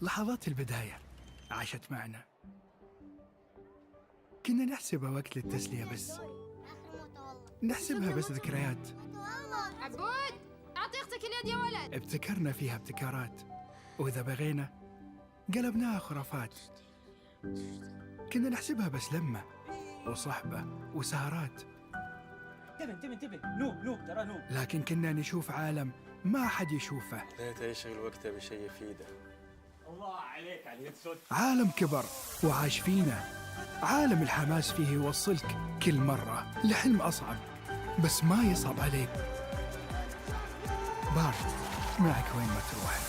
لحظات البداية عاشت معنا، كنا نحسبها وقت للتسلية بس، نحسبها بس ذكريات. عبود أعطي أختك اليد يا ولد. ابتكرنا فيها ابتكارات، وإذا بغينا قلبناها خرافات. كنا نحسبها بس لمة وصحبة وسهرات، انتبه نوب ترى نوب. لكن كنا نشوف عالم ما حد يشوفه. ليت يشغل وقته بشيء يفيده. الله عليك على اليد صوت. عالم كبر وعاش فينا، عالم الحماس فيه يوصلك كل مرة لحلم أصعب، بس ما يصعب عليك. بارت معك وين ما تروح.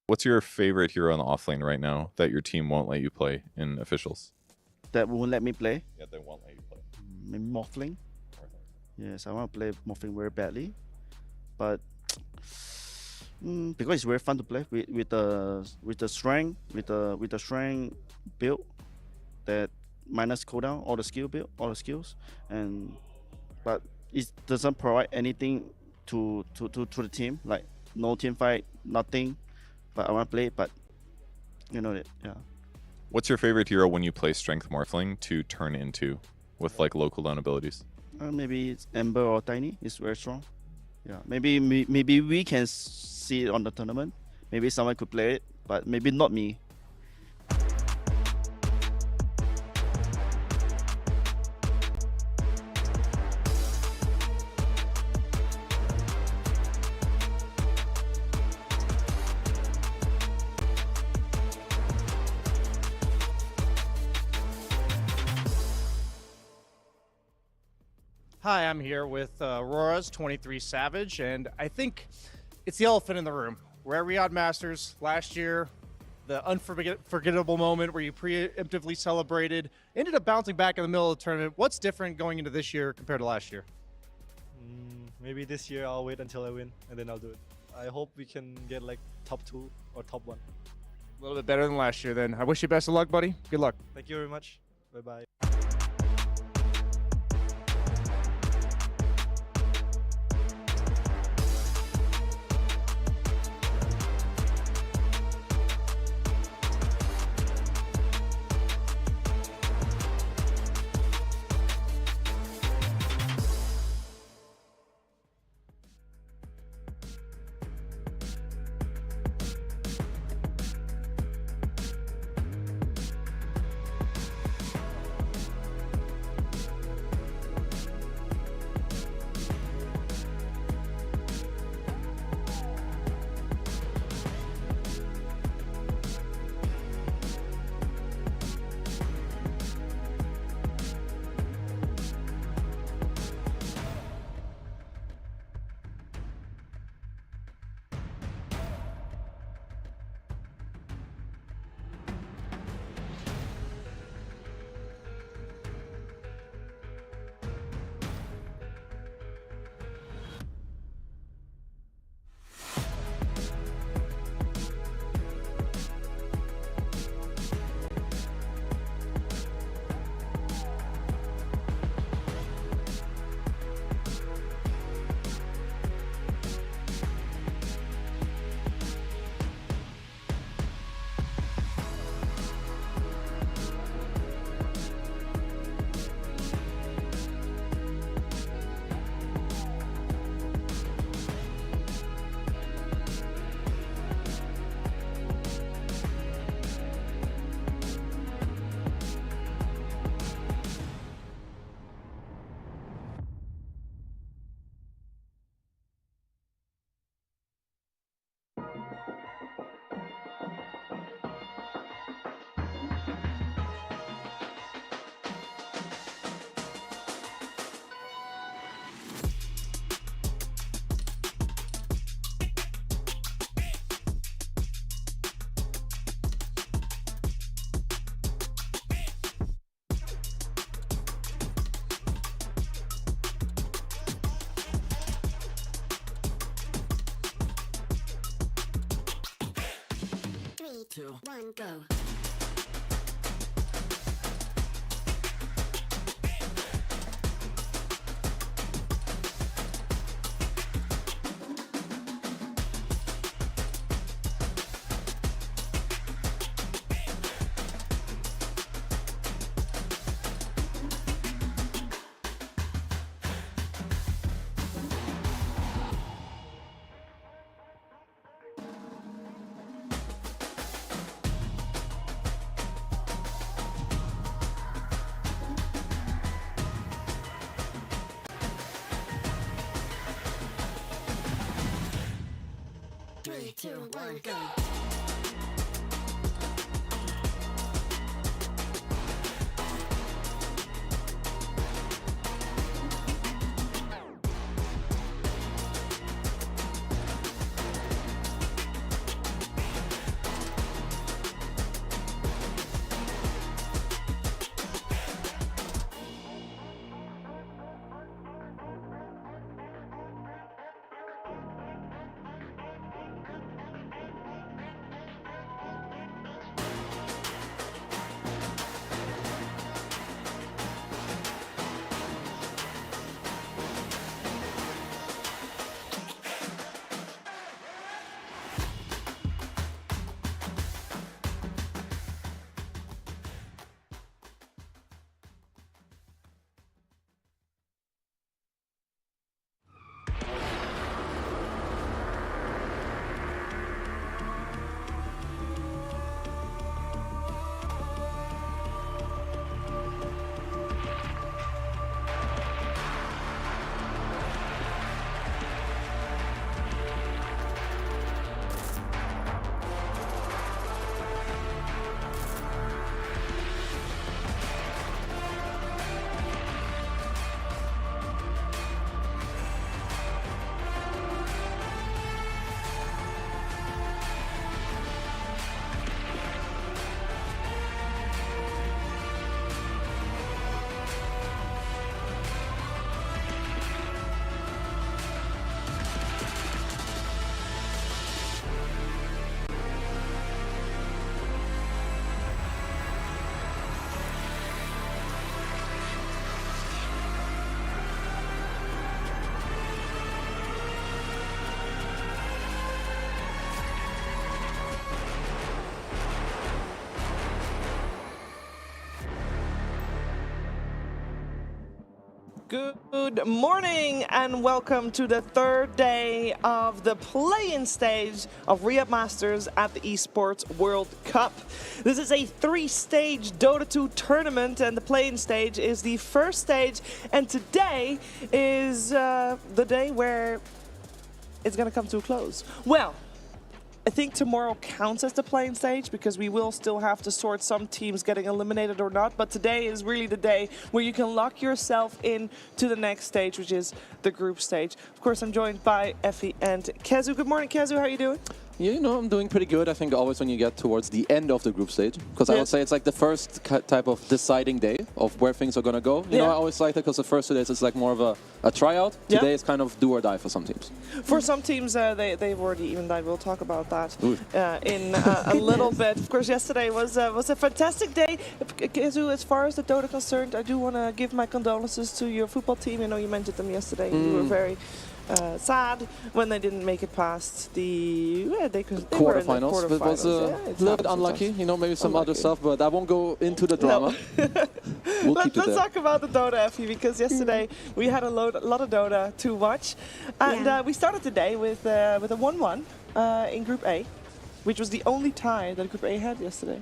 What's your favorite hero on the offlane right now that your team won't let you play in officials? That won't let me play? Yeah, they won't let you play. Maybe Morphling. Yes, I want to play Morphling very badly. But because it's very fun to play with the strength, with the strength build that minus cooldown, all the skills, but it doesn't provide anything to the team, like no team fight, nothing. But I want to play, but you know it, yeah. What's your favorite hero when you play Strength Morphling to turn into with like low cooldown abilities? Maybe it's Ember or Tiny. It's very strong. Yeah, maybe we can see it on the tournament. Maybe someone could play it, but maybe not me. Hi, I'm here with Aurora's 23 Savage, and I think it's the elephant in the room. We're at Riyadh Masters last year, the unforgettable moment where you preemptively celebrated, ended up bouncing back in the middle of the tournament. What's different going into this year compared to last year? Maybe this year I'll wait until I win, and then I'll do it. I hope we can get like top 2 or top 1. A little bit better than last year then. I wish you best of luck, buddy. Good luck. Thank you very much. Bye-bye. Two, one, go. Three, two, one, go. Good morning and welcome to the third day of the play-in stage of Riyadh Masters at the Esports World Cup. This is a 3-stage Dota 2 tournament and the play-in stage is the first stage, and today is the day where it's going to come to a close. Well, I think tomorrow counts as the playing stage because we will still have to sort some teams getting eliminated or not. But today is really the day where you can lock yourself in to the next stage, which is the group stage. Of course, I'm joined by Effie and Kezu. Good morning, Kezu. How are you doing? Yeah, you know, I'm doing pretty good. I think always when you get towards the end of the group stage, because I would say it's like the first type of deciding day of where things are going to go. You know, I always like that because the first 2 days is like more of a tryout. Today is kind of do or die for some teams. For some teams, they've already even died. We'll talk about that in a little bit. Of course, yesterday was a fantastic day. Kezu, as far as the Dota concerned, I do want to give my condolences to your football team. I know you mentioned them yesterday. You were very sad when they didn't make it past the quarterfinals. It was a little bit unlucky, you know, maybe some other stuff, but I won't go into the drama. Let's talk about the Dota, Effie, because yesterday we had a lot of Dota to watch, and we started the day with a 1-1 in Group A, which was the only tie that Group A had yesterday.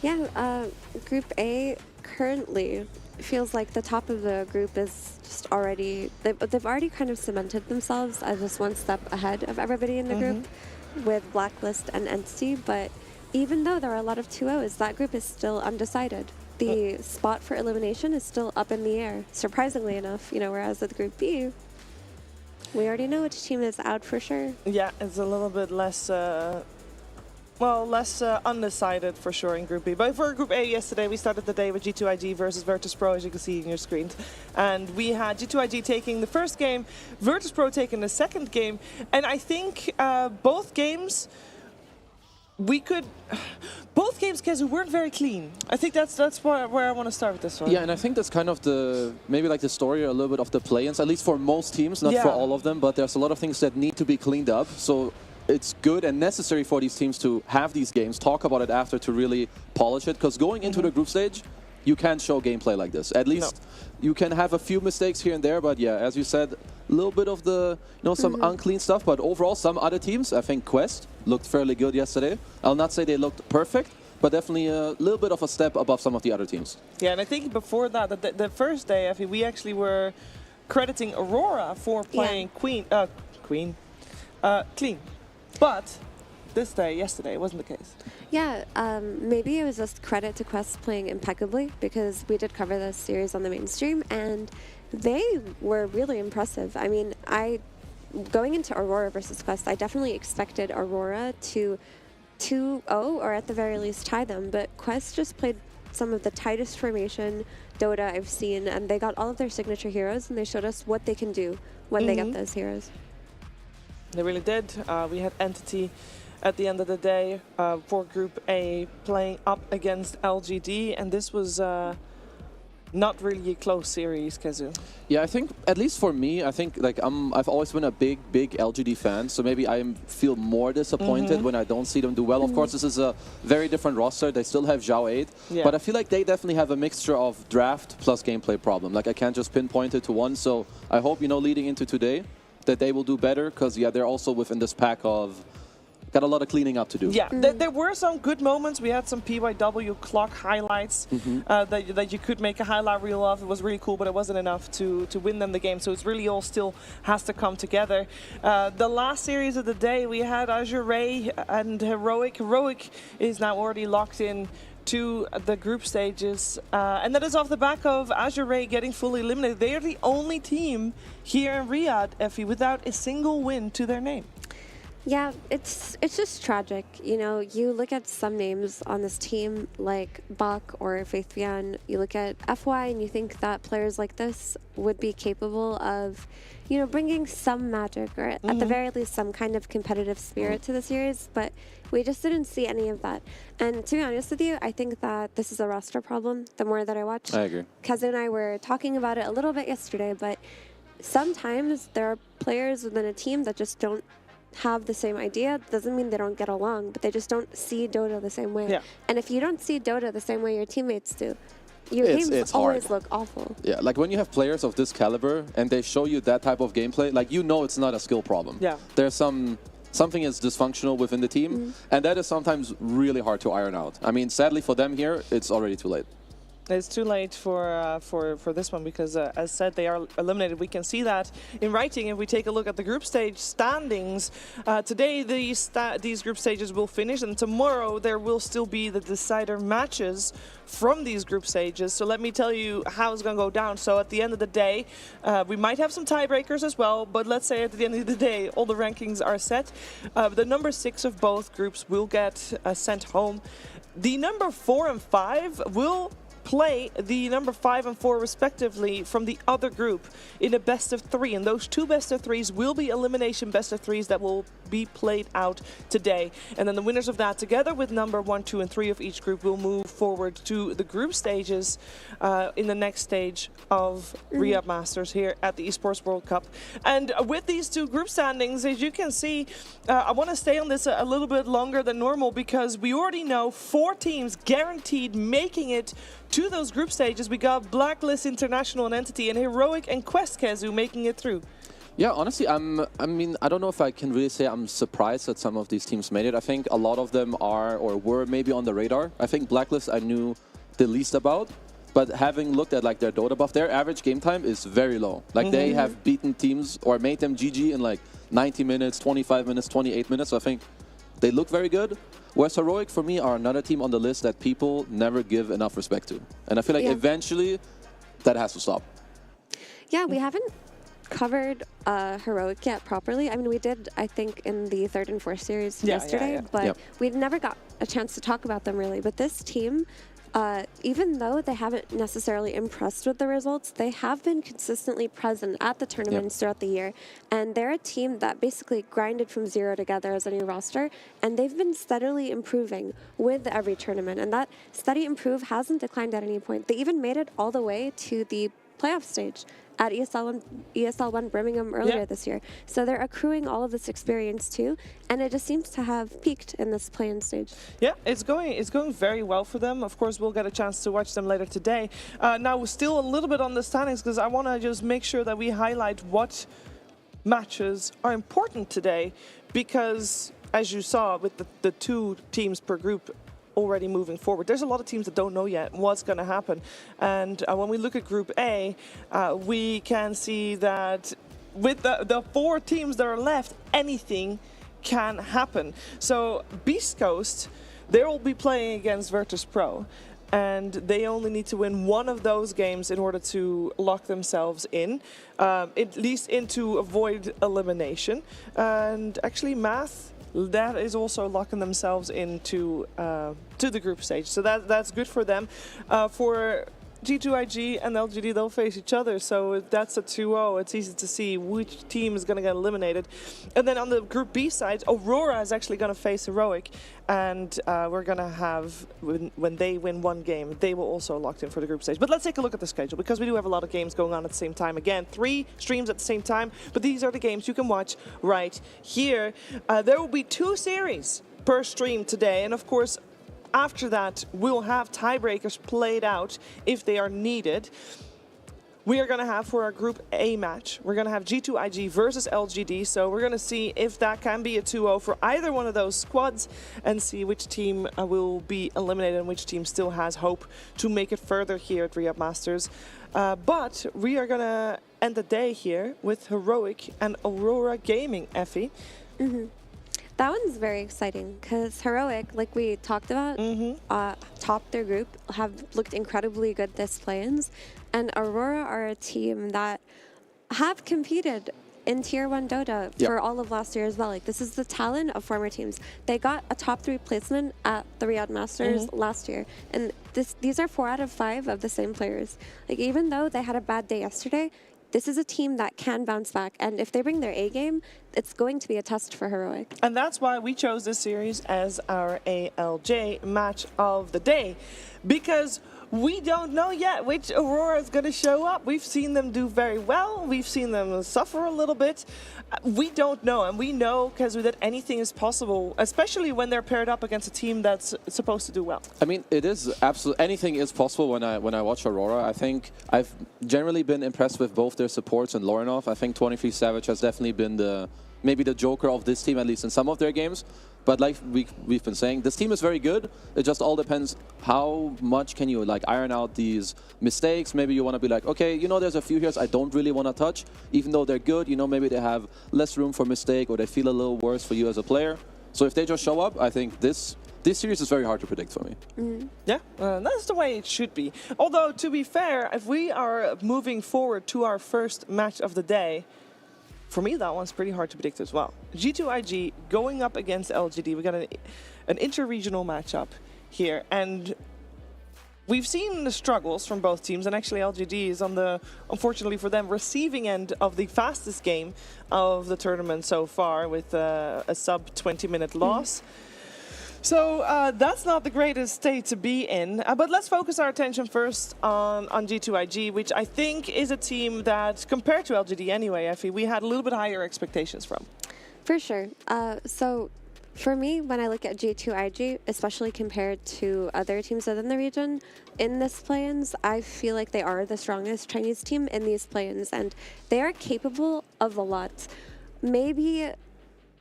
Yeah, Group A currently feels like the top of the group is just already, they've already kind of cemented themselves as just one step ahead of everybody in the group with Blacklist and Entity, but even though there are a lot of 2-0s, that group is still undecided. The spot for elimination is still up in the air, surprisingly enough, you know, whereas with Group B, we already know which team is out for sure. Yeah, it's a little bit less less undecided for sure in Group B. But for Group A yesterday, we started the day with G2IG versus virtus.pro, as you can see in your screen. And we had G2IG taking the first game, virtus.pro taking the second game. And I think both games, Kezu, weren't very clean. I think that's where I want to start with this one. Yeah, and I think that's kind of maybe like the story or a little bit of the play-ins, at least for most teams, not for all of them, but there's a lot of things that need to be cleaned up. So it's good and necessary for these teams to have these games, talk about it after to really polish it, because going into the group stage, you can't show gameplay like this. At least you can have a few mistakes here and there, but yeah, as you said, a little bit of the, you know, some unclean stuff, but overall some other teams, I think Quest looked fairly good yesterday. I'll not say they looked perfect, but definitely a little bit of a step above some of the other teams. Yeah, and I think before that, the first day, we actually were crediting Aurora for playing clean. But this day, yesterday, it wasn't the case. Yeah, maybe it was just credit to Quest playing impeccably because we did cover this series on the mainstream and they were really impressive. I mean, going into Aurora versus Quest, I definitely expected Aurora to 2-0 or at the very least tie them, but Quest just played some of the tightest formation Dota I've seen, and they got all of their signature heroes and they showed us what they can do when they get those heroes. They really did. We had Entity at the end of the day for Group A playing up against LGD, and this was not really a close series, Kezu. Yeah, I think, at least for me, I think like I've always been a big LGD fan, so maybe I feel more disappointed when I don't see them do well. Of course, this is a very different roster. They still have Zhao 8, but I feel like they definitely have a mixture of draft plus gameplay problem. Like I can't just pinpoint it to one, so I hope, you know, leading into today, that they will do better, because yeah, they're also within this pack of got a lot of cleaning up to do. Yeah, there were some good moments. We had some PYW clock highlights that you could make a highlight reel of. It was really cool, but it wasn't enough to win them the game. So it's really all still has to come together. The last series of the day, we had Azure Ray and Heroic. Heroic is now already locked in to the group stages, and that is off the back of Azure Ray getting fully eliminated. They are the only team here in Riyadh, Effie, without a single win to their name. Yeah, it's just tragic. You know, you look at some names on this team like Bach or Faith Vian, you look at FY and you think that players like this would be capable of, you know, bringing some magic or at the very least some kind of competitive spirit to the series, but we just didn't see any of that. And to be honest with you, I think that this is a roster problem the more that I watch. I agree. Kezu and I were talking about it a little bit yesterday, but sometimes there are players within a team that just don't have the same idea. Doesn't mean they don't get along, but they just don't see Dota the same way. Yeah. And if you don't see Dota the same way your teammates do, your games it's always hard. look awful. Yeah, like when you have players of this caliber and they show you that type of gameplay, like you know it's not a skill problem. Yeah. There's something is dysfunctional within the team, and that is sometimes really hard to iron out. I mean, sadly for them here, it's already too late. It's too late for this one because, as said, they are eliminated. We can see that in writing if we take a look at the group stage standings. Today, these group stages will finish, and tomorrow there will still be the decider matches from these group stages. So let me tell you how it's going to go down. So at the end of the day, we might have some tiebreakers as well, but let's say at the end of the day, all the rankings are set. The number 6 of both groups will get sent home. The number 4 and 5 will play the number 5 and 4 respectively from the other group in a best of 3, and those 2 best of 3s will be elimination best of 3s that will be played out today, and then the winners of that together with number 1, 2 and 3 of each group will move forward to the group stages in the next stage of Riyadh Masters here at the Esports World Cup. And with these 2 group standings, as you can see, I want to stay on this a little bit longer than normal because we already know 4 teams guaranteed making it to those group stages. We got Blacklist International and Entity, and Heroic and QuestKezu making it through. Yeah, honestly, I mean, I don't know if I can really say I'm surprised that some of these teams made it. I think a lot of them are or were maybe on the radar. I think Blacklist I knew the least about, but having looked at like their Dota buff, their average game time is very low. Like they have beaten teams or made them GG in like 90 minutes, 25 minutes, 28 minutes. So I think they look very good. Whereas Heroic, for me, are another team on the list that people never give enough respect to. And I feel like eventually that has to stop. Yeah, we haven't covered Heroic yet properly. I mean, we did, I think, in the 3rd and 4th series yesterday, but we never got a chance to talk about them really. But this team, even though they haven't necessarily impressed with the results, they have been consistently present at the tournaments throughout the year. And they're a team that basically grinded from 0 together as a new roster. And they've been steadily improving with every tournament. And that steady improve hasn't declined at any point. They even made it all the way to the playoff stage at ESL1 Birmingham earlier this year. So they're accruing all of this experience too, and it just seems to have peaked in this play-in stage. Yeah, it's going very well for them. Of course, we'll get a chance to watch them later today. Now, we're still a little bit on the standings because I want to just make sure that we highlight what matches are important today because, as you saw with the 2 teams per group already moving forward, there's a lot of teams that don't know yet what's going to happen. And when we look at Group A, we can see that with the 4 teams that are left, anything can happen. So Beast Coast, they will be playing against virtus.pro, and they only need to win 1 of those games in order to lock themselves in, at least into avoid elimination. And actually Math, that is also locking themselves into to the group stage. So that's good for them. For G2IG and LGD, they'll face each other. So that's a 2-0. It's easy to see which team is going to get eliminated. And then on the Group B side, Aurora is actually going to face Heroic. And we're going to have, when they win 1 game, they will also locked in for the group stage. But let's take a look at the schedule, because we do have a lot of games going on at the same time. Again, 3 streams at the same time, but these are the games you can watch right here. There will be 2 series per stream today. And of course, after that, we'll have tiebreakers played out if they are needed. We are going to have, for our Group A match, we're going to have G2IG versus LGD. So we're going to see if that can be a 2-0 for either one of those squads and see which team will be eliminated and which team still has hope to make it further here at Riyadh Masters. But we are going to end the day here with Heroic and Aurora Gaming, Effie. That one's very exciting because Heroic, like we talked about, topped their group, have looked incredibly good this play-ins, and Aurora are a team that have competed in Tier 1 Dota for all of last year as well. Like, this is the talent of former teams. They got a top 3 placement at the Riyadh Masters last year, and these are 4 out of 5 of the same players. Like, even though they had a bad day yesterday, this is a team that can bounce back, and if they bring their A game, it's going to be a test for Heroic. And that's why we chose this series as our ALJ match of the day, because We don't know yet which Aurora is going to show up. We've seen them do very well. We've seen them suffer a little bit. We don't know, and we know, Kazu, that anything is possible, especially when they're paired up against a team that's supposed to do well. I mean, it is absolutely anything is possible when I watch Aurora. I think I've generally been impressed with both their supports and Lorinov. I think 23 Savage has definitely been maybe the joker of this team, at least in some of their games. But like we've been saying, this team is very good. It just all depends how much can you like iron out these mistakes. Maybe you want to be like, okay, you know, there's a few heroes I don't really want to touch, even though they're good. You know, maybe they have less room for mistake or they feel a little worse for you as a player. So if they just show up, I think this series is very hard to predict for me. Yeah, that's the way it should be. Although, to be fair, if we are moving forward to our first match of the day, for me, that one's pretty hard to predict as well. G2IG going up against LGD. We got an inter-regional matchup here, and we've seen the struggles from both teams, and actually LGD is on the, unfortunately for them, receiving end of the fastest game of the tournament so far with a sub 20-minute loss. So that's not the greatest state to be in. But let's focus our attention first on G2IG, which I think is a team that, compared to LGD anyway, Effie, we had a little bit higher expectations from. For sure. So for me, when I look at G2IG, especially compared to other teams within the region, in this play-ins, I feel like they are the strongest Chinese team in these play-ins, and they are capable of a lot. Maybe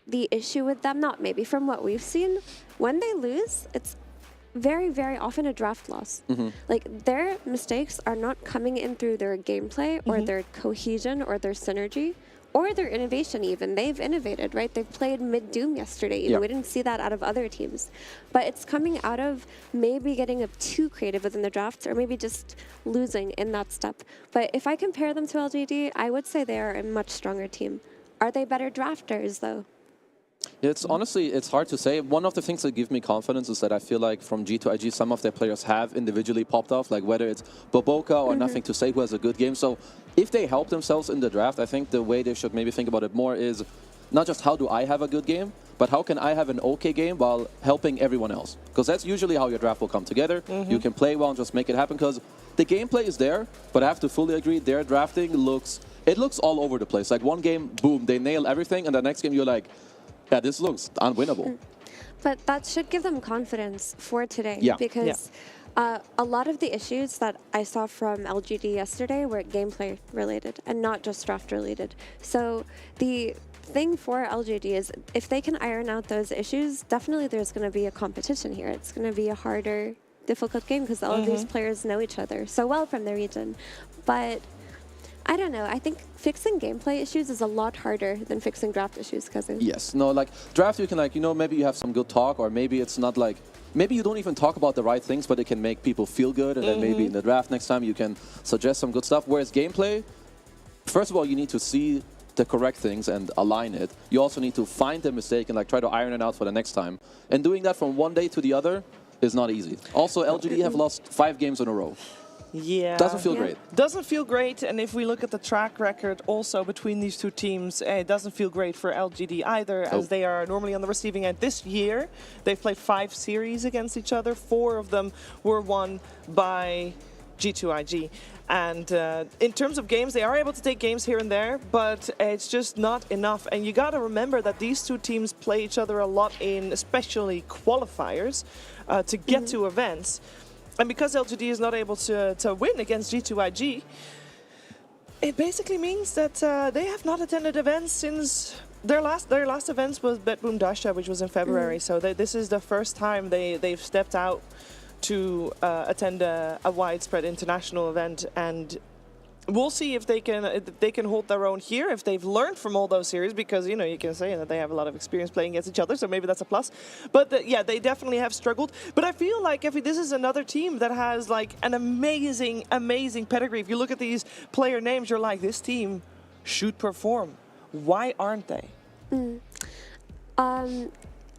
the issue with them, not maybe, from what we've seen, when they lose, it's very, very often a draft loss. Like, their mistakes are not coming in through their gameplay or their cohesion or their synergy or their innovation even. They've innovated, right? They've played mid-Doom yesterday. We didn't see that out of other teams. But it's coming out of maybe getting too creative within the drafts or maybe just losing in that step. But if I compare them to LGD, I would say they are a much stronger team. Are they better drafters, though? It's honestly, it's hard to say. One of the things that give me confidence is that I feel like from G2IG, some of their players have individually popped off, like whether it's Boboka or Nothing to Say, who has a good game. So if they help themselves in the draft, I think the way they should maybe think about it more is not just how do I have a good game, but how can I have an okay game while helping everyone else? Because that's usually how your draft will come together. You can play well and just make it happen, because the gameplay is there, but I have to fully agree, their drafting looks all over the place. Like one game, boom, they nail everything, and the next game you're like, yeah, this looks unwinnable. But that should give them confidence for today. Because a lot of the issues that I saw from LGD yesterday were gameplay related and not just draft related. So the thing for LGD is if they can iron out those issues, definitely there's going to be a competition here. It's going to be a harder, difficult game because all of these players know each other so well from the region. But I don't know. I think fixing gameplay issues is a lot harder than fixing draft issues, Kazu. Yes. No, like draft, you can like, you know, maybe you have some good talk, or maybe it's not like, maybe you don't even talk about the right things, but it can make people feel good. And then maybe in the draft next time you can suggest some good stuff. Whereas gameplay, first of all, you need to see the correct things and align it. You also need to find the mistake and like try to iron it out for the next time. And doing that from one day to the other is not easy. Also, LGD have lost 5 games in a row. Yeah. Doesn't feel great. Doesn't feel great. And if we look at the track record also between these two teams, it doesn't feel great for LGD either, as they are normally on the receiving end. This year, they've played 5 series against each other. 4 of them were won by G2IG. And in terms of games, they are able to take games here and there, but it's just not enough. And you got to remember that these two teams play each other a lot in especially qualifiers to get to events. And because LGD is not able to win against G2IG, it basically means that they have not attended events since their last events was Betboom Dasha, which was in February. So this is the first time they've stepped out to attend a widespread international event, and we'll see if they can hold their own here, if they've learned from all those series, because you know you can say that they have a lot of experience playing against each other, so maybe that's a plus. But yeah, they definitely have struggled. But I feel like this is another team that has like an amazing pedigree. If you look at these player names, you're like, this team should perform. Why aren't they?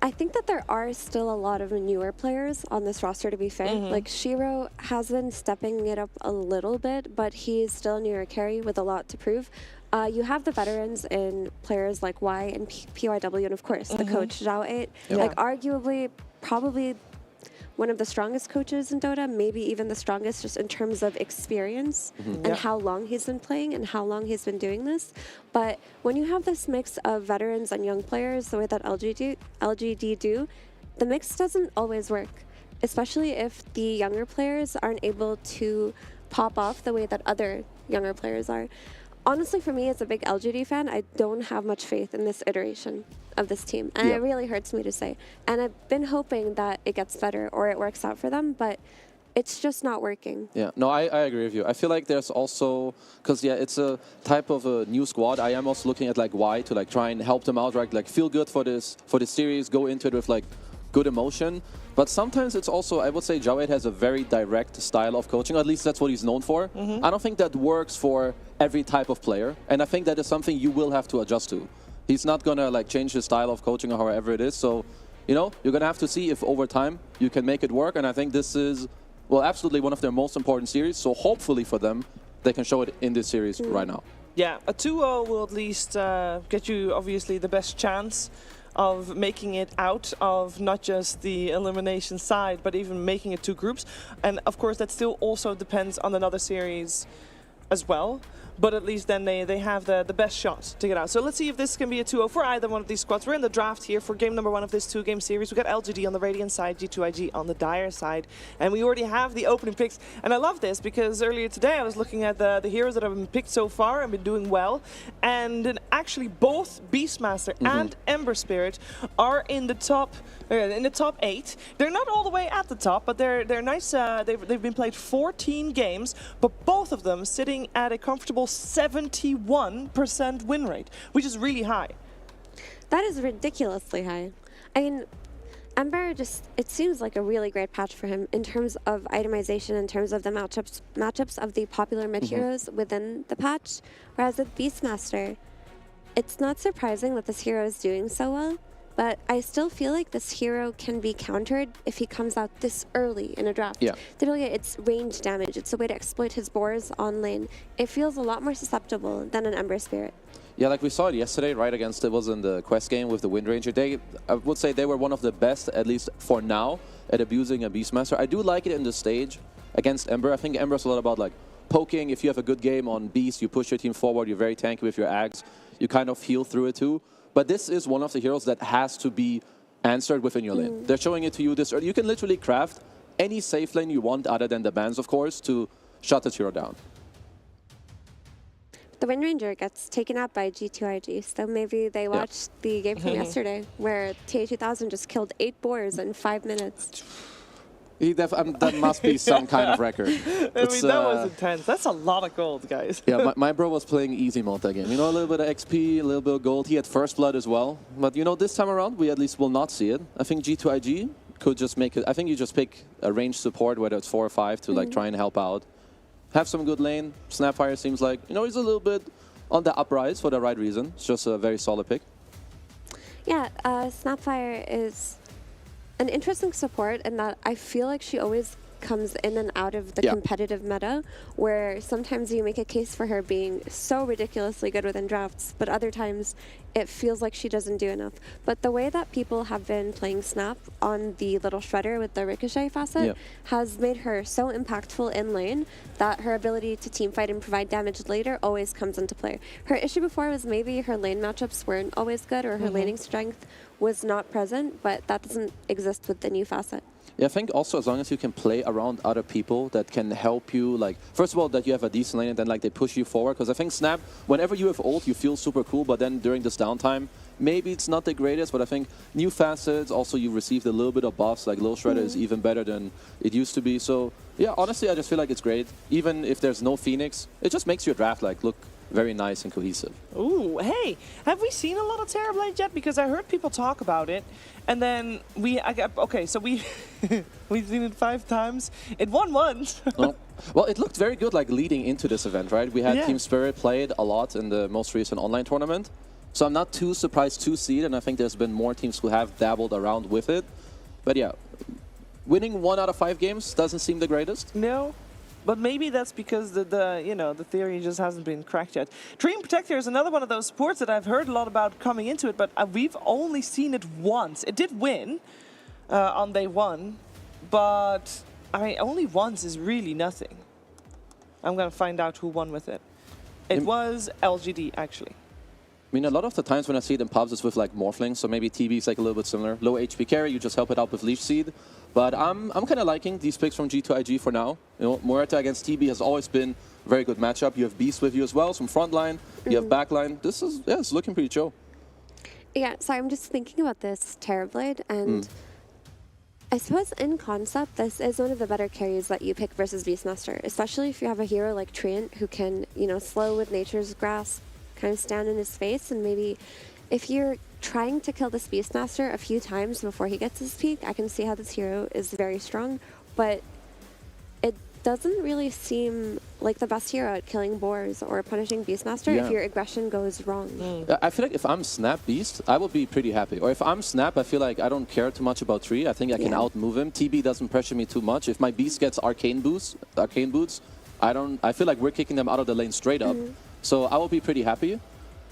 I think that there are still a lot of newer players on this roster, to be fair. Like, Shiro has been stepping it up a little bit, but he's still a newer carry with a lot to prove. You have the veterans in players like Y and PYW, and of course, the coach, Zhao 8. Like, arguably, probably one of the strongest coaches in Dota, maybe even the strongest just in terms of experience and how long he's been playing and how long he's been doing this. But when you have this mix of veterans and young players, the way that LGD do, the mix doesn't always work, especially if the younger players aren't able to pop off the way that other younger players are. Honestly, for me as a big LGD fan, I don't have much faith in this iteration of this team. And it really hurts me to say. And I've been hoping that it gets better or it works out for them, but it's just not working. Yeah, no, I agree with you. I feel like there's also, because it's a type of a new squad. I am also looking at like why to like try and help them out, right? Like feel good for this series, go into it with like good emotion. But sometimes it's also, I would say Jawed has a very direct style of coaching, at least that's what he's known for. I don't think that works for every type of player. And I think that is something you will have to adjust to. He's not going to like change his style of coaching or however it is. So, you know, you're going to have to see if over time you can make it work. And I think this is, well, absolutely one of their most important series. So hopefully for them, they can show it in this series right now. Yeah, a 2-0 will at least get you, obviously, the best chance of making it out of not just the elimination side, but even making it 2 groups. And of course, that still also depends on another series as well. But at least then they have the best shot to get out. So let's see if this can be a 2-0 for either one of these squads. We're in the draft here for game number 1 of this 2-game series. We got LGD on the Radiant side, G2IG on the Dire side. And we already have the opening picks. And I love this because earlier today I was looking at the heroes that have been picked so far and been doing well. And actually both Beastmaster and Ember Spirit are in the top 8. They're not all the way at the top, but they're nice. They've been played 14 games, but both of them sitting at a comfortable 71% win rate, which is really high. That is ridiculously high. I mean, Ember it seems like a really great patch for him in terms of itemization, in terms of the matchups of the popular mid heroes within the patch. Whereas with Beastmaster, it's not surprising that this hero is doing so well, but I still feel like this hero can be countered if he comes out this early in a draft. Typically, it's range damage. It's a way to exploit his boars on lane. It feels a lot more susceptible than an Ember Spirit. Yeah, like we saw it yesterday, right, against, it was in the Quest game with the Wind Ranger. I would say they were one of the best, at least for now, at abusing a Beastmaster. I do like it in the stage against Ember. I think Ember's a lot about like poking. If you have a good game on Beast, you push your team forward, you're very tanky with your Ags. You kind of heal through it too. But this is one of the heroes that has to be answered within your lane. They're showing it to you this early. You can literally craft any safe lane you want other than the bans, of course, to shut this hero down. The Wind Ranger gets taken out by G2IG, so maybe they watched the game from yesterday where TA2000 just killed 8 boars in 5 minutes. That must be some kind of record. I mean, that was intense. That's a lot of gold, guys. Yeah, my bro was playing easy mode that game. You know, a little bit of XP, a little bit of gold. He had first blood as well. But, you know, this time around, we at least will not see it. I think G2IG could just make it. I think you just pick a ranged support, whether it's 4 or 5, to like try and help out. Have some good lane. Snapfire seems like, you know, he's a little bit on the uprise for the right reason. It's just a very solid pick. Yeah, Snapfire is an interesting support in that I feel like she always comes in and out of the competitive meta, where sometimes you make a case for her being so ridiculously good within drafts, but other times it feels like she doesn't do enough. But the way that people have been playing Snap on the little shredder with the ricochet facet has made her so impactful in lane that her ability to teamfight and provide damage later always comes into play. Her issue before was maybe her lane matchups weren't always good, or her laning strength was not present, but that doesn't exist with the new facet. Yeah, I think also as long as you can play around other people that can help you, like, first of all, that you have a decent lane and then like they push you forward. Because I think Snap, whenever you have ult, you feel super cool, but then during this downtime, maybe it's not the greatest, but I think new facets, also you received a little bit of buffs, like Low Shredder is even better than it used to be. So yeah, honestly, I just feel like it's great. Even if there's no Phoenix, it just makes your draft like look very nice and cohesive. Ooh, hey, have we seen a lot of Terrorblade yet? Because I heard people talk about it, and then we've seen it 5 times. It won once. Well, it looked very good, like leading into this event, right? We had Team Spirit played a lot in the most recent online tournament, so I'm not too surprised to see it, and I think there's been more teams who have dabbled around with it. But yeah, winning 1 out of 5 games doesn't seem the greatest. No. But maybe that's because the theory just hasn't been cracked yet. Dream Protector is another one of those sports that I've heard a lot about coming into it, but we've only seen it once. It did win on day 1, but I mean, only once is really nothing. I'm gonna find out who won with it. It was LGD, actually. I mean, a lot of the times when I see it in pubs, it's with like Morphling, so maybe TB is like a little bit similar. Low HP carry, you just help it out with Leech Seed. But I'm kind of liking these picks from G2IG for now. You know, Muerta against TB has always been a very good matchup. You have Beast with you as well, some frontline. You have backline. This is, yeah, it's looking pretty chill. Yeah, so I'm just thinking about this Terrorblade, and I suppose in concept, this is one of the better carries that you pick versus Beastmaster, especially if you have a hero like Treant who can, you know, slow with Nature's Grasp, kind of stand in his face, and maybe if you're trying to kill this Beastmaster a few times before he gets his peak, I can see how this hero is very strong, but it doesn't really seem like the best hero at killing boars or punishing Beastmaster if your aggression goes wrong. I feel like if I'm Snap Beast, I would be pretty happy. Or if I'm Snap, I feel like I don't care too much about Tree. I think I can outmove him. TB doesn't pressure me too much. If my Beast gets Arcane Boots, I feel like we're kicking them out of the lane straight up. So I will be pretty happy.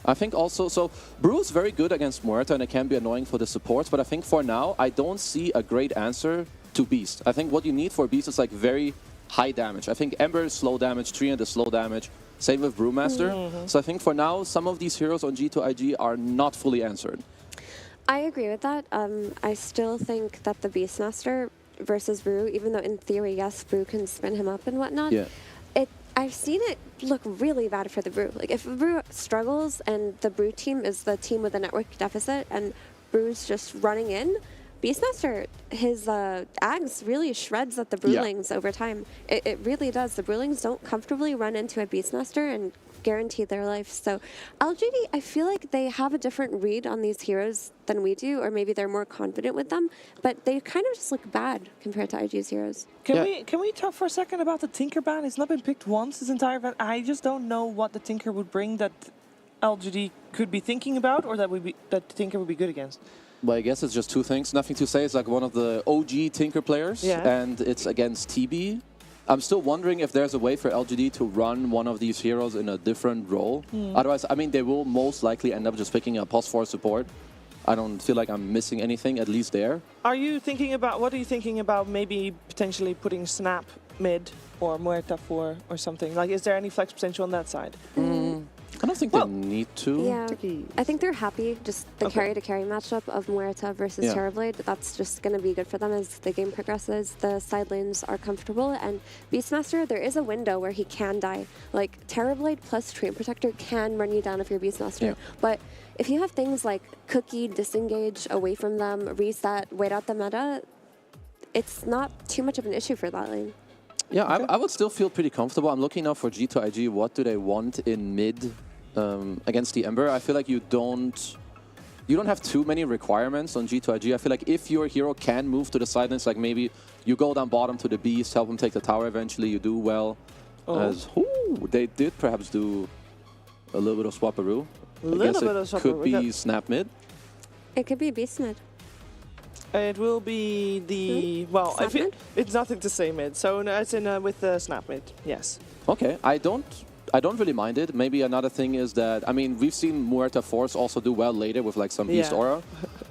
I think also, so Brew is very good against Muerta and it can be annoying for the supports, but I think for now, I don't see a great answer to Beast. I think what you need for Beast is like very high damage. I think Ember is slow damage, Treant is slow damage, same with Brewmaster. So I think for now, some of these heroes on G2IG are not fully answered. I agree with that. I still think that the Beastmaster versus Brew, even though in theory, yes, Brew can spin him up and whatnot, I've seen it look really bad for the Brew. Like, if Brew struggles and the Brew team is the team with a network deficit and Brew's just running in, Beastmaster, his Ags really shreds at the Brewlings over time. It really does. The Brewlings don't comfortably run into a Beastmaster and guarantee their life. So LGD, I feel like they have a different read on these heroes than we do, or maybe they're more confident with them, but they kind of just look bad compared to IG's heroes. Can we talk for a second about the Tinker ban? It's not been picked once this entire event. I just don't know what the Tinker would bring that LGD could be thinking about, or that the Tinker would be good against. Well, I guess it's just two things. Nothing to say. It's like one of the OG Tinker players, and it's against TB. I'm still wondering if there's a way for LGD to run one of these heroes in a different role. Otherwise, I mean, they will most likely end up just picking a POS4 support. I don't feel like I'm missing anything, at least there. Are you thinking about, what are you thinking about maybe potentially putting Snap mid or Muerta 4 or something? Like, is there any flex potential on that side? I don't think they need to. Yeah, I think they're happy. Just the carry-to-carry matchup of Muerta versus Terrorblade, that's just going to be good for them as the game progresses. The side lanes are comfortable, and Beastmaster, there is a window where he can die. Like, Terrorblade plus Treant Protector can run you down if you're Beastmaster. But if you have things like Cookie, Disengage, away from them, Reset, wait out the meta, it's not too much of an issue for that lane. Yeah, I would still feel pretty comfortable. I'm looking now for G2IG. What do they want in mid against the Ember? I feel like you don't have too many requirements on G2IG. I feel like if your hero can move to the sidelines, like maybe you go down bottom to the Beast, help him take the tower eventually, you do well. They did perhaps do a little bit of swapperoo. I guess it could be Snap mid. It could be Beast mid. It will be the well. It's nothing to say mid. So no, it's in with the Snap mid. Yes. Okay, I don't really mind it. Maybe another thing is that, I mean, we've seen Muerta Force also do well later with like some Beast Aura.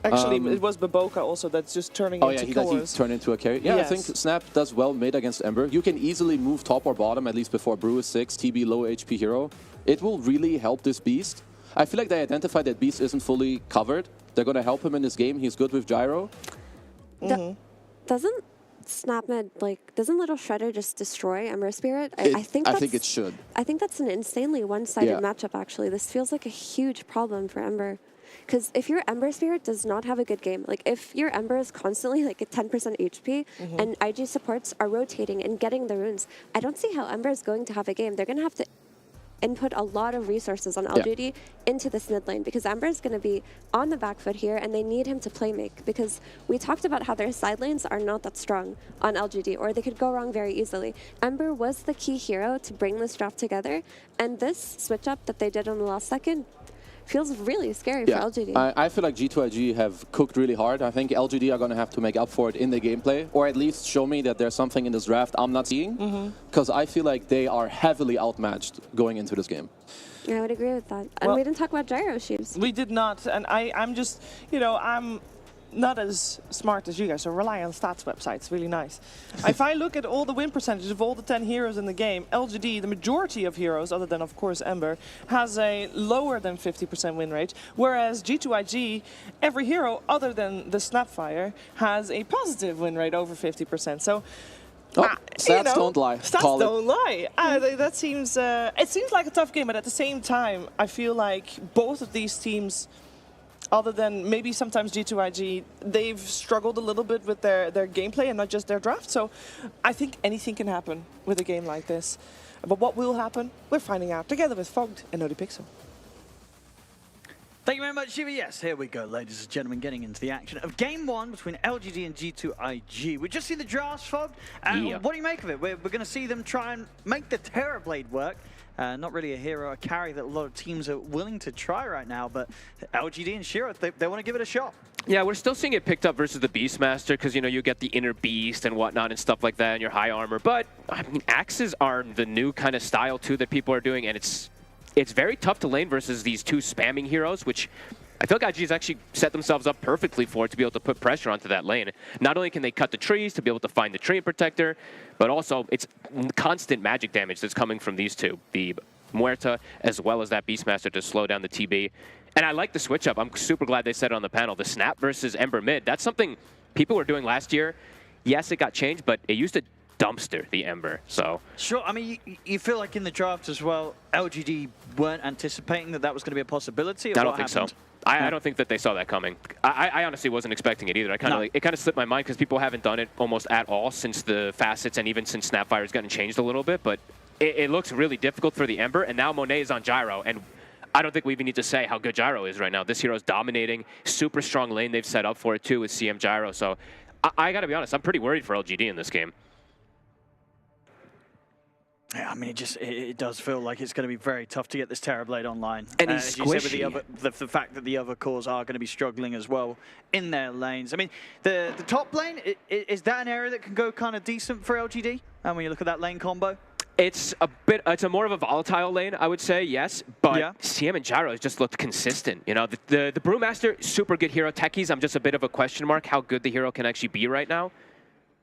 Actually, it was Baboka also that's just turning into he turned into a carry. Yeah, I think Snap does well mid against Ember. You can easily move top or bottom, at least before Brew is 6, TB low HP hero. It will really help this Beast. I feel like they identified that Beast isn't fully covered. They're going to help him in this game. He's good with Gyro. Doesn't Snap mid, like, doesn't Little Shredder just destroy Ember Spirit? I think it should. I think that's an insanely one-sided matchup, actually. This feels like a huge problem for Ember. Because if your Ember Spirit does not have a good game, like if your Ember is constantly like at 10% HP and IG supports are rotating and getting the runes, I don't see how Ember is going to have a game. They're going to have to input a lot of resources on LGD into this mid lane because Ember is going to be on the back foot here and they need him to play make because we talked about how their side lanes are not that strong on LGD or they could go wrong very easily. Ember was the key hero to bring this draft together and this switch up that they did on the last second feels really scary for LGD. I feel like G2IG have cooked really hard. I think LGD are going to have to make up for it in the gameplay, or at least show me that there's something in this draft I'm not seeing, because I feel like they are heavily outmatched going into this game. I would agree with that. And we didn't talk about Gyro Sheaves. We did not, and I'm just, you know, not as smart as you guys, so rely on stats websites. Really nice. If I look at all the win percentages of all the 10 heroes in the game, LGD, the majority of heroes, other than of course Ember, has a lower than 50% win rate, whereas G2IG, every hero other than the Snapfire, has a positive win rate over 50%. So. Stats don't lie. Stats don't lie. That seems. It seems like a tough game, but at the same time, I feel like both of these teams, other than maybe sometimes G2IG, they've struggled a little bit with their gameplay and not just their draft. So I think anything can happen with a game like this. But what will happen, we're finding out together with Fogged and ODPixel. Thank you very much, Shiva. Yes, here we go, ladies and gentlemen, getting into the action of Game 1 between LGD and G2IG. We just see the drafts, Fogged. What do you make of it? We're going to see them try and make the Terrorblade work. Not really a hero, a carry that a lot of teams are willing to try right now, but LGD and Shiro, they want to give it a shot. Yeah, we're still seeing it picked up versus the Beastmaster because, you know, you get the inner beast and whatnot and stuff like that in your high armor. But, I mean, axes are the new kind of style, too, that people are doing, and it's very tough to lane versus these two spamming heroes, which I feel like IG's actually set themselves up perfectly for it to be able to put pressure onto that lane. Not only can they cut the trees to be able to find the tree protector, but also it's constant magic damage that's coming from these two, the Muerta as well as that Beastmaster to slow down the TB. And I like the switch up. I'm super glad they said it on the panel. The Snap versus Ember mid, that's something people were doing last year. Yes, it got changed, but it used to dumpster the Ember, so. Sure, I mean, you feel like in the draft as well, LGD weren't anticipating that was going to be a possibility? I don't think so. I don't think that they saw that coming. I honestly wasn't expecting it either. It kind of slipped my mind because people haven't done it almost at all since the facets and even since Snapfire's gotten changed a little bit, but it looks really difficult for the Ember, and now Monet is on Gyro, and I don't think we even need to say how good Gyro is right now. This hero's dominating, super strong lane they've set up for it too with CM Gyro, so I gotta be honest, I'm pretty worried for LGD in this game. Yeah, I mean, it does feel like it's going to be very tough to get this Terrorblade online. And he's as you said, with the fact that the other cores are going to be struggling as well in their lanes. I mean, the top lane, is that an area that can go kind of decent for LGD? And when you look at that lane combo? It's a more of a volatile lane, I would say, yes. But CM and Gyro has just looked consistent. You know, the Brewmaster, super good hero. Techies, I'm just a bit of a question mark how good the hero can actually be right now.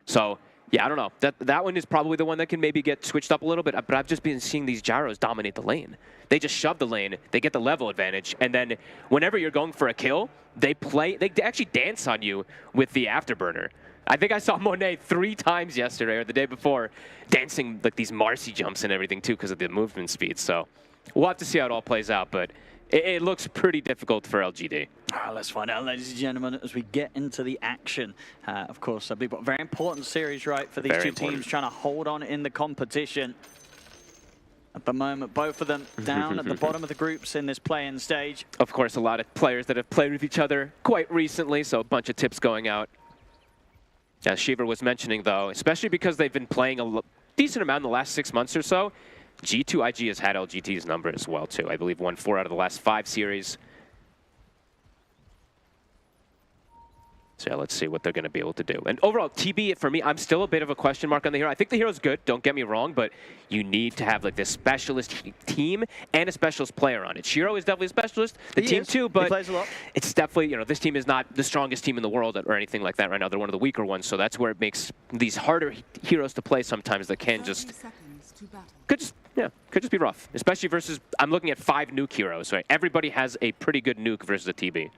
So. Yeah, I don't know. That one is probably the one that can maybe get switched up a little bit, but I've just been seeing these Gyros dominate the lane. They just shove the lane, they get the level advantage, and then whenever you're going for a kill, they actually dance on you with the afterburner. I think I saw Monet 3 times yesterday or the day before dancing like these Marcy jumps and everything too because of the movement speed. So we'll have to see how it all plays out, but it looks pretty difficult for LGD. Let's find out, ladies and gentlemen, as we get into the action. Of course, a very important series, right, for these two teams trying to hold on in the competition. At the moment, both of them down at the bottom of the groups in this play-in stage. Of course, a lot of players that have played with each other quite recently, so a bunch of tips going out. As Shiva was mentioning, though, especially because they've been playing a decent amount in the last 6 months or so, G2IG has had LGT's number as well, too. I believe won 4 out of the last 5 series. So yeah, let's see what they're going to be able to do. And overall, TB, for me, I'm still a bit of a question mark on the hero. I think the hero's good, don't get me wrong, but you need to have like this specialist team and a specialist player on it. Shiro is definitely a specialist, the team too, but he plays a lot. It's definitely, you know, this team is not the strongest team in the world or anything like that right now. They're one of the weaker ones, so that's where it makes these harder heroes to play sometimes that can just... Could just be rough, especially versus, I'm looking at 5 nuke heroes, right? Everybody has a pretty good nuke versus a TB.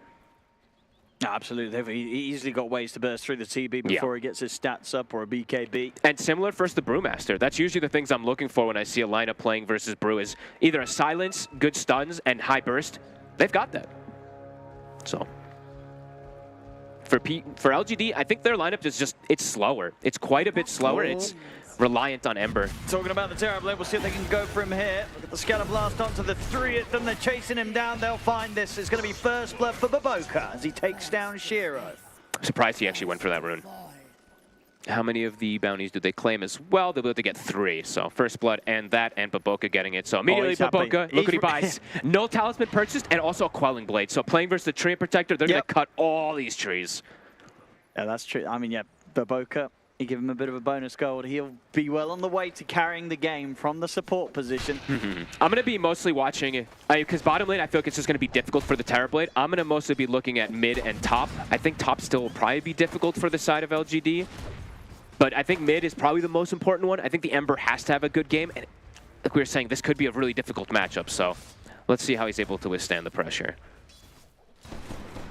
Absolutely, they've easily got ways to burst through the TB before he gets his stats up or a BKB. And similar versus the Brewmaster. That's usually the things I'm looking for when I see a lineup playing versus Brew is either a silence, good stuns, and high burst. They've got that. So for LGD, I think their lineup is just, it's slower. It's quite a bit slower. It's reliant on Ember. Talking about the Terrorblade, we'll see if they can go from here. Look at the Scatter Blast onto the 3 of them. They're chasing him down. They'll find this. It's going to be first blood for wbg as he takes down Shiro. I'm surprised he actually went for that rune. How many of the bounties do they claim as well? They'll be able to get 3. So first blood and that, and wbg getting it. So immediately wbg, look what he buys. No talisman purchased and also a quelling blade. So playing versus the tree protector, they're going to cut all these trees. Yeah, that's true. I mean, yeah, wbg You give him a bit of a bonus gold. He'll be well on the way to carrying the game from the support position. I'm going to be mostly watching, because bottom lane, I feel like it's just going to be difficult for the Terrorblade. I'm going to mostly be looking at mid and top. I think top still will probably be difficult for the side of LGD. But I think mid is probably the most important one. I think the Ember has to have a good game. And like we were saying, this could be a really difficult matchup. So let's see how he's able to withstand the pressure.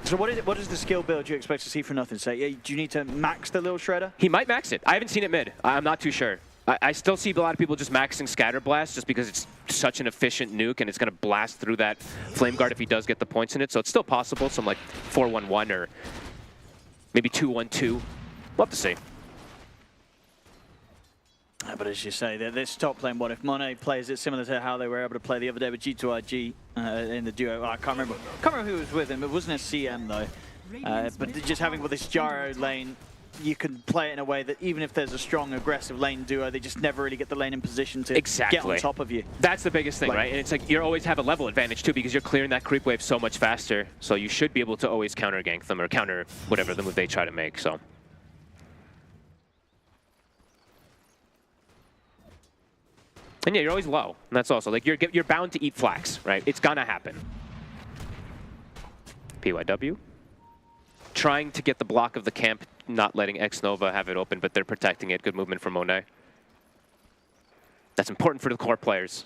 So what is the skill build you expect to see for nothing? So do you need to max the little shredder? He might max it. I haven't seen it mid. I'm not too sure. I still see a lot of people just maxing Scatter Blast just because it's such an efficient nuke and it's going to blast through that Flame Guard if he does get the points in it. So it's still possible. Some like 4-1-1 or maybe 2-1-2. We'll have to see. But as you say, this top lane, what if Monet plays it similar to how they were able to play the other day with G2IG in the duo? I can't remember who was with him. It wasn't a CM though. But just having with this Gyro lane, you can play it in a way that even if there's a strong aggressive lane duo, they just never really get the lane in position to get on top of you. That's the biggest thing, right? And it's like you always have a level advantage too because you're clearing that creep wave so much faster. So you should be able to always counter gank them or counter whatever the move they try to make. So. And yeah, you're always low. And that's also like you're bound to eat flax, right? It's gonna happen. PYW. Trying to get the block of the camp, not letting X-Nova have it open, but they're protecting it. Good movement from Monet. That's important for the core players.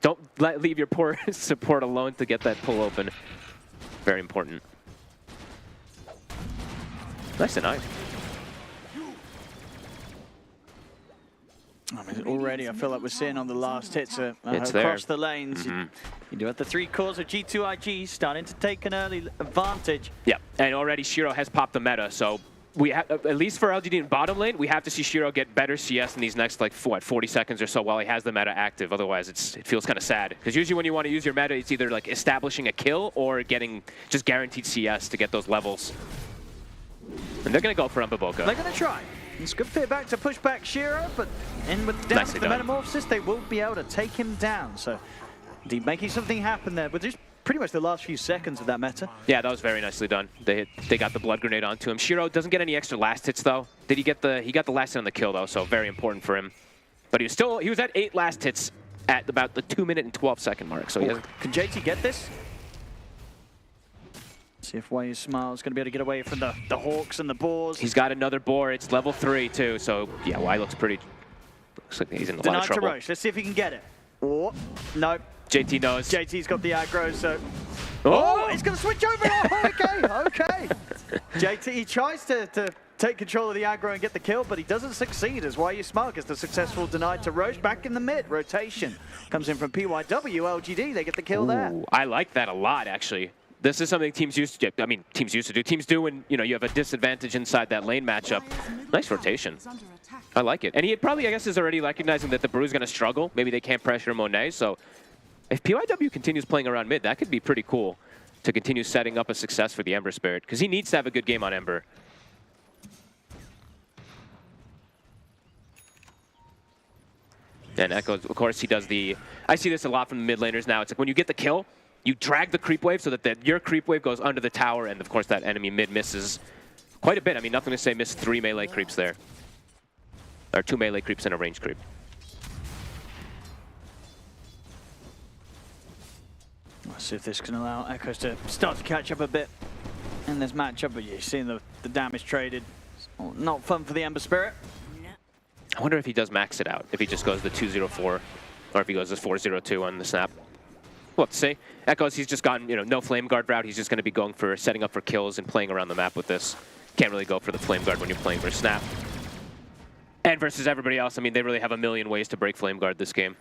Don't leave your poor support alone to get that pull open. Very important. Nice deny. I mean, already I feel like we're seeing on the last hits across the lanes. You do have the 3 cores of G2IG starting to take an early advantage. Yeah, and already Shiro has popped the meta, so we have, at least for LGD in bottom lane, we have to see Shiro get better CS in these next, like, 40 seconds or so while he has the meta active. Otherwise, it feels kind of sad. Because usually when you want to use your meta, it's either, like, establishing a kill or getting just guaranteed CS to get those levels. And they're going to go for Umbaboka. They're going to try. It's good fit back to push back Shiro, but in with damage the Metamorphosis, they will be able to take him down. So, indeed, making something happen there, but just pretty much the last few seconds of that meta. Yeah, that was very nicely done. They got the blood grenade onto him. Shiro doesn't get any extra last hits though. Did he get he got the last hit on the kill though, so very important for him. But he was at 8 last hits at about the 2-minute and 12-second mark. So can JT get this? See if Way Smile's going to be able to get away from the Hawks and the Boars. He's got another Boar. It's level 3 too. So yeah, Y looks like he's in a lot of trouble. Roche. Let's see if he can get it. Oh, no. JT knows. JT's got the aggro, so... Oh, it's going to switch over. Oh, okay. JT, he tries to take control of the aggro and get the kill, but he doesn't succeed as YU Smile gets the successful denied to Roche back in the mid. Rotation comes in from PYW, LGD. They get the kill there. I like that a lot, actually. This is something teams used to do. I mean, teams used to do. Teams do when you have a disadvantage inside that lane matchup. Nice rotation. I like it. And he probably, I guess, is already recognizing that the Brew's going to struggle. Maybe they can't pressure Monet. So if PYW continues playing around mid, that could be pretty cool to continue setting up a success for the Ember Spirit because he needs to have a good game on Ember. And Echo, of course, he does I see this a lot from the mid laners now. It's like when you get the kill, you drag the creep wave so that your creep wave goes under the tower, and of course that enemy mid misses quite a bit. I mean, nothing to say missed 3 melee creeps there. Or 2 melee creeps and a range creep. Let's see if this can allow Echoes to start to catch up a bit in this matchup, but you're seeing the damage traded. It's not fun for the Ember Spirit. I wonder if he does max it out, if he just goes the 204, or if he goes the 402 on the snap. We'll have to see. Echoes, he's just gotten, no Flame Guard route. He's just going to be going for setting up for kills and playing around the map with this. Can't really go for the Flame Guard when you're playing for Snap. And versus everybody else, I mean, they really have a million ways to break Flame Guard this game.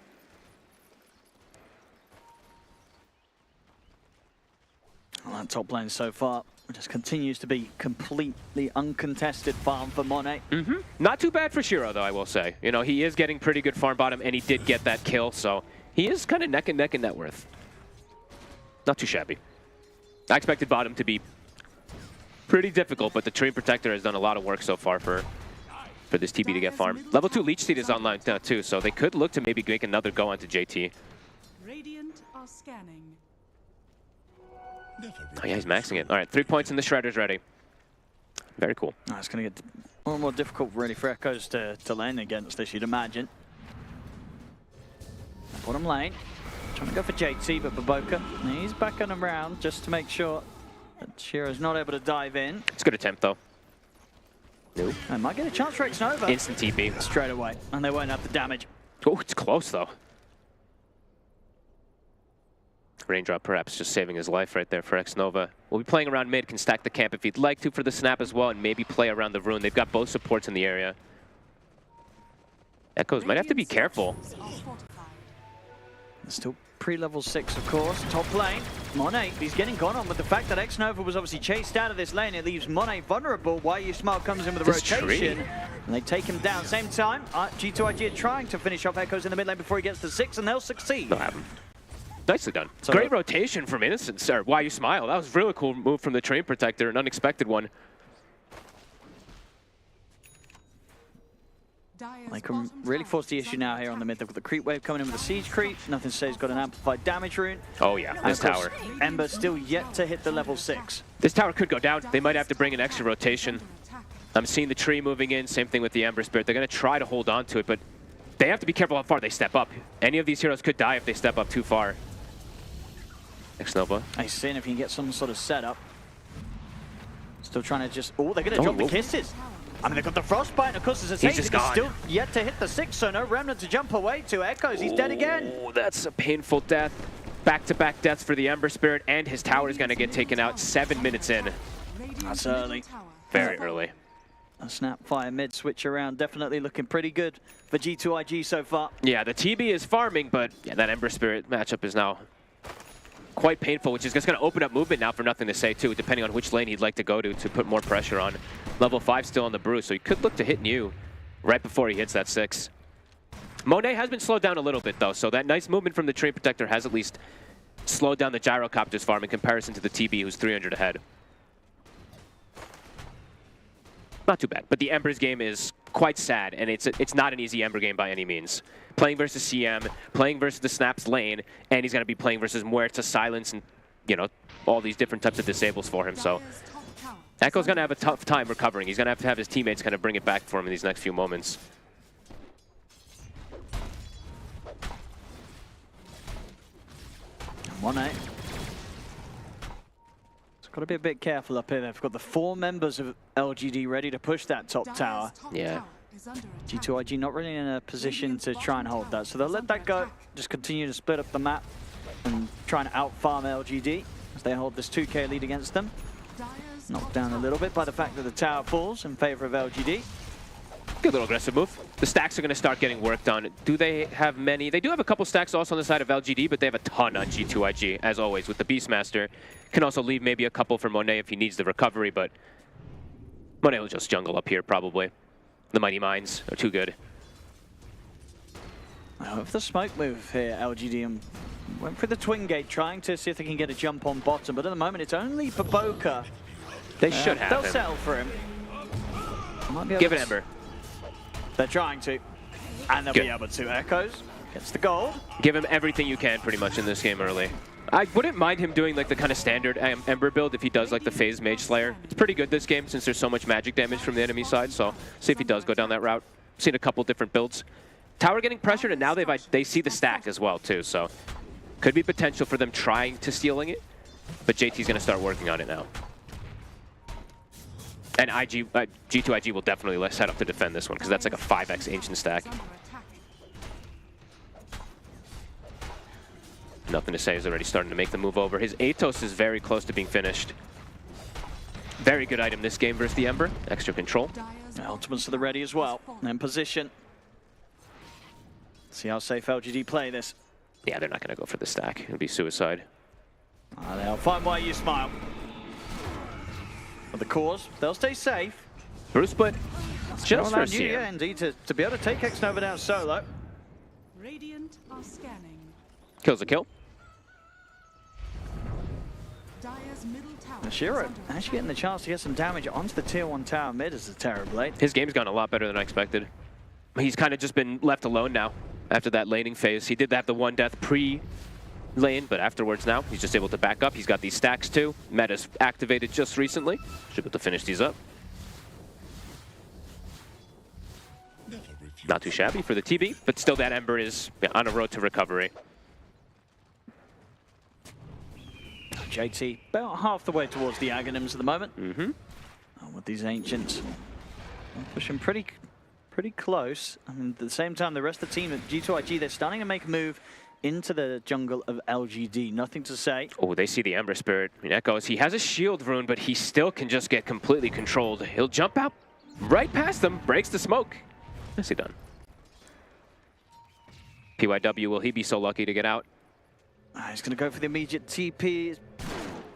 Well, that top lane so far just continues to be completely uncontested farm for Monet. Not too bad for Shiro, though, I will say. He is getting pretty good farm bottom, and he did get that kill, so he is kind of neck and neck in net worth. Not too shabby. I expected bottom to be pretty difficult, but the Treant Protector has done a lot of work so far for this TB to get farm. Level 2 Leech Seed is online now, too, so they could look to maybe make another go onto JT. Radiant are scanning. Oh, yeah, he's maxing it. All right, 3 points and the Shredder's ready. Very cool. Oh, it's going to get more and more difficult, really, for Echoes to lane against this, you'd imagine. Bottom lane, trying to go for JT, but Baboka, he's backing him around just to make sure that Shearer's not able to dive in. It's a good attempt, though. Nope. I might get a chance for X-Nova. Instant TP. Straight away, and they won't have the damage. Oh, it's close, though. Raindrop perhaps just saving his life right there for X-Nova. We'll be playing around mid, can stack the camp if he'd like to for the snap as well, and maybe play around the rune. They've got both supports in the area. Echoes might have to be careful. Still pre-level 6, of course. Top lane, Monet, he's getting gone on with the fact that X-Nova was obviously chased out of this lane. It leaves Monet vulnerable. YuSmile comes in with a rotation, and they take him down. Same time, G2IG are trying to finish off Echoes in the mid lane before he gets to 6, and they'll succeed. They'll have him. Nicely done. So great rotation from Innocence, or YuSmile. That was a really cool move from the Train Protector, an unexpected one. They can really force the issue now here on the mid. They've got the creep wave coming in with the siege creep. Nothing to say he's got an amplified damage rune. Oh yeah, this tower. Ember still yet to hit the level 6. This tower could go down. They might have to bring an extra rotation. I'm seeing the tree moving in. Same thing with the Ember Spirit. They're going to try to hold on to it, but they have to be careful how far they step up. Any of these heroes could die if they step up too far. X-Nova. He's seeing if he can get some sort of setup. Still trying to just... Oh, they're going to drop the kisses. I mean, they've got the frostbite, and of course, there's a He's just gone. Still yet to hit the 6, so no Remnant to jump away to. Echoes, he's dead again. Oh, that's a painful death. Back-to-back deaths for the Ember Spirit, and his tower is going to get taken out 7 minutes in. That's early. Very early. A Snapfire mid switch around, definitely looking pretty good for G2IG so far. Yeah, the TB is farming, but yeah, that Ember Spirit matchup is now quite painful, which is just going to open up movement now for Nothing to Say too, depending on which lane he'd like to go to put more pressure on. Level 5 still on the brew, so he could look to hit New right before he hits that 6. Monet has been slowed down a little bit though, so that nice movement from the Train Protector has at least slowed down the Gyrocopter's farm in comparison to the TB, who's 300 ahead. Not too bad, but the Ember's game is quite sad, and it's not an easy Ember game by any means. Playing versus CM, playing versus the Snaps lane, and he's going to be playing versus Muerta, Silence, and, you know, all these different types of disables for him, so Echo's going to have a tough time recovering. He's going to have his teammates kind of bring it back for him in these next few moments. Monet. Got to be a bit careful up here. They've got the 4 members of LGD ready to push that top tower. Yeah. G2IG not really in a position to try and hold that, so they'll let that go. Just continue to split up the map and try and out-farm LGD as they hold this 2k lead against them. Knocked down a little bit by the fact that the tower falls in favor of LGD. Good little aggressive move. The stacks are going to start getting worked on. Do they have many? They do have a couple stacks also on the side of LGD, but they have a ton on G2IG, as always, with the Beastmaster. Can also leave maybe a couple for Monet if he needs the recovery, but Monet will just jungle up here, probably. The Mighty Mines are too good. With the smoke move here, LGD went for the Twin Gate, trying to see if they can get a jump on bottom, but at the moment it's only Baboka. They should have They'll him. settle for him. Give it Ember. They're trying to, and they'll be able to. Echoes gets the gold. Give him everything you can pretty much in this game early. I wouldn't mind him doing like the kind of standard Ember build if he does like the Phase Mage Slayer. It's pretty good this game since there's so much magic damage from the enemy side, so see if he does go down that route. Seen a couple different builds. Tower getting pressured, and now they see the stack as well too, so could be potential for them trying to stealing it, but JT's going to start working on it now. And G2IG will definitely set up to defend this one, because that's like a 5x Ancient stack. Nothing to Say is already starting to make the move over. His Atos is very close to being finished. Very good item this game versus the Ember. Extra control. Ultimates to the ready as well. In position. See how safe LGD play this. Yeah, they're not going to go for the stack. It would be suicide. They'll find YuSmile. But the cause, they'll stay safe. Bruce split. Just for a CM. Yeah, indeed, to be able to take X-Nova down solo. Radiant are scanning. Kills a kill. Dire's middle tower. Shiro actually getting the chance to get some damage onto the tier 1 tower mid as the Terrorblade. His game's gone a lot better than I expected. He's kind of just been left alone now after that laning phase. He did have the 1 death pre-lane, but afterwards now, he's just able to back up. He's got these stacks too. Meta's activated just recently. Should be able to finish these up. Not too shabby for the TB, but still that Ember is on a road to recovery. JT about half the way towards the Aghanims at the moment. With these Ancients pushing pretty close. I mean, at the same time, the rest of the team at G2IG, they're starting to make a move into the jungle of LGD. Nothing to say. Oh, they see the Ember Spirit. I mean, Echoes, he has a shield rune, but he still can just get completely controlled. He'll jump out right past them, breaks the smoke. Nicely done. PYW, will he be so lucky to get out? He's going to go for the immediate TP.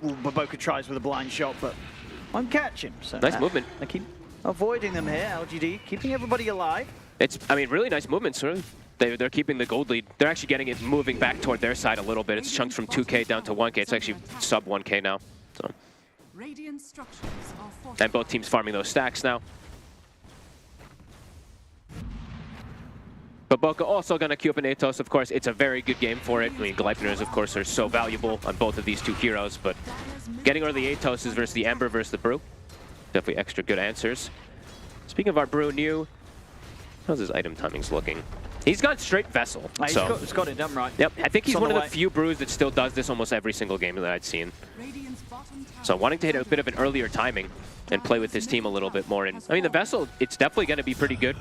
Baboka tries with a blind shot, but won't catch him. So nice movement. They keep avoiding them here, LGD, keeping everybody alive. It's, I mean, really nice movements. They're keeping the gold lead. They're actually getting it moving back toward their side a little bit. It's chunked from 2K down to 1K. It's actually sub 1K now. So. And both teams farming those stacks now. But Boca also going to queue up an Atos, of course. It's a very good game for it. I mean, Gleipners, of course, are so valuable on both of these two heroes, but getting early Atoses versus the Ember versus the Brew, definitely extra good answers. Speaking of our Brew new, how's his item timings looking? He's gone straight Vessel. He's got it done right. Yep, I think he's one of the few Brews that still does this almost every single game that I'd seen. So wanting to hit a bit of an earlier timing and play with his team a little bit more. And I mean, the Vessel, it's definitely going to be pretty good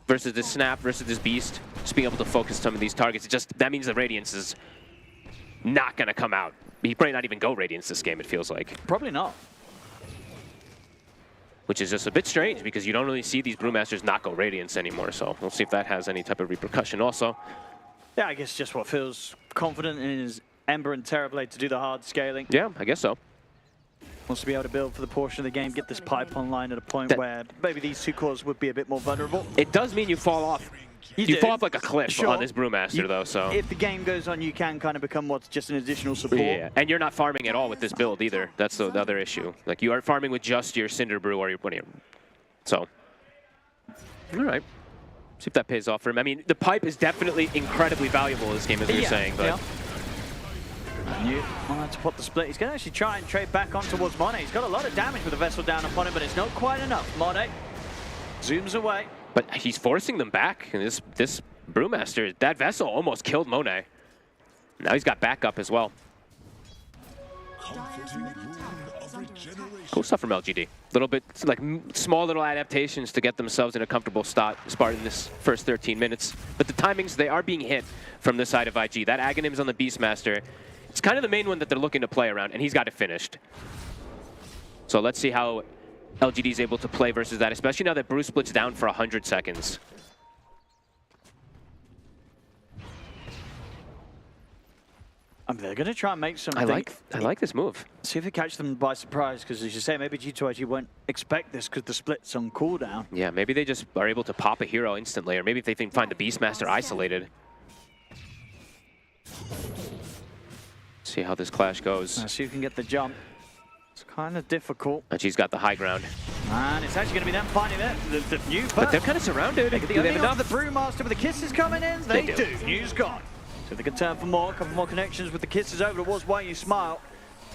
versus this Snap, versus this Beast. Just being able to focus some of these targets. It just, that means the Radiance is not going to come out. He probably not even go Radiance this game, it feels like. Probably not. Which is just a bit strange because you don't really see these Brewmasters not go Radiance anymore. So we'll see if that has any type of repercussion also. Yeah, I guess just what feels confident in his Ember and Terrorblade to do the hard scaling. Yeah, I guess so. Wants to be able to build for the portion of the game, get this pipe online at a point where maybe these two cores would be a bit more vulnerable. It does mean you fall off. You fall off like a cliff on this Brewmaster, though, so. If the game goes on, you can kind of become what's just an additional support. Yeah, and you're not farming at all with this build either. That's the other issue. Like, you aren't farming with just your Cinder Brew or your... So. All right. See if that pays off for him. I mean, the pipe is definitely incredibly valuable in this game, as we were saying, but... Yeah. To put the split. He's going to actually try and trade back on towards Monet. He's got a lot of damage with the Vessel down upon him, but it's not quite enough. Monet zooms away. But he's forcing them back. And this Brewmaster, that Vessel almost killed Monet. Now he's got backup as well. Cool stuff from LGD. Little bit, like small little adaptations to get themselves in a comfortable spot in this first 13 minutes. But the timings, they are being hit from the side of IG. That Aghanim's on the Beastmaster. It's kind of the main one that they're looking to play around, and he's got it finished. So let's see how LGD is able to play versus that, especially now that Bruce splits down for 100 seconds. They're going to try and make something. I like this move. See if it catches them by surprise, because as you say, maybe G2IG won't expect this because the split's on cooldown. Yeah, maybe they just are able to pop a hero instantly, or maybe if they can find the Beastmaster isolated. See how this clash goes. See who can get the jump. It's kind of difficult. And she's got the high ground. And it's actually going to be them finding the new first. But they're kind of surrounded. They get the only the Brewmaster with the kisses coming in. They do. New's gone. So if they can turn for more, a couple more connections with the kisses over towards Why You Smile.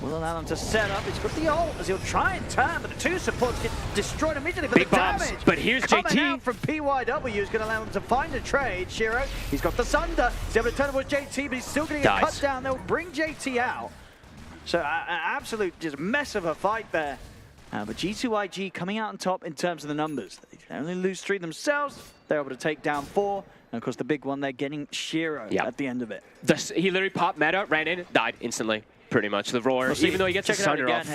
Will allow them to set up. He's got the ult as he'll try and turn, but the two supports get destroyed immediately. But big the bombs. damage But here's coming JT out from PYW is going to allow him to find a trade. Shiro, he's got the Sunder. He's able to turn towards JT, but he's still going to get cut down. They'll bring JT out. So an absolute just mess of a fight there. But G2IG coming out on top in terms of the numbers. They only lose 3 themselves. They're able to take down 4. And of course, the big one, they're getting Shiro at the end of it. He literally popped meta, ran in, died instantly, pretty much. The roar, even though he gets a Sunder off.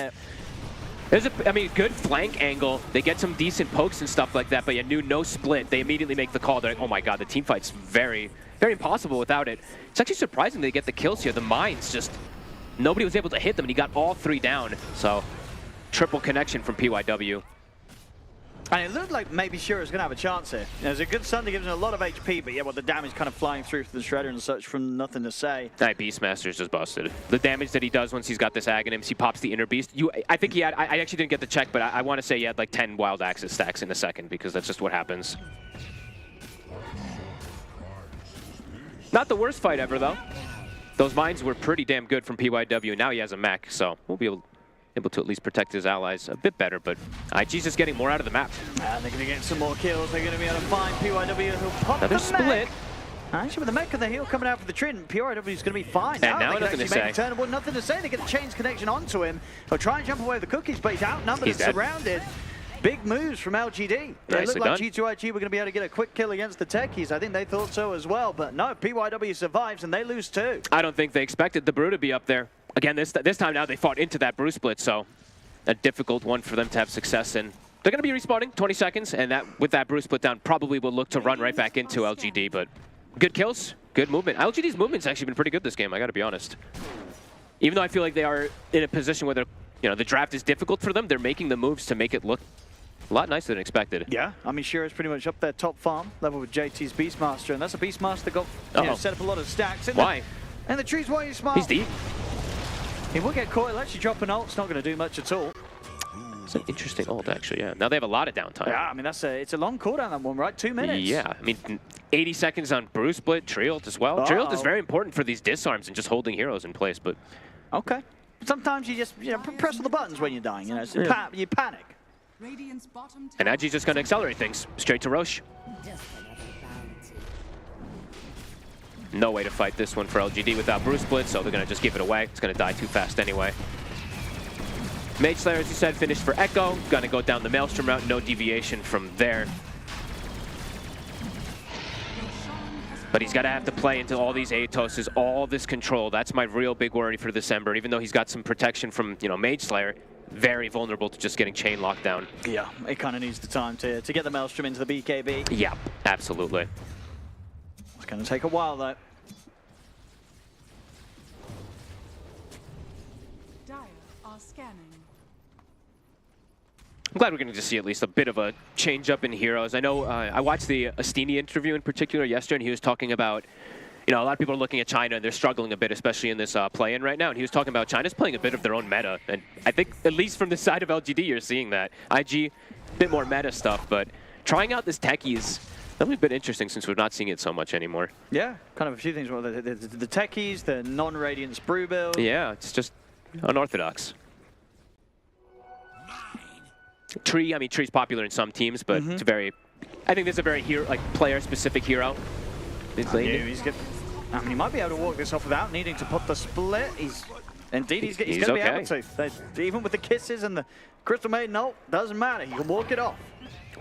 There's I mean, good flank angle. They get some decent pokes and stuff like that, but you knew no split. They immediately make the call. They're like, oh my god, the team fight's very, very impossible without it. It's actually surprising they get the kills here. The mines just, nobody was able to hit them, and he got all 3 down. So, triple connection from PYW. And it looked like maybe Shiro's going to have a chance here. There's a good Sunder, gives him a lot of HP, but yeah, well, the damage kind of flying through for the Shredder and such from nothing to say. That Beastmaster's just busted. The damage that he does once he's got this Aghanim, he pops the Inner Beast. I think he had, I actually didn't get the check, but I want to say he had like 10 Wild Axis stacks in a second, because that's just what happens. Not the worst fight ever, though. Those mines were pretty damn good from PYW. Now he has a mech, so we'll be able able to at least protect his allies a bit better, but IG's just getting more out of the map. They're going to get some more kills. They're going to be able to find PYW who'll pop Another the split. mech. Actually, with the mech and the heal coming out for the Trident, PYW is going to be fine. And now they nothing can to actually say. make a turn. Nothing to say. They get the chains connection onto him. He'll try and jump away with the cookies, but he's outnumbered and surrounded. Big moves from LGD. It looked like G2IG were going to be able to get a quick kill against the Techies. I think they thought so as well, but no, PYW survives and they lose too. I don't think they expected the Brew to be up there. Again, this time now they fought into that Brew split, so a difficult one for them to have success in. They're going to be respawning 20 seconds, and that with that Brew split down, probably will look to run right back into LGD, but good kills, good movement. LGD's movement's actually been pretty good this game, I got to be honest. Even though I feel like they are in a position where they're, the draft is difficult for them, they're making the moves to make it look a lot nicer than expected. Yeah, I mean, Shiro's pretty much up there top farm level with JT's Beastmaster, and that's a Beastmaster got set up a lot of stacks. Why? And the tree's why he's smart. He's deep. He will get caught. He'll actually drop an ult. It's not going to do much at all. It's an interesting ult, actually, yeah. Now they have a lot of downtime. Yeah, I mean, it's a long cooldown, that one, right? 2 minutes. Yeah, I mean, 80 seconds on Brew split, tree ult as well. Tree ult is very important for these disarms and just holding heroes in place, but... Okay. Sometimes you just, press all the buttons when you're dying, so you panic. And Agi's just going to accelerate things. Straight to Roche. No way to fight this one for LGD without Brew split, so they're going to just give it away. It's going to die too fast anyway. Mage Slayer, as you said, finished for Echo. Going to go down the Maelstrom route. No deviation from there. But he's got to have to play into all these Atoses, all this control. That's my real big worry for December. Even though he's got some protection from, Mage Slayer, very vulnerable to just getting chain locked down. Yeah, it kind of needs the time to get the Maelstrom into the BKB. Yeah, absolutely. It's going to take a while, though. Dire are scanning. I'm glad we're going to see at least a bit of a change up in heroes. I know I watched the Astini interview in particular yesterday, and he was talking about, a lot of people are looking at China, and they're struggling a bit, especially in this play-in right now. And he was talking about China's playing a bit of their own meta. And I think, at least from the side of LGD, you're seeing that. IG, a bit more meta stuff, but trying out this Techies, that'll be a bit interesting since we're not seeing it so much anymore. Yeah, kind of a few things. Well, the Techies, the non-Radiance brew build. Yeah, it's just unorthodox. Tree, I mean, Tree's popular in some teams, but it's a very, I think this is a very player-specific hero. He's good. I mean, he might be able to walk this off without needing to put the split. He's going to be able to. Even with the kisses and the Crystal Maiden ult, doesn't matter. He can walk it off.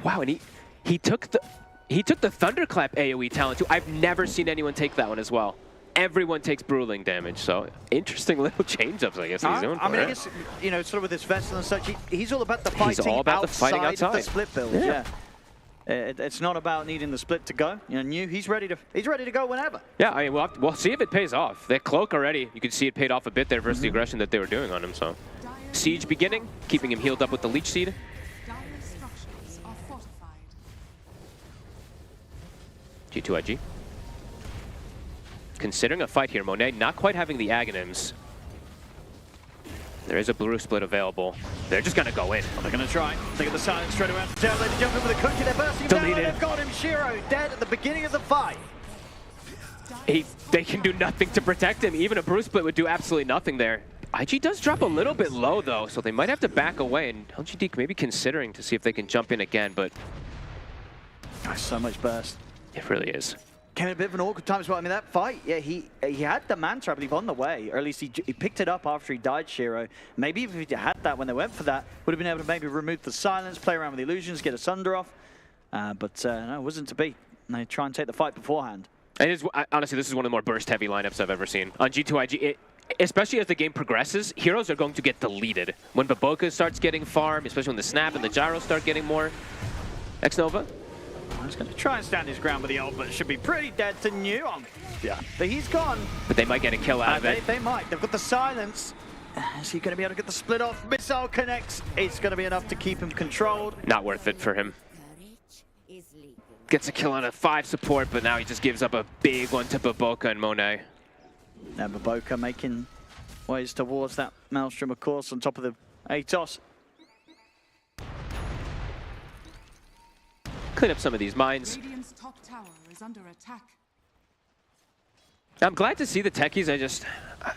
Wow, and he took the Thunderclap AoE talent too. I've never seen anyone take that one as well. Everyone takes Bruling damage, so interesting little change-ups, I guess he's doing. I mean, I guess, sort of with his Vestal and such, he's all about the fighting, outside of the split build. Yeah. It's not about needing the split to go. He's ready to go whenever. Yeah, I mean, we'll see if it pays off. That cloak already, you can see it paid off a bit there versus the aggression that they were doing on him. So, Siege beginning, keeping him healed up with the Leech Seed. G2IG. Considering a fight here, Monet not quite having the Aghanims. There is a Brew split available. They're just going to go in. Well, they're going to try. They get the silence straight around. They jump in with a cookie. They're bursting down. They've got him. Shiro dead at the beginning of the fight. They can do nothing to protect him. Even a Brew split would do absolutely nothing there. IG does drop a little bit low, though, so they might have to back away. And LGD maybe considering to see if they can jump in again, but... Oh, so much burst. It really is. Came in a bit of an awkward time as well. I mean, that fight, yeah, he had the Mantra, I believe, on the way, or at least he picked it up after he died, Shiro. Maybe if he had that when they went for that, would have been able to maybe remove the silence, play around with the illusions, get a Sunder off. But no, it wasn't to be. And they try and take the fight beforehand. Honestly, this is one of the more burst-heavy lineups I've ever seen. On G2IG, especially as the game progresses, heroes are going to get deleted. When Baboka starts getting farm, especially when the Snap and the Gyro start getting more. X-Nova? He's going to try and stand his ground with the ult, but it should be pretty dead to new. Yeah, but he's gone. But they might get a kill out of it. They might. They've got the silence. Is he going to be able to get the split off? Missile connects. It's going to be enough to keep him controlled. Not worth it for him. Gets a kill on a 5 support, but now he just gives up a big one to Baboka and Monet. Now Baboka making ways towards that Maelstrom, of course, on top of the Atos. Clean up some of these mines. Radiant's top tower is under attack. I'm glad to see the techies.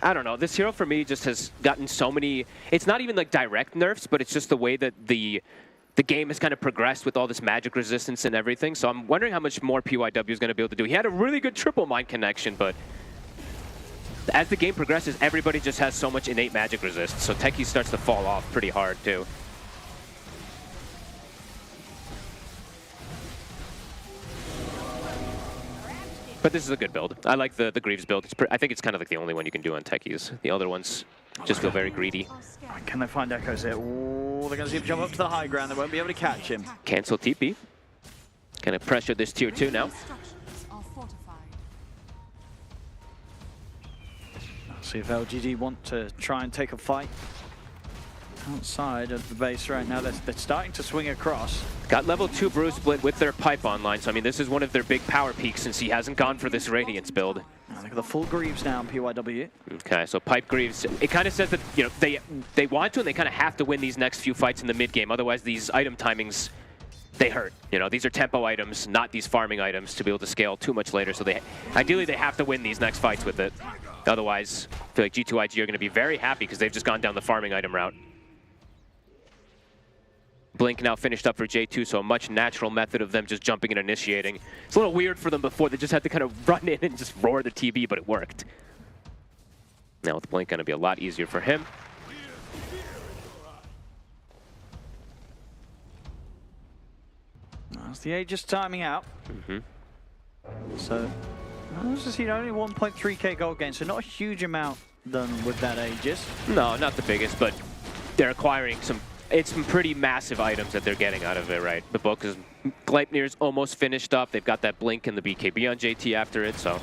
I don't know. This hero for me just has gotten so many. It's not even like direct nerfs, but it's just the way that the game has kind of progressed with all this magic resistance and everything. So I'm wondering how much more PYW is going to be able to do. He had a really good triple mind connection, but as the game progresses, everybody just has so much innate magic resist. So techie starts to fall off pretty hard too. But this is a good build. I like the Greaves build. I think it's kind of like the only one you can do on techies. The other ones just feel very greedy. Can they find Echoes here? Oh, they're going to see him jump up to the high ground. They won't be able to catch him. Cancel TP. Gonna pressure this tier 2 now. Let's see if LGD want to try and take a fight. Outside of the base right now, they're starting to swing across. Got level 2 Brew split with their pipe online, so I mean this is one of their big power peaks since he hasn't gone for this Radiance build. Look at the full Greaves now on PYW. Okay, so pipe Greaves, it kind of says that they want to and they kind of have to win these next few fights in the mid game, otherwise these item timings, they hurt. These are tempo items, not these farming items to be able to scale too much later, so ideally they have to win these next fights with it. Otherwise, I feel like G2IG are going to be very happy because they've just gone down the farming item route. Blink now finished up for J2, so a much natural method of them just jumping and initiating. It's a little weird for them before. They just had to kind of run in and just roar the TB, but it worked. Now with Blink, going to be a lot easier for him. That's the Aegis timing out. So, let's just see, only 1.3k gold gain, so not a huge amount done with that Aegis. No, not the biggest, but they're acquiring some pretty massive items that they're getting out of it, right? The book is Gleipnir's almost finished up. They've got that Blink and the BKB on JT after it, so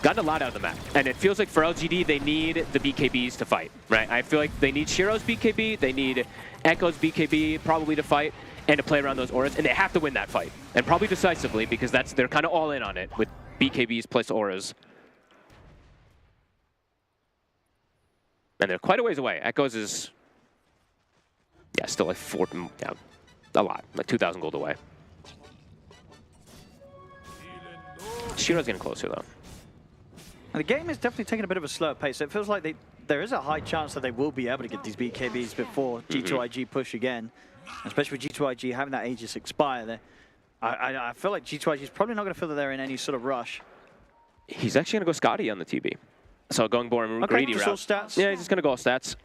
gotten a lot out of the map. And it feels like for LGD, they need the BKBs to fight, right? I feel like they need Shiro's BKB, they need Echo's BKB probably to fight, and to play around those auras, and they have to win that fight. And probably decisively, because they're kind of all in on it with BKBs plus auras. And they're quite a ways away. Echoes is, yeah, still like a lot, like 2,000 gold away. Shiro's getting closer though. And the game is definitely taking a bit of a slower pace. So it feels like there is a high chance that they will be able to get these BKBs before G2IG push again. Especially with G2IG having that Aegis expire there. I feel like G2IG is probably not going to feel that they're in any sort of rush. He's actually going to go Scotty on the TB. So going more greedy route. All stats. Yeah, he's just going to go all stats.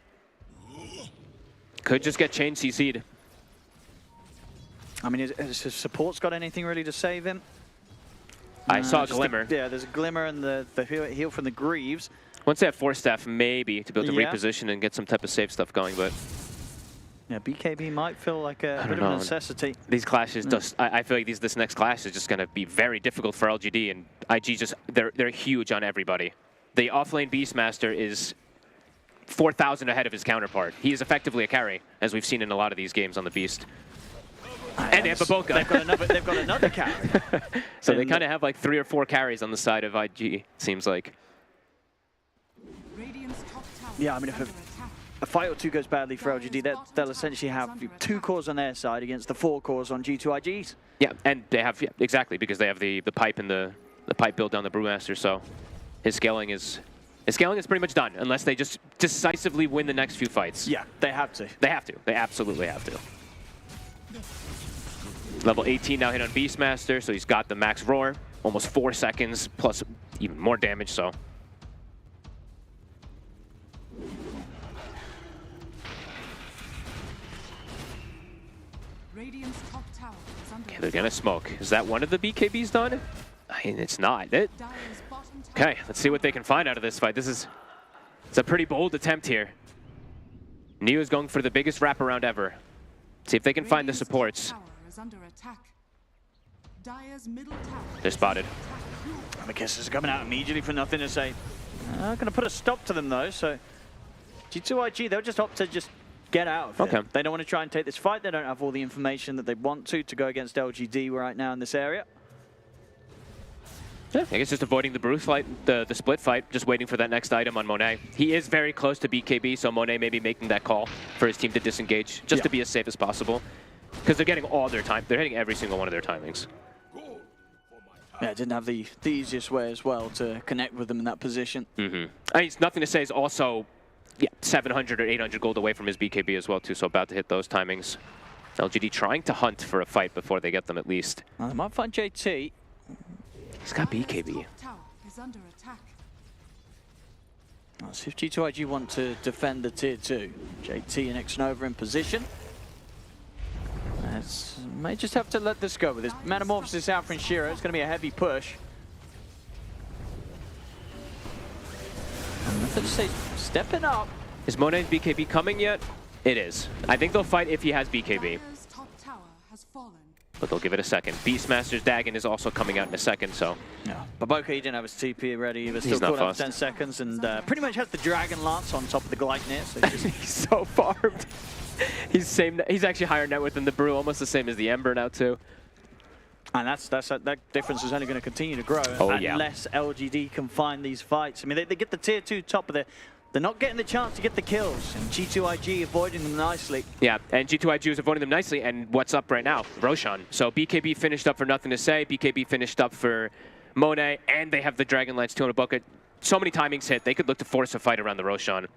Could just get chain CC'd. I mean, has his support's got anything really to save him? I saw a glimmer. Yeah, there's a glimmer and the heal from the Greaves. Once they have 4 staff, maybe to be able to reposition and get some type of save stuff going, but yeah, BKB might feel like a bit of a necessity. These clashes just, I feel like this next clash is just going to be very difficult for LGD, and IG just, they're huge on everybody. The offlane Beastmaster is 4,000 ahead of his counterpart. He is effectively a carry, as we've seen in a lot of these games on the Beast. And they have Baboka. They've got another carry. So they kind of have like 3 or 4 carries on the side of IG, it seems like. Yeah, I mean, if a fight or two goes badly for LGD, they'll essentially have 2 cores on their side against the 4 cores on G2IG's. Yeah, and they have, exactly, because they have the pipe and the pipe built down the Brewmaster, so his scaling is pretty much done, unless they just decisively win the next few fights. Yeah, they have to. They have to. They absolutely have to. Level 18 now hit on Beastmaster, so he's got the max roar, almost 4 seconds, plus even more damage, so. Okay, they're gonna smoke. Is that one of the BKBs done? I mean, it's not. Okay, let's see what they can find out of this fight. It's a pretty bold attempt here. Neo is going for the biggest wraparound ever. See if they can find the supports. They're spotted. Amethyst is coming out immediately for nothing to say. Going to put a stop to them though, so G2IG, they'll just opt to just get out of it. Okay. They don't want to try and take this fight. They don't have all the information that they want to go against LGD right now in this area. Yeah, I guess just avoiding the Bruce fight, the split fight, just waiting for that next item on Monet. He is very close to BKB, so Monet may be making that call for his team to disengage, just to be as safe as possible. Because they're getting all their time. They're hitting every single one of their timings. Yeah, didn't have the easiest way as well to connect with them in that position. I mean, Nothing to Say is also 700 or 800 gold away from his BKB as well, too, so about to hit those timings. LGD trying to hunt for a fight before they get them at least. Well, they might find JT. He's got BKB. Tower is under attack. Let's see if G2IG want to defend the tier 2. JT and Xnova in position. May just have to let this go with his Metamorphosis out from Shiro. It's going to be a heavy push. Nothing to say, stepping up. Is Monet's BKB coming yet? It is. I think they'll fight if he has BKB. Top tower has fallen. But they'll give it a second. Beastmaster's Dagon is also coming out in a second, so. Yeah. Baboka, he didn't have his TP ready. He was still caught up 10 seconds and pretty much has the Dragon Lance on top of the Gleipnir. So he's so farmed. He's actually higher net worth than the Brew, almost the same as the Ember now too. And that difference is only going to continue to grow unless LGD can find these fights. I mean, they get the tier 2 top, but they're not getting the chance to get the kills. And G2IG avoiding them nicely. Yeah, and G2IG is avoiding them nicely. And what's up right now? Roshan. So BKB finished up for Nothing to Say. BKB finished up for Monet, and they have the Dragon Lance 200 bucket. So many timings hit. They could look to force a fight around the Roshan.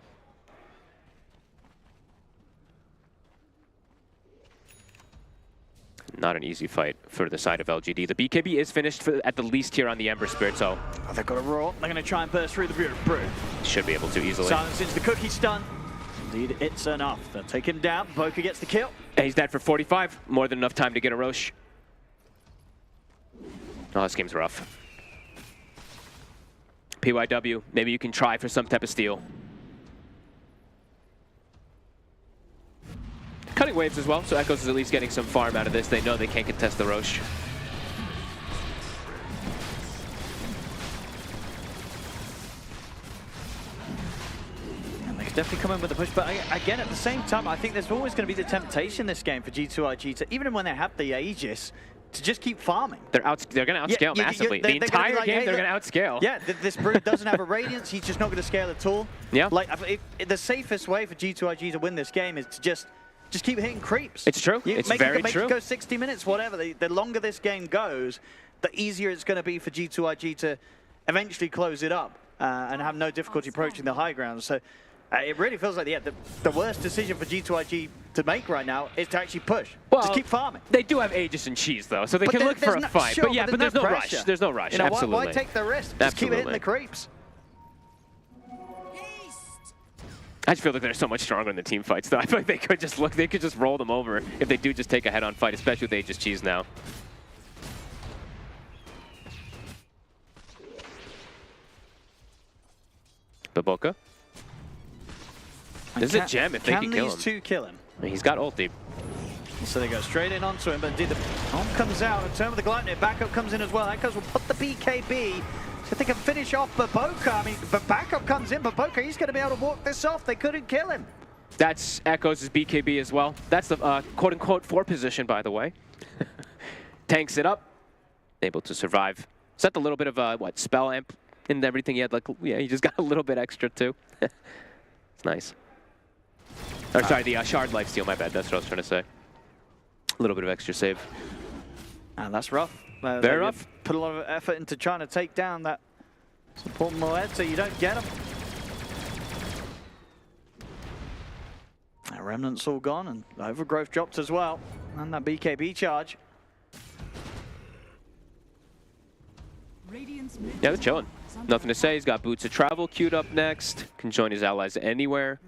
Not an easy fight for the side of LGD. The BKB is finished at the least here on the Ember Spirit, so. Oh, they've got a roar. They're going to try and burst through the Brew. Should be able to easily. Silences the cookie stun. Indeed, it's enough. They'll take him down. Boka gets the kill. And he's dead for 45. More than enough time to get a Roche. Oh, this game's rough. PYW, maybe you can try for some type of steal. Cutting waves as well, so Echoes is at least getting some farm out of this. They know they can't contest the Roche. And they could definitely come in with a push, but again, at the same time, I think there's always going to be the temptation this game for G2IG to, even when they have the Aegis, to just keep farming. They're going to outscale massively. The entire game, they're going to outscale. Yeah, this Brew doesn't have a Radiance. He's just not going to scale at all. Yeah. Like, the safest way for G2IG to win this game is to just keep hitting creeps. It's true. It's very true. Make it go 60 minutes, whatever. The longer this game goes, the easier it's going to be for G2IG to eventually close it up and have no difficulty approaching the high ground. So it really feels like the worst decision for G2IG to make right now is to actually push. Well, just keep farming. They do have Aegis and Cheese, though, so they can look for a fight. Sure, but there's no rush. There's no rush. You know, Absolutely. why take the risk? Just keep hitting the creeps. I just feel like they're so much stronger in the team fights, though. I feel like they could just roll them over if they do just take a head-on fight, especially with Aegis Cheese now. Baboka. This is a gem if they can kill him. Can these two kill him? He's got ulti. So they go straight in onto him, but indeed the bomb comes out. In turn with the Gleipnir, backup comes in as well. Echoes will put the BKB. So they can finish off Baboka. I mean, but backup comes in. Baboka, he's going to be able to walk this off. They couldn't kill him. That's Echoes' BKB as well. That's the quote-unquote 4 position, by the way. Tanks it up. Able to survive. Set a little bit of, spell amp and everything. He had, he just got a little bit extra, too. It's nice. Or, sorry, the shard lifesteal, my bad. That's what I was trying to say. A little bit of extra save. And that's rough. Very rough. Put a lot of effort into trying to take down that support Moed, so you don't get him. That Remnant's all gone, and Overgrowth dropped as well. And that BKB charge. Yeah, they're chilling. Nothing to say. He's got Boots of Travel queued up next. Can join his allies anywhere.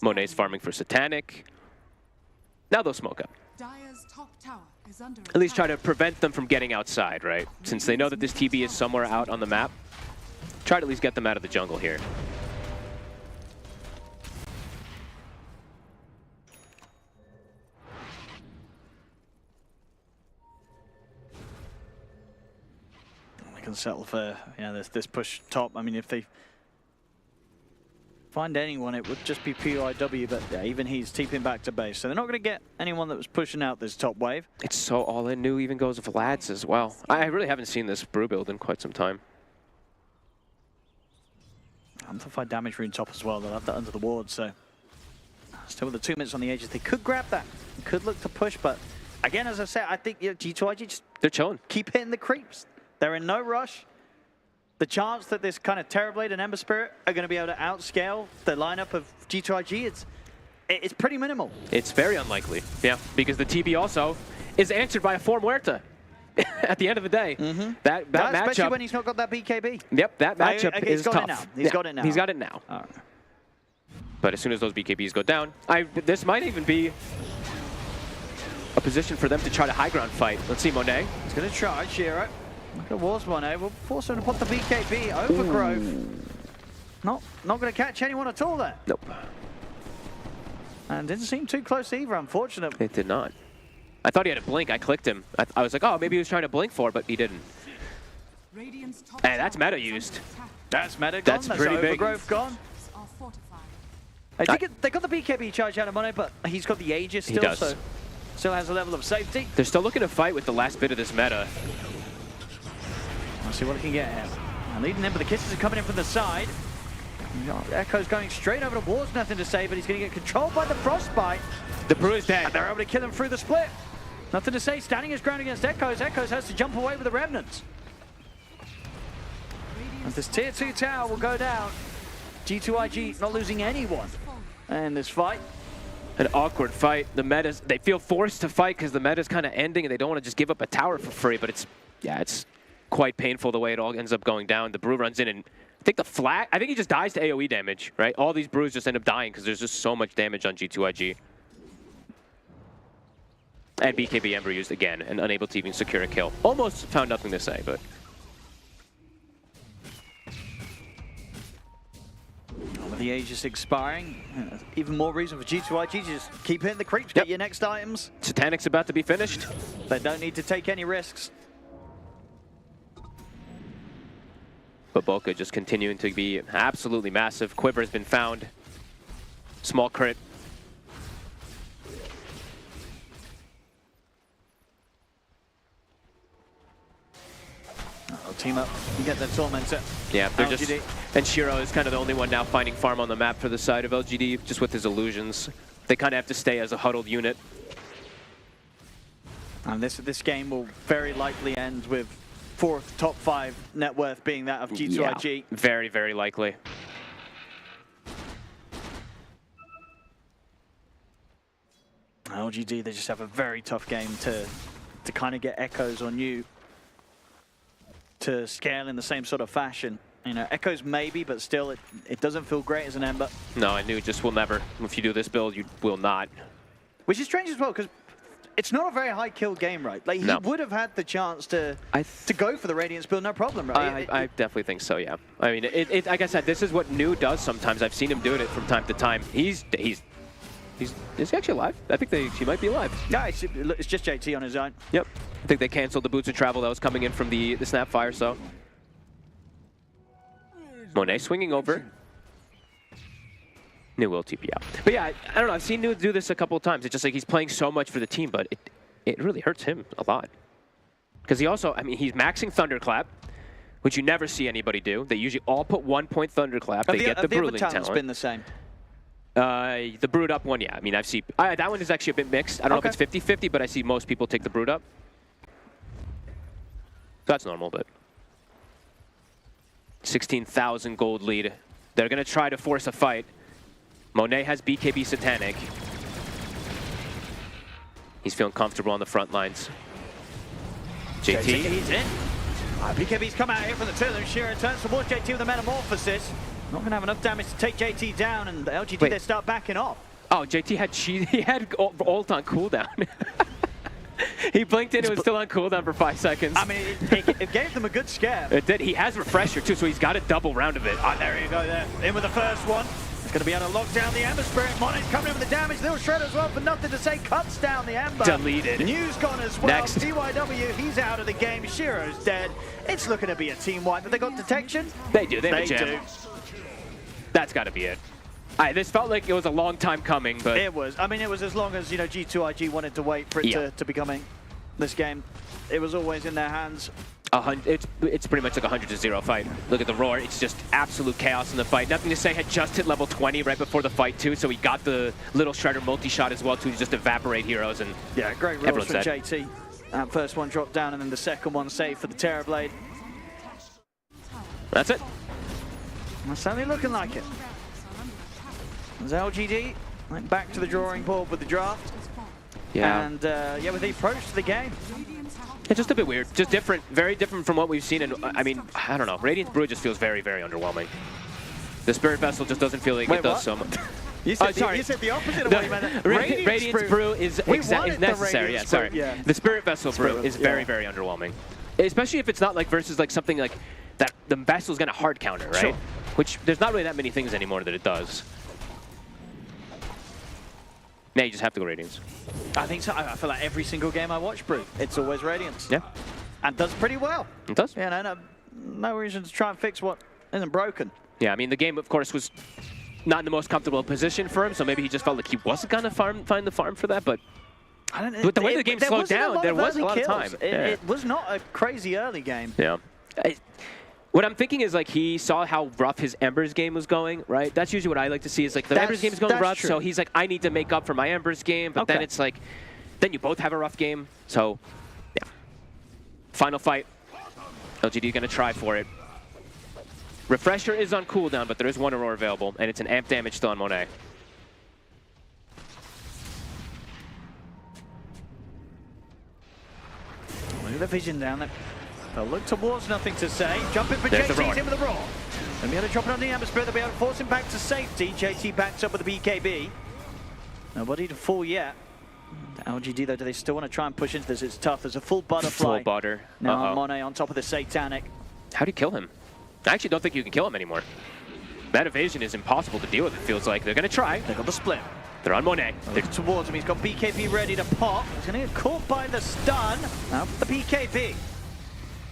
Monet's farming for Satanic. Now they'll smoke up. At least try to prevent them from getting outside, right? Since they know that this TB is somewhere out on the map. Try to at least get them out of the jungle here. They can settle for this push top. I mean, if they find anyone, it would just be PYW, but yeah, even he's TPing back to base. So they're not going to get anyone that was pushing out this top wave. It's so all-in. New even goes Vlad's as well. I really haven't seen this Brew build in quite some time. Amplified damage rune top as well. They'll have that under the ward, so still with the 2 minutes on the edges, they could grab that. Could look to push, but again, as I said, I think G2IG just they're chilling. Keep hitting the creeps. They're in no rush. The chance that this kind of Terrorblade and Ember Spirit are going to be able to outscale the lineup of G2IG, it's pretty minimal. It's very unlikely, yeah, because the TB also is answered by a 4 Muerta at the end of the day. That matchup, especially when he's not got that BKB. Yep, that matchup is tough. He's got it now. He's got it now. All right. But as soon as those BKBs go down, this might even be a position for them to try to high ground fight. Let's see, Monet. He's going to try, Shiro. Look at Wars Monet. We'll force him to put the BKB over Grove. Not going to catch anyone at all there. Nope. And didn't seem too close either, unfortunately. It did not. I thought he had a blink. I clicked him. I was like, oh, maybe he was trying to blink for it, but he didn't. Hey, that's meta used. That's meta gone. That's pretty big. Grove gone. I think they got the BKB charge out of Monet, but he's got the Aegis still, He does. so still has a level of safety. They're still looking to fight with the last bit of this meta. Let's see what he can get here. And leading in, but the kisses are coming in from the side. Echo's going straight over to Wars, nothing to say, but he's going to get controlled by the Frostbite. The Brew is dead. And they're able to kill him through the split. Nothing to say, standing his ground against Echoes. Echoes has to jump away with the Remnants. As this tier 2 tower will go down. G2IG not losing anyone in this fight. An awkward fight. The metas, they feel forced to fight because the meta's kind of ending and they don't want to just give up a tower for free, but it's quite painful the way it all ends up going down. The Brew runs in and I think he just dies to AoE damage, right? All these Brews just end up dying because there's just so much damage on G2IG. And BKB Ember used again and unable to even secure a kill. Almost found nothing to say, but... With the Aegis expiring, even more reason for G2IG to just keep hitting the creeps, get your next items. Satanic's about to be finished. They don't need to take any risks. But Boca just continuing to be absolutely massive. Quiver has been found. Small crit. Team up, you get the Tormentor. Yeah, they're LGD. just... And Shiro is kind of the only one now finding farm on the map for the side of LGD, just with his illusions. They kind of have to stay as a huddled unit. And this game will very likely end with 4th top 5 net worth being that of G2IG. Yeah, very, very likely. LGD, they just have a very tough game to kind of get Echoes on you to scale in the same sort of fashion. You know, Echoes maybe, but still it doesn't feel great as an Ember. No, I knew just will never. If you do this build, you will not. Which is strange as well, because it's not a very high kill game, right? Like, he would have had the chance to go for the Radiance build, no problem, right? I definitely think so, yeah. I mean, like I said, this is what New does sometimes. I've seen him do it from time to time. Is he actually alive? I think he might be alive. Yeah, it's just JT on his own. Yep. I think they canceled the boots of travel that was coming in from the Snapfire, so. Monet swinging over. New will TP out. But yeah, I don't know. I've seen New do this a couple of times. It's just like he's playing so much for the team, but it really hurts him a lot. Because he also, I mean, he's maxing Thunderclap, which you never see anybody do. They usually all put 1 point Thunderclap. They get the Bruising talent. Been the same. The Brood Up one, yeah. I mean, I've seen... that one is actually a bit mixed. I don't know if it's 50-50, but I see most people take the Brood Up. So that's normal, but... 16,000 gold lead. They're going to try to force a fight. Monet has BKB Satanic. He's feeling comfortable on the front lines. JT. He's in. BKB's come out here from the two of them. Shiro turns towards JT with a Metamorphosis. Not going to have enough damage to take JT down, and the LGD, they start backing off. Oh, JT had ult on cooldown. He blinked in, it was still on cooldown for 5 seconds. I mean, it gave them a good scare. It did. He has Refresher too, so he's got a double round of it. Oh, there you go there. In with the first one. It's going to be able to lock down the Ember Spirit. Monet's coming in with the damage. Little Shred as well, but nothing to say. Cuts down the Ember. Deleted. New's gone as well. Next. DYW, he's out of the game. Shiro's dead. It's looking to be a team wipe. Have they got detection? They do. They have a do. jam. That's got to be it. This felt like it was a long time coming, but... It was. I mean, it was as long as, you know, G2IG wanted to wait for it to be coming. This game, it was always in their hands. It's pretty much like a 100-0 fight. Look at the roar. It's just absolute chaos in the fight. Nothing to say. Had just hit level 20 right before the fight, too, so he got the little Shredder multi-shot as well, too, to just evaporate heroes. And yeah, great rolls from JT. First one dropped down, and then the second one saved for the Terrorblade. That's it. That's certainly looking like it. As LGD went back to the drawing board with the draft. Yeah. And yeah, with the approach to the game. It's just a bit weird. Just different, very different from what we've seen. And I mean, I don't know. Radiant's Brew just feels very, very underwhelming. The Spirit Vessel just doesn't feel like it does so much. You said, you said the opposite of what you meant. Radiant's Brew is necessary. Yeah, sorry. Yeah. The Spirit Vessel Brew is very, very underwhelming. Especially if it's not like versus like something like that the Vessel's going to hard counter, right? Sure. Which there's not really that many things anymore that it does. Now you just have to go Radiance. I think so. I feel like every single game I watch Brew, it's always Radiance. Yeah. And does pretty well. It does. Yeah, no reason to try and fix what isn't broken. Yeah, I mean, the game, of course, was not in the most comfortable position for him, so maybe he just felt like he wasn't going to find the farm for that, but I don't know. With the way the game slowed down, there was a lot of time. It was not a crazy early game. Yeah. What I'm thinking is like he saw how rough his Embers game was going, right? That's usually what I like to see is like the Embers game is going rough, so he's like, I need to make up for my Embers game, but then it's like, then you both have a rough game, so yeah. Final fight. LGD going to try for it. Refresher is on cooldown, but there is one Aurora available, and it's an amp damage still on Monet. Look at the vision down there. They'll look towards nothing to say. Jumping for There's JT's in with the roar. They'll be able to drop it on the Amber Spirit. They'll be able to force him back to safety. JT backs up with the BKB. Nobody to fall yet. LGD, though, do they still want to try and push into this? It's tough. There's a full butterfly. Full butter. Now Monet on top of the Satanic. How do you kill him? I actually don't think you can kill him anymore. That evasion is impossible to deal with, it feels like. They're going to try. They got the split. They're on Monet. They're towards him. He's got BKB ready to pop. He's going to get caught by the stun. Now for the BKB.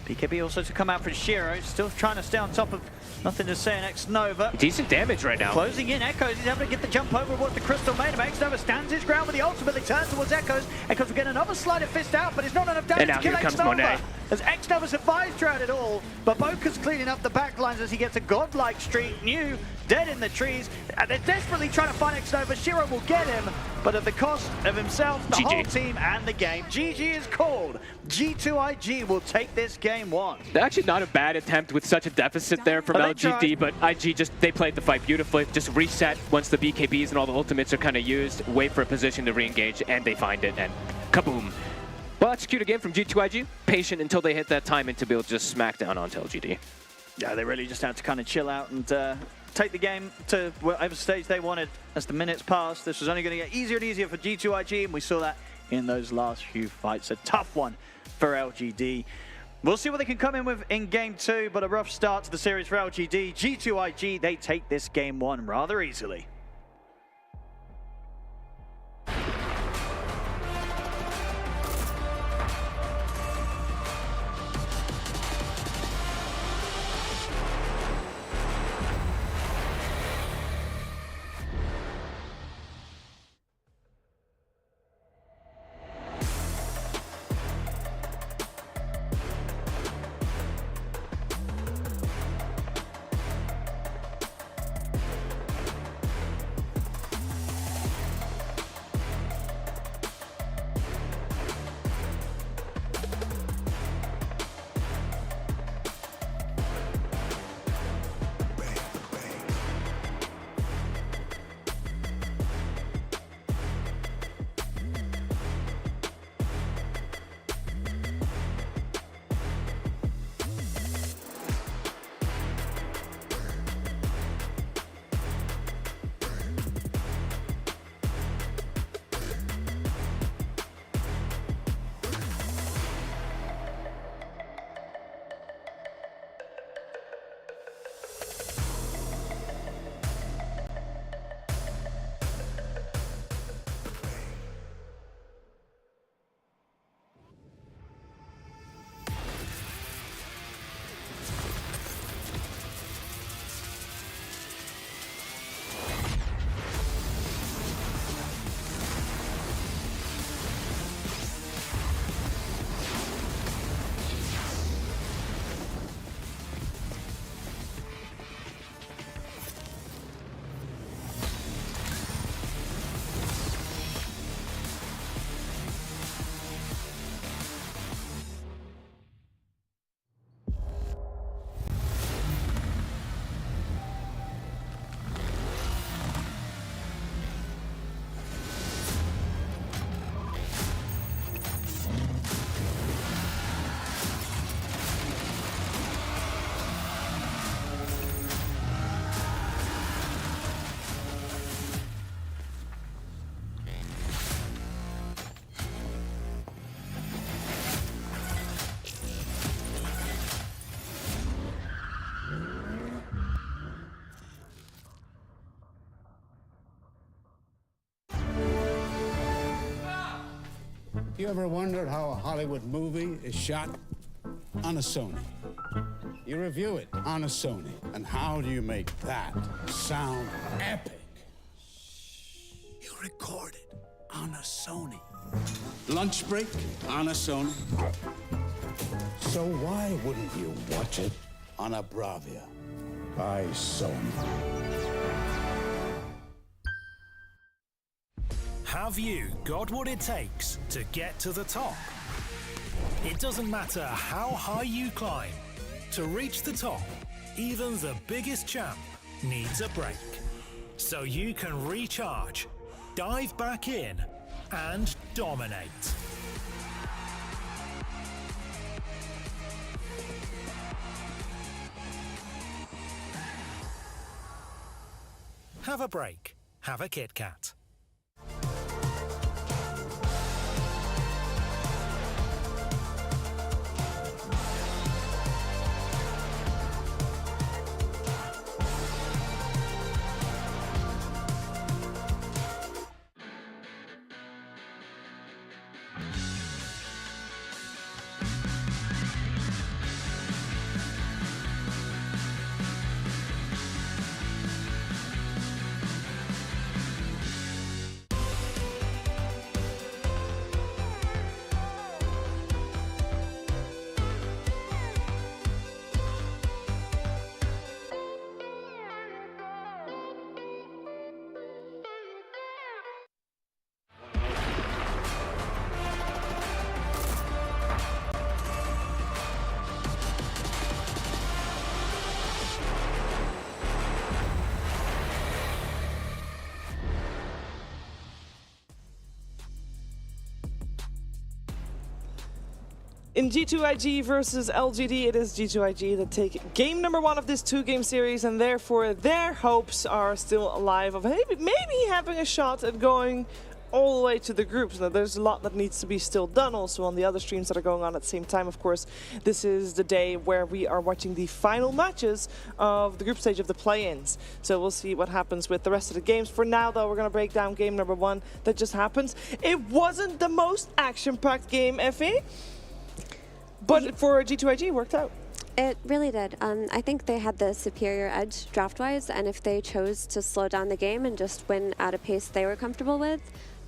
BKB also to come out for Shiro. Still trying to stay on top of nothing to say in X-Nova. Decent damage right now. Closing in Echoes. He's able to get the jump over what the Crystal made him. X-Nova stands his ground with the ultimate. They turn towards Echoes. Echoes will get another sleight of fist out, but it's not enough damage to kill X-Nova. As X-Nova survives throughout it all, but Boka's cleaning up the backlines as he gets a godlike streak. New, dead in the trees. And they're desperately trying to find X-Nova. Shiro will get him, but at the cost of himself, the whole team, and the game. GG is called. G2IG will take this game one. Actually not a bad attempt with such a deficit there from LGD, but IG they played the fight beautifully. Just reset once the BKBs and all the ultimates are kind of used, wait for a position to re-engage, and they find it, and kaboom. Well executed game from G2IG. Patient until they hit that time and to be able to just smack down onto LGD. Yeah, they really just had to kind of chill out and take the game to whatever stage they wanted as the minutes passed. This was only going to get easier and easier for G2IG, and we saw that in those last few fights. A tough one for LGD. We'll see what they can come in with in game two, but a rough start to the series for LGD. G2IG, they take this game one rather easily. You ever wondered how a Hollywood movie is shot? On a Sony. You review it on a Sony. And how do you make that sound epic? You record it on a Sony. Lunch break on a Sony. So why wouldn't you watch it on a Bravia by Sony? Have you got what it takes to get to the top? It doesn't matter how high you climb. To reach the top, even the biggest champ needs a break. So you can recharge, dive back in, and dominate. Have a break. Have a Kit Kat. In G2IG versus LGD, it is G2IG that take game number 1 of this 2-game series, and therefore their hopes are still alive of maybe having a shot at going all the way to the groups. Now, there's a lot that needs to be still done also on the other streams that are going on at the same time. Of course, this is the day where we are watching the final matches of the group stage of the play-ins. So we'll see what happens with the rest of the games. For now, though, we're going to break down game number 1 that just happened. It wasn't the most action-packed game, Effie. But for G2IG, it worked out. It really did. I think they had the superior edge draft-wise, and if they chose to slow down the game and just win at a pace they were comfortable with,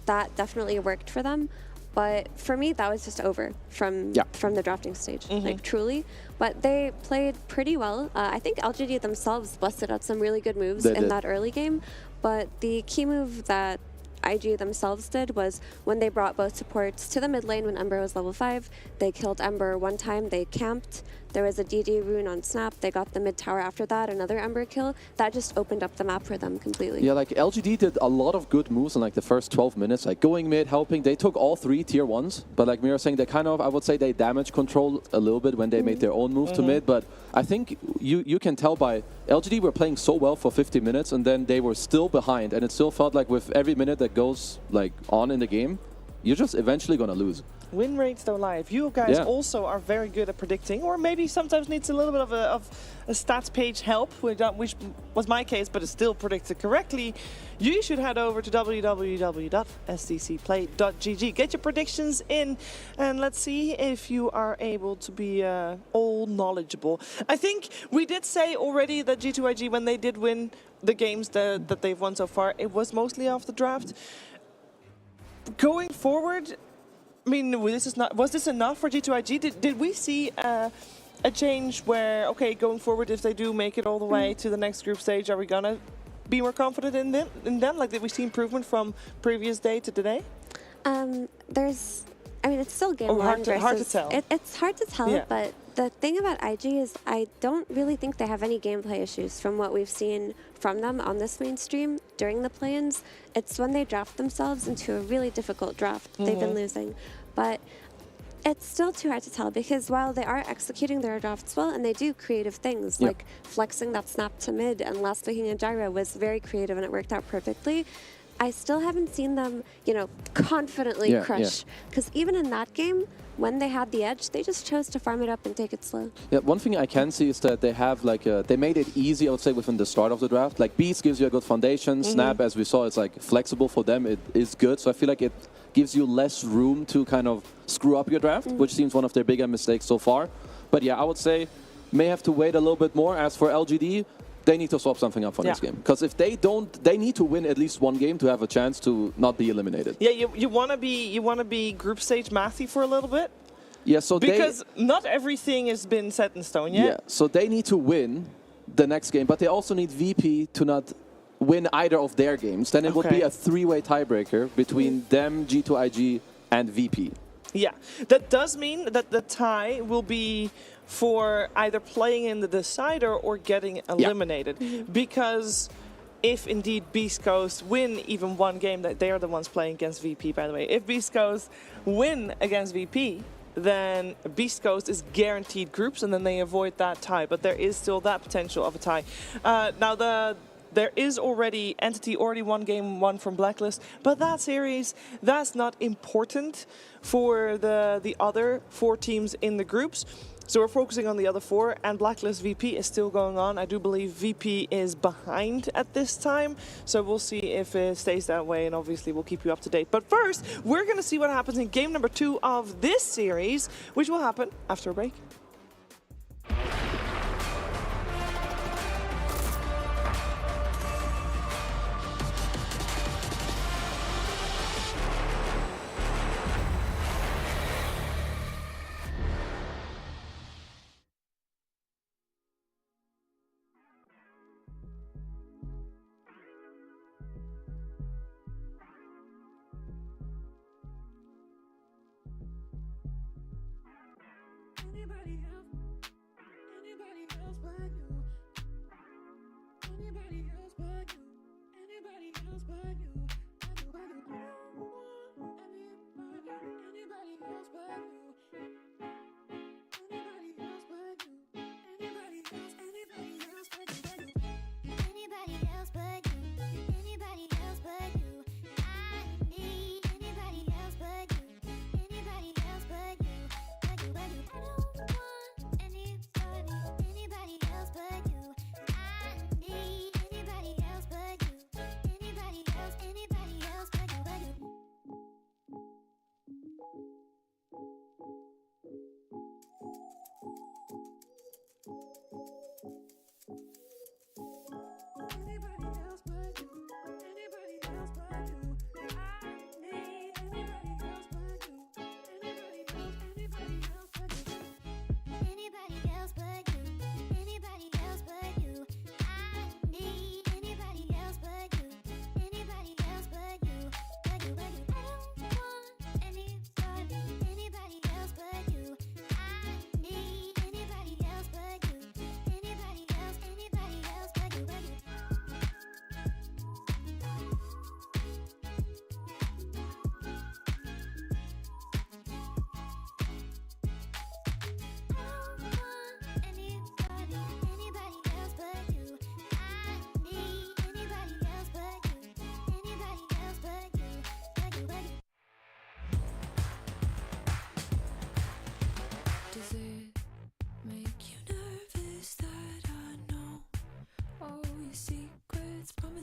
that definitely worked for them. But for me, that was just over from the drafting stage, like truly. But they played pretty well. I think LGD themselves busted out some really good moves in that early game. But the key move that IG themselves did was when they brought both supports to the mid lane when Ember was level 5. They killed Ember one time, they camped. There was a DD rune on Snap. They got the mid tower after that, another Ember kill. That just opened up the map for them completely. Yeah, like LGD did a lot of good moves in like the first 12 minutes, like going mid, helping. They took all 3 tier 1s, but like Mira saying, they kind of, I would say they damage control a little bit when they made their own move to mid, but I think you can tell by LGD were playing so well for 50 minutes and then they were still behind, and it still felt like with every minute that goes like on in the game, you're just eventually gonna lose. Win rates though live. You guys also are very good at predicting, or maybe sometimes needs a little bit of a stats page help, which was my case, but it still predicted correctly. You should head over to www.sdcplay.gg. Get your predictions in, and let's see if you are able to be all knowledgeable. I think we did say already that G2IG, when they did win the games that they've won so far, it was mostly off the draft. Going forward, I mean, was this enough for G2IG? Did we see a change where, okay, going forward, if they do make it all the way to the next group stage, are we gonna be more confident in them? Like, did we see improvement from previous day to today? I mean, it's still game 1 hard to tell. It's hard to tell, but the thing about IG is I don't really think they have any gameplay issues from what we've seen from them on this mainstream during the play-ins. It's when they draft themselves into a really difficult draft. They've been losing. But it's still too hard to tell, because while they are executing their drafts well and they do creative things like flexing that snap to mid and last making a gyro was very creative and it worked out perfectly, I still haven't seen them, you know, confidently crush. Because even in that game, when they had the edge, they just chose to farm it up and take it slow. Yeah, one thing I can see is that they have like they made it easy, I would say, within the start of the draft. Like Beast gives you a good foundation. Snap, as we saw, it's like flexible for them. It is good. So I feel like it gives you less room to kind of screw up your draft, which seems one of their bigger mistakes so far. But yeah, I would say may have to wait a little bit more. As for LGD, they need to swap something up for this game. Because if they don't, they need to win at least one game to have a chance to not be eliminated. Yeah, you want to be group stage mathy for a little bit. Yeah, so because not everything has been set in stone yet. Yeah, so they need to win the next game, but they also need VP to not win either of their games. Then it would be a three-way tiebreaker between them, G2IG, and VP. Yeah, that does mean that the tie will be for either playing in the decider or getting eliminated. Because if indeed Beast Coast win even one game, that they are the ones playing against VP, by the way. If Beast Coast win against VP, then Beast Coast is guaranteed groups, and then they avoid that tie. But there is still that potential of a tie. Now, there is already Entity already won game one from Blacklist, but that series, that's not important for the other 4 teams in the groups. So we're focusing on the other 4, and Blacklist VP is still going on. I do believe VP is behind at this time, so we'll see if it stays that way, and obviously we'll keep you up to date. But first, we're going to see what happens in game number 2 of this series, which will happen after a break.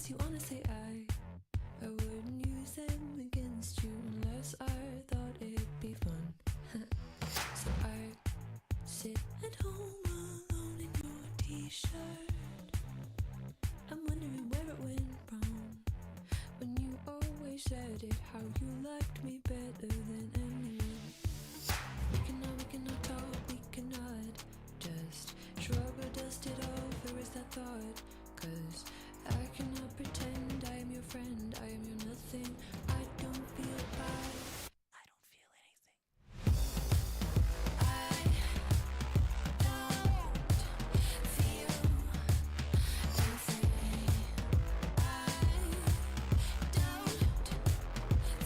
You honestly, I wouldn't use them against you unless I thought it'd be fun. So I sit at home alone in your t-shirt. I'm wondering where it went wrong when you always said it, how you liked me better than anyone. We cannot talk, we cannot just shrug or dust it off. There is that thought, 'cause I cannot pretend I am your friend, I am your nothing. I don't feel bad, I don't feel anything. I don't feel anything. I don't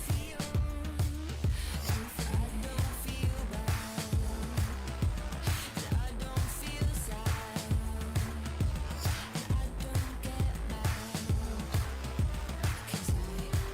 feel anything. I don't feel bad, I don't feel sad, I don't get mad, 'cause I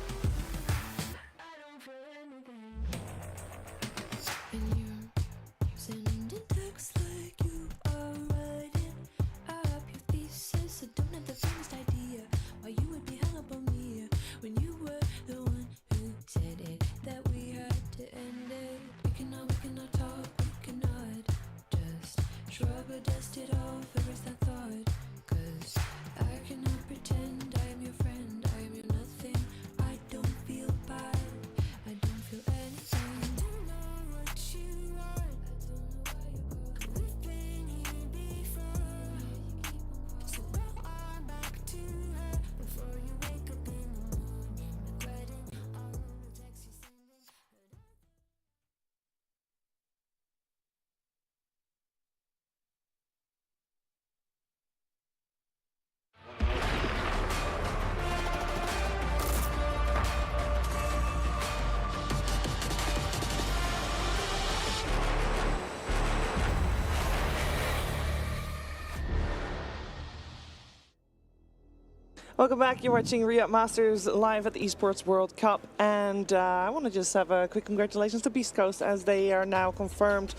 Welcome back. You're watching Riyadh Masters live at the Esports World Cup. And I want to just have a quick congratulations to Beast Coast as they are now confirmed.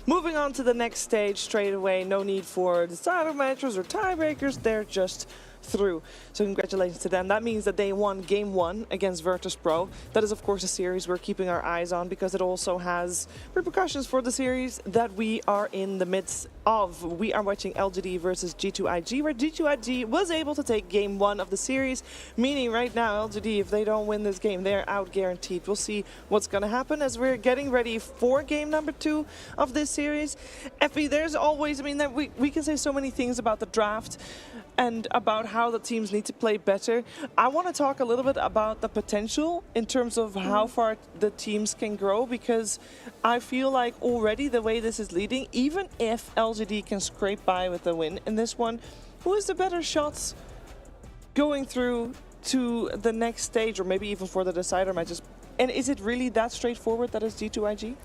Moving on to the next stage straight away. No need for decider matches or tiebreakers. They're just through. So congratulations to them. That means that they won Game 1 against virtus.pro. That is, of course, a series we're keeping our eyes on because it also has repercussions for the series that we are in the midst of. We are watching LGD versus G2IG, where G2IG was able to take Game 1 of the series, meaning right now, LGD, if they don't win this game, they're out guaranteed. We'll see what's going to happen as we're getting ready for game number 2 of this series. Effie, there's always, I mean, that we can say so many things about the draft and about how the teams need to play better. I want to talk a little bit about the potential in terms of how far the teams can grow, because I feel like already the way this is leading, even if LGD can scrape by with a win in this one, who is the better shots going through to the next stage, or maybe even for the decider matches? And is it really that straightforward that it's G2IG?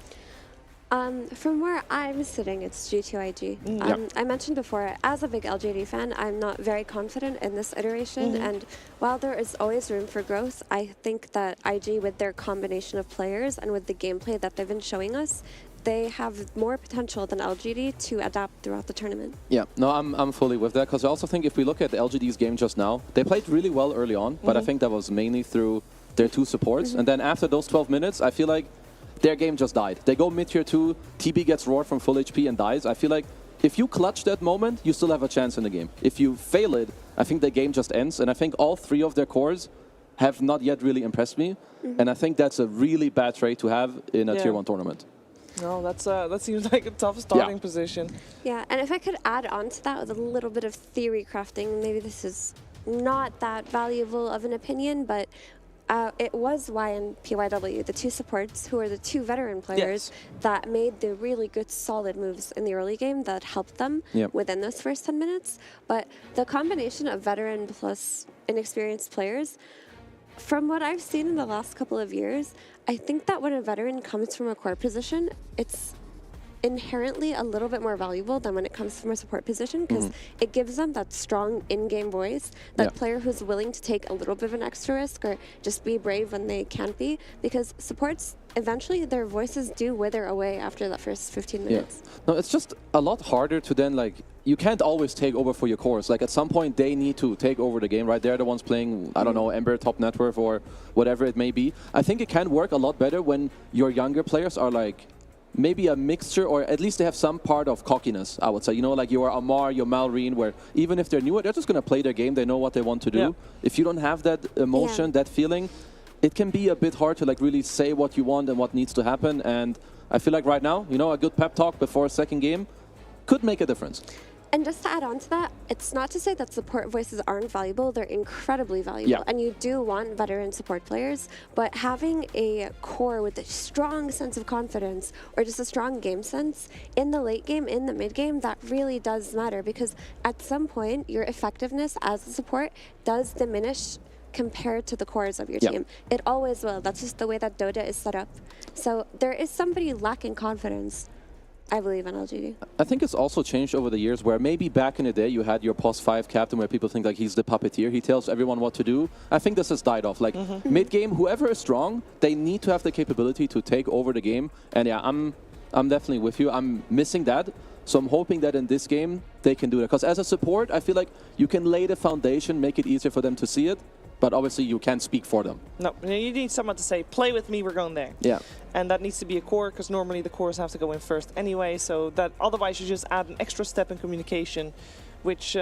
From where I'm sitting, it's G2IG. I mentioned before, as a big LGD fan, I'm not very confident in this iteration. And while there is always room for growth, I think that IG, with their combination of players and with the gameplay that they've been showing us, they have more potential than LGD to adapt throughout the tournament. Yeah, no, I'm fully with that, because I also think if we look at the LGD's game just now, they played really well early on, but I think that was mainly through their 2 supports. And then after those 12 minutes, I feel like their game just died. They go mid-tier 2, TB gets roared from full HP and dies. I feel like if you clutch that moment, you still have a chance in the game. If you fail it, I think the game just ends. And I think all 3 of their cores have not yet really impressed me. And I think that's a really bad trait to have in a Tier 1 tournament. No, that seems like a tough starting position. Yeah, and if I could add on to that with a little bit of theory crafting, maybe this is not that valuable of an opinion, but it was Y and PYW, the 2 supports, who are the 2 veteran players that made the really good, solid moves in the early game that helped them within those first 10 minutes. But the combination of veteran plus inexperienced players, from what I've seen in the last couple of years, I think that when a veteran comes from a core position, it's inherently a little bit more valuable than when it comes from a support position, because it gives them that strong in-game voice, that player who's willing to take a little bit of an extra risk or just be brave when they can't be, because supports, eventually their voices do wither away after that first 15 minutes. No, it's just a lot harder to then, like, you can't always take over for your cores. Like, at some point, they need to take over the game, right? They're the ones playing, I don't know, Ember, top net worth, or whatever it may be. I think it can work a lot better when your younger players are, like, maybe a mixture, or at least they have some part of cockiness, I would say. You know, like your Amar, your Malrine, where even if they're newer, they're just going to play their game. They know what they want to do. If you don't have that emotion, that feeling, it can be a bit hard to like really say what you want and what needs to happen. And I feel like right now, you know, a good pep talk before a second game could make a difference. And just to add on to that, it's not to say that support voices aren't valuable. They're incredibly valuable. And you do want veteran support players, but having a core with a strong sense of confidence or just a strong game sense in the late game, in the mid game, that really does matter, because at some point your effectiveness as a support does diminish compared to the cores of your team. It always will. That's just the way that Dota is set up. So there is somebody lacking confidence, I believe, in LGD. I think it's also changed over the years, where maybe back in the day you had your POS 5 captain where people think like he's the puppeteer, he tells everyone what to do. I think this has died off. Like mid-game, whoever is strong, they need to have the capability to take over the game. And yeah, I'm definitely with you. I'm missing that. So I'm hoping that in this game they can do that. Because as a support, I feel like you can lay the foundation, make it easier for them to see it. But obviously you can't speak for them. No, you need someone to say, play with me, we're going there. Yeah. And that needs to be a core, because normally the cores have to go in first anyway, so that otherwise you just add an extra step in communication, which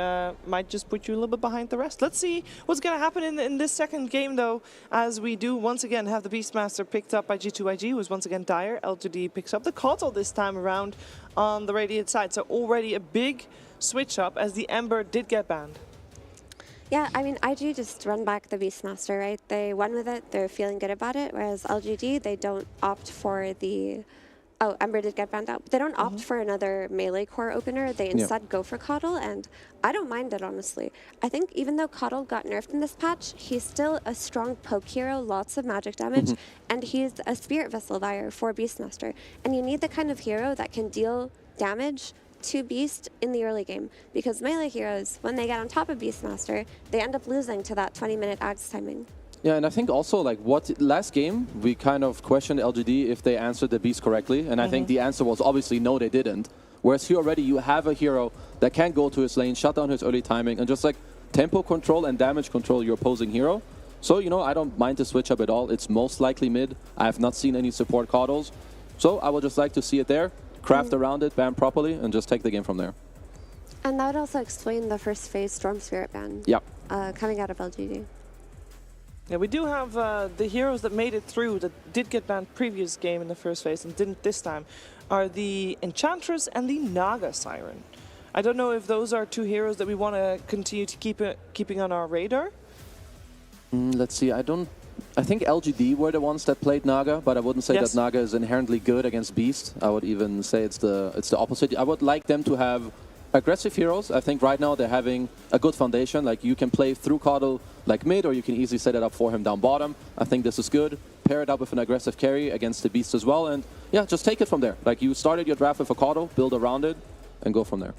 might just put you a little bit behind the rest. Let's see what's going to happen in this second game, though, as we do once again have the Beastmaster picked up by G2IG, who is once again dire. LGD picks up the Kotal this time around on the Radiant side, so already a big switch up as the Ember did get banned. Yeah, I mean, IG just run back the Beastmaster, right? They won with it, they're feeling good about it, whereas LGD, they don't opt for the... Oh, Ember did get banned out. They don't opt for another melee core opener. They instead go for Kotal, and I don't mind it, honestly. I think even though Kotal got nerfed in this patch, he's still a strong poke hero, lots of magic damage, and he's a Spirit Vessel buyer for Beastmaster. And you need the kind of hero that can deal damage to Beast in the early game, because melee heroes, when they get on top of Beastmaster, they end up losing to that 20-minute axe timing. Yeah, and I think also, like, last game, we kind of questioned LGD if they answered the Beast correctly, and I think the answer was obviously no, they didn't. Whereas here already, you have a hero that can go to his lane, shut down his early timing, and just, like, tempo control and damage control your opposing hero. So, you know, I don't mind the switch up at all. It's most likely mid. I have not seen any support coddles. So I would just like to see it there, craft around it, ban properly, and just take the game from there. And that would also explain the first phase Storm Spirit ban coming out of LGD. Yeah, we do have the heroes that made it through, that did get banned previous game in the first phase and didn't this time, are the Enchantress and the Naga Siren. I don't know if those are two heroes that we want to continue to keeping on our radar. Let's see, I think LGD were the ones that played Naga, but I wouldn't say that Naga is inherently good against Beast. I would even say it's the opposite. I would like them to have aggressive heroes. I think right now they're having a good foundation. Like, you can play through Coddle like mid, or you can easily set it up for him down bottom. I think this is good. Pair it up with an aggressive carry against the Beast as well, and yeah, just take it from there. Like, you started your draft with a Coddle, build around it, and go from there.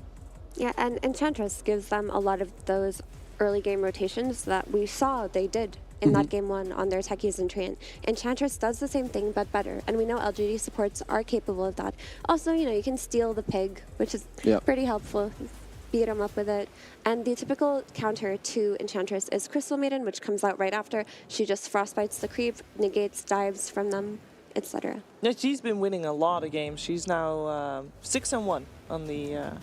Yeah, and Enchantress gives them a lot of those early game rotations that we saw they did in that game 1 on their techies and Treant. Enchantress does the same thing, but better. And we know LGD supports are capable of that. Also, you know, you can steal the pig, which is pretty helpful. Beat them up with it. And the typical counter to Enchantress is Crystal Maiden, which comes out right after. She just frostbites the creep, negates dives from them, etc. Yeah, she's been winning a lot of games. She's now 6-1 on the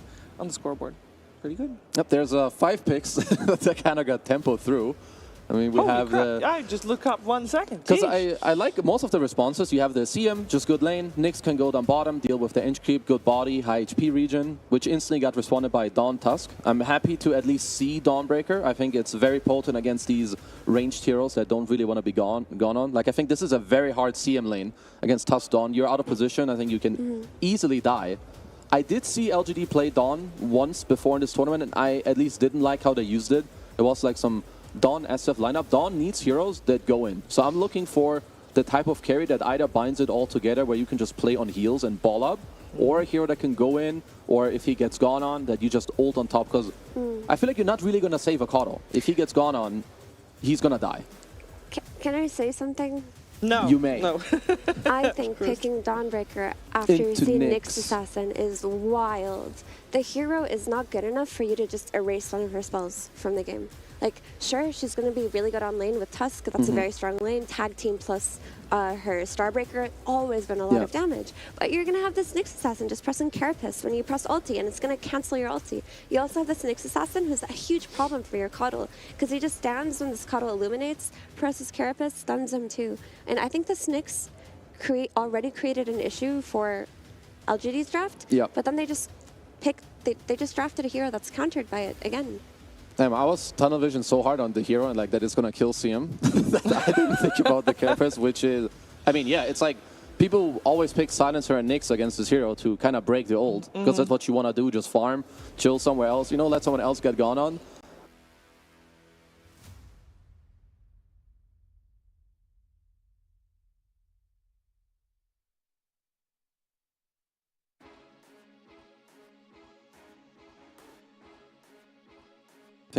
scoreboard. Pretty good. Yep, there's 5 picks that kind of got tempo through. I mean, we have the... I just look up 1 second. Because I like most of the responses. You have the CM, just good lane. Nyx can go down bottom, deal with the inch creep, good body, high HP region, which instantly got responded by Dawn Tusk. I'm happy to at least see Dawnbreaker. I think it's very potent against these ranged heroes that don't really want to be gone on. Like, I think this is a very hard CM lane against Tusk Dawn. You're out of position. I think you can easily die. I did see LGD play Dawn once before in this tournament, and I at least didn't like how they used it. It was like some Dawn SF lineup. Dawn needs heroes that go in. So I'm looking for the type of carry that either binds it all together, where you can just play on heals and ball up, or a hero that can go in, or if he gets gone on, that you just ult on top. Because I feel like you're not really going to save a Coddle. If he gets gone on, he's going to die. Can I say something? No. You may. No. I think picking Dawnbreaker after you see Nyx Assassin is wild. The hero is not good enough for you to just erase one of her spells from the game. Like, sure, she's going to be really good on lane with Tusk. That's a very strong lane. Tag team plus her Starbreaker, always been a lot of damage. But you're going to have this Nyx Assassin just pressing Carapace when you press ulti, and it's going to cancel your ulti. You also have this Nyx Assassin who's a huge problem for your Coddle, because he just stands when this Coddle illuminates, presses Carapace, stuns him too. And I think this Nyx already created an issue for LGD's draft, but then they just they just drafted a hero that's countered by it again. Damn, I was tunnel vision so hard on the hero and like that it's gonna kill CM that I didn't think about the Carapace, which is, I mean, yeah, it's like people always pick Silencer and Nyx against this hero to kind of break the ult, because that's what you want to do, just farm, chill somewhere else, you know, let someone else get gone on.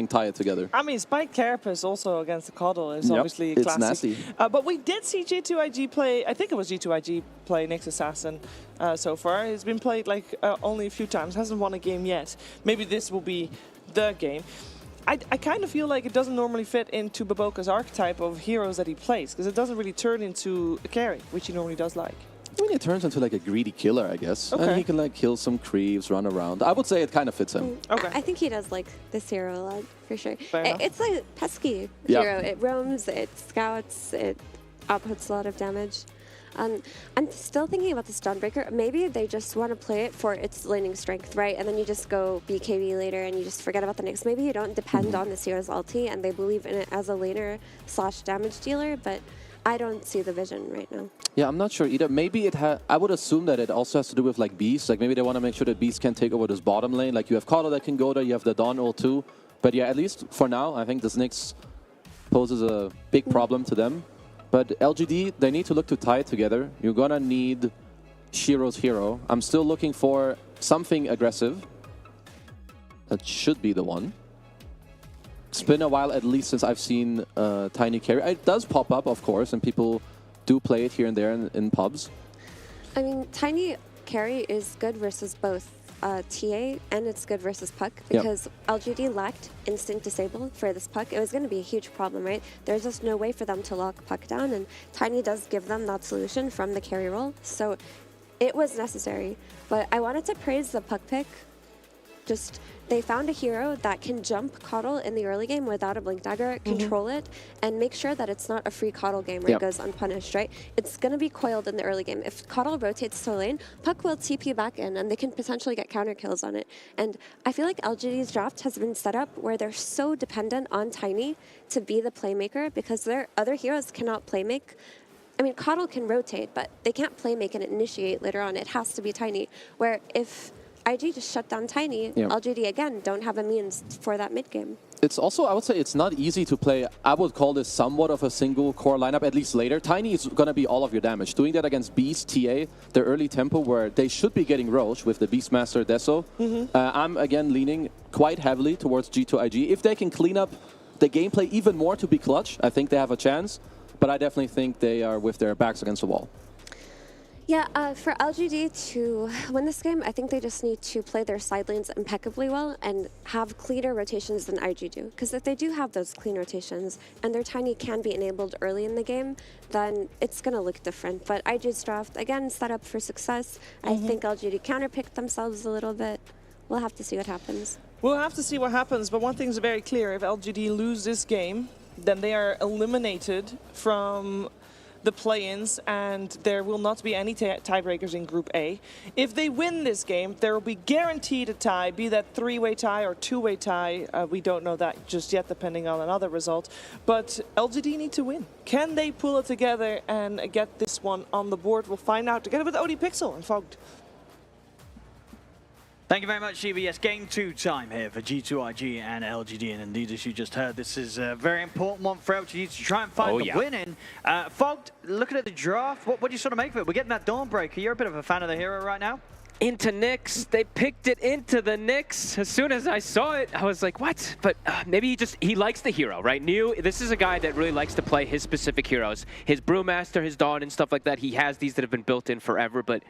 Tie it together. I mean, Spike Carapace also against the Coddle is obviously a classic. It's nasty. But we did see G2IG play, I think it was G2IG play Nyx Assassin so far. He's been played like only a few times, hasn't won a game yet. Maybe this will be the game. I kind of feel like it doesn't normally fit into Baboka's archetype of heroes that he plays, because it doesn't really turn into a carry, which he normally does like. I mean, it turns into like a greedy killer, I guess. Okay. And he can like kill some creeps, run around. I would say it kind of fits him. Okay. I think he does like this hero a lot, for sure. It's like a pesky hero. It roams, it scouts, it outputs a lot of damage. I'm still thinking about this Dawnbreaker. Maybe they just want to play it for its laning strength, right? And then you just go BKB later and you just forget about the Nyx. Maybe you don't depend on this hero's ulti and they believe in it as a laner / damage dealer, but I don't see the vision right now. Yeah, I'm not sure either. Maybe I would assume that it also has to do with like Beast. Like maybe they want to make sure that Beast can take over this bottom lane. Like you have Coddle that can go there, you have the Dawn ult too. But yeah, at least for now, I think this Nyx poses a big problem to them. But LGD, they need to look to tie it together. You're gonna need Shiro's hero. I'm still looking for something aggressive. That should be the one. It's been a while, at least, since I've seen Tiny carry. It does pop up, of course, and people do play it here and there in pubs. I mean, Tiny carry is good versus both TA and it's good versus Puck because LGD lacked instant disable for this Puck. It was going to be a huge problem, right? There's just no way for them to lock Puck down, and Tiny does give them that solution from the carry role. So it was necessary. But I wanted to praise the Puck pick. Just, they found a hero that can jump Coddle in the early game without a Blink Dagger, control it, and make sure that it's not a free Coddle game where it goes unpunished, right? It's going to be coiled in the early game. If Coddle rotates to lane, Puck will TP back in, and they can potentially get counter kills on it. And I feel like LGD's draft has been set up where they're so dependent on Tiny to be the playmaker because their other heroes cannot playmake. I mean, Coddle can rotate, but they can't playmake and initiate later on. It has to be Tiny, where if IG just shut down Tiny, LGD again don't have a means for that mid game. It's also, I would say, it's not easy to play. I would call this somewhat of a single core lineup, at least later. Tiny is going to be all of your damage. Doing that against Beast, TA, their early tempo where they should be getting Roche with the Beastmaster Deso. I'm again leaning quite heavily towards G2IG. If they can clean up the gameplay even more to be clutch, I think they have a chance. But I definitely think they are with their backs against the wall. Yeah, for LGD to win this game, I think they just need to play their side lanes impeccably well and have cleaner rotations than IG do. Because if they do have those clean rotations and their Tiny can be enabled early in the game, then it's going to look different. But IG's draft, again, set up for success. I think LGD counterpicked themselves a little bit. We'll have to see what happens. We'll have to see what happens, but one thing's very clear. If LGD lose this game, then they are eliminated from the play-ins, and there will not be any tiebreakers in Group A. If they win this game, there will be guaranteed a tie, be that three-way tie or two-way tie. We don't know that just yet, depending on another result. But LGD need to win. Can they pull it together and get this one on the board? We'll find out together with OD Pixel and Fogged. Thank you very much, GBS. Game 2 time here for G2IG and LGD. And indeed, as you just heard, this is a very important one for LGD to try and find the win in. Fogged, looking at the draft, what do you sort of make of it? We're getting that Dawnbreaker. You're a bit of a fan of the hero right now? Into Nyx. They picked it into the Nyx. As soon as I saw it, I was like, what? But maybe he likes the hero, right? This is a guy that really likes to play his specific heroes. His Brewmaster, his Dawn, and stuff like that. He has these that have been built in forever, but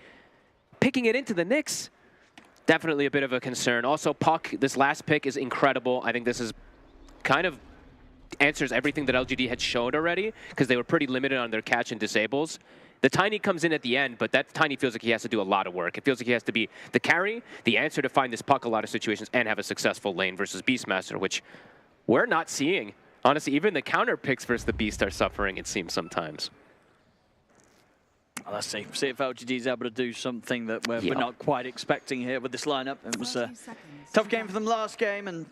picking it into the Nyx, definitely a bit of a concern. Also, Puck, this last pick is incredible. I think this is kind of answers everything that LGD had showed already, because they were pretty limited on their catch and disables. The Tiny comes in at the end, but that Tiny feels like he has to do a lot of work. It feels like he has to be the carry, the answer to find this Puck a lot of situations, and have a successful lane versus Beastmaster, which we're not seeing. Honestly, even the counter picks versus the Beast are suffering, it seems, sometimes. Well, let's see if LGD is able to do something that we're not quite expecting here with this lineup. It was a tough game for them last game, and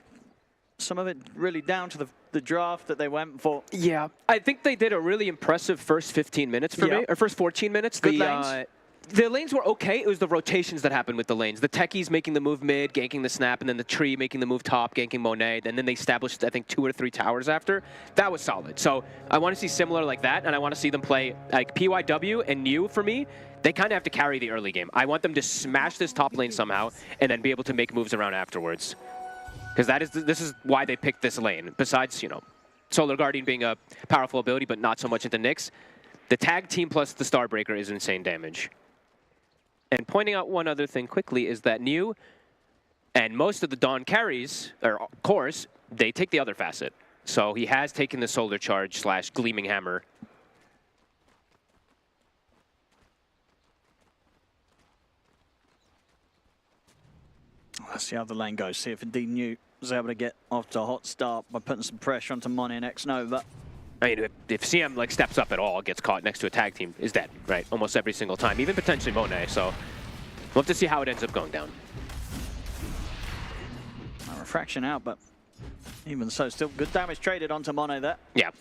some of it really down to the draft that they went for. Yeah, I think they did a really impressive first 15 minutes for me, or first 14 minutes. Good lanes. The lanes were okay. It was the rotations that happened with the lanes. The techies making the move mid, ganking the snap, and then the tree making the move top, ganking Monet. And then they established, I think, 2 or 3 towers after. That was solid. So I want to see similar like that, and I want to see them play like PYW and New for me. They kind of have to carry the early game. I want them to smash this top lane somehow and then be able to make moves around afterwards. Because this is why they picked this lane. Besides, Solar Guardian being a powerful ability, but not so much into Nyx. The tag team plus the Starbreaker is insane damage. And pointing out one other thing quickly is that New and most of the Dawn carries, or cores, they take the other facet. So he has taken the Solar Charge / Gleaming Hammer. Let's see how the lane goes. See if indeed New was able to get off to a hot start by putting some pressure onto Monet and X-Nova. I mean, if CM steps up at all, gets caught next to a tag team, is dead, right? Almost every single time, even potentially Monet. So we'll have to see how it ends up going down. Refraction out, but even so, still good damage traded onto Monet there. Yeah,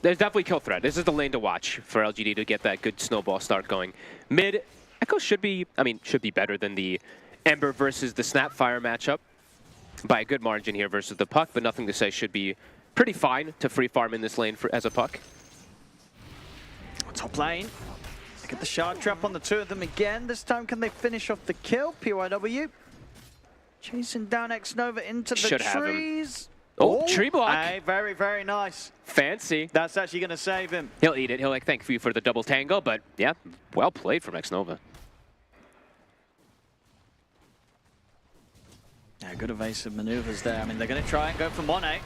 there's definitely kill threat. This is the lane to watch for LGD to get that good snowball start going. Mid, Echo should be better than the Ember versus the Snapfire matchup by a good margin here versus the Puck, but nothing to say, should be pretty fine to free farm in this lane as a Puck. Top lane. Get the shard trap on the 2 of them again. This time, can they finish off the kill? PYW. Chasing down X-Nova into the Should have him. trees. Oh, tree block. Hey, very, very nice. Fancy. That's actually going to save him. He'll eat it. He'll like thank you for the double tango, but yeah, well played from X-Nova. Yeah, good evasive maneuvers there. I mean, they're going to try and go for Monet.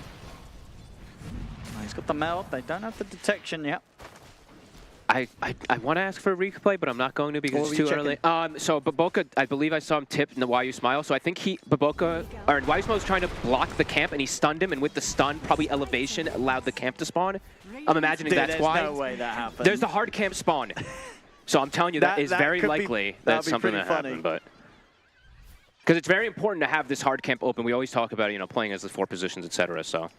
He's got the meld. They don't have the detection yet. I want to ask for a replay, but I'm not going to because it's too early. So Baboka, I believe I saw him tip in the YU Smile. So I think Baboka, or YU Smile was trying to block the camp, and he stunned him. And with the stun, probably elevation allowed the camp to spawn. I'm imagining that's why. There's no way that happened. There's the hard camp spawn. So I'm telling you, that is very likely that's something that happened. But because it's very important to have this hard camp open. We always talk about, you know, playing as the 4 positions, etc. So.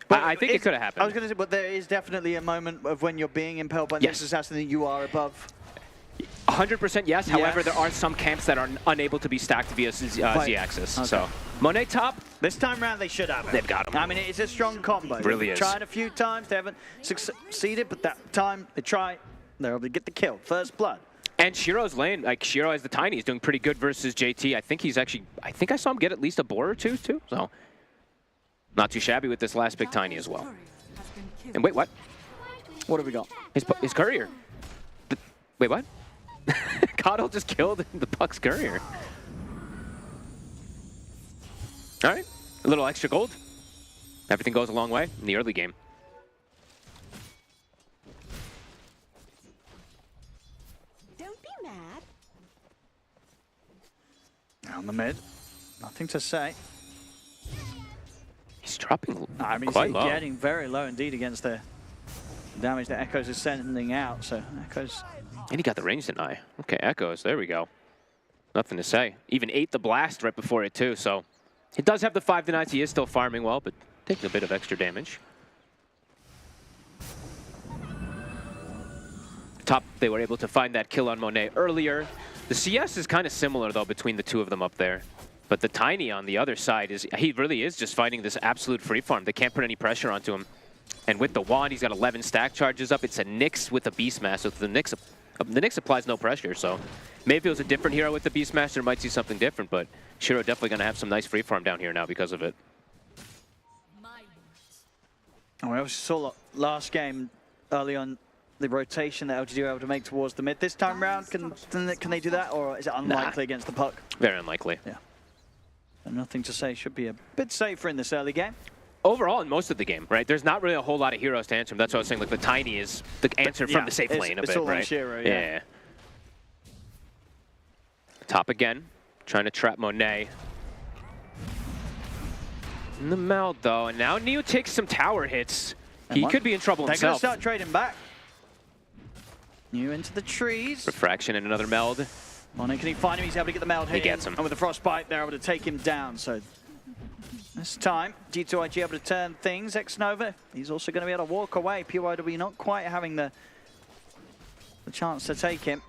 But I think it could have happened. I was going to say, but there is definitely a moment of when you're being impelled by this assassin that you are above. 100% yes. However, there are some camps that are unable to be stacked via Z-axis. Okay. So Monet top. This time round, they should have it. They've got him. I mean, it's a strong combo. It really is. Tried a few times. They haven't succeeded, but that time they try. They're able to get the kill. First blood. And Shiro's lane, like Shiro as the Tiny, is doing pretty good versus JT. I think he's actually, I think I saw him get at least a board or two, too. So. Not too shabby with this last big Tiny as well. And wait, what? What have we got? His courier. Wait, what? Coddle just killed the Puck's courier. All right, a little extra gold. Everything goes a long way in the early game. Don't be mad. On the mid, nothing to say. He's dropping I mean, quite he's low. Getting very low indeed against the damage that Echoes is sending out. So Echoes. And he got the range deny. Okay, Echoes, there we go. Nothing to say. Even ate the blast right before it too, so. He does have the 5 denies. He is still farming well, but taking a bit of extra damage. Top, they were able to find that kill on Monet earlier. The CS is kind of similar though between the two of them up there. But the Tiny on the other side, he really is just finding this absolute free farm. They can't put any pressure onto him. And with the wand, he's got 11 stack charges up. It's a Nyx with a Beastmaster. The Nyx applies no pressure, so maybe if it was a different hero with the Beastmaster, might see something different, but Shiro definitely going to have some nice free farm down here now because of it. And we obviously saw last game early on the rotation that LGD were able to make towards the mid. This time round, can they do that, or is it unlikely against the Puck? Very unlikely. Yeah. Nothing to say, should be a bit safer in this early game. Overall, in most of the game, right? There's not really a whole lot of heroes to answer him. That's what I was saying. Like the Tiny is the answer from the safe lane a bit, all right? on Shiro, yeah. Top again, trying to trap Monet. In the meld though, and now Neo takes some tower hits. He could be in trouble himself. They're going to start trading back. Neo into the trees. Refraction and another meld. Monet, can he find him? He's able to get the meld hit. He gets him. And with the frostbite, they're able to take him down. So this time, G2IG able to turn things. X-Nova, he's also going to be able to walk away. PYW not quite having the chance to take him.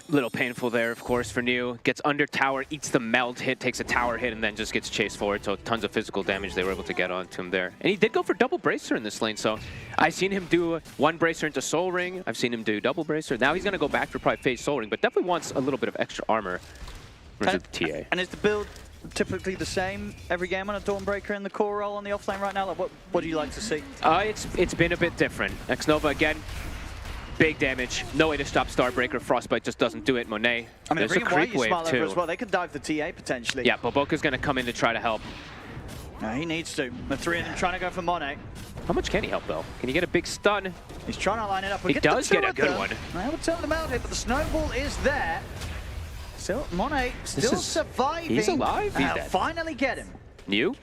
Little painful there, of course, for Neo. Gets under tower, eats the meld hit, takes a tower hit, and then just gets chased forward. So tons of physical damage they were able to get onto him there. And he did go for double bracer in this lane. So I've seen him do 1 bracer into Soul Ring. I've seen him do double bracer. Now he's going to go back for probably phase Soul Ring, but definitely wants a little bit of extra armor versus the TA. And is the build typically the same every game on a Dawnbreaker in the core role on the offlane right now? Like, what do you like to see? It's been a bit different. X-Nova again. Big damage. No way to stop Starbreaker. Frostbite just doesn't do it. Monet. I mean, there's a creep wave too. As well. They could dive the TA potentially. Yeah, Boboka's going to come in to try to help. No, he needs to. The 3 of them trying to go for Monet. How much can he help though? Can he get a big stun? He's trying to line it up. He does get a good one. I would turn them out here, but the snowball is there. Still, Monet still surviving. He's alive. He's dead. Finally get him. New?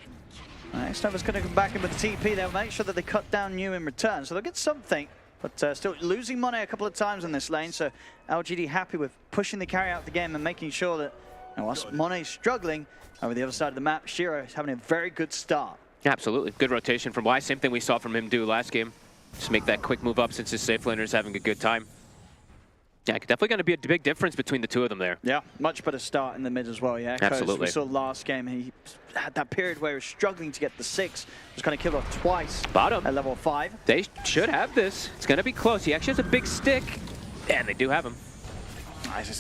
X-Nova's going to come back in with the TP. They'll make sure that they cut down New in return, so they'll get something. But still losing Monet a couple of times in this lane, so LGD happy with pushing the carry out the game and making sure that whilst Monet's struggling over the other side of the map, Shiro is having a very good start. Absolutely. Good rotation from Y. Same thing we saw from him do last game. Just make that quick move up since his safe laner is having a good time. Yeah, definitely going to be a big difference between the two of them there. Yeah, much better start in the mid as well, yeah. Absolutely. We saw last game, he had that period where he was struggling to get the 6. Was kind of killed off twice. Bottom. At level 5. They should have this. It's going to be close. He actually has a big stick. And they do have him.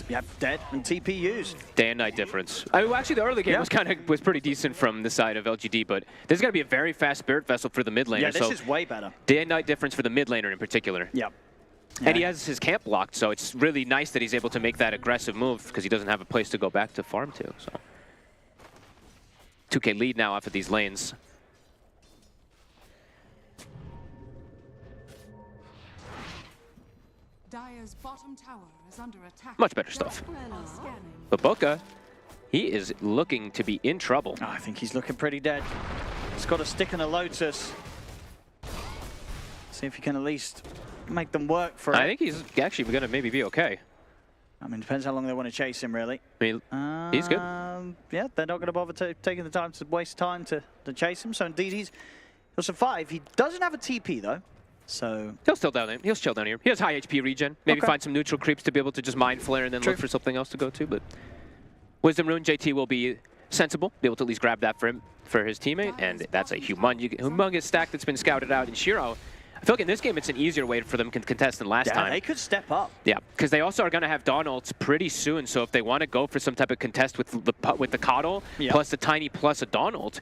Yeah, dead and TP used. Day and night difference. I mean, well, actually, the early game was pretty decent from the side of LGD, but this is going to be a very fast Spirit Vessel for the mid laner. Yeah, this is way better. Day and night difference for the mid laner in particular. Yep. And he has his camp locked, so it's really nice that he's able to make that aggressive move because he doesn't have a place to go back to farm to. So 2K lead now off of these lanes. Dire's bottom tower is under attack. Much better stuff. But Boca, he is looking to be in trouble. Oh, I think he's looking pretty dead. He's got a stick and a Lotus. See if he can at least make them work for it. I think he's actually going to maybe be okay. I mean, depends how long they want to chase him, really. I mean, he's good. Yeah, they're not going to bother taking the time to waste time to chase him. So indeed, he'll survive. He doesn't have a TP, though. So he'll still down there. He'll chill down here. He has high HP regen. Maybe find some neutral creeps to be able to just mind flare and then look for something else to go to. But Wisdom Rune, JT will be sensible, be able to at least grab that for him, for his teammate, and that's a humongous stack that's been scouted out in Shiro. I feel like in this game it's an easier way for them to contest than last time. Yeah, they could step up. Yeah, because they also are going to have Dawn ults pretty soon, so if they want to go for some type of contest with the Coddle, plus the Tiny, plus a Dawn ult,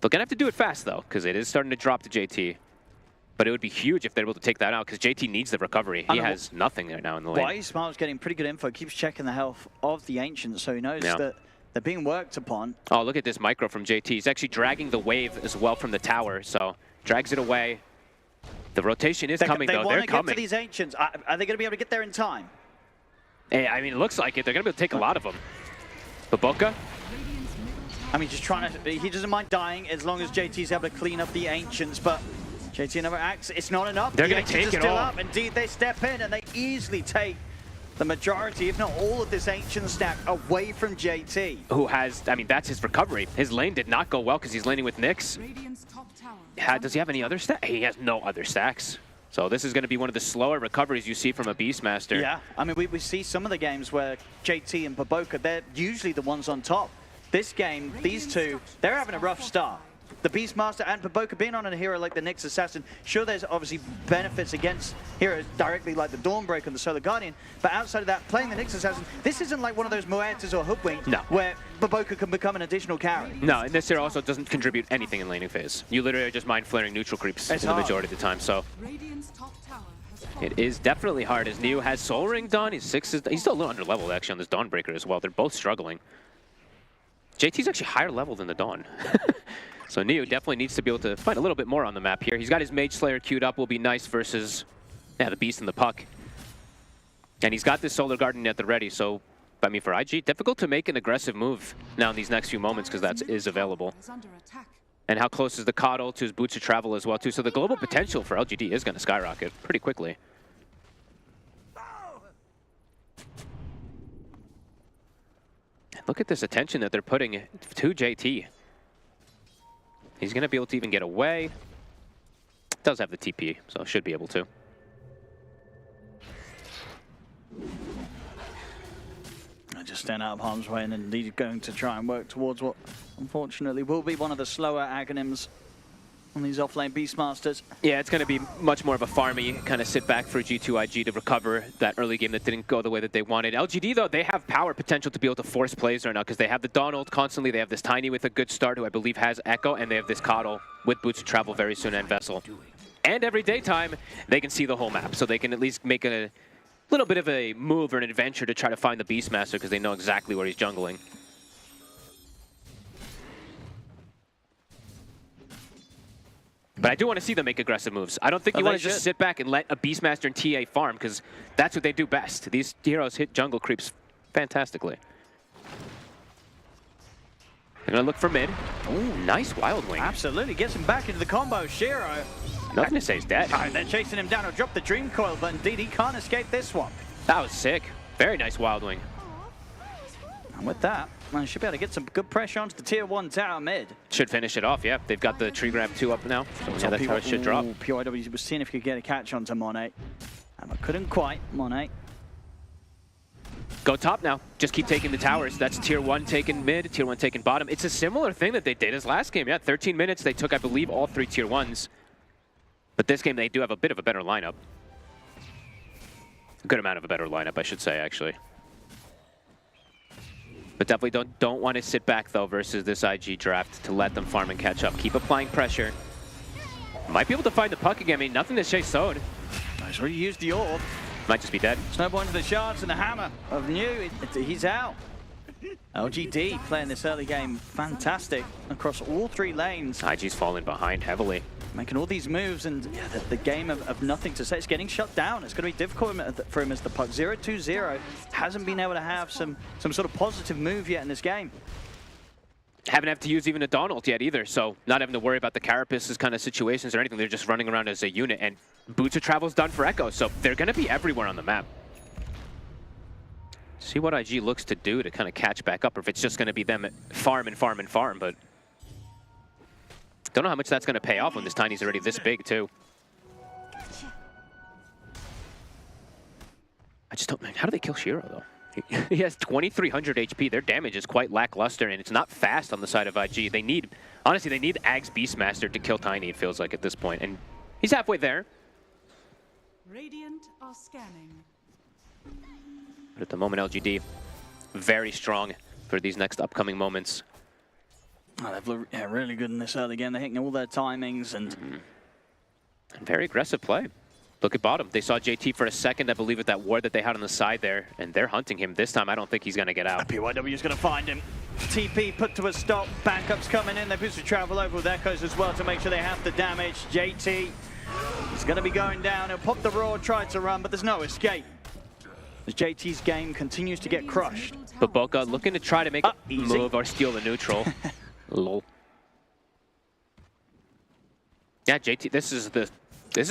they're going to have to do it fast, though, because it is starting to drop to JT. But it would be huge if they're able to take that out, because JT needs the recovery. He has nothing there now in the lane. Why Smart's getting pretty good info, keeps checking the health of the Ancients, so he knows that they're being worked upon. Oh, look at this micro from JT. He's actually dragging the wave as well from the tower, so drags it away. The rotation is coming, though. They're coming. They want to get to these Ancients. Are they going to be able to get there in time? Hey, I mean, it looks like it. They're going to be able to take a lot of them. But Boca? I mean, just trying to... He doesn't mind dying as long as JT's able to clean up the Ancients, but... JT never acts. It's not enough. They're going to take it all. Up. Indeed, they step in and they easily take the majority, if not all of this Ancient stack away from JT. Who has, I mean, that's his recovery. His lane did not go well because he's laning with Nyx. Does he have any other stacks? He has no other stacks. So this is going to be one of the slower recoveries you see from a Beastmaster. Yeah, I mean, we see some of the games where JT and Baboka, they're usually the ones on top. This game, these two, they're having a rough start. The Beastmaster and Baboka being on a hero like the Nyx Assassin, sure, there's obviously benefits against heroes directly like the Dawnbreaker and the Solar Guardian, but outside of that, playing the Nyx Assassin, this isn't like one of those Muertas or Hoodwink where Baboka can become an additional carry. No, and this hero also doesn't contribute anything in laning phase. You literally are just mind flaring neutral creeps the majority of the time, so it is definitely hard as Neo has Soul Ring done. He's still a little under leveled actually on this Dawnbreaker as well. They're both struggling. JT's actually higher level than the Dawn. So Neo definitely needs to be able to find a little bit more on the map here. He's got his Mage Slayer queued up, will be nice versus the Beast and the Puck. And he's got this Solar Guardian at the ready, so, I mean, for IG, difficult to make an aggressive move now in these next few moments because that is available. And how close is the Coddle to his Boots of Travel as well, too. So the global potential for LGD is going to skyrocket pretty quickly. And look at this attention that they're putting to JT. He's going to be able to even get away. Does have the TP, so should be able to. I just stand out of harm's way and indeed going to try and work towards what unfortunately will be one of the slower Aghanims on these offlane Beastmasters. Yeah, it's going to be much more of a farmy kind of sit back for G2IG to recover that early game that didn't go the way that they wanted. LGD, though, they have power potential to be able to force plays right now because they have the Dawn ult constantly. They have this Tiny with a good start who I believe has Echo, and they have this Coddle with Boots of Travel very soon and Vessel. And every daytime, they can see the whole map, so they can at least make a little bit of a move or an adventure to try to find the Beastmaster because they know exactly where he's jungling. But I do want to see them make aggressive moves. I don't think you want to just sit back and let a Beastmaster and TA farm, because that's what they do best. These heroes hit jungle creeps fantastically. They're going to look for mid. Ooh, nice Wild Wing. Absolutely. Gets him back into the combo. Shiro. Nothing to say he's dead. They're chasing him down. He'll drop the Dream Coil, but indeed he can't escape this one. That was sick. Very nice Wild Wing. And with that, man, should be able to get some good pressure onto the tier 1 tower mid. Should finish it off, yeah. They've got the Tree Grab 2 up now. So yeah, that tower should drop. PYW was seeing if he could get a catch onto Monet. And couldn't quite, Monet. Go top now. Just keep taking the towers. That's tier 1 taking mid, tier 1 taking bottom. It's a similar thing that they did as last game. Yeah, 13 minutes. They took, I believe, all 3 tier 1s. But this game, they do have a bit of a better lineup. A good amount of a better lineup, I should say, actually. But definitely don't want to sit back, though, versus this IG draft to let them farm and catch up. Keep applying pressure. Might be able to find the puck again. I mean, nothing to Shea Sode. He's already used the orb. Might just be dead. Snowball into the shards and the hammer of New. He's out. LGD playing this early game fantastic across all 3 lanes. IG's falling behind heavily. Making all these moves, and yeah, the game of nothing to say. It's getting shut down. It's going to be difficult for him as the puck. 0-2-0. Hasn't been able to have some sort of positive move yet in this game. Haven't had to use even a Donald yet either, so not having to worry about the Carapace's kind of situations or anything. They're just running around as a unit, and Boots of Travel's done for Echo, so they're going to be everywhere on the map. See what IG looks to do to kind of catch back up, or if it's just going to be them farm and farm and farm, but don't know how much that's going to pay off when this Tiny's already this big, too. I just don't... How do they kill Shiro, though? He has 2,300 HP. Their damage is quite lackluster, and it's not fast on the side of IG. They need... Honestly, they need Ag's Beastmaster to kill Tiny, it feels like, at this point, and he's halfway there. Radiant are scanning. But at the moment, LGD, very strong for these next upcoming moments. Oh, they've looked really good in this early game. They're hitting all their timings and very aggressive play. Look at bottom. They saw JT for a second, I believe, with that ward that they had on the side there, and they're hunting him. This time, I don't think he's going to get out. PYW is going to find him. TP put to a stop. Backups coming in. They're supposed to travel over with Echoes as well to make sure they have the damage. JT is going to be going down. He'll pop the roar, try to run, but there's no escape. As JT's game continues to get crushed. But Boca looking to try to make a move or steal the neutral. Lol. Yeah, JT, this is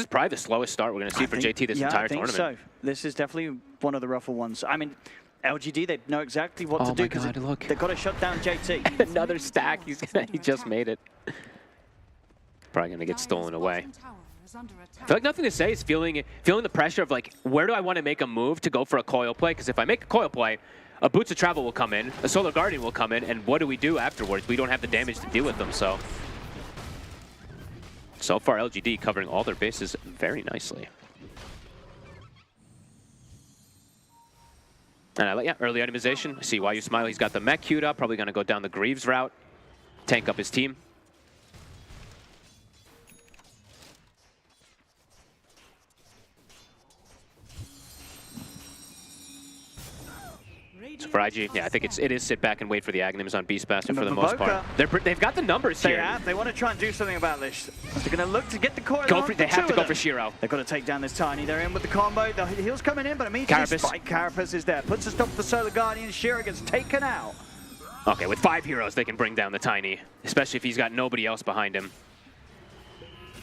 probably the slowest start we're going to see for JT this entire tournament. So. This is definitely one of the rougher ones. I mean, LGD, they know exactly what to do because they've got to shut down JT. Another stack. He just made it. Probably going to get stolen away. I feel like nothing to say is feeling the pressure of, like, where do I want to make a move to go for a coil play? Because if I make a coil play, a Boots of Travel will come in, a Solar Guardian will come in, and what do we do afterwards? We don't have the damage to deal with them, so far LGD covering all their bases very nicely. And I like, yeah, early itemization. I see why you smile. He's got the mech queued up, probably going to go down the Greaves route, tank up his team. So for IG, yeah, I think it is sit back and wait for the Aghanims on Beastmaster for the most part. They've got the numbers here. They want to try and do something about this. They're going to look to get the coil on. They have to go for Shiro. They've got to take down this Tiny. They're in with the combo. The heal's coming in, but immediately Spike Carapace is there. Puts a stop to the Solar Guardian. Shiro gets taken out. Okay, with 5 heroes, they can bring down the Tiny, especially if he's got nobody else behind him.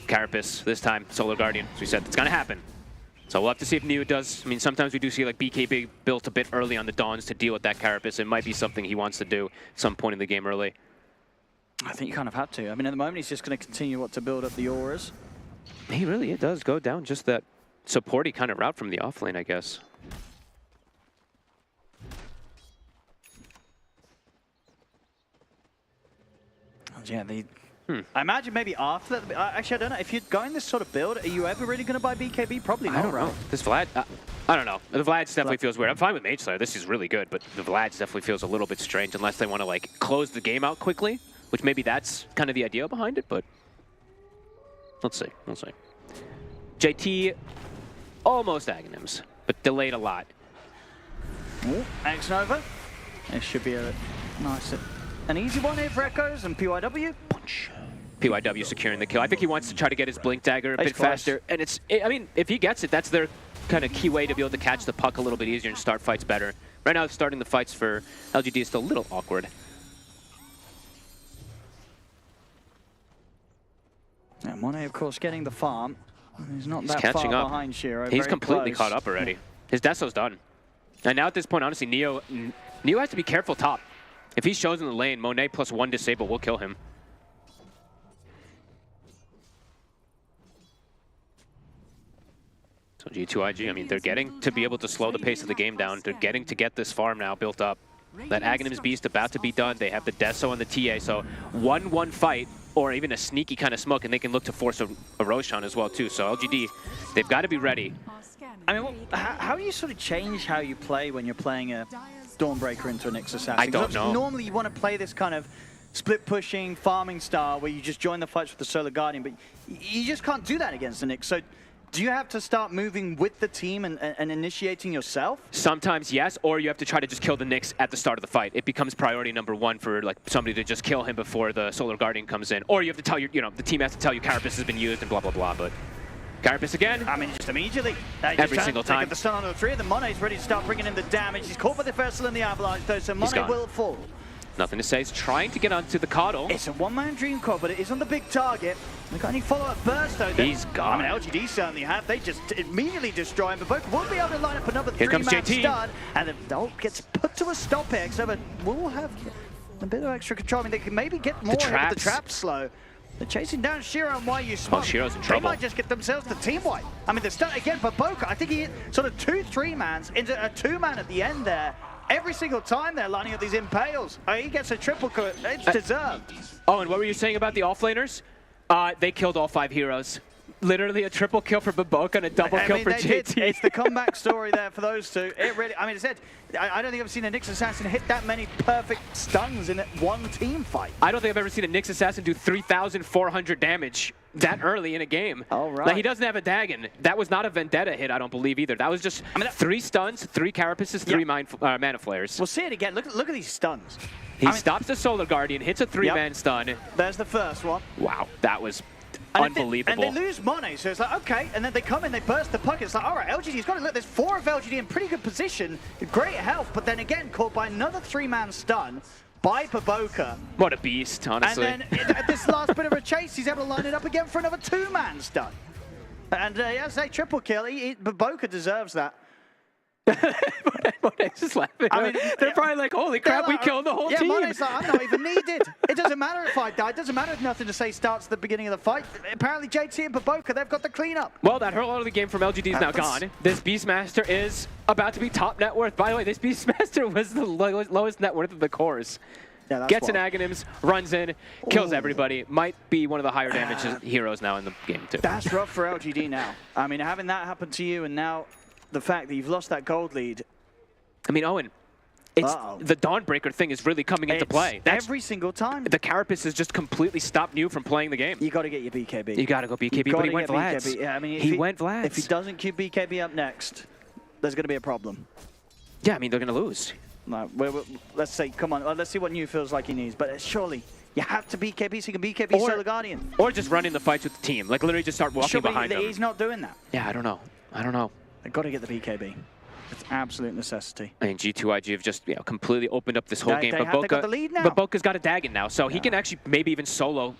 Carapace, this time, Solar Guardian. As we said, it's going to happen. So we'll have to see if Neo does. I mean, sometimes we do see like BKB built a bit early on the Dawns to deal with that Carapace. It might be something he wants to do at some point in the game early. I think you kind of have to. I mean, at the moment, he's just going to continue to build up the auras. He really does go down just that supporty kind of route from the offlane, I guess. Yeah, I imagine maybe after that. Actually, I don't know. If you're going this sort of build, are you ever really going to buy BKB? Probably not, I don't know. This Vlad, I don't know. The Vlad's definitely feels weird. I'm fine with Mage Slayer. This is really good, but the Vlad's definitely feels a little bit strange unless they want to like close the game out quickly, which maybe that's kind of the idea behind it, but let's see. We'll see. JT, almost Aghanims, but delayed a lot. X Nova. This should be a nice... An easy one here for Echoes and PYW. Punch. PYW securing the kill. I think he wants to try to get his Blink Dagger a bit faster. And I mean, if he gets it, that's their kind of key way to be able to catch the puck a little bit easier and start fights better. Right now, starting the fights for LGD is still a little awkward. And Monet, of course, getting the farm. He's not that catching far up behind Shiro. He's completely caught up already. His Deso's done. And now at this point, honestly, Neo has to be careful top. If he's chosen the lane, Monet plus 1 disable will kill him. So G2IG, I mean, they're getting to be able to slow the pace of the game down. They're getting to get this farm now built up. That Aghanim's Beast about to be done. They have the Deso and the TA, so 1-1 fight, or even a sneaky kind of smoke, and they can look to force a Roshan as well, too. So LGD, they've got to be ready. I mean, how do you sort of change how you play when you're playing a Dawnbreaker into a Nyx Assassin? I don't know. Normally you want to play this kind of split pushing, farming style where you just join the fights with the Solar Guardian, but you just can't do that against the Nyx. So do you have to start moving with the team and initiating yourself? Sometimes yes, or you have to try to just kill the Nyx at the start of the fight. It becomes priority number one for like somebody to just kill him before the Solar Guardian comes in. Or you have to tell the team has to tell you Carapace has been used and blah blah blah. But Carapace again. I mean, just immediately. Every single time. They get the stun on the 3 of them. Mone's ready to start bringing in the damage. He's caught by the Vessel and the Avalanche though, so Monet will fall. Nothing to say. He's trying to get onto the Coddle. It's a one-man Dream Core, but it is on the big target. They got any follow-up burst though? He's gone. I mean, LGD certainly have. They just immediately destroy him, but both will be able to line up another 3-man stun, and the ult gets put to a stop here. So will have a bit of extra control. I mean, they can maybe get more with the trap slow. They're chasing down Shiro and YU Smart. Oh, Shiro's in They trouble. might just get themselves the team wipe. I mean, they're starting again for Boca. I think he hit sort of 2-3-mans into a 2-man at the end there. Every single time they're lining up these impales. He gets a triple kill. It's deserved. Oh, and what were you saying about the offlaners? They killed all 5 heroes. Literally a triple kill for Baboka and a double kill for JT. It's the comeback story there for those two. It really, I mean, I don't think I've seen a Nyx Assassin hit that many perfect stuns in one team fight. I don't think I've ever seen a Nyx Assassin do 3,400 damage that early in a game. All right. Like, he doesn't have a Dagon. That was not a Vendetta hit, I don't believe either. That was just 3 stuns, 3 Carapaces, 3 Mana Flares. We'll see it again. Look at these stuns. He stops the Solar Guardian, hits a 3-man stun. There's the first one. Wow, that was unbelievable. And they lose Monet, so it's like, okay, and then they come in, they burst the puck. It's like, all right, LGD's got to look. There's 4 of LGD in pretty good position, great health, but then again, caught by another 3-man stun by Baboka. What a beast, honestly. And then at this last bit of a chase, he's able to line it up again for another 2-man stun. And as a triple kill, Baboka deserves that. Monet's just laughing. I mean, they're probably like, holy crap, we killed the whole team. Yeah, Monet's like, I'm not even needed. It doesn't matter if I die. It doesn't matter if nothing to say starts at the beginning of the fight. Apparently, JT and Baboka, they've got the cleanup. Well, that whole of the game from LGD is now gone. This Beastmaster is about to be top net worth. By the way, this Beastmaster was the lowest net worth of the cores. Yeah, gets an Aghanims, runs in, kills everybody. Might be one of the higher damage heroes now in the game, too. That's rough for LGD now. I mean, having that happen to you and now the fact that you've lost that gold lead. I mean, Owen, it's the Dawnbreaker thing is really coming into play. That's every single time. The Carapace has just completely stopped you from playing the game. You got to get your BKB. You got to go BKB, but he went Vlads. Yeah, I mean, he went Vlads. If he doesn't queue BKB up next, there's going to be a problem. Yeah, I mean, they're going to lose. No, let's say, come on, let's see what New feels like he needs. But surely, you have to BKB so you can BKB Solar Guardian. Or just run in the fights with the team. Like, literally just start walking behind them. He's not doing that. Yeah, I don't know. I don't know. They've got to get the BKB. It's absolute necessity. I mean, G2IG have just completely opened up this whole game. They got the lead now. But Boca's got a Dagon now, so he can actually maybe even solo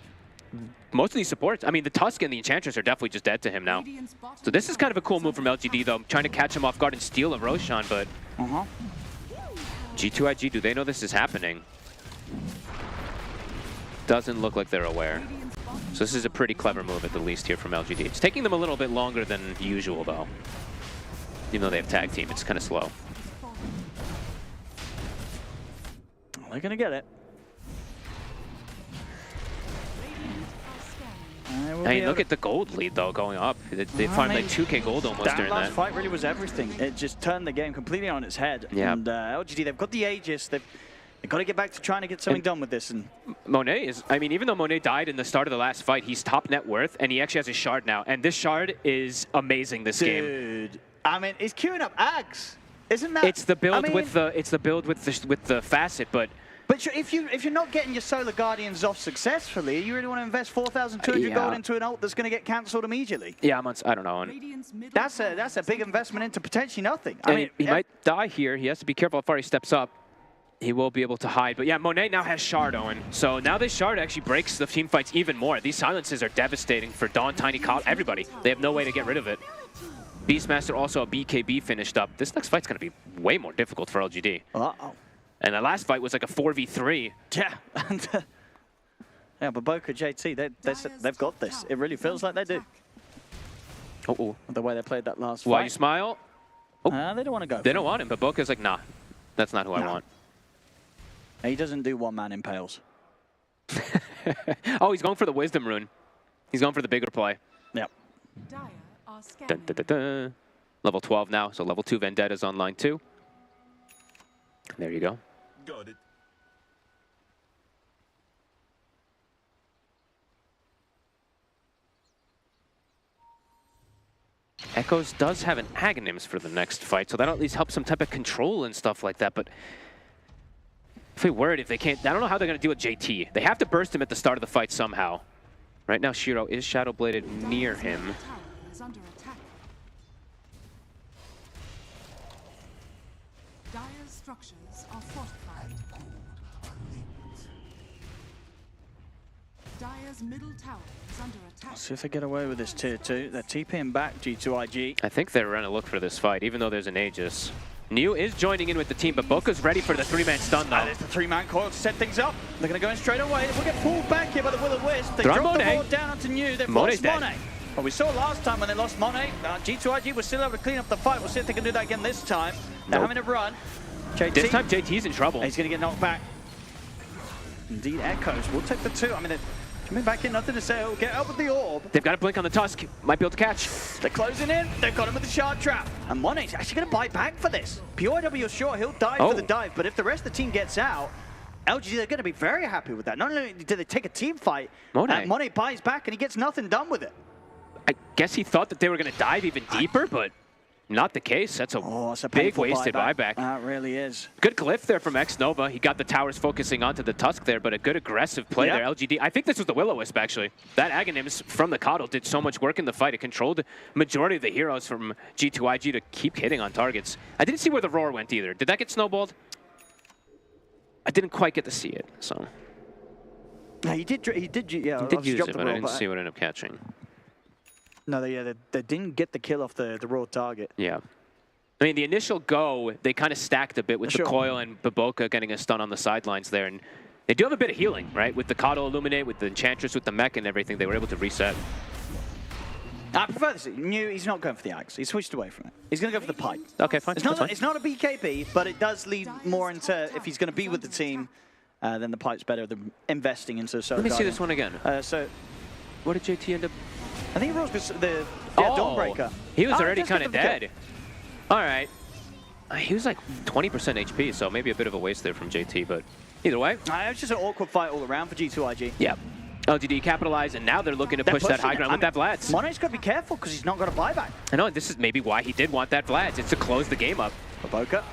most of these supports. I mean, the Tusk and the Enchantress are definitely just dead to him now. So this is kind of a cool move from LGD, though, trying to catch him off guard and steal a Roshan, but G2IG, do they know this is happening? Doesn't look like they're aware. So this is a pretty clever move at the least here from LGD. It's taking them a little bit longer than usual, though. Even though they have tag team, it's kind of slow. They're going to get it. I mean, look at the gold lead, though, going up. They farmed like 2K gold almost during that. That last fight really was everything. It just turned the game completely on its head. Yeah. And LGD, they've got the Aegis. They've got to get back to trying to get something done with this. And Monet is, I mean, even though Monet died in the start of the last fight, he's top net worth, and he actually has a shard now. And this shard is amazing this game. Dude, I mean, he's queuing up Ags. Isn't that? It's the build with the facet, but if you're not getting your Solar Guardians off successfully, you really want to invest 4,200 gold into an ult that's going to get cancelled immediately. Yeah, I don't know. That's a big investment into potentially nothing. I mean, he might die here. He has to be careful how far he steps up. He will be able to hide. But yeah, Monet now has Shard, Owen. So now this Shard actually breaks the team fights even more. These silences are devastating for Dawn, Tiny, Codd, everybody. They have no way to get rid of it. Beastmaster also a BKB finished up. This next fight's going to be way more difficult for LGD. And the last fight was like a 4v3. Yeah. Yeah, but Boca, JT, they've got this. It really feels like they do. The way they played that last fight. Why you smile? They don't want to go. They don't want him, but Boca's like, nah, that's not who I want. He doesn't do one-man impales. Oh, he's going for the Wisdom Rune. He's going for the bigger play. Yep. Dun, dun, dun, dun. Level 12 now, so level 2 Vendetta's on line 2. There you go. Got it. Echoes does have an Aghanims for the next fight, so that'll at least help some type of control and stuff like that, but if they worried if they can't, I don't know how they're going to deal with JT. They have to burst him at the start of the fight somehow. Right now, Shiro is Shadow Bladed near him. Is under attack. Dire's structures are fortified. Dire's middle tower is under attack. Let's see if they get away with this tier 2. They're TPing back G2IG. I think they're going to look for this fight, even though there's an Aegis. New is joining in with the team, but Boca's ready for the 3-man stun though. There's the 3-man coil to set things up. They're going to go in straight away. We'll get pulled back here by the Will-O-Wisp. They drop the ball down onto New. They've lost Monet. Well, we saw last time when they lost Monet, G2IG was still able to clean up the fight. We'll see if they can do that again this time. They're having a run. JT. This time JT's in trouble. He's going to get knocked back. Indeed, Echoes will take the 2. I mean, they're coming back in, nothing to say. We'll get out with the orb. They've got a blink on the Tusk. Might be able to catch. They're closing in. They've got him with the shard trap. And Monet's actually going to bite back for this. POW, sure, he'll dive for the dive, but if the rest of the team gets out, LGD, they're going to be very happy with that. Not only do they take a team fight, Monet buys back and he gets nothing done with it. I guess he thought that they were going to dive even deeper, but not the case. That's a big wasted buyback. That really is. Good glyph there from X-Nova. He got the towers focusing onto the Tusk there, but a good aggressive play there. LGD, I think this was the Will-O-Wisp, actually. That Aghanims from the Coddle did so much work in the fight. It controlled the majority of the heroes from G2IG to keep hitting on targets. I didn't see where the Roar went either. Did that get snowballed? I didn't quite get to see it, so. No, he did use it, but I didn't see what ended up catching. No, they didn't get the kill off the raw target. Yeah. I mean, the initial go, they kind of stacked a bit with the Coil and Baboka getting a stun on the sidelines there. And they do have a bit of healing, right? With the Coddle Illuminate, with the Enchantress, with the mech and everything, they were able to reset. I prefer this. New, he's not going for the Axe. He switched away from it. He's going to go for the Pipe. Okay, fine. It's not a BKB, but it does lead more into, if he's going to be with the team, then the Pipe's better than investing into Solar Let me see Guardian. this one again. What did JT end up? I think it was the Dawnbreaker. He was already kind of dead. All right. He was like 20% HP, so maybe a bit of a waste there from JT, but either way. It was just an awkward fight all around for G2IG. Yeah. LGD capitalized, and now they're looking to push that high ground with that Vlad's. Monet's got to be careful because he's not got a buyback. I know, this is maybe why he did want that Vlad's. It's to close the game up. Baboka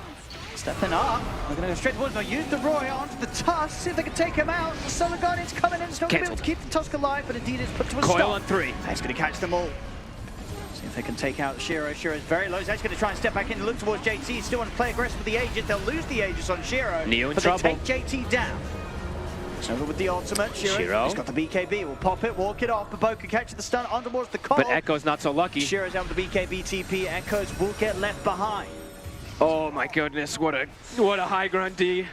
stepping up. They're going to go straight towards him. Use the Roy onto the Tusk. See if they can take him out. The Solar Guardian's coming in. It's not going to be able to keep the Tusk alive, but indeed it's put to a stop. Coil on 3. He's going to catch them all. See if they can take out Shiro. Shiro's very low. He's actually going to try and step back in and look towards JT. He still want to play aggressive with the Aegis. They'll lose the Aegis on Shiro. Neo in but trouble. They take JT down. It's over with the ultimate. Shiro. He's got the BKB. We'll pop it, walk it off. Baboka catches the stun on towards the Coddle. But Echo's not so lucky. Shiro's out with the BKB TP. Echoes will get left behind. Oh my goodness, what a high ground D.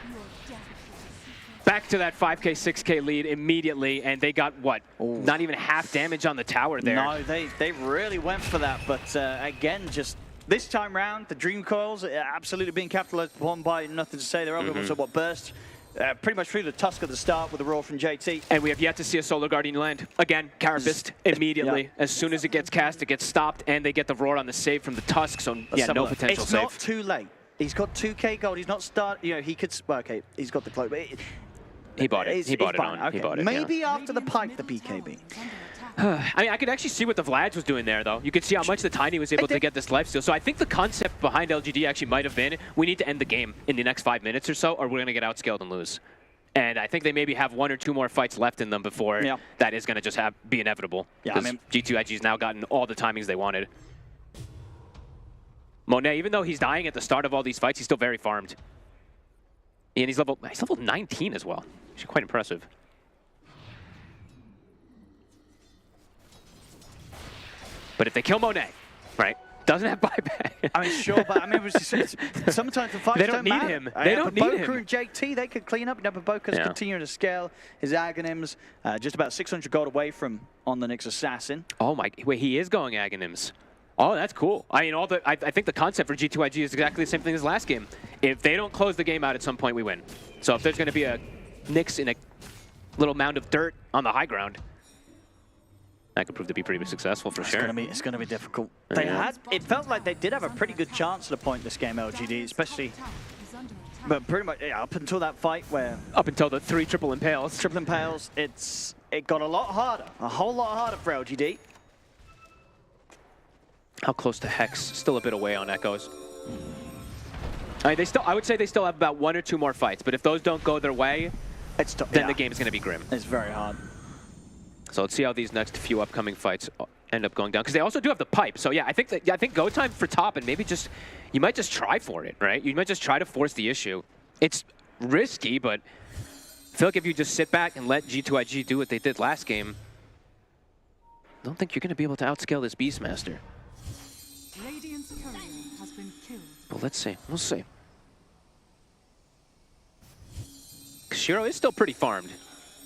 Back to that 5K, 6K lead immediately, and they got, what, not even half damage on the tower there. No, they really went for that, but again, just this time round, the Dream Coils are absolutely being capitalized upon by Nothing to Say. They're able to burst pretty much through the Tusk at the start with a roar from JT. And we have yet to see a Solar Guardian land. Again, Carapist immediately. As soon as it gets cast, it gets stopped, and they get the roar on the save from the Tusk, so yeah, no potential save. It's not too late. He's got 2K gold. He's not he could, well, okay, he's got the cloak, but he bought it. He bought it on. Okay. He bought it, Maybe after the Pipe, the BKB. I mean, I could actually see what the Vlad's was doing there, though. You could see how much the Tiny was able to get this lifesteal. So I think the concept behind LGD actually might have been, we need to end the game in the next 5 minutes or so, or we're going to get outscaled and lose. And I think they maybe have 1 or 2 more fights left in them before that is going to just be inevitable. Yeah, because G2IG's now gotten all the timings they wanted. Monet, even though he's dying at the start of all these fights, he's still very farmed. And he's level 19 as well. Which is quite impressive. But if they kill Monet, right, doesn't have buyback. I mean, sure, but I mean, sometimes the fights don't need matter. him. They don't need him. Baboka and JT, they could clean up. Baboka's continuing to scale his Aghanims, just about 600 gold away from on the Nyx Assassin. Oh my, wait, he is going Aghanims. Oh, that's cool. I mean, I think the concept for G2IG is exactly the same thing as last game. If they don't close the game out at some point, we win. So if there's going to be a Nyx in a little mound of dirt on the high ground, that could prove to be pretty successful for sure. It's going to be difficult. They had, it felt like they did have a pretty good chance at a point this game, LGD, especially But pretty much, yeah, up until that fight where... Up until the 3 triple impales. Triple impales, it got a lot harder. A whole lot harder for LGD. How close to Hex? Still a bit away on Echoes. I mean, I would say they still have about 1 or 2 more fights, but if those don't go their way, then the game is going to be grim. It's very hard. So let's see how these next few upcoming fights end up going down, because they also do have the pipe. So yeah, I think go time for top, and maybe you might just try for it, right? You might just try to force the issue. It's risky, but I feel like if you just sit back and let G2IG do what they did last game, I don't think you're going to be able to outscale this Beastmaster. Radiant's courier has been killed. But let's see. We'll see. Shiro is still pretty farmed.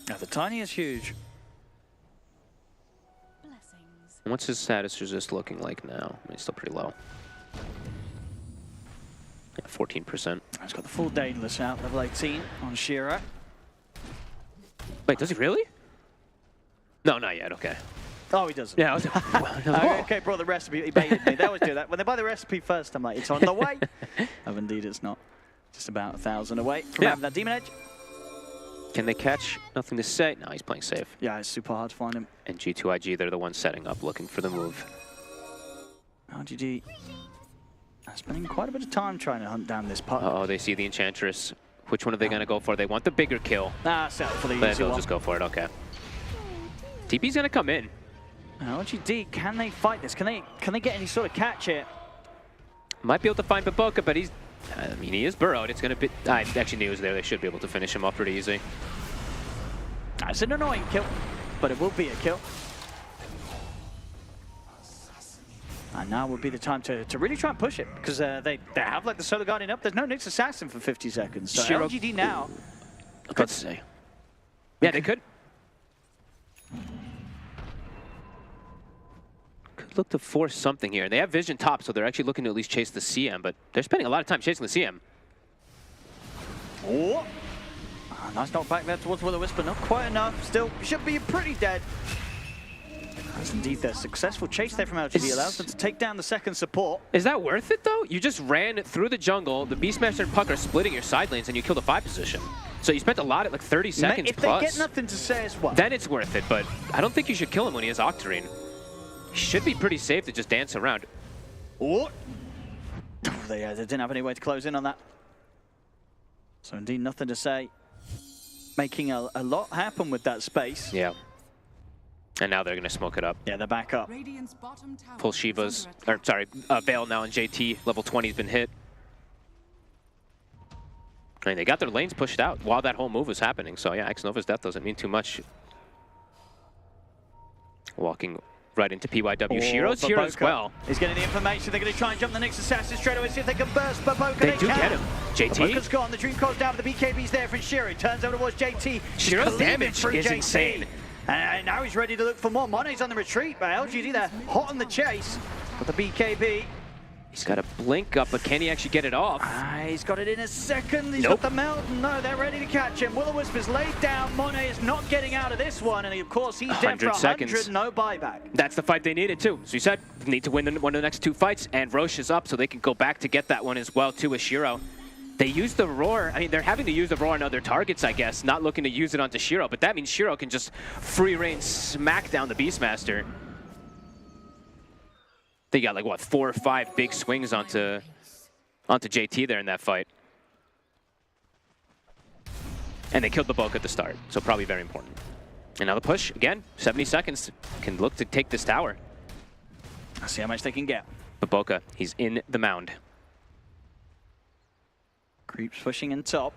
Now the Tiny is huge. And what's his status resist looking like now? I mean, he's still pretty low. Yeah, 14%. He's got the full Daneless out, level 18 on Shiro. Wait, does he really? No, not yet. Okay. Oh, he doesn't. Yeah. I was okay, brought the recipe. He baited me. They always do that. When they buy the recipe first, I'm like, it's on the way. Oh, indeed, it's not. Just about 1,000 away from having that Demon Edge. Can they catch? Nothing to say. No, he's playing safe. Yeah, it's super hard to find him. And G2IG, they're the ones setting up, looking for the move. RGD spending quite a bit of time trying to hunt down this puck. Oh, they see the Enchantress. Which one are they going to go for? They want the bigger kill. Settle for the easy They'll one. just go for it, okay. TP's going to come in. RGD, can they fight this? Can they get any sort of catch here? Might be able to find Baboka, but I mean, he is burrowed. It's going to be... I actually knew he was there. They should be able to finish him off pretty easy. It's an annoying kill, but it will be a kill. And now would be the time to really try and push it, because they have like the Solar Guardian up. There's no Nyx Assassin for 50 seconds. So Shiro... LGD now... Let's see. Yeah, they could. Could look to force something here. They have vision top, so they're actually looking to at least chase the CM, but they're spending a lot of time chasing the CM. Oh! Nice knock back there towards Will-O-Wisp, but not quite enough. Still, should be pretty dead. That's indeed their successful chase there from LGD. Allows them to take down the second support. Is that worth it, though? You just ran through the jungle, the Beastmaster and Puck are splitting your side lanes, and you killed a 5 position. So you spent a lot at like 30 seconds if plus. If they get nothing to say as well. Then it's worth it, but I don't think you should kill him when he has Octarine. He should be pretty safe to just dance around. Oh! They didn't have any way to close in on that. So indeed, nothing to say. Making a lot happen with that space. Yeah. And now they're going to smoke it up. Yeah, they're back up. Full Shivas, or sorry, Veil now on JT. Level 20 has been hit. I mean, they got their lanes pushed out while that whole move was happening. So yeah, X-Nova's death doesn't mean too much. Walking right into PYW. Shiro's here as well. He's getting the information. They're going to try and jump the Nyx Assassin straight away, see if they can burst Baboka. They do get him. JT. Baboka's gone. The Dream Core's down, but the BKB's there from Shiro. He turns over towards JT. Shiro's damage is insane. And now he's ready to look for more. Mone's on the retreat, but LGD there, hot on the chase. Got the BKB. He's got a blink up, but can he actually get it off? He's got it in a second. He's got the melt. No, they're ready to catch him. Will-O-Wisp is laid down. Monet is not getting out of this one. And of course, he's dead for 100, no buyback. That's the fight they needed, too. So you said, need to win one of the next 2 fights. And Roche is up, so they can go back to get that one as well, too, with Shiro. They use the Roar. I mean, they're having to use the Roar on other targets, I guess, not looking to use it onto Shiro. But that means Shiro can just free reign smack down the Beastmaster. They got like, what, 4 or 5 big swings onto JT there in that fight. And they killed the bulk at the start, so probably very important. And now the push, again, 70 seconds, can look to take this tower. Let's see how much they can get. Baboka, he's in the mound. Creeps pushing in top.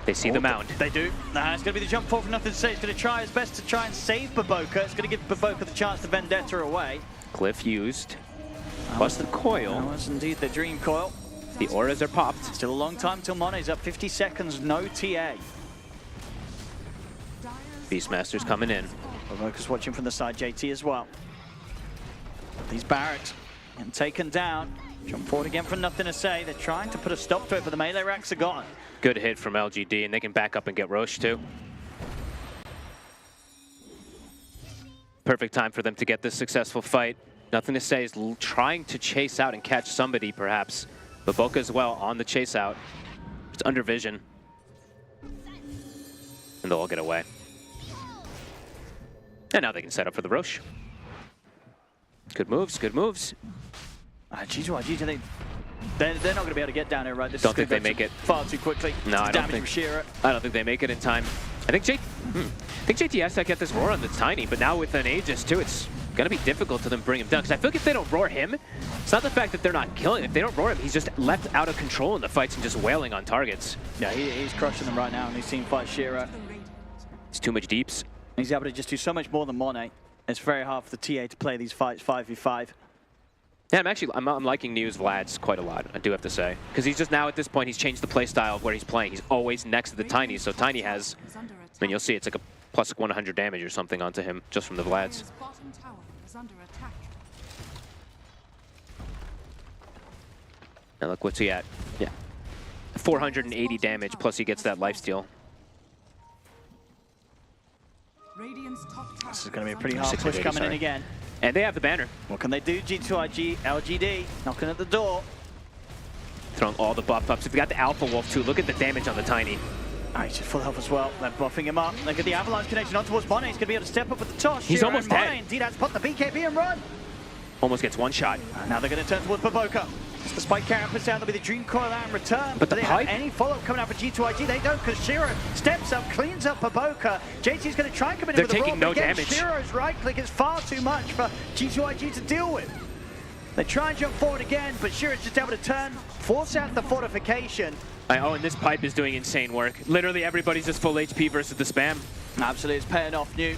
They see the mound. They do. It's going to be the jump forward for nothing to say. He's going to try his best to try and save Baboka. It's going to give Baboka the chance to Vendetta away. Cliff used. Plus the coil. That was indeed the Dream Coil. The auras are popped. Still a long time till Mone's up. 50 seconds, no TA. Beastmaster's coming in. Baboka's watching from the side, JT as well. These barracks getting taken down. Jump forward again for nothing to say. They're trying to put a stop to it, but the melee racks are gone. Good hit from LGD, and they can back up and get Roche too. Perfect time for them to get this successful fight. Nothing to say is trying to chase out and catch somebody, perhaps. But Boca as well on the chase out. It's under vision. And they'll all get away. And now they can set up for the Roche. Good moves, good moves. G2IG, they're not going to be able to get down here, right? This don't think they make it. Far too quickly. No, I don't think. I don't think they make it in time. I think JT has to get this roar on the Tiny, but now with an Aegis too, it's going to be difficult to them bring him down. Because I feel like if they don't roar him, it's not the fact that they're not killing him. If they don't roar him, he's just left out of control in the fights and just wailing on targets. Yeah, he's crushing them right now, and he's seen fight Shira. It's too much deeps. He's able to just do so much more than Monet. It's very hard for the TA to play these fights 5v5. Yeah, I'm liking New's Vlad's quite a lot, I do have to say. Because he's just now at this point, he's changed the play style of where he's playing. He's always next to the Tiny, so Tiny has, I mean, you'll see it's like a plus 100 damage or something onto him just from the Vlads. Now look, what's he at? Yeah, 480 damage, plus he gets that lifesteal. This is going to be a pretty hard push coming in again. And they have the banner. What can they do? G2IG, LGD, knocking at the door. Throwing all the buff ups. If you got the Alpha Wolf too, look at the damage on the Tiny. He's full health as well. They're buffing him up. Look at the Avalanche connection on towards Monet. He's going to be able to step up with the toss. He's almost dead. Monet indeed has to put the BKB and run. Almost gets one shot. Now they're going to turn towards Baboka. The spike carry puts down, there'll be the Dream Coil out in return. But they have any follow-up coming out for G2IG? They don't, because Shiro steps up, cleans up Baboka. JT's going to try and come in with a roll. They're taking no damage. Shiro's right click is far too much for G2IG to deal with. They try and jump forward again, but Shiro's just able to turn, force out the fortification. Oh, and this pipe is doing insane work. Literally everybody's just full HP versus the spam. Absolutely, it's paying off New.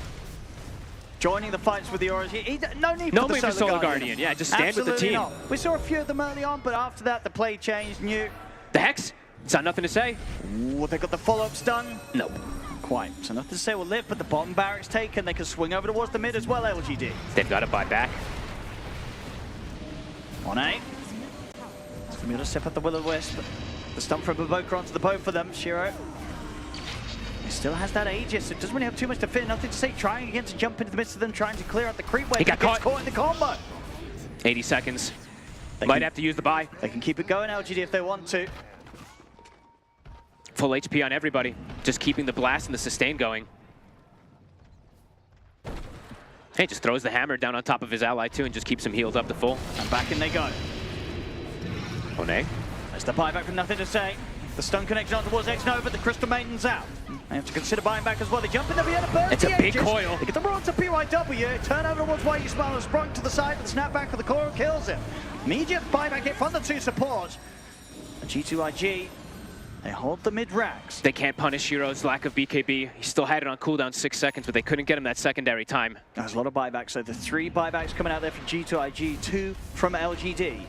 Joining the fights with the Auras. No need for the Solar Guardian. Yeah, just stand with the team. Not. We saw a few of them early on, but after that, the play changed. New. The Hex? It's got nothing to say. Ooh, they got the follow-up stun. Nope. Quite. So nothing to say will live, but the bottom barracks taken. They can swing over towards the mid as well, LGD. They've got to buy back. 1A. It's going to be able to step up the Will-O-Wisp. The stump from Baboka onto the bow for them. Shiro. He still has that Aegis. It doesn't really have too much to fit. Nothing to say. Trying again to jump into the midst of them, trying to clear out the creep wave. He got caught in the combo. 80 seconds. Might have to use the buy. They can keep it going, LGD, if they want to. Full HP on everybody. Just keeping the blast and the sustain going. Hey, just throws the hammer down on top of his ally too and just keeps him healed up to full. And back in they go. Monet. There's the buyback from nothing to say. The stun connection on towards X-Nova, the Crystal Maiden's out. They have to consider buying back as well. They jump in, they'll be able to burn It's a big coil. They get the roll to PYW, turn over towards White You Smile and sprung to the side, but the snapback for the coil kills him. Immediate buyback hit from the two supports. And G2IG, they hold the mid-racks. They can't punish Shiro's lack of BKB. He still had it on cooldown 6 seconds, but they couldn't get him that secondary time. There's a lot of buybacks, so the 3 buybacks coming out there from G2IG, 2 from LGD.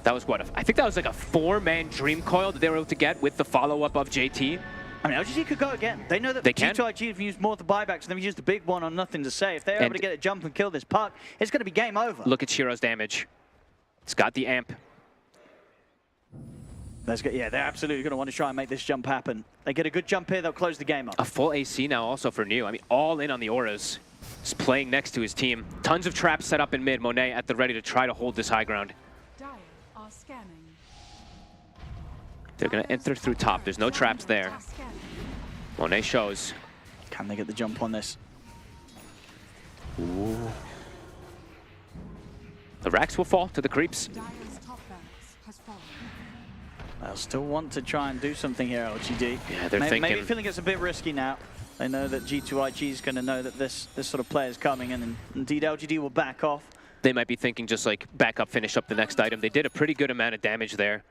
That was what? I think that was like a 4-man Dream Coil that they were able to get with the follow-up of JT. I mean, LGD could go again. They know that G2IG have used more of the buybacks, and they've used the big one on nothing to say. If they're able to get a jump and kill this puck, it's going to be game over. Look at Shiro's damage. It's got the amp. Yeah, they're absolutely going to want to try and make this jump happen. They get a good jump here, they'll close the game up. A full AC now also for New. I mean, all in on the auras. Just playing next to his team. Tons of traps set up in mid. Monet at the ready to try to hold this high ground. They're going to enter through top. There's no traps there. Monet shows. Can they get the jump on this? Ooh. The racks will fall to the creeps. They'll still want to try and do something here, LGD. Yeah, they're thinking. Maybe feeling it's a bit risky now. They know that G2IG is going to know that this sort of play is coming, and indeed LGD will back off. They might be thinking just like back up, finish up the next item. They did a pretty good amount of damage there.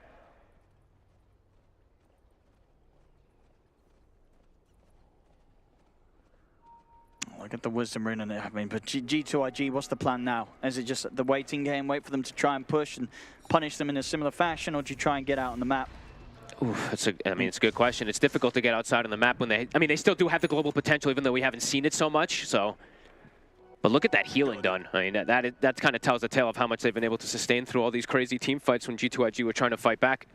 Look at the Wisdom Rune in it. I mean, but G2IG, what's the plan now? Is it just the waiting game, wait for them to try and push and punish them in a similar fashion, or do you try and get out on the map? Oof, it's a good question. It's difficult to get outside on the map when they still do have the global potential, even though we haven't seen it so much. So, but look at that healing done. I mean, that kind of tells the tale of how much they've been able to sustain through all these crazy team fights when G2IG were trying to fight back.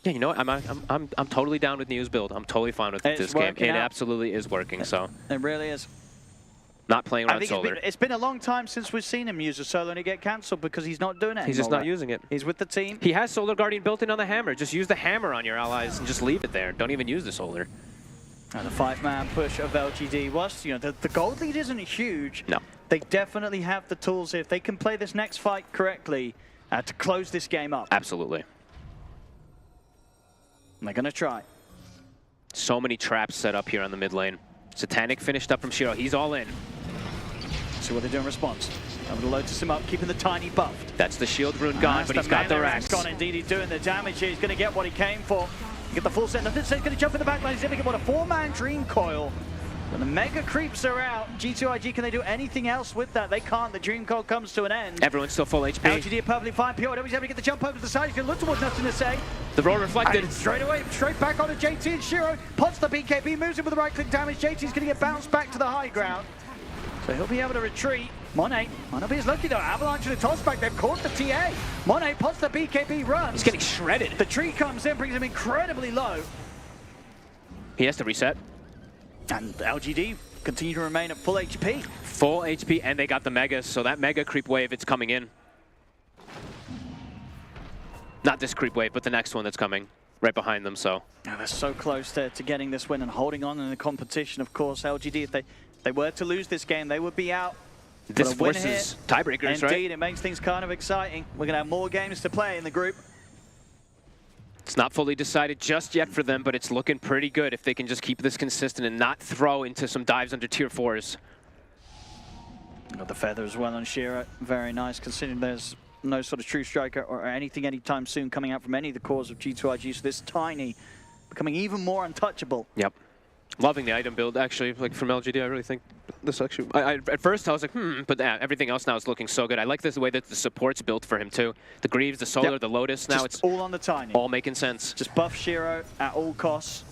Yeah, you know what? I'm totally down with New's build. I'm totally fine with this game. It absolutely is working. So it really is. Not playing around solar. It's been a long time since we've seen him use a solar and it get cancelled because he's not doing it He's just not using it. He's with the team. He has Solar Guardian built in on the hammer. Just use the hammer on your allies and just leave it there. Don't even use the solar. And the 5-man push of LGD was, you know, the gold lead isn't huge. No. They definitely have the tools if they can play this next fight correctly to close this game up. Absolutely. And they're going to try. So many traps set up here on the mid lane. Satanic finished up from Shiro. He's all in. See what they do in response. Able to Lotus him up, keeping the tiny buffed. That's the shield rune gone, but he's got the racks. He's gone indeed. He's doing the damage here. He's going to get what he came for. Get the full set. Nothing says he's going to jump in the back line. He's going to get what a 4-man Dream Coil. When the Mega creeps are out, G2IG, can they do anything else with that? They can't. The Dream Coil comes to an end. Everyone's still full HP. LGD are perfectly fine. POW is able to get the jump over to the side. He's going to look towards nothing to say. The roll reflected. And straight away, straight back onto JT and Shiro. Pots the BKB, moves in with the right-click damage. JT's going to get bounced back to the high ground. So he'll be able to retreat. Monet might not be as lucky though. Avalanche and a toss back. They've caught the TA. Monet pots the BKB run. He's getting shredded. The tree comes in, brings him incredibly low. He has to reset. And LGD continue to remain at full HP. Full HP, and they got the Megas, so that Mega creep wave, it's coming in. Not this creep wave, but the next one that's coming right behind them, so. Now they're so close to getting this win and holding on in the competition, of course. LGD, if they were to lose this game, they would be out. This forces tiebreakers, right? Indeed, it makes things kind of exciting. We're going to have more games to play in the group. It's not fully decided just yet for them, but it's looking pretty good if they can just keep this consistent and not throw into some dives under tier 4s. Got the feather as well on Shiro. Very nice, considering there's no sort of true striker or anything anytime soon coming out from any of the cores of G2IG. So this tiny becoming even more untouchable. Yep. Loving the item build, actually, like from LGD. I really think this actually. At first I was like, but everything else now is looking so good. I like this the way that the support's built for him too. The Greaves, the Solar, the Lotus. Now just it's all on the tiny. All making sense. Just buff Shiro at all costs.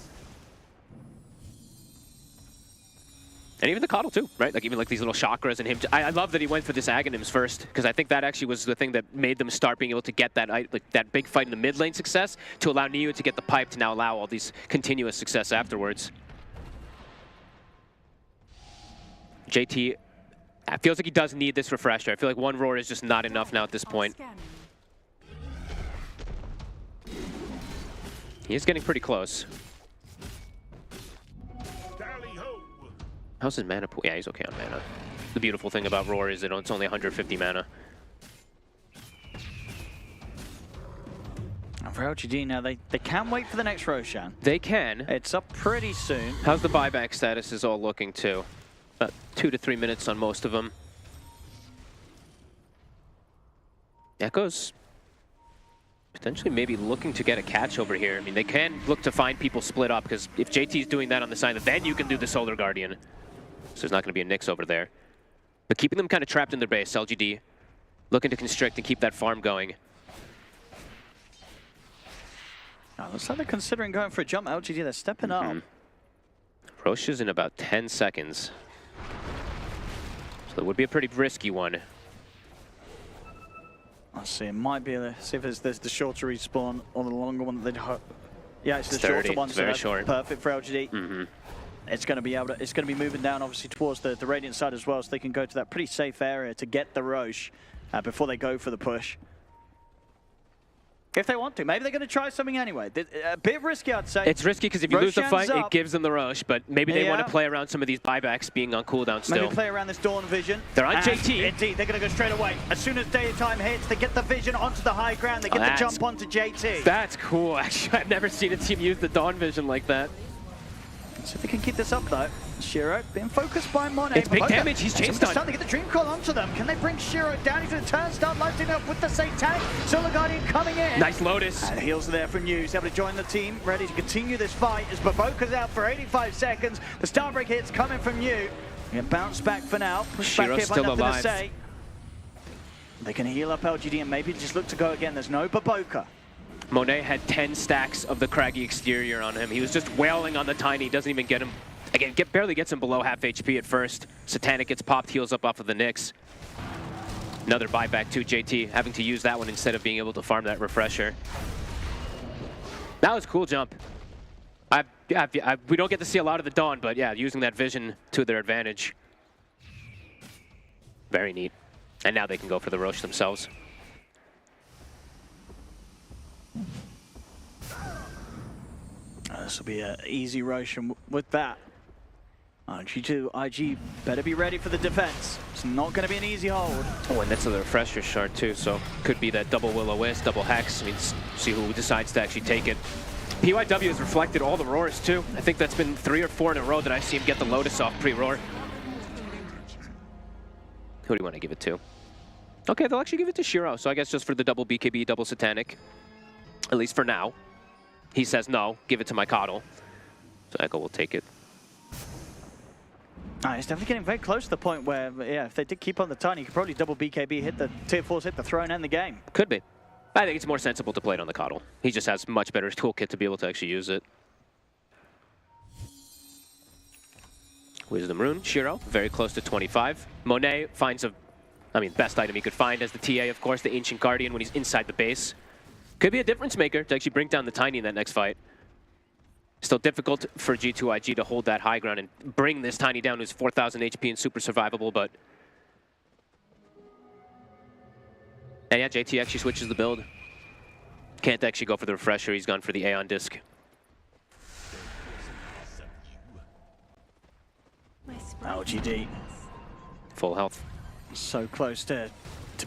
And even the Coddle too, right? Like even like these little chakras and him. I love that he went for this Aghanims first, because I think that actually was the thing that made them start being able to get that that big fight in the mid lane success to allow Neo to get the pipe to now allow all these continuous success afterwards. JT feels like he does need this refresher. I feel like one roar is just not enough now at this point. He is getting pretty close. How's his mana pool? Yeah, he's okay on mana. The beautiful thing about roar is that it's only 150 mana. For LGD now, they can wait for the next Roshan. They can. It's up pretty soon. How's the buyback status is all looking too? About 2 to 3 minutes on most of them. Echoes potentially maybe looking to get a catch over here. I mean, they can look to find people split up, because if JT's doing that on the side, then you can do the Solar Guardian. So there's not going to be a Nyx over there. But keeping them kind of trapped in their base, LGD looking to constrict and keep that farm going. Looks like they're considering going for a jump. LGD, they're stepping up. Roche is in about 10 seconds. So it would be a pretty risky one. Let's see, it might be see if there's the shorter respawn or the longer one that they'd hope. Yeah, it's the 30, shorter one, it's so very that's short. Perfect for LGD. It's going to be able to, it's going to be moving down obviously towards the Radiant side as well, so they can go to that pretty safe area to get the Roche before they go for the push. If they want to. Maybe they're going to try something anyway. A bit risky, I'd say. It's risky because if you lose the fight, Roshan's it gives them the Roche, but maybe they want Yeah. to play around some of these buybacks being on cooldown still. Maybe play around this Dawn Vision. They're on And JT. Indeed, they're going to go straight away. As soon as daytime hits, they get the Vision onto the high ground. They get the jump onto JT. That's cool, actually. I've never seen a team use the Dawn Vision like that. See if they can keep this up, though. Shiro being focused by Monet. It's big damage. He's chain stunned. Starting to get the Dream Coil onto them. Can they bring Shiro down? He's going to turn, start lighting up with the Satanic. Solar Guardian coming in. Nice Lotus. And the heals are there from News. Able to join the team. Ready to continue this fight as Baboka's out for 85 seconds. The Starbreak hits coming from you. Get bounced back for now. Push back Shiro's here by still nothing alive. to say. They can heal up LGD and maybe just look to go again. There's no Baboka. Monet had 10 stacks of the craggy exterior on him. He was just wailing on the Tiny. Doesn't even get him. Again, barely gets him below half HP at first. Satanic gets popped, heals up off of the Nyx. Another buyback too, JT having to use that one instead of being able to farm that refresher. That was a cool jump. We don't get to see a lot of the Dawn, but yeah, using that vision to their advantage. Very neat. And now they can go for the Roche themselves. This will be an easy Roche, and with that, G2 IG better be ready for the defense. It's not going to be an easy hold. Oh, and that's a refresher shard too, so could be that double Will-O-Wisp, double Hex. I mean, see who decides to actually take it. PYW has reflected all the roars too. I think that's been 3 or 4 in a row that I've seen him get the Lotus off pre-roar. Who do you want to give it to? Okay, they'll actually give it to Shiro, so I guess just for the double BKB, double Satanic. At least for now. He says no, give it to my Coddle. So Echo will take it. It's definitely getting very close to the point where, yeah, if they did keep on the Tiny, you could probably double BKB, hit the tier 4s, hit the throw, and end the game. Could be. I think it's more sensible to play it on the Coddle. He just has much better toolkit to be able to actually use it. Wisdom Rune, Shiro, very close to 25. Monet finds best item he could find as the TA, of course, the Ancient Guardian when he's inside the base. Could be a difference maker to actually bring down the Tiny in that next fight. Still difficult for G2IG to hold that high ground and bring this Tiny down to his 4,000 HP and super survivable, but... And yeah, JT actually switches the build. Can't actually go for the refresher, he's gone for the Aeon Disc. LGD. Full health. So close to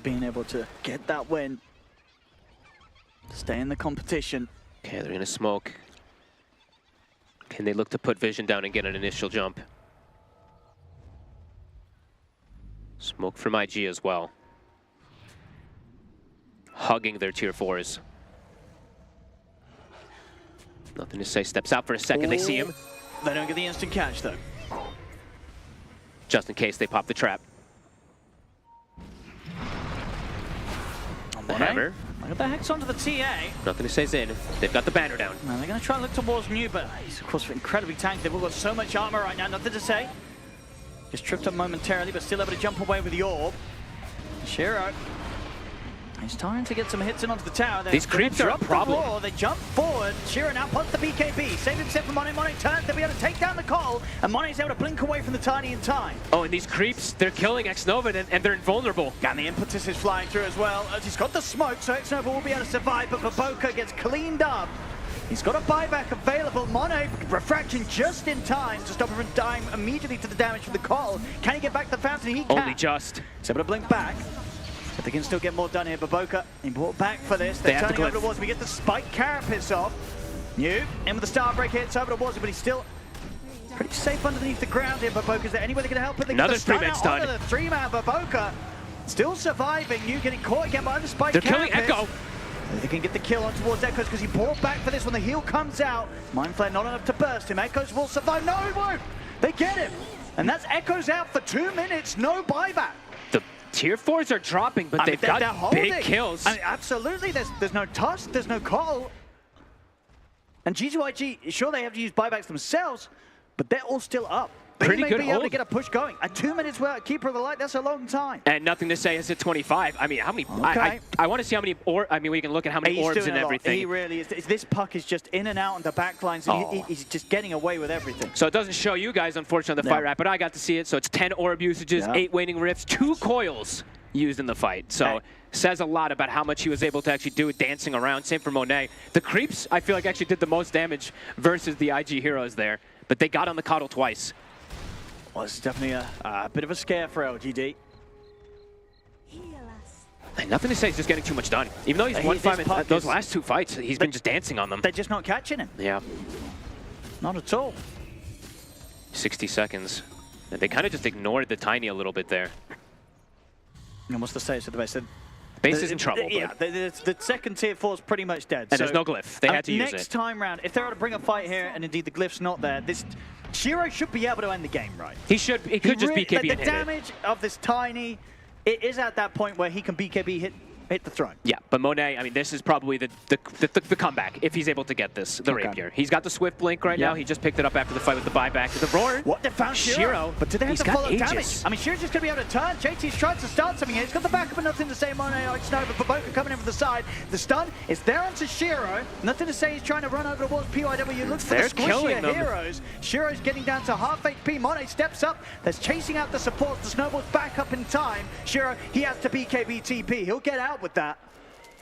being able to get that win. Stay in the competition. Okay, they're gonna smoke. Can they look to put vision down and get an initial jump? Smoke from IG as well. Hugging their tier 4s. Nothing to say, steps out for a second, they see him. They don't get the instant catch though. Just in case they pop the trap. The hammer. Look at the Hex onto the TA. Nothing to say, Zin. They've got the banner down. Now they're going to try and look towards Mew, but he's of course incredibly tanked. They've all got so much armor right now, nothing to say. Just tripped up momentarily, but still able to jump away with the orb. Shiro. He's trying to get some hits in onto the tower. These creeps are a problem. They jump forward. Shiro now pops the BKB. Save himself from Monet. Monet turns to be able to take down the Cole, and Monet's able to blink away from the Tiny in time. Oh, and these creeps, they're killing Xnova, and they're invulnerable. And the impetus is flying through as well. As he's got the smoke, so Xnova will be able to survive, but Baboka gets cleaned up. He's got a buyback available. Monet refraction just in time to stop him from dying immediately to the damage from the Cole. Can he get back to the fountain? He can. Only just. He's able to blink back. But they can still get more done here. Baboka, he brought back for this. They They're have turning the over towards. We get the spike carapace off. New in with the star break here. It's over towards him, but he's still pretty safe underneath the ground here. Baboka, is there any way they can help it? Another 3-man stun. The 3-man Baboka still surviving. New getting caught again by the spike carapace. They're killing Echo. They can get the kill on towards Echoes because he brought back for this when the heal comes out. Mind Flare not enough to burst him. Echoes will survive. No, he won't. They get him. And that's Echoes out for 2 minutes. No buyback. The tier 4s are dropping, but they've got big kills. I mean, absolutely. There's no Tusk. There's no Cole. And G2IG, sure, they have to use buybacks themselves, but they're all still up. Pretty good They may be able to hold. get a push going. At 2 minutes without Keeper of the Light, that's a long time. And nothing to say is at 25. I mean, how many? Okay. I want to see how many. We can look at how many He's orbs doing and a lot. everything. He really is. This puck is just in and out on the back lines. And he's just getting away with everything. So it doesn't show you guys, unfortunately, on the fight wrap, but I got to see it. So it's 10 orb usages, 8 waning rifts, 2 coils used in the fight. So says a lot about how much he was able to actually do dancing around. Same for Monet. The creeps, I feel like, actually did the most damage versus the IG heroes there, but they got on the Coddle twice. Well, it's definitely a bit of a scare for LGD. And nothing to say, he's just getting too much done. Even though he's won 5 in those last 2 fights, he's been just dancing on them. They're just not catching him. Yeah. Not at all. 60 seconds. And they kind of just ignored the Tiny a little bit there. And what's the status of the base? Base is in trouble. Yeah, the second tier 4 is pretty much dead. And there's no glyph. They had to use it. Next time round, if they were to bring a fight here, and indeed the glyph's not there, Shiro should be able to end the game, right? He should. It could just BKB The and hit damage of this Tiny, it is at that point where he can BKB hit hit the throne. Yeah, but Monet, I mean, this is probably the comeback, if he's able to get this, the rapier. He's got the Swift Blink right now. He just picked it up after the fight with the buyback. The roar. What, they found Shiro. But do they have to follow damage? I mean, Shiro's just going to be able to turn. JT's trying to start something here. He's got the backup and nothing to say. Monet or Xnova, but Boca coming in from the side. The stun is there onto Shiro. Nothing to say. He's trying to run over towards PYW. Looks for the squishier heroes. Shiro's getting down to half HP. Monet steps up. That's chasing out the supports. The snowball's back up in time. Shiro, he has to BKB TP. He'll get out with that.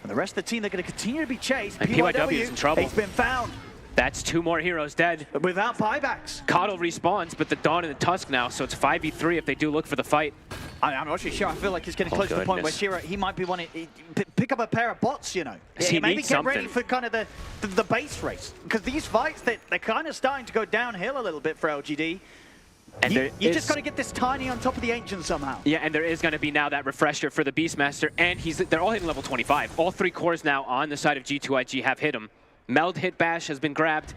And the rest of the team, they're going to continue to be chased. And PYW is in trouble. He's been found. That's 2 more heroes dead. Without buybacks. Coddle respawns, but the Dawn and the Tusk now, so it's 5v3 if they do look for the fight. I'm not really sure. I feel like it's getting close to the point where Shiro, he might be wanting to pick up a pair of bots, you know. Maybe get ready for kind of the base race. Because these fights, they're kind of starting to go downhill a little bit for LGD. And you just got to get this Tiny on top of the Ancient somehow. Yeah, and there is going to be now that refresher for the Beastmaster, and they're all hitting level 25. All 3 cores now on the side of G2IG have hit him. Meld hit bash has been grabbed.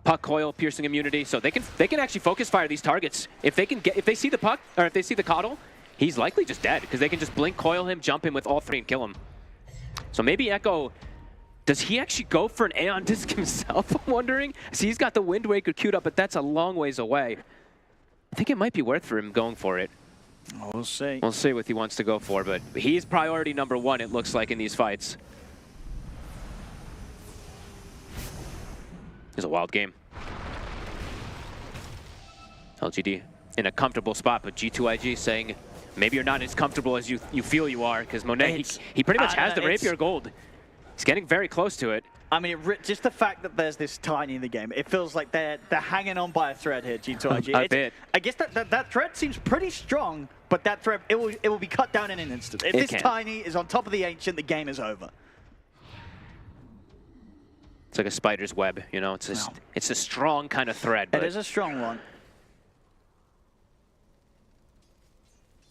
Puck coil, piercing immunity, so they can actually focus fire these targets. If they see the puck, or if they see the Coddle, he's likely just dead, because they can just blink coil him, jump in with all 3 and kill him. So maybe Echo, does he actually go for an Aeon Disc himself, I'm wondering? See, he's got the Wind Waker queued up, but that's a long ways away. I think it might be worth for him going for it. We'll see. We'll see what he wants to go for, but he's priority number 1, it looks like, in these fights. It's a wild game. LGD in a comfortable spot, but G2IG saying, maybe you're not as comfortable as you feel you are, because Monet, he pretty much has the Rapier Gold. He's getting very close to it. I mean, just the fact that there's this Tiny in the game, it feels like they're hanging on by a thread here, G2IG. A bit. I guess that thread seems pretty strong, but that thread, it will be cut down in an instant. If this Tiny is on top of the Ancient, the game is over. It's like a spider's web, you know. It's a strong kind of thread. But it is a strong one.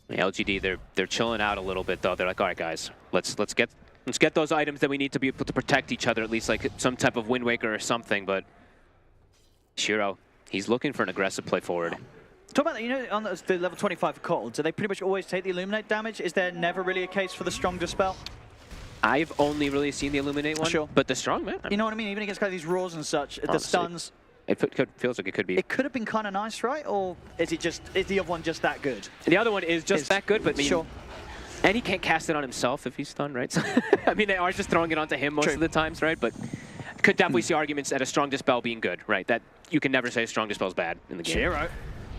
The LGD, they're chilling out a little bit though. They're like, all right, guys, let's get those items that we need to be able to protect each other, at least like some type of Wind Waker or something. But Shiro, he's looking for an aggressive play forward. Talk about that, you know, on the level 25 Cold, do they pretty much always take the Illuminate damage? Is there never really a case for the Strong Dispel? I've only really seen the Illuminate one, but the Strong, man. You know what I mean? Even against kind of these roars and such, the stuns. It feels like it could be. It could have been kind of nice, right? Or is the other one just that good? The other one is just that good, but sure. And he can't cast it on himself if he's stunned, right? So, I mean, they are just throwing it onto him most of the times, right? But could definitely see arguments at a Strong Dispel being good, right? That you can never say Strong Dispel is bad in the game.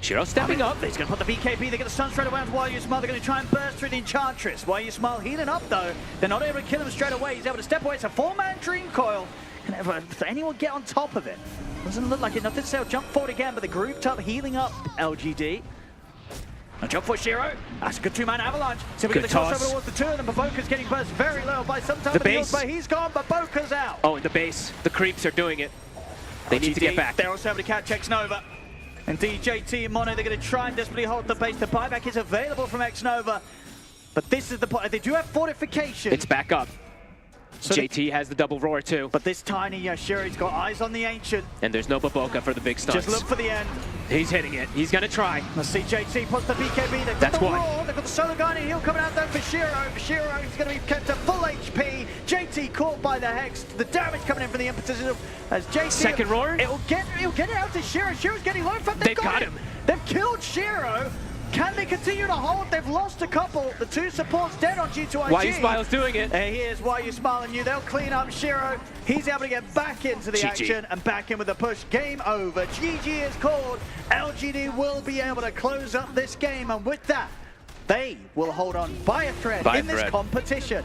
Shiro stepping up. He's going to put the BKB. They get the stun straight away onto While You Smile. They're going to try and burst through the Enchantress. While You Smile healing up, though. They're not able to kill him straight away. He's able to step away. It's a 4-man Dream Coil. Can anyone get on top of it? Doesn't look like it. Nothing to say. Jump forward again, but the grouped up, healing up LGD. A jump for Shiro. That's a good 2-man avalanche. So we get the crossover towards the 2 of them. But Boca's getting burst very low by some time. The base. But he's gone, but Boca's out. Oh, and the base. The creeps are doing it. They need to get back. They're also able to catch Xnova. Indeed, JT and Mono, they're going to try and desperately hold the base. The buyback is available from Xnova. But this is the point. They do have fortification. It's back up. So JT has the double roar too. But this Tiny, Shuri's got eyes on the Ancient. And there's no Baboka for the big stunts. Just look for the end. He's hitting it. He's going to try. Let's see JT puts the BKB. They've got the roar. They've got the solo guy and heal coming out there for Shiro. Shiro is going to be kept at full HP. JT caught by the Hex. The damage coming in from the impetus as JT. Second roar. It'll get it out to Shiro. Shiro's getting low. In fact, they've got him. They've killed Shiro. Can they continue to hold? They've lost a couple. The 2 supports dead on G2IG. Why You Smile's doing it. And here's Why You Smile on you. They'll clean up Shiro. He's able to get back into the action and back in with the push. Game over. GG is called. LGD will be able to close up this game. And with that, they will hold on by a thread in this competition.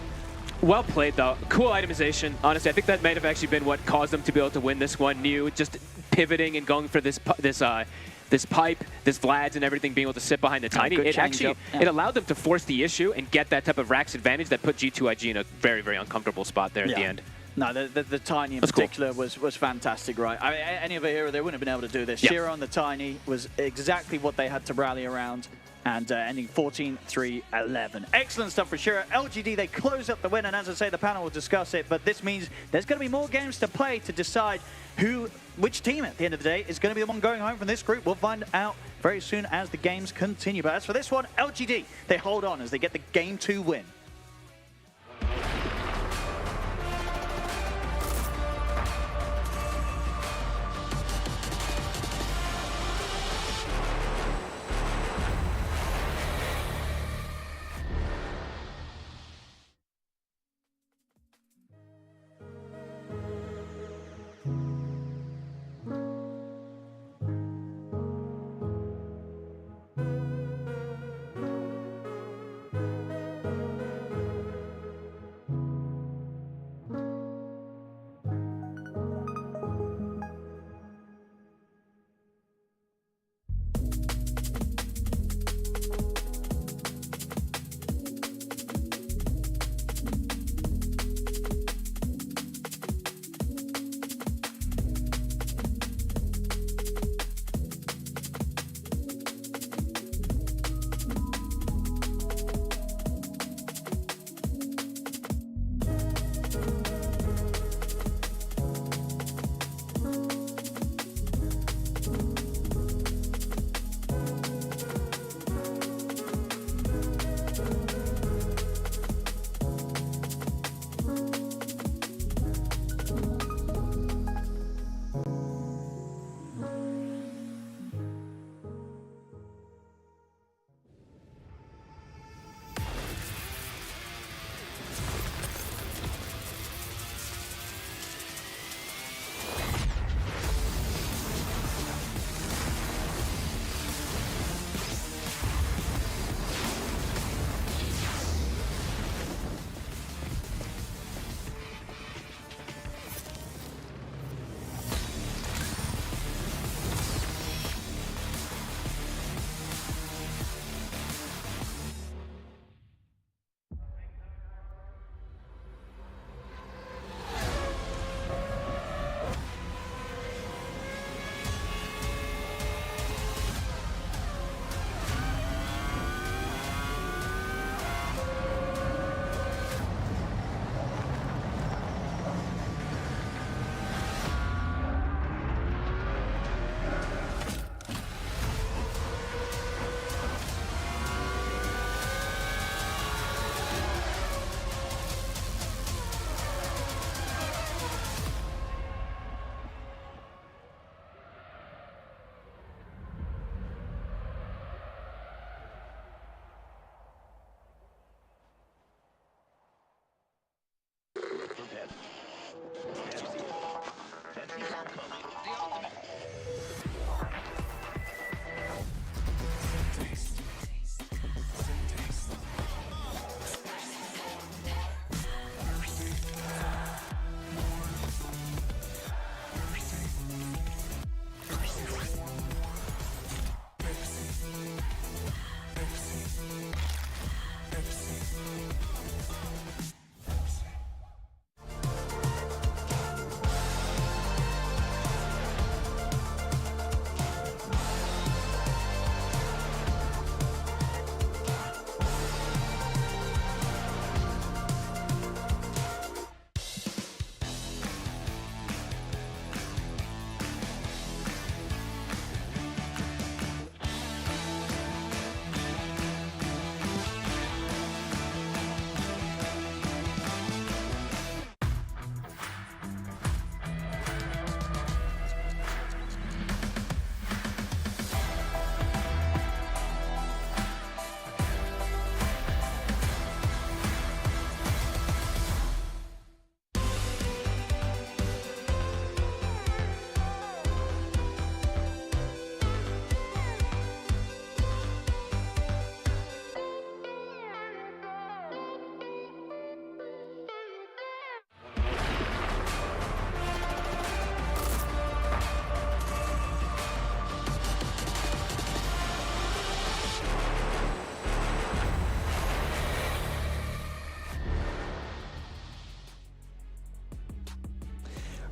Well played, though. Cool itemization. Honestly, I think that might have actually been what caused them to be able to win this one. New, just pivoting and going for this pipe, this Vlad's and everything, being able to sit behind the Tiny. It actually it allowed them to force the issue and get that type of Rax advantage that put G2IG in a very, very uncomfortable spot there at the end. No, the Tiny in particular was fantastic, right? I mean, any other hero, they wouldn't have been able to do this. Shiro on the Tiny was exactly what they had to rally around. And ending 14-3-11. Excellent stuff for Shiro. LGD, they close up the win, and as I say, the panel will discuss it, but this means there's going to be more games to play to decide which team at the end of the day is going to be the one going home from this group. We'll find out very soon as the games continue. But as for this one, LGD, they hold on as they get the Game 2 win.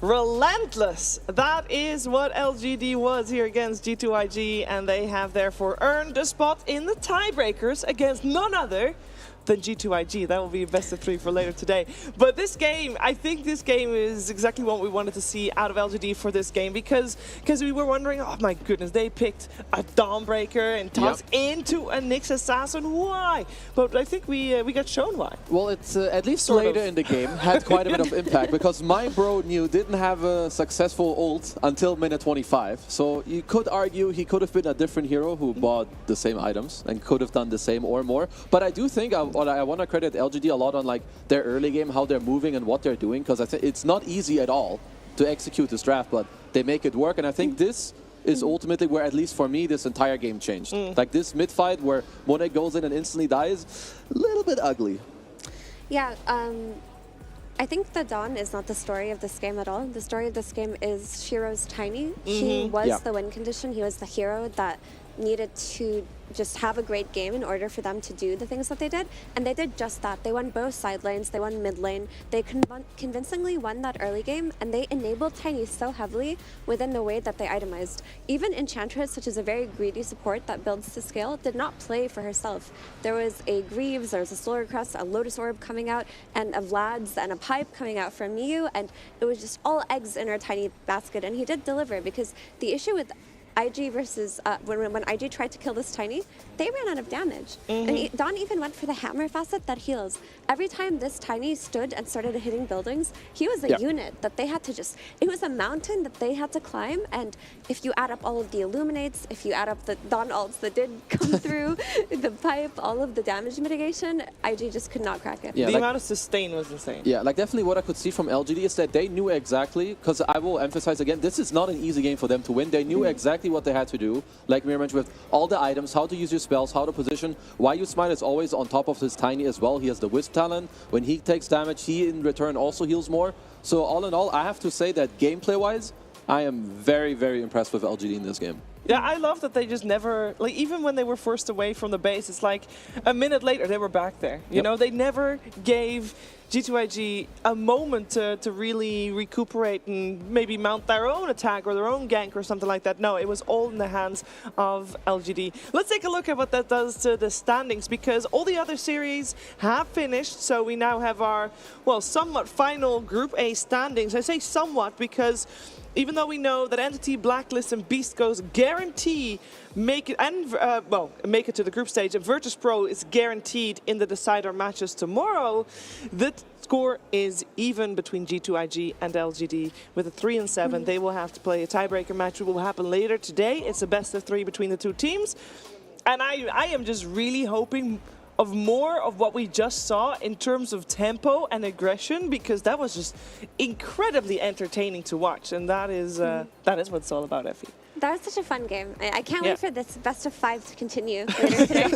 Relentless. That is what LGD was here against G2IG, and they have therefore earned a spot in the tiebreakers against none other than G2IG. That will be best of 3 for later today. But this game, I think this game is exactly what we wanted to see out of LGD for this game, because we were wondering, oh my goodness, they picked a Dawnbreaker and tossed into a Nyx Assassin. Why? But I think we got shown why. Well, it's at least later in the game had quite a bit of impact, because my bro New didn't have a successful ult until minute 25. So you could argue he could have been a different hero who bought the same items and could have done the same or more. But I do think I want to credit LGD a lot on like their early game, how they're moving and what they're doing, because I think it's not easy at all to execute this draft, but they make it work. And I think this is ultimately where, at least for me, this entire game changed. Like this mid fight where Monet goes in and instantly dies, a little bit ugly. Yeah, I think the Dawn is not the story of this game at all. The story of this game is Shiro's Tiny. He was the win condition. He was the hero that needed to just have a great game in order for them to do the things that they did, and they did just that. They won both side lanes, they won mid lane, they convincingly won that early game, and they enabled Tiny so heavily within the way that they itemized. Even Enchantress, which is a very greedy support that builds to scale, did not play for herself. There was a Greaves, there was a Solar Crest, a Lotus Orb coming out, and a Vlad's and a Pipe coming out from Miyu, and it was just all eggs in her Tiny basket, and he did deliver, because the issue with IG versus when IG tried to kill this Tiny, they ran out of damage. And Dawn even went for the hammer facet that heals. Every time this Tiny stood and started hitting buildings, he was a unit that they had to it was a mountain that they had to climb, and if you add up all of the Illuminates, if you add up the Dawn ults that did come through, the Pipe, all of the damage mitigation, IG just could not crack it. Yeah, the amount of sustain was insane. Yeah, like definitely what I could see from LGD is that they knew exactly, because I will emphasize again, this is not an easy game for them to win. They knew exactly what they had to do, like Mir mentioned, with all the items, how to use your spells, how to position. YU Smite is always on top of his Tiny as well. He has the Wisp talent. When he takes damage, he in return also heals more. So all in all, I have to say that gameplay-wise, I am very, very impressed with LGD in this game. Yeah, I love that they just never, like, even when they were forced away from the base, it's like a minute later they were back there. You know, they never gave G2IG a moment to really recuperate and maybe mount their own attack or their own gank or something like that. No, it was all in the hands of LGD. Let's take a look at what that does to the standings, because all the other series have finished. So we now have our, well, somewhat final Group A standings. I say somewhat because even though we know that Entity, Blacklist, and Beast Goes guarantee make it, and make it to the group stage, and virtus.pro is guaranteed in the decider matches tomorrow, the score is even between G2IG and LGD with a 3 and 7. They will have to play a tiebreaker match, which will happen later today. It's a best of 3 between the two teams, and I am just really hoping of more of what we just saw in terms of tempo and aggression, because that was just incredibly entertaining to watch, and that is what it's all about, Effie. That was such a fun game. I can't wait for this best of 5 to continue later today.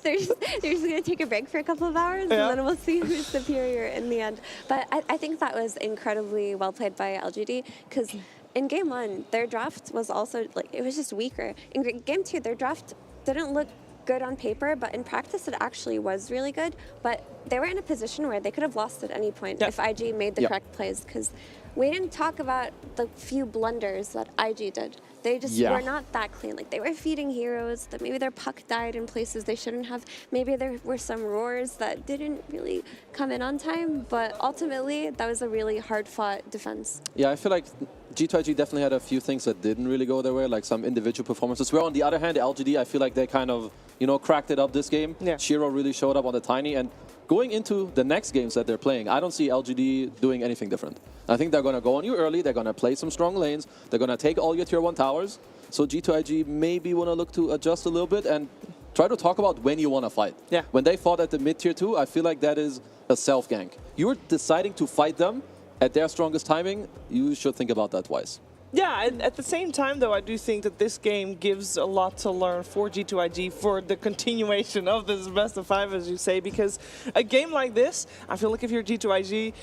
they're just going to take a break for a couple of hours, and then we'll see who's superior in the end. But I think that was incredibly well played by LGD, because in game 1, their draft was also, like, it was just weaker. In game 2, their draft didn't look good on paper, but in practice it actually was really good. But they were in a position where they could have lost at any point if IG made the correct plays, because we didn't talk about the few blunders that IG did. They just were not that clean. Like, they were feeding heroes, that maybe their puck died in places they shouldn't have. Maybe there were some roars that didn't really come in on time, but ultimately that was a really hard-fought defense. Yeah, I feel like G2IG definitely had a few things that didn't really go their way, like some individual performances. Where on the other hand, LGD, I feel like they kind of, you know, cracked it up this game. Shiro really showed up on the Tiny, and going into the next games that they're playing, I don't see LGD doing anything different. I think they're going to go on you early, they're going to play some strong lanes, they're going to take all your tier 1 towers. So G2IG maybe want to look to adjust a little bit and try to talk about when you want to fight. When they fought at the mid tier 2, I feel like that is a self-gank. You're deciding to fight them at their strongest timing, you should think about that twice. Yeah, and at the same time, though, I do think that this game gives a lot to learn for G2IG for the continuation of this best of 5, as you say, because a game like this, I feel like if you're G2IG,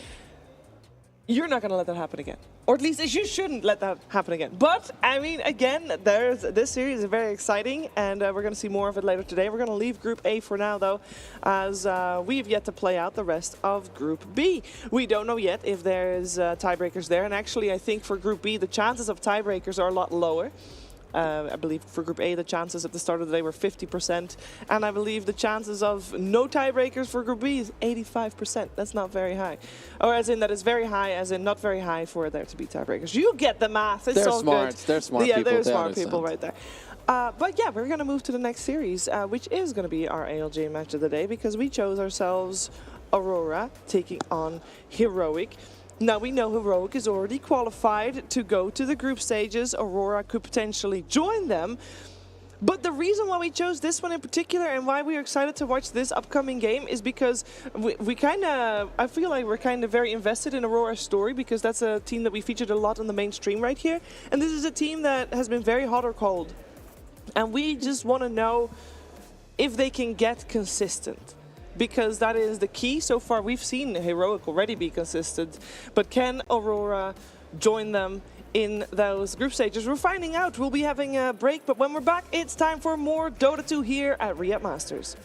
you're not going to let that happen again. Or at least you shouldn't let that happen again. But, I mean, again, this series is very exciting, and we're going to see more of it later today. We're going to leave Group A for now, though, as we've yet to play out the rest of Group B. We don't know yet if there's tiebreakers there, and actually, I think for Group B, the chances of tiebreakers are a lot lower. I believe for Group A, the chances at the start of the day were 50%. And I believe the chances of no tiebreakers for Group B is 85%. That's not very high. Or as in that is very high, as in not very high for there to be tiebreakers. You get the math. It's all good. They're smart people. Yeah, they're smart people right there. But yeah, we're going to move to the next series, which is going to be our ALJ match of the day, because we chose ourselves Aurora taking on Heroic. Now we know Heroic is already qualified to go to the group stages. Aurora could potentially join them. But the reason why we chose this one in particular and why we are excited to watch this upcoming game is because I feel like we're kind of very invested in Aurora's story, because that's a team that we featured a lot on the mainstream right here. And this is a team that has been very hot or cold. And we just want to know if they can get consistent, because that is the key. So far, we've seen Heroic already be consistent, but can Aurora join them in those group stages? We're finding out. We'll be having a break, but when we're back, it's time for more Dota 2 here at Riyadh Masters.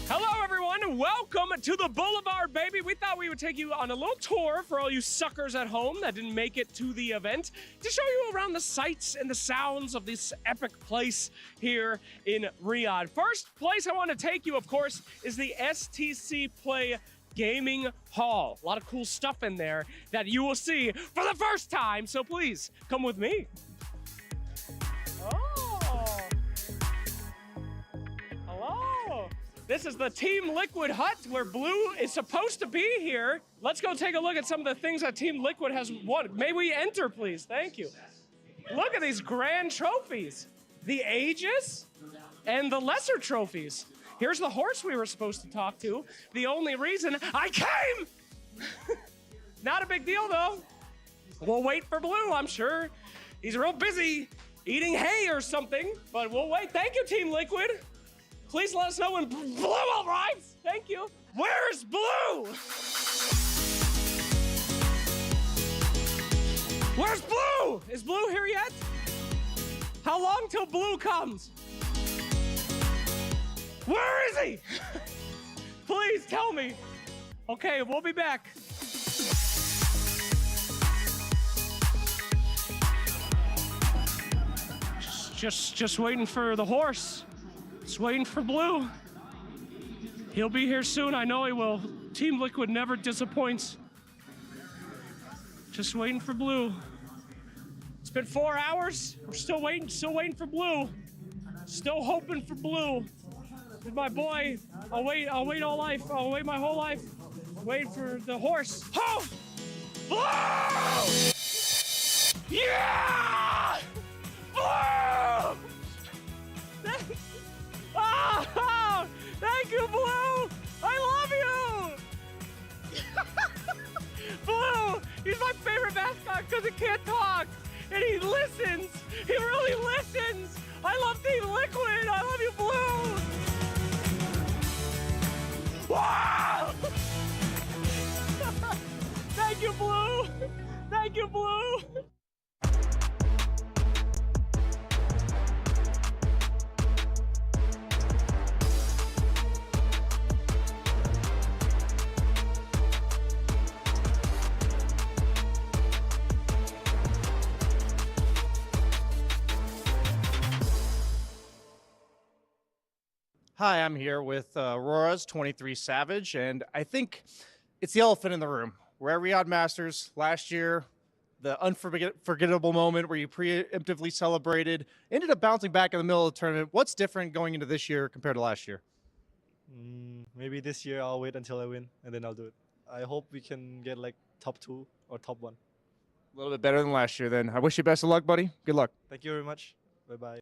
Hello, everyone. Welcome to the Boulevard, baby. We thought we would take you on a little tour for all you suckers at home that didn't make it to the event to show you around the sights and the sounds of this epic place here in Riyadh. First place I want to take you, of course, is the STC Play Gaming Hall. A lot of cool stuff in there that you will see for the first time, so please come with me. Oh. Hello. This is the Team Liquid hut where Blue is supposed to be here. Let's go take a look at some of the things that Team Liquid has won. May we enter, please? Thank you. Look at these grand trophies. The Aegis and the lesser trophies. Here's the horse we were supposed to talk to. The only reason I came! Not a big deal, though. We'll wait for Blue, I'm sure. He's real busy eating hay or something, but we'll wait. Thank you, Team Liquid. Please let us know when Blue arrives. Thank you. Where's Blue? Where's Blue? Is Blue here yet? How long till Blue comes? Where is he? Please tell me. Okay, we'll be back. Just waiting for the horse. Just waiting for Blue. He'll be here soon, I know he will. Team Liquid never disappoints. Just waiting for Blue. It's been 4 hours. We're still waiting for Blue. Still hoping for Blue. With my boy, I'll wait all life. I'll wait my whole life. Wait for the horse. Oh! Blue! Yeah! Blue! Oh! Thank you, Blue! I love you! Blue! He's my favorite mascot because he can't talk. And he listens. He really listens. I love Team Liquid. I love you, Blue! Wow! Thank you, Blue! Thank you, Blue! Hi, I'm here with Aurora's 23 Savage, and I think it's the elephant in the room. We're at Riyadh Masters last year, the unforgettable moment where you preemptively celebrated, ended up bouncing back in the middle of the tournament. What's different going into this year compared to last year? Maybe this year I'll wait until I win, and then I'll do it. I hope we can get like top 2 or top 1. A little bit better than last year, then. I wish you best of luck, buddy. Good luck. Thank you very much. Bye-bye.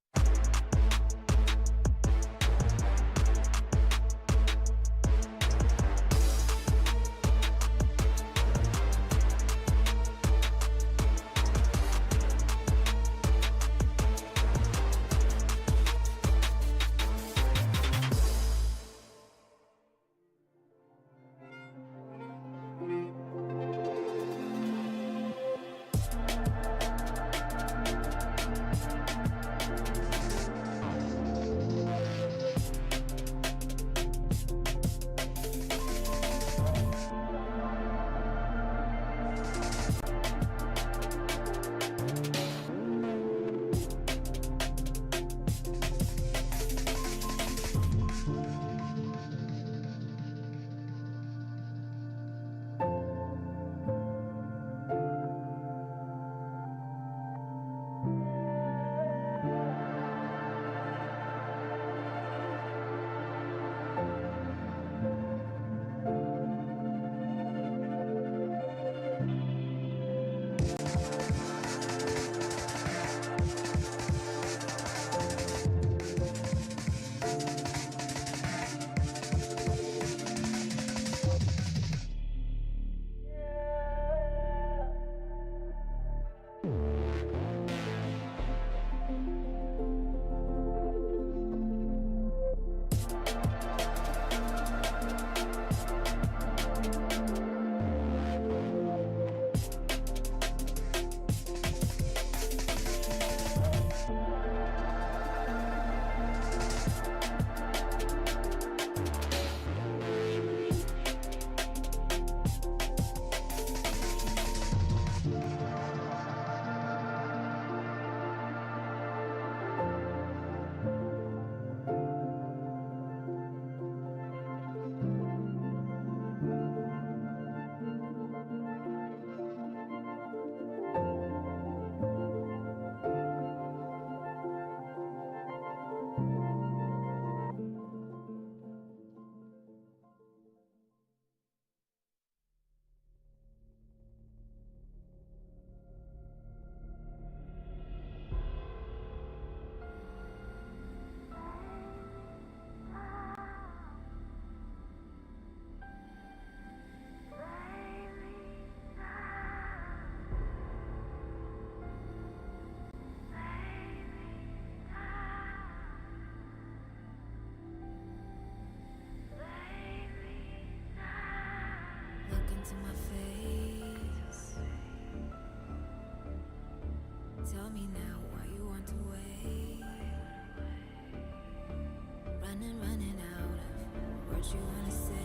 running out of words you wanna say.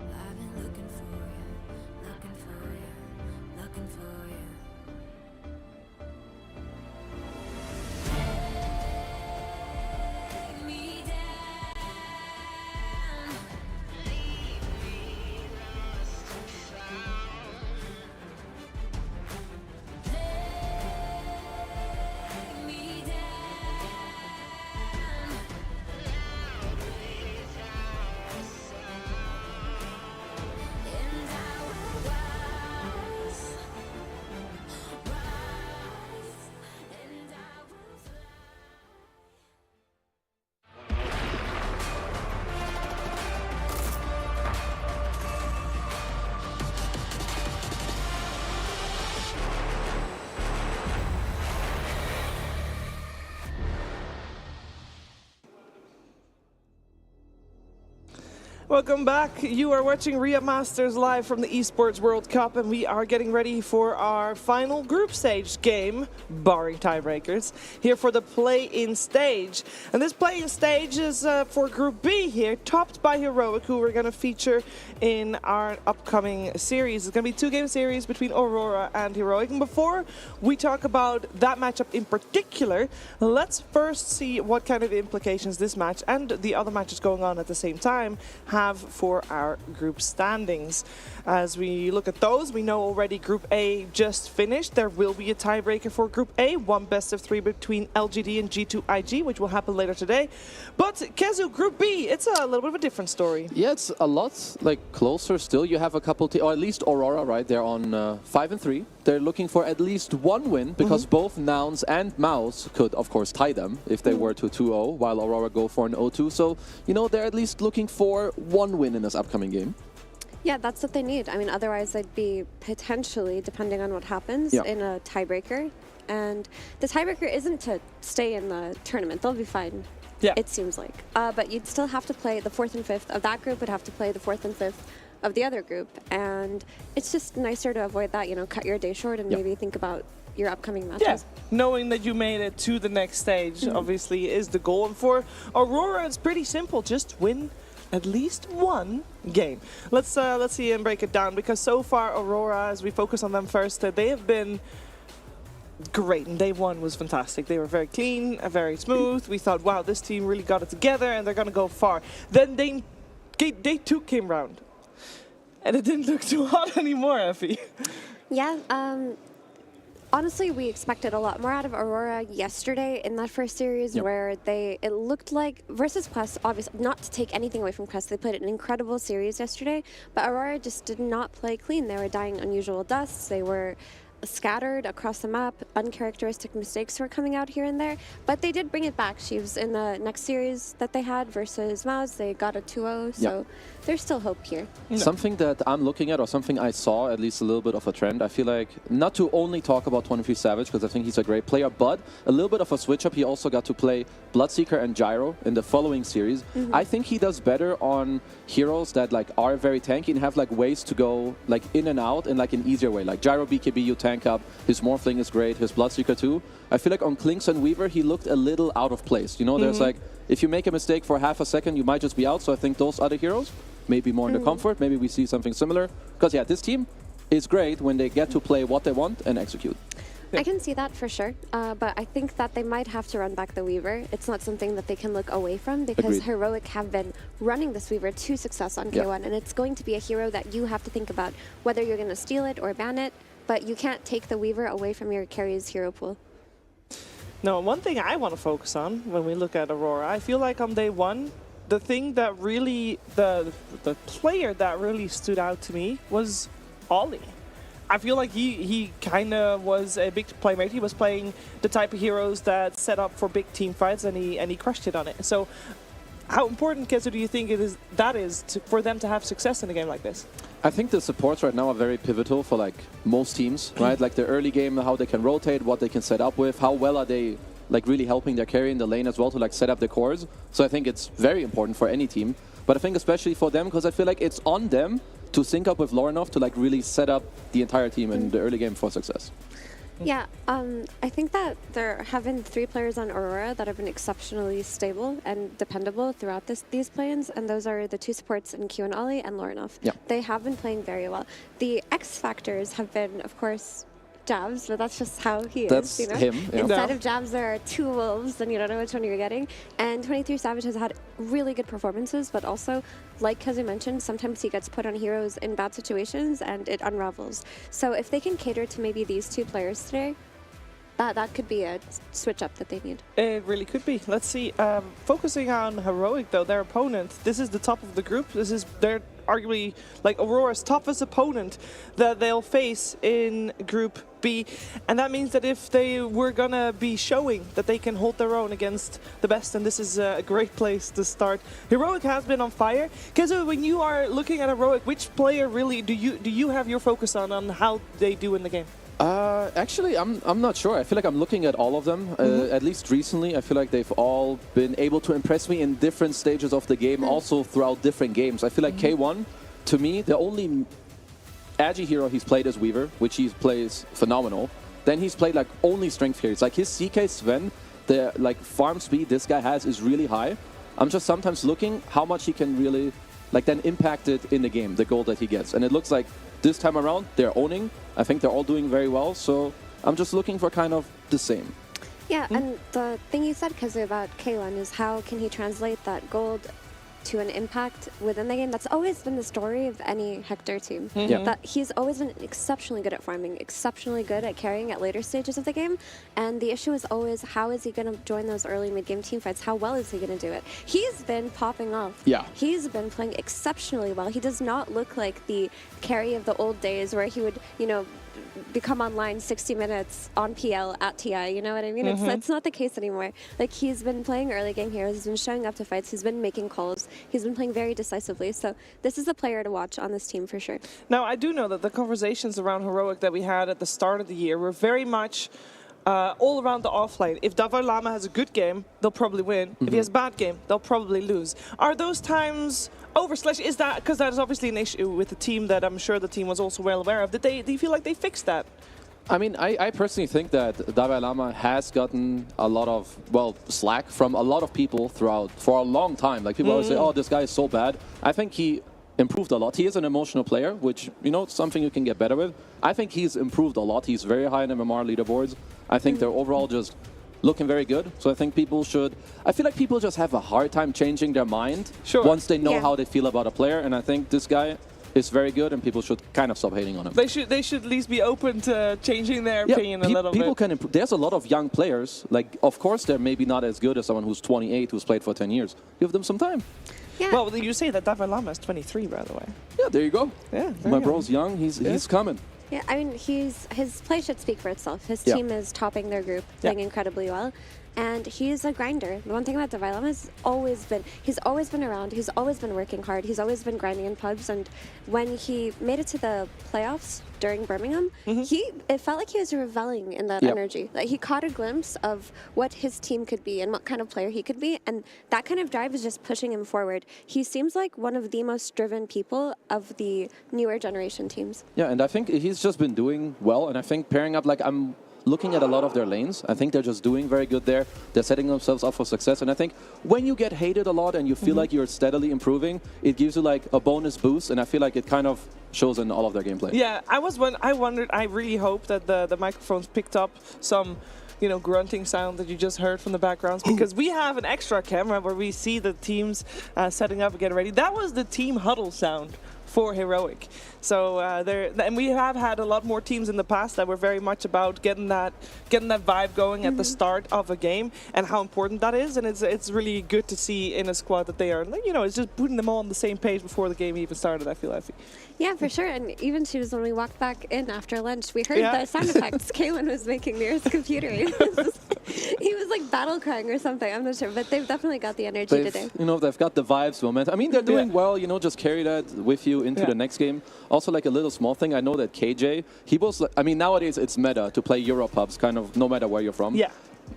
I've been looking for you, looking for you, looking for you. Take me down, leave me lost and found. Take me down, loudly without a sound, and I will rise, and I will fly. Welcome back. You are watching Riyadh Masters live from the Esports World Cup, and we are getting ready for our final group stage game, barring tiebreakers, here for the play-in stage. And this play-in stage is for Group B here, topped by Heroic, who we're going to feature in our upcoming series. It's going to be a two-game series between Aurora and Heroic. And before we talk about that matchup in particular, let's first see what kind of implications this match and the other matches going on at the same time have for our group standings. As we look at those, we know already Group A just finished. There will be a tiebreaker for Group A, one best of three between LGD and G2IG, which will happen later today. But Kezu, Group B, it's a little bit of a different story. Yeah, it's a lot closer still. You have a couple, or at least Aurora, right? They're on 5-3. They're looking for at least one win because both Nouns and Mouse could, of course, tie them if they were to 2-0, while Aurora go for an 0-2. So, you know, they're at least looking for one win in this upcoming game. Yeah, that's what they need. I mean, otherwise they'd be potentially, depending on what happens, in a tiebreaker. And the tiebreaker isn't to stay in the tournament. They'll be fine, it seems like. But you'd still have to play the 4th and 5th of that group, would have to play the 4th and 5th of the other group. And it's just nicer to avoid that, you know, cut your day short and maybe think about your upcoming matches. Yeah, knowing that you made it to the next stage, obviously, is the goal. And for Aurora, it's pretty simple. Just win at least one game. Let's see and break it down, because so far Aurora, as we focus on them first, they have been great, and day one was fantastic. They were very clean, very smooth. We thought, wow, this team really got it together and they're going to go far. Then day two came round, and it didn't look too hot anymore, Effie. Yeah, honestly, we expected a lot more out of Aurora yesterday in that first series, where it looked like, versus Quest, obviously, not to take anything away from Quest, they played an incredible series yesterday, but Aurora just did not play clean. They were dying unusual deaths, they were scattered across the map, uncharacteristic mistakes were coming out here and there, but they did bring it back. Sheaves in the next series that they had versus Mouse, they got a 2-0, so there's still hope here. Something that I'm looking at, or something I saw, at least a little bit of a trend, I feel like, not to only talk about 23 Savage, because I think he's a great player, but a little bit of a switch up. He also got to play Bloodseeker and Gyro in the following series. I think he does better on heroes that are very tanky and have ways to go in and out in an easier way. Like Gyro BKB, you tank up, his Morphling is great, his Bloodseeker too. I feel like on Klinks and Weaver, he looked a little out of place. You know, there's if you make a mistake for half a second, you might just be out. So I think those other heroes, maybe more in the comfort, maybe we see something similar. Because yeah, this team is great when they get to play what they want and execute. I can see that for sure, but I think that they might have to run back the Weaver. It's not something that they can look away from, because Heroic have been running this Weaver to success on K1, and it's going to be a hero that you have to think about whether you're going to steal it or ban it, but you can't take the Weaver away from your carry's hero pool. Now, one thing I want to focus on when we look at Aurora, I feel like on day one, the thing that really, the player that really stood out to me was Ollie. I feel like he kind of was a big playmate. He was playing the type of heroes that set up for big team fights, and he crushed it on it. So how important, Kezu, do you think that is for them to have success in a game like this? I think the supports right now are very pivotal for most teams, right? The early game, how they can rotate, what they can set up with, how well are they really helping their carry in the lane as well to set up the cores. So I think it's very important for any team, but I think especially for them, because I feel like it's on them to sync up with Lorinov to really set up the entire team in the early game for success. Yeah, I think that there have been 3 players on Aurora that have been exceptionally stable and dependable throughout these play-ins, and those are the 2 supports in Q and Ollie and Lorinov. Yeah. They have been playing very well. The X factors have been, of course, Jabs, but that's just how he That's is. You know? him, yeah. Inside of Jabs, there are 2 wolves, and you don't know which one you're getting. And 23 Savage has had really good performances, but also, like Kazu mentioned, sometimes he gets put on heroes in bad situations, and it unravels. So if they can cater to maybe these 2 players today, that could be a switch up that they need. It really could be. Let's see. Focusing on Heroic, though, their opponent, this is the top of the group. This is their arguably like Aurora's toughest opponent that they'll face in Group B. And that means that if they were gonna be showing that they can hold their own against the best, and this is a great place to start. Heroic has been on fire. Kazu, when you are looking at Heroic, which player really do you have your focus on how they do in the game? Actually, I'm not sure. I feel like I'm looking at all of them. At least recently, I feel like they've all been able to impress me in different stages of the game, also throughout different games. I feel like K1, to me, the only agi hero he's played is Weaver, which he plays phenomenal. Then he's played like only strength heroes. Like his CK Sven, the like farm speed this guy has is really high. I'm just sometimes looking how much he can really like then impact it in the game, the gold that he gets. And it looks like this time around they're owning. I think they're all doing very well. So I'm just looking for kind of the same. Yeah, and the thing you said, Kazu, about K1 is how can he translate that gold to an impact within the game. That's always been the story of any Hector team. That he's always been exceptionally good at farming, exceptionally good at carrying at later stages of the game. And the issue is always how is he going to join those early mid-game team fights? How well is he going to do it? He's been popping off. Yeah. He's been playing exceptionally well. He does not look like the carry of the old days where he would, you know, become online 60 minutes on PL at TI, you know what I mean? It's not the case anymore. Like, he's been playing early game heroes, he's been showing up to fights, he's been making calls, he's been playing very decisively, so this is a player to watch on this team for sure. Now, I do know that the conversations around Heroic that we had at the start of the year were very much all around the offlane. If Dalai Lama has a good game, they'll probably win. If he has a bad game, they'll probably lose. Are those times over? Is that, because that is obviously an issue with the team that I'm sure the team was also well aware of. Do you feel like they fixed that? I mean, I personally think that Dalai Lama has gotten a lot of, well, slack from a lot of people throughout for a long time. Like, people always say, oh, this guy is so bad. I think he improved a lot. He is an emotional player, which, you know, something you can get better with. I think he's improved a lot. He's very high in MMR leaderboards. I think they're overall just looking very good. So I think people should... I feel like people just have a hard time changing their mind once they know how they feel about a player. And I think this guy is very good, and people should kind of stop hating on him. They should at least be open to changing their opinion a little bit. People can improve. There's a lot of young players. Like, of course, they're maybe not as good as someone who's 28, who's played for 10 years. Give them some time. Yeah. Well, you say that Dalai Lama is 23, by the way. Yeah, there you go. Yeah, my bro's young. He's coming. Yeah, I mean, his play should speak for itself. His team is topping their group, playing incredibly well. And he's a grinder. The one thing about Dalai Lama is he's always been around, he's always been working hard, he's always been grinding in pubs, and when he made it to the playoffs during Birmingham, it felt like he was reveling in that energy. Like, he caught a glimpse of what his team could be and what kind of player he could be, and that kind of drive is just pushing him forward. He seems like one of the most driven people of the newer generation teams. Yeah, and I think he's just been doing well, and I think pairing up, like, I'm looking at a lot of their lanes, I think they're just doing very good there. They're setting themselves up for success. And I think when you get hated a lot and you feel like you're steadily improving, it gives you like a bonus boost. And I feel like it kind of shows in all of their gameplay. Yeah, I really hope that the microphones picked up some, you know, grunting sound that you just heard from the backgrounds, because we have an extra camera where we see the teams setting up and getting ready. That was the team huddle sound for Heroic. So and we have had a lot more teams in the past that were very much about getting that vibe going at the start of a game, and how important that is. And it's really good to see in a squad that they are, you know, it's just putting them all on the same page before the game even started. I feel. Yeah, for sure. And even when we walked back in after lunch, we heard the sound effects Kaylin was making near his computer. He was like battle crying or something. I'm not sure, but they've definitely got the energy today. You know, they've got the vibes, momentum. I mean, they're doing well. You know, just carry that with you into the next game. Also, like a little small thing, I know that KJ, he was, I mean, nowadays it's meta to play Euro pubs, kind of no matter where you're from. Yeah.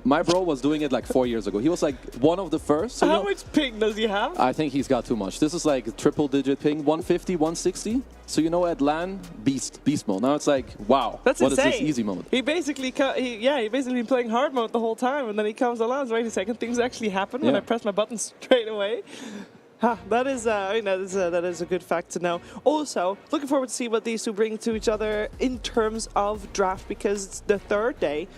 My bro was doing it like 4 years ago. He was like one of the first. So, How much ping does he have? I think he's got too much. This is like triple-digit ping, 150, 160. So you know, at LAN, beast mode. Now it's like, wow, That's what insane. is this easy mode? He basically, he basically been playing hard mode the whole time, and then he comes along. Wait a second, things actually happen when I press my button straight away. That is, that is a good fact to know. Also, looking forward to see what these two bring to each other in terms of draft, because it's the third day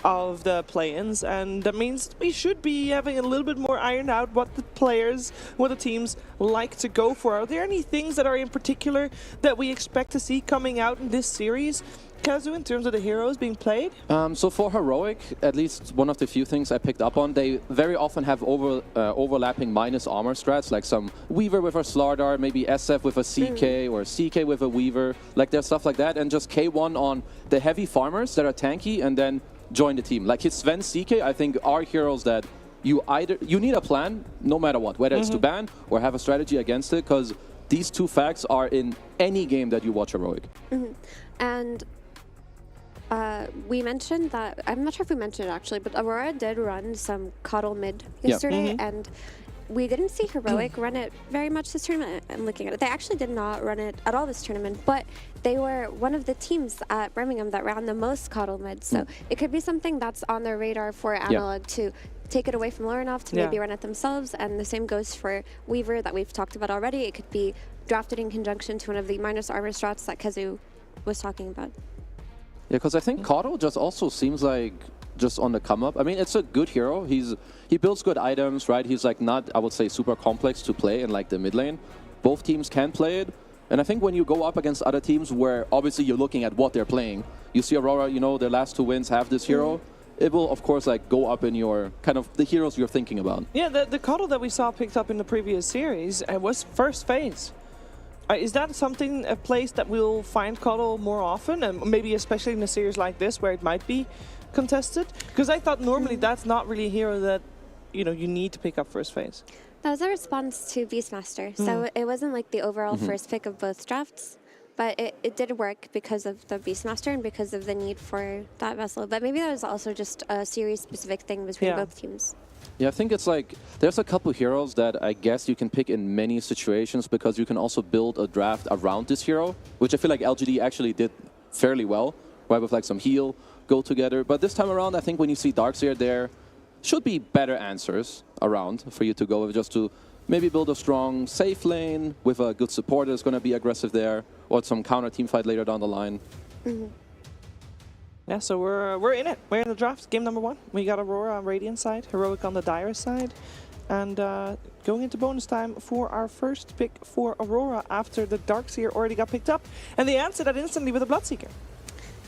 of the play-ins, and that means we should be having a little bit more ironed out what the players, what the teams like to go for. Are there any things that are in particular that we expect to see coming out in this series, Kazu, in terms of the heroes being played? So for Heroic, at least one of the few things I picked up on, they very often have overlapping minus armor strats, like some Weaver with a Slardar, maybe SF with a CK, or CK with a Weaver. Like there's stuff like that, and just K1 on the heavy farmers that are tanky, and then join the team. Like his Sven CK, I think, are heroes that you need a plan, no matter what, whether it's to ban or have a strategy against it, because these two facts are in any game that you watch Heroic. And we mentioned that, I'm not sure if we mentioned it actually, but Aurora did run some Coddle mid yesterday, and we didn't see Heroic run it very much this tournament. I'm looking at it. They actually did not run it at all this tournament, but they were one of the teams at Birmingham that ran the most Coddle mid. So it could be something that's on their radar for Analog to take it away from Lorinov to maybe run it themselves. And the same goes for Weaver that we've talked about already. It could be drafted in conjunction to one of the minus armor strats that Kazu was talking about. Yeah, because I think Coddle just also seems like just on the come up. I mean, it's a good hero. He builds good items, right? He's like not, I would say, super complex to play in like the mid lane. Both teams can play it. And I think when you go up against other teams where obviously you're looking at what they're playing, you see Aurora, you know, their last 2 wins have this hero. It will, of course, like go up in your kind of the heroes you're thinking about. Yeah, the Coddle that we saw picked up in the previous series was first phase. Is that something, a place that we'll find Coddle more often, and maybe especially in a series like this where it might be contested? Because I thought normally that's not really a hero that, you know, you need to pick up first phase. That was a response to Beastmaster, so it wasn't like the overall first pick of both drafts, but it did work because of the Beastmaster and because of the need for that vessel. But maybe that was also just a series-specific thing between both teams. Yeah, I think it's like, there's a couple heroes that I guess you can pick in many situations because you can also build a draft around this hero, which I feel like LGD actually did fairly well, right, with like some heal, go together. But this time around, I think when you see Darkseer, there should be better answers around for you to go with, just to maybe build a strong safe lane with a good support that's going to be aggressive there, or some counter team fight later down the line. Yeah, so we're in it. We're in the draft. Game number 1. We got Aurora on Radiant side, Heroic on the Dire side, and going into bonus time for our first pick for Aurora after the Darkseer already got picked up, and they answered that instantly with a Bloodseeker.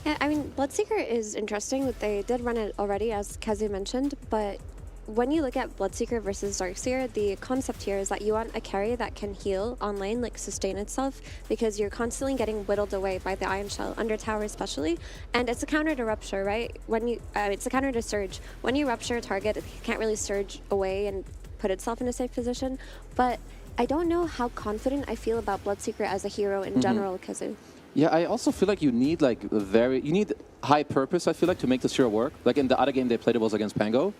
Yeah, I mean, Bloodseeker is interesting. They did run it already, as Kazu mentioned, but when you look at Bloodseeker versus Darkseer, the concept here is that you want a carry that can heal on lane, like sustain itself, because you're constantly getting whittled away by the Ion Shell, under tower especially, and it's a counter to Rupture, right? When you, it's a counter to Surge. When you Rupture a target, it can't really surge away and put itself in a safe position, but I don't know how confident I feel about Bloodseeker as a hero in general, Kazu. Yeah, I also feel like you need like you need high purpose, I feel like, to make this hero work. Like in the other game they played, it was against Pango.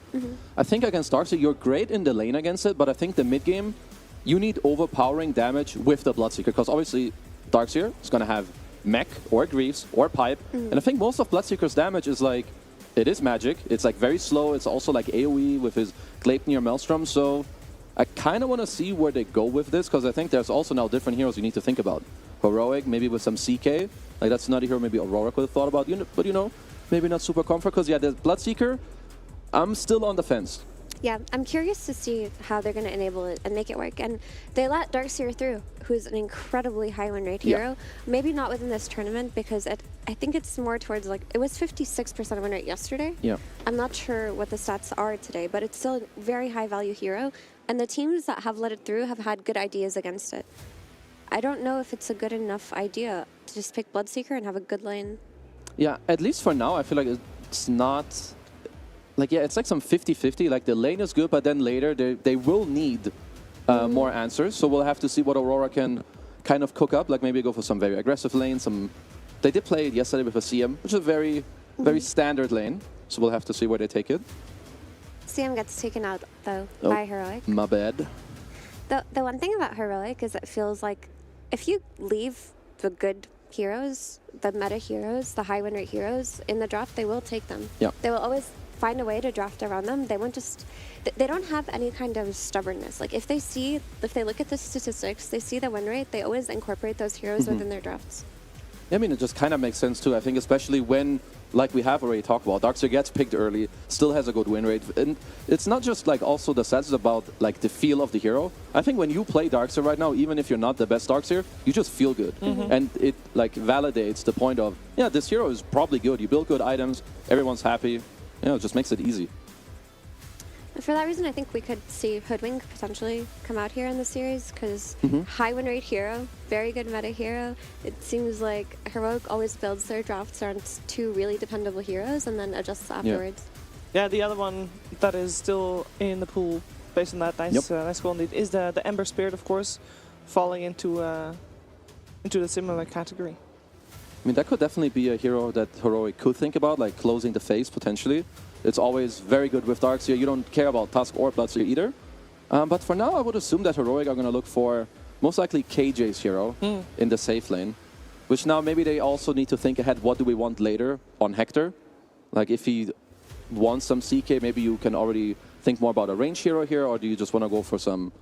I think against Darkseer, you're great in the lane against it, but I think the mid game, you need overpowering damage with the Bloodseeker, because obviously Darkseer is going to have mech or Greaves or Pipe, and I think most of Bloodseeker's damage is like, it is magic, it's like very slow, it's also like AoE with his Gleipnir Maelstrom, so I kind of want to see where they go with this, because I think there's also now different heroes you need to think about. Heroic, maybe with some CK. Like, that's not a hero maybe Aurora could have thought about, but you know, maybe not super comfort, because yeah, the Bloodseeker, I'm still on the fence. Yeah, I'm curious to see how they're going to enable it and make it work. And they let Darkseer through, who's an incredibly high win rate hero. Maybe not within this tournament, because I think it's more towards like, it was 56% win rate yesterday. Yeah. I'm not sure what the stats are today, but it's still a very high value hero. And the teams that have let it through have had good ideas against it. I don't know if it's a good enough idea to just pick Bloodseeker and have a good lane. Yeah, at least for now, I feel like it's not... Like, yeah, it's like some 50-50. Like, the lane is good, but then later they will need more answers. So we'll have to see what Aurora can kind of cook up. Like, maybe go for some very aggressive lane. They did play it yesterday with a CM, which is a very, very standard lane. So we'll have to see where they take it. CM gets taken out, though, by Heroic. My bad. The one thing about Heroic is it feels like if you leave the good heroes, the meta heroes, the high win rate heroes in the draft, they will take them. Yeah. They will always find a way to draft around them. They won't just, they don't have any kind of stubbornness. Like if they look at the statistics, they see the win rate, they always incorporate those heroes within their drafts. I mean, it just kind of makes sense too. I think especially when, like we have already talked about, Darkseer gets picked early, still has a good win rate. And it's not just like also the stats, it's about like the feel of the hero. I think when you play Darkseer right now, even if you're not the best Darkseer, you just feel good. And it like validates the point of, yeah, this hero is probably good. You build good items, everyone's happy. You know, it just makes it easy. For that reason, I think we could see Hoodwink potentially come out here in the series because high win rate hero, very good meta hero. It seems like Heroic always builds their drafts around two really dependable heroes and then adjusts afterwards. Yeah, the other one that is still in the pool based on that nice goal indeed is the Ember Spirit, of course, falling into the similar category. I mean, that could definitely be a hero that Heroic could think about, like closing the phase potentially. It's always very good with Darkseer. You don't care about Tusk or Bloodseer either. But for now, I would assume that Heroic are going to look for most likely KJ's hero in the safe lane. Which now maybe they also need to think ahead, what do we want later on Hector? Like if he wants some CK, maybe you can already think more about a range hero here, or do you just want to go for some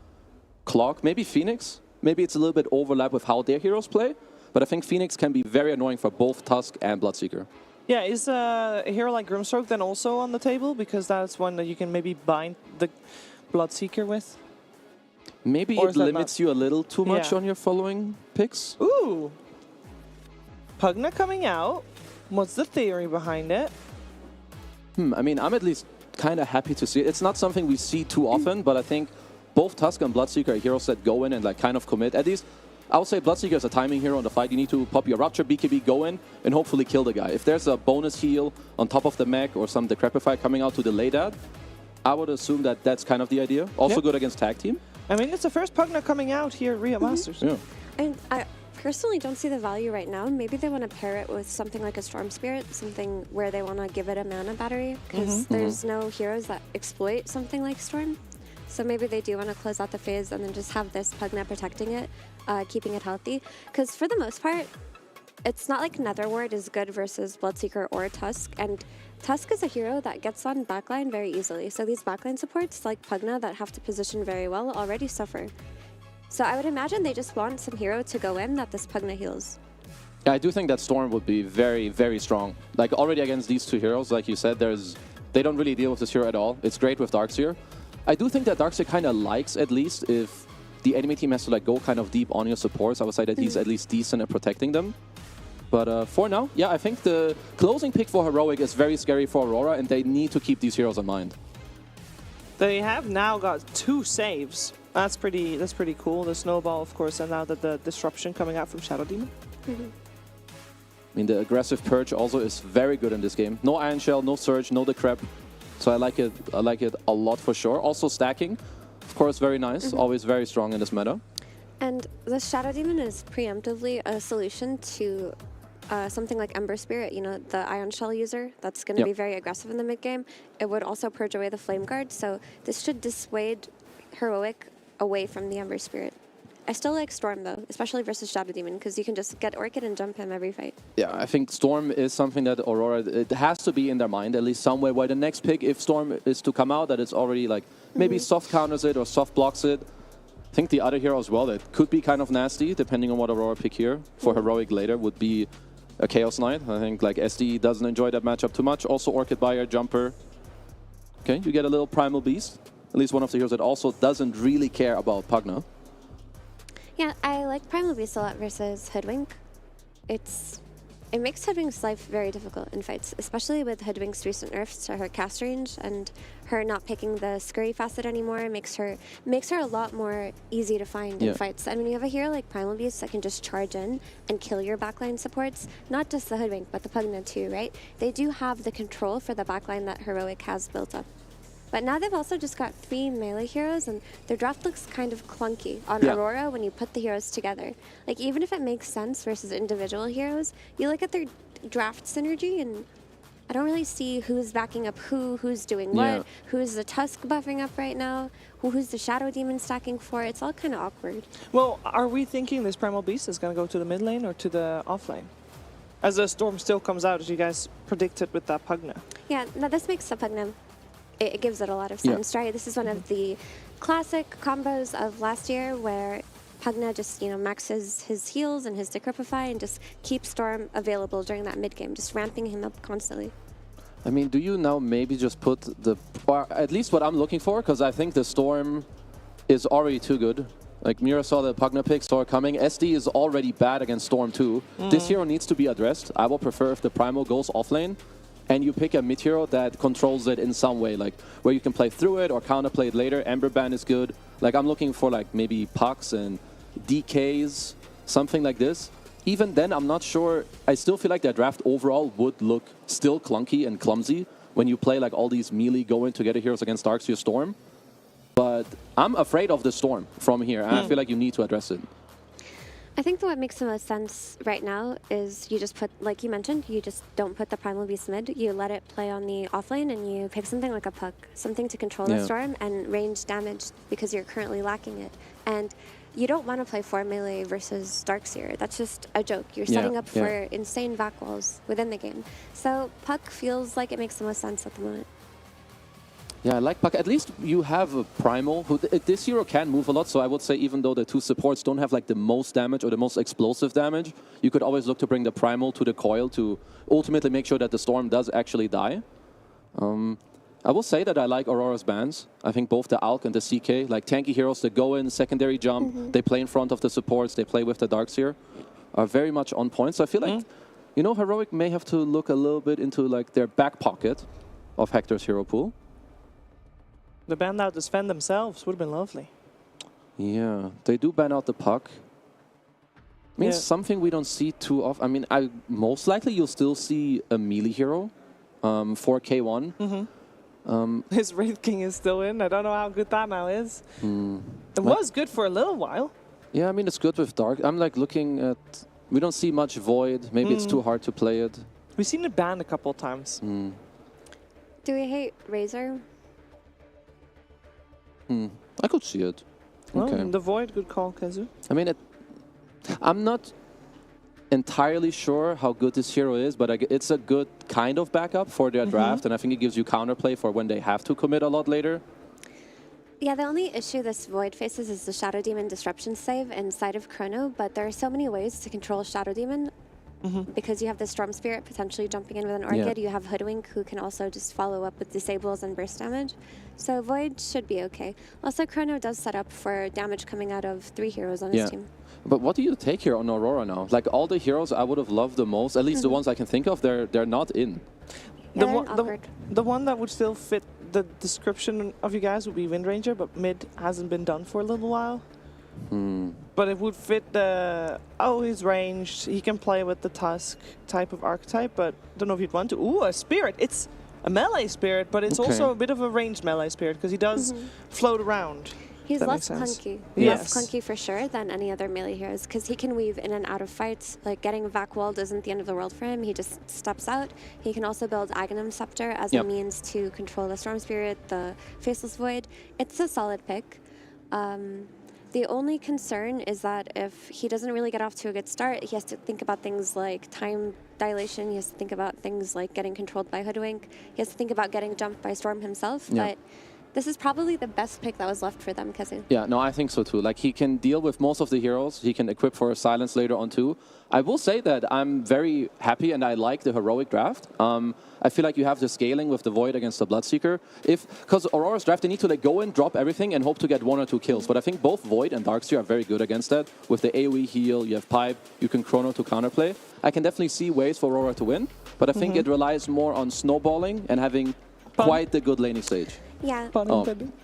Clock? Maybe Phoenix? Maybe it's a little bit overlap with how their heroes play. But I think Phoenix can be very annoying for both Tusk and Bloodseeker. Yeah, is a hero like Grimstroke then also on the table? Because that's one that you can maybe bind the Bloodseeker with? Maybe it limits you a little too much on your following picks. Ooh! Pugna coming out. What's the theory behind it? I mean, I'm at least kind of happy to see it. It's not something we see too often, but I think both Tusk and Bloodseeker are heroes that go in and like kind of commit. At least I would say Bloodseeker is a timing hero in the fight. You need to pop your Rupture, BKB, go in, and hopefully kill the guy. If there's a bonus heal on top of the mech or some Decrepify coming out to delay that, I would assume that that's kind of the idea. Also good against tag team. I mean, it's the first Pugna coming out here at Riyadh Masters. Yeah. And I personally don't see the value right now. Maybe they want to pair it with something like a Storm Spirit, something where they want to give it a mana battery, because there's no heroes that exploit something like Storm. So maybe they do want to close out the phase and then just have this Pugna protecting it, keeping it healthy. Because for the most part, it's not like Netherward is good versus Bloodseeker or Tusk. And Tusk is a hero that gets on backline very easily. So these backline supports, like Pugna, that have to position very well, already suffer. So I would imagine they just want some hero to go in that this Pugna heals. Yeah, I do think that Storm would be very, very strong. Like already against these two heroes, like you said, they don't really deal with this hero at all. It's great with Darkseer. I do think that Darkseer kind of likes, at least, if the enemy team has to like go kind of deep on your supports. I would say that he's at least decent at protecting them. But for now, yeah, I think the closing pick for Heroic is very scary for Aurora, and they need to keep these heroes in mind. They have now got 2 saves. That's pretty cool. The Snowball, of course, and now the Disruption coming out from Shadow Demon. I mean, the aggressive Purge also is very good in this game. No Iron Shell, no Surge, no Decrep. So I like it a lot for sure. Also stacking, of course, very nice. Always very strong in this meta. And the Shadow Demon is preemptively a solution to something like Ember Spirit, you know, the Ion Shell user that's going to be very aggressive in the mid game. It would also purge away the Flame Guard, so this should dissuade Heroic away from the Ember Spirit. I still like Storm though, especially versus Shadow Demon, because you can just get Orchid and jump him every fight. Yeah, I think Storm is something that Aurora, it has to be in their mind, at least somewhere, where the next pick, if Storm is to come out, that it's already like, maybe soft counters it or soft blocks it. I think the other hero as well, that could be kind of nasty, depending on what Aurora pick here, for Heroic later, would be a Chaos Knight. I think like SD doesn't enjoy that matchup too much. Also Orchid Buyer, Jumper. Okay, you get a little Primal Beast. At least one of the heroes that also doesn't really care about Pugna. Yeah, I like Primal Beast a lot versus Hoodwink. It makes Hoodwink's life very difficult in fights, especially with Hoodwink's recent nerfs to her cast range and her not picking the Scurry facet anymore. Makes her a lot more easy to find in fights. And when you have a hero like Primal Beast that can just charge in and kill your backline supports, not just the Hoodwink, but the Pugna too, right? They do have the control for the backline that Heroic has built up. But now they've also just got 3 melee heroes, and their draft looks kind of clunky on Aurora when you put the heroes together. Like, even if it makes sense versus individual heroes, you look at their draft synergy, and I don't really see who's backing up who's doing what, who's the Tusk buffing up right now, who's the Shadow Demon stacking for. It's all kind of awkward. Well, are we thinking this Primal Beast is going to go to the mid lane or to the off lane? As the Storm still comes out, as you guys predicted with that Pugna. Yeah, no, this makes the Pugna, it gives it a lot of sense, right? This is one of the classic combos of last year where Pugna just, maxes his heals and his Decrypify and just keeps Storm available during that mid game, just ramping him up constantly. I mean, do you now maybe just put or at least what I'm looking for, because I think the Storm is already too good. Like Mira saw the Pugna pick, saw it coming. SD is already bad against Storm too. This hero needs to be addressed. I will prefer if the Primal goes off lane and you pick a mid hero that controls it in some way, like where you can play through it or counterplay it later. Ember Ban is good. Like I'm looking for like maybe pucks and DKs, something like this. Even then, I'm not sure. I still feel like their draft overall would look still clunky and clumsy when you play like all these melee going together heroes against Darkseer Storm. But I'm afraid of the Storm from here, and I feel like you need to address it. I think that what makes the most sense right now is you just put, like you mentioned, you just don't put the Primal Beast mid. You let it play on the offlane, and you pick something like a Puck, something to control the Storm and range damage because you're currently lacking it. And you don't want to play 4 melee versus Darkseer. That's just a joke. You're setting up for insane back walls within the game. So Puck feels like it makes the most sense at the moment. Yeah, I like Puck. At least you have a Primal who this hero can move a lot. So I would say even though the two supports don't have like the most damage or the most explosive damage, you could always look to bring the Primal to the coil to ultimately make sure that the Storm does actually die. I will say that I like Aurora's bans. I think both the Alk and the CK, like tanky heroes that go in, secondary jump, they play in front of the supports, they play with the Darkseer, are very much on point. So I feel like, Heroic may have to look a little bit into like their back pocket of Hector's hero pool. The ban out defend themselves would have been lovely. Yeah, they do ban out the Puck. I mean, something we don't see too often. I mean, most likely you'll still see a melee hero for K1. His Wraith King is still in. I don't know how good that now is. It was good for a little while. Yeah, I mean, it's good with Dark. I'm like looking at... We don't see much Void. Maybe it's too hard to play it. We've seen it banned a couple of times. Do we hate Razor? I could see it. Well, Okay. the Void, good call, Kazu. I mean, I'm not entirely sure how good this hero is, but it's a good kind of backup for their draft, and I think it gives you counterplay for when they have to commit a lot later. Yeah, the only issue this Void faces is the Shadow Demon Disruption save inside of Chrono, but there are so many ways to control Shadow Demon. Because you have the Storm Spirit potentially jumping in with an Orchid, you have Hoodwink who can also just follow up with disables and burst damage. So Void should be okay. Also, Chrono does set up for damage coming out of 3 heroes on his team. But what do you take here on Aurora now? Like all the heroes I would have loved the most, at least the ones I can think of, they're not in. Yeah, the one that would still fit the description of you guys would be Wind Ranger, but mid hasn't been done for a little while. But it would fit the, he's ranged, he can play with the Tusk type of archetype, but I don't know if you'd want to. Ooh, a Spirit. It's a melee Spirit, but it's also a bit of a ranged melee Spirit, because he does float around. He's less clunky. Less clunky for sure than any other melee heroes, because he can weave in and out of fights. Like getting Vac-Walled isn't the end of the world for him. He just steps out. He can also build Aghanim Scepter as a means to control the Storm Spirit, the Faceless Void. It's a solid pick. The only concern is that if he doesn't really get off to a good start, he has to think about things like time dilation. He has to think about things like getting controlled by Hoodwink. He has to think about getting jumped by Storm himself. But this is probably the best pick that was left for them, Kazu. Yeah, no, I think so too. Like he can deal with most of the heroes. He can equip for a silence later on too. I will say that I'm very happy and I like the heroic draft. I feel like you have the scaling with the Void against the Bloodseeker. Because Aurora's draft, they need to like go in, drop everything, and hope to get 1 or 2 kills. But I think both Void and Darkseer are very good against that. With the AoE heal, you have Pipe, you can Chrono to counterplay. I can definitely see ways for Aurora to win, but I think it relies more on snowballing and having quite the good laning stage. Yeah.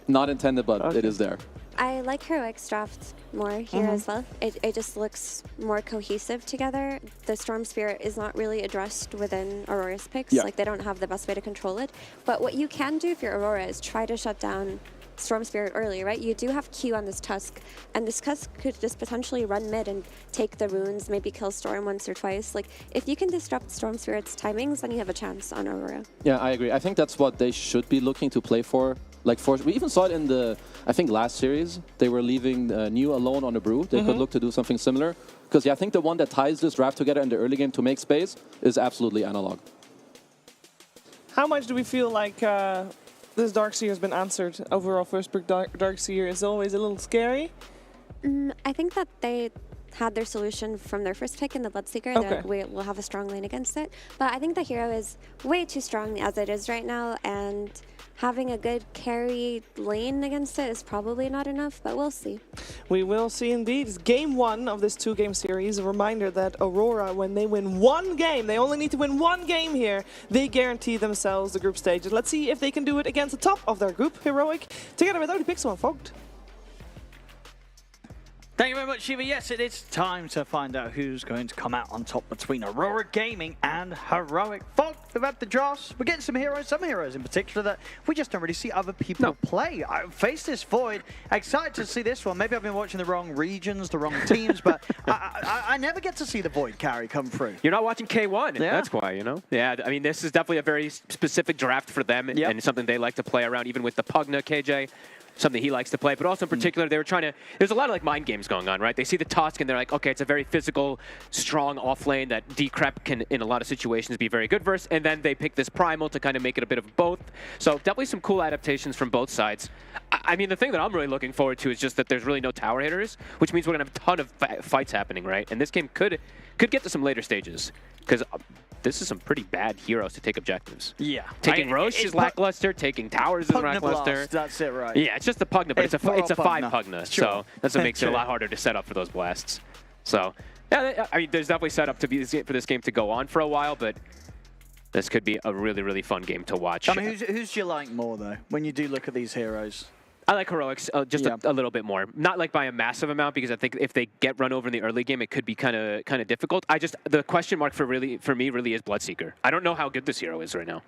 Not intended, but it is there. I like Heroic's draft more here as well. It just looks more cohesive together. The Storm Spirit is not really addressed within Aurora's picks. Like they don't have the best way to control it. But what you can do if you're Aurora is try to shut down Storm Spirit early, right? You do have Q on this Tusk, and this Tusk could just potentially run mid and take the runes, maybe kill Storm once or twice. Like, if you can disrupt Storm Spirit's timings, then you have a chance on Aurora. Yeah, I agree. I think that's what they should be looking to play for. Like, we even saw it in the, I think, last series. They were leaving New alone on the Brew. They could look to do something similar. Because, yeah, I think the one that ties this draft together in the early game to make space is absolutely Analog. How much do we feel like this Darkseer has been answered? Overall, first pick Darkseer is always a little scary. I think that they had their solution from their first pick in the Bloodseeker. Okay. That we'll have a strong lane against it. But I think the hero is way too strong as it is right now, and having a good carry lane against it is probably not enough, but we'll see. We will see indeed. It's game 1 of this 2-game series. A reminder that Aurora, when they win one game, they only need to win one game here, they guarantee themselves the group stage. Let's see if they can do it against the top of their group, Heroic, together with ODPixel and Fogged. Thank you very much, Shiva. Yes, it is time to find out who's going to come out on top between Aurora Gaming and Heroic. Folk, we've had the drafts. We're getting some heroes in particular that we just don't really see other people play. I face this Void. Excited to see this one. Maybe I've been watching the wrong regions, the wrong teams, but I never get to see the Void carry come through. You're not watching K1. Yeah. That's why, you know? Yeah, I mean, this is definitely a very specific draft for them and something they like to play around, even with the Pugna KJ. Something he likes to play, but also in particular, they were trying to, there's a lot of like mind games going on, right? They see the Tusk and they're like, okay, it's a very physical, strong off lane that Decrep can, in a lot of situations, be very good versus, and then they pick this Primal to kind of make it a bit of both. So definitely some cool adaptations from both sides. I mean, the thing that I'm really looking forward to is just that there's really no tower hitters, which means we're gonna have a ton of fights happening, right? And this game could get to some later stages, because this is some pretty bad heroes to take objectives. Yeah. Taking Roche is lackluster, taking towers is lackluster. That's it, right? Yeah, it's just the Pugna, but it's a 5 Pugna, Sure. so that's what makes it a lot harder to set up for those blasts. So, yeah, I mean, there's definitely set up to be for this game to go on for a while, but this could be a really, really fun game to watch. I mean, who's do you like more, though, when you do look at these heroes? I like Heroics just a little bit more. Not like by a massive amount, because I think if they get run over in the early game, it could be kind of difficult. The question mark for me really is Bloodseeker. I don't know how good this hero is right now.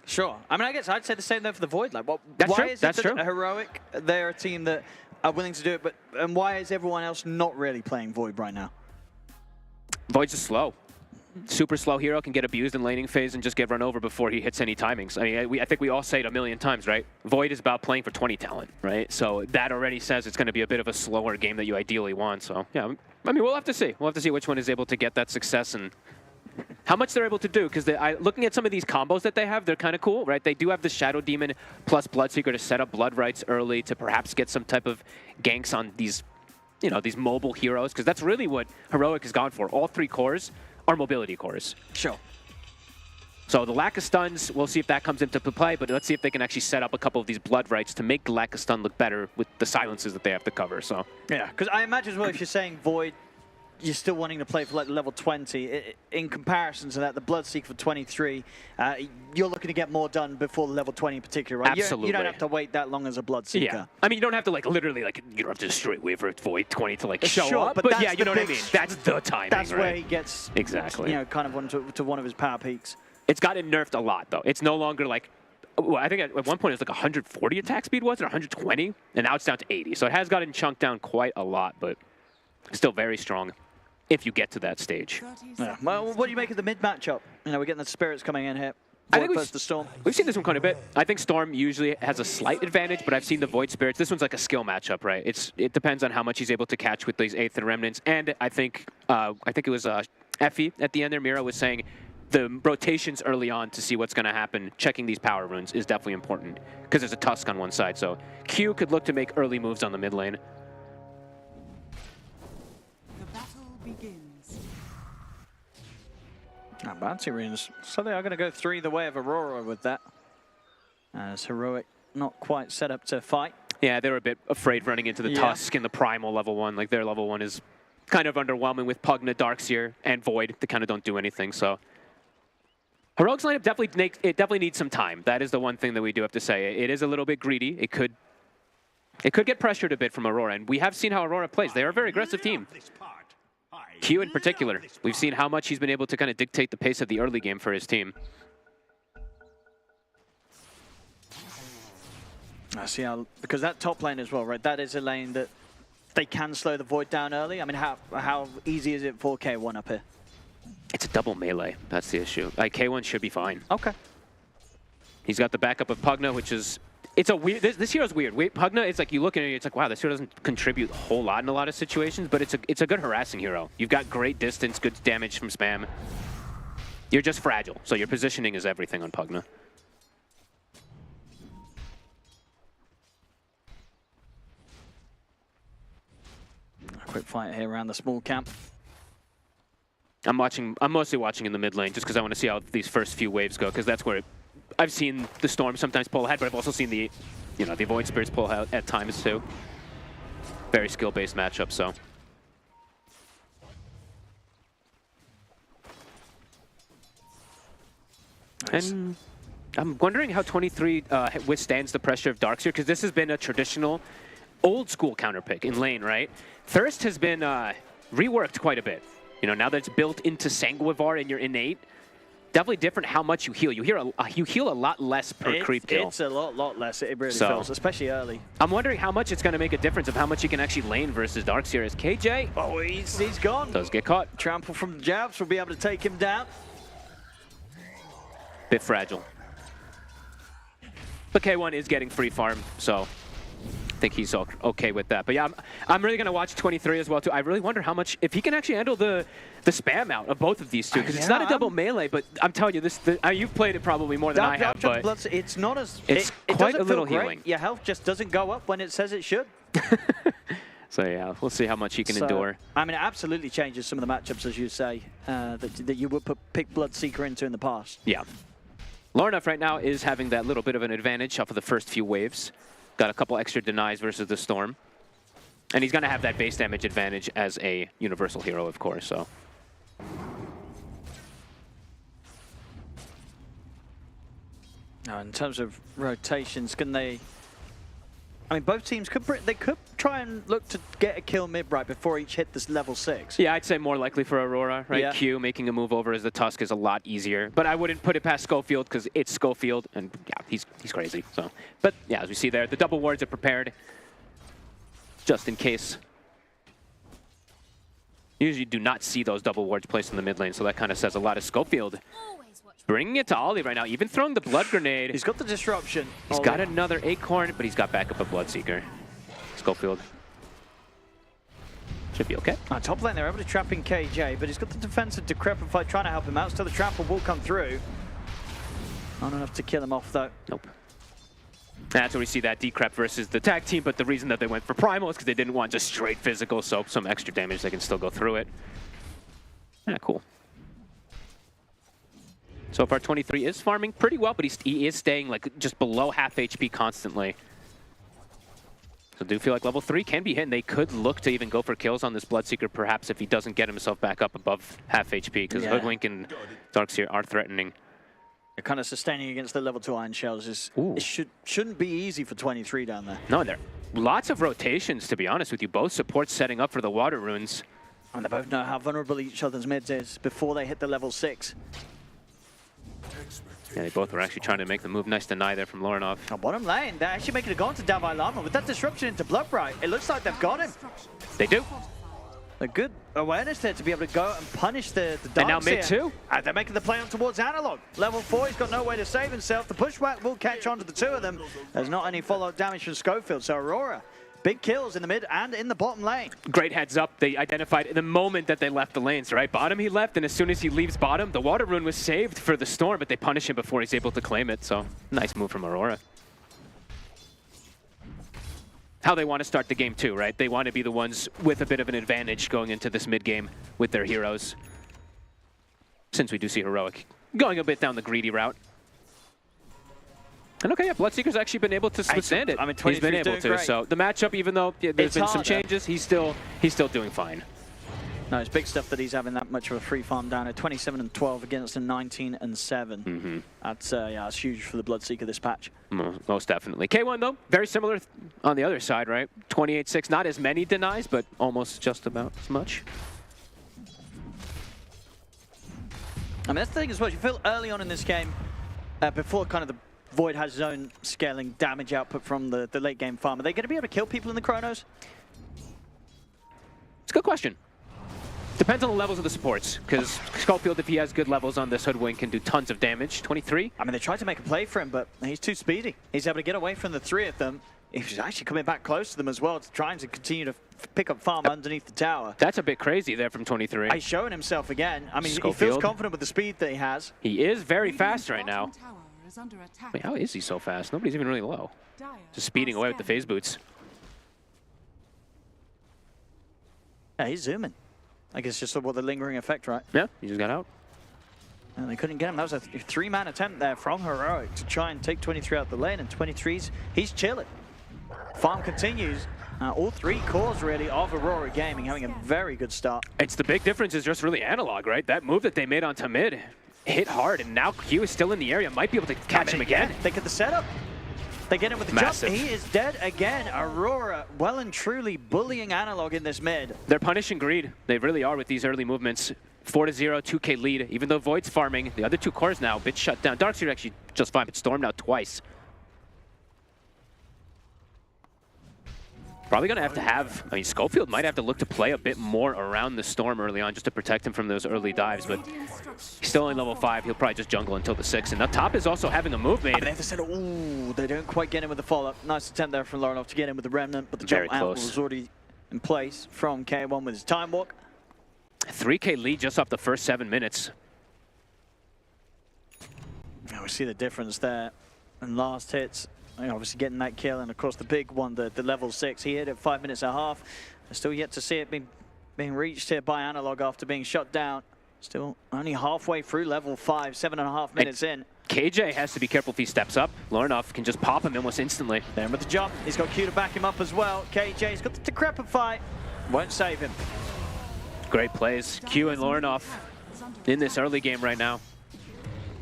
Sure. I mean, I guess I'd say the same though for the Void. Like, why is it that Heroic, they're a team that are willing to do it, and why is everyone else not really playing Void right now? Void's just slow. Super slow hero, can get abused in laning phase and just get run over before he hits any timings. I mean, I think we all say it a million times, right? Void is about playing for 20 talent, right? So that already says it's going to be a bit of a slower game that you ideally want. So, yeah, I mean, we'll have to see. We'll have to see which one is able to get that success and how much they're able to do. Because looking at some of these combos that they have, they're kind of cool, right? They do have the Shadow Demon plus Bloodseeker to set up Blood Rights early to perhaps get some type of ganks on these, you know, these mobile heroes. Because that's really what Heroic has gone for. All 3 cores are mobility cores. Sure. So the lack of stuns, we'll see if that comes into play, but let's see if they can actually set up a couple of these Blood Rights to make the lack of stun look better with the silences that they have to cover. So yeah, because I imagine as well, if you're saying Void, you're still wanting to play for like level 20. In comparison to that, the Bloodseeker for 23, you're looking to get more done before level 20 in particular, right? Absolutely. You don't have to wait that long as a Bloodseeker. Yeah. I mean, you don't have to like literally like, you don't have to straight wait for Void 20 to like show sure, up, but yeah, you know what I mean? That's the timing, That's right? where he gets, exactly. you know, kind of to one of his power peaks. It's gotten nerfed a lot, though. It's no longer like, well, I think at one point it was like 140 attack speed, was it? 120? And now it's down to 80. So it has gotten chunked down quite a lot, but still very strong if you get to that stage. Yeah. Well, what do you make of the mid matchup? You know, we're getting the Spirits coming in here. I think the Storm. We've seen this one quite a bit. I think Storm usually has a slight advantage, but I've seen the Void Spirits. This one's like a skill matchup, right? It depends on how much he's able to catch with these 8th and Remnants. And I think it was Effie at the end there, Mira was saying the rotations early on to see what's going to happen, checking these power runes is definitely important because there's a Tusk on one side. So Q could look to make early moves on the mid lane. The battle begins. Bounty runes. So they are going to go 3 the way of Aurora with that. As Heroic not quite set up to fight. Yeah, they were a bit afraid running into the Tusk in the Primal level 1. Like their level 1 is kind of underwhelming with Pugna, Darkseer, and Void. They kind of don't do anything, so. Heroic's lineup definitely needs some time. That is the one thing that we do have to say. It is a little bit greedy. It could get pressured a bit from Aurora, and we have seen how Aurora plays. They are a very aggressive team. Q in particular, we've seen how much he's been able to kind of dictate the pace of the early game for his team. I see how, because that top lane as well, right? That is a lane that they can slow the Void down early. I mean, how easy is it for K1 up here? It's a double melee. That's the issue. Like, K1 should be fine. Okay. He's got the backup of Pugna, which is... It's a weird... This hero's weird. Pugna, it's like you look at it, it's like, wow, this hero doesn't contribute a whole lot in a lot of situations, but it's a good harassing hero. You've got great distance, good damage from spam. You're just fragile, so your positioning is everything on Pugna. A quick fight here around the small camp. I'm mostly watching in the mid lane just because I want to see how these first few waves go, because that's where I've seen the Storm sometimes pull ahead, but I've also seen the Void Spirits pull out at times too. Very skill-based matchup, so. Nice. And I'm wondering how 23 withstands the pressure of Darkseer, because this has been a traditional, old-school counterpick in lane, right? Thirst has been reworked quite a bit. You know, now that it's built into Sanguivar and your innate, definitely different how much you heal. You heal a lot less per creep kill. It's a lot less. It really feels, especially early. I'm wondering how much it's going to make a difference of how much you can actually lane versus Darkseer as KJ. Oh, he's gone. Does get caught. Trample from the jabs will be able to take him down. Bit fragile. But K1 is getting free farm, so I think he's okay with that. But yeah, I'm really going to watch 23 as well, too. I really wonder how much, if he can actually handle the spam out of both of these two, because it's not a double melee, but I'm telling you, you've played it probably more than I have, but it's not as... It's quite a little great. healing. Your health just doesn't go up when it says it should. So yeah, we'll see how much he can endure. I mean, it absolutely changes some of the matchups, as you say, that you would pick Bloodseeker into in the past. Yeah. Lornaf right now is having that little bit of an advantage off of the first few waves. Got a couple extra denies versus the Storm. And he's going to have that base damage advantage as a universal hero, of course, so. Now, in terms of rotations, can they... I mean, both teams could try and look to get a kill mid right before each hit this level 6. Yeah, I'd say more likely for Aurora, right? Yeah. Q making a move over as the Tusk is a lot easier. But I wouldn't put it past Schofield because it's Schofield, and yeah, he's crazy. So, but yeah, as we see there, the double wards are prepared just in case. Usually do not see those double wards placed in the mid lane, so that kind of says a lot of Schofield. Bringing it to Ollie right now, even throwing the Blood Grenade. He's got the disruption. He's got another Acorn, but he's got backup of Bloodseeker. Schofield should be okay. Top lane, they're able to trap in KJ, but he's got the defensive Decrepify trying to help him out. Still, the trample will come through. Not enough to kill him off, though. Nope. That's where we see that Decrep versus the tag team, but the reason that they went for Primal is because they didn't want just straight physical, so some extra damage, they can still go through it. Yeah, cool. So far, 23 is farming pretty well, but he is staying like just below half HP constantly. So I do feel like level 3 can be hit, and they could look to even go for kills on this Bloodseeker, perhaps if he doesn't get himself back up above half HP, because Hoodwink and Darkseer are threatening. They're kind of sustaining against the level 2 Iron Shells. It shouldn't be easy for 23 down there. No, there are lots of rotations, to be honest with you. Both supports setting up for the Water Runes. And they both know how vulnerable each other's mids is before they hit the level 6. Yeah, they both were actually trying to make the move. Nice deny there from Lorinov. Bottom lane, they're actually making it go into Davai Lama. With that disruption into Bloodbright, it looks like they've got him. They do. A good awareness there to be able to go and punish the Darks. And now mid too. And they're making the play on towards Analog. Level 4, he's got no way to save himself. The pushback will catch on to the two of them. There's not any follow-up damage from Schofield, so Aurora, big kills in the mid and in the bottom lane. Great heads up. They identified the moment that they left the lanes, right? Bottom he left, and as soon as he leaves bottom, the Water Rune was saved for the Storm, but they punish him before he's able to claim it. So nice move from Aurora. How they want to start the game too, right? They want to be the ones with a bit of an advantage going into this mid game with their heroes. Since we do see Heroic going a bit down the greedy route. And okay, yeah, Bloodseeker's actually been able to withstand it. I mean, he's been able to. So the matchup, even though there's been some changes, he's still doing fine. No, it's big stuff that he's having that much of a free farm down at 27-12 against a 19-7. Mm-hmm. That's that's huge for the Bloodseeker this patch. Most definitely. K1 though, very similar on the other side, right? 28-6, not as many denies, but almost just about as much. I mean, that's the thing as well. You feel early on in this game, before kind of Void has his own scaling damage output from the late game farm. Are they going to be able to kill people in the Chronos? It's a good question. Depends on the levels of the supports, because Schofield, if he has good levels on this Hoodwink, can do tons of damage. 23. I mean, they tried to make a play for him, but he's too speedy. He's able to get away from the three of them. He's actually coming back close to them as well, trying to continue to pick up farm underneath the tower. That's a bit crazy there from 23. He's showing himself again. I mean, Schofield. He feels confident with the speed that he has. He is very fast right now. Wait, how is he so fast? Nobody's even really low. Just speeding away with the phase boots. Yeah, he's zooming. I guess just what the lingering effect, right? Yeah, he just got out. And they couldn't get him. That was a three-man attempt there from Heroic to try and take 23 out the lane, and 23's, he's chilling. Farm continues. All three cores really of Aurora Gaming having a very good start. It's the big difference is just really analog, right? That move that they made onto mid hit hard, and now Q is still in the area. Might be able to catch him again. They get the setup. They get him with the Massive. jump. He is dead again. Aurora well and truly bullying analog in this mid. They're punishing greed. They really are with these early movements. 4-0, 2K lead. Even though Void's farming, the other two cores now a bit shut down. Darkseer actually just fine, but stormed out twice. Probably going to have, I mean, Schofield might have to look to play a bit more around the Storm early on just to protect him from those early dives, but he's still only level 5. He'll probably just jungle until the 6. And up top is also having a move made. They have to set it. Ooh, they don't quite get him with the follow-up. Nice attempt there from Larenov to get him with the Remnant, but the jump out was already in place from K1 with his time walk. 3K lead just off the first 7 minutes. Now we see the difference there. And last hits, obviously getting that kill, and of course the big one, the level 6, he hit it 5 minutes and a half. Still yet to see it being reached here by Analog after being shut down. Still only halfway through level 5, 7.5 minutes in. KJ has to be careful if he steps up. Larenov can just pop him almost instantly. Then with the jump, he's got Q to back him up as well. KJ's got the Decrepify, won't save him. Great plays. Q and Larenov in this early game right now.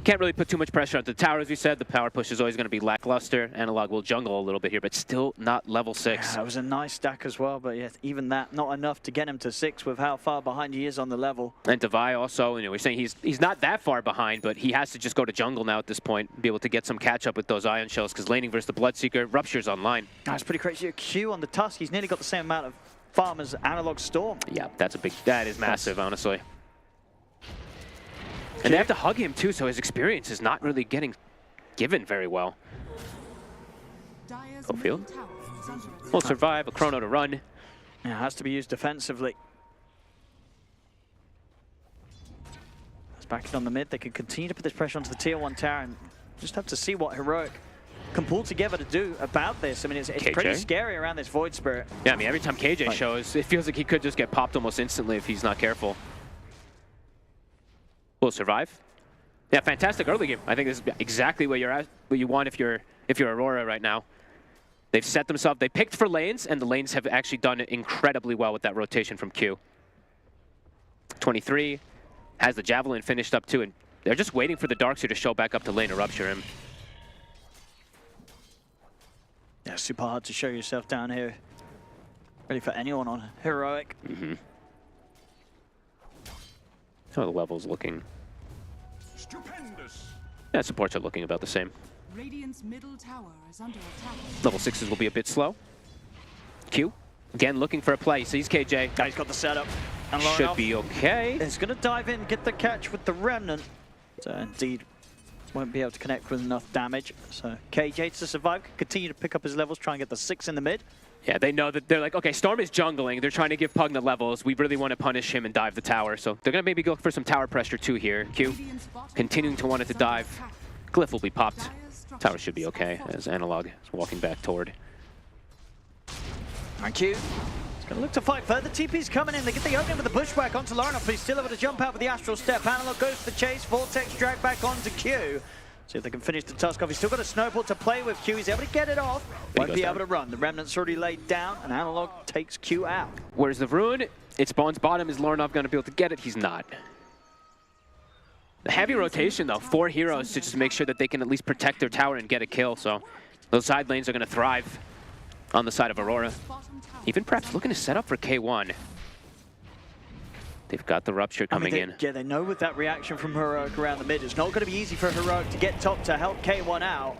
Can't really put too much pressure on the tower, as we said. The power push is always going to be lackluster. Analog will jungle a little bit here, but still not level 6. Yeah, that was a nice stack as well, but yeah, even that, not enough to get him to 6 with how far behind he is on the level. And Devi also, we're saying he's not that far behind, but he has to just go to jungle now at this point, be able to get some catch up with those Ion Shells, because laning versus the Bloodseeker, Rupture's online. That's pretty crazy. Q on the Tusk, he's nearly got the same amount of farm as Analog Storm. Yeah, that is massive, honestly. And they have to hug him too, so his experience is not really getting given very well. Schofield will survive, a chrono to run. Yeah, it has to be used defensively. It's back on the mid. They can continue to put this pressure onto the tier 1 tower and just have to see what Heroic can pull together to do about this. I mean, it's pretty scary around this Void Spirit. Yeah, I mean, every time KJ shows, it feels like he could just get popped almost instantly if he's not careful. Will survive. Yeah, fantastic early game. I think this is exactly what you want if you're Aurora right now. They've set themselves. They picked for lanes, and the lanes have actually done incredibly well with that rotation from Q. 23 has the Javelin finished up too, and they're just waiting for the Darkseer to show back up to lane to rupture him. Yeah, super hard to show yourself down here. Ready for anyone on Heroic. Mm-hmm. How are the levels looking? Stupendous. Yeah, supports are looking about the same. Radiant's middle tower is under attack. Level 6s will be a bit slow. Q, again looking for a play. Sees KJ. He's got the setup. And should be okay. He's going to dive in, get the catch with the Remnant. So indeed, won't be able to connect with enough damage. So KJ to survive, continue to pick up his levels, try and get the 6 in the mid. Yeah, they know that they're like, okay, Storm is jungling. They're trying to give Pugna levels. We really want to punish him and dive the tower. So they're going to maybe go for some tower pressure too here. Q, continuing to want it to dive. Glyph will be popped. Tower should be okay as Analog is walking back toward. And Q, he's going to look to fight further. TP's coming in. They get the opening with the pushback onto Larenov, but he's still able to jump out with the Astral Step. Analog goes for the chase. Vortex drag back onto Q. See if they can finish the Tusk off. He's still got a snowball to play with. Q, he's able to get it off. Won't be able to run. The Remnant's already laid down, and Analog takes Q out. Where's the rune? It spawns bottom. Is Larenov going to be able to get it? He's not. The heavy rotation, though. 4 heroes to just make sure that they can at least protect their tower and get a kill. So those side lanes are going to thrive on the side of Aurora. Even Preps looking to set up for K1. They've got the Rupture coming in. Yeah, they know with that reaction from Heroic around the mid, it's not going to be easy for Heroic to get top to help K1 out.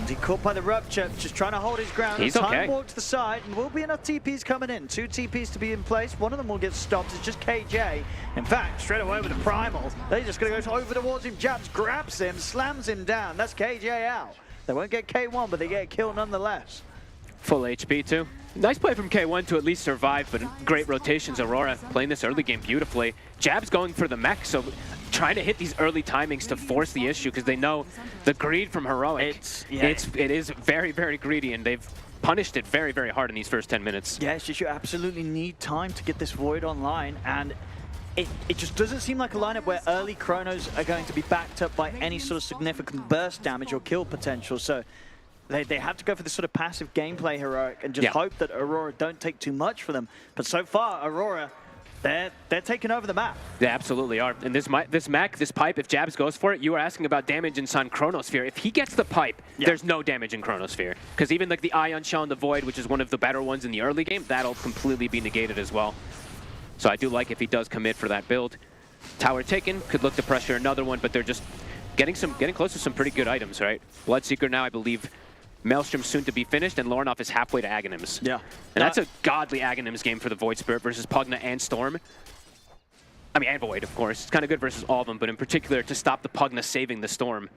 He caught by the rupture, just trying to hold his ground. He's Time okay. walk to the side, and will be enough TPs coming in. 2 TPs to be in place. One of them will get stopped. It's just KJ. In fact, straight away with the primal, they're just going to go over towards him. Jabs grabs him, slams him down. That's KJ out. They won't get K1, but they get killed nonetheless. Full HP too. Nice play from K1 to at least survive, but great rotations. Aurora playing this early game beautifully. Jab's going for the mech, so trying to hit these early timings to force the issue because they know the greed from Heroic. It is very, very greedy, and they've punished it very, very hard in these first 10 minutes. Yeah, it's just you absolutely need time to get this Void online, and it just doesn't seem like a lineup where early chronos are going to be backed up by any sort of significant burst damage or kill potential. So they have to go for this sort of passive gameplay Heroic and just hope that Aurora don't take too much for them. But so far, Aurora, they're taking over the map. They absolutely are. And this pipe, if Jabs goes for it, you were asking about damage inside Chronosphere. If he gets the pipe, there's no damage in Chronosphere. Because even like the Ion Shell in the Void, which is one of the better ones in the early game, that'll completely be negated as well. So I do like if he does commit for that build. Tower taken, could look to pressure another one, but they're just getting close to some pretty good items, right? Bloodseeker now, I believe, Maelstrom soon to be finished, and Lornoff is halfway to Aghanims. Yeah. And that's a godly Aghanims game for the Void Spirit versus Pugna and Storm. I mean, and Void, of course. It's kind of good versus all of them, but in particular to stop the Pugna saving the Storm.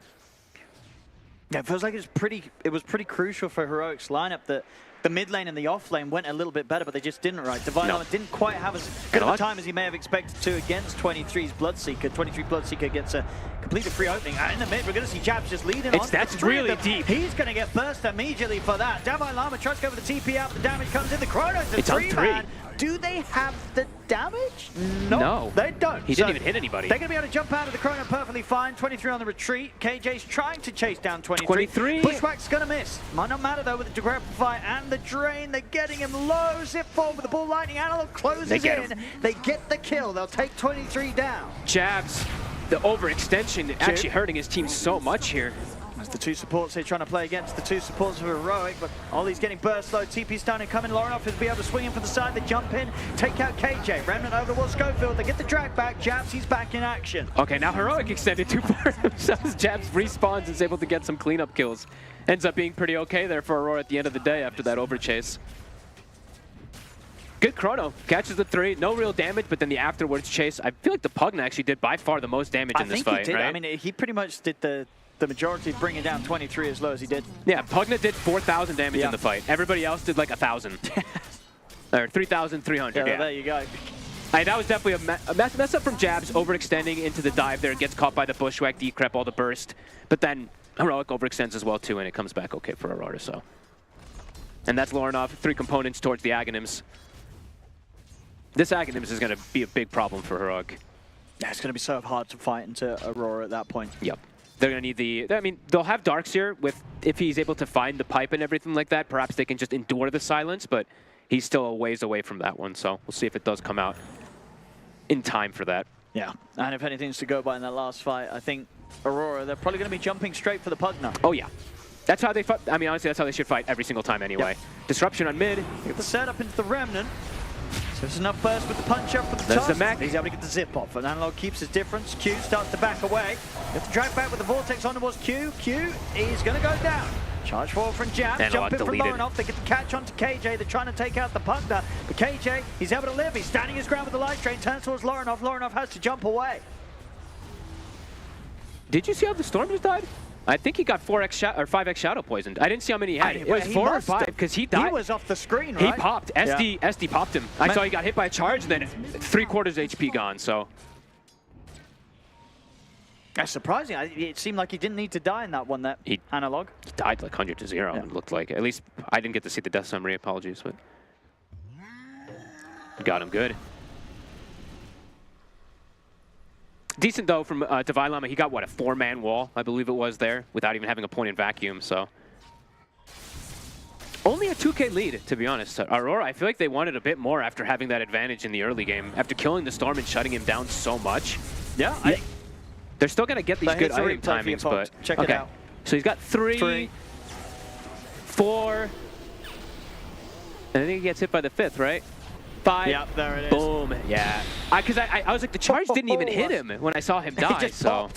Yeah, it feels like it was pretty crucial for Heroic's lineup that the mid lane and the off lane went a little bit better, but they just didn't, right? Divine Armor didn't quite have as good of a time as he may have expected to against 23's Bloodseeker. 23 Bloodseeker gets a completely free opening. In the mid, we're going to see Jabs just leading on. That's really deep. He's going to get burst immediately for that. Divine Llama tries to go for the TP out, the damage comes in. The Chronos, the three-man. Do they have the damage? No, they don't. He didn't even hit anybody. They're going to be able to jump out of the Chrono perfectly fine. 23 on the retreat. KJ's trying to chase down 23. Bushwhack's going to miss. Might not matter though with the Degrapify and the Drain. They're getting him low. Zip forward with the Bull Lightning. Analog closes in. They get the kill. They'll take 23 down. Jabs, the overextension actually hurting his team so much here. That's the two supports here trying to play against the two supports of Heroic, but Ollie's getting burst low. TP starting to come in. Lornoff is be able to swing in for the side. They jump in, take out KJ. Remnant over towards Schofield. They get the drag back. Jabs, he's back in action. Okay, now Heroic extended too far themselves. Jabs respawns and is able to get some cleanup kills. Ends up being pretty okay there for Aurora at the end of the day after that overchase. Good chrono. Catches the 3. No real damage, but then the afterwards chase. I feel like the Pugna actually did by far the most damage in this fight, he did. right? I mean, he pretty much did the majority of bringing down 23 as low as he did. Yeah, Pugna did 4,000 damage in the fight. Everybody else did like 1,000. Or 3,300, yeah. There you go. That was definitely a mess up from Jabs, overextending into the dive there. Gets caught by the Bushwhack, decrep all the burst. But then Heroic overextends as well too, and it comes back okay for Aurora, so. And that's Lornoff, 3 components towards the Aghanims. This Aghanims is going to be a big problem for Heroic. Yeah, it's going to be so hard to fight into Aurora at that point. Yep. They're going to need the... I mean, they'll have Darkseer if he's able to find the pipe and everything like that. Perhaps they can just endure the silence, but he's still a ways away from that one, so we'll see if it does come out in time for that. Yeah, and if anything's to go by in that last fight, I think Aurora, they're probably going to be jumping straight for the Pugna. Oh, yeah. That's how they fight. I mean, honestly, that's how they should fight every single time anyway. Yep. Disruption on mid. Get the setup into the Remnant. So there's enough burst with the punch up for the There's the mech. He's able to get the zip off, and Analog keeps his difference. Q starts to back away. Gets the drag back with the Vortex on towards Q. Q is going to go down. Charge forward from Jab. Jump in from Lornoff. They get the catch onto KJ. They're trying to take out the Pugna. But KJ, he's able to live. He's standing his ground with the light train. Turns towards Lornoff. Lornoff has to jump away. Did you see how the Storm just died? I think he got 4x or 5x shadow poisoned. I didn't see how many he had. It was 4 or 5 because he died. He was off the screen, right? He popped. SD popped him. I saw he got hit by a charge, and then 3/4 HP gone. So that's surprising. It seemed like he didn't need to die in that one. That Analog. He died like 100-0. It looked like. At least I didn't get to see the death summary. Apologies, but got him good. Decent, though, from Divine Llama. He got, what, a 4-man wall, I believe it was there, without even having a point in vacuum, so. Only a 2K lead, to be honest. Aurora, I feel like they wanted a bit more after having that advantage in the early game, after killing the Storm and shutting him down so much. Yeah. They're still going to get these good item timings, but... Check it out. So he's got 3, 4, and I think he gets hit by the 5th, right? 5. Yep, there it is. Boom. Yeah. Because I was like, the charge didn't even hit him when I saw him die. He just so.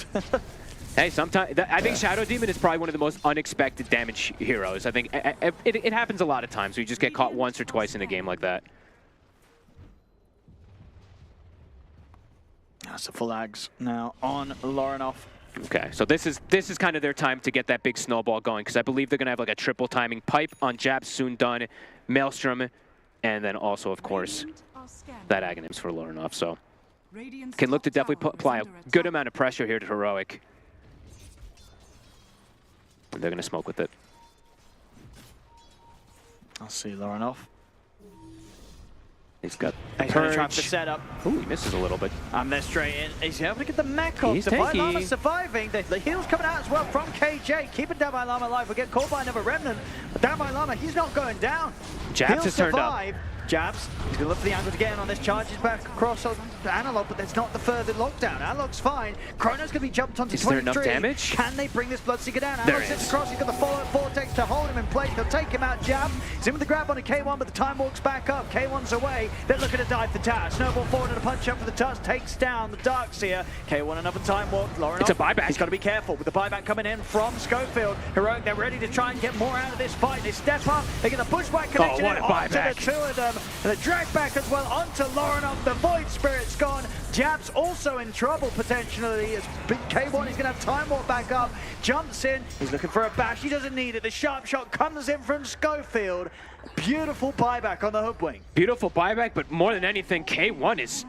Hey, sometimes I think Shadow Demon is probably one of the most unexpected damage heroes. I think it happens a lot of times. We just get caught once or twice in a game like that. That's a full ags now on Lorinov. Okay, so this is kind of their time to get that big snowball going, because I believe they're gonna have like a triple timing pipe on Jab, soon done, Maelstrom, and then also, of course, that Aghanims for Lorinov. So can look to definitely apply a good amount of pressure here to Heroic. And they're gonna smoke with it. I'll see Lorinov. He's got He's going to try for setup. Ooh, he misses a little bit. And they're straight in. He's able to get the mech off. He's Divine tanky. Llama surviving. The heal's coming out as well from KJ. Keeping Divine Llama alive. We'll get caught by another Remnant. But Divine Llama, he's not going down. Jabs has turned up. Jabs, he's going to look for the angle to get in on this. Charges back across on Analog, but there's not the further lockdown. Analog's fine. Chrono's going to be jumped onto 23. Is there enough damage? Can they bring this Bloodseeker down? There Analog sits is. across. He's got the follow-up Vortex to hold him in place. He'll take him out. Jab, he's in with the grab on a K1, but the time walks back up. K1's away. They're looking to dive the tower. Snowball forward and a punch up for the touch. Takes down the Darkseer. K1 another time walk. Lorinov, it's a buyback. He's got to be careful with the buyback coming in from Schofield. Heroic, they're ready to try and get more out of this fight. They step up. They get the pushback connection what a onto buyback. the two of them. And the drag back as well onto Lorinov. The Void Spirit's gone. Jab's also in trouble potentially as K1 is going to have time walk back up. Jumps in. He's looking for a bash. He doesn't need it. The sharp shot comes in from Schofield. Beautiful buyback on the hoodwink. Beautiful buyback, but more than anything, K1 is...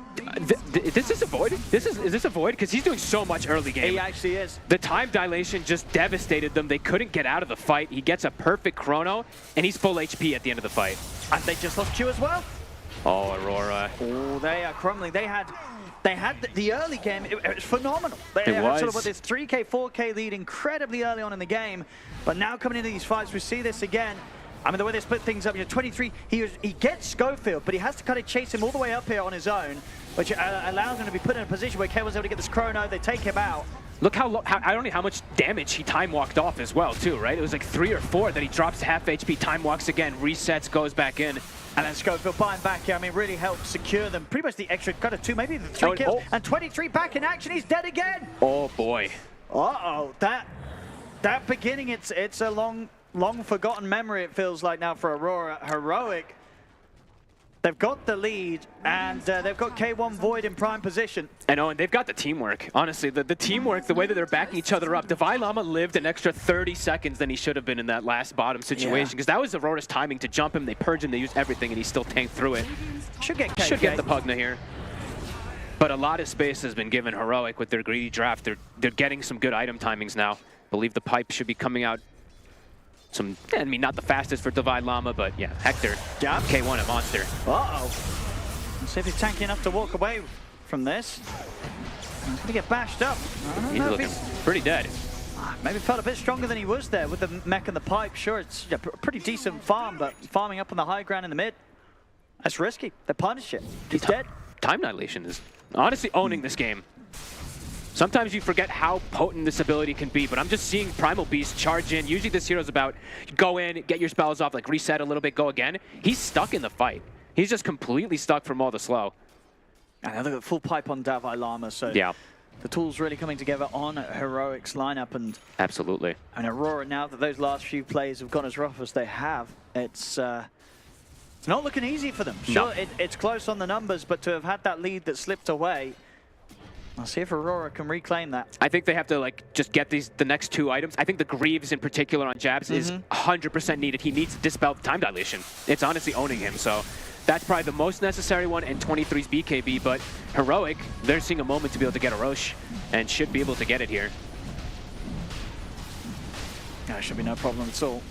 this is a void? Is this a void? Because he's doing so much early game. He actually is. The time dilation just devastated them. They couldn't get out of the fight. He gets a perfect chrono, and he's full HP at the end of the fight. And they just lost Q as well. Oh, Aurora. Oh, they are crumbling. They had the early game. It was phenomenal. They It had was. sort of this 3K, 4K lead incredibly early on in the game. But now coming into these fights, we see this again. I mean, the way they split things up, 23, he gets Schofield, but he has to kind of chase him all the way up here on his own, which allows him to be put in a position where K1's able to get this chrono. They take him out. Look how I don't know how much damage he time walked off as well, too, right? It was like 3 or 4 that he drops to half HP, time walks again, resets, goes back in. And then Schofield buying back here, I mean, really helped secure them. Pretty much the extra kind of 2, maybe the 3 kills. And 23 back in action, he's dead again. Oh, boy. Uh-oh, that beginning, it's a long forgotten memory, it feels like now for Aurora. Heroic, they've got the lead, and they've got K1 Void in prime position. I know, and they've got the teamwork. Honestly, the teamwork, the way that they're backing each other up. Divine Llama lived an extra 30 seconds than he should have been in that last bottom situation, because that was Aurora's timing to jump him. They purge him, they used everything, and he still tanked through it. Should get the Pugna here. But a lot of space has been given Heroic with their greedy draft. They're getting some good item timings now. Believe the pipe should be coming out. I mean, not the fastest for Divine Llama, but yeah, Hector, Jab. K1 a monster. Uh-oh. Let's see if he's tanky enough to walk away from this. He's going to get bashed up. He's looking pretty dead. Maybe felt a bit stronger than he was there with the mech and the pipe. Sure, it's a pretty decent farm, but farming up on the high ground in the mid, that's risky. They punish it. He's dead. Time dilation is honestly owning this game. Sometimes you forget how potent this ability can be, but I'm just seeing Primal Beast charge in. Usually this hero's about go in, get your spells off, like reset a little bit, go again. He's stuck in the fight. He's just completely stuck from all the slow. And they've got full pipe on Divine Llama, so yeah, the tools really coming together on Heroic's lineup. And absolutely. And Aurora, now that those last few plays have gone as rough as they have, it's not looking easy for them. Sure, no. It's close on the numbers, but to have had that lead that slipped away, I'll see if Aurora can reclaim that. I think they have to just get the next 2 items. I think the Greaves in particular on Jabs is 100% needed. He needs to dispel the time dilation. It's honestly owning him, so that's probably the most necessary one, and 23's BKB, but Heroic, they're seeing a moment to be able to get a Roche, and should be able to get it here. That should be no problem at all.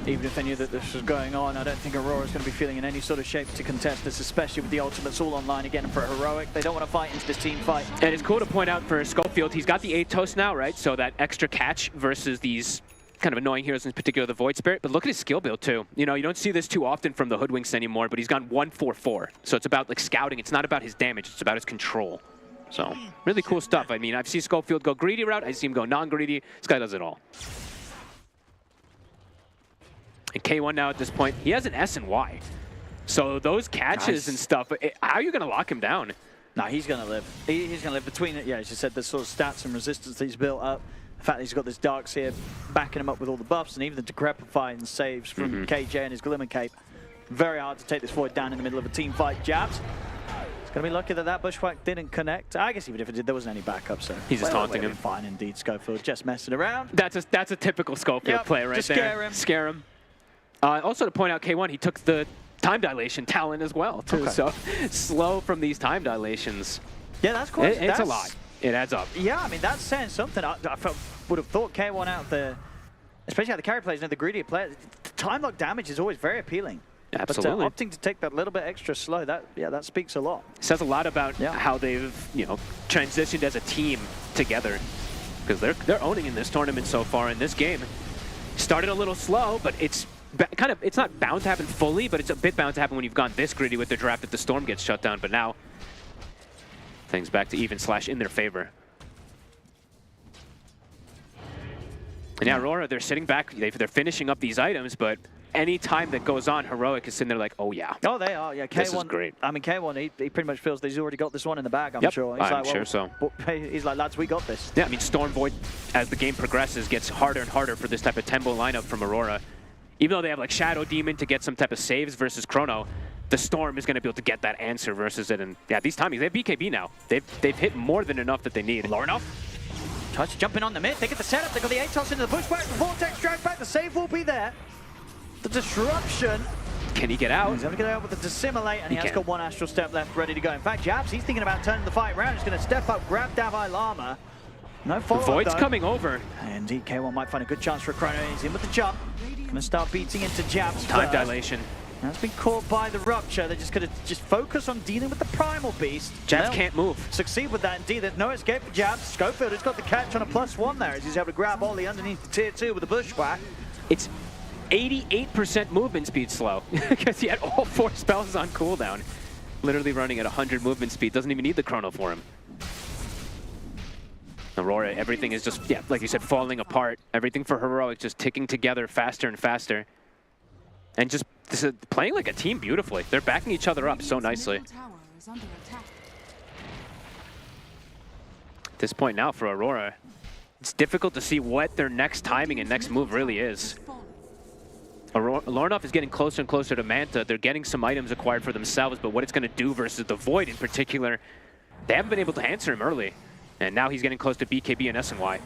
Even if they knew that this was going on, I don't think Aurora's going to be feeling in any sort of shape to contest this, especially with the ultimates all online again for Heroic. They don't want to fight into this team fight. And it's cool to point out for Schofield, he's got the 8-toast now, right? So that extra catch versus these kind of annoying heroes, in particular the Void Spirit. But look at his skill build too. You know, you don't see this too often from the Hoodwinks anymore, but he's gone 1-4-4. So it's about scouting. It's not about his damage, it's about his control. So really cool stuff. I mean, I've seen Schofield go greedy route, I see him go non-greedy. This guy does it all. And K1 now at this point, he has an S and Y. So those catches and stuff, how are you going to lock him down? No, he's going to live. He's going to live between it. Yeah, as you said, the sort of stats and resistance that he's built up. The fact that he's got this Darks here backing him up with all the buffs, and even the decrepifying saves from KJ and his Glimmer Cape. Very hard to take this Void down in the middle of a team fight. Jabs. He's going to be lucky that that Bushwhack didn't connect. I guess even if it did, there wasn't any backup, so... He's just taunting him. Fine indeed, Schofield, just messing around. That's a typical Schofield play right just there. Scare him. Also to point out, K1, he took the time dilation talent as well, too. Okay. So slow from these time dilations. Yeah, that's quite... It's a lot. It adds up. Yeah, I mean, that's saying something. I would have thought K1 out there, especially out the carry players and the greedier players, time lock damage is always very appealing. Absolutely. But opting to take that little bit extra slow, that speaks a lot. It says a lot about how they've transitioned as a team together, because they're owning in this tournament so far. In this game, started a little slow, but it's not bound to happen fully, but it's a bit bound to happen when you've gone this greedy with the draft if the Storm gets shut down. But now things back to even / in their favor. And yeah, Aurora, they're sitting back, they're finishing up these items, but any time that goes on, Heroic is sitting there like, oh yeah. Oh, they are, yeah. K1, this is great. I mean, K1, he pretty much feels that he's already got this one in the bag, I'm sure. He's I'm sure so. He's like, lads, we got this. Yeah, I mean, Storm Void, as the game progresses, gets harder and harder for this type of tempo lineup from Aurora. Even though they have like Shadow Demon to get some type of saves versus Chrono, the Storm is going to be able to get that answer versus it. And yeah, these timings, they have BKB now. They've hit more than enough that they need. Lornoff tries to jump in on the mid. They get the setup. They got the ATOS into the Bushwhack. The Vortex drag back. The save will be there. The disruption. Can he get out? He's going to get out with the dissimilate, and he has got one Astral Step left ready to go. In fact, Jabs, he's thinking about turning the fight around. He's going to step up, grab Davai Llama. No follow-up, Void's coming over. And indeed, K1 might find a good chance for a Chrono. He's in with the jump. Going to start beating into Jabs. Time dilation. That's been caught by the Rupture. They're just going to focus on dealing with the Primal Beast. Jabs can't move. Succeed with that, indeed. There's no escape for Jabs. Schofield has got the catch on a +1 there as he's able to grab Ollie underneath the tier 2 with the Bushwhack. It's 88% movement speed slow because he had all 4 spells on cooldown. Literally running at 100 movement speed. Doesn't even need the Chrono for him. Aurora, everything is just, like you said, falling apart. Everything for Heroic just ticking together faster and faster. And just playing like a team beautifully. They're backing each other up so nicely. At this point now for Aurora, it's difficult to see what their next timing and next move really is. Lornoff is getting closer and closer to Manta. They're getting some items acquired for themselves, but what it's going to do versus the Void in particular, they haven't been able to answer him early. And now he's getting close to BKB and SNY.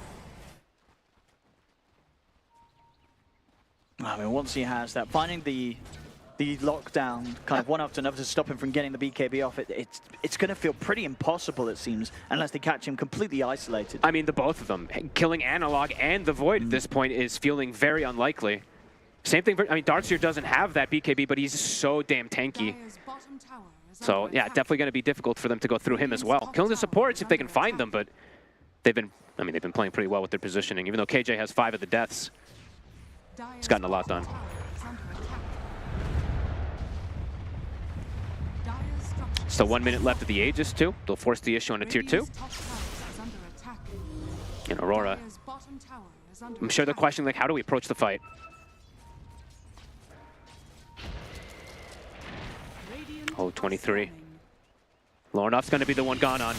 I mean, once he has that, finding the lockdown kind of one after another to stop him from getting the BKB off, it's going to feel pretty impossible, it seems, unless they catch him completely isolated. I mean, the both of them. Killing Analog and the Void at this point is feeling very unlikely. Same thing for, I mean, Darkseer doesn't have that BKB, but he's so damn tanky. So, yeah, definitely going to be difficult for them to go through him as well. Killing the supports if they can find them, but they've been playing pretty well with their positioning. Even though KJ has 5 of the deaths, he's gotten a lot done. Still 1 minute left of the Aegis, too. They'll force the issue on a tier 2. And Aurora, I'm sure they're questioning, like, how do we approach the fight? Oh, 23. Lornoff's going to be the one gone on.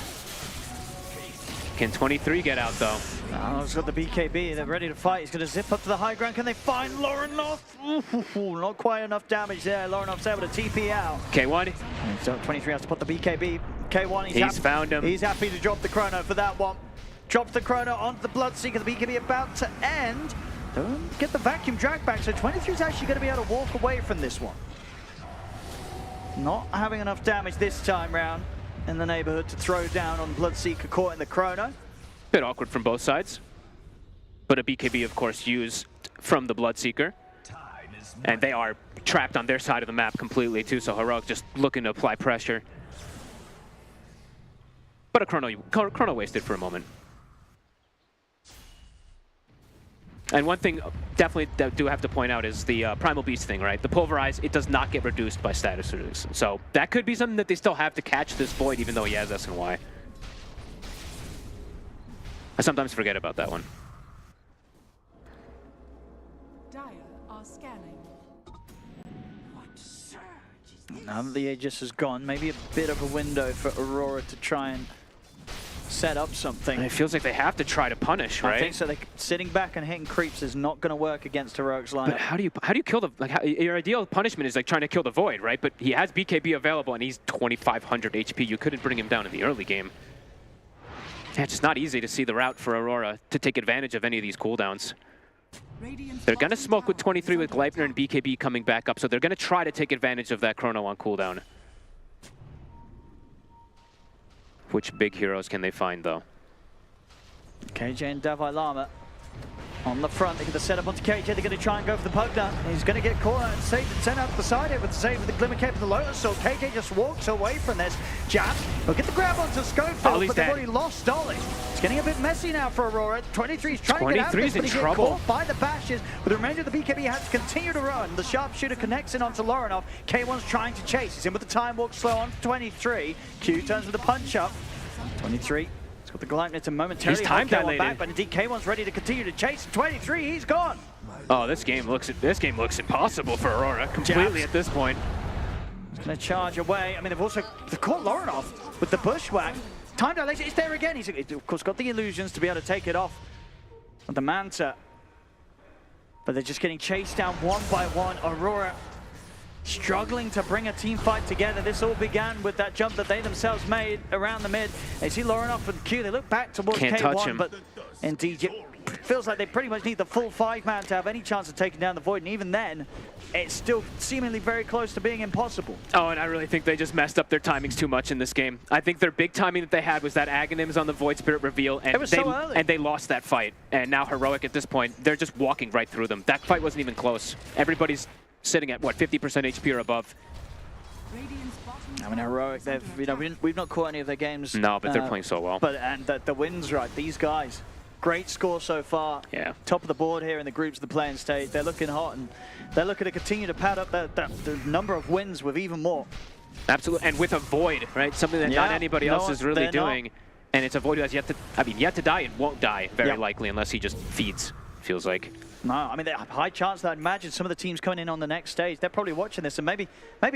Can 23 get out, though? Oh, he's got the BKB. They're ready to fight. He's going to zip up to the high ground. Can they find Lornoff? Ooh, not quite enough damage there. Lornoff's able to TP out. K1. So 23 has to put the BKB. K1, he's found him. He's happy to drop the Chrono for that one. Drops the Chrono onto the Bloodseeker. The BKB about to end. Don't get the vacuum drag back. So 23 is actually going to be able to walk away from this one. Not having enough damage this time round in the neighborhood to throw down on Bloodseeker caught in the Chrono. Bit awkward from both sides. But a BKB, of course, used from the Bloodseeker. And they are trapped on their side of the map completely, too, so Heroic just looking to apply pressure. But a Chrono wasted for a moment. And one thing definitely that I do have to point out is the Primal Beast thing, right? The Pulverize, it does not get reduced by status reduce. So that could be something that they still have to catch this Void, even though he has SNY. I sometimes forget about that one. Dire are scanning. What surge is Now that the Aegis has gone, maybe a bit of a window for Aurora to try and set up something. And it feels like they have to try to punish, right? I think so. Sitting back and hitting creeps is not going to work against Heroic's lineup. But how do you kill the your ideal punishment is like trying to kill the Void, right? But he has BKB available and he's 2,500 HP. You couldn't bring him down in the early game. Yeah, it's just not easy to see the route for Aurora to take advantage of any of these cooldowns. They're going to smoke with 23 with Gleipnir and BKB coming back up, so they're going to try to take advantage of that chrono on cooldown. Which big heroes can they find, though? KJ and Davai Lama on the front. They get the setup onto KJ. They're going to try and go for the poke down. He's going to get caught out and sent out beside it with the save of the Glimmer Cape and the Lotus. So KJ just walks away from this. Jab. They'll get the grab onto Schofield, but they've already lost Dolly. It's getting a bit messy now for Aurora. 23's trying to get out of this, but he gets caught by the bashes. But the remainder of the BKB has to continue to run. The sharpshooter connects in onto Lorinov. K1's trying to chase. He's in with the time walk slow on 23. Q turns with the punch up. 23. Got the Gleipnir to momentarily time dilated back, but indeed K1's ready to continue to chase. 23, he's gone. Oh, this game looks impossible for Aurora completely at this point. He's going to charge away. I mean, they've caught Lorinov with the bushwhack. Time dilation, it's there again. He's of course got the illusions to be able to take it off the Manta, but they're just getting chased down one by one. Aurora struggling to bring a team fight together. This all began with that jump that they themselves made around the mid. They see Lorinov and Q. They look back towards K1, but indeed it feels like they pretty much need the full 5-man to have any chance of taking down the Void, and even then, it's still seemingly very close to being impossible. Oh, and I really think they just messed up their timings too much in this game. I think their big timing that they had was that Aghanims on the Void Spirit reveal, and they lost that fight. And now Heroic at this point, they're just walking right through them. That fight wasn't even close. Everybody's sitting at, what, 50% HP or above. I mean, Heroic, we've not caught any of their games. No, but they're playing so well. And the wins right, these guys, great score so far. Yeah. Top of the board here in the groups of the playing stage. They're looking hot, and they're looking to continue to pad up the number of wins with even more. Absolutely, and with a Void, right? Something that not anybody else is really doing. And it's a Void who has yet to die and won't die, very likely, unless he just feeds, feels like. No, I mean, high chance that I'd imagine some of the teams coming in on the next stage, they're probably watching this, and maybe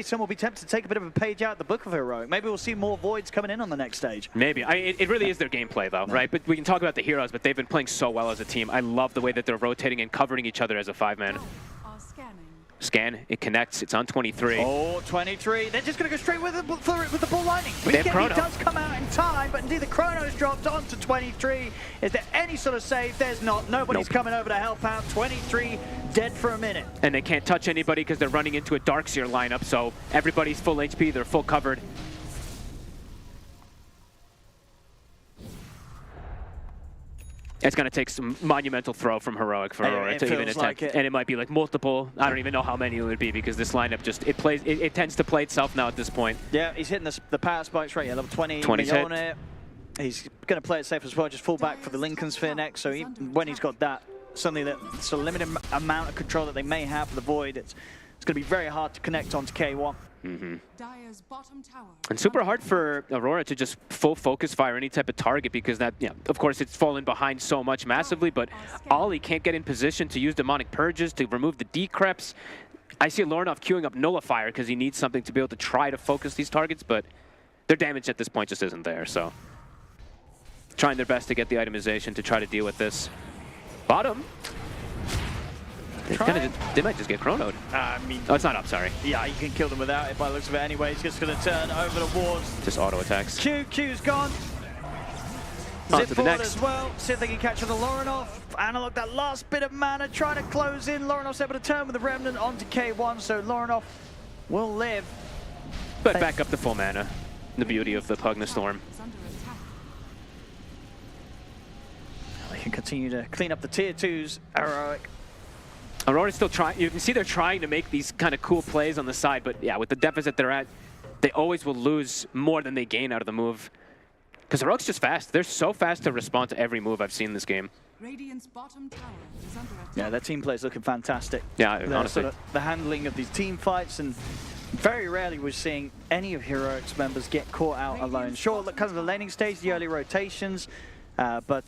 some will be tempted to take a bit of a page out of the book of Heroic. Maybe we'll see more Voids coming in on the next stage. Maybe. It really is their gameplay, though, right? But we can talk about the heroes, but they've been playing so well as a team. I love the way that they're rotating and covering each other as a 5-man. Scan, it connects, it's on 23. Oh, 23. They're just going to go straight with the bull lightning. They have chrono. He does come out in time, but indeed the chrono's dropped onto 23. Is there any sort of save? There's not. Nobody's coming over to help out. 23 dead for a minute. And they can't touch anybody because they're running into a Darkseer lineup, so everybody's full HP, they're full covered. It's going to take some monumental throw from Heroic for Aurora to even attempt. And it might be like multiple, I don't even know how many it would be, because this lineup just, it tends to play itself now at this point. Yeah, he's hitting the power spikes right, level 20 on it. He's going to play it safe as well, just fall back for the Lincoln Sphere next, so when he's got that, suddenly that's a limited amount of control that they may have for the Void, it's going to be very hard to connect onto K1. And super hard for Aurora to just full focus fire any type of target, because that, of course it's fallen behind so much massively, but Ollie can't get in position to use Demonic Purges to remove the decreps. I see Lorinov queuing up Nullifier because he needs something to be able to try to focus these targets, but their damage at this point just isn't there, so trying their best to get the itemization to try to deal with this. Bottom. They might just get chronoed. I mean, oh, it's not up, sorry. Yeah, you can kill them without it by the looks of it anyway. He's just going to turn over the wards. Just auto attacks. Q's gone. On Zip to the forward next. as well. See if they can catch on the Lorinov. Analog, that last bit of mana, trying to close in. Lorinov's able to turn with the Remnant onto K1, so Lorinov will live. But back up the full mana. The beauty of the Pugna Storm. They can continue to clean up the tier 2s. Heroic. Aurora's still trying. You can see they're trying to make these kind of cool plays on the side, but yeah, with the deficit they're at, they always will lose more than they gain out of the move. Because Heroic's just fast. They're so fast to respond to every move I've seen this game. Radiant's bottom tower is under attack. Yeah, their team play is looking fantastic. Yeah, honestly. Sort of the handling of these team fights, and very rarely we're seeing any of Heroic's members get caught out alone. Sure, because of the laning stage, the early rotations, but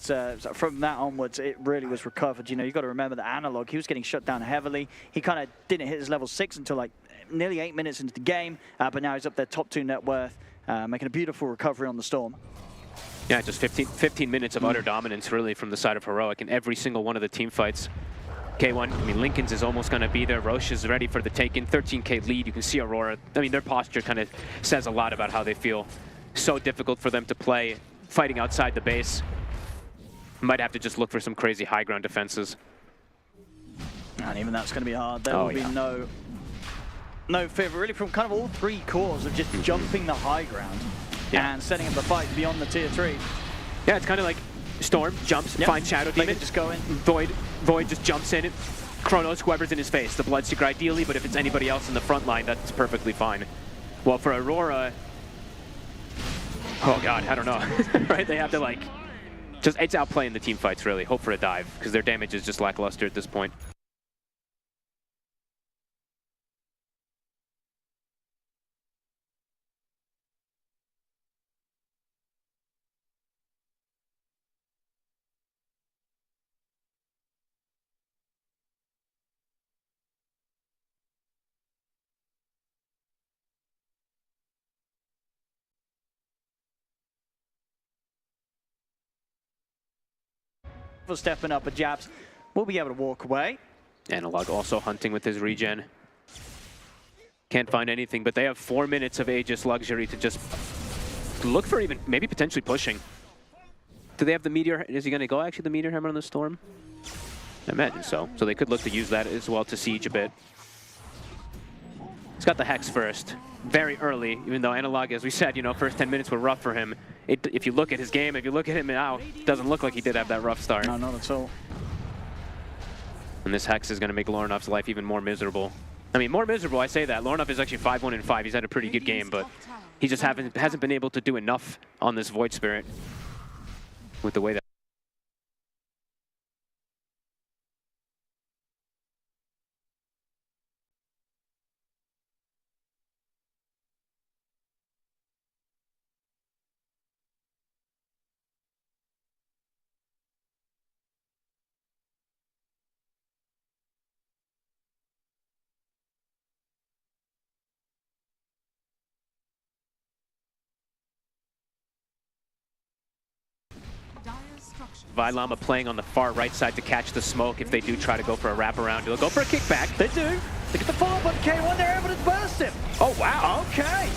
from that onwards, it really was recovered. You know, you've got to remember that Analog, he was getting shut down heavily. He kind of didn't hit his level 6 until like nearly 8 minutes into the game, but now he's up there top 2 net worth, making a beautiful recovery on the Storm. Yeah, just 15 minutes of utter dominance, really, from the side of Heroic in every single one of the team fights. K1, I mean, Lincoln's is almost going to be there. Roche is ready for the take-in. 13K lead. You can see Aurora. I mean, their posture kind of says a lot about how they feel. So difficult for them to play, fighting outside the base. Might have to just look for some crazy high ground defenses. And even that's going to be hard. There will be no favor, really, from kind of all 3 cores of just jumping the high ground and setting up the fight beyond the tier 3. Yeah, it's kind of like Storm jumps, finds Shadow Demon. Just go in. Void just jumps in. Chronos, whoever's in his face. The Bloodseeker ideally, but if it's anybody else in the front line, that's perfectly fine. Well, for Aurora, oh god, I don't know. Right? They have to like, it's outplaying the team fights really. Hope for a dive, because their damage is just lackluster at this point. For stepping up, but Japs will be able to walk away. Analog also hunting with his regen. Can't find anything, but they have 4 minutes of Aegis luxury to just look for even, maybe potentially pushing. Do they have the Meteor? Is he going to go actually the Meteor Hammer on the Storm? I imagine so. So they could look to use that as well to siege a bit. He's got the Hex first, very early, even though Analog, as we said, you know, first 10 minutes were rough for him. If you look at his game, if you look at him now, it doesn't look like he did have that rough start. No, not at all. And this Hex is going to make Lornoff's life even more miserable. I mean, more miserable, I say that. Lornoff is actually 5-1-5. He's had a pretty good game, but he just hasn't been able to do enough on this Void Spirit with the way that. Vilama playing on the far right side to catch the smoke if they do try to go for a wraparound. They'll go for a kickback. They do. They get the follow-up on K1. They're able to burst him. Oh, wow. Okay.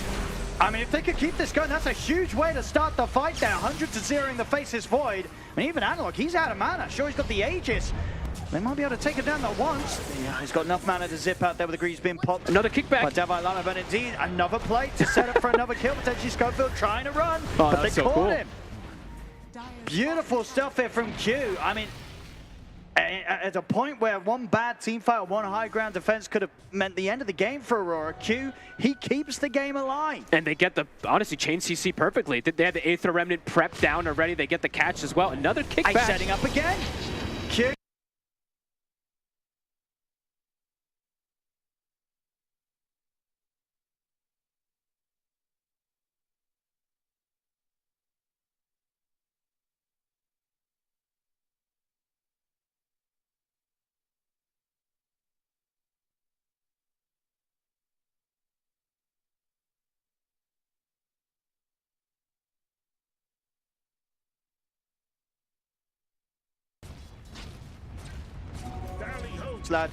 I mean, if they could keep this going, that's a huge way to start the fight there. 100 to 0 in the Faceless Void. I mean, even Analog, he's out of mana. Sure, he's got the Aegis. They might be able to take him down at once. Yeah, he's got enough mana to zip out there with the greaves being popped. Another kickback. But Vilama, but indeed, another plate to set up for another kill. Potentially Schofield trying to run, oh, but they so caught cool. him. Beautiful stuff here from Q. I mean, at a point where one bad team fight or one high ground defense could have meant the end of the game for Aurora, Q, he keeps the game alive. And they get the, honestly, chain CC perfectly. They have the Aether Remnant prepped down already. They get the catch as well. Another kickback. Setting up again. Q. Lad.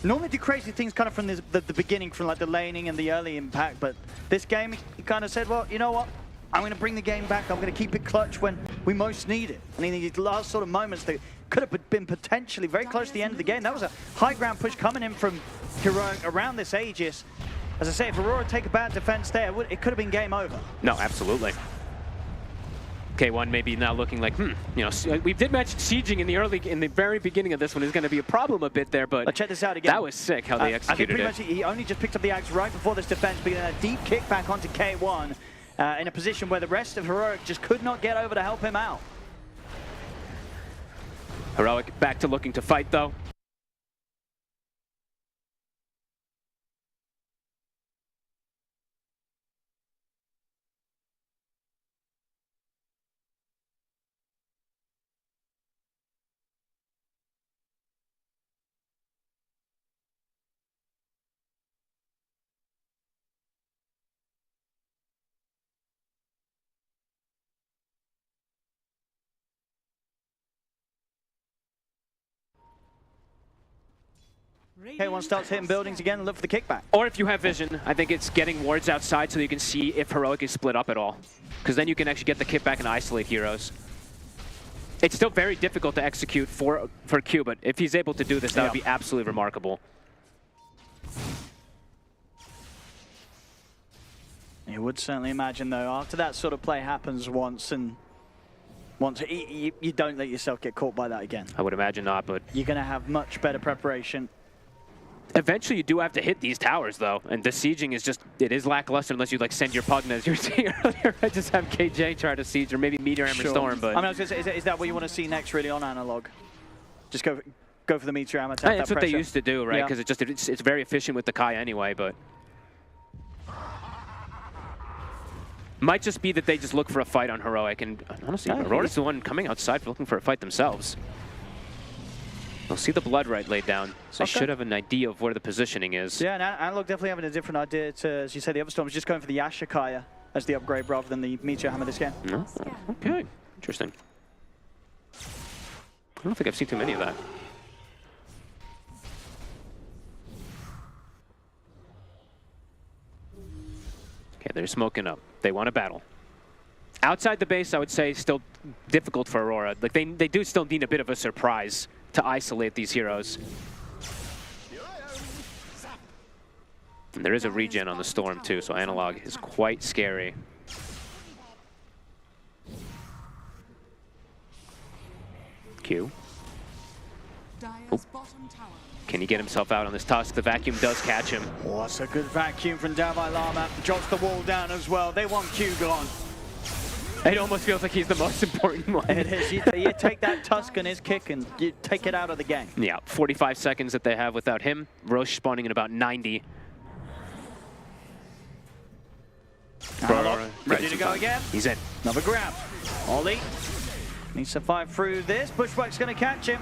Normally do crazy things kind of from the beginning, from like the laning and the early impact, but this game he kind of said, well, you know what? I'm going to bring the game back. I'm going to keep it clutch when we most need it. And in these last sort of moments that could have been potentially very close to the end of the game. That was a high ground push coming in from Heroic around this Aegis. As I say, if Aurora take a bad defense there, it could have been game over. No, absolutely. K1 maybe now looking like, you know, we did mention sieging in the very beginning of this one is going to be a problem a bit there, but check this out again. That was sick how they executed I think pretty much he only just picked up the axe right before this defense, being a deep kickback onto K1 in a position where the rest of Heroic just could not get over to help him out. Heroic back to looking to fight though. K1 starts hitting buildings again and look for the kickback. Or if you have vision, I think it's getting wards outside so you can see if Heroic is split up at all. Because then you can actually get the kickback and isolate heroes. It's still very difficult to execute for Q, but if he's able to do this, that would be absolutely remarkable. You would certainly imagine, though, after that sort of play happens once, you don't let yourself get caught by that again. I would imagine not, but you're going to have much better preparation. Eventually, you do have to hit these towers, though, and the sieging is just, it is lackluster unless you like send your Pugna, as you were saying earlier. I just have KJ try to siege, or maybe Meteor Hammer Storm, but... I mean, I was going to say, is that what you want to see next, really, on Analog? Just go for the Meteor Hammer, tap That's that what pressure. they used to do, right? Because it's very efficient with the Kai anyway, but... Might just be that they just look for a fight on Heroic, and honestly, Aurora's the one coming outside for looking for a fight themselves. They'll see the blood right laid down, so they should have an idea of where the positioning is. Yeah, and Analog definitely having a different idea to, as you say, the other Storms, just going for the Ashikaya as the upgrade rather than the Meteor Hammer this game. No? Okay, interesting. I don't think I've seen too many of that. Okay, they're smoking up. They want to battle. Outside the base, I would say, still difficult for Aurora. Like they do still need a bit of a surprise to isolate these heroes. And there is a regen on the Storm too, so Analog is quite scary. Q. Oh. Can he get himself out on this Tusk? The vacuum does catch him. Oh, that's a good vacuum from Davai Lama. Drops the wall down as well. They want Q gone. It almost feels like he's the most important one. It is. You take that Tusk and his kick and you take it out of the game. Yeah, 45 seconds that they have without him. Roche spawning in about 90. Ready to go again. He's in. Another grab. Ollie needs to fight through this. Bushwhack's going to catch him.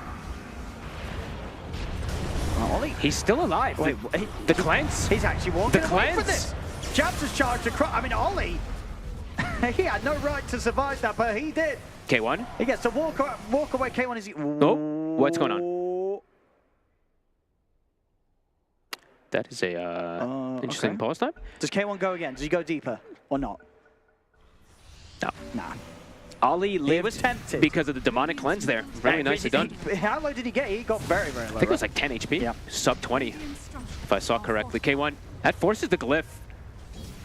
Ollie. He's still alive. Wait, the cleanse. He's actually walking the away cleanse. for this. Jabs has charged across. I mean, Ollie. He had no right to survive that, but he did. K1. He gets to walk away. K1 is... Oh, what's going on? That is a interesting pause time. Does K1 go again? Does he go deeper or not? No. Nah. Ollie lived was tempted. because of the demonic cleanse there. Very nicely done. How low did he get? He got very, very low. I think it was like 10 HP. Yeah. Sub 20, if I saw correctly. K1, that forces the glyph.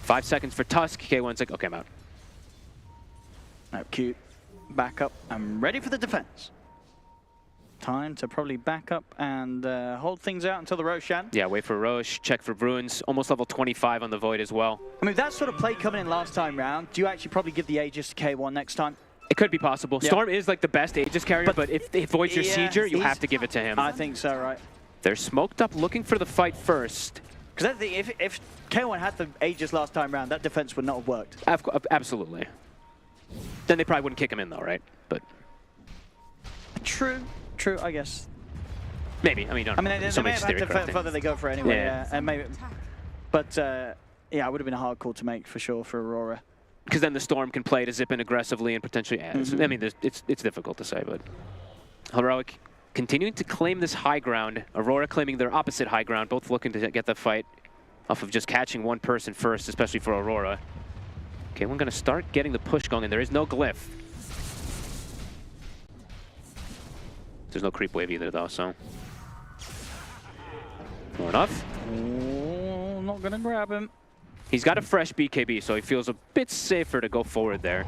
5 seconds for Tusk. K1's like, okay, I'm out. Now, Q, back up. I'm ready for the defense. Time to probably back up and hold things out until the Roshan. Yeah, wait for Roche, check for Bruins. Almost level 25 on the Void as well. I mean, that sort of play coming in last time round, do you actually probably give the Aegis to K1 next time? It could be possible. Yep. Storm is like the best Aegis carrier, but if Void's your Sieger, you have to give it to him. I think so, right. They're smoked up looking for the fight first. Because if K1 had the Aegis last time round, that defense would not have worked. Absolutely. Then they probably wouldn't kick him in though, right? But True, I guess. Maybe. I mean, they may have had to further they go for it anyway. Yeah. And maybe, but yeah, it would have been a hard call to make for sure for Aurora. Because then the Storm can play to zip in aggressively and potentially. I mean, it's difficult to say, but Heroic continuing to claim this high ground. Aurora claiming their opposite high ground. Both looking to get the fight off of just catching one person first, especially for Aurora. Okay, we're going to start getting the push going, and there is no glyph. There's no creep wave either, though, so. More enough. Oh, not going to grab him. He's got a fresh BKB, so he feels a bit safer to go forward there.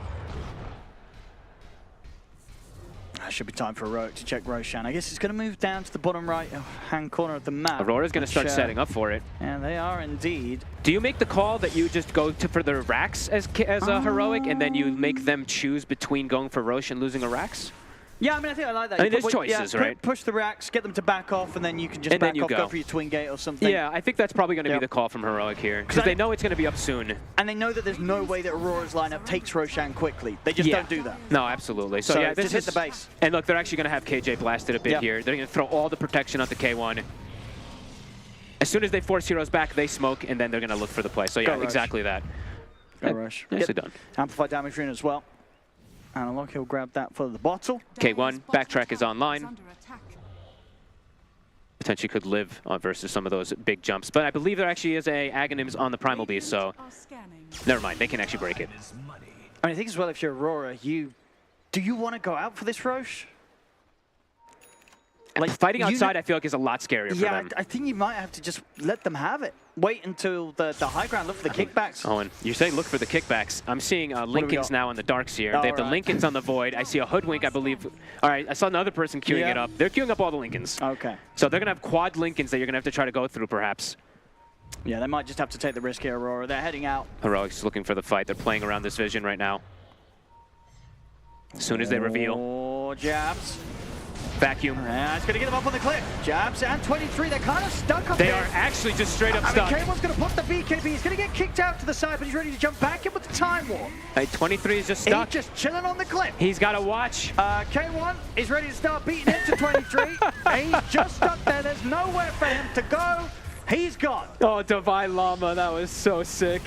That should be time for Heroic to check Roshan. I guess it's going to move down to the bottom right hand corner of the map. Aurora's going to start setting up for it. And they are indeed. Do you make the call that you just go for the Rax as a Heroic, and then you make them choose between going for Roche and losing a Rax? Yeah, I mean, I think I like that. I mean, there's choices, right? Push the racks, get them to back off, and then you can just back off, go for your twin gate or something. Yeah, I think that's probably going to be the call from Heroic here, because they know it's going to be up soon. And they know that there's no way that Aurora's lineup takes Roshan quickly. They just don't do that. No, absolutely. So yeah, just hit the base. And look, they're actually going to have KJ blasted a bit here. They're going to throw all the protection onto K1. As soon as they force heroes back, they smoke, and then they're going to look for the play. So yeah, exactly that. Go Rush. Nicely done. Amplify damage rune as well. Analog, he'll grab that for the bottle. K1, backtrack is online. potentially could live versus some of those big jumps. But I believe there actually is a Aghanims on the Primal Beast, so never mind. They can actually break it. I mean, I think as well, if you're Aurora, do you want to go out for this Roche? Like fighting outside, I feel like is a lot scarier for them. Yeah, I think you might have to just let them have it. Wait until the high ground, look for the kickbacks. Owen, you say look for the kickbacks. I'm seeing Lincolns now on the Darks here. They have the Lincolns on the Void. I see a Hoodwink, I believe. All right, I saw another person queuing it up. They're queuing up all the Lincolns. Okay. So they're going to have quad Lincolns that you're going to have to try to go through, perhaps. Yeah, they might just have to take the risk here, Aurora. They're heading out. Heroics is looking for the fight. They're playing around this vision right now. As soon as they reveal. Oh, jabs. Vacuum. Yeah, it's going to get them up on the cliff. Jabs and 23, they're kind of stuck up there. They are actually just straight up stuck. stuck. K1's going to put the BKB. He's going to get kicked out to the side, but he's ready to jump back in with the Time Warp. Hey, 23 is just stuck. He's just chilling on the cliff. He's got to watch. K1 is ready to start beating into 23. He's just stuck there. There's nowhere for him to go. He's gone. Oh, Divine Llama, that was so sick.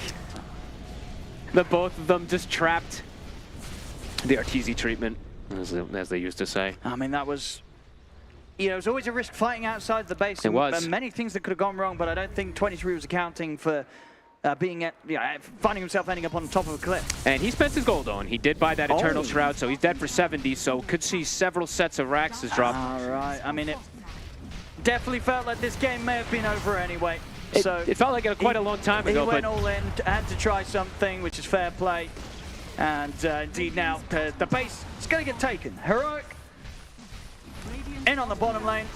The both of them just trapped. The Arteezy treatment, as they used to say. I mean, that was... You know, it was always a risk fighting outside the base. It was. Many things that could have gone wrong, but I don't think 23 was accounting for finding himself ending up on top of a cliff. And he spent his gold on. He did buy that Eternal Shroud, so he's dead for 70, so could see several sets of Rax's drop. All right. I mean, it definitely felt like this game may have been over anyway. It felt like quite a long time ago. He went all in, had to try something, which is fair play. And indeed now, the base is going to get taken. Heroic in on the bottom lane,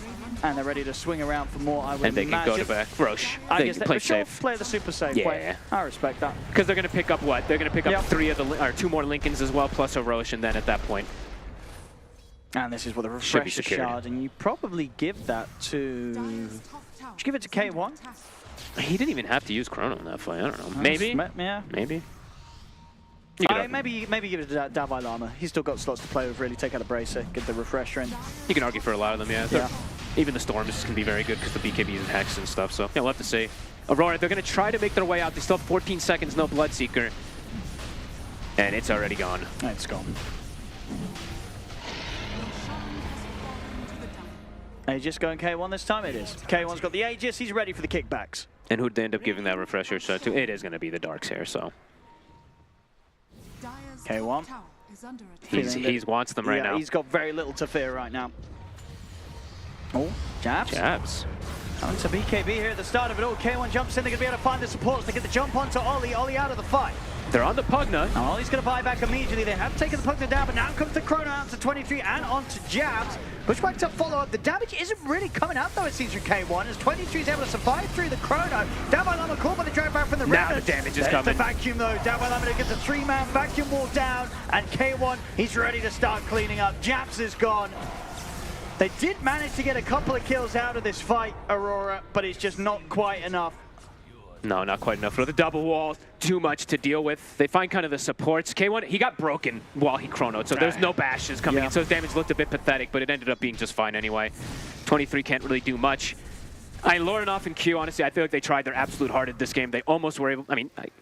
and they're ready to swing around for more, I would imagine. And they can go to back. Roche. I They guess can play safe. Play the super safe way. I respect that. Because they're going to pick up what? They're going to pick up two more Lincolns as well, plus a Roche, and then at that point. And this is with a refresher shard, and you probably give that to... Should you give it to K1? He didn't even have to use Chrono in that fight. I don't know. Maybe. Yeah. Maybe. Maybe give it to Davai Lama. He's still got slots to play with, really. Take out a Bracer, get the refresher in. You can argue for a lot of them, yeah. Even the Storms can be very good because the BKB and Hex and stuff, so yeah, we'll have to see. Aurora, they're going to try to make their way out. They still have 14 seconds, no Bloodseeker. And it's already gone. It's gone. Aegis going K1 this time? It is. K1's got the Aegis, he's ready for the kickbacks. And who'd they end up giving that refresher shot to? It is going to be the Darks here, so. K1. He wants them right now. He's got very little to fear right now. Oh, jabs. Jabs. Coming to BKB here at the start of it all. K1 jumps in, they're going to be able to find the supports. They get the jump onto Ollie. Ollie out of the fight. They're on the Pugna. Ollie's going to buy back immediately. They have taken the Pugna down, but now comes the Chrono out to 23 and onto jabs. Pushback to follow up. The damage isn't really coming out, though, it seems, from K1, as 23 is able to survive through the Chrono. Davai Lama caught by the drag back from the Now the damage is coming. The vacuum, though. Davai Lama gets a 3-man vacuum wall down, and K1, he's ready to start cleaning up. Jabs is gone. They did manage to get a couple of kills out of this fight, Aurora, but it's just not quite enough. No, not quite enough. For the double wall, too much to deal with. They find kind of the supports. K1, he got broken while he chronoed, so there's no bashes coming in. So his damage looked a bit pathetic, but it ended up being just fine anyway. 23 can't really do much. Lorinoff and Q, honestly, I feel like they tried their absolute hardest this game. They almost were able,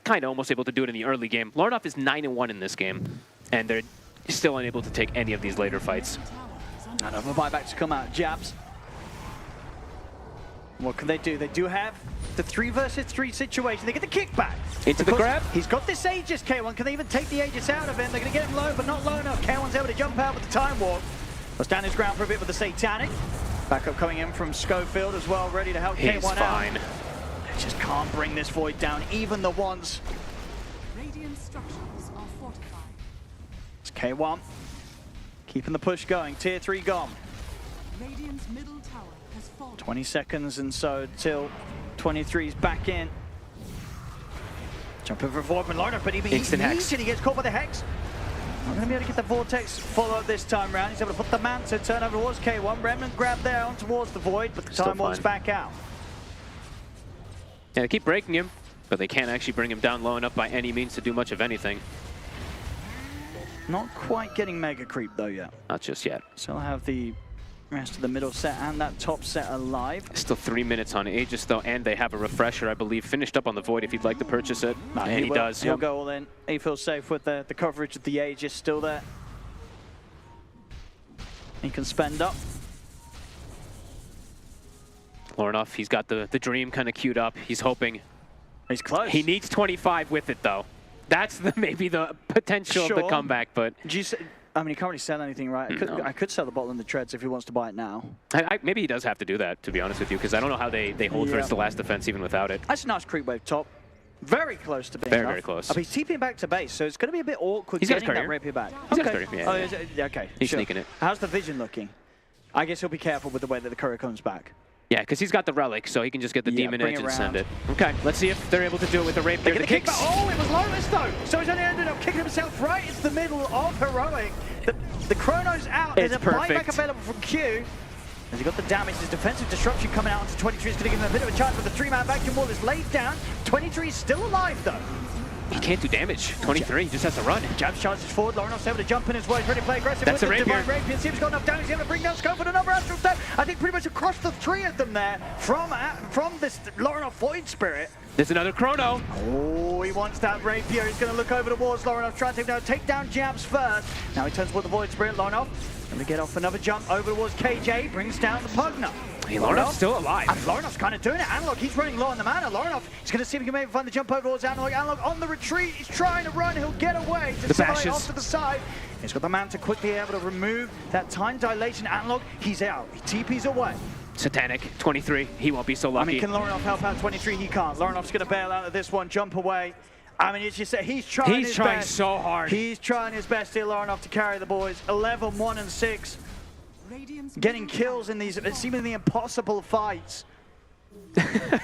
kind of almost able to do it in the early game. Lorinoff is 9-1 in this game, and they're still unable to take any of these later fights. Another buyback to come out. Jabs. What can they do? They do have the 3 versus 3 situation. They get the kickback. Into the grab. He's got this Aegis, K1. Can they even take the Aegis out of him? They're going to get him low, but not low enough. K1's able to jump out with the Time Warp. Will stand his ground for a bit with the Satanic. Backup coming in from Schofield as well, ready to help K1 out. He's fine. They just can't bring this Void down, even the ones. Radiant structures are fortified. It's K1. Keeping the push going. Tier 3 gone. Radiant's middle tower has fallen. 20 seconds and so till 23's back in. Jump over Void and Lorna, but he gets caught by the Hex. Not going to be able to get the Vortex follow-up this time round. He's able to put the Manta, turn over towards K1. Remnant grab there on towards the Void, but the Time Warp's back out. Yeah, they keep breaking him, but they can't actually bring him down low enough by any means to do much of anything. Not quite getting Mega Creep though yet. Not just yet. Still have the rest of the middle set and that top set alive. Still 3 minutes on Aegis though, and they have a refresher, I believe, finished up on the Void if you'd like to purchase it. And he does. He'll go all in. He feels safe with the coverage of the Aegis still there. He can spend up. Lornoff, he's got the dream kind of queued up. He's hoping. He's close. He needs 25 with it, though. That's maybe the potential of the comeback, but... I mean, he can't really sell anything, right? I could sell the bottle in the treads if he wants to buy it now. Maybe he does have to do that, to be honest with you, because I don't know how they hold versus the last defense even without it. That's a nice creep wave top. Very close to being very close. He's TPing back to base, so it's going to be a bit awkward He's getting that rapier back. He's got courier, yeah. Okay, He's sneaking it. How's the vision looking? I guess he'll be careful with the way that the courier comes back. Yeah, because he's got the relic, so he can just get the demon edge and send it. Okay, let's see if they're able to do it with the rapier. The kicks. Oh, it was Lotus though, so he's only ended up kicking himself right into the middle of Heroic. The Chrono's out. There's a buyback available from Q. As he got the damage, his defensive disruption coming out onto 23 is going to give him a bit of a chance, but the 3-man vacuum wall is laid down. 23 is still alive though. He can't do damage. 23, he just has to run. Jab charges forward. Lornoff's able to jump in his way. He's ready to play aggressive. That's with a the rapier. Divine Rapier. See if he's got enough damage. He's able to bring down Scope with another Astral Step. I think pretty much across the 3 of them there from this Lornoff Void Spirit. There's another Chrono. Oh, he wants that rapier. He's going to look over towards Lornoff, trying to take down jabs first. Now he turns toward the Void Spirit. Lornoff going to get off another jump over towards KJ. Brings down the Pugner. Hey, Lornoff's still alive. And Lornoff's kind of doing it. Analog, he's running low on the mana. Lornoff is going to see if he can maybe find the jump over towards Analog. Analog on the retreat. He's trying to run. He'll get away. The bashes. Off to the side. He's got the man to quickly be able to remove that time dilation. Analog, he's out. He TP's away. Satanic, 23. He won't be so lucky. I mean, can Lornoff help out 23? He can't. Lornoff's going to bail out of this one, jump away. I mean, it's just that he's trying his best. He's trying so hard. He's trying his best here, Lornoff, to carry the boys. 11, 1, and 6. Getting kills in these seemingly impossible fights.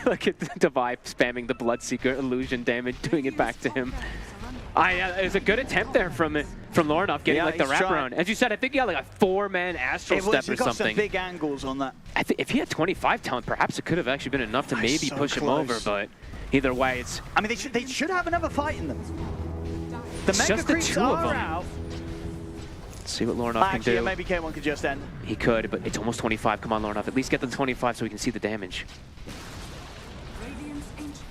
Look at Devive spamming the Bloodseeker illusion damage, doing it back to him. It was a good attempt there from Lornoff getting like the wraparound. As you said, I think he had like a 4-man Astral Step or something. He got some big angles on that. If he had 25 talent, perhaps it could have actually been enough to maybe push him over, but either way, it's... I mean, they should have another fight in them. The It's Mega just the Creeps two of are them. out. Let's see what Lornoff can do. Yeah, maybe K1 could just end. He could, but it's almost 25. Come on, Lornoff. At least get the 25 so we can see the damage.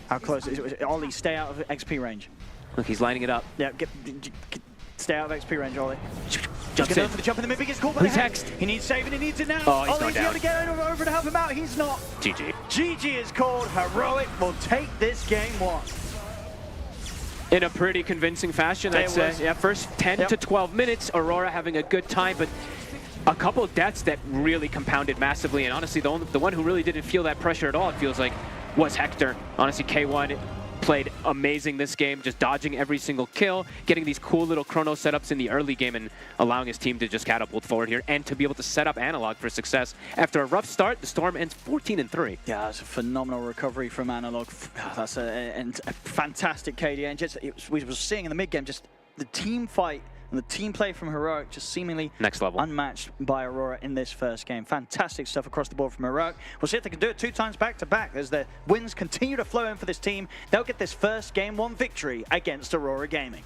How close is it? Ollie, stay out of XP range. Look, he's lining it up. Yeah, stay out of XP range, Ollie. Jumps in. For the jump in the mid, gets caught by the hex. He needs saving, he needs it now. Oh, he's Ollie's gone able to get over to help him out. He's not. GG. GG is called. Heroic will take this game 1. In a pretty convincing fashion, I'd say. Yeah, first 10 to 12 minutes, Aurora having a good time, but a couple of deaths that really compounded massively. And honestly, the one who really didn't feel that pressure at all, it feels like, was Hector. Honestly, K1 played amazing this game, just dodging every single kill, getting these cool little chrono setups in the early game and allowing his team to just catapult forward here and to be able to set up Analog for success. After a rough start, the Storm ends 14-3. Yeah, that's a phenomenal recovery from Analog. That's a fantastic KD. And just, we were seeing in the mid game, just the team fight and the team play from Heroic just seemingly next level, unmatched by Aurora in this first game. Fantastic stuff across the board from Heroic. We'll see if they can do it 2 times back-to-back as the wins continue to flow in for this team. They'll get this first Game 1 victory against Aurora Gaming.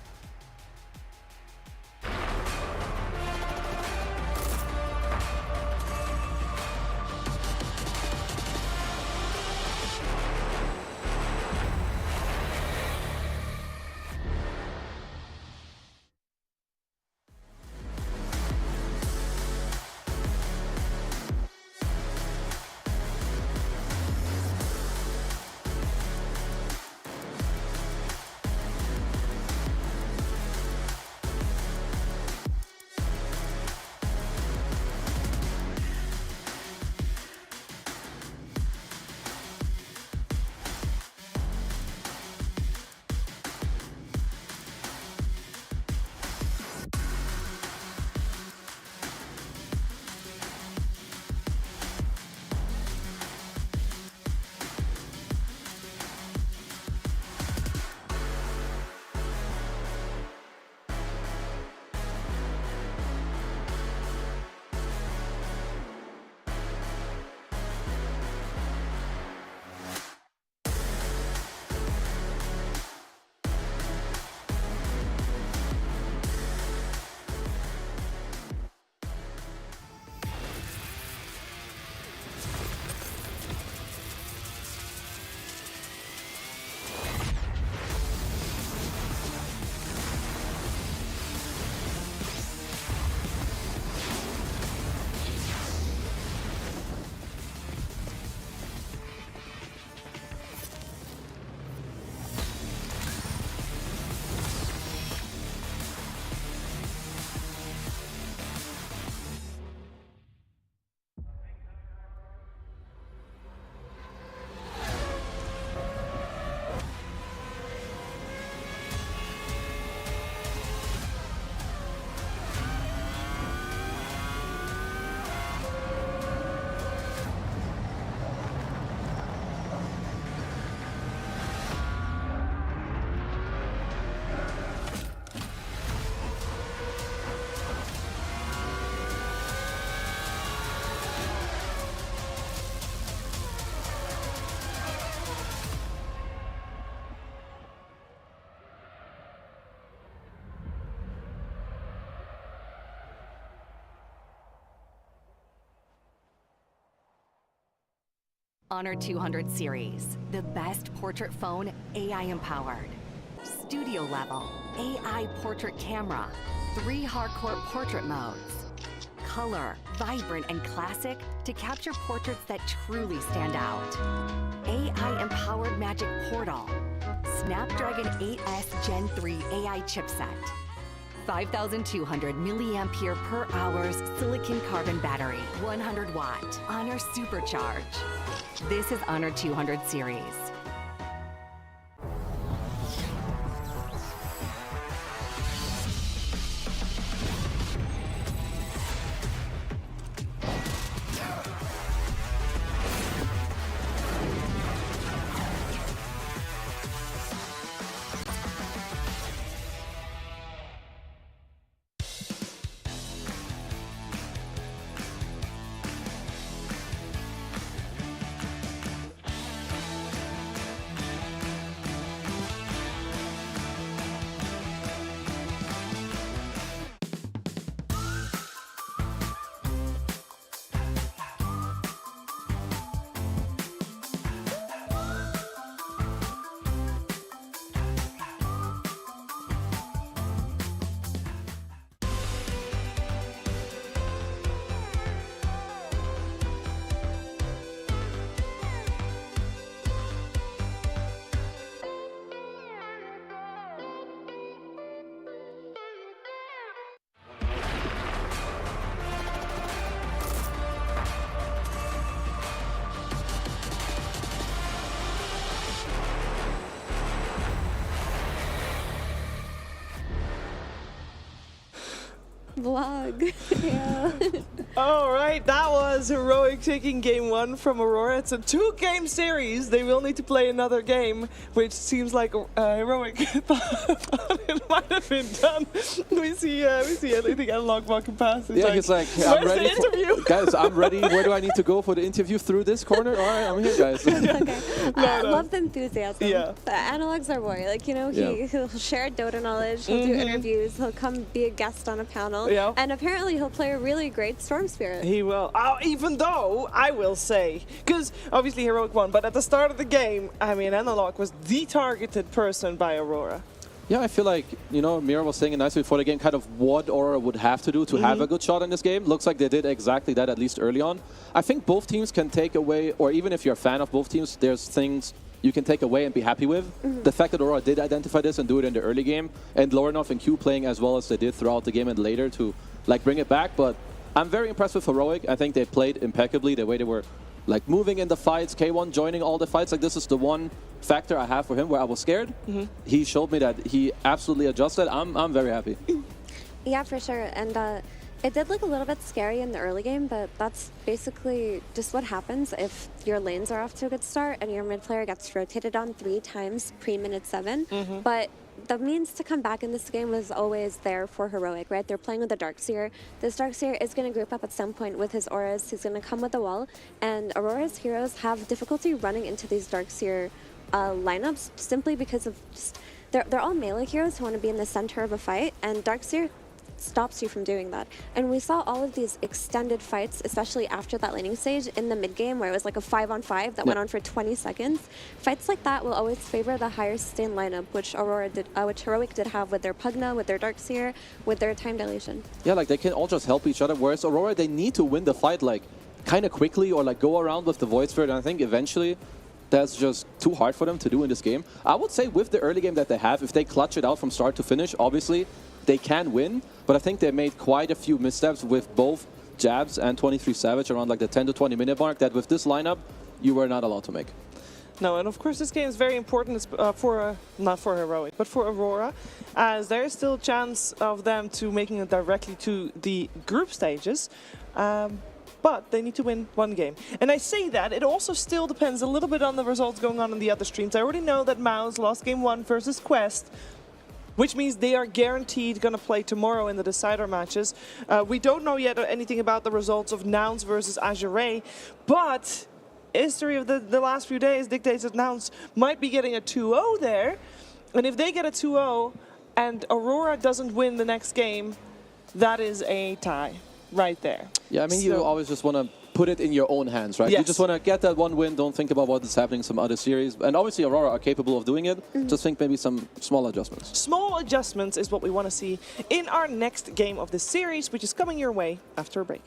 Honor 200 series, the best portrait phone AI empowered. Studio level, AI portrait camera, 3 hardcore portrait modes. Color, vibrant and classic to capture portraits that truly stand out. AI empowered magic portal. Snapdragon 8S Gen 3 AI chipset. 5,200 milliampere per hours silicon carbon battery, 100 watt, Honor Supercharge. This is Honor 200 series. Vlog. Yeah. All right, that was Heroic taking game 1 from Aurora. It's a 2-game series. They will need to play another game, which seems like Heroic thought it might have been done. We see I think Analog walking past. Yeah, he's like, I'm ready. Guys, I'm ready. Where do I need to go for the interview? Through this corner? All right, I'm here, guys. Okay. I love the enthusiasm. Yeah. The Analog's our boy. Like, you know, he'll share Dota knowledge. He'll do interviews. He'll come be a guest on a panel. Yeah. And apparently he'll play a really great Storm Spirit. He will. Even though, I will say, because obviously Heroic won, but at the start of the game, I mean, Analog was the targeted person by Aurora. Yeah, I feel like, you know, Mira was saying it nicely before the game, kind of what Aurora would have to do to have a good shot in this game. Looks like they did exactly that, at least early on. I think both teams can take away, or even if you're a fan of both teams, there's things you can take away and be happy with. The fact that Aurora did identify this and do it in the early game, and Lorenov and Q playing as well as they did throughout the game and later to like bring it back. But I'm very impressed with Heroic. I think they played impeccably the way they were like moving in the fights, K1 joining all the fights. Like, this is the one factor I have for him where I was scared. He showed me that he absolutely adjusted. I'm very happy. Yeah, for sure. And it did look a little bit scary in the early game, but that's basically just what happens if your lanes are off to a good start and your mid player gets rotated on 3 times pre-minute 7. But the means to come back in this game was always there for Heroic, right? They're playing with the Darkseer. This Darkseer is going to group up at some point with his auras. He's going to come with a wall, and Aurora's heroes have difficulty running into these Darkseer lineups simply because of just they're all melee heroes who want to be in the center of a fight, and Darkseer stops you from doing that. And we saw all of these extended fights, especially after that laning stage in the mid game where it was like a 5-on-5 that went on for 20 seconds. Fights like that will always favor the higher sustain lineup, which Aurora did, which Heroic did have with their Pugna, with their Darkseer, with their time dilation. Yeah, like they can all just help each other, whereas Aurora, they need to win the fight like kind of quickly or like go around with the Void Spirit, and I think eventually that's just too hard for them to do in this game. I would say with the early game that they have, if they clutch it out from start to finish, obviously they can win, but I think they made quite a few missteps with both Jabs and 23 Savage around like the 10 to 20 minute mark that with this lineup, you were not allowed to make. No, and of course this game is very important for, not for Heroic, but for Aurora, as there is still a chance of them to making it directly to the group stages. But they need to win 1 game. And I say that, it also still depends a little bit on the results going on in the other streams. I already know that Mouse lost game 1 versus Quest, which means they are guaranteed going to play tomorrow in the decider matches. We don't know yet anything about the results of Nouns versus Azure, but history of the last few days dictates that Nouns might be getting a 2-0 there. And if they get a 2-0 and Aurora doesn't win the next game, that is a tie right there. Yeah, I mean, you always just want to put it in your own hands, right? Yes. You just want to get that one win. Don't think about what is happening in some other series. And obviously, Aurora are capable of doing it. Just think maybe some small adjustments. Small adjustments is what we want to see in our next game of this series, which is coming your way after a break.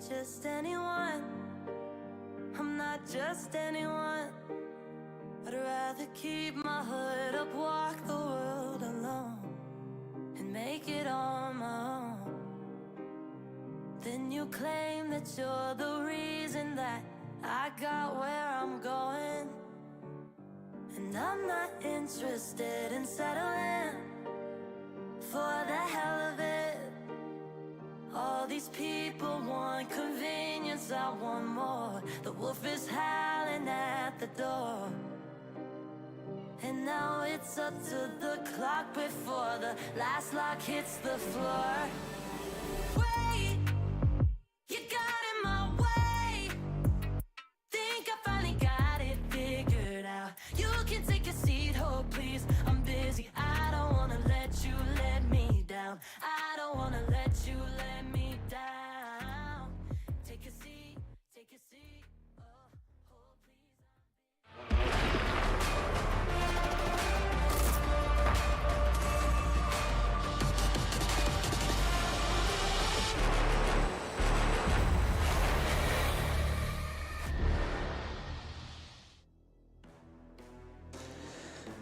Just anyone, I'm not just anyone. I'd rather keep my hood up, walk the world alone, and make it on my own. Then you claim that you're the reason that I got where I'm going, and I'm not interested in settling for the hell of it. All these people want convenience, I want more. The wolf is howling at the door, and now it's up to the clock before the last lock hits the floor. Wait, you got in my way. Think I finally got it figured out. You can take a seat, oh please, I'm busy. I don't wanna let you let me down. I don't wanna let you let me down. Take a seat, take a seat. Oh, oh please.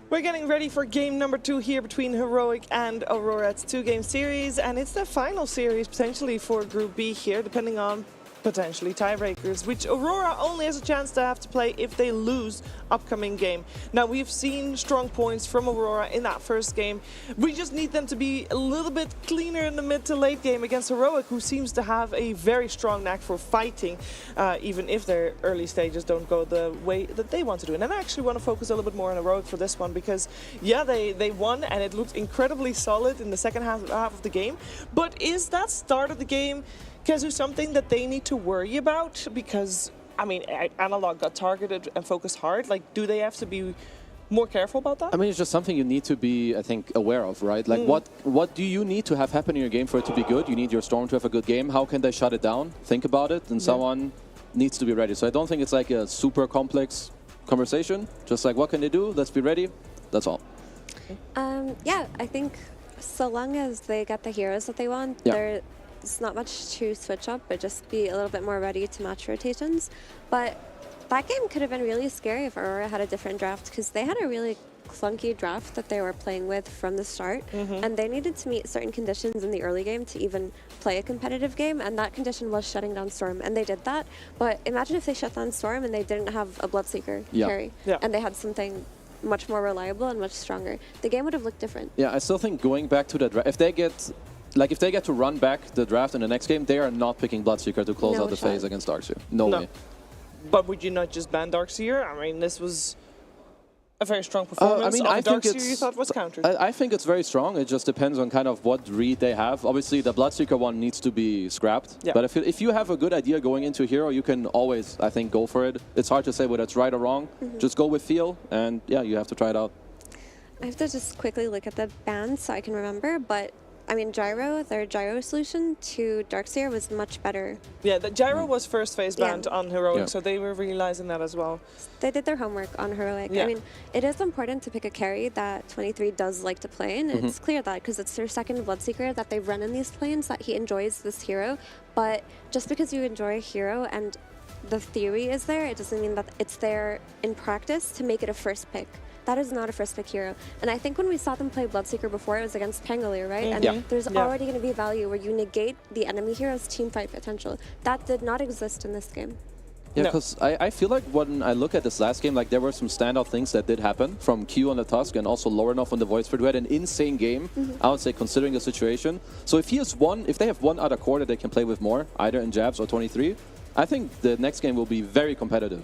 We're getting ready for game number 2 here between Heroic and Aurora. It's a 2-game series, and it's the final series potentially for Group B here, depending on potentially tiebreakers, which Aurora only has a chance to have to play if they lose upcoming game. Now, we've seen strong points from Aurora in that first game. We just need them to be a little bit cleaner in the mid to late game against Heroic, who seems to have a very strong knack for fighting, even if their early stages don't go the way that they want to do. And I actually want to focus a little bit more on Heroic for this one, because yeah, they won and it looked incredibly solid in the second half of the game. But is that start of the game, Kezu, something that they need to worry about? Because, I mean, Analog got targeted and focused hard. Like, do they have to be more careful about that? I mean, it's just something you need to be, I think, aware of, right? Like, what do you need to have happen in your game for it to be good? You need your Storm to have a good game. How can they shut it down? Think about it, and someone needs to be ready. So I don't think it's like a super complex conversation. Just like, what can they do? Let's be ready. That's all. Yeah, I think so long as they get the heroes that they want, there's not much to switch up, but just be a little bit more ready to match rotations. But that game could have been really scary if Aurora had a different draft, because they had a really clunky draft that they were playing with from the start, and they needed to meet certain conditions in the early game to even play a competitive game, and that condition was shutting down Storm, and they did that. But imagine if they shut down Storm and they didn't have a Bloodseeker carry, and they had something much more reliable and much stronger. The game would have looked different. Yeah, I still think going back to the draft, if they get to run back the draft in the next game, they are not picking Bloodseeker to close out the phase against Darkseer. No way. But would you not just ban Darkseer? I mean, this was a very strong performance. I mean, I think Darkseer you thought was countered. I think it's very strong. It just depends on kind of what read they have. Obviously, the Bloodseeker one needs to be scrapped. Yeah. But if you have a good idea going into a hero, you can always, I think, go for it. It's hard to say whether it's right or wrong. Just go with feel, and yeah, you have to try it out. I have to just quickly look at the bans so I can remember, but I mean, their Gyro solution to Darkseer was much better. Yeah, the Gyro was first phase banned on Heroic, so they were realizing that as well. They did their homework on Heroic. I mean, it is important to pick a carry that 23 does like to play in. It's clear that because it's their second Bloodseeker that they've run in these planes, that he enjoys this hero. But just because you enjoy a hero and the theory is there, it doesn't mean that it's there in practice to make it a first pick. That is not a first pick hero. And I think when we saw them play Bloodseeker before, it was against Pangolier, right? And there's already going to be value where you negate the enemy hero's team fight potential. That did not exist in this game. Yeah, because I feel like when I look at this last game, like there were some standout things that did happen from Q on the Tusk and also Lorenov on the Void Spirit, who had an insane game, I would say, considering the situation. So if they have one other core that they can play with more, either in Jabs or 23, I think the next game will be very competitive.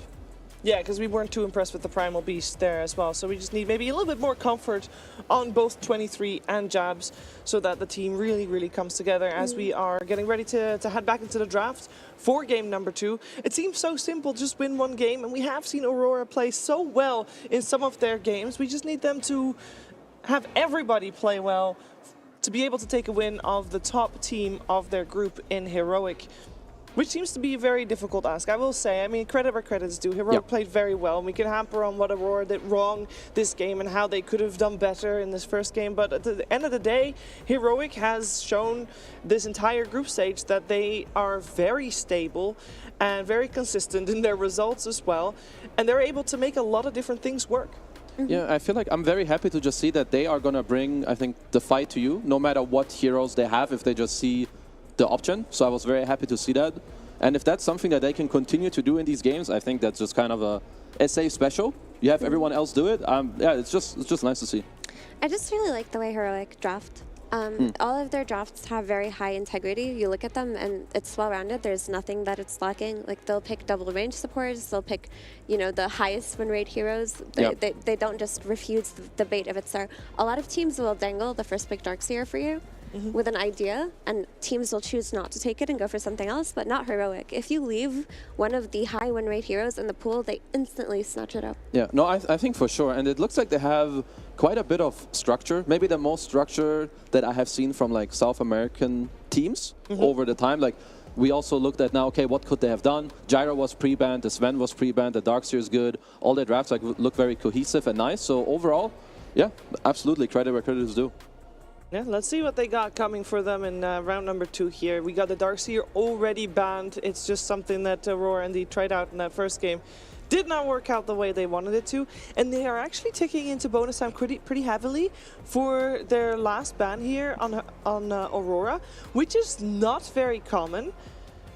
Yeah, because we weren't too impressed with the Primal Beast there as well. So we just need maybe a little bit more comfort on both 23 and Jabs so that the team really, really comes together as we are getting ready to head back into the draft for game number 2. It seems so simple, just win one game. And we have seen Aurora play so well in some of their games. We just need them to have everybody play well to be able to take a win of the top team of their group in Heroic, which seems to be a very difficult ask. I will say, I mean, credit where credit is due. Heroic played very well, and we can hamper on what Aurora did wrong this game and how they could have done better in this first game. But at the end of the day, Heroic has shown this entire group stage that they are very stable and very consistent in their results as well. And they're able to make a lot of different things work. Yeah, I feel like I'm very happy to just see that they are going to bring, I think, the fight to you, no matter what heroes they have, if they just see the option. So I was very happy to see that. And if that's something that they can continue to do in these games, I think that's just kind of a SA special. You have everyone else do it. Yeah, it's just nice to see. I just really like the way Heroic draft. All of their drafts have very high integrity. You look at them and it's well-rounded. There's nothing that it's lacking. Like, they'll pick double range supports. They'll pick, you know, the highest win rate heroes. They don't just refuse the bait if it's there. A lot of teams will dangle the first pick Darkseer for you with an idea, and teams will choose not to take it and go for something else, but not Heroic. If you leave one of the high win rate heroes in the pool, they instantly snatch it up. Yeah, no, I think for sure. And it looks like they have quite a bit of structure, maybe the most structure that I have seen from like South American teams over the time. Like, we also looked at now, okay, what could they have done? Gyro was pre-banned, the Sven was pre-banned, the Darkseer is good. All their drafts like look very cohesive and nice. So overall, yeah, absolutely, credit where credit is due. Yeah, let's see what they got coming for them in round number 2 here. We got the Darkseer already banned. It's just something that Aurora indeed tried out in that first game. Did not work out the way they wanted it to, and they are actually ticking into bonus time pretty heavily for their last ban here on Aurora, which is not very common.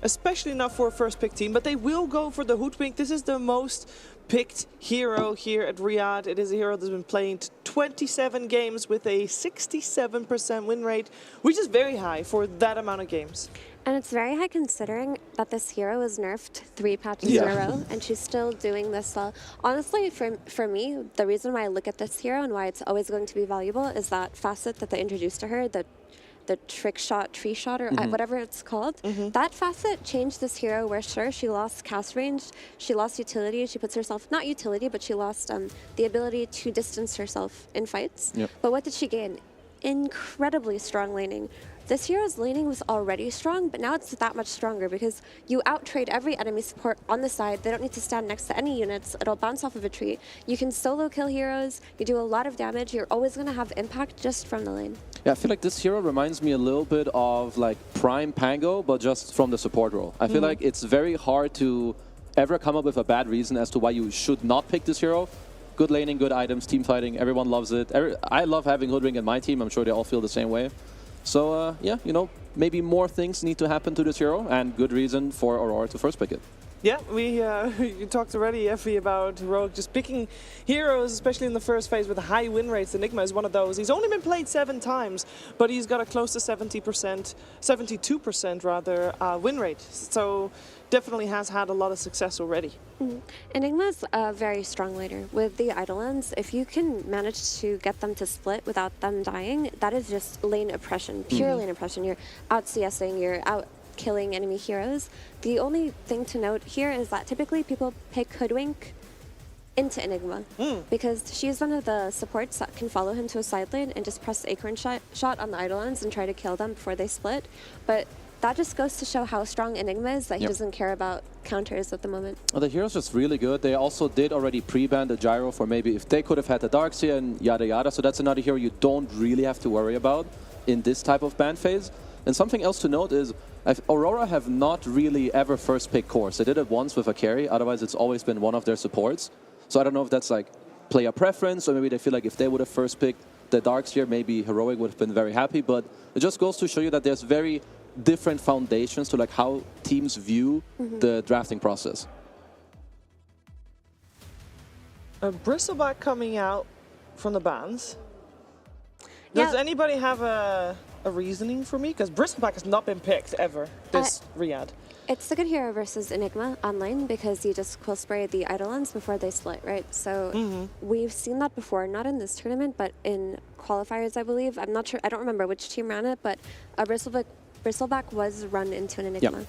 especially not for a first pick team, but they will go for the Hoodwink. This is the most picked hero here at Riyadh. It is a hero that's been playing 27 games with a 67% win rate, which is very high for that amount of games. And it's very high considering that this hero was nerfed 3 patches in a row, and she's still doing this well. Honestly, for me, the reason why I look at this hero and why it's always going to be valuable is that facet that they introduced to her, the trick shot, tree shot, or whatever it's called. That facet changed this hero where, sure, she lost cast range, she lost utility, she puts herself, not utility, but she lost the ability to distance herself in fights. But what did she gain? Incredibly strong laning. This hero's laning was already strong, but now it's that much stronger because you out-trade every enemy support on the side. They don't need to stand next to any units. It'll bounce off of a tree. You can solo kill heroes. You do a lot of damage. You're always going to have impact just from the lane. Yeah, I feel like this hero reminds me a little bit of like Prime Pango, but just from the support role. I feel like it's very hard to ever come up with a bad reason as to why you should not pick this hero. Good laning, good items, team fighting, everyone loves it. I love having Hoodwink in my team. I'm sure they all feel the same way. So, yeah, you know, maybe more things need to happen to this hero, and good reason for Aurora to first pick it. Yeah, we talked already, Effie, about Heroic just picking heroes, especially in the first phase with high win rates. Enigma is one of those. He's only been played 7 times, but he's got a close to 72% rather, win rate. So definitely has had a lot of success already. Enigma's a very strong laner. With the Eidolons, if you can manage to get them to split without them dying, that is just lane oppression, pure lane oppression. You're out CSing, you're out killing enemy heroes. The only thing to note here is that typically people pick Hoodwink into Enigma because she's one of the supports that can follow him to a side lane and just press the acorn shot on the Eidolons and try to kill them before they split. But that just goes to show how strong Enigma is, that he doesn't care about counters at the moment. Well, the hero's just really good. They also did already pre-ban the Gyro for maybe if they could have had the Darkseer and yada yada. So that's another hero you don't really have to worry about in this type of ban phase. And something else to note is Aurora have not really ever first picked cores. They did it once with a carry, otherwise it's always been one of their supports. So I don't know if that's like player preference, or maybe they feel like if they would have first picked the Darkseer, maybe Heroic would have been very happy. But it just goes to show you that there's very different foundations to like how teams view the drafting process. Bristleback coming out from the bans. Does anybody have a reasoning for me? Because Bristleback has not been picked ever this Riyadh. It's a good hero versus Enigma online because you just quill spray the Eidolons before they split, right? So we've seen that before, not in this tournament, but in qualifiers, I believe. I'm not sure, I don't remember which team ran it, but a Bristleback was run into an Enigma.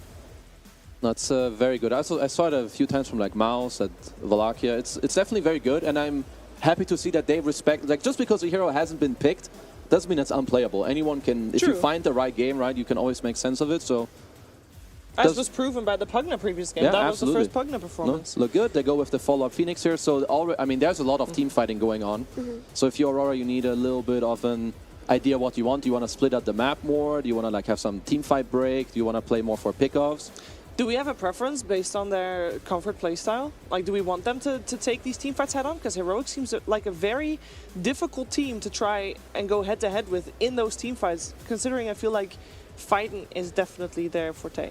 That's very good. I saw it a few times from like Mouse at Wallachia. It's definitely very good, and I'm happy to see that they respect, like just because a hero hasn't been picked doesn't mean it's unplayable. Anyone can, if you find the right game, right, you can always make sense of it. So as was proven by the Pugna previous game. Yeah, that absolutely. was the first Pugna performance. No, look good. They go with the follow-up Phoenix here. So I mean, there's a lot of team fighting going on. So if you're Aurora, you need a little bit of an idea what you want. Do you want to split up the map more? Do you want to like have some team fight break? Do you want to play more for pickoffs? Do we have a preference based on their comfort playstyle? Like, do we want them to take these team fights head on? Because Heroic seems like a very difficult team to try and go head to head with in those team fights, considering I feel like fighting is definitely their forte.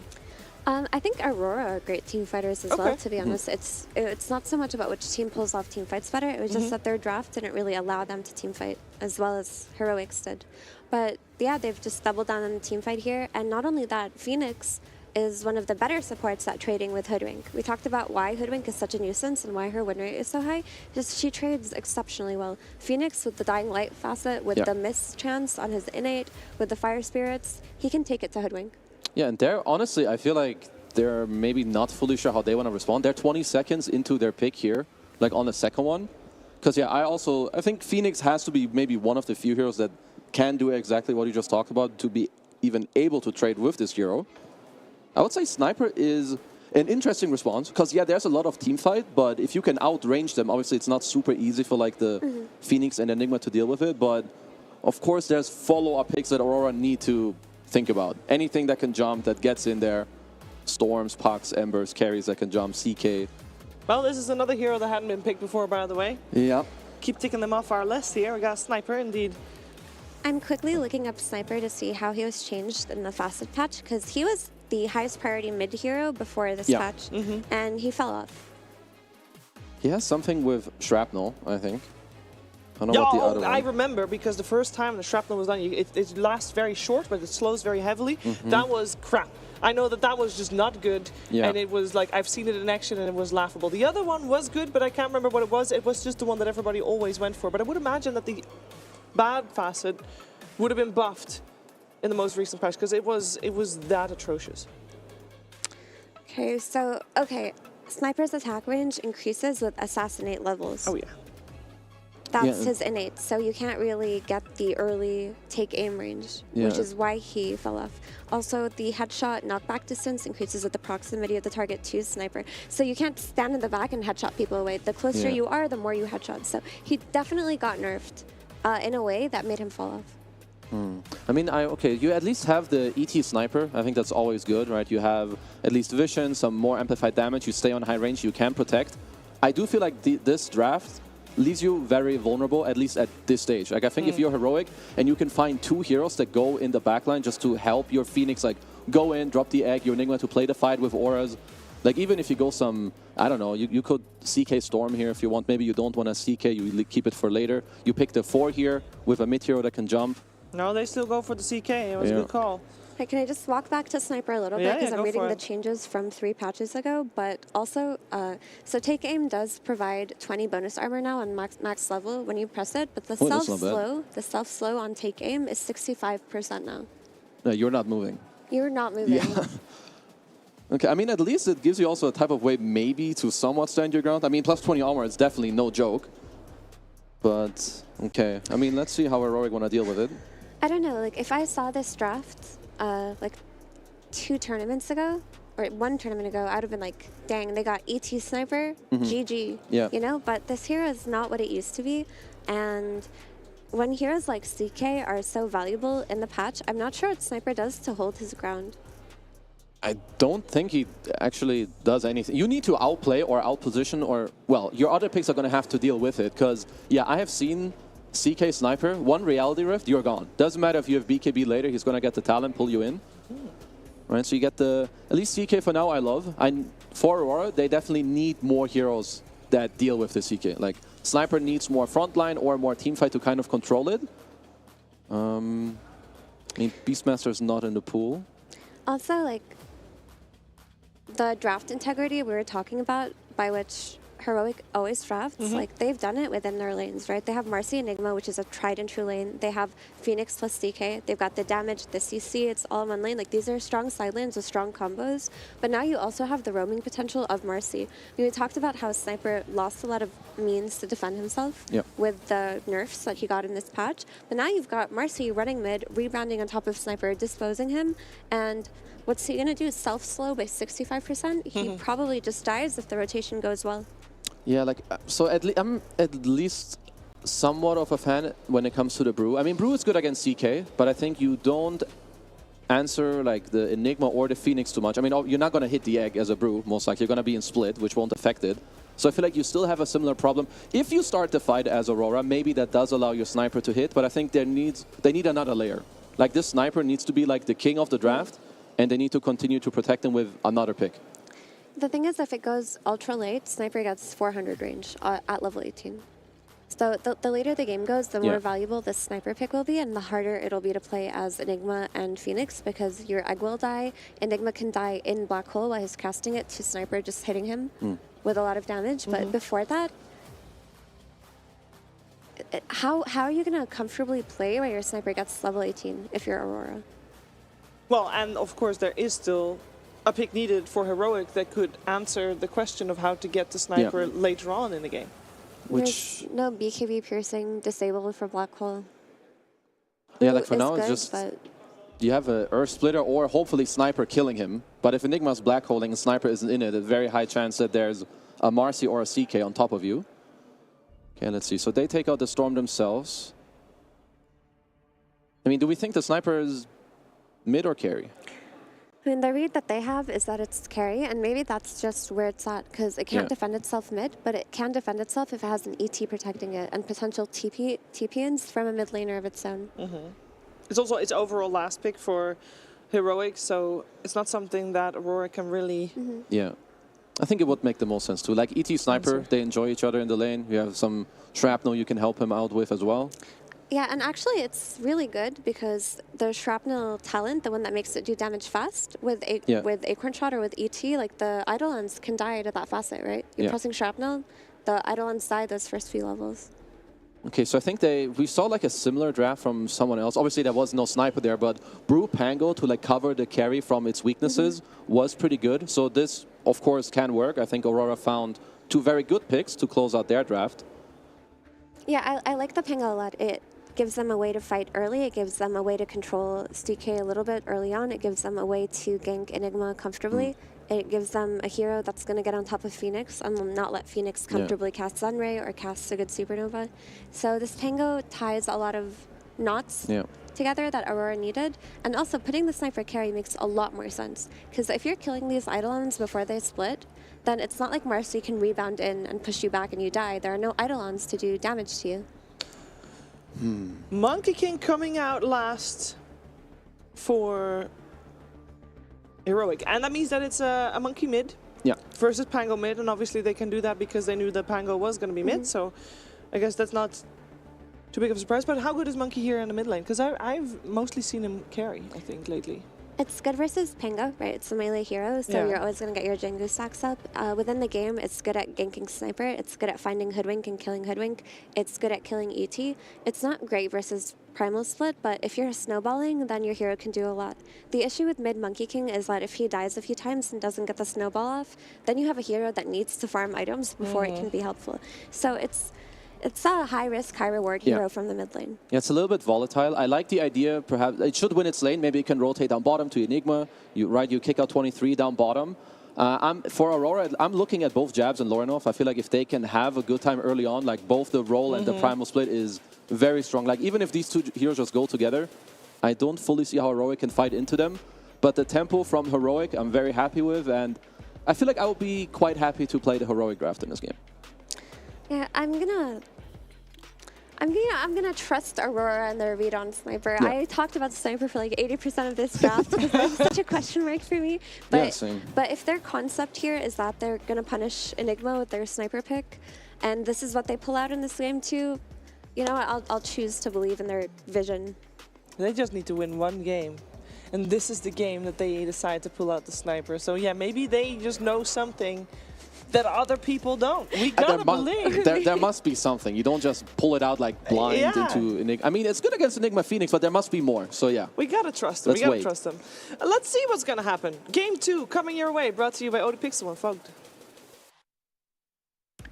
I think Aurora are great team fighters as well, to be honest. It's not so much about which team pulls off team fights better, it was just that their draft didn't really allow them to team fight as well as Heroics did. But yeah, they've just doubled down on the team fight here, and not only that, Phoenix is one of the better supports at trading with Hoodwink. We talked about why Hoodwink is such a nuisance and why her win rate is so high. Just she trades exceptionally well. Phoenix with the Dying Light facet, with the miss chance on his innate, with the fire spirits, he can take it to Hoodwink. Yeah, and they're honestly, I feel like they're maybe not fully sure how they want to respond. They're 20 seconds into their pick here, like on the second one. Because yeah, I think Phoenix has to be maybe one of the few heroes that can do exactly what you just talked about to be even able to trade with this hero. I would say Sniper is an interesting response, because yeah, there's a lot of team fight, but if you can outrange them, obviously it's not super easy for like the Phoenix and Enigma to deal with it, but of course there's follow-up picks that Aurora need to think about. Anything that can jump, that gets in there, Storms, Pucks, Embers, carries that can jump, CK. Well, this is another hero that hadn't been picked before, by the way. Yeah. Keep ticking them off our list here. We got Sniper, indeed. I'm quickly looking up Sniper to see how he was changed in the Facet patch, because he was the highest priority mid hero before this patch, and he fell off. He has something with shrapnel, I think. I don't know what the other one. I remember, because the first time the shrapnel was done, it lasts very short, but it slows very heavily. That was crap. I know that was just not good, and it was like, I've seen it in action and it was laughable. The other one was good, but I can't remember what it was. It was just the one that everybody always went for. But I would imagine that the bad facet would have been buffed in the most recent patch, because it was that atrocious. Okay, so, Sniper's attack range increases with assassinate levels. Oh, yeah. That's his innate, so you can't really get the early take aim range, which is why he fell off. Also, the headshot knockback distance increases with the proximity of the target to Sniper, so you can't stand in the back and headshot people away. The closer you are, the more you headshot. So he definitely got nerfed in a way that made him fall off. I mean, you at least have the ET Sniper. I think that's always good, right? You have at least vision, some more amplified damage. You stay on high range, you can protect. I do feel like this draft leaves you very vulnerable, at least at this stage. Like, I think if you're heroic and you can find 2 heroes that go in the backline just to help your Phoenix, like, go in, drop the egg, your Enigma to play the fight with auras. Like, even if you go some, I don't know, you could CK Storm here if you want. Maybe you don't want to CK, you keep it for later. You pick the 4 here with a mid hero that can jump. No, they still go for the CK. It was a good call. Hey, can I just walk back to Sniper a little bit, because I'm reading the changes from 3 patches ago, but also, so take aim does provide 20 bonus armor now on max level when you press it, but the self-slow on take aim is 65% now. No, you're not moving. You're not moving. Yeah. Okay, I mean, at least it gives you also a type of way maybe to somewhat stand your ground. I mean, plus 20 armor is definitely no joke. But, okay. I mean, let's see how Heroic want to deal with it. I don't know, like, if I saw this draft, like 2 tournaments ago, or 1 tournament ago, I would have been like, dang, they got ET Sniper, GG, you know? But this hero is not what it used to be, and when heroes like CK are so valuable in the patch, I'm not sure what Sniper does to hold his ground. I don't think he actually does anything. You need to outplay or outposition, or, well, your other picks are going to have to deal with it, because, yeah, I have seen CK Sniper, 1 Reality Rift, you're gone. Doesn't matter if you have BKB later, he's going to get the talent, pull you in. Right, so you get the, at least CK for now I love. For Aurora, they definitely need more heroes that deal with the CK. Like, Sniper needs more frontline or more teamfight to kind of control it. I mean, Beastmaster's not in the pool. Also, like, the draft integrity we were talking about, by which Heroic always drafts, like, they've done it within their lanes, right? They have Marcy Enigma, which is a tried and true lane. They have Phoenix plus DK. They've got the damage, the CC, it's all in one lane. Like, these are strong side lanes with strong combos. But now you also have the roaming potential of Marcy. We talked about how Sniper lost a lot of means to defend himself with the nerfs that he got in this patch. But now you've got Marcy running mid, rebounding on top of Sniper, disposing him, and what's he going to do? Self-slow by 65%? He probably just dies if the rotation goes well. Yeah, like, so I'm at least somewhat of a fan when it comes to the Brew. I mean, Brew is good against CK, but I think you don't answer, like, the Enigma or the Phoenix too much. I mean, you're not going to hit the egg as a Brew, most likely. You're going to be in split, which won't affect it. So I feel like you still have a similar problem. If you start the fight as Aurora, maybe that does allow your Sniper to hit, but I think they need another layer. Like, this Sniper needs to be, like, the king of the draft, and they need to continue to protect him with another pick. The thing is, if it goes ultra late, Sniper gets 400 range at level 18. So the later the game goes, the more valuable this Sniper pick will be, and the harder it'll be to play as Enigma and Phoenix, because your egg will die. Enigma can die in Black Hole while he's casting it to Sniper, just hitting him with a lot of damage. But before that, how are you going to comfortably play while your Sniper gets level 18 if you're Aurora? Well, and of course there is still a pick needed for Heroic that could answer the question of how to get the Sniper later on in the game. There's no BKB piercing disabled for Black Hole. Yeah, like, for now it's just, you have a Earth Splitter or hopefully Sniper killing him. But if Enigma's black holding and Sniper isn't in it, a very high chance that there's a Marcy or a CK on top of you. Okay, let's see. So they take out the Storm themselves. I mean, do we think the Sniper is mid or carry? I mean, the read that they have is that it's carry, and maybe that's just where it's at, because it can't defend itself mid, but it can defend itself if it has an ET protecting it, and potential TP-ins from a mid laner of its own. It's also its overall last pick for Heroic, so it's not something that Aurora can really... Yeah. I think it would make the most sense too. Like ET Sniper, they enjoy each other in the lane. You have some Shrapnel you can help him out with as well. Yeah, and actually it's really good because the Shrapnel talent, the one that makes it do damage fast, with Acorn Shot or with ET, like the Eidolons can die at that facet, right? You're pressing Shrapnel, the Eidolons die those first few levels. Okay, so I think we saw like a similar draft from someone else. Obviously there was no sniper there, but Brew Pango to like cover the carry from its weaknesses was pretty good. So this, of course, can work. I think Aurora found 2 very good picks to close out their draft. Yeah, I like the Pango a lot. It gives them a way to fight early. It gives them a way to control STK a little bit early on. It gives them a way to gank Enigma comfortably. It gives them a hero that's going to get on top of Phoenix and not let Phoenix comfortably cast Sunray or cast a good Supernova. So this Pango ties a lot of knots together that Aurora needed. And also putting the Sniper carry makes a lot more sense. Because if you're killing these Eidolons before they split, then it's not like Marcy can rebound in and push you back and you die. There are no Eidolons to do damage to you. Monkey King coming out last for Heroic, and that means that it's a Monkey mid versus Pango mid, and obviously they can do that because they knew that Pango was going to be mid, so I guess that's not too big of a surprise. But how good is Monkey here in the mid lane? Because I've mostly seen him carry, I think, lately. It's good versus Pango, right? It's a melee hero, so you're always going to get your Jengu stacks up. Within the game, it's good at ganking Sniper. It's good at finding Hoodwink and killing Hoodwink. It's good at killing ET. It's not great versus Primal Split, but if you're snowballing, then your hero can do a lot. The issue with mid Monkey King is that if he dies a few times and doesn't get the snowball off, then you have a hero that needs to farm items before it can be helpful. So it's a high-risk, high-reward hero from the mid lane. Yeah, it's a little bit volatile. I like the idea, perhaps, it should win its lane. Maybe it can rotate down bottom to Enigma. You kick out 23 down bottom. For Aurora, I'm looking at both Jabs and Lorinov. I feel like if they can have a good time early on, like both the roll and the Primal Split is very strong. Like even if these 2 heroes just go together, I don't fully see how Heroic can fight into them. But the tempo from Heroic, I'm very happy with. And I feel like I would be quite happy to play the Heroic draft in this game. Yeah, I'm gonna trust Aurora and their read on Sniper. I talked about Sniper for like 80% of this draft because that's such a question mark for me. But but if their concept here is that they're gonna punish Enigma with their Sniper pick, and this is what they pull out in this game too, you know what? I'll choose to believe in their vision. They just need to win one game. And this is the game that they decide to pull out the Sniper. So yeah, maybe they just know something that other people don't. We gotta believe. There must be something. You don't just pull it out like blind into Enigma. I mean, it's good against Enigma Phoenix, but there must be more. So yeah. We gotta trust them. We gotta trust them. Let's see what's gonna happen. Game 2 coming your way, brought to you by Odie Pixel and Fogged.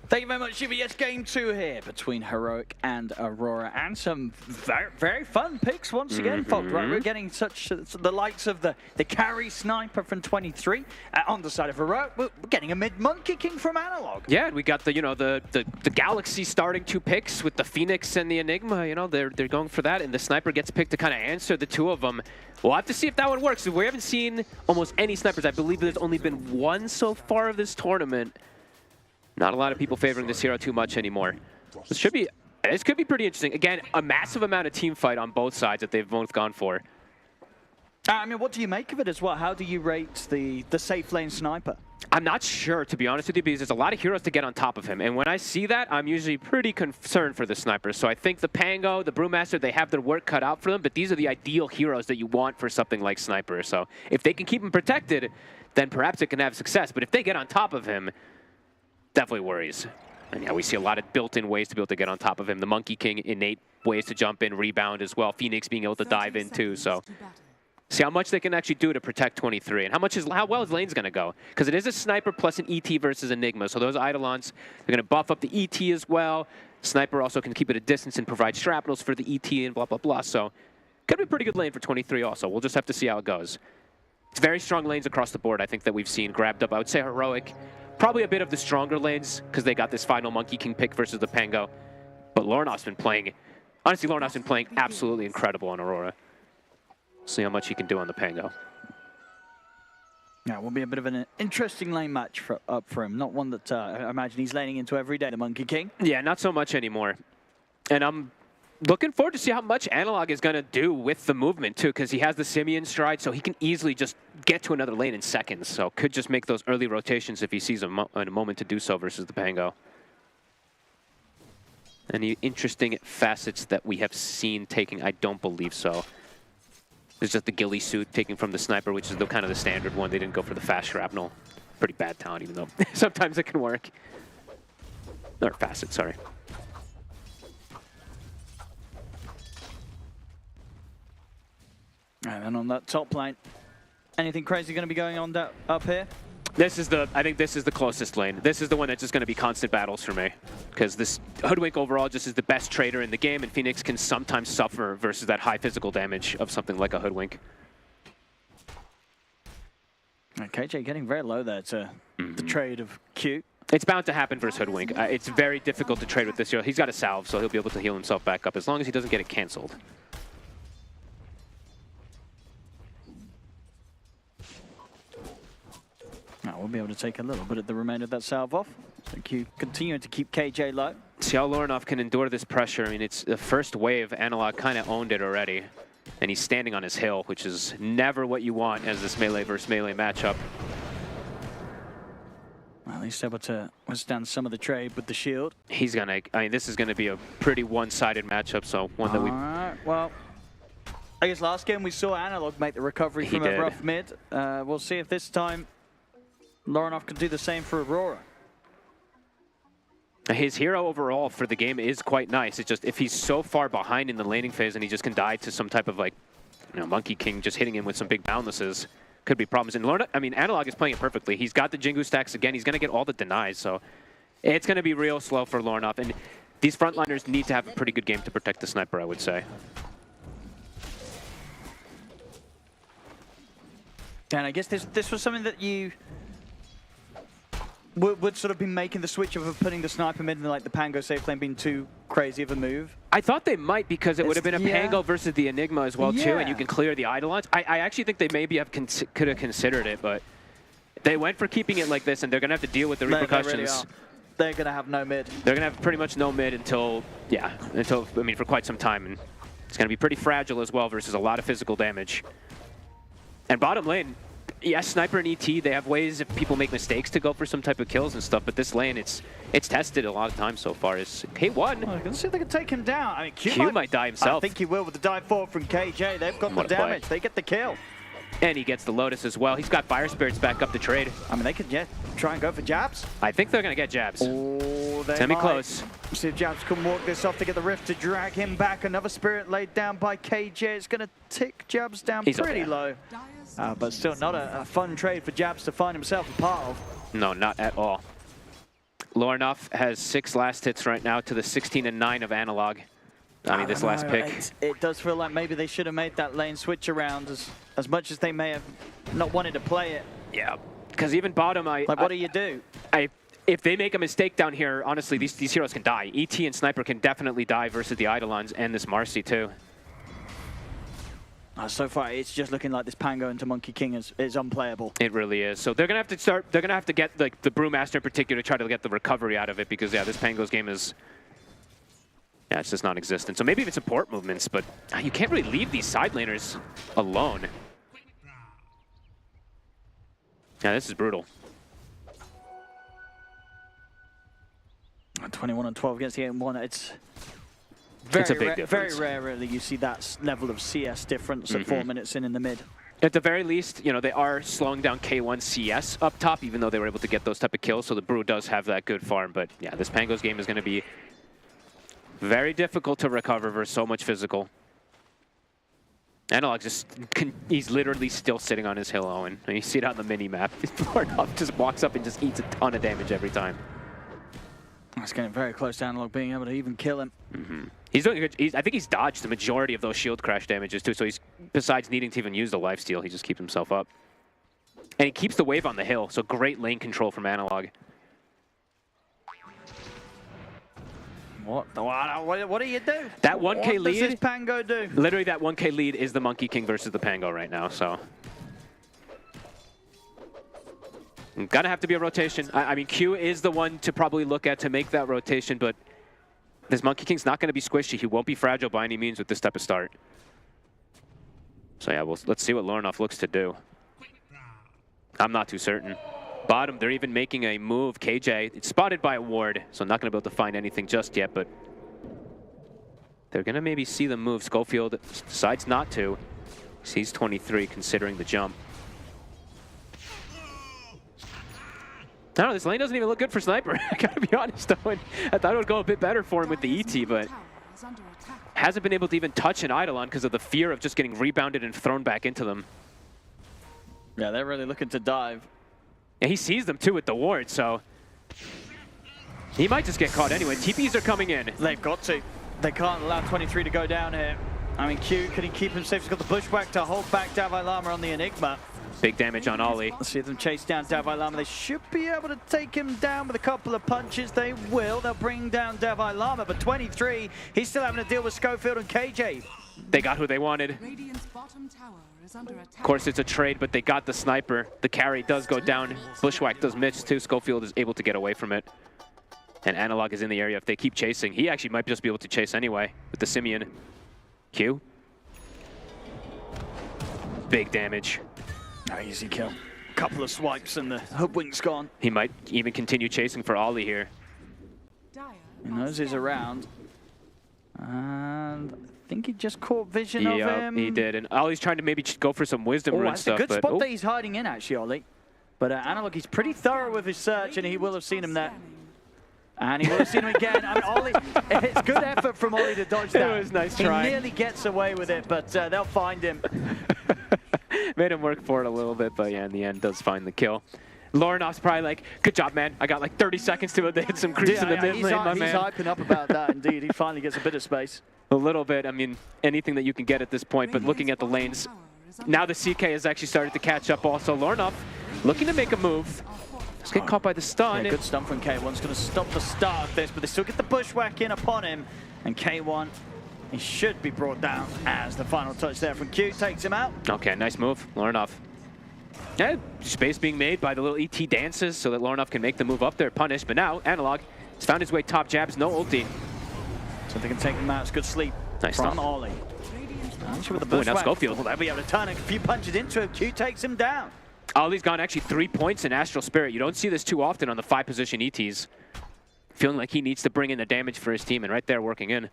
Thank you very much, Shiva. Yes, game 2 here between Heroic and Aurora, and some very, very fun picks once again, Fogged, right? We're getting the likes of the carry Sniper from 23 on the side of Heroic. We're getting a mid Monkey King from Analog. Yeah, we got the Galaxy starting 2 picks with the Phoenix and the Enigma. You know, they're going for that, and the Sniper gets picked to kind of answer the 2 of them. We'll have to see if that one works. We haven't seen almost any Snipers. I believe there's only been 1 so far of this tournament. Not a lot of people favoring this hero too much anymore. This could be pretty interesting. Again, a massive amount of team fight on both sides that they've both gone for. I mean, what do you make of it as well? How do you rate the safe lane Sniper? I'm not sure, to be honest with you, because there's a lot of heroes to get on top of him. And when I see that, I'm usually pretty concerned for the Sniper. So I think the Pango, the Brewmaster, they have their work cut out for them, but these are the ideal heroes that you want for something like Sniper. So if they can keep him protected, then perhaps it can have success. But if they get on top of him, definitely worries. And yeah, we see a lot of built-in ways to be able to get on top of him. The Monkey King, innate ways to jump in, rebound as well. Phoenix being able to dive in too. So see how much they can actually do to protect 23, and how well his lane's going to go. Because it is a Sniper plus an ET versus Enigma. So those Eidolons, they're going to buff up the ET as well. Sniper also can keep it a distance and provide shrapnels for the ET and blah, blah, blah. So could be a pretty good lane for 23 also. We'll just have to see how it goes. It's very strong lanes across the board, I think, that we've seen grabbed up. I would say Heroic. Probably a bit of the stronger lanes because they got this final Monkey King pick versus the Pango. But Lornov's been playing, honestly, Lornov's been playing absolutely incredible on Aurora. See how much he can do on the Pango. Yeah, it will be a bit of an interesting lane match up for him. Not one that I imagine he's laning into every day, the Monkey King. Yeah, not so much anymore. And I'm looking forward to see how much Analog is going to do with the movement, too, because he has the Simian stride, so he can easily just get to another lane in seconds. So could just make those early rotations if he sees a moment to do so versus the Pango. Any interesting facets that we have seen taking? I don't believe so. It's just the ghillie suit taking from the sniper, which is the kind of the standard one. They didn't go for the fast shrapnel. Pretty bad talent, even though sometimes it can work. Or facet, sorry. And then on that top lane, anything crazy going to be going on up here? This is I think this is the closest lane. This is the one that's just going to be constant battles for me. Because this Hoodwink overall just is the best trader in the game, and Phoenix can sometimes suffer versus that high physical damage of something like a Hoodwink. And KJ getting very low there to the trade of Q. It's bound to happen versus Hoodwink. It's very difficult to trade with this hero. He's got a salve, so he'll be able to heal himself back up as long as he doesn't get it cancelled. Now we'll be able to take a little bit of the remainder of that salve off. So Q continuing to keep KJ low. See how Lorinov can endure this pressure. I mean, it's the first wave. Analog kind of owned it already. And he's standing on his hill, which is never what you want as this melee versus melee matchup. Well, at least able to withstand some of the trade with the shield. He's gonna, I mean, this is gonna be a pretty one-sided matchup, so one that we... Alright, well, I guess last game we saw Analog make the recovery from a rough mid. We'll see if this time Lorinov can do the same for Aurora. His hero overall for the game is quite nice. It's just if he's so far behind in the laning phase and he just can die to some type of, like, you know, Monkey King just hitting him with some big boundlesses, could be problems. And Lorna, I mean, Analog is playing it perfectly. He's got the Jingu stacks again. He's going to get all the denies, so it's going to be real slow for Lorinov. And these frontliners need to have a pretty good game to protect the sniper, I would say. And I guess this was something that you would sort of be making the switch of putting the sniper mid and like the Pango safe lane being too crazy of a move. I thought they might because it would have been a Pango versus the Enigma as well too, and you can clear the Eidolons. I actually think they maybe could have considered it, but they went for keeping it like this, and they're going to have to deal with the repercussions. They really they're going to have no mid. They're going to have pretty much no mid until, I mean, for quite some time, and it's going to be pretty fragile as well versus a lot of physical damage. And bottom lane, yes, Sniper and ET, they have ways if people make mistakes to go for some type of kills and stuff, but this lane, it's tested a lot of times so far. Is K1. Oh, let's see if they can take him down. I mean, Q might die himself. I think he will with the dive forward from KJ. They've got the damage. They get the kill. And he gets the Lotus as well. He's got Fire Spirits back up to trade. I mean, they could try and go for jabs. I think they're going to get jabs. Oh, they might. Close. See if jabs can walk this off to get the Rift to drag him back. Another Spirit laid down by KJ. It's going to tick jabs down pretty low. But still not a fun trade for jabs to find himself a part of. No, not at all. Lorinov has 6 last hits right now to the 16 and 9 of Analog. I mean, this last pick. It does feel like maybe they should have made that lane switch around as much as they may have not wanted to play it. Yeah, because even bottom, what do you do? If they make a mistake down here, honestly, these heroes can die. ET and Sniper can definitely die versus the Eidolons and this Marcy too. So far, it's just looking like this Pango into Monkey King is unplayable. It really is. So they're gonna have to start. They're gonna have to get like the Brewmaster in particular to try to get the recovery out of it because this Pango's game is. Yeah, it's just non-existent. So maybe even support movements, but you can't really leave these side laners alone. Yeah, this is brutal. 21 and 12 against the 8-1. It's a big difference. Very rarely you see that level of CS difference at 4 minutes in the mid. At the very least, they are slowing down K1 CS up top, even though they were able to get those type of kills. So the Brew does have that good farm. But yeah, this Pango's game is going to be very difficult to recover versus so much physical. Analog he's literally still sitting on his hill, Owen. And you see it on the mini-map. Lorinov just walks up and just eats a ton of damage every time. It's getting very close to Analog being able to even kill him. He's doing good. I think he's dodged the majority of those shield crash damages too, so he's, besides needing to even use the lifesteal, he just keeps himself up. And he keeps the wave on the hill, so great lane control from Analog. What do you do? That 1K lead? What does this Pango do? Literally that 1K lead is the Monkey King versus the Pango right now, so. Gonna have to be a rotation. I mean, Q is the one to probably look at to make that rotation, but This Monkey King's not going to be squishy. He won't be fragile by any means with this type of start. So yeah, let's see what Lorinov looks to do. I'm not too certain. Bottom, they're even making a move. KJ, it's spotted by a ward, so I'm not going to be able to find anything just yet, but they're going to maybe see the move. Schofield decides not to. He's 23, considering the jump. I don't know, this lane doesn't even look good for Sniper. I gotta be honest, though. I thought it would go a bit better for him with the ET, but hasn't been able to even touch an Eidolon because of the fear of just getting rebounded and thrown back into them. Yeah, they're really looking to dive. And he sees them too with the ward, so he might just get caught anyway. TPs are coming in. They've got to. They can't allow 23 to go down here. I mean, Q, can he keep him safe? He's got the bushwhack to hold back Davai Lama on the Enigma. Big damage on Ollie. Let's see them chase down Davai Lama. They should be able to take him down with a couple of punches. They will. They'll bring down Davai Lama, but 23, he's still having to deal with Schofield and KJ. They got who they wanted. Of course, it's a trade, but they got the Sniper. The carry does go down. Bushwhack does miss too. Schofield is able to get away from it. And Analog is in the area. If they keep chasing, he actually might just be able to chase anyway with the Simeon. Q. Big damage. Oh, easy kill. Couple of swipes and the hoodwink's gone. He might even continue chasing for Ollie here. He knows he's around. And I think he just caught vision of him. He did. And Ollie's trying to maybe go for some wisdom rune stuff. That's a good spot that he's hiding in, actually, Ollie. But Analog, he's pretty thorough with his search, and he will have seen him there. And he will have seen him again. I mean, Ollie, it's good effort from Ollie to dodge that. It was nice try. He nearly gets away with it, but they'll find him. Made him work for it a little bit, but yeah, in the end, does find the kill. Lorinov's probably like, good job, man. I got like 30 seconds to hit some creeps in the mid lane, my man. He's hyping up about that, indeed. He finally gets a bit of space. A little bit. I mean, anything that you can get at this point, but looking at the lanes, now the CK has actually started to catch up also. Lorinov looking to make a move. Just get caught by the stun. Yeah, good stun from K1's going to stop the start of this, but they still get the bushwhack in upon him. And K1, he should be brought down as the final touch there from Q takes him out. Okay, nice move, Lorinov. Yeah, space being made by the little ET dances so that Lorinov can make the move up there, punish. But now, Analog has found his way top jabs, no ulti. So they can take him out. It's good sleep nice from stop. Ollie. With the bushwhack. Now Schofield. Well, they'll be able to turn a few punches into him. Q takes him down. Ollie's gone actually 3 points in Astral Spirit. You don't see this too often on the 5-position ETs. Feeling like he needs to bring in the damage for his team, and right there working in.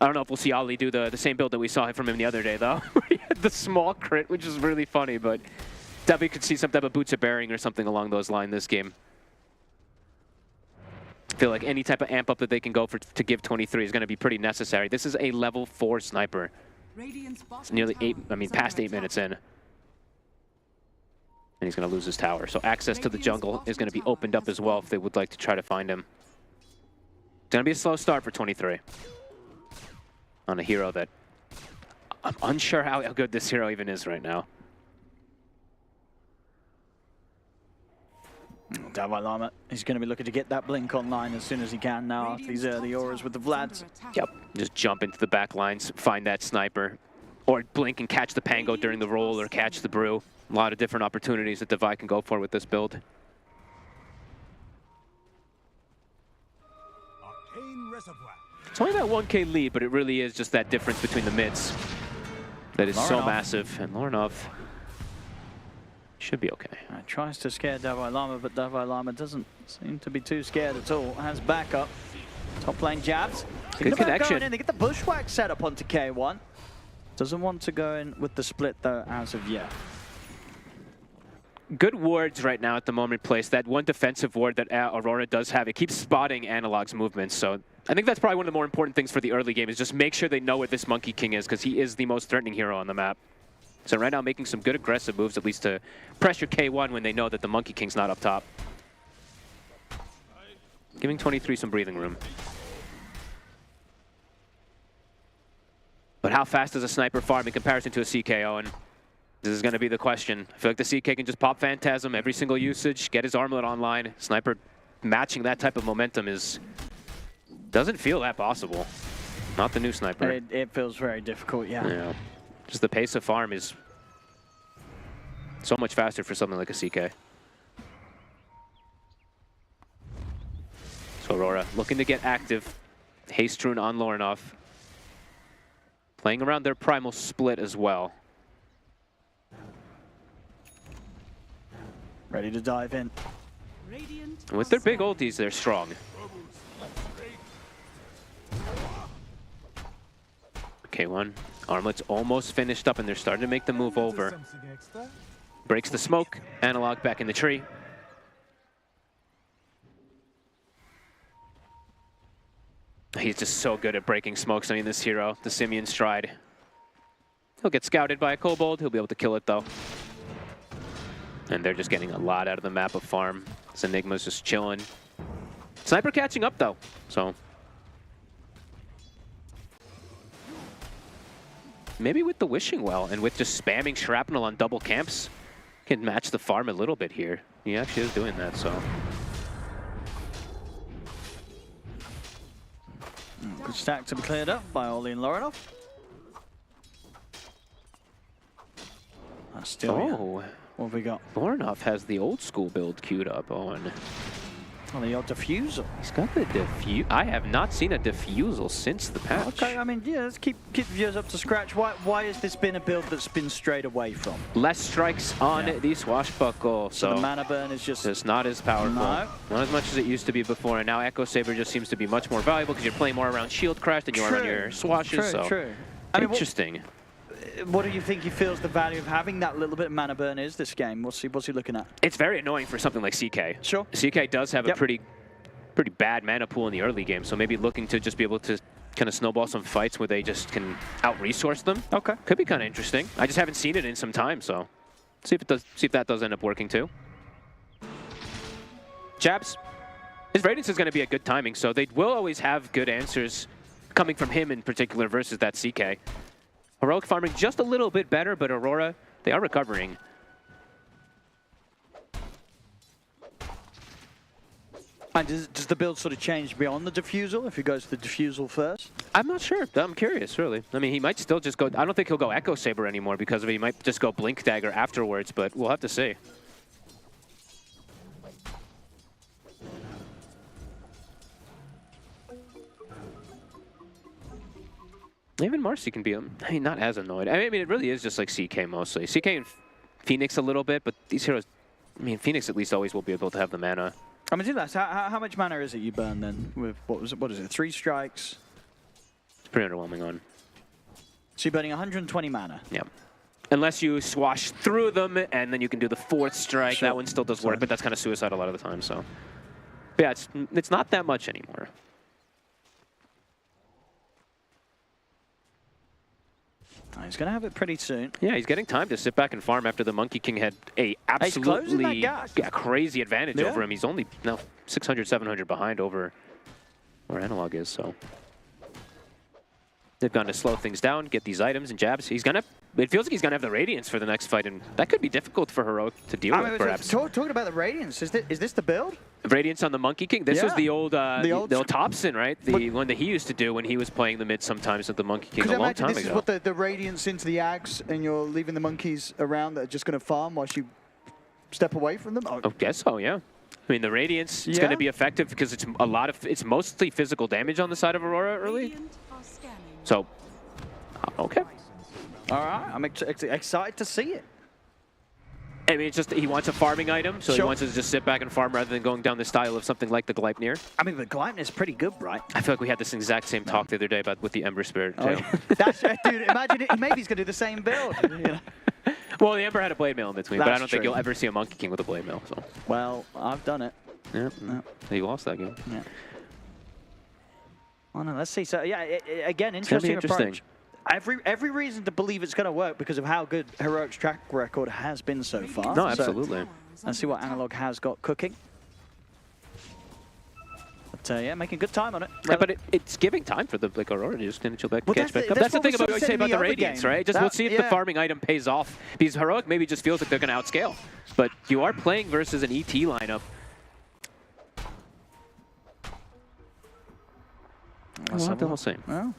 I don't know if we'll see Ollie do the same build that we saw from him the other day, though. He had the small crit, which is really funny, but definitely could see some type of boots of bearing or something along those lines this game. I feel like any type of amp up that they can go for to give 23 is going to be pretty necessary. This is a level 4 Sniper. It's nearly past 8 minutes in. And he's going to lose his tower. So access to the jungle is going to be opened up as well if they would like to try to find him. It's going to be a slow start for 23. On a hero that I'm unsure how good this hero even is right now. Davai Lama, he's going to be looking to get that blink online as soon as he can now after these early auras with the Vlads. Yep, just jump into the back lines, find that sniper, or blink and catch the Pango during the roll or catch the brew. A lot of different opportunities that Davai can go for with this build. It's only that 1K lead, but it really is just that difference between the mids that is so massive. And Lorinov should be okay. Tries to scare Davai Lama, but Davai Lama doesn't seem to be too scared at all. Has backup. Top lane jabs. Good connection. They get the bushwhack set up onto K1. Doesn't want to go in with the split though as of yet. Good wards right now at the moment placed. That one defensive ward that Aurora does have, it keeps spotting Analog's movements. So I think that's probably one of the more important things for the early game is just make sure they know where this Monkey King is because he is the most threatening hero on the map. So right now making some good aggressive moves at least to pressure K1 when they know that the Monkey King's not up top. Giving 23 some breathing room. But how fast does a sniper farm in comparison to a CKO? And this is going to be the question. I feel like the CK can just pop Phantasm every single usage, get his armlet online. Sniper matching that type of momentum doesn't feel that possible. Not the new Sniper. It feels very difficult, yeah. Just the pace of farm is so much faster for something like a CK. looking to get active. Hastrun on Lorinov. Playing around their primal split as well. Ready to dive in. And with their big ultis, they're strong. K1, Armlet's almost finished up and they're starting to make the move over. Breaks the smoke, Analog back in the tree. He's just so good at breaking smokes. I mean, this hero, the Simian Stride. He'll get scouted by a Kobold. He'll be able to kill it, though. And they're just getting a lot out of the map of farm. This Enigma's just chilling. Sniper catching up, though. So maybe with the Wishing Well and with just spamming Shrapnel on double camps, can match the farm a little bit here. He actually is doing that, so. Good stack to be cleared up by Oli and Lorinov. Still, oh, what have we got? Lorinov has the old school build queued up on. Oh, the old diffusal. He's got the diffuse. I have not seen a diffusal since the patch. Okay, I mean, yeah, let's keep the viewers up to scratch. Why has this been a build that's been strayed away from? Less strikes on the Swashbuckle, so the mana burn is just not as powerful. No. Not as much as it used to be before, and now Echo Saber just seems to be much more valuable because you're playing more around Shield Crash than you are on your Swashes. True. Interesting. What do you think he feels the value of having that little bit of mana burn is this game? What's he looking at? It's very annoying for something like CK. Sure. CK does have a pretty bad mana pool in the early game, so maybe looking to just be able to kind of snowball some fights where they just can out-resource them. Okay. Could be kind of interesting. I just haven't seen it in some time, so see if that does end up working too. Jabs. His Radiance is going to be a good timing, so they will always have good answers coming from him in particular versus that CK. Heroic farming just a little bit better, but Aurora, they are recovering. And does the build sort of change beyond the diffusal if he goes to the diffusal first? I'm not sure. I'm curious, really. I mean, he might still just go... I don't think he'll go Echo Saber anymore because of it. He might just go Blink Dagger afterwards, but we'll have to see. Even Marcy can be, I mean, not as annoyed. I mean, it really is just like CK mostly. CK and Phoenix a little bit, but these heroes, I mean, Phoenix at least always will be able to have the mana. I mean, how much mana is it you burn then with, what is it, 3 strikes? It's pretty underwhelming on. So you're burning 120 mana? Yeah. Unless you swash through them and then you can do the 4th strike. Sure. That one still does work, but that's kind of suicide a lot of the time, so. But yeah, it's not that much anymore. He's going to have it pretty soon. Yeah, he's getting time to sit back and farm after the Monkey King had a absolutely crazy advantage over him. He's only now 600, 700 behind over where Analog is, so. They've gone to slow things down, get these items and jabs. He's going to, it feels like he's going to have the Radiance for the next fight, and that could be difficult for Heroic to deal with, perhaps. Talking about the Radiance, is this the build? Radiance on the Monkey King. This was the old Thompson, right? The one that he used to do when he was playing the mid sometimes with the Monkey King a long time ago. This is what the Radiance into the Ags, and you're leaving the monkeys around that are just going to farm whilst you step away from them? I guess so, yeah. I mean, the Radiance is going to be effective because it's mostly physical damage on the side of Aurora early. So, okay. All right, I'm excited to see it. I mean, it's just he wants a farming item, so he wants to just sit back and farm rather than going down the style of something like the Gleipnir. I mean, the Gleipnir is pretty good, right? I feel like we had this exact same talk the other day about with the Ember Spirit. Oh, yeah. Dude, imagine it. Maybe he's going to do the same build. You know? Well, the Ember had a blade mail in between, but I don't think you'll ever see a Monkey King with a blade mail. So. Well, I've done it. Yeah, he lost that game. Yeah. Oh no, let's see. So yeah, again, interesting approach. Every reason to believe it's going to work because of how good Heroic's track record has been so far. No, absolutely. Let's see what Analog has got cooking. But yeah, making good time on it. Yeah, but it's giving time for the Aurora to just chill back and catch back up. That's the thing about what we say about the Radiance, right? We'll see if the farming item pays off. Because Heroic maybe just feels like they're going to outscale. But you are playing versus an ET lineup. We'll see. Well.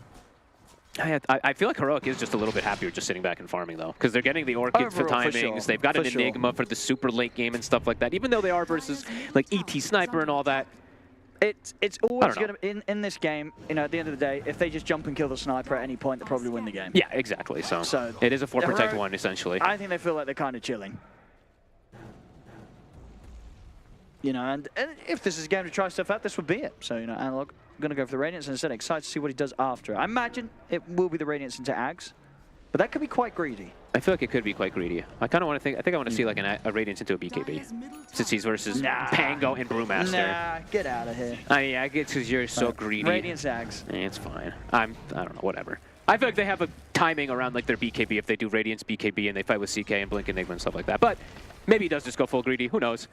I feel like Heroic is just a little bit happier just sitting back and farming, though, because they're getting the Orchids for timings. Sure. They've got an Enigma for the super late game and stuff like that. Even though they are versus like ET Sniper and all that, It's always going to in this game. You know, at the end of the day, if they just jump and kill the sniper at any point, they probably win the game. Yeah, exactly. So it is a 4 protect 1 essentially. I think they feel like they're kind of chilling. You know, and if this is a game to try stuff out, this would be it. So, you know, Analog going to go for the Radiance and instead excited to see what he does after. I imagine it will be the Radiance into Ags, but that could be quite greedy. I feel like it could be quite greedy. I kind of want to think. I think I want to see like a Radiance into a BKB, since he's versus Pango and Brewmaster. Nah, get out of here. I mean, I get because you're so greedy. Radiance Ags. It's fine. I don't know. Whatever. I feel like they have a timing around like their BKB if they do Radiance BKB and they fight with CK and Blink Enigma and stuff like that. But maybe he does just go full greedy. Who knows?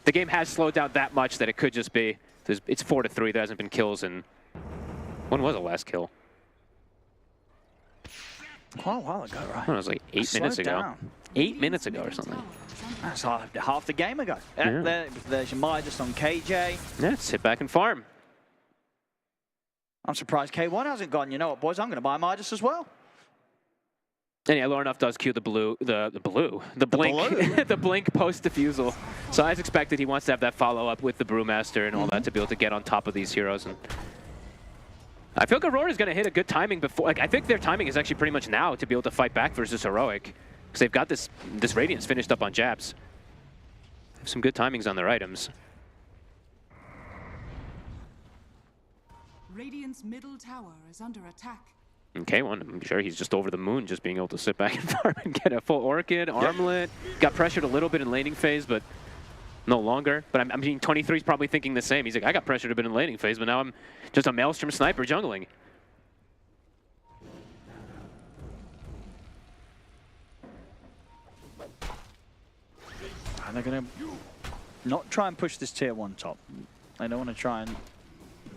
The game has slowed down that much that it could just be. It's 4-3. There hasn't been kills in. When was the last kill? Quite a while ago, right? It was like 8 minutes ago. Down. 8 minutes ago or something. That's half the game ago. There's your Midas on KJ. Yeah, sit back and farm. I'm surprised K1 hasn't gone. You know what, boys? I'm going to buy Midas as well. And yeah, Lornoff does cue the blink, the blink post defusal. So as expected, he wants to have that follow up with the Brewmaster and all that to be able to get on top of these heroes. And I feel like Aurora's going to hit a good timing before. Like I think their timing is actually pretty much now to be able to fight back versus Heroic, because they've got this Radiance finished up on jabs. They have some good timings on their items. Radiant's middle tower is under attack. Okay, well, I'm sure he's just over the moon, just being able to sit back and farm and get a full Orchid, Armlet. Got pressured a little bit in laning phase, but no longer. But I mean, 23's probably thinking the same. He's like, I got pressured a bit in laning phase, but now I'm just a Maelstrom sniper jungling. And they're going to not try and push this tier 1 top. They don't want to try and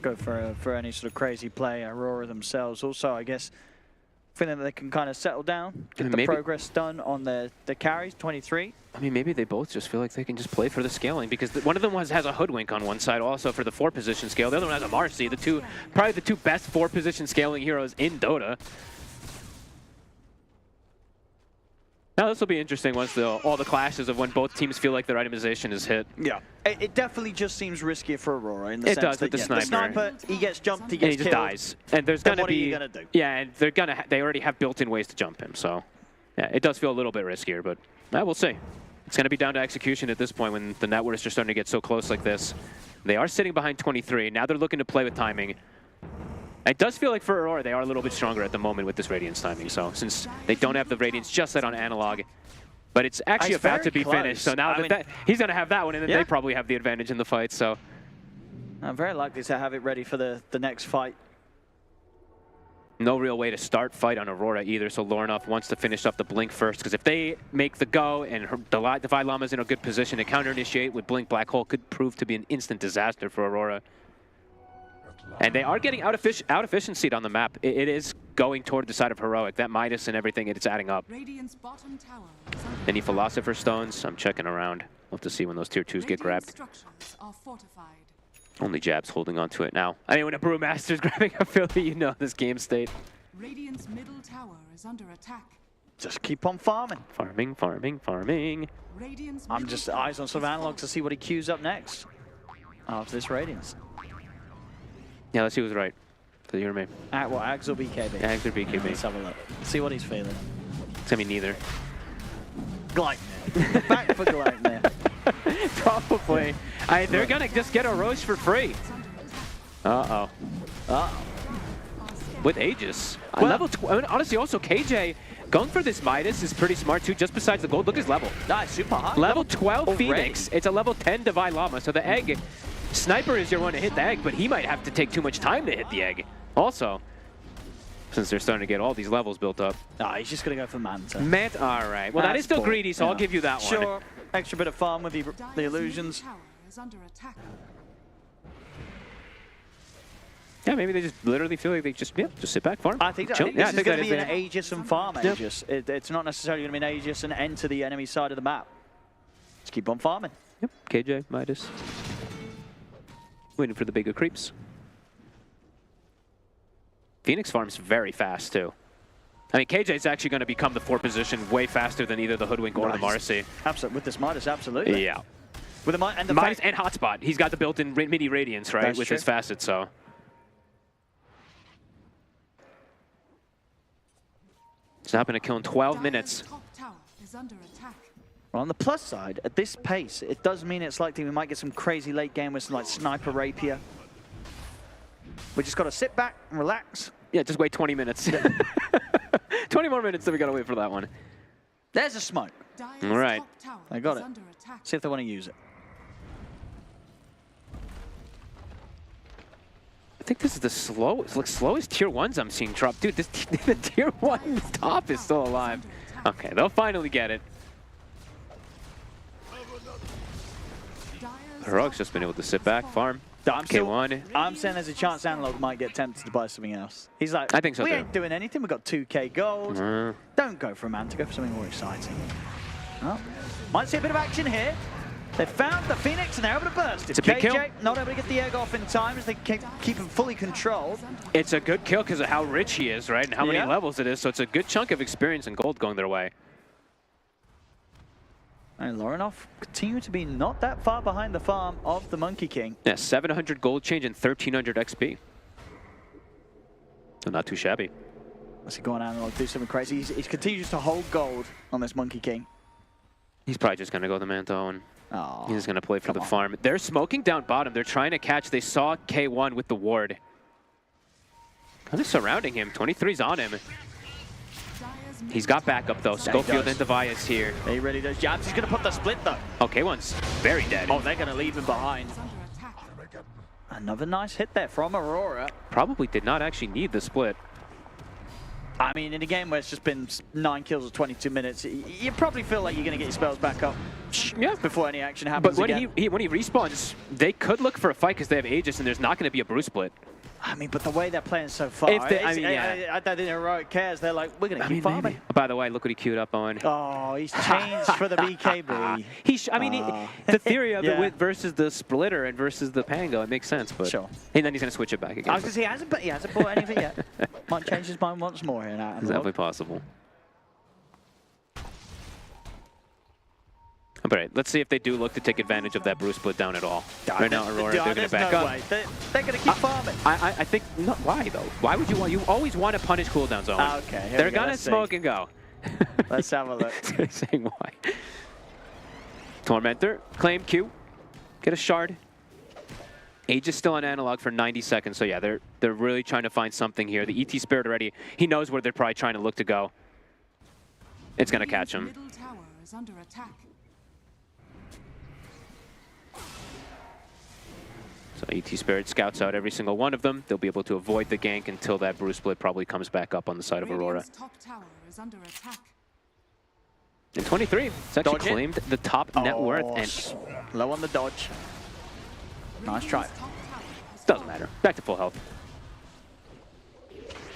go for any sort of crazy play. Aurora themselves also, I guess, feeling that they can kind of settle down, get the progress done on the carries, 23. I mean, maybe they both just feel like they can just play for the scaling, because one of them has a Hoodwink on one side also for the 4-position scale. The other one has a Marcy, probably the two best 4-position scaling heroes in Dota. Now this will be interesting once all the clashes of when both teams feel like their itemization is hit. Yeah, it definitely just seems riskier for Aurora in the sense that with the sniper. The sniper, he gets jumped, he gets just killed. dies, and there's gonna what be are you gonna do? Yeah, and they already have built-in ways to jump him. So yeah, it does feel a little bit riskier, but we'll see. It's gonna be down to execution at this point when the networks are starting to get so close like this. They are sitting behind 23. Now they're looking to play with timing. It does feel like for Aurora they are a little bit stronger at the moment with this Radiance timing. So since they don't have the Radiance just set on analog. But it's actually about to be finished, so now he's going to have that one, and then they probably have the advantage in the fight. So I'm very likely to have it ready for the next fight. No real way to start fight on Aurora either, so Lornoff wants to finish up the Blink first, because if they make the go and Divide Llama's in a good position to counter-initiate with Blink Black Hole, could prove to be an instant disaster for Aurora. And they are getting out efficiency on the map. It is going toward the side of Heroic. That Midas and everything, it's adding up. Radiant's bottom tower. Any Philosopher Stones? I'm checking around. We'll have to see when those tier 2s get grabbed. Structures are fortified. Only Jab's holding on to it now. I mean, when a Brewmaster's grabbing a Philly, you know this game state. Radiant's middle tower is under attack. Just keep on farming. Farming, farming, farming. I'm just eyes on sort of Analog to see what he queues up next after this Radiance. Yeah, let's see who's right. Does you or me? Well, Ags or BKB? Ags or BKB. Let's have a look. See what he's feeling. It's gonna be neither. Gleipnir. Back for Gleipnir. Probably. They're gonna just get a Roche for free. Uh-oh. Uh-oh. With Aegis. Level 12. Honestly, also KJ going for this Midas is pretty smart too, just besides the gold. Look at his level. Nice, super high. Level 12 already. Phoenix. It's a level 10 Divine Llama, so the egg... Sniper is your one to hit the egg, but he might have to take too much time to hit the egg. Also, since they're starting to get all these levels built up. He's just going to go for Manta. Manta, all right. Well, that is still greedy, so I'll give you that one. Sure, extra bit of farm with the illusions. Yeah, maybe they just literally feel like they just sit back, farm. I think, this is going to be an Aegis and farm Aegis. It's not necessarily going to be an Aegis and enter the enemy side of the map. Just keep on farming. Yep, KJ, Midas. Waiting for the bigger creeps. Phoenix farms very fast, too. I mean, KJ's actually going to become the 4 position way faster than either the Hoodwink or the Marcy. Absolutely, with this Midas, absolutely. Yeah. With a and Minus and hotspot. He's got the built-in mini radiance, right, with his facet, so. It's not going to kill in 12 minutes. Well, on the plus side, at this pace, it does mean it's likely we might get some crazy late game with some like sniper rapier. We just got to sit back and relax. Yeah, just wait 20 minutes. 20 more minutes, then we got to wait for that one. There's a smoke. All right. I got it. See if they want to use it. I think this is the slowest tier 1s I'm seeing drop. Dude, the tier 1 top is still alive. Okay, they'll finally get it. Heroic's just been able to sit back, farm. K1. I'm saying there's a chance Analog might get tempted to buy something else. He's like, I think so we too. ain't doing anything. We've got 2K gold. Don't go for a Manta, go for something more exciting. Oh, might see a bit of action here. They found the Phoenix and they're able to burst. It's a big kill. not able to get the egg off in time as they keep him fully controlled. It's a good kill because of how rich he is, right? And how many levels it is. So it's a good chunk of experience and gold going their way. And Lorinov continue to be not that far behind the farm of the Monkey King. Yeah, 700 gold change and 1,300 XP. So not too shabby. What's he going Analog, do something crazy? He continues to hold gold on this Monkey King. He's probably just going to go the Manto and he's just going to play for the farm. They're smoking down bottom. They're trying to catch. They saw K1 with the ward. Kind of surrounding him. 23's on him. He's got backup though. Schofield and Devias here. He really does. Jabs, he's going to put the split though. Oh, K1's very dead. Oh, they're going to leave him behind. Another nice hit there from Aurora. Probably did not actually need the split. I mean, in a game where it's just been 9 kills in 22 minutes, you probably feel like you're going to get your spells back up before any action happens. But when he respawns, they could look for a fight because they have Aegis and there's not going to be a brew split. I mean, but the way they're playing so far, I don't think Heroic cares. They're like, we're going to keep farming. Maybe. By the way, look what he queued up on. Oh, he's changed for the BKB. The theory of it with versus the splitter and versus the Pango, it makes sense. But and then he's going to switch it back again. I was going to say, he hasn't bought anything yet. Might change his mind once more here now. It's definitely possible. All right, let's see if they do look to take advantage of that brew split down at all. Right now, Aurora, they're going to back up. They're going to keep farming. I think, no, why though? Why would you always want to punish cooldowns, Owen. Okay, they're going to smoke and go. Let's have a look. Saying why. Tormentor, claim Q, get a shard. Age is still on Analog for 90 seconds, so yeah, they're really trying to find something here. The ET Spirit already, he knows where they're probably trying to look to go. It's going to catch him. Middle tower is under attack. So ET Spirit scouts out every single one of them. They'll be able to avoid the gank until that brew split probably comes back up on the side of Aurora. Top tower is under attack. And 23, it's actually claimed the top net worth and low on the dodge. Nice try. Doesn't matter. Back to full health.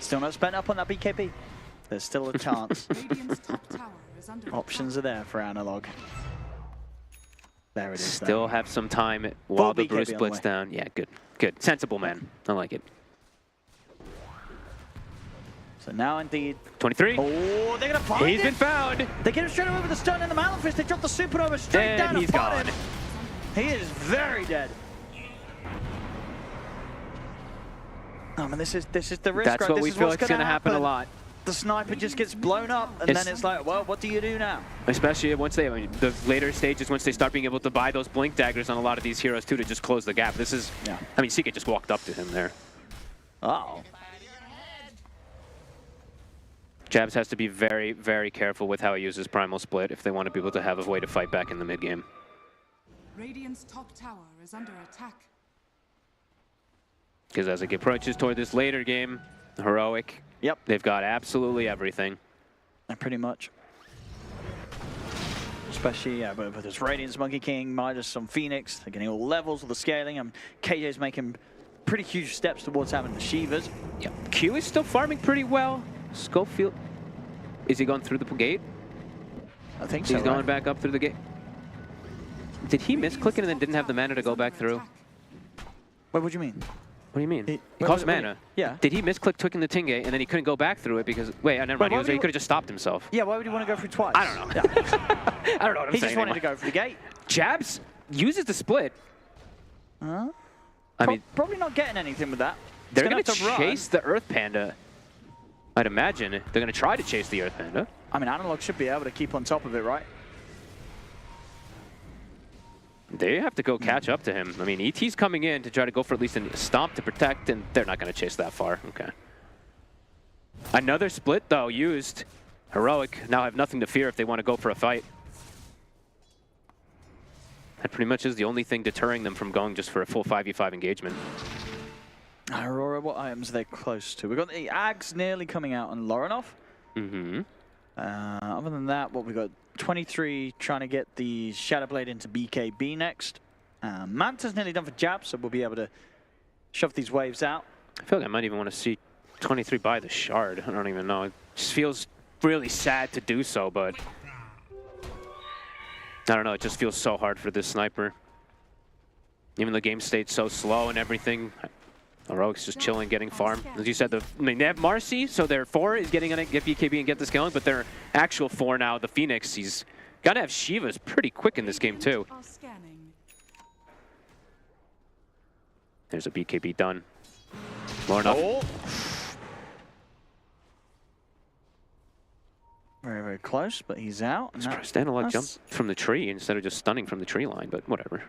Still not spent up on that BKB. There's still a chance. Options are there for Analog. There it is. Still have some time while the brew splits down. Yeah, good. Good. Sensible man. I like it. So now indeed. 23. Oh, they're going to find He's been found. They get him straight away with the stun and the Malefist. They drop the Supernova straight down. He's gone. He is very dead. Oh man, this is the risk. That's what we feel like is going to happen a lot. The sniper just gets blown up, and then it's like, well, what do you do now? Especially once they, the later stages, once they start being able to buy those blink daggers on a lot of these heroes too to just close the gap. This is, I mean, Seagate just walked up to him there. Uh-oh. Jabs has to be very, very careful with how he uses Primal Split if they want to be able to have a way to fight back in the mid game. Radiant's top tower is under attack. Because as it approaches toward this later game, Heroic, they've got absolutely everything. Pretty much. Especially with this Radiance, Monkey King, minus some Phoenix. They're getting all levels of the scaling. KJ's making pretty huge steps towards having the Shivas. Yep. Q is still farming pretty well. Schofield, is he going through the gate? I think so. He's going back up through the gate. Did he misclick it and then didn't have the mana to go back through? Wait, what do you mean? What do you mean? It costs mana. Yeah. Did he misclick Twicking the Tingate and then he couldn't go back through it because, wait, never mind, he could have just stopped himself. Yeah, why would he want to go through twice? I don't know. I don't know what I'm saying. He just wanted to go for the gate. Jabs uses the split. Huh? I mean, probably not getting anything with that. They're going to chase the Earth Panda. I'd imagine they're going to try to chase the Earth Panda. I mean, Analog should be able to keep on top of it, right? They have to go catch up to him. I mean, ET's coming in to try to go for at least a stomp to protect, and they're not going to chase that far. Okay. Another split, though, used. Heroic now have nothing to fear if they want to go for a fight. That pretty much is the only thing deterring them from going just for a full 5v5 engagement. Aurora, what items are they close to? We've got the Ags nearly coming out on Lorinov. Mm-hmm. Other than that, what we got? 23 trying to get the Shadow Blade into BKB next. Manta's nearly done for Jab, so we'll be able to shove these waves out. I feel like I might even want to see 23 buy the Shard. I don't even know. It just feels really sad to do so, but I don't know. It just feels so hard for this sniper. Even the game stayed so slow and everything. Heroic's just chilling, getting farm. As you said, they have Marcy, so their 4 is getting on get BKB and get this going, but their actual 4 now, the Phoenix, he's got to have Shivas pretty quick in this game too. There's a BKB done. Lorinov. Oh. Very, very close, but he's out. I'm surprised Analog jumped from the tree instead of just stunning from the tree line, but whatever.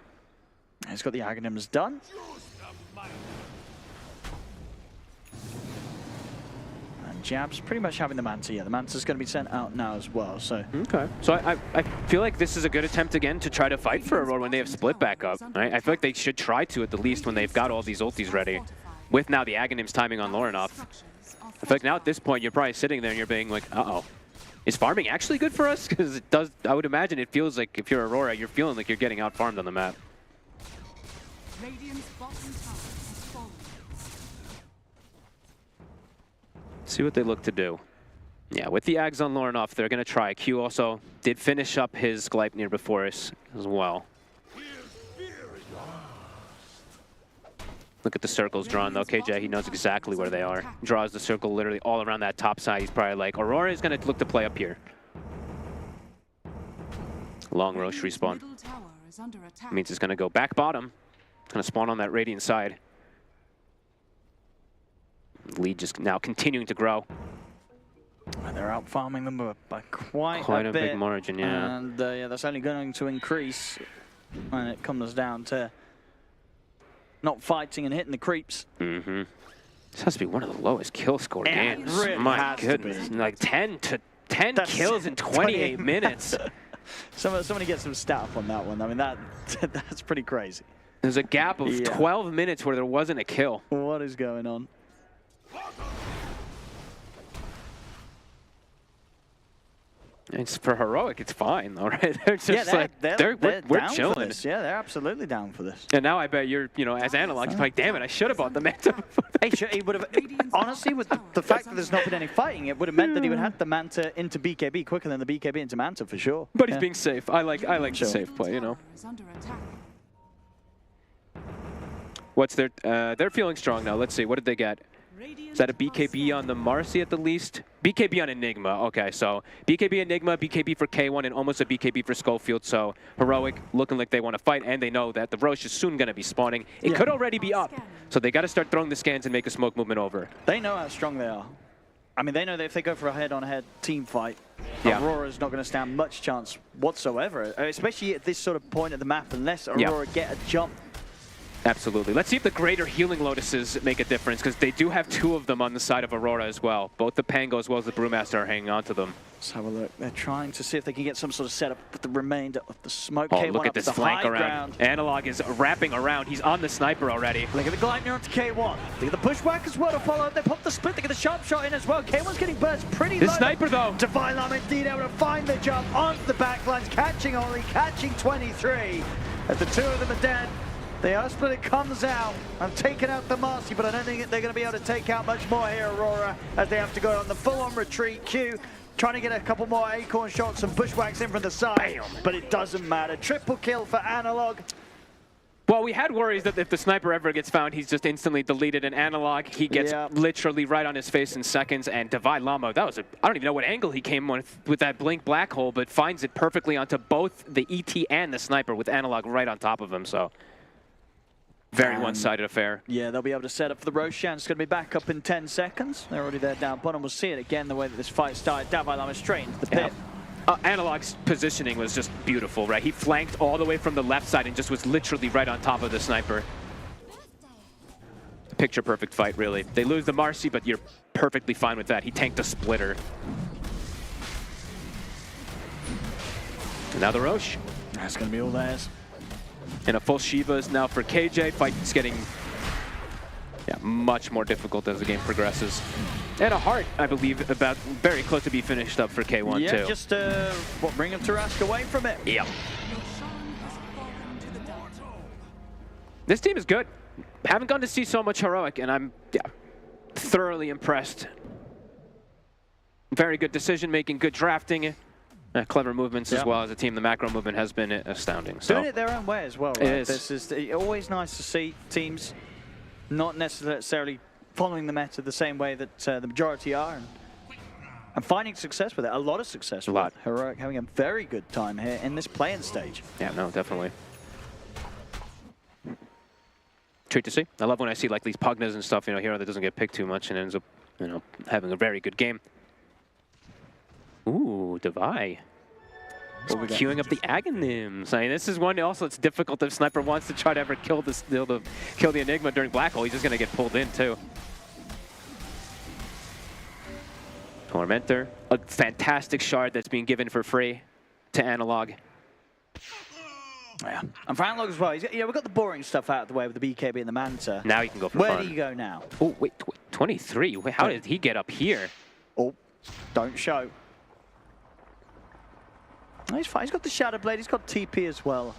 He's got the Aghanims done. Jab's pretty much having the Manta. Yeah, the Manta's going to be sent out now as well. So okay. So I feel like this is a good attempt again to try to fight for Aurora when they have split back up. Right? I feel like they should try to at the least when they've got all these ultis ready. With now the Aghanims timing on Lorinov. I feel like now at this point you're probably sitting there and you're being like, uh-oh. Is farming actually good for us? Because it does. I would imagine it feels like if you're Aurora, you're feeling like you're getting out farmed on the map. See what they look to do. Yeah, with the Ags on Lorinov, they're going to try. Q also did finish up his Gleipnir before us as well. Look at the circles drawn, though. KJ, he knows exactly where they are. Draws the circle literally all around that top side. He's probably like, Aurora is going to look to play up here. Long Roche respawn. Means it's going to go back bottom. It's going to spawn on that Radiant side. Lead just now continuing to grow. They're out farming them by quite a bit. big margin, yeah. And yeah, that's only going to increase when it comes down to not fighting and hitting the creeps. Mm-hmm. This has to be one of the lowest kill score games. It really My goodness, like 10 kills in 28 minutes. Somebody get some stat up on that one. I mean, that's pretty crazy. There's a gap of 12 minutes where there wasn't a kill. What is going on? It's for Heroic, it's fine though, right? They're just we're chilling. Yeah, they're absolutely down for this. And now I bet you're, as Analog, you're like, damn it, I should have bought the Manta before. He would have, honestly, with the fact that there's not been any fighting, it would have meant that he would have had the Manta into BKB quicker than the BKB into Manta for sure. But he's being safe. I like the safe play, What's their, they're feeling strong now. Let's see, what did they get? Is that a BKB on the Marcy at the least? BKB on Enigma. Okay, so BKB Enigma, BKB for K1, and almost a BKB for Schofield. So Heroic looking like they want to fight, and they know that the Roche is soon going to be spawning. It could already be up. So they got to start throwing the scans and make a smoke movement over. They know how strong they are. I mean, they know that if they go for a head-on-head team fight, Aurora's not going to stand much chance whatsoever, especially at this sort of point of the map, unless Aurora get a jump. Absolutely. Let's see if the greater healing lotuses make a difference, because they do have 2 of them on the side of Aurora as well. Both the Pango as well as the Brewmaster are hanging on to them. Let's have a look. They're trying to see if they can get some sort of setup with the remainder of the smoke. Oh, K1 look at this flank around. Ground. Analog is wrapping around. He's on the sniper already. Look at the Gleipnir onto K1. Look at the pushback as well to follow. They pop the split. They get the sharp shot in as well. K1's getting burst pretty low. The sniper, though. Divine Llama indeed able to find the jump onto the backlines, catching Oli, catching 23. As the 2 of them are dead. The Earth Split comes out and taken out the Marcy, but I don't think they're going to be able to take out much more here, Aurora, as they have to go on the full-on retreat. Q trying to get a couple more acorn shots and bushwhacks in from the side, but it doesn't matter. Triple kill for Analog. Well, we had worries that if the sniper ever gets found, he's just instantly deleted. An analog, he gets literally right on his face in seconds. And Divide Lamo, that was I don't even know what angle he came with that blink black hole, but finds it perfectly onto both the ET and the sniper with analog right on top of him. So very one-sided affair. Yeah, they'll be able to set up for the Roshan. It's going to be back up in 10 seconds. They're already there down bottom. We'll see it again the way that this fight started. Divide Lamo straight into the pit. Analog's positioning was just beautiful, right? He flanked all the way from the left side and just was literally right on top of the sniper. Picture perfect fight, really. They lose the Marcy, but you're perfectly fine with that. He tanked a splitter. And now the Roche. That's going to be all theirs. And a full Shiva is now for KJ. Fight's getting much more difficult as the game progresses. And a heart, I believe, about very close to be finished up for K1 too. Yeah, just bring him Tarask away from it. Yep. This team is good. Haven't gone to see so much heroic, and I'm thoroughly impressed. Very good decision making, good drafting, clever movements as well as a team. The macro movement has been astounding. So doing it their own way as well. Right? This is always nice to see teams not necessarily following the meta the same way that the majority are, and finding success with it. A lot of success with it. Heroic having a very good time here in this play-in stage. Yeah, no, definitely. Treat to see. I love when I see like these Pugnas and stuff, hero that doesn't get picked too much and ends up, having a very good game. Ooh, Devi. Queuing up the Aghanims. I mean, this is one also it's difficult if Sniper wants to try to ever kill the Enigma during Black Hole. He's just going to get pulled in too. Tormentor, a fantastic shard that's being given for free to Analog. Yeah, and for Analog as well. We've got the boring stuff out of the way with the BKB and the Manta. Now you can go for Where fun. do you go now? Oh, wait, 23? How did he get up here? Oh, don't show. He's fine. He's got the Shadow Blade. He's got TP as well.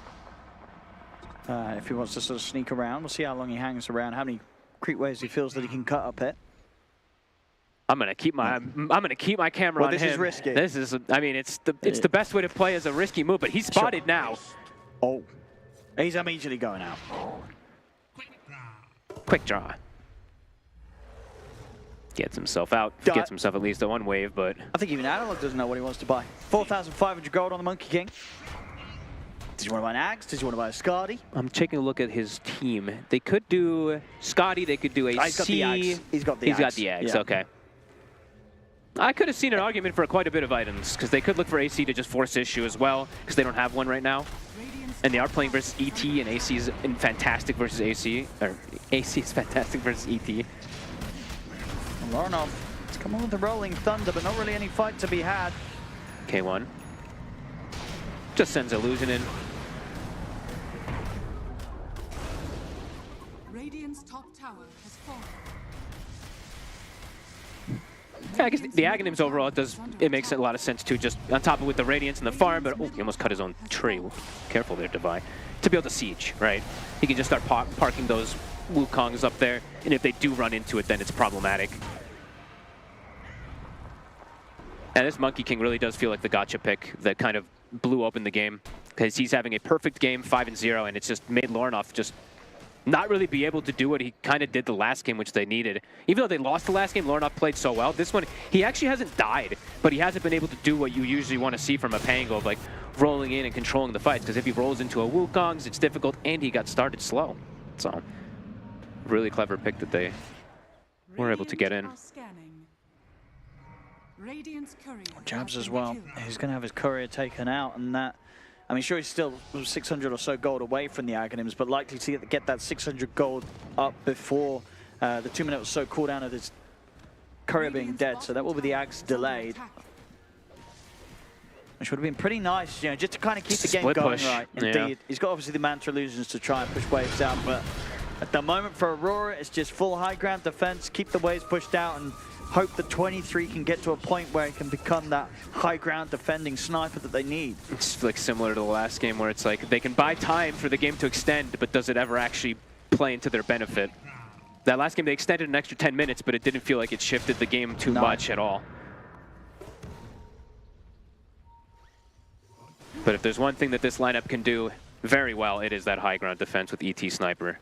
If he wants to sort of sneak around, we'll see how long he hangs around, how many creep waves he feels that he can cut up it. I'm gonna keep my camera on him. This is risky. This is, I mean, it's the best way to play as a risky move, but he's spotted now. Oh, he's immediately going out. Quick draw. Gets himself out. Gets himself at least a one wave, but I think even Analog doesn't know what he wants to buy. 4,500 gold on the Monkey King. Did you want to buy an Axe? Did you want to buy a Scotty? I'm taking a look at his team. They could do Scotty. They could do AC. He's got the Axe. He's got the Axe. Okay. I could have seen an argument for quite a bit of items because they could look for AC to just force issue as well because they don't have one right now. And they are playing versus ET, and AC is fantastic versus AC. Or AC is fantastic versus ET. Lorinov, it's come on with the Rolling Thunder, but not really any fight to be had. K1. Just sends Illusion in. Radiant's top tower has fallen. Yeah, I guess the Aghanims overall, it makes a lot of sense too, just on top of with the Radiance and the farm, but he almost cut his own tree. Careful there, Devi. To be able to siege, right? He can just start parking those Wukongs up there, and if they do run into it, then it's problematic. And this Monkey King really does feel like the gotcha pick that kind of blew open the game, because he's having a perfect game, 5-0, and it's just made Lorinov just not really be able to do what he kind of did the last game, which they needed. Even though they lost the last game, Lorinov played so well. This one, he actually hasn't died, but he hasn't been able to do what you usually want to see from a Pango of like rolling in and controlling the fights, because if he rolls into a Wukong's, it's difficult, and he got started slow. So, really clever pick that they were able to get in. Jabs as well. He's going to have his courier taken out, and that, I mean, sure, he's still 600 or so gold away from the Aghanims, but likely to get that 600 gold up before the 2 minute or so cooldown of his courier being dead. So that will be the Axe delayed, which would have been pretty nice, just to kind of keep the game going right. Indeed, yeah. He's got obviously the Manta Illusions to try and push waves out, but at the moment for Aurora, it's just full high ground defense, keep the waves pushed out, and hope that 23 can get to a point where it can become that high ground defending sniper that they need. It's like similar to the last game where it's like they can buy time for the game to extend, but does it ever actually play into their benefit? That last game they extended an extra 10 minutes, but it didn't feel like it shifted the game too much at all. But if there's one thing that this lineup can do, very well it is that high ground defense with ET Sniper.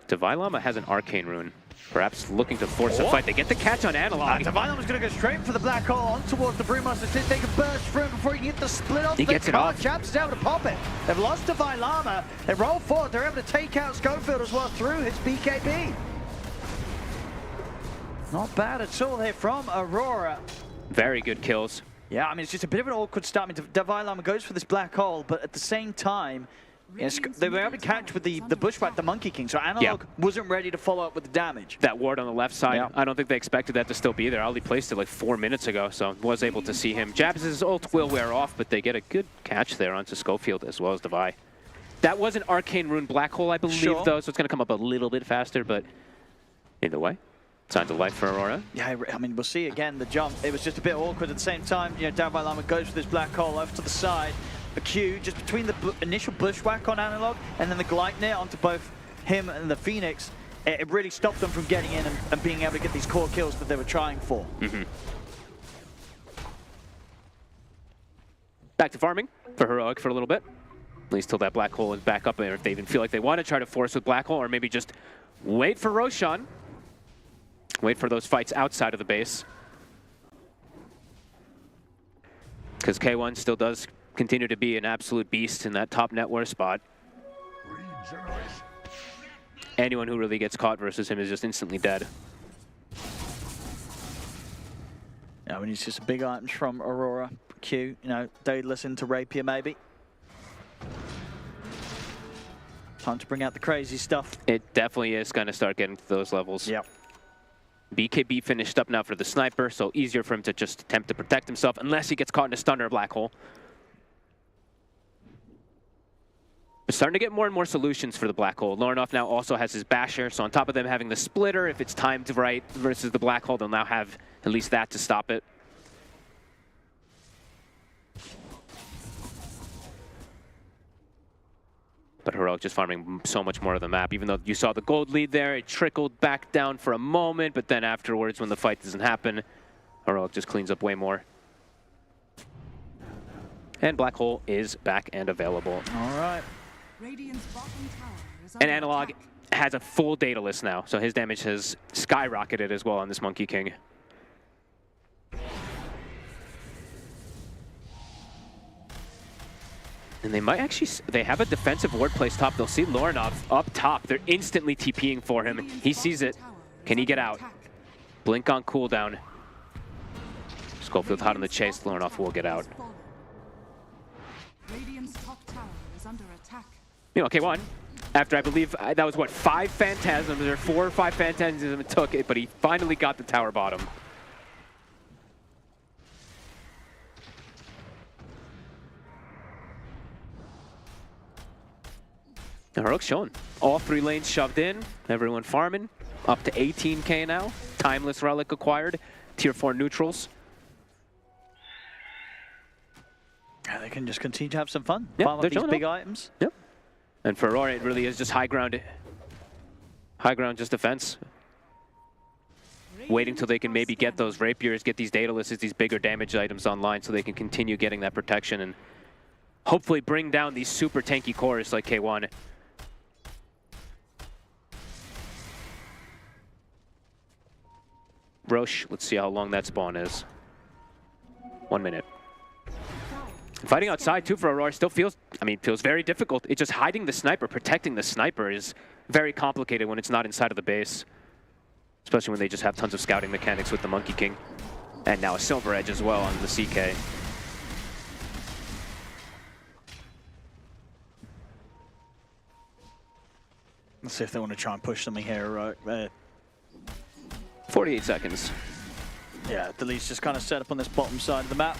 Devilama has an Arcane Rune. Perhaps looking to force a fight. They get the catch on Analog. Devilama's going to go straight for the black hole on towards the Brewmaster. See if they can burst through before he can get the split off. He gets it off. Chaps is able to pop it. They've lost Devilama. They roll forward. They're able to take out Schofield as well through his BKB. Not bad at all here from Aurora. Very good kills. Yeah, I mean, it's just a bit of an awkward start. I mean, Devilama goes for this black hole, but at the same time, yes, they were able to catch with the bushwhack, the Monkey King, so Analog wasn't ready to follow up with the damage. That ward on the left side, I don't think they expected that to still be there. Ali placed it like 4 minutes ago, so was able to see him. Jabs' ult will wear off, but they get a good catch there onto Schofield as well as Devi. That was an Arcane Rune black hole, I believe, though, so it's going to come up a little bit faster, but either way, signs of life for Aurora. Yeah, I mean, we'll see again the jump. It was just a bit awkward at the same time. You know, Devilama goes for this black hole over to the side. A Q just between the initial bushwhack on Analog and then the Gleipnir onto both him and the Phoenix. It really stopped them from getting in and being able to get these core kills that they were trying for. Back to farming for Heroic for a little bit. At least till that black hole is back up, and if they even feel like they want to try to force with black hole, or maybe just wait for Roshan. Wait for those fights outside of the base. Because K1 still does continue to be an absolute beast in that top net worth spot. Anyone who really gets caught versus him is just instantly dead. Yeah, when it's just big items from Aurora. Q, you know, Daedalus into Rapier maybe. Time to bring out the crazy stuff. It definitely is going to start getting to those levels. Yep. BKB finished up now for the sniper, so easier for him to just attempt to protect himself unless he gets caught in a stun or a black hole. We're starting to get more and more solutions for the black hole. Lorinov now also has his basher, so on top of them having the splitter, if it's timed right versus the black hole, they'll now have at least that to stop it. But Heroic just farming so much more of the map. Even though you saw the gold lead there, it trickled back down for a moment, but then afterwards, when the fight doesn't happen, Heroic just cleans up way more. And black hole is back and available. All right. And Analog has a full data list now, so his damage has skyrocketed as well on this Monkey King. And they might actually, they have a defensive ward placed top. They'll see Lorinov up top. They're instantly TPing for him. He sees it. Can he get out? Blink on cooldown. Schofield hot on the chase. Lorinov will get out. Okay, one. After I believe that was what, 5 Phantasms or 4 or 5 Phantasms it took it, but he finally got the tower bottom. Heroic's showing. All 3 lanes shoved in. Everyone farming. Up to 18k now. Timeless Relic acquired. Tier 4 neutrals. Yeah, they can just continue to have some fun. Yep, Farm up these big items. Yep. And for Aurora, it really is just high ground. High ground, just defense. Waiting till they can maybe get those rapiers, get these Daedalus, these bigger damage items online so they can continue getting that protection and hopefully bring down these super tanky cores like K1. Roche, let's see how long that spawn is. 1 minute. Fighting outside too for Aurora still feels, feels very difficult. It's just hiding the sniper, protecting the sniper is very complicated when it's not inside of the base. Especially when they just have tons of scouting mechanics with the Monkey King. And now a Silver Edge as well on the CK. Let's see if they want to try and push something here. 48 seconds. Yeah, the lead's just kind of set up on this bottom side of the map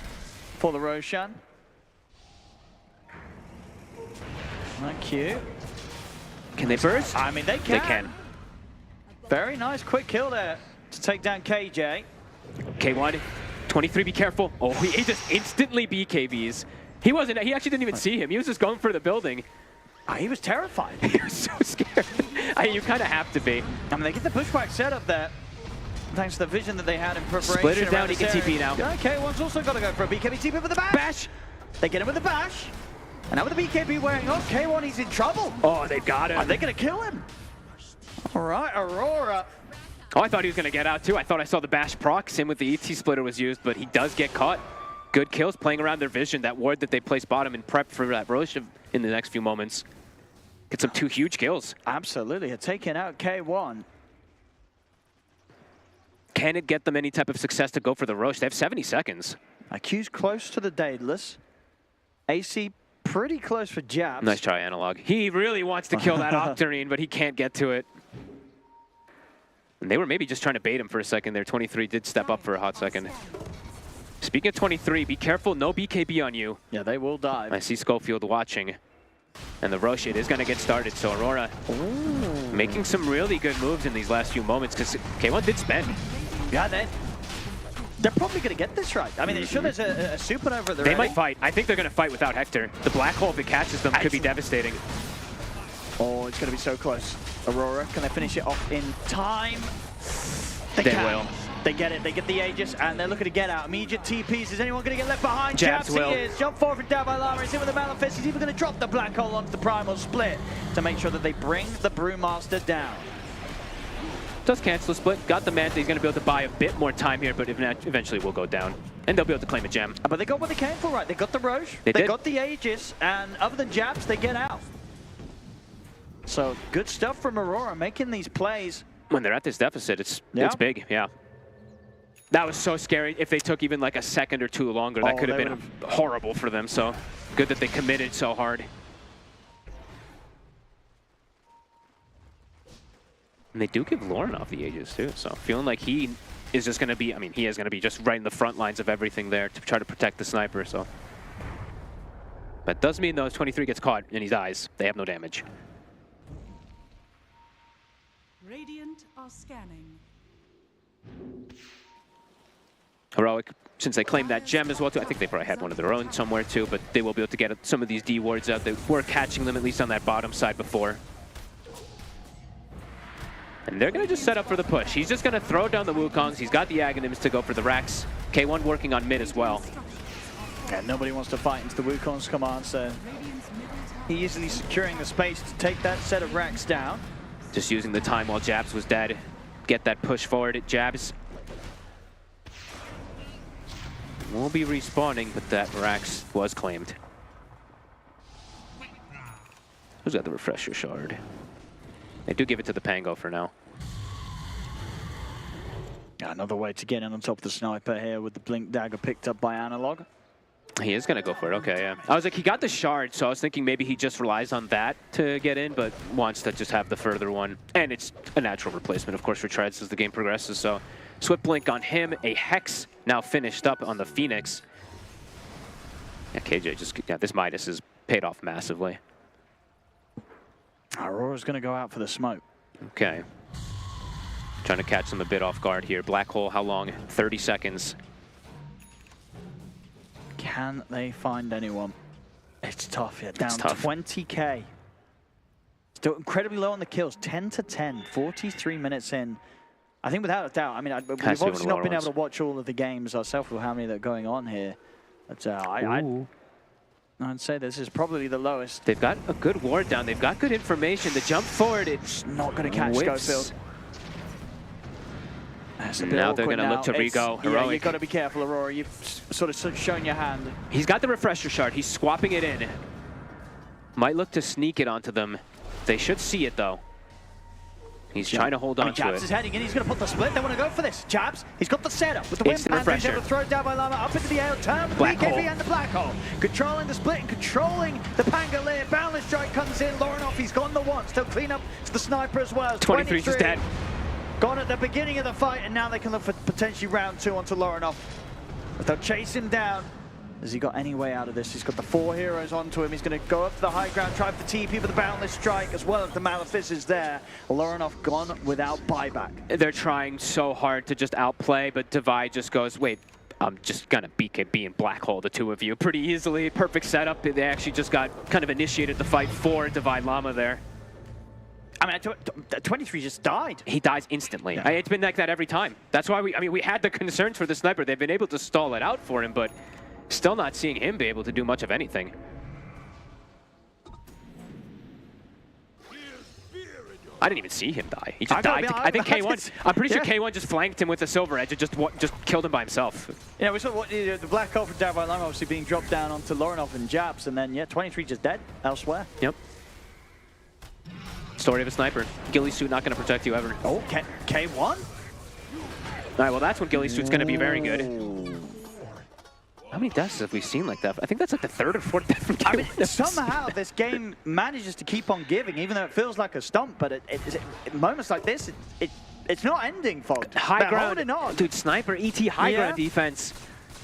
for the Roshan. Thank you. Can they burst? I mean, they can. They can. Very nice, quick kill there to take down KJ. K1, 23, be careful. Oh, he just instantly BKBs. He actually didn't even see him. He was just going for the building. He was terrified. He was so scared. You kind of have to be. I mean, they get the pushback set up there. thanks to the vision that they had in preparation. Split it down, he can TP now. Yeah, K1's also got to go for a BKB TP with the bash. They get him with the bash. And now with the BKB wearing off, K1, he's in trouble. Oh, they've got him. Are they going to kill him? All right, Aurora. Oh, I thought he was going to get out too. I thought I saw the bash proc. Same with the ET splitter was used, but he does get caught. Good kills playing around their vision. That ward that they placed bottom in prep for that Roche in the next few moments. Get some 2 huge kills. Absolutely, taking out K1. Can it get them any type of success to go for the Roche? They have 70 seconds. IQ's close to the Daedalus. AC pretty close for Jabs. Nice try, Analog. He really wants to kill that Octarine, but he can't get to it. And they were maybe just trying to bait him for a second there. 23 did step up for a hot second. Speaking of 23, be careful, no BKB on you. Yeah, they will dive. I see Schofield watching. And the Roche is going to get started, so Aurora making some really good moves in these last few moments because K1 did spend. Yeah, they're probably going to get this right. I mean, sure there's a supernova there. They might fight. I think they're going to fight without Hector. The black hole, if it catches them, could be devastating. Oh, it's going to be so close. Aurora, can they finish it off in time? They will. They get it. They get the Aegis, and they're looking to get out. Immediate TPs. Is anyone going to get left behind? Jabs will. He is. Jump forward for Davai Lama. He's in with the Malefice. He's even going to drop the black hole onto the Primal Split to make sure that they bring the Brewmaster down. Does cancel the split. Got the Manta. He's going to be able to buy a bit more time here, but eventually will go down. And they'll be able to claim a gem. But they got what they came for, right? They got the Roche. They got the Aegis, and other than Jabs, they get out. So good stuff from Aurora, making these plays. When they're at this deficit, it's big, yeah. That was so scary. If they took even like a second or 2 longer, that could have been horrible for them. So good that they committed so hard. And they do give Lauren off the Aegis too. So feeling like he is just going to be, I mean, he is going to be just right in the front lines of everything there to try to protect the sniper. So that does mean though, if 23 gets caught and he dies, they have no damage. Radiant are scanning. Heroic, since they claimed that gem as well too, I think they probably had one of their own somewhere too, but they will be able to get some of these D wards out. They were catching them at least on that bottom side before. And they're going to just set up for the push. He's just going to throw down the Wukongs. He's got the Aghanims to go for the Rax. K1 working on mid as well. Yeah, nobody wants to fight into the Wukong's command, so he easily securing the space to take that set of Rax down. Just using the time while Jabs was dead. Get that push forward at Jabs. Won't be respawning, but that Rax was claimed. Who's got the refresher shard? They do give it to the Pango for now. Yeah, another way to get in on top of the sniper here with the Blink Dagger picked up by Analog. He is going to go for it, okay, yeah. I was like, he got the shard, so I was thinking maybe he just relies on that to get in, but wants to just have the further one. And it's a natural replacement, of course, for Treads as the game progresses, so Swift Blink on him, a Hex now finished up on the Phoenix. Yeah, KJ just, yeah, this Midas is paid off massively. Aurora's going to go out for the smoke. Okay. Trying to catch them a bit off guard here. Black hole, how long? 30 seconds. Can they find anyone? It's tough here. Down tough. 20k. Still incredibly low on the kills. 10 to 10. 43 minutes in. I think without a doubt. I mean, we've obviously not been able to watch all of the games ourselves with how many that are going on here. But I'd say this is probably the lowest. They've got a good ward down. They've got good information. The jump forward, it's not going to catch Schofield. Now they're going to look to re-go. Heroic. Yeah, you've got to be careful, Aurora. You've sort of shown your hand. He's got the refresher shard. He's swapping it in. Might look to sneak it onto them. They should see it, though. He's trying to hold on to Jabs it. is heading in. He's going to put the split. They want to go for this. Jabs, he's got the setup. With the wind band, he's able to throw down by Lama up into the air. Turn with the BKB and the black hole. Controlling the split and controlling the Pangolier. Boundless Strike comes in. Lauren he's gone the one. Still clean up to the sniper as well. 23 is dead. Gone at the beginning of the fight, and now they can look for potentially round 2 onto Laurenov. But they'll chase him down. Has he got any way out of this? He's got the 4 heroes onto him. He's going to go up to the high ground, try for TP with the Boundless Strike, as well as the Malefice is there. Laurenov gone without buyback. They're trying so hard to just outplay, but Divide just goes, wait, I'm just going to BKB and Black Hole the two of you pretty easily. Perfect setup. They actually just got kind of initiated the fight for Divide Llama there. I mean, 23 just died. He dies instantly. It's been like that every time. That's why we had the concerns for the sniper. They've been able to stall it out for him, but still not seeing him be able to do much of anything. I didn't even see him die. He just died. I think K1. I'm pretty sure K1 just flanked him with the silver edge and just killed him by himself. Yeah, we saw the black hole from down by Long obviously being dropped down onto Lorinov and Jabs, and then 23 just dead elsewhere. Yep. Story of a sniper. Ghillie suit not going to protect you ever. Oh, K1? All right, well that's when Ghillie suit's going to be very good. How many deaths have we seen like that? I think that's like the 3rd or 4th death from K1. I mean, somehow this game manages to keep on giving, even though it feels like a stump. But moments like this, it's not ending, Fog. High ground, holding on. Dude. Sniper, ET, high ground defense.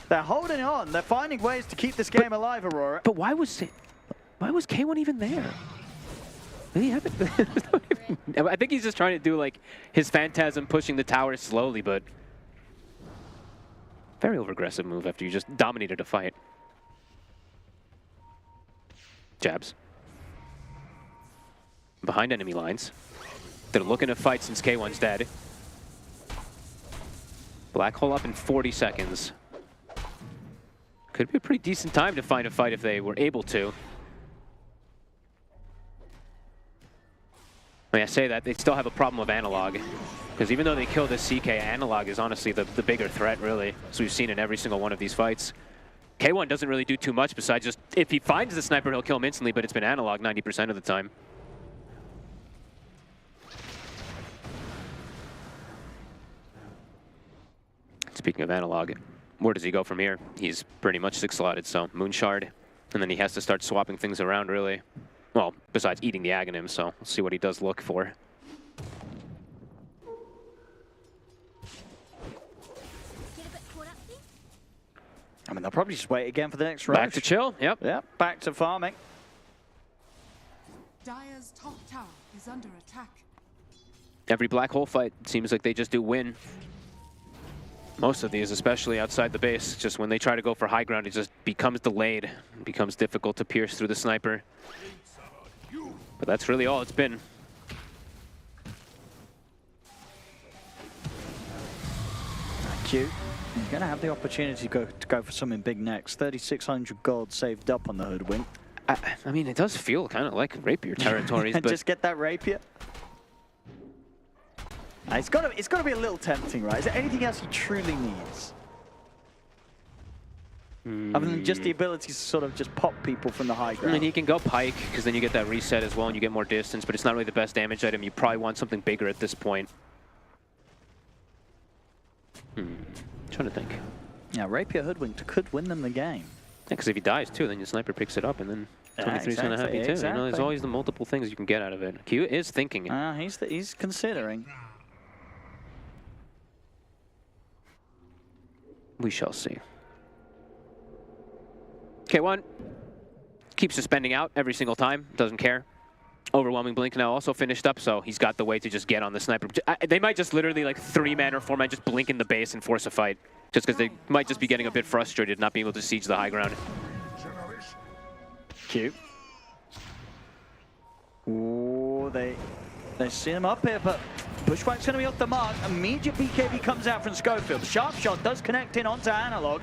They're holding on. They're finding ways to keep this game alive, Aurora. But why was K1 even there? Did he have it? I think he's just trying to do like his phantasm, pushing the tower slowly, but. Very over-aggressive move after you just dominated a fight. Jabs. Behind enemy lines. They're looking to fight since K1's dead. Black hole up in 40 seconds. Could be a pretty decent time to find a fight if they were able to. I mean, I say that, they still have a problem with analog. Because even though they kill this CK, analog is honestly the bigger threat, really. As we've seen in every single one of these fights. K1 doesn't really do too much besides just, if he finds the sniper, he'll kill him instantly, but it's been analog 90% of the time. Speaking of analog, where does he go from here? He's pretty much 6-slotted, so Moonshard. And then he has to start swapping things around, really. Well, besides eating the Aghanim, so we'll see what he does look for. I mean, they'll probably just wait again for the next round. Back to chill, yep. Yep, back to farming. Dire's top tower is under attack. Every black hole fight seems like they just do win. Most of these, especially outside the base, just when they try to go for high ground, it just becomes delayed. It becomes difficult to pierce through the sniper. But that's really all it's been. Cute. You're going to have the opportunity to go for something big next. 3,600 gold saved up on the Hoodwink. I mean, it does feel kind of like rapier territories, but just get that rapier. It's got to be a little tempting, right? Is there anything else he truly needs? Other than just the ability to sort of just pop people from the high ground. I mean, he can go Pike, because then you get that reset as well, and you get more distance, but it's not really the best damage item. You probably want something bigger at this point. Trying to think. Yeah, Rapier Hoodwink could win them the game. Yeah, because if he dies too, then your sniper picks it up, and then 23's going to have you too. You know, there's always the multiple things you can get out of it. Q is thinking. He's considering. We shall see. K1 keeps suspending out every single time. Doesn't care. Overwhelming Blink now also finished up, so he's got the way to just get on the sniper. They might just literally like 3-man or 4-man just blink in the base and force a fight. Just because they might just be getting a bit frustrated not being able to siege the high ground. Cute. Ooh, they see him up here, but Pushback's going to be off the mark. Immediate BKB comes out from Schofield. Sharp shot does connect in onto Analog.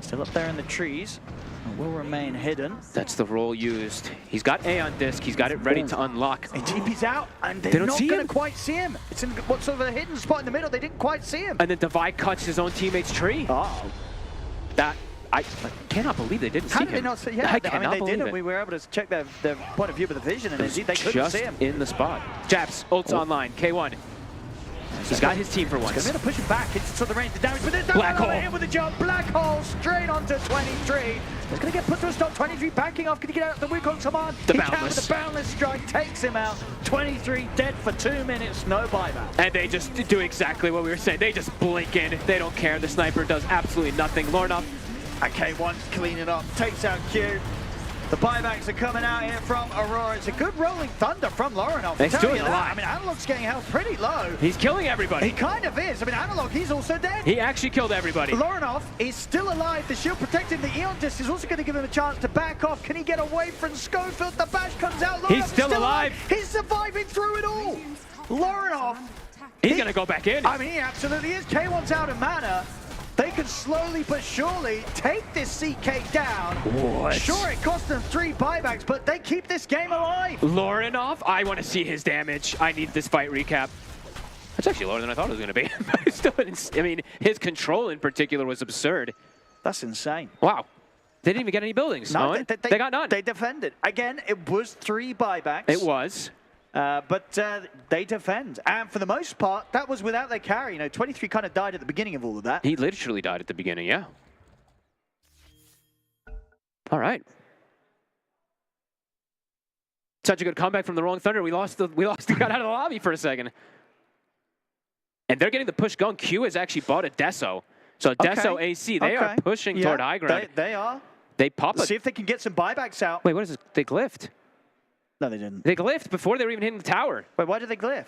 Still up there in the trees. And will remain hidden. That's the role used. He's got A on disc. He's got it ready to unlock. And TP's out, and they're not going to quite see him. It's in what's sort of a hidden spot in the middle. They didn't quite see him. And then Divide cuts his own teammate's tree. Oh. That, I cannot believe they didn't see him. How did they not see? Yeah, I mean, they didn't. We were able to check their point of view with the vision, and indeed they couldn't see him. Just in the spot. Jabs, ult's online. K1. He's got his team for once. He's going to push him back into sort of the range of damage, but there's Black Hole here with a jump. Black Hole straight onto 23. He's going to get put through a stop. 23 backing off. Can he get out the Wukong command? The he Boundless. can with the Boundless strike. Takes him out. 23 dead for 2 minutes. No buyback. And they just do exactly what we were saying. They just blink in. They don't care. The sniper does absolutely nothing. Lornoff. And K1 cleaning up. Takes out Q. The buybacks are coming out here from Aurora. It's a good rolling thunder from Lorinov. He's doing a lot. I mean, Analog's getting held pretty low. He's killing everybody. He kind of is. I mean, Analog, he's also dead. He actually killed everybody. Lorinov is still alive. The shield protecting the Eon Disc is also going to give him a chance to back off. Can he get away from Schofield? The bash comes out. He's still alive. He's surviving through it all. Lorinov. He's going to go back in. I mean, he absolutely is. K1's out of mana. They can slowly but surely take this CK down. What? Sure, it cost them 3 buybacks, but they keep this game alive. Lorinov, I want to see his damage. I need this fight recap. That's actually lower than I thought it was going to be. Still, I mean, his control in particular was absurd. That's insane. Wow. They didn't even get any buildings. No, they got none. They defended. Again, it was 3 buybacks. It was. But they defend. And for the most part, that was without their carry. You know, 23 kind of died at the beginning of all of that. He literally died at the beginning, yeah. All right. Such a good comeback from the Rolling Thunder. We lost got out of the lobby for a second. And they're getting the push going. Q has actually bought a Deso. So Deso AC, they are pushing toward high ground. They are. They pop it. See if they can get some buybacks out. Wait, what is this? They glyphed. No, they didn't. They glyphed before they were even hitting the tower. Wait, why did they glyph?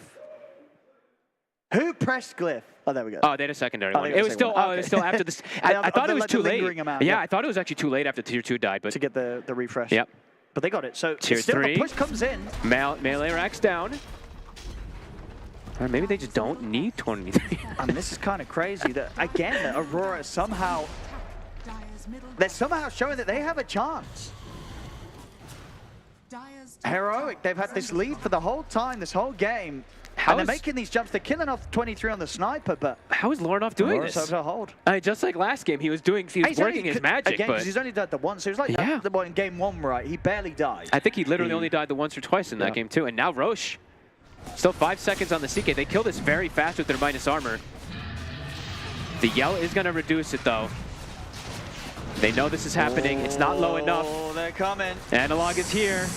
Who pressed glyph? Oh, there we go. Oh, they had a secondary one. It was still, it was still after this. I thought it was too late. Yeah, I thought it was actually too late after Tier 2 died. But to get the refresh. Yep. But they got it. So Tier still 3. the push comes in. Melee racks down. Or maybe they just don't need 23. I mean, this is kind of crazy. That again, Aurora somehow, they're somehow showing that they have a chance. Heroic, they've had this lead for the whole time, this whole game. And they're making these jumps. They're killing off 23 on the sniper, but how is Lorinov doing this? Able to hold. Just like last game, he was working his magic. Again, because he's only died the once. So it was like the one in game 1, right? He barely died. I think he literally only died the once or twice in that game too. And now Roche, still 5 seconds on the CK. They kill this very fast with their minus armor. The yell is going to reduce it though. They know this is happening. It's not low enough. Oh, they're coming. Analog is here.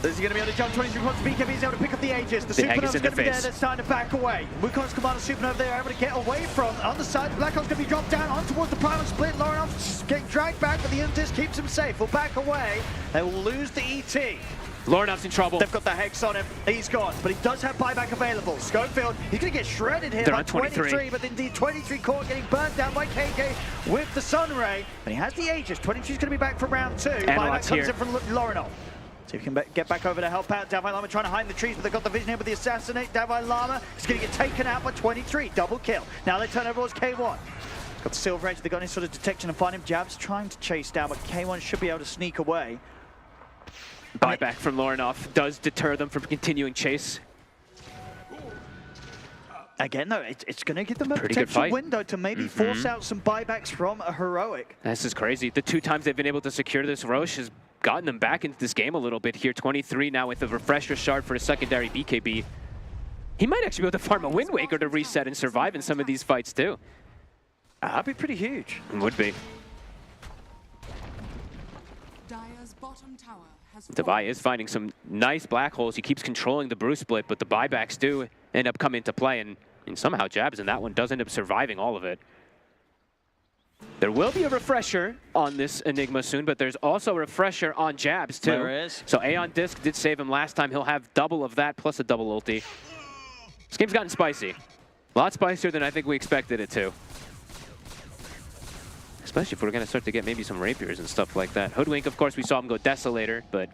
This is going to be able to jump 23 points. BKB is able to pick up the Aegis. The Supernova's going to be there. That's starting to back away. Wukong's Commander Supernova they are able to get away from. On the side, Blackhawk's going to be dropped down on towards the Primal Split. Lorinov getting dragged back, but the Untis keeps him safe. Will back away. They will lose the ET. Lorinov's in trouble. They've got the Hex on him. He's gone, but he does have buyback available. Schofield, he's going to get shredded here by 23, but indeed 23 caught getting burnt down by KK with the Sunray. And he has the Aegis. 23's going to be back for round 2. Buyback comes in from Lorinov. See if he can get back over to help out. Davai Lama trying to hide in the trees, but they've got the vision here with the assassinate. Davai Lama is going to get taken out by 23. Double kill. Now they turn over towards K1. Got the Silver Edge. They got any sort of detection and find him. Jab's trying to chase down, but K1 should be able to sneak away. Buyback from Lorinov does deter them from continuing chase. Again, though, it's going to give them a potential window to maybe force out some buybacks from a Heroic. This is crazy. The 2 times they've been able to secure this, Roche has gotten them back into this game a little bit here. 23 now with a refresher shard for a secondary BKB. He might actually be able to farm a Wind Waker to reset and survive in some of these fights too. That'd be pretty huge. It would be. Davai is finding some nice black holes. He keeps controlling the brew split, but the buybacks do end up coming into play, and somehow Jabs in that one does end up surviving all of it. There will be a refresher on this Enigma soon, but there's also a refresher on Jabs too. There is. So Aeon Disc did save him last time. He'll have double of that plus a double ulti. This game's gotten spicy. A lot spicier than I think we expected it to. Especially if we're going to start to get maybe some rapiers and stuff like that. Hoodwink, of course, we saw him go Desolator, but...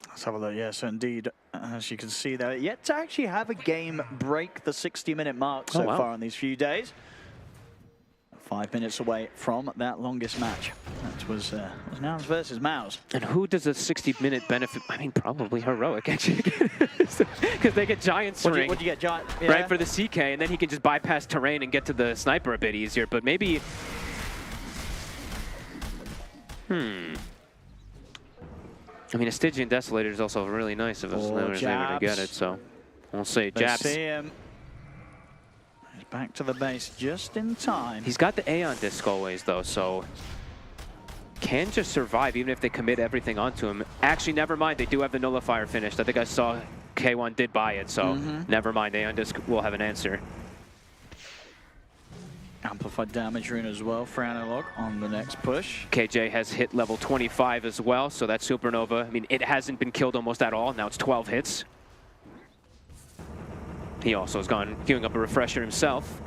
Let's have a look. Yes, indeed. As you can see there, yet to actually have a game break the 60-minute mark so far on these few days. 5 minutes away from that longest match. That was Nouns versus Mouse. And who does a 60-minute benefit? I mean, probably Heroic, actually. Because they get Giant Swing. What do you get, Giant? Yeah. Right, for the CK, and then he can just bypass terrain and get to the sniper a bit easier. But maybe... I mean, a Stygian Desolator is also really nice if it's never able to get it, so we'll see. Jabs. See him. He's back to the base just in time. He's got the Aeon Disc always, though, so can just survive even if they commit everything onto him. Actually, never mind. They do have the Nullifier finished. I think I saw K1 did buy it, so never mind. Aeon Disc will have an answer. Amplified damage rune as well for Analog on the next push. KJ has hit level 25 as well, so that Supernova, I mean, it hasn't been killed almost at all. Now it's 12 hits. He also has gone queuing up a refresher himself.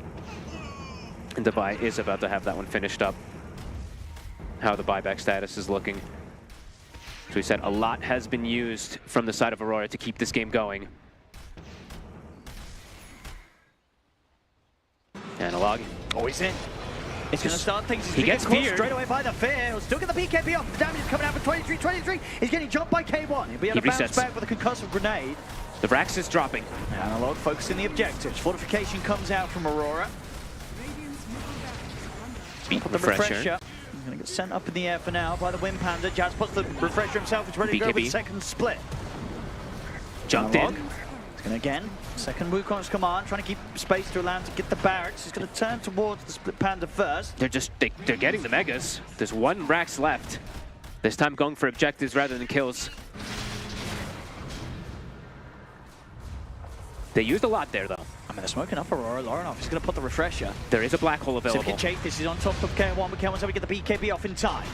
And Devi is about to have that one finished up. How the buyback status is looking. So we said a lot has been used from the side of Aurora to keep this game going. Analog. Oh, he's in. It's going to start things. He gets feared. Straight away by the fear. He'll still get the BKB off. The damage is coming out for 23. He's getting jumped by K1. He'll be able to bounce back with a concussive grenade. The Rax is dropping. Analog focusing the objectives. Fortification comes out from Aurora. Beat the refresher. He's going to get sent up in the air for now by the Wind Panda. Jazz puts the refresher himself. He's ready to go with second split. Jumped in. He's going to again. Second Wukong's command, trying to keep space to allow him to get the barracks. He's going to turn towards the split Panda first. They're getting the megas. There's one Rax left. This time going for objectives rather than kills. They used a lot there, though. I mean, they're smoking up Aurora. Lorinov is going to put the refresher. There is a black hole available. So if you can chase this, he's on top of K1, but K1's able to get the BKB off in time.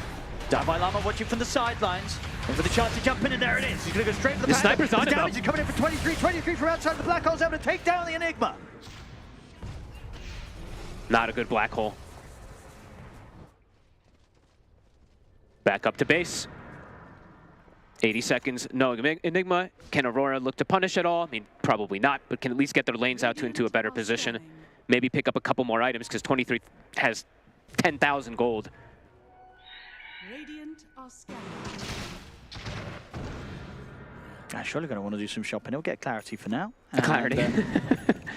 Davai Lama watching from the sidelines. And for the chance to jump in, and there it is. He's going to go straight for the Panda. Sniper's on him, damage is coming in for 23 from outside the black hole's able to take down the Enigma. Not a good black hole. Back up to base. 80 seconds, no Enigma. Can Aurora look to punish at all? I mean, probably not, but can at least get their lanes out into a better position. Maybe pick up a couple more items, because 23 has 10,000 gold. Radiant are scanning. Surely going to want to do some shopping. He'll get clarity for now. Clarity.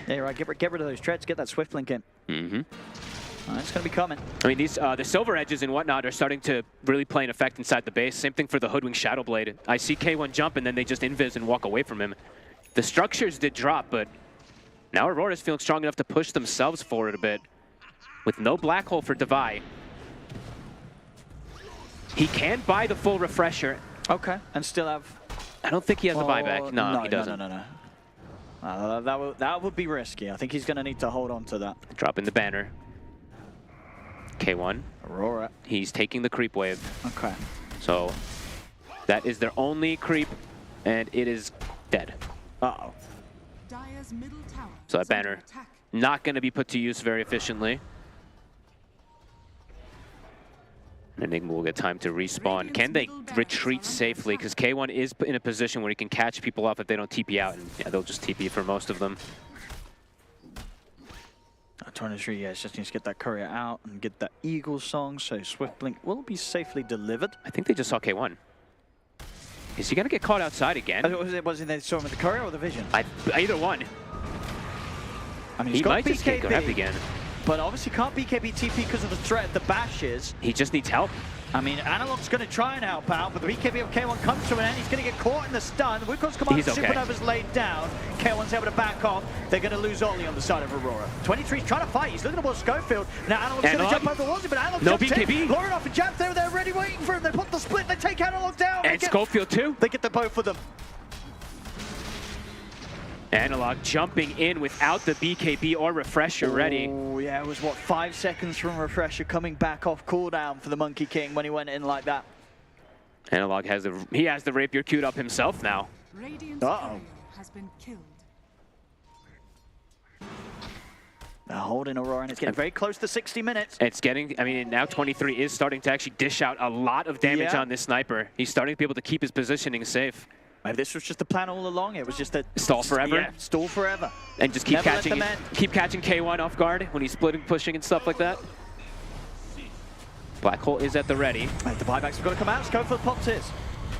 Yeah, right. Get rid of those treads. Get that Swift link in. It's going to be coming. I mean, these the silver edges and whatnot are starting to really play an effect inside the base. Same thing for the Hoodwing Shadowblade. I see K1 jump, and then they just invis and walk away from him. The structures did drop, but now Aurora's feeling strong enough to push themselves forward a bit. With no black hole for Devi. He can buy the full refresher. Okay, and still have... I don't think he has a buyback. No, he doesn't. No. That would be risky. I think he's going to need to hold on to that. Dropping the banner. K1. Aurora. He's taking the creep wave. Okay. So that is their only creep, and it is dead. Uh-oh. Dire's middle tower. So that banner not going to be put to use very efficiently. Enigma will get time to respawn. Can they retreat safely? Because K1 is in a position where he can catch people off if they don't TP out, and yeah, they'll just TP for most of them. 23, yeah, it's just needs to get that courier out and get that Eagle song, so Swift Blink will be safely delivered. I think they just saw K1. Is he going to get caught outside again? Was it they saw him with the courier or the vision? Either one. I mean, he he's got might BKB, just get grabbed again. But obviously can't BKB TP because of the threat of the bashes. He just needs help. I mean, Analog's going to try and help out, but the BKB of K1 comes to an end. He's going to get caught in the stun. Wukong's command Supernova's laid down. K1's able to back off. They're going to lose Ollie on the side of Aurora. 23's trying to fight. He's looking towards Schofield. Now Analog's going to jump over the walls, but Analog no jumps BKB. in. Lorinov and Jabs, they're ready waiting for him. They put the split. They take Analog down. And Schofield too. They get the both of them. Analog jumping in without the BKB or refresher ready. Oh, yeah, it was, what, 5 seconds from refresher coming back off cooldown for the Monkey King when he went in like that. Analog has the rapier queued up himself now. Radiant's courier has been killed. They're holding Aurora, and it's getting very close to 60 minutes. It's getting, I mean, now 23 is starting to actually dish out a lot of damage on this sniper. He's starting to be able to keep his positioning safe. Maybe this was just the plan all along. It was just a stall forever. Yeah, stall forever. And just keep catching K1 off guard when he's splitting, pushing, and stuff like that. Black hole is at the ready. Right, the buybacks have got to come out. Schofield pops his.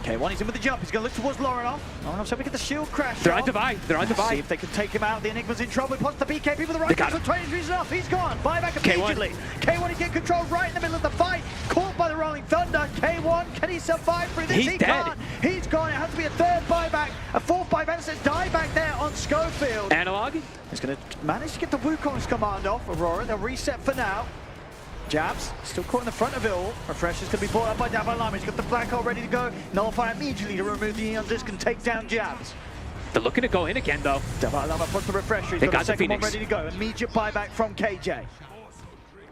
K1, he's in with the jump. He's going to look towards Lorinov. Lorinov so we get the shield crash. They're on Devi. They're on Devi. See if they can take him out. The Enigma's in trouble. He pops the BKB with the right click. 23's enough. He's gone. Buyback immediately. K1 is getting control right in the middle of the fight. Caught by the Rolling Thunder. K1, can he survive through this? He's dead. Can't. He's gone. It has to be a third buyback. A fourth buyback. It says die back there on Schofield. Analog. He's going to manage to get the Wukong's command off. Aurora, they'll reset for now. Jabs, still caught in the front of it all. Refresher's going to be brought up by Davai Lama. He's got the black hole ready to go. Nullify immediately to remove the Eon Disc and take down Jabs. They're looking to go in again, though. Davai Lama puts the refresher. He's got the second one ready to go. Immediate buyback from KJ.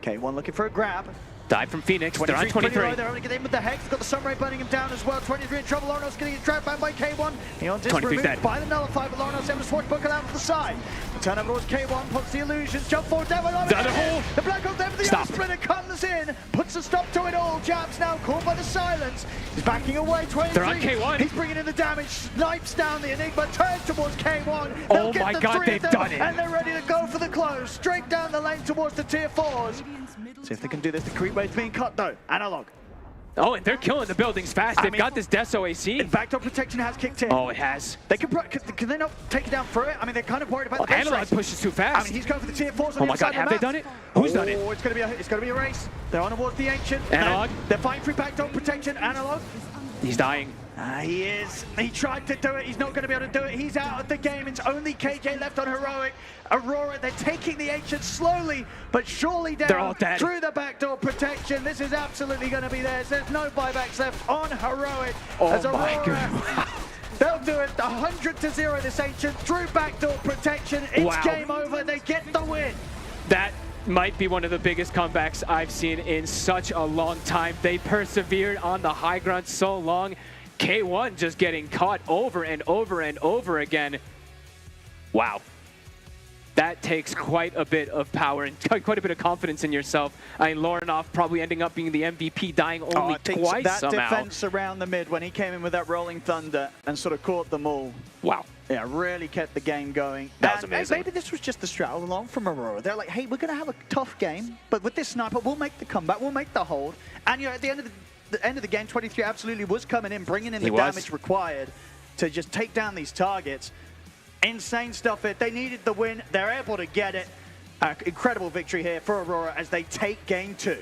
K1 looking for a grab. Dive from Phoenix. They're on 23. They're only getting in with the Hex. They've got the Sunray burning him down as well. 23 in trouble. Lornos getting dragged back by K1. Neon Disc removed dead. by the Nullify, but Lornos able to swashbuckle out to the side. The turnover towards K1, puts the illusions, jump forward, down by the other hole. The Black Hole there for the Splitter comes in, puts a stop to it all. Jabs now caught by the silence. He's backing away. 23. They're on K1. He's bringing in the damage, snipes down the Enigma, turns towards K1. Oh my God, they've done it. And they're ready to go for the close. Straight down the lane towards the tier 4s. See if they can do this. The creep wave's being cut though. Analog. Oh, and they're killing the buildings fast. They've got this Deso AC. Backdoor protection has kicked in. Oh, it has. They can they not take it down through it? I mean, they're kind of worried about the Analog pushes too fast. I mean, he's going for the tier 4s. Oh my God, have they done it? Who's done it? Oh, it's going to be a race. They're on towards the Ancient. Analog. They're fighting through backdoor protection. Analog. He's dying. He is. He tried to do it. He's not going to be able to do it. He's out of the game. It's only KJ left on Heroic. Aurora, they're taking the Ancient slowly, but surely down. They're all dead. Through the backdoor protection. This is absolutely going to be theirs. There's no buybacks left on Heroic. Oh as my Aurora, God. They'll do it 100-0 this Ancient through backdoor protection. It's game over. They get the win. That might be one of the biggest comebacks I've seen in such a long time. They persevered on the high ground so long. K1 just getting caught over and over and over again. Wow. That takes quite a bit of power and quite a bit of confidence in yourself. I mean, Lorinov probably ending up being the MVP, dying only twice that somehow. defense around the mid when he came in with that rolling thunder and sort of caught them all. Wow. Yeah, really kept the game going. That was amazing. Maybe this was just the strat all along from Aurora. They're like, hey, we're going to have a tough game, but with this sniper, we'll make the comeback, we'll make the hold. And you know, at the end of the game, 23 absolutely was coming in, bringing in the damage required to just take down these targets. Insane stuff here. They needed the win. They're able to get it. Incredible victory here for Aurora as they take game 2.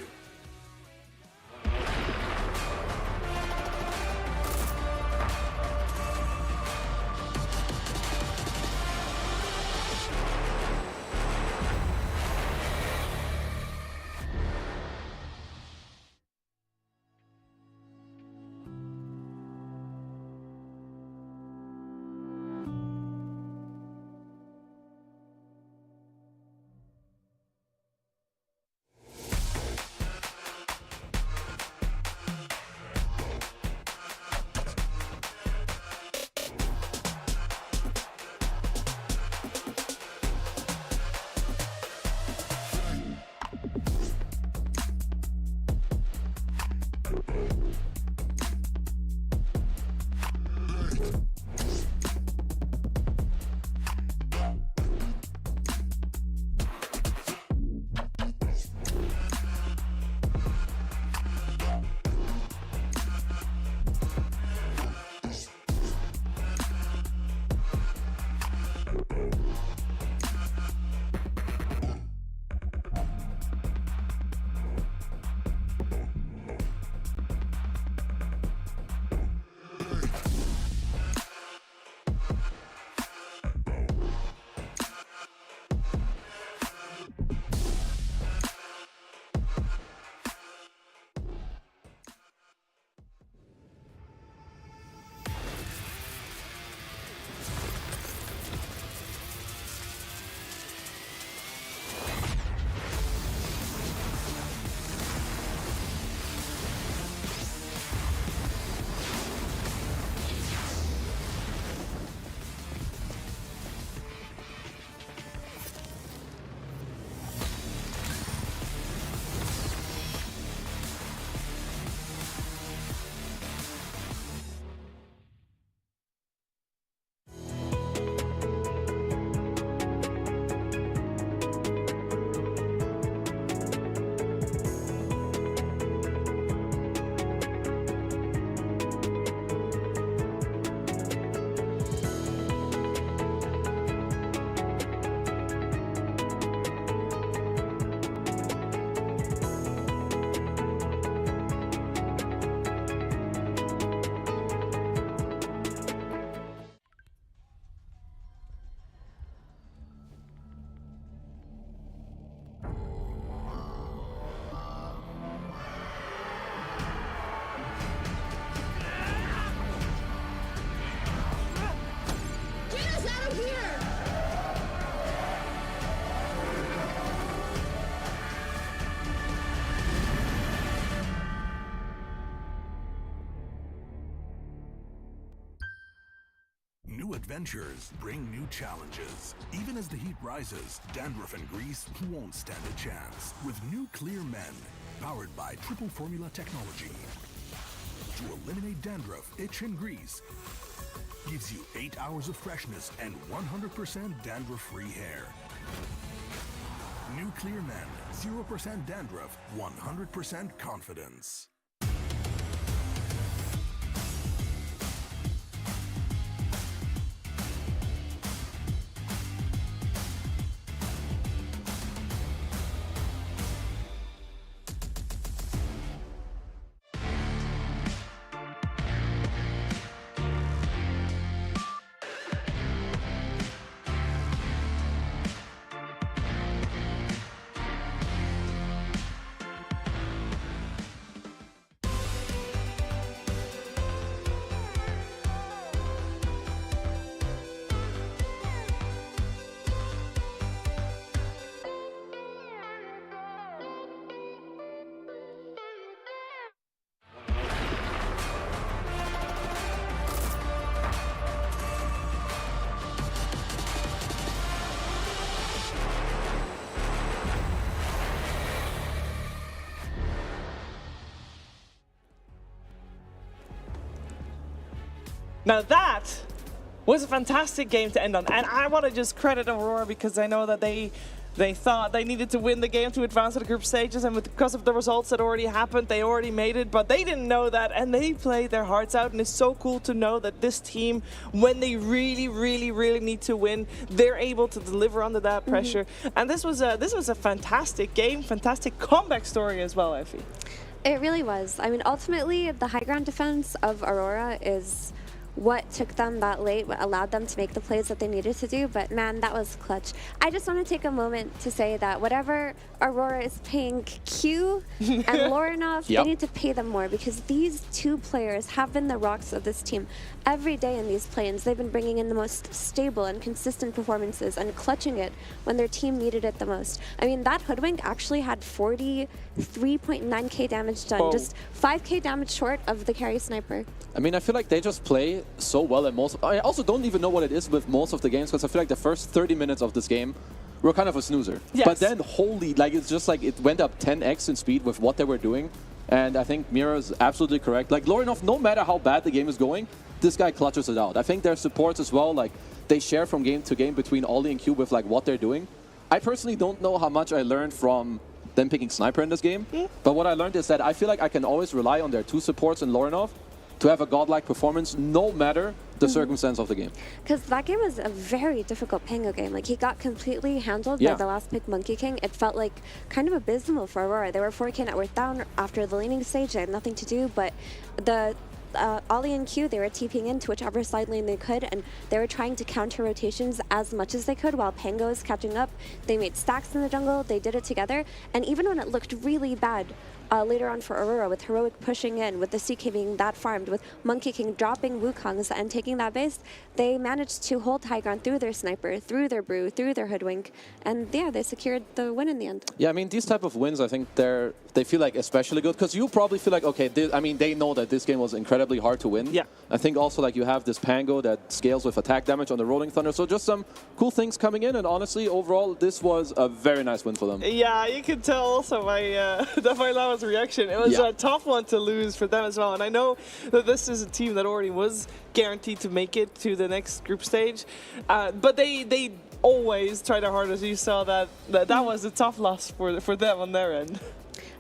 New adventures bring new challenges. Even as the heat rises, dandruff and grease won't stand a chance. With new Clear Men, powered by triple formula technology. To eliminate dandruff, itch, and grease, gives you 8 hours of freshness and 100% dandruff-free hair. New Clear Men, 0% dandruff, 100% confidence. Now that was a fantastic game to end on, and I want to just credit Aurora because I know that they thought they needed to win the game to advance to the group stages, and because of the results that already happened, they already made it, but they didn't know that, and they played their hearts out, and it's so cool to know that this team, when they really need to win, they're able to deliver under that pressure. And this was a fantastic game, fantastic comeback story as well, Effie. It really was. I mean, ultimately, the high ground defense of Aurora is what took them that late, what allowed them to make the plays that they needed to do, but man, that was clutch. I just want to take a moment to say that whatever Aurora is paying Q and Lorinov, they need to pay them more, because these two players have been the rocks of this team. Every day in these play-ins, they've been bringing in the most stable and consistent performances and clutching it when their team needed it the most. I mean, that Hoodwink actually had 43.9k damage done, just 5k damage short of the carry sniper. I mean, I feel like they just play so well at most. I also don't even know what it is with most of the games, because I feel like the first 30 minutes of this game were kind of a snoozer. Yes. But then, holy, like, it's just like it went up 10x in speed with what they were doing. And I think Mira is absolutely correct. Like, Lorinov, no matter how bad the game is going, this guy clutches it out. I think their supports as well, like, they share from game to game between Ollie and Cube with, like, what they're doing. I personally don't know how much I learned from them picking Sniper in this game. But what I learned is that I feel like I can always rely on their two supports in Lorinov to have a godlike performance, no matter the circumstance of the game. Because that game was a very difficult Pango game. Like, he got completely handled by the last pick Monkey King. It felt like kind of abysmal for Aurora. They were 4k net worth down after the laning stage. They had nothing to do, but the Ollie and Q, they were TPing into whichever side lane they could, and they were trying to counter rotations as much as they could while Pango was catching up. They made stacks in the jungle, they did it together, and even when it looked really bad, later on for Aurora, with Heroic pushing in, with the CK being that farmed, with Monkey King dropping Wukongs and taking that base, they managed to hold high ground through their Sniper, through their Brew, through their Hoodwink, and yeah, they secured the win in the end. Yeah, I mean, these type of wins, I think they feel like especially good, because you probably feel like, okay, I mean, they know that this game was incredibly hard to win. Yeah. I think also, like, you have this Pango that scales with attack damage on the Rolling Thunder, so just some cool things coming in, and honestly, overall, this was a very nice win for them. Yeah, you can tell also by Lama's reaction. It was a tough one to lose for them as well, and I know that this is a team that already was guaranteed to make it to the next group stage, but they always try their hardest. You saw that was a tough loss for them on their end.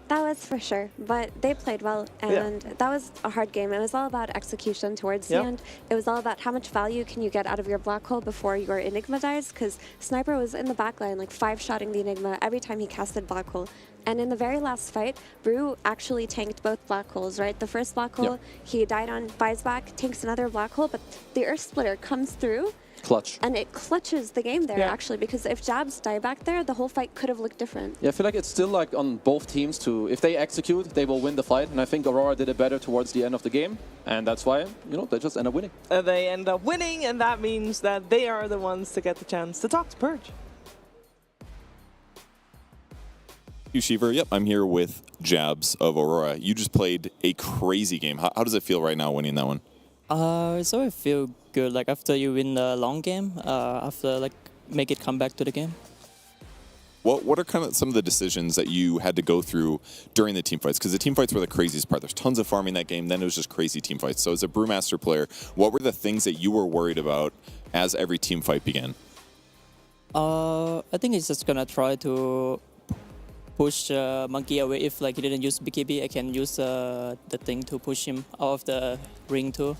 That was for sure, but they played well, and that was a hard game. It was all about execution towards the end. It was all about how much value can you get out of your black hole before your Enigma dies, because Sniper was in the backline, like 5-shotting the Enigma every time he casted black hole. And in the very last fight, Brew actually tanked both black holes, right? The first black hole, he died on, buys back, tanks another black hole, but the Earth Splitter comes through. Clutch. And it clutches the game there, actually, because if Jabs die back there, the whole fight could have looked different. Yeah, I feel like it's still like on both teams to, if they execute, they will win the fight. And I think Aurora did it better towards the end of the game. And that's why, you know, they just end up winning. They end up winning, and that means that they are the ones to get the chance to talk to Purge. You, Shiver. Yep, I'm here with Jabs of Aurora. You just played a crazy game. How does it feel right now winning that one? It's always feel good, like after you win the long game, after like make it come back to the game. What are kind of some of the decisions that you had to go through during the team fights? Because the team fights were the craziest part. There's tons of farming that game, then it was just crazy team fights. So as a Brewmaster player, what were the things that you were worried about as every team fight began? I think he's just gonna try to push Monkey away. If like he didn't use BKB, I can use the thing to push him out of the ring too.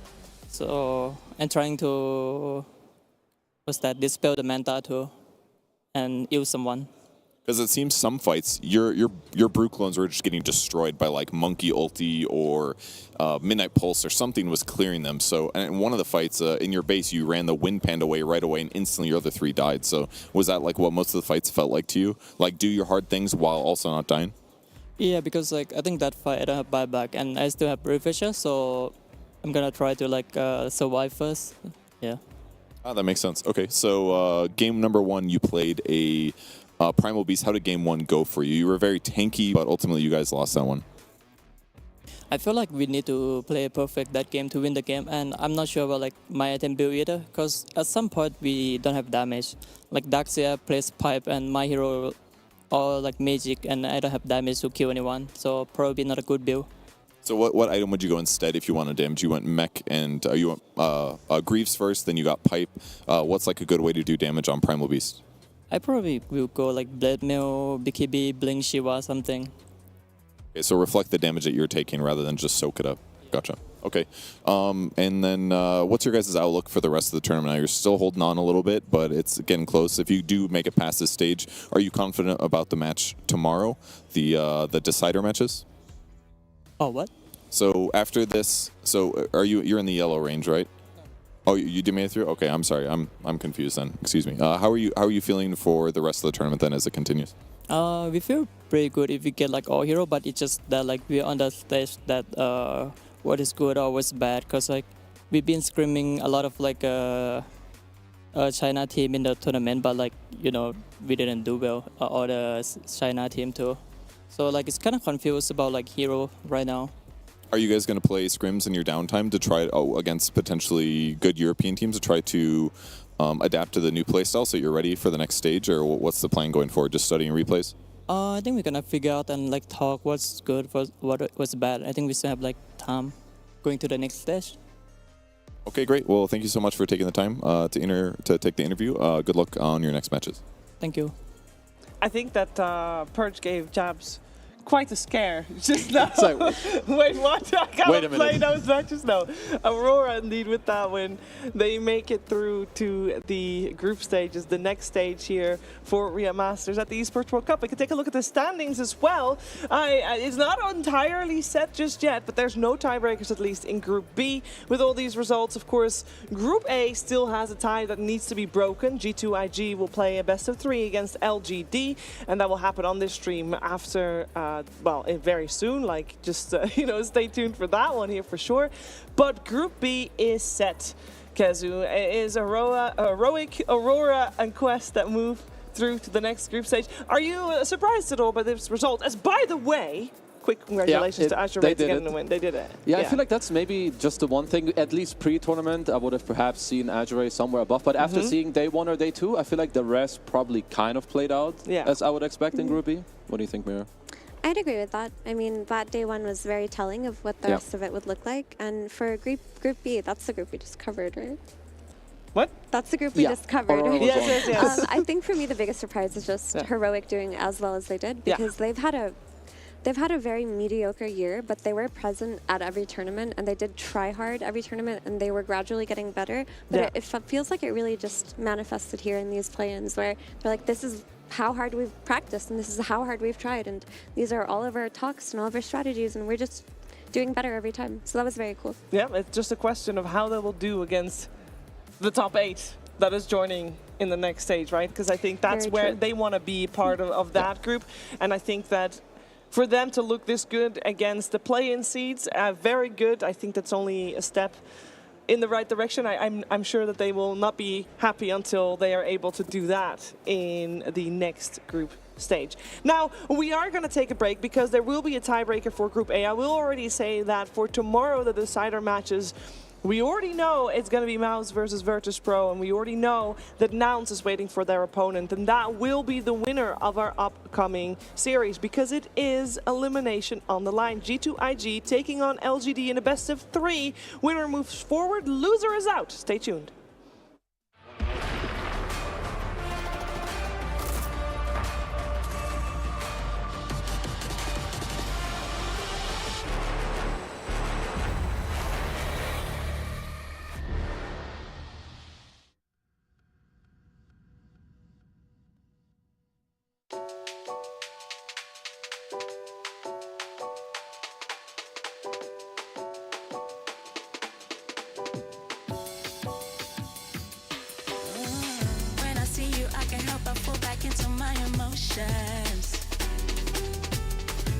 So and trying to dispel the Manta too, and use someone. Because it seems some fights, your brew clones were just getting destroyed by like Monkey Ulti or Midnight Pulse or something was clearing them. So in one of the fights in your base, you ran the Wind Panda away right away and instantly your other 3 died. So was that like what most of the fights felt like to you? Like do your hard things while also not dying? Yeah, because like I think that fight I don't have buyback and I still have Brew Fisher, so I'm gonna try to like survive first. Yeah. That makes sense. Okay, so game number 1, you played a Primal Beast. How did game 1 go for you? You were very tanky, but ultimately you guys lost that one. I feel like we need to play perfect that game to win the game, and I'm not sure about like my item build either, because at some point we don't have damage. Like Daxia plays pipe and my hero all like magic, and I don't have damage to kill anyone, so probably not a good build. So what item would you go instead if you wanted damage? You went mech and you went Greaves first, then you got pipe. What's like a good way to do damage on Primal Beast? I probably will go like Blade Mail, BKB, Blink Shiva, something. Okay, so reflect the damage that you're taking rather than just soak it up. Gotcha. Okay. And then what's your guys' outlook for the rest of the tournament? Now, you're still holding on a little bit, but it's getting close. If you do make it past this stage, are you confident about the match tomorrow, the decider matches? Oh, what? So after this, you're in the yellow range, right? Oh, you did make it through? Okay, I'm sorry. I'm confused then. Excuse me. How are you feeling for the rest of the tournament then as it continues? We feel pretty good if we get like all hero, but it's just that like we're on the stage that what is good or what's bad, because like we've been screaming a lot of like China team in the tournament, but like we didn't do well, or the China team too. So like it's kind of confused about like hero right now. Are you guys going to play scrims in your downtime to try against potentially good European teams to try to adapt to the new playstyle so you're ready for the next stage, or what's the plan going forward? Just studying replays? I think we're gonna figure out and like talk what's good, what's bad. I think we still have like time going to the next stage. Okay, great. Well, thank you so much for taking the time to take the interview. Good luck on your next matches. Thank you. I think that Purge gave Jabs quite a scare just now. Like, wait, what? I can't play minute. those matches now. Aurora, indeed, with that win, they make it through to the group stages, the next stage here for Riyadh Masters at the Esports World Cup. We can take a look at the standings as well. It's not entirely set just yet, but there's no tiebreakers, at least in Group B. With all these results, of course, Group A still has a tie that needs to be broken. G2IG will play a best-of-3 against LGD, and that will happen on this stream after very soon, like just stay tuned for that one here for sure. But Group B is set. Kezu, is Heroic, Aurora and Quest that move through to the next group stage. Are you surprised at all by this result? As by the way, quick congratulations to Azure Reds getting the win. They did it. Yeah, I feel like that's maybe just the one thing, at least pre-tournament, I would have perhaps seen Azure somewhere above. But after seeing day 1 or day 2, I feel like the rest probably kind of played out as I would expect in Group B. What do you think, Mira? I'd agree with that. I mean, that day 1 was very telling of what the rest of it would look like. And for Group B, that's the group we just covered, right? What? That's the group we just covered. Yes. I think for me the biggest surprise is just Heroic doing as well as they did, because they've had a very mediocre year, but they were present at every tournament and they did try hard every tournament and they were gradually getting better. But it feels like it really just manifested here in these play-ins where they're like, this is how hard we've practiced and this is how hard we've tried, and these are all of our talks and all of our strategies, and we're just doing better every time. So that was very cool. Yeah, it's just a question of how they will do against the top 8 that is joining in the next stage, right? Because I think that's where they want to be part of that group. And I think that for them to look this good against the play-in seeds, very good. I think that's only a step in the right direction. I'm sure that they will not be happy until they are able to do that in the next group stage. Now, we are going to take a break because there will be a tiebreaker for Group A. I will already say that for tomorrow, the decider matches We already know it's going to be Mouse versus virtus.pro, and we already know that Nouns is waiting for their opponent, and that will be the winner of our upcoming series because it is elimination on the line. G2IG taking on LGD in a best of 3. Winner moves forward, loser is out. Stay tuned.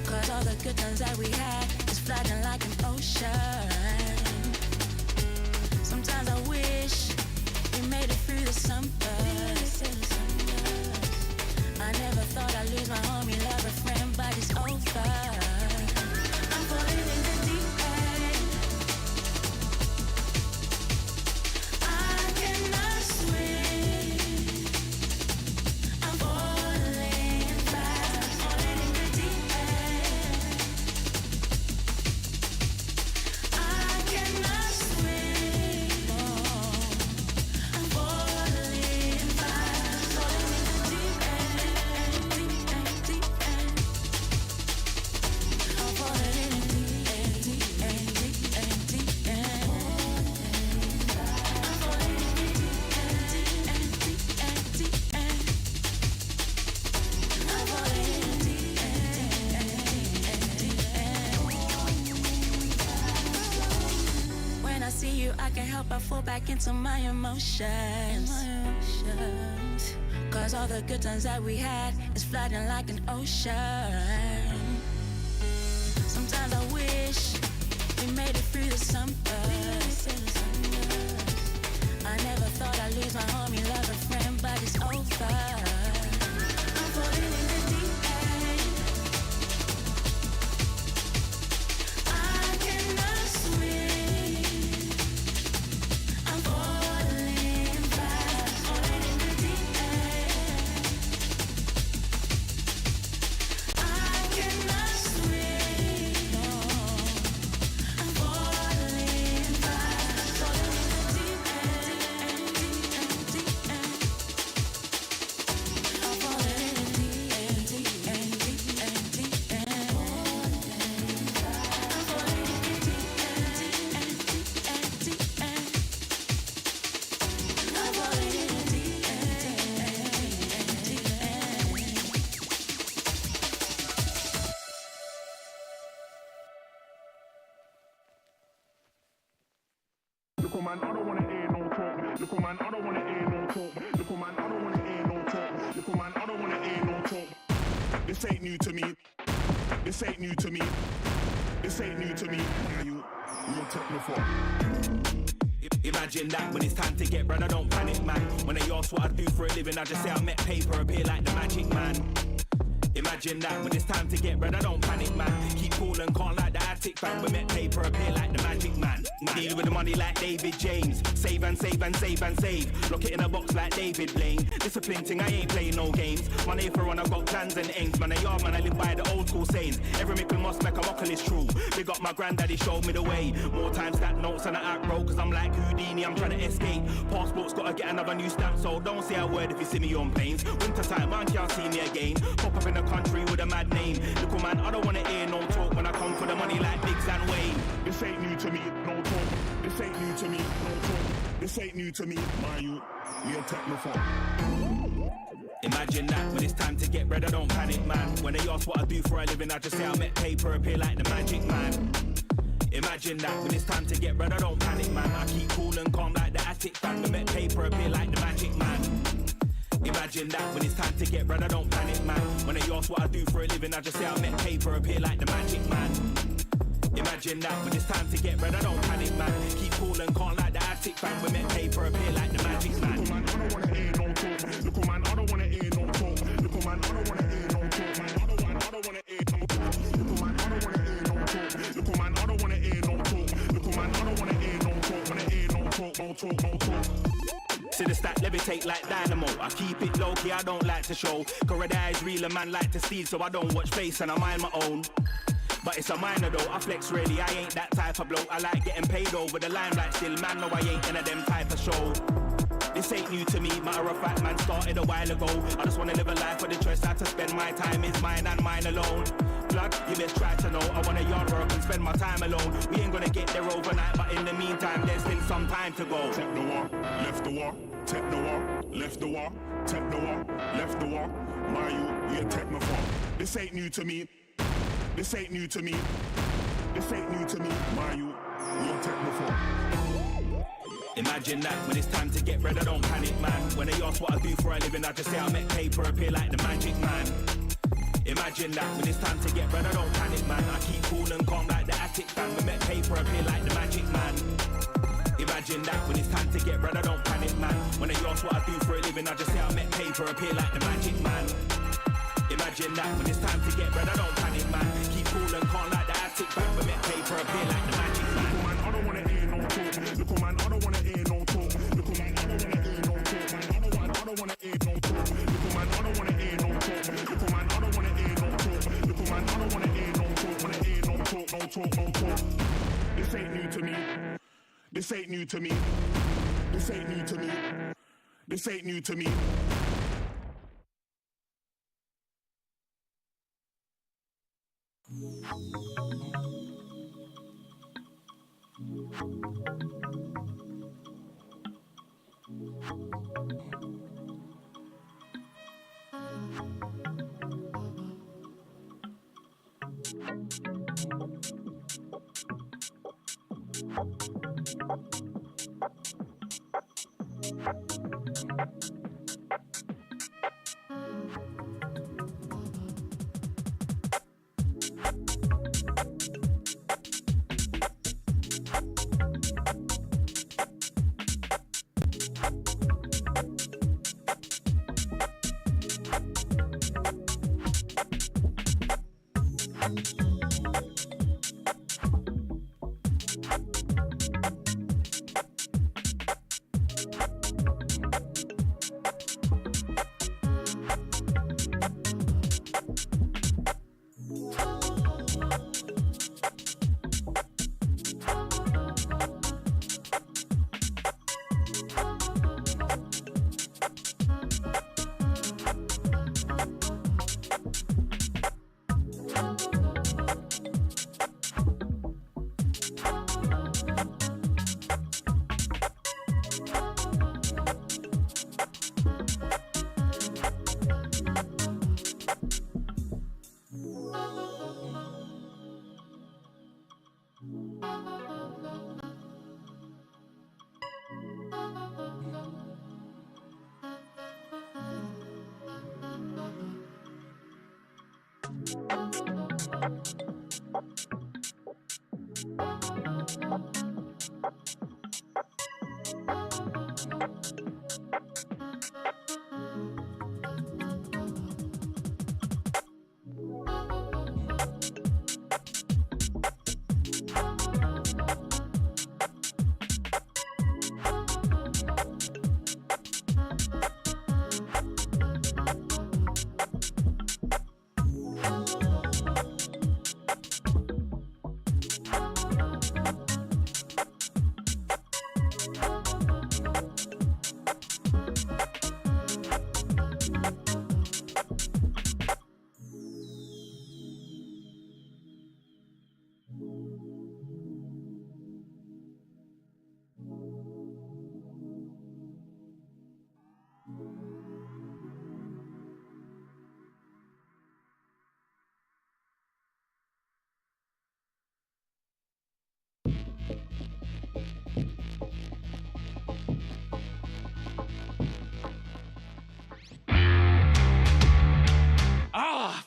Cause all the good times that we had is flooding like an ocean. Sometimes I wish we made it through the summers. I never thought I'd lose my homie, love a friend, but it's over. I'm falling in the deep end. I cannot swim. I'm falling fast, falling in the deep end. I cannot swim. I'm falling fast, falling in the deep end, deep end, deep end. I'm falling in the deep end, deep end, deep end, deep end. I'm falling in the deep end, deep end, deep end, deep end. I'm falling in the deep end, deep end, deep end. When I see you, I can't help but fall back into my emotions. Cause all the good times that we had is flooding like an ocean. Sometimes I wish we made it through the summers. I never thought I'd lose my homie, love a friend, but it's over. I'm falling in the deep end. I cannot swim. I'm falling fast, falling in the deep end. I cannot swim. I'm falling fast, falling in the deep end, deep end, deep end. I'm falling in the deep end, deep end, deep end, deep end. I'm falling in the deep end, deep end, deep end, deep end. I'm falling in the deep end, deep end, deep end. Look, oh man, I don't wanna hear no talk. Look, oh man, I don't wanna hear no talk. Look, oh man, I don't wanna hear no talk. Look, oh man, I don't wanna hear no talk. This ain't new to me. This ain't new to me. This ain't new to me. You're technophone. Imagine that when it's time to get bread, I don't panic, man. When they ask what I do for a living, I just say I met paper, appear like the magic man. Imagine that when it's time to get bread, I don't panic, man. Keep cool and calm like the attic fan. We met paper, appear like the magic man. Deal with the money like David James. Save and save and save and save. Lock it in a box like David Blaine. Discipline thing, I ain't playing no games. Money for run, I got plans and aims. Man, man, I live by the old school sayings. Every mickle must make a muckle is true. Big up my granddaddy, showed me the way. More times that notes and I act bro, cause I'm like Houdini, I'm trying to escape. Passport's gotta get another new stamp, so don't say a word if you see me on planes. Winter time, man can't see me again. Pop up in the country with a mad name. Little man, I don't wanna hear no talk when I come for the money like Biggs and Wayne. This ain't new to me, no talk. This ain't new to me, no talk. This ain't new to me, my youth. You're technophone. Imagine that when it's time to get bread, I don't panic, man. When they ask what I do for a living, I just say I met paper, appear like the magic man. Imagine that when it's time to get bread, I don't panic, man. I keep cool and calm like the attic fan. We met paper, appear like the magic man. Imagine that when it's time to get bread, I don't panic, man. When they ask what I do for a living, I just say I met paper, appear like the magic man. Imagine that when it's time to get bread, I don't panic, man. Keep cool and calm like the attic fan. We met paper, appear like the magic man. Look, man, I don't wanna hear no talk. Look, man, I don't wanna hear no talk. Look, man, I don't wanna hear no talk. Man, I don't wanna hear no talk. Look, man, I don't wanna hear no talk. Look, man, I don't wanna hear no talk. Look, man, I don't wanna hear no talk. talk, no talk. See the stack levitate like dynamo. I keep it low key, I don't like to show. Corridor is real, a man like to steal, so I don't watch face and I mind my own. But it's a minor though, I flex really, I ain't that type of bloke. I like getting paid over the limelight still, man, no I ain't in a them type of show. This ain't new to me, matter of fact, man, started a while ago. I just wanna live a life where the choice I to spend my time is mine and mine alone. Blood, you best try to know, I wanna yard work and spend my time alone. We ain't gonna get there overnight, but in the meantime, there's still some time to go. Take the war, left the war, take the war, left the war, take the war, left the war. My you take me for. This ain't new to me. This ain't new to me. This ain't new to me. My you take me for. Imagine that when it's time to get bread, I don't panic, man. When they ask what I do for a living, I just say I make paper appear like the magic man. Imagine that when it's time to get bread, I don't panic, man. I keep cool and calm like the attic fan. We make paper appear like the magic man. Imagine that when it's time to get bread, I don't panic, man. When they ask what I do for a living, I just say I make paper appear like the magic man. Imagine that when it's time to get bread, I don't panic, man. Keep cool and calm like the attic fan. We make paper appear like the magic man. Look, man, I don't wanna hear no talk. Look, man, I don't wanna hear no talk. Look, man, I don't wanna hear no talk. Man, I don't wanna hear no talk. Look, man, I don't wanna hear no talk. Look, man, I don't wanna hear no talk. Look, man, I don't wanna hear no talk. Wanna hear no talk, no talk, no talk. This ain't new to me. This ain't new to me. This ain't new to me. This ain't new to me.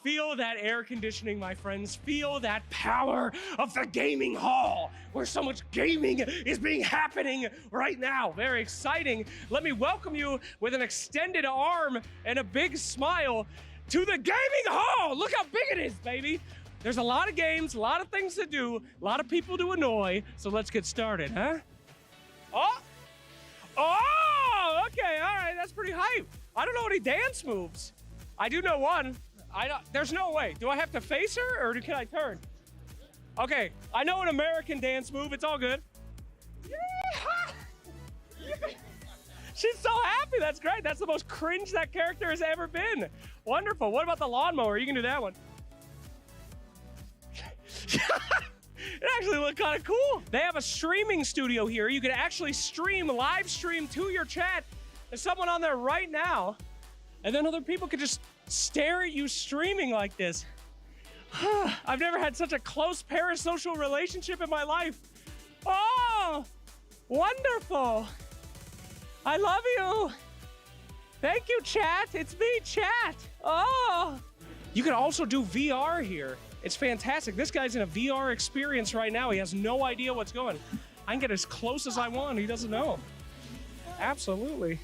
Feel that air conditioning, my friends. Feel that power of the gaming hall, where so much gaming is happening right now. Very exciting. Let me welcome you with an extended arm and a big smile to the gaming hall. Look how big it is, baby. There's a lot of games, a lot of things to do, a lot of people to annoy. So let's get started, huh? Oh, Oh, okay, all right, that's pretty hype. I don't know any dance moves. I do know one. There's no way. Do I have to face her or can I turn? Okay, I know an American dance move. It's all good. She's so happy. That's great. That's the most cringe that character has ever been. Wonderful. What about the lawnmower? You can do that one. It actually looked kind of cool. They have a streaming studio here. You can actually live stream to your chat. There's someone on there right now. And then other people could just stare at you streaming like this. I've never had such a close parasocial relationship in my life. Oh, wonderful. I love you. Thank you, chat. It's me, chat. Oh. You can also do VR here. It's fantastic. This guy's in a VR experience right now. He has no idea what's going. I can get as close as I want. He doesn't know. Absolutely.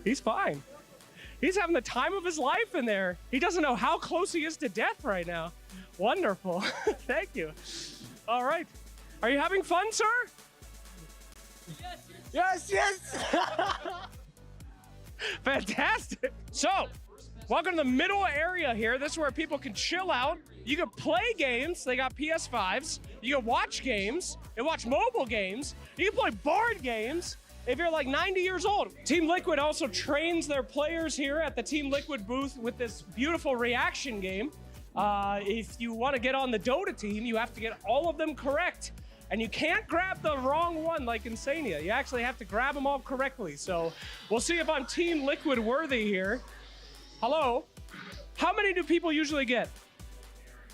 He's fine. He's having the time of his life in there. He doesn't know how close he is to death right now. Wonderful. Thank you. All right. Are you having fun, sir? Yes, yes. Fantastic. So, welcome to the middle area here. This is where people can chill out. You can play games. They got PS5s. You can watch games and watch mobile games. You can play board games if you're like 90 years old. Team Liquid also trains their players here at the Team Liquid booth with this beautiful reaction game. If you want to get on the Dota team, you have to get all of them correct. And you can't grab the wrong one like Insania. You actually have to grab them all correctly. So we'll see if I'm Team Liquid worthy here. Hello? How many do people usually get?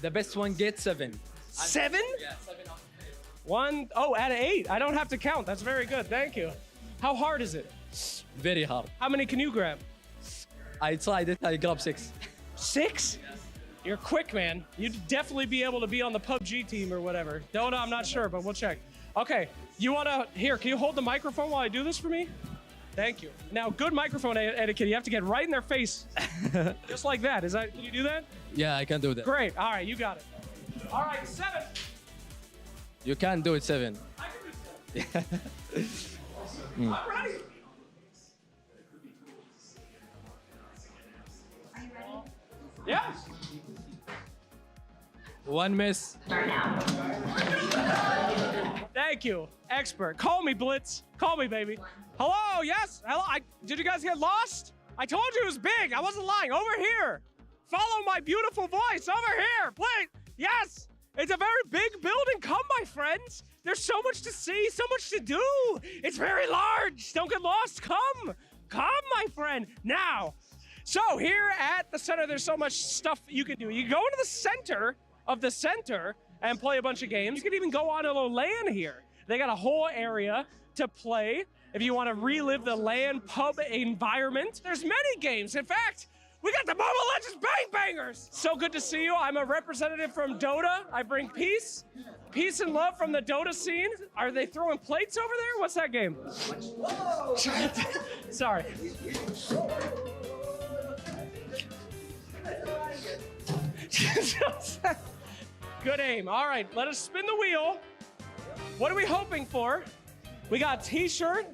The best one gets 7. 7? Yeah, 7 out of 8. 1, oh, out of 8. I don't have to count. That's very good. Thank you. How hard is it? Very hard. How many can you grab? I tried it. I grabbed 6. 6? Yes. You're quick, man. You'd definitely be able to be on the PUBG team or whatever. Dota, I'm not sure, but we'll check. Okay, you wanna, here, can you hold the microphone while I do this for me? Thank you. Now, good microphone etiquette. You have to get right in their face. Just like that. Can you do that? Yeah, I can do that. Great, all right, you got it. All right, 7. You can do it 7. I can do 7. I'm ready. Yeah. 1 miss. Thank you, expert. Call me, Blitz. Call me, baby. Hello, yes. Hello. Did you guys get lost? I told you it was big. I wasn't lying. Over here. Follow my beautiful voice. Over here, please. Yes. It's a very big building. Come, my friends. There's so much to see, so much to do. It's very large. Don't get lost. Come. Come, my friend. Now. So here at the center, there's so much stuff you can do. You can go into the center of the center and play a bunch of games. You can even go on a little LAN here. They got a whole area to play if you want to relive the LAN pub environment. There's many games. In fact, we got the Mobile Legends Bang Bangers. So good to see you. I'm a representative from Dota. I bring peace and love from the Dota scene. Are they throwing plates over there? What's that game? Sorry. Good aim. All right, let us spin the wheel. What are we hoping for? We got t-shirt,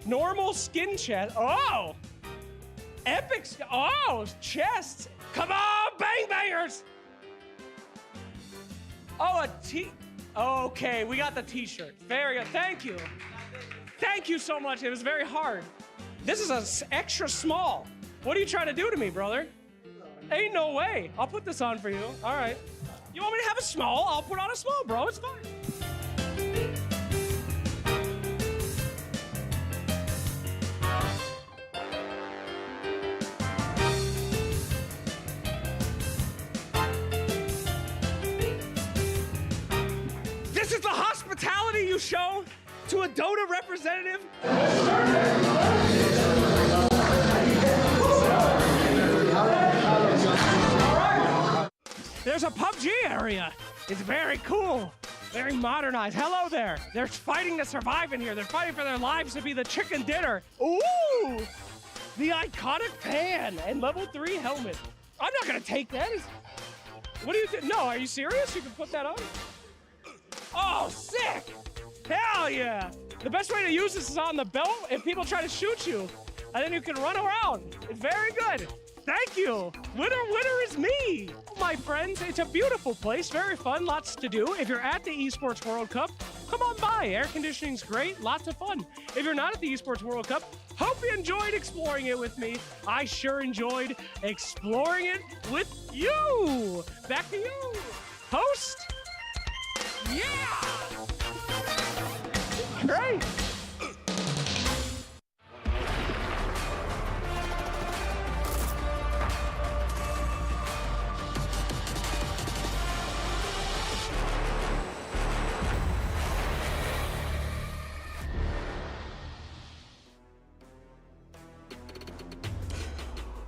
normal skin chest. Oh, epic. Oh, chest. Come on, bang bangers. Oh, okay, we got the t-shirt. Very good. Thank you. Thank you so much. It was very hard. This is an extra small. What are you trying to do to me, brother? Ain't no way. I'll put this on for you. All right. You want me to have a small? I'll put on a small, bro. It's fine. This is the hospitality you show to a Dota representative? There's a PUBG area. It's very cool, very modernized. Hello there. They're fighting to survive in here. They're fighting for their lives to be the chicken dinner. Ooh, the iconic pan and level 3 helmet. I'm not gonna take that. What do you do? No, are you serious? You can put that on? Oh, sick. Hell yeah. The best way to use this is on the belt if people try to shoot you. And then you can run around. It's very good. Thank you. Winner is me. My friends, it's a beautiful place, very fun, lots to do. If you're at the Esports World Cup, come on by. Air conditioning's great, lots of fun. If you're not at the Esports World Cup, hope you enjoyed exploring it with me. I sure enjoyed exploring it with you. Back to you, host. Yeah. Great.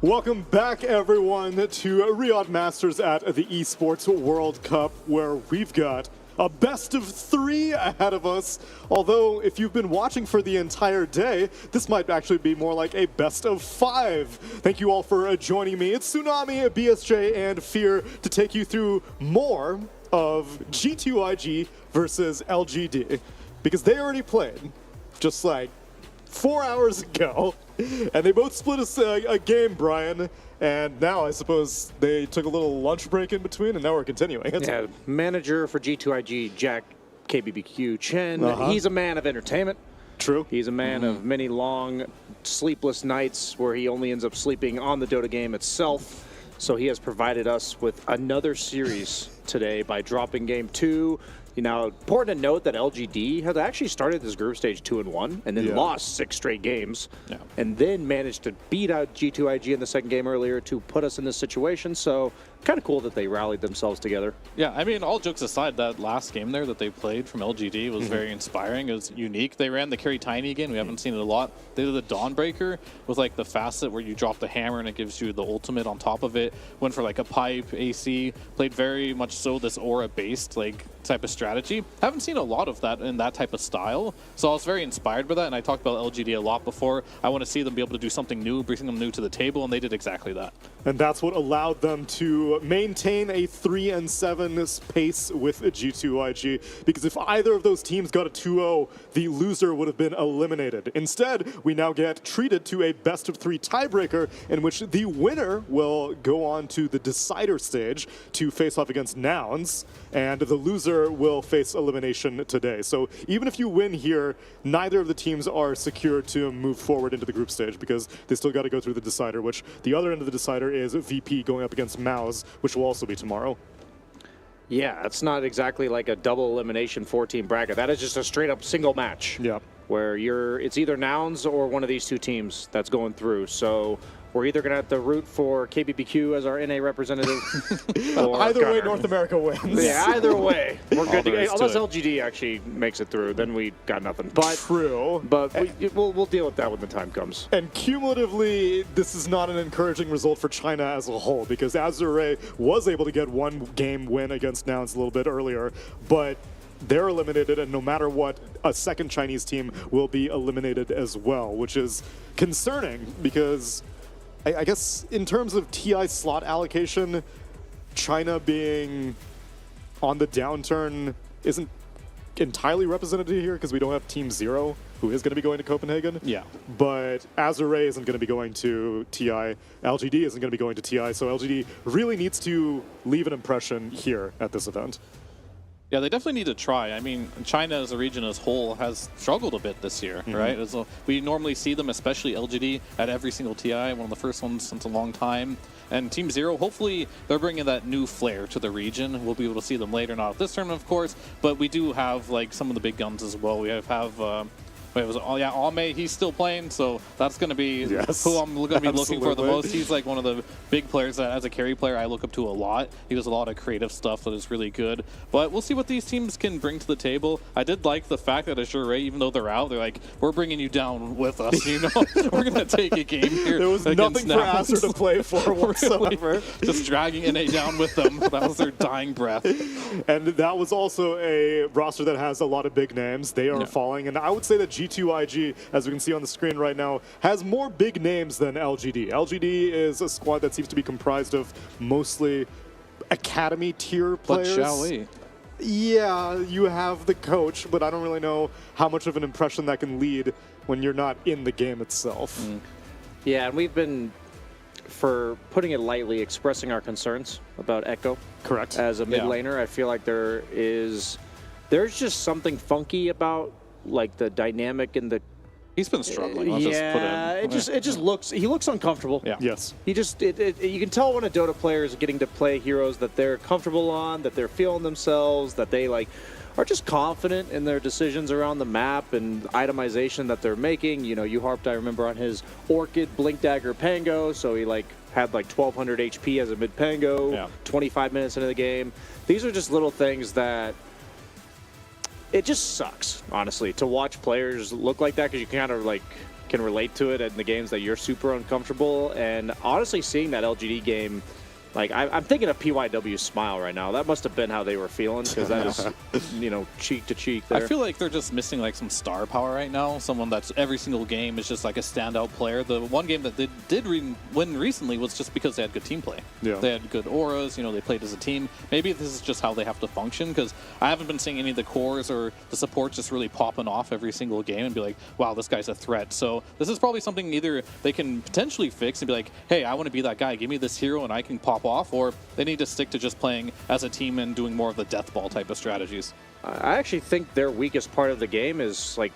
Welcome back, everyone, to Riyadh Masters at the Esports World Cup, where we've got a best of 3 ahead of us. Although, if you've been watching for the entire day, this might actually be more like a best of 5. Thank you all for joining me. It's Tsunami, BSJ, and Fear to take you through more of G2IG versus LGD, because they already played just like 4 hours ago, and they both split a game, Brian, and now I suppose they took a little lunch break in between, and now we're continuing. Yeah, manager for G2IG, Jack KBBQ Chen, he's a man of entertainment. True. He's a man of many long, sleepless nights where he only ends up sleeping on the Dota game itself. So he has provided us with another series today by dropping game 2. Now, important to note that LGD has actually started this group stage 2-1 and then lost 6 straight games, and then managed to beat out G2IG in the second game earlier to put us in this situation. So kind of cool that they rallied themselves together. Yeah, I mean, all jokes aside, that last game there that they played from LGD was very inspiring. It was unique. They ran the Carry Tiny again. We haven't seen it a lot. They did the Dawnbreaker with like the facet where you drop the hammer and it gives you the ultimate on top of it. Went for like a pipe, AC. Played very much so this aura-based like type of strategy. Haven't seen a lot of that in that type of style. So I was very inspired by that, and I talked about LGD a lot before. I want to see them be able to do something new, bring them new to the table, and they did exactly that. And that's what allowed them to maintain a 3-7 pace with G2IG, because if either of those teams got a 2-0, the loser would have been eliminated. Instead, we now get treated to a best-of-3 tiebreaker in which the winner will go on to the decider stage to face off against Nouns, and the loser will face elimination today. So even if you win here, neither of the teams are secure to move forward into the group stage, because they still got to go through the decider, which the other end of the decider is VP going up against Mouse, which will also be tomorrow. Yeah, it's not exactly like a double elimination 4-team bracket. That is just a straight up single match. Yeah. Where it's either Nouns or one of these 2 teams that's going through. So we're either going to have to root for KBBQ as our NA representative. Or either Gunner. way, North America wins. Yeah, either way. We're good to go. Unless LGD actually makes it through, then we got nothing. But true. But we'll deal with that when the time comes. And cumulatively, this is not an encouraging result for China as a whole, because Azure was able to get 1 game win against Nouns a little bit earlier, but they're eliminated, and no matter what, a second Chinese team will be eliminated as well, which is concerning, because I guess in terms of TI slot allocation, China being on the downturn isn't entirely representative here, because we don't have Team Zero, who is going to be going to Copenhagen. Yeah. But Azure isn't going to be going to TI. LGD isn't going to be going to TI. So LGD really needs to leave an impression here at this event. Yeah, they definitely need to try. I mean, China as a region as a whole has struggled a bit this year, right? So we normally see them, especially LGD, at every single TI, one of the first ones since a long time. And Team Zero, hopefully they're bringing that new flair to the region. We'll be able to see them later, not at this tournament, of course, but we do have like some of the big guns as well. We have Ame, he's still playing, so that's going to be who I'm going to be looking for the most. He's like one of the big players that, as a carry player, I look up to a lot. He does a lot of creative stuff that is really good. But we'll see what these teams can bring to the table. I did like the fact that Azure, even though they're out, they're like, we're bringing you down with us, you know? We're going to take a game here. There was nothing for Azure to play for whatsoever. Really, just dragging NA down with them. That was their dying breath. And that was also a roster that has a lot of big names. They are falling, and I would say that G2IG, as we can see on the screen right now, has more big names than LGD. LGD is a squad that seems to be comprised of mostly academy tier players. But shall we? yeah, you have the coach, but I don't really know how much of an impression that can lead when you're not in the game itself. Yeah, and we've been, for putting it lightly, expressing our concerns about Echo. Correct. As a mid laner, I feel like there's just something funky about like the dynamic and the. He's been struggling. It just looks. He looks uncomfortable. Yeah. Yes. He just. You can tell when a Dota player is getting to play heroes that they're comfortable on, that they're feeling themselves, that they like are just confident in their decisions around the map and itemization that they're making. You know, you harped, I remember, on his Orchid Blink Dagger Pango, so he like had like 1200 HP as a mid Pango. 25 minutes into the game. These are just little things that. It just sucks, honestly, to watch players look like that because you kind of like can relate to it in the games that you're super uncomfortable. And honestly, seeing that LGD game, like I'm thinking of PYW's smile right now. That must have been how they were feeling because that is, you know, cheek to cheek there. I feel like they're just missing like some star power right now. Someone that's every single game is just like a standout player. The one game that they did win recently was just because they had good team play. Yeah. They had good auras. You know, they played as a team. Maybe this is just how they have to function because I haven't been seeing any of the cores or the support just really popping off every single game and be like, wow, this guy's a threat. So this is probably something either they can potentially fix and be like, hey, I want to be that guy. Give me this hero and I can pop off, or they need to stick to just playing as a team and doing more of the death ball type of strategies. I actually think their weakest part of the game is like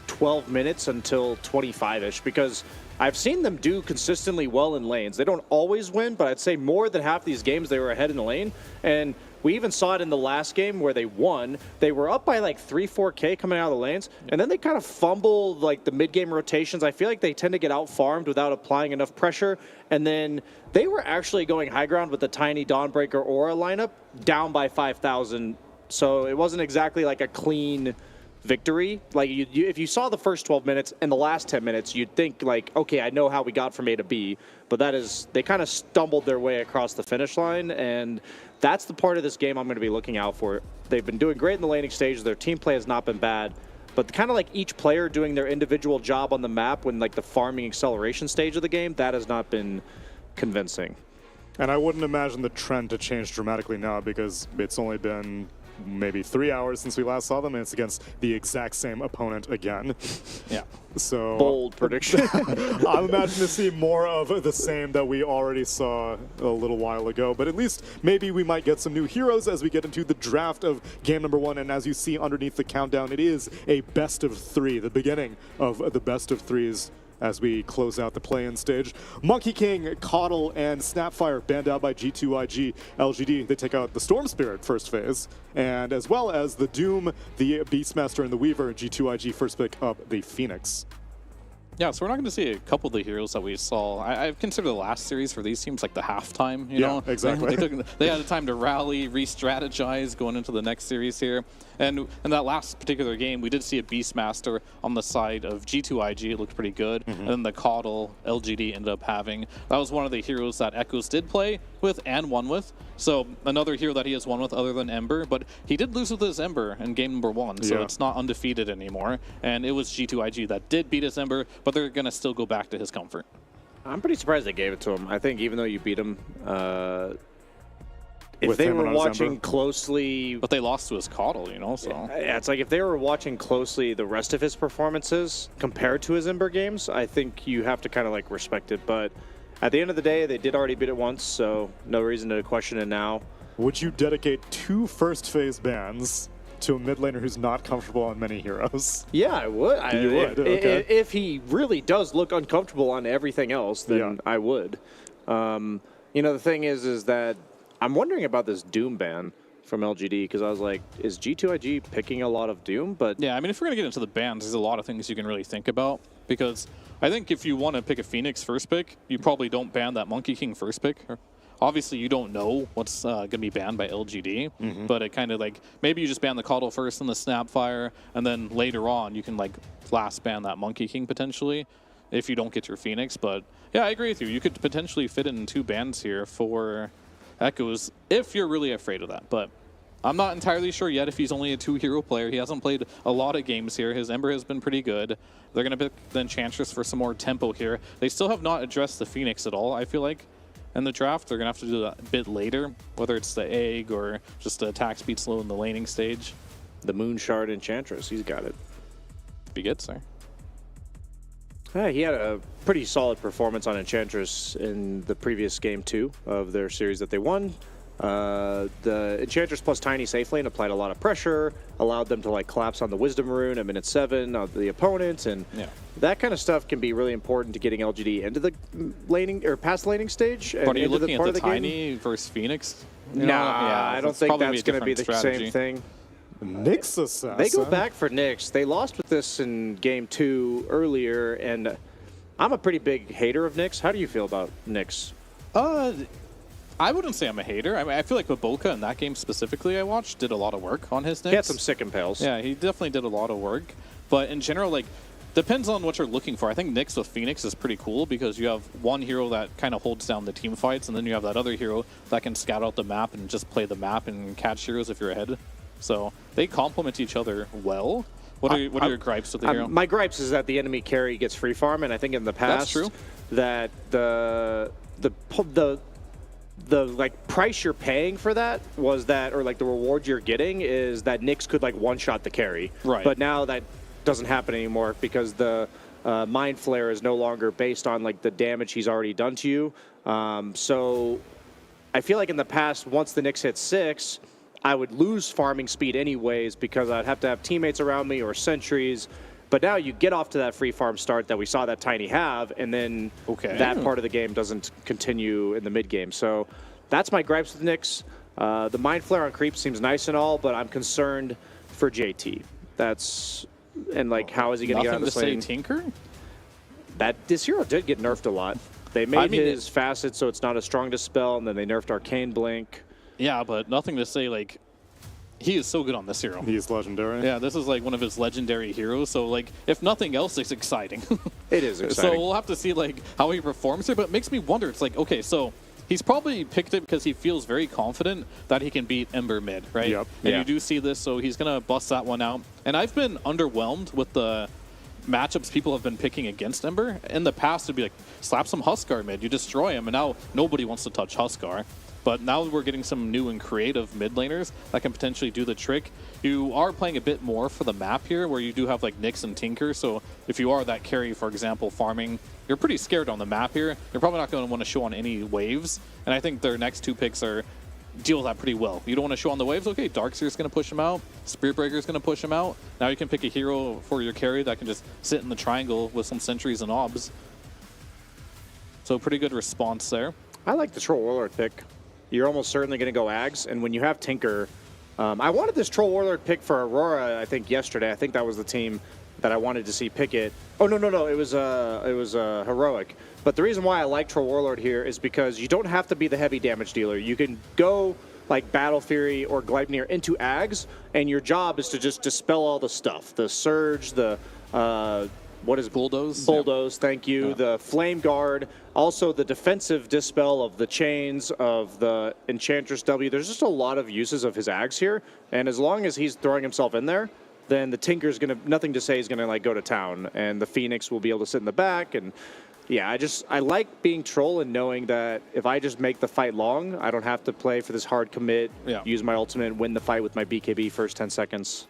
12 minutes until 25-ish because I've seen them do consistently well in lanes. They don't always win, but I'd say more than half these games they were ahead in the lane. And we even saw it in the last game where they won. They were up by like 3-4K coming out of the lanes, and then they kind of fumbled like the mid-game rotations. I feel like they tend to get out-farmed without applying enough pressure. And then they were actually going high ground with the tiny Dawnbreaker Aura lineup down by 5,000. So it wasn't exactly like a clean victory. Like if you saw the first 12 minutes and the last 10 minutes, you'd think like, okay, I know how we got from A to B, but that is, they kind of stumbled their way across the finish line, and that's the part of this game I'm going to be looking out for. They've been doing great in the laning stage. Their team play has not been bad, but kind of like each player doing their individual job on the map when like the farming acceleration stage of the game, that has not been convincing. And I wouldn't imagine the trend to change dramatically now because it's only been maybe 3 hours since we last saw them, and it's against the exact same opponent again. Yeah. So bold prediction. I'm imagining to see more of the same that we already saw a little while ago, but at least maybe we might get some new heroes as we get into the draft of game number 1. And as you see underneath the countdown, it is a best of 3, the beginning of the best of 3s as we close out the play-in stage. Monkey King, Coddle, and Snapfire banned out by G2IG LGD. They take out the Storm Spirit first phase, and as well as the Doom, the Beastmaster, and the Weaver. G2IG first pick up the Phoenix. Yeah, so we're not going to see a couple of the heroes that we saw. I consider the last series for these teams like the halftime, you know? Exactly. They had the time to rally, re-strategize going into the next series here. And in that last particular game, we did see a Beastmaster on the side of G2IG. It looked pretty good. And then the Coddle LGD ended up having. That was one of the heroes that Echoes did play with and won with. So another hero that he has won with other than Ember, but he did lose with his Ember in game number 1, so it's not undefeated anymore. And it was G2IG that did beat his Ember, but they're going to still go back to his comfort. I'm pretty surprised they gave it to him. I think even though you beat him, if they were watching closely... But they lost to his Coddle, you know, so... Yeah, it's like if they were watching closely the rest of his performances compared to his Ember games, I think you have to kind of like respect it. But at the end of the day, they did already beat it once, so no reason to question it now. Would you dedicate 2 first phase bans to a mid laner who's not comfortable on many heroes? Yeah, I would. You would? Okay. If he really does look uncomfortable on everything else, then I would. You know, the thing is that I'm wondering about this Doom ban from LGD because I was like, is G2IG picking a lot of Doom? But yeah, I mean, if we're going to get into the bans, there's a lot of things you can really think about because I think if you want to pick a Phoenix first pick, you probably don't ban that Monkey King first pick. Obviously, you don't know what's going to be banned by LGD, but it kind of like, maybe you just ban the Coddle first and the Snapfire, and then later on, you can like last ban that Monkey King potentially if you don't get your Phoenix. But yeah, I agree with you. You could potentially fit in 2 bans here for Echoes if you're really afraid of that. But I'm not entirely sure yet if he's only a 2-hero player. He hasn't played a lot of games here. His Ember has been pretty good. They're going to pick the Enchantress for some more tempo here. They still have not addressed the Phoenix at all, I feel like. in the draft. They're going to have to do that a bit later, whether it's the egg or just the attack speed slow in the laning stage. The Moon Shard Enchantress, he's got it. If he gets there. Yeah, he had a pretty solid performance on Enchantress in the previous game 2 of their series that they won. The Enchantress plus Tiny safe lane applied a lot of pressure, allowed them to like collapse on the Wisdom Rune at minute 7 of the opponent, and that kind of stuff can be really important to getting LGD into the laning or past laning stage. But are you looking at the Tiny game versus Phoenix? I don't think that's going to be the same thing. Nyx assassin. They go back for Nyx. They lost with this in game 2 earlier, and I'm a pretty big hater of Nyx. How do you feel about Nyx? I wouldn't say I'm a hater. I mean, I feel like Baboka in that game specifically I watched did a lot of work on his Nyx. He had some sick impales. Yeah, he definitely did a lot of work. But in general, like, depends on what you're looking for. I think Nyx with Phoenix is pretty cool because you have one hero that kind of holds down the team fights, and then you have that other hero that can scout out the map and just play the map and catch heroes if you're ahead. So they complement each other well. What are your gripes with the hero? My gripes is that the enemy carry gets free farm, and I think in the past that the like price you're paying for that was that, or like the reward you're getting is that Nyx could like one-shot the carry. Right. But now that doesn't happen anymore because the Mind Flare is no longer based on like the damage he's already done to you. So I feel like in the past, once the Nyx hit 6, I would lose farming speed anyways because I'd have to have teammates around me or sentries. But now you get off to that free farm start that we saw that Tiny have, and then that part of the game doesn't continue in the mid game. So that's my gripes with Nyx. The Mind Flare on creep seems nice and all, but I'm concerned for JT. And like, how is he going to get out of this lane? Nothing to say Tinker? This hero did get nerfed a lot. They made his facet so it's not a strong dispel, and then they nerfed Arcane Blink. Yeah, but nothing to say, like, he is so good on this hero. He's legendary. Yeah, this is like one of his legendary heroes. So, like, if nothing else, it's exciting. It is exciting. So we'll have to see, like, how he performs here. But it makes me wonder. It's like, okay, so he's probably picked it because he feels very confident that he can beat Ember mid, right? Yep. And you do see this, so he's going to bust that one out. And I've been underwhelmed with the matchups people have been picking against Ember. In the past, it'd be like, slap some Huskar mid, you destroy him, and now nobody wants to touch Huskar. But now we're getting some new and creative mid laners that can potentially do the trick. You are playing a bit more for the map here, where you do have like Nyx and Tinker. So if you are that carry, for example, farming, you're pretty scared on the map here. You're probably not going to want to show on any waves. And I think their next 2 picks deal with that pretty well. You don't want to show on the waves? Okay, Darkseer's going to push him out. Spirit Breaker's going to push him out. Now you can pick a hero for your carry that can just sit in the triangle with some sentries and obs. So pretty good response there. I like the Troll Warlord pick. You're almost certainly going to go Ags, and when you have Tinker, I wanted this Troll Warlord pick for Aurora, I think, yesterday. I think that was the team that I wanted to see pick it. Oh, no, it was Heroic. But the reason why I like Troll Warlord here is because you don't have to be the heavy damage dealer. You can go like Battle Fury or Gleipnir into Ags, and your job is to just dispel all the stuff. The Surge, the... what is Bulldoze? Bulldoze, thank you. Yeah. The Flame Guard, also the defensive dispel of the chains, of the Enchantress W. There's just a lot of uses of his Ags here, and as long as he's throwing himself in there, then the Tinker's gonna, nothing to say, is gonna like go to town, and the Phoenix will be able to sit in the back. And yeah, I like being Troll and knowing that if I just make the fight long, I don't have to play for this hard commit, use my ultimate, win the fight with my BKB first 10 seconds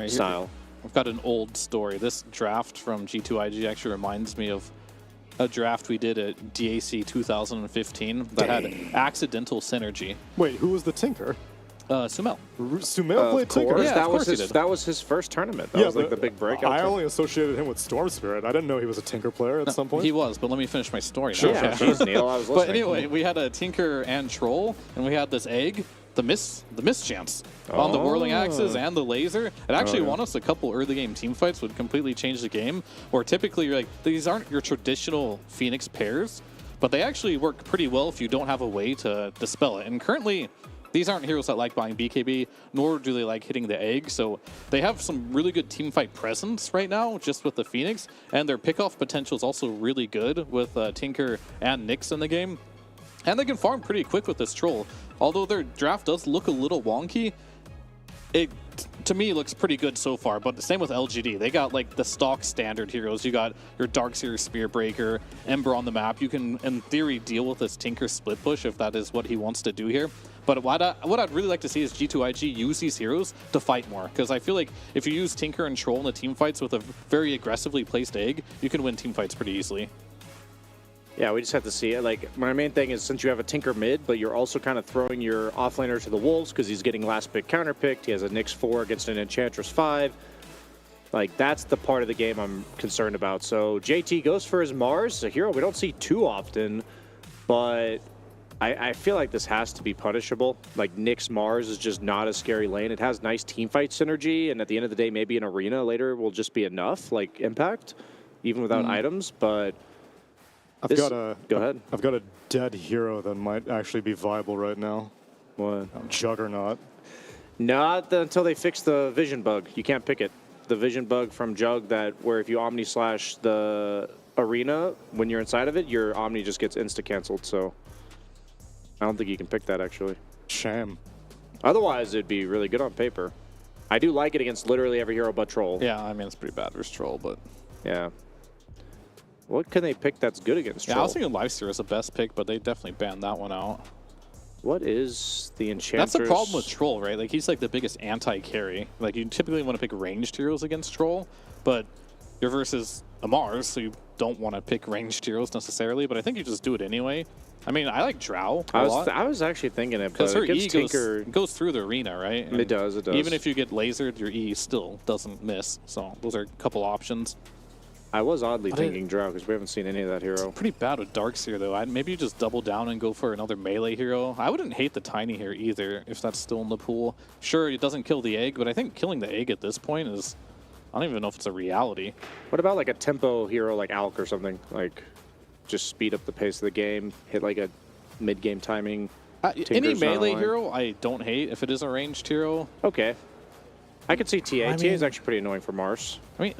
style. I've got an old story. This draft from G2IG actually reminds me of a draft we did at DAC 2015 that had accidental synergy. Wait, who was the Tinker? Sumel. Sumel played Tinker? Yeah, that was his first tournament. That was like the big breakout. I only associated him with Storm Spirit. I didn't know he was a Tinker player at some point. He was, but let me finish my story now. Sure. Yeah, geez, Neil, I was listening. But anyway, we had a Tinker and Troll, and we had this egg, the mischance on the whirling axes and the laser. It actually won us a couple early game team fights, would completely change the game, where typically you're like, these aren't your traditional Phoenix pairs, but they actually work pretty well if you don't have a way to dispel it. And currently, these aren't heroes that like buying BKB, nor do they like hitting the egg, so they have some really good teamfight presence right now, just with the Phoenix, and their pickoff potential is also really good with Tinker and Nyx in the game. And they can farm pretty quick with this Troll. Although their draft does look a little wonky, it to me, looks pretty good so far. But the same with LGD. They got like the stock standard heroes. You got your Darkseer Spearbreaker, Ember on the map. You can, in theory, deal with this Tinker split push if that is what he wants to do here. But what I'd really like to see is G2IG use these heroes to fight more. Because I feel like if you use Tinker and Troll in the team fights with a very aggressively placed egg, you can win team fights pretty easily. Yeah, we just have to see it. Like, my main thing is since you have a Tinker mid, but you're also kind of throwing your offlaner to the wolves because he's getting last pick counterpicked. He has a Nyx 4 against an Enchantress 5. Like, that's the part of the game I'm concerned about. So JT goes for his Mars, a hero we don't see too often, but I feel like this has to be punishable. Like, Nyx Mars is just not a scary lane. It has nice teamfight synergy, and at the end of the day, maybe an arena later will just be enough, like, impact, even without items, but... Go ahead. I've got a dead hero that might actually be viable right now. What? Juggernaut. Not until they fix the vision bug. You can't pick it. The vision bug from Jug that where if you Omni slash the arena when you're inside of it, your Omni just gets insta canceled. So I don't think you can pick that actually. Shame. Otherwise, it'd be really good on paper. I do like it against literally every hero but Troll. Yeah, I mean it's pretty bad versus Troll, but yeah. What can they pick that's good against Troll? Yeah, I was thinking Lifesteal is the best pick, but they definitely banned that one out. What is the Enchantress? That's the problem with Troll, right? Like, he's like the biggest anti-carry. Like, you typically want to pick ranged heroes against Troll, but you're versus a Mars, so you don't want to pick ranged heroes necessarily, but I think you just do it anyway. I mean, I like Drow a lot. I was actually thinking it, but because her E Tinker goes through the arena, right? And it does, it does. Even if you get lasered, your E still doesn't miss. So those are a couple options. I was oddly thinking Drow because we haven't seen any of that hero. It's pretty bad with Darkseer though. Maybe you just double down and go for another melee hero. I wouldn't hate the Tiny here either if that's still in the pool. Sure, it doesn't kill the egg, but I think killing the egg at this point is, I don't even know if it's a reality. What about like a tempo hero like Alk or something? Like just speed up the pace of the game, hit like a mid-game timing. Any melee hero I don't hate if it is a ranged hero. Okay. I could see TA. TA is actually pretty annoying for Mars. I mean,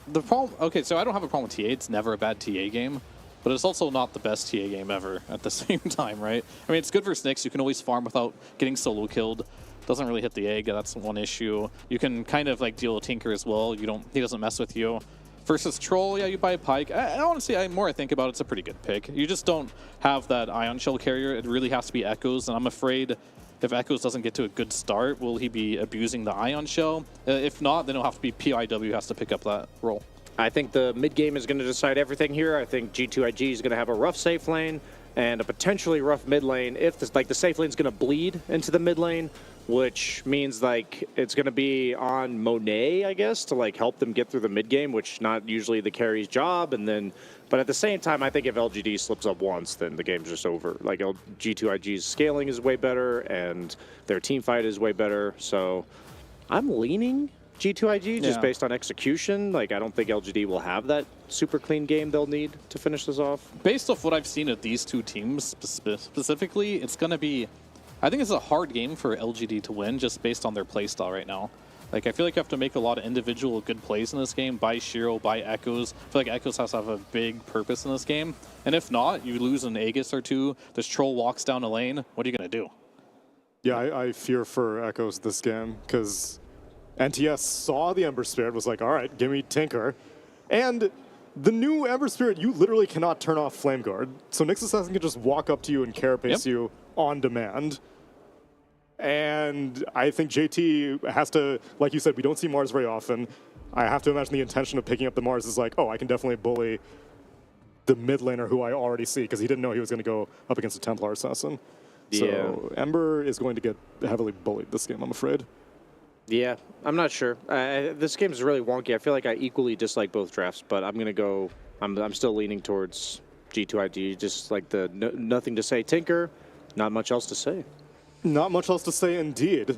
the problem... Okay, so I don't have a problem with TA. It's never a bad TA game. But it's also not the best TA game ever at the same time, right? I mean, it's good for Snicks. You can always farm without getting solo killed. Doesn't really hit the egg. That's one issue. You can kind of like deal with Tinker as well. He doesn't mess with you. Versus Troll, yeah, you buy a Pike. Honestly, the more I think about it, it's a pretty good pick. You just don't have that Ion Shell carrier. It really has to be Echoes, and I'm afraid if Echoes doesn't get to a good start, will he be abusing the Ion Shell? If not, then it'll have to be PIW has to pick up that role. I think the mid-game is going to decide everything here. I think G2IG is going to have a rough safe lane and a potentially rough mid lane. If the safe lane is going to bleed into the mid lane, which means like it's going to be on Monet, I guess, to like help them get through the mid game, which not usually the carry's job. And then, but at the same time, I think if LGD slips up once, then the game's just over. Like G2IG's scaling is way better, and their team fight is way better. So I'm leaning G2IG just based on execution. Like I don't think LGD will have that super clean game they'll need to finish this off. Based off what I've seen of these two teams specifically, it's going to be. I think it's a hard game for LGD to win just based on their playstyle right now. Like, I feel like you have to make a lot of individual good plays in this game. Buy Shiro, buy Echoes. I feel like Echoes has to have a big purpose in this game. And if not, you lose an Aegis or two. This Troll walks down a lane. What are you going to do? Yeah, I fear for Echoes this game because NTS saw the Ember Spirit, was like, all right, give me Tinker. And the new Ember Spirit, you literally cannot turn off Flame Guard. So Nyx Assassin can just walk up to you and carapace you on demand. And I think JT has to, like you said, we don't see Mars very often. I have to imagine the intention of picking up the Mars is like, oh, I can definitely bully the mid laner who I already see, because he didn't know he was going to go up against a Templar Assassin. Yeah. So Ember is going to get heavily bullied this game, I'm afraid. Yeah, I'm not sure. This game is really wonky. I feel like I equally dislike both drafts, but I'm going to go, I'm still leaning towards G2IG, just like the nothing to say Tinker, not much else to say. Not much else to say, indeed.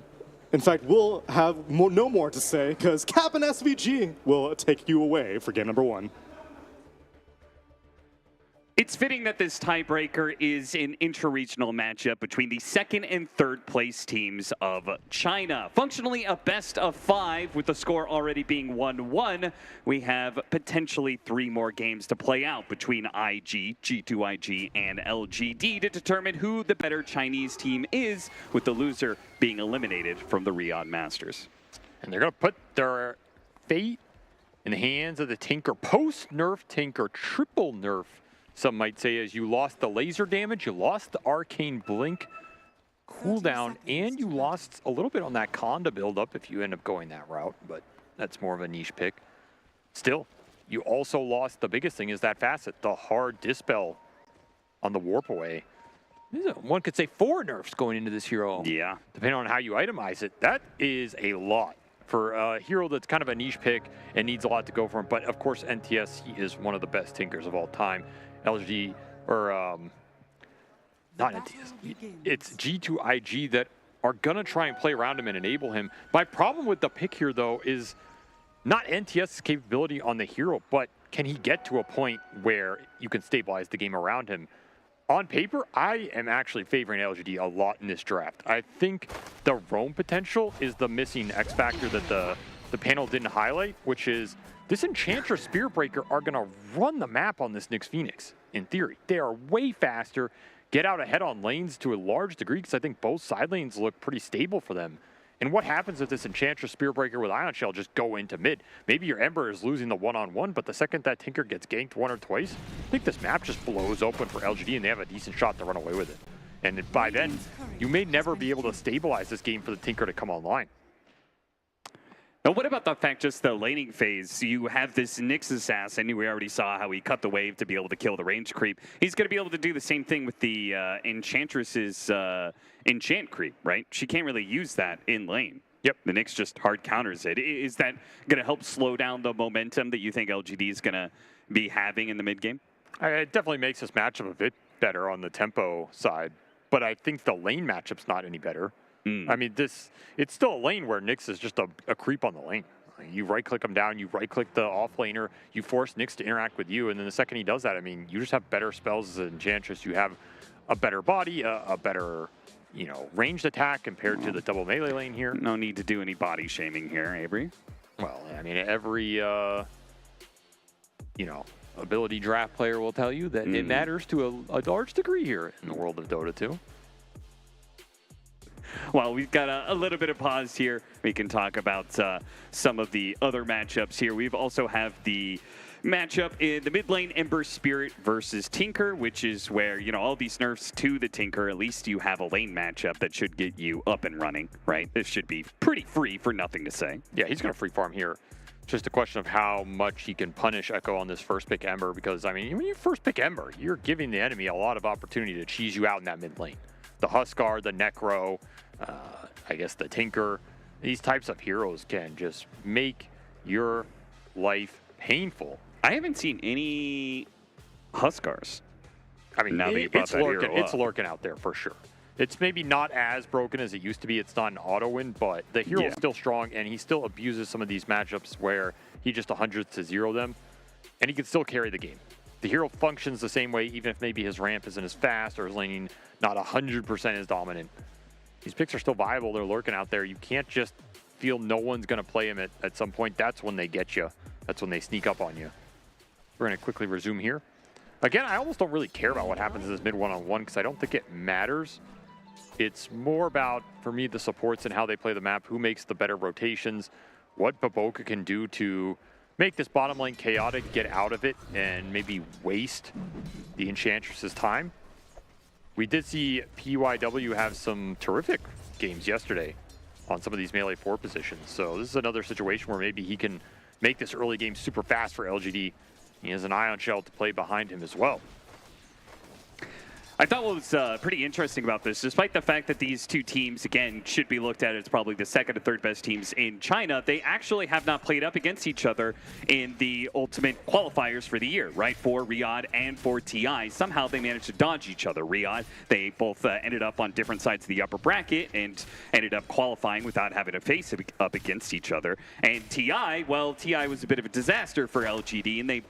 In fact, we'll have no more to say, because Cap and SVG will take you away for game number 1. It's fitting that this tiebreaker is an interregional matchup between the 2nd and 3rd place teams of China. Functionally a best of 5 with the score already being 1-1. We have potentially 3 more games to play out between IG, G2IG, and LGD to determine who the better Chinese team is, with the loser being eliminated from the Riyadh Masters. And they're going to put their fate in the hands of the Tinker. Post-nerf Tinker, triple nerf, some might say, as you lost the laser damage, you lost the arcane blink cooldown, and you lost a little bit on that Conda build-up if you end up going that route, but that's more of a niche pick. Still, you also lost, the biggest thing is that facet, the hard dispel on the warp away. One could say 4 nerfs going into this hero. Yeah. Depending on how you itemize it, that is a lot for a hero that's kind of a niche pick and needs a lot to go for him. But of course, NTS, he is one of the best Tinkers of all time. LG, or not NTS, it's G2IG that are going to try and play around him and enable him. My problem with the pick here, though, is not NTS's capability on the hero, but can he get to a point where you can stabilize the game around him? On paper, I am actually favoring LGD a lot in this draft. I think the roam potential is the missing X factor that the panel didn't highlight, which is this Enchantress Spirit Breaker are going to run the map on this Nyx Phoenix, in theory. They are way faster, get out ahead on lanes to a large degree, because I think both side lanes look pretty stable for them. And what happens if this Enchantress Spirit Breaker with Ion Shell just go into mid? Maybe your Ember is losing the one-on-one, but the second that Tinker gets ganked 1 or twice, I think this map just blows open for LGD and they have a decent shot to run away with it. And by then, you may never be able to stabilize this game for the Tinker to come online. Now, what about the fact just the laning phase? You have this Nyx assassin. We already saw how he cut the wave to be able to kill the range creep. He's going to be able to do the same thing with the Enchantress's enchant creep, right? She can't really use that in lane. Yep. The Nyx just hard counters it. Is that going to help slow down the momentum that you think LGD is going to be having in the mid game? It definitely makes this matchup a bit better on the tempo side, but I think the lane matchup's not any better. I mean, it's still a lane where Nyx is just a creep on the lane. You right-click him down, you right-click the off-laner, you force Nyx to interact with you, and then the second he does that, I mean, you just have better spells as an Enchantress. You have a better body, a better, you know, ranged attack compared to the double melee lane here. No need to do any body shaming here, Avery. Well, I mean, every, you know, ability draft player will tell you that it matters to a large degree here in the world of Dota 2. Well, we've got a little bit of pause here. We can talk about some of the other matchups here. We've also have the matchup in the mid lane, Ember Spirit versus Tinker, which is where, you know, all these nerfs to the Tinker, at least you have a lane matchup that should get you up and running, right? This should be pretty free for nothing to say. Yeah, he's going to free farm here. Just a question of how much he can punish Echo on this first pick Ember, because, I mean, when you first pick Ember, you're giving the enemy a lot of opportunity to cheese you out in that mid lane. The Huskar, the Necro, I guess the Tinker, these types of heroes can just make your life painful. I haven't seen any Huskars. I mean, now it's lurking out there for sure. It's maybe not as broken as it used to be. It's not an auto win, but the hero's still strong, and he still abuses some of these matchups where he just 100s to 0 them, and he can still carry the game. The hero functions the same way, even if maybe his ramp isn't as fast or his laning not 100% as dominant. These picks are still viable. They're lurking out there. You can't just feel no one's going to play him at some point. That's when they get you. That's when they sneak up on you. We're going to quickly resume here. Again, I almost don't really care about what happens in this mid one-on-one because I don't think it matters. It's more about, for me, the supports and how they play the map, who makes the better rotations, what Baboka can do to make this bottom lane chaotic, get out of it, and maybe waste the Enchantress's time. We did see PYW have some terrific games yesterday on some of these melee 4 positions. So this is another situation where maybe he can make this early game super fast for LGD. He has an Ion Shell to play behind him as well. I thought what was pretty interesting about this, despite the fact that these two teams, again, should be looked at as probably the second or third best teams in China, they actually have not played up against each other in the ultimate qualifiers for the year, right? For Riyadh and for TI. Somehow they managed to dodge each other. Riyadh, they both ended up on different sides of the upper bracket and ended up qualifying without having to face up against each other. And TI, well, TI was a bit of a disaster for LGD, and they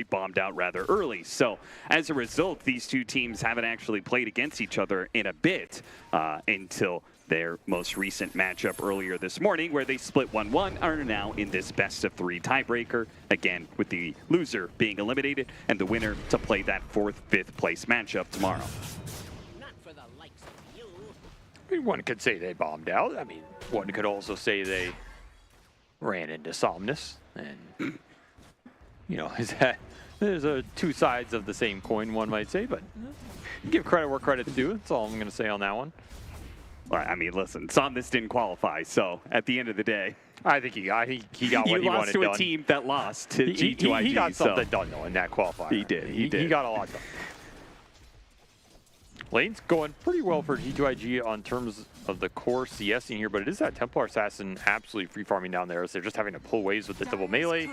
bombed out rather early. So as a result, these two teams haven't actually played against each other in a bit until their most recent matchup earlier this morning, where they split 1-1, are now in this best-of-3 tiebreaker, again with the loser being eliminated and the winner to play that 4th, 5th place matchup tomorrow. I mean, one could say they bombed out. I mean, one could also say they ran into Somnus, and you know, there's two sides of the same coin, one might say, but give credit where credit's due. That's all I'm going to say on that one. Well, I mean, listen, Somnus didn't qualify, so at the end of the day, I think he got what he wanted done. You lost to a team that lost to G2IG. He got something done, though, in that qualifier. He did. He did. He got a lot done. Lane's going pretty well for G2IG on terms of the core CSing here, but it is that Templar Assassin absolutely free farming down there, so they're just having to pull waves with the double melee.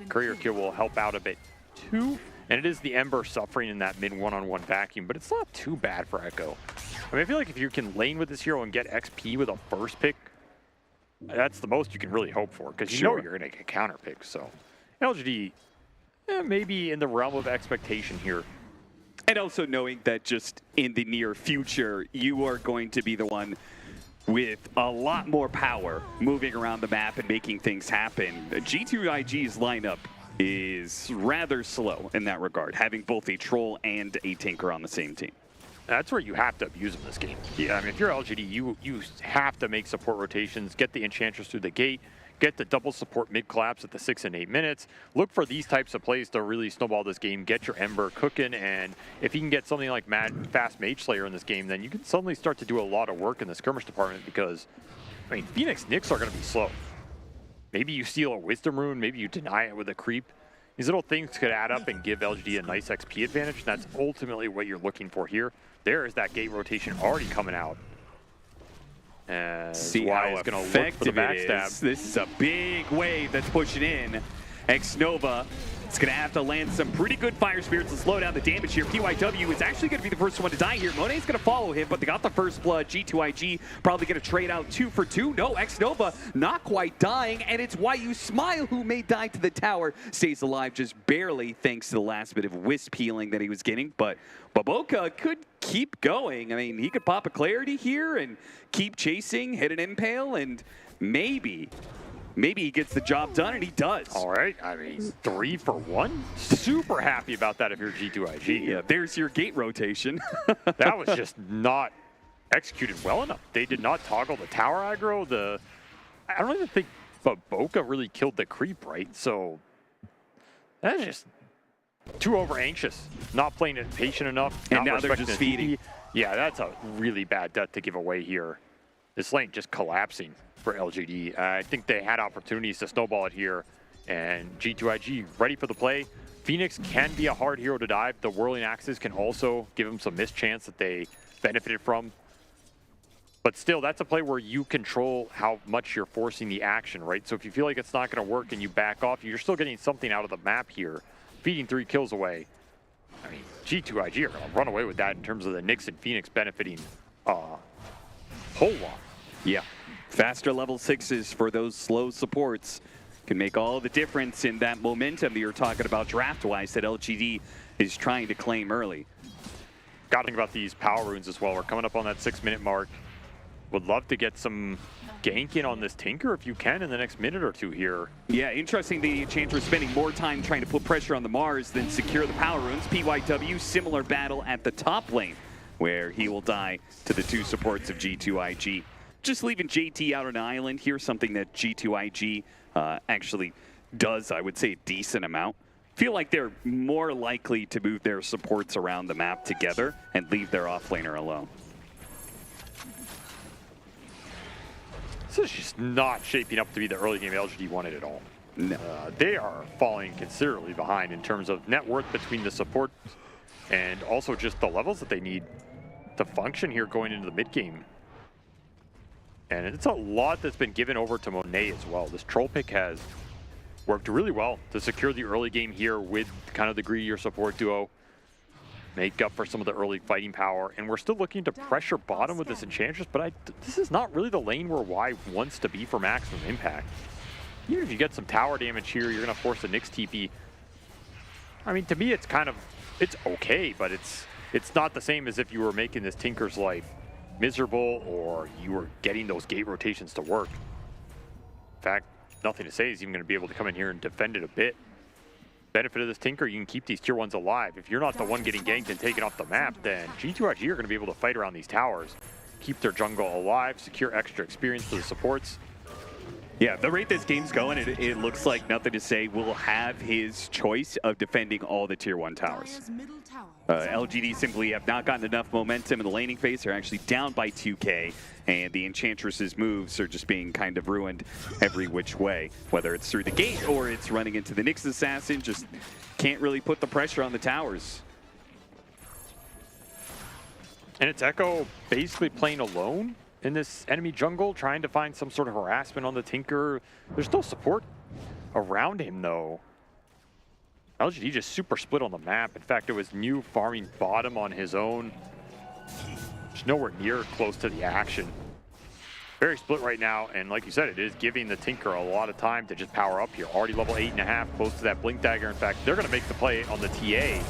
Courier kill will help out a bit too, and it is the Ember suffering in that mid one-on-one vacuum, but it's not too bad for Echo. I mean, I feel like if you can lane with this hero and get XP with a first pick, that's the most you can really hope for, because you know you're going to get counter picks. So LGD maybe in the realm of expectation here. And also knowing that just in the near future, you are going to be the one with a lot more power moving around the map and making things happen. G2IG's lineup is rather slow in that regard, having both a troll and a tinker on the same team. That's where you have to abuse in this game. Yeah, I mean, if you're LGD, you have to make support rotations, get the Enchantress through the gate, get the double support mid collapse at the 6 and 8 minutes. Look for these types of plays to really snowball this game, get your Ember cooking, and if you can get something like fast Mage Slayer in this game, then you can suddenly start to do a lot of work in the skirmish department because, I mean, Phoenix Nyx are going to be slow. Maybe you steal a Wisdom Rune, maybe you deny it with a creep. These little things could add up and give LGD a nice XP advantage, and that's ultimately what you're looking for here. There is that gate rotation already coming out. See how effective it is. This is a big wave that's pushing in. X-Nova is going to have to land some pretty good Fire Spirits to slow down the damage here. PYW is actually going to be the first one to die here. Monet's going to follow him, but they got the first blood. G2IG probably going to trade out 2 for 2. No, X-Nova not quite dying, and it's Why You Smile who may die to the tower. Stays alive just barely thanks to the last bit of wisp healing that he was getting, but Baboka could keep going. I mean, he could pop a Clarity here and keep chasing, hit an Impale, and maybe he gets the job done, and he does. All right, I mean, 3 for 1. Super happy about that if you're G2IG. Yeah, there's your gate rotation. That was just not executed well enough. They did not toggle the tower aggro. I don't even think Baboka really killed the creep, right? So that's just too over anxious, not playing it patient enough. And now they're just feeding. Yeah, that's a really bad death to give away here. This lane just collapsing for LGD. I think they had opportunities to snowball it here, and G2IG ready for the play. Phoenix can be a hard hero to dive. The Whirling Axes can also give them some missed chance that they benefited from. But still, that's a play where you control how much you're forcing the action, right? So if you feel like it's not going to work and you back off, you're still getting something out of the map here. Feeding 3 kills away. I mean, G2IG are going to run away with that in terms of the Nyx and Phoenix benefiting a whole lot. Yeah, faster level 6s for those slow supports can make all the difference in that momentum that you're talking about draft-wise that LGD is trying to claim early. Got to think about these power runes as well. We're coming up on that 6-minute mark. Would love to get some gank in on this Tinker if you can in the next minute or two here. Yeah, interesting the Enchantress spending more time trying to put pressure on the Mars than secure the power runes. PYW, similar battle at the top lane, where he will die to the 2 supports of G2IG. Just leaving JT out on an island. Here's something that G2IG actually does, I would say, a decent amount. Feel like they're more likely to move their supports around the map together and leave their offlaner alone. This is just not shaping up to be the early game LGD wanted at all. No. They are falling considerably behind in terms of net worth between the support and also just the levels that they need to function here going into the mid game. And it's a lot that's been given over to Monet as well. This troll pick has worked really well to secure the early game here with kind of the greedier support duo. Make up for some of the early fighting power, and we're still looking to pressure bottom with this Enchantress, but this is not really the lane where Y wants to be for maximum impact. Even if you get some tower damage here, you're going to force a Nyx TP. I mean, to me, it's okay, but it's not the same as if you were making this Tinker's life miserable or you were getting those gate rotations to work. In fact, nothing to say is even going to be able to come in here and defend it a bit. Benefit of this Tinker, you can keep these tier 1s alive. If you're not the one getting ganked and taken off the map, then G2IG are going to be able to fight around these towers, keep their jungle alive, secure extra experience for the supports. Yeah, the rate this game's going, it looks like Nothing to Say will have his choice of defending all the Tier 1 towers. LGD simply have not gotten enough momentum in the laning phase. They're actually down by 2K, and the Enchantress's moves are just being kind of ruined every which way. Whether it's through the gate or it's running into the Nyx Assassin, just can't really put the pressure on the towers. And it's Echo basically playing alone in this enemy jungle, trying to find some sort of harassment on the Tinker. There's no support around him, though. LGD just super split on the map. In fact, it was New farming bottom on his own. Just nowhere near close to the action. Very split right now, and like you said, it is giving the Tinker a lot of time to just power up here. Already level 8.5, close to that Blink Dagger. In fact, they're going to make the play on the TA.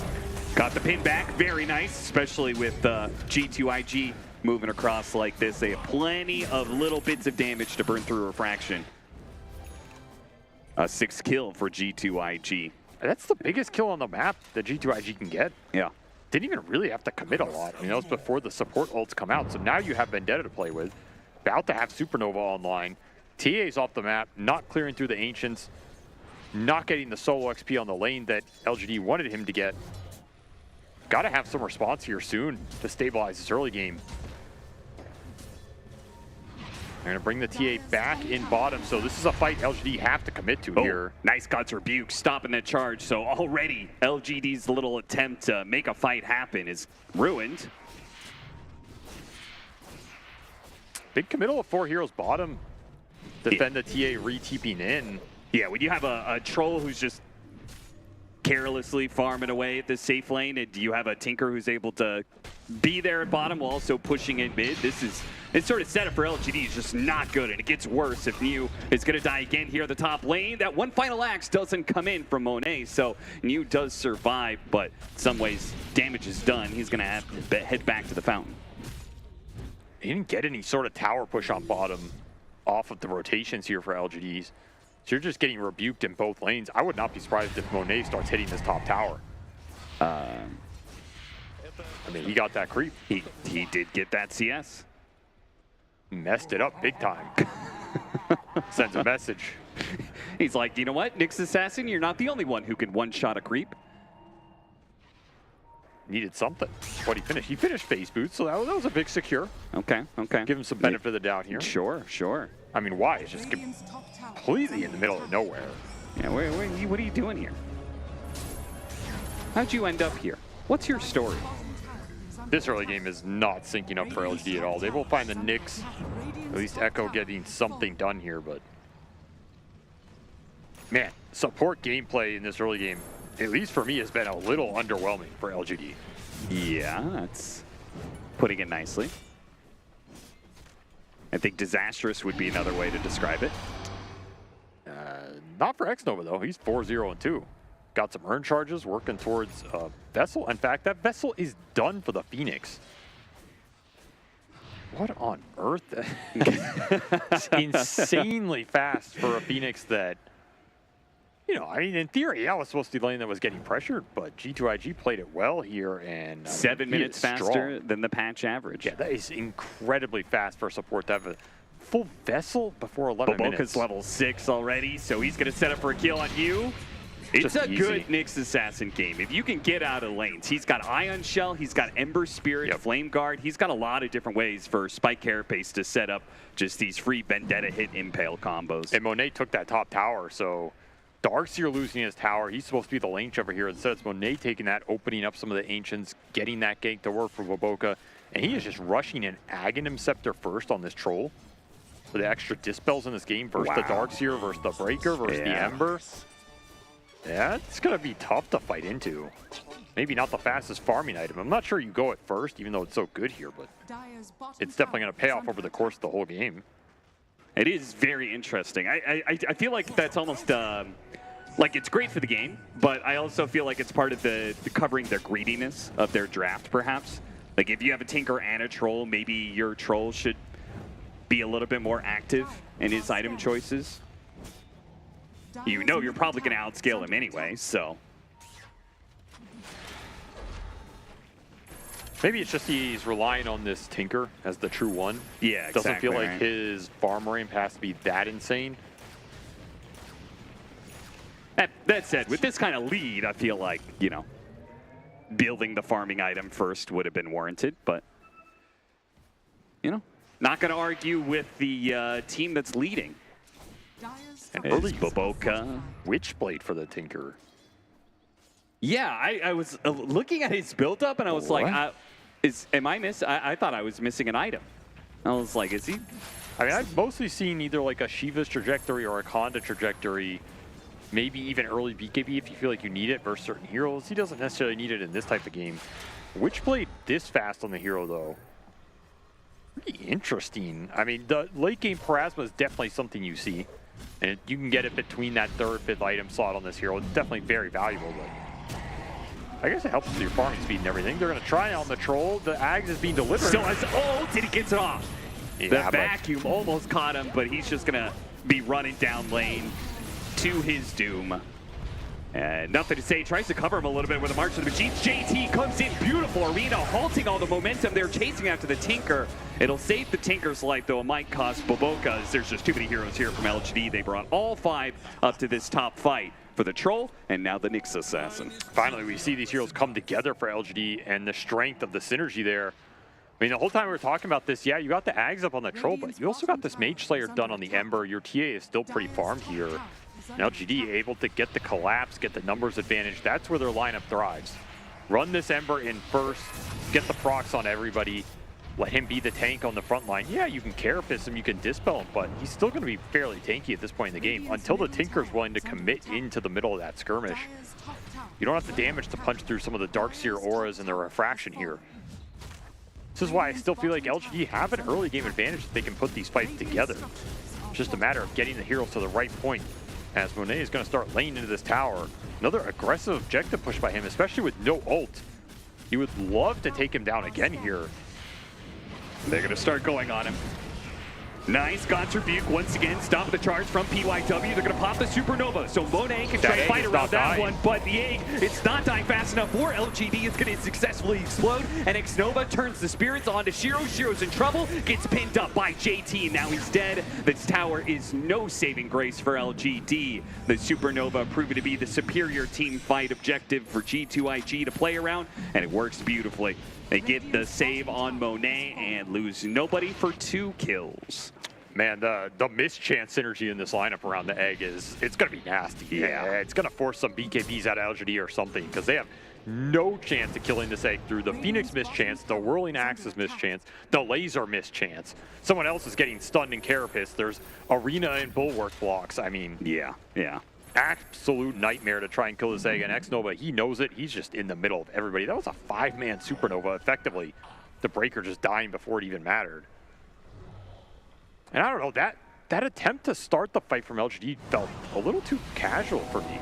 Got the pin back, very nice, especially with G2IG moving across like this. They have plenty of little bits of damage to burn through Refraction. A 6th kill for G2IG. That's the biggest kill on the map that G2IG can get. Yeah. Didn't even really have to commit a lot. I mean, that was before the support ults come out. So now you have Vendetta to play with. About to have Supernova online. TA's off the map, not clearing through the Ancients. Not getting the solo XP on the lane that LGD wanted him to get. Got to have some response here soon to stabilize this early game. They're going to bring the TA back in bottom, so this is a fight LGD have to commit to here. Nice God's Rebuke, stopping that charge. So already LGD's little attempt to make a fight happen is ruined. Big committal of 4 heroes bottom. Defend the TA re-TPing in. Yeah, when you have a troll who's just carelessly farming away at the safe lane, and you have a Tinker who's able to be there at bottom while also pushing in mid, it's sort of set up for LGD. It's just not good, and it gets worse if New is going to die again here at the top lane. That one final axe doesn't come in from Monet, so New does survive, but in some ways, damage is done. He's going to have to head back to the fountain. He didn't get any sort of tower push on bottom off of the rotations here for LGDs. So you're just getting rebuked in both lanes. I would not be surprised if Monet starts hitting this top tower. I mean, he got that creep. He did get that CS. Messed it up big time. Sends a message. He's like, you know what, Nyx Assassin, you're not the only one who can one-shot a creep. Needed something. But he finished. He finished phase boot, so that was a big secure. Okay. Give him some benefit of the doubt here. Sure. I mean, why? It's just completely in the middle of nowhere. Yeah, what are you doing here? How'd you end up here? What's your story? This early game is not syncing up for LGD at all. They will find the Nyx. At least Echo getting something done here, but man, support gameplay in this early game, at least for me, has been a little underwhelming for LGD. Yeah, that's putting it nicely. I think disastrous would be another way to describe it. Not for Xnova, though. He's 4-0-2. Got some earn charges, working towards Vessel. In fact, that Vessel is done for the Phoenix. What on earth? It's insanely fast for a Phoenix that, you know, I mean, in theory, I was supposed to be the lane that was getting pressured, but G2IG played it well here, and 7 minutes faster than the patch average. Yeah, that is incredibly fast for support to have a full Vessel before 11 minutes. Boboka's level 6 already, so he's going to set up for a kill on you. It's a good Nyx Assassin game. If you can get out of lanes, he's got Ion Shell, he's got Ember Spirit, Flame Guard. He's got a lot of different ways for Spike Carapace to set up just these free Vendetta hit Impale combos. And Monet took that top tower, so Darkseer losing his tower. He's supposed to be the lane jumper here. Instead, it's Monet taking that, opening up some of the Ancients, getting that gank to work for Boboka. And he is just rushing an Aghanim Scepter first on this Troll. For the extra Dispels in this game versus the Darkseer, versus the Breaker, versus the Ember. Yeah, it's going to be tough to fight into. Maybe not the fastest farming item. I'm not sure you go at first, even though it's so good here, but it's definitely going to pay off over the course of the whole game. It is very interesting. I feel like that's almost like it's great for the game, but I also feel like it's part of the covering their greediness of their draft, perhaps. Like if you have a Tinker and a Troll, maybe your Troll should be a little bit more active in his item choices. You know you're probably going to outscale him anyway, so. Maybe it's just he's relying on this Tinker as the true one. Yeah, exactly. Doesn't feel like his farm ramp has to be that insane. That said, with this kind of lead, I feel like, you know, building the farming item first would have been warranted, but, you know, not going to argue with the team that's leading. And early Boboka, Witchblade for the Tinker. Yeah, I was looking at his build-up, and I was like, I thought I was missing an item. I was like, is he? I mean, I've mostly seen either like a Shiva's trajectory or a Konda trajectory, maybe even early BKB if you feel like you need it versus certain heroes. He doesn't necessarily need it in this type of game. Witchblade this fast on the hero, though. Pretty interesting. I mean, the late game Parasma is definitely something you see. And you can get it between that 3rd, 5th item slot on this hero. It's definitely very valuable, but I guess it helps with your farming speed and everything. They're going to try on the troll. The Ags is being delivered. Still has ult, and he gets it off. Yeah, the vacuum almost caught him, but he's just going to be running down lane to his doom. And nothing to say, tries to cover him a little bit with a March of the Machines. JT comes in, beautiful arena, halting all the momentum. They're chasing after the Tinker. It'll save the Tinker's life, though it might cost Boboka, as there's just too many heroes here from LGD. They brought all 5 up to this top fight for the Troll, and now the Nyx Assassin. Finally, we see these heroes come together for LGD, and the strength of the synergy there. I mean, the whole time we were talking about this, yeah, you got the Ags up on the Troll, but you also got this Mage Slayer done on the Ember. Your TA is still pretty farmed here. And LGD able to get the collapse, get the numbers advantage. That's where their lineup thrives. Run this Ember in first, get the procs on everybody, let him be the tank on the front line. Yeah, you can carapace him, you can dispel him, but he's still going to be fairly tanky at this point in the game until the Tinker's willing to commit into the middle of that skirmish. You don't have the damage to punch through some of the Darkseer auras and the refraction here. This is why I still feel like LGD have an early game advantage that they can put these fights together. It's just a matter of getting the heroes to the right point. As Monet is going to start laying into this tower. Another aggressive objective push by him, especially with no ult. He would love to take him down again here. They're going to start going on him. Nice Gontrabuke once again, stop the charge from PYW. They're going to pop the Supernova, so Monet can try to fight around that one, but the egg, it's not dying fast enough for LGD. It's going to successfully explode, and Xnova turns the spirits onto Shiro. Shiro's in trouble, gets pinned up by JT. Now he's dead. This tower is no saving grace for LGD. The Supernova proving to be the superior team fight objective for G2IG to play around, and it works beautifully. They get the save on Monet and lose nobody for 2 kills. Man, the mischance synergy in this lineup around the egg it's going to be nasty. Yeah, it's going to force some BKBs out of LGD or something because they have no chance of killing this egg through the Phoenix mischance, the Whirling Axis mischance, the Laser mischance. Someone else is getting stunned in Carapace. There's Arena and Bulwark blocks. I mean, yeah. Absolute nightmare to try and kill this egg. And Xnova, he knows it. He's just in the middle of everybody. That was a 5-man Supernova, effectively. The Breaker just dying before it even mattered. And I don't know, that attempt to start the fight from LGD felt a little too casual for me.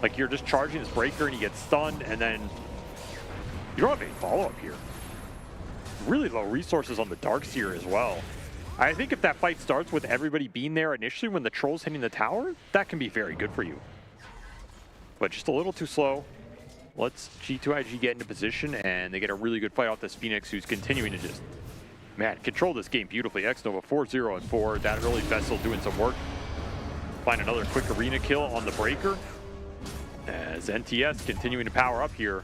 Like, you're just charging this Breaker and he gets stunned, and then you don't have any follow-up here. Really low resources on the Darkseer as well. I think if that fight starts with everybody being there initially when the Troll's hitting the tower, that can be very good for you. But just a little too slow. Let's G2IG get into position, and they get a really good fight off this Phoenix, who's continuing to just, man, control this game beautifully. Xnova 4-0 and 4. That early Vessel doing some work. Find another quick arena kill on the Breaker. As NTS continuing to power up here.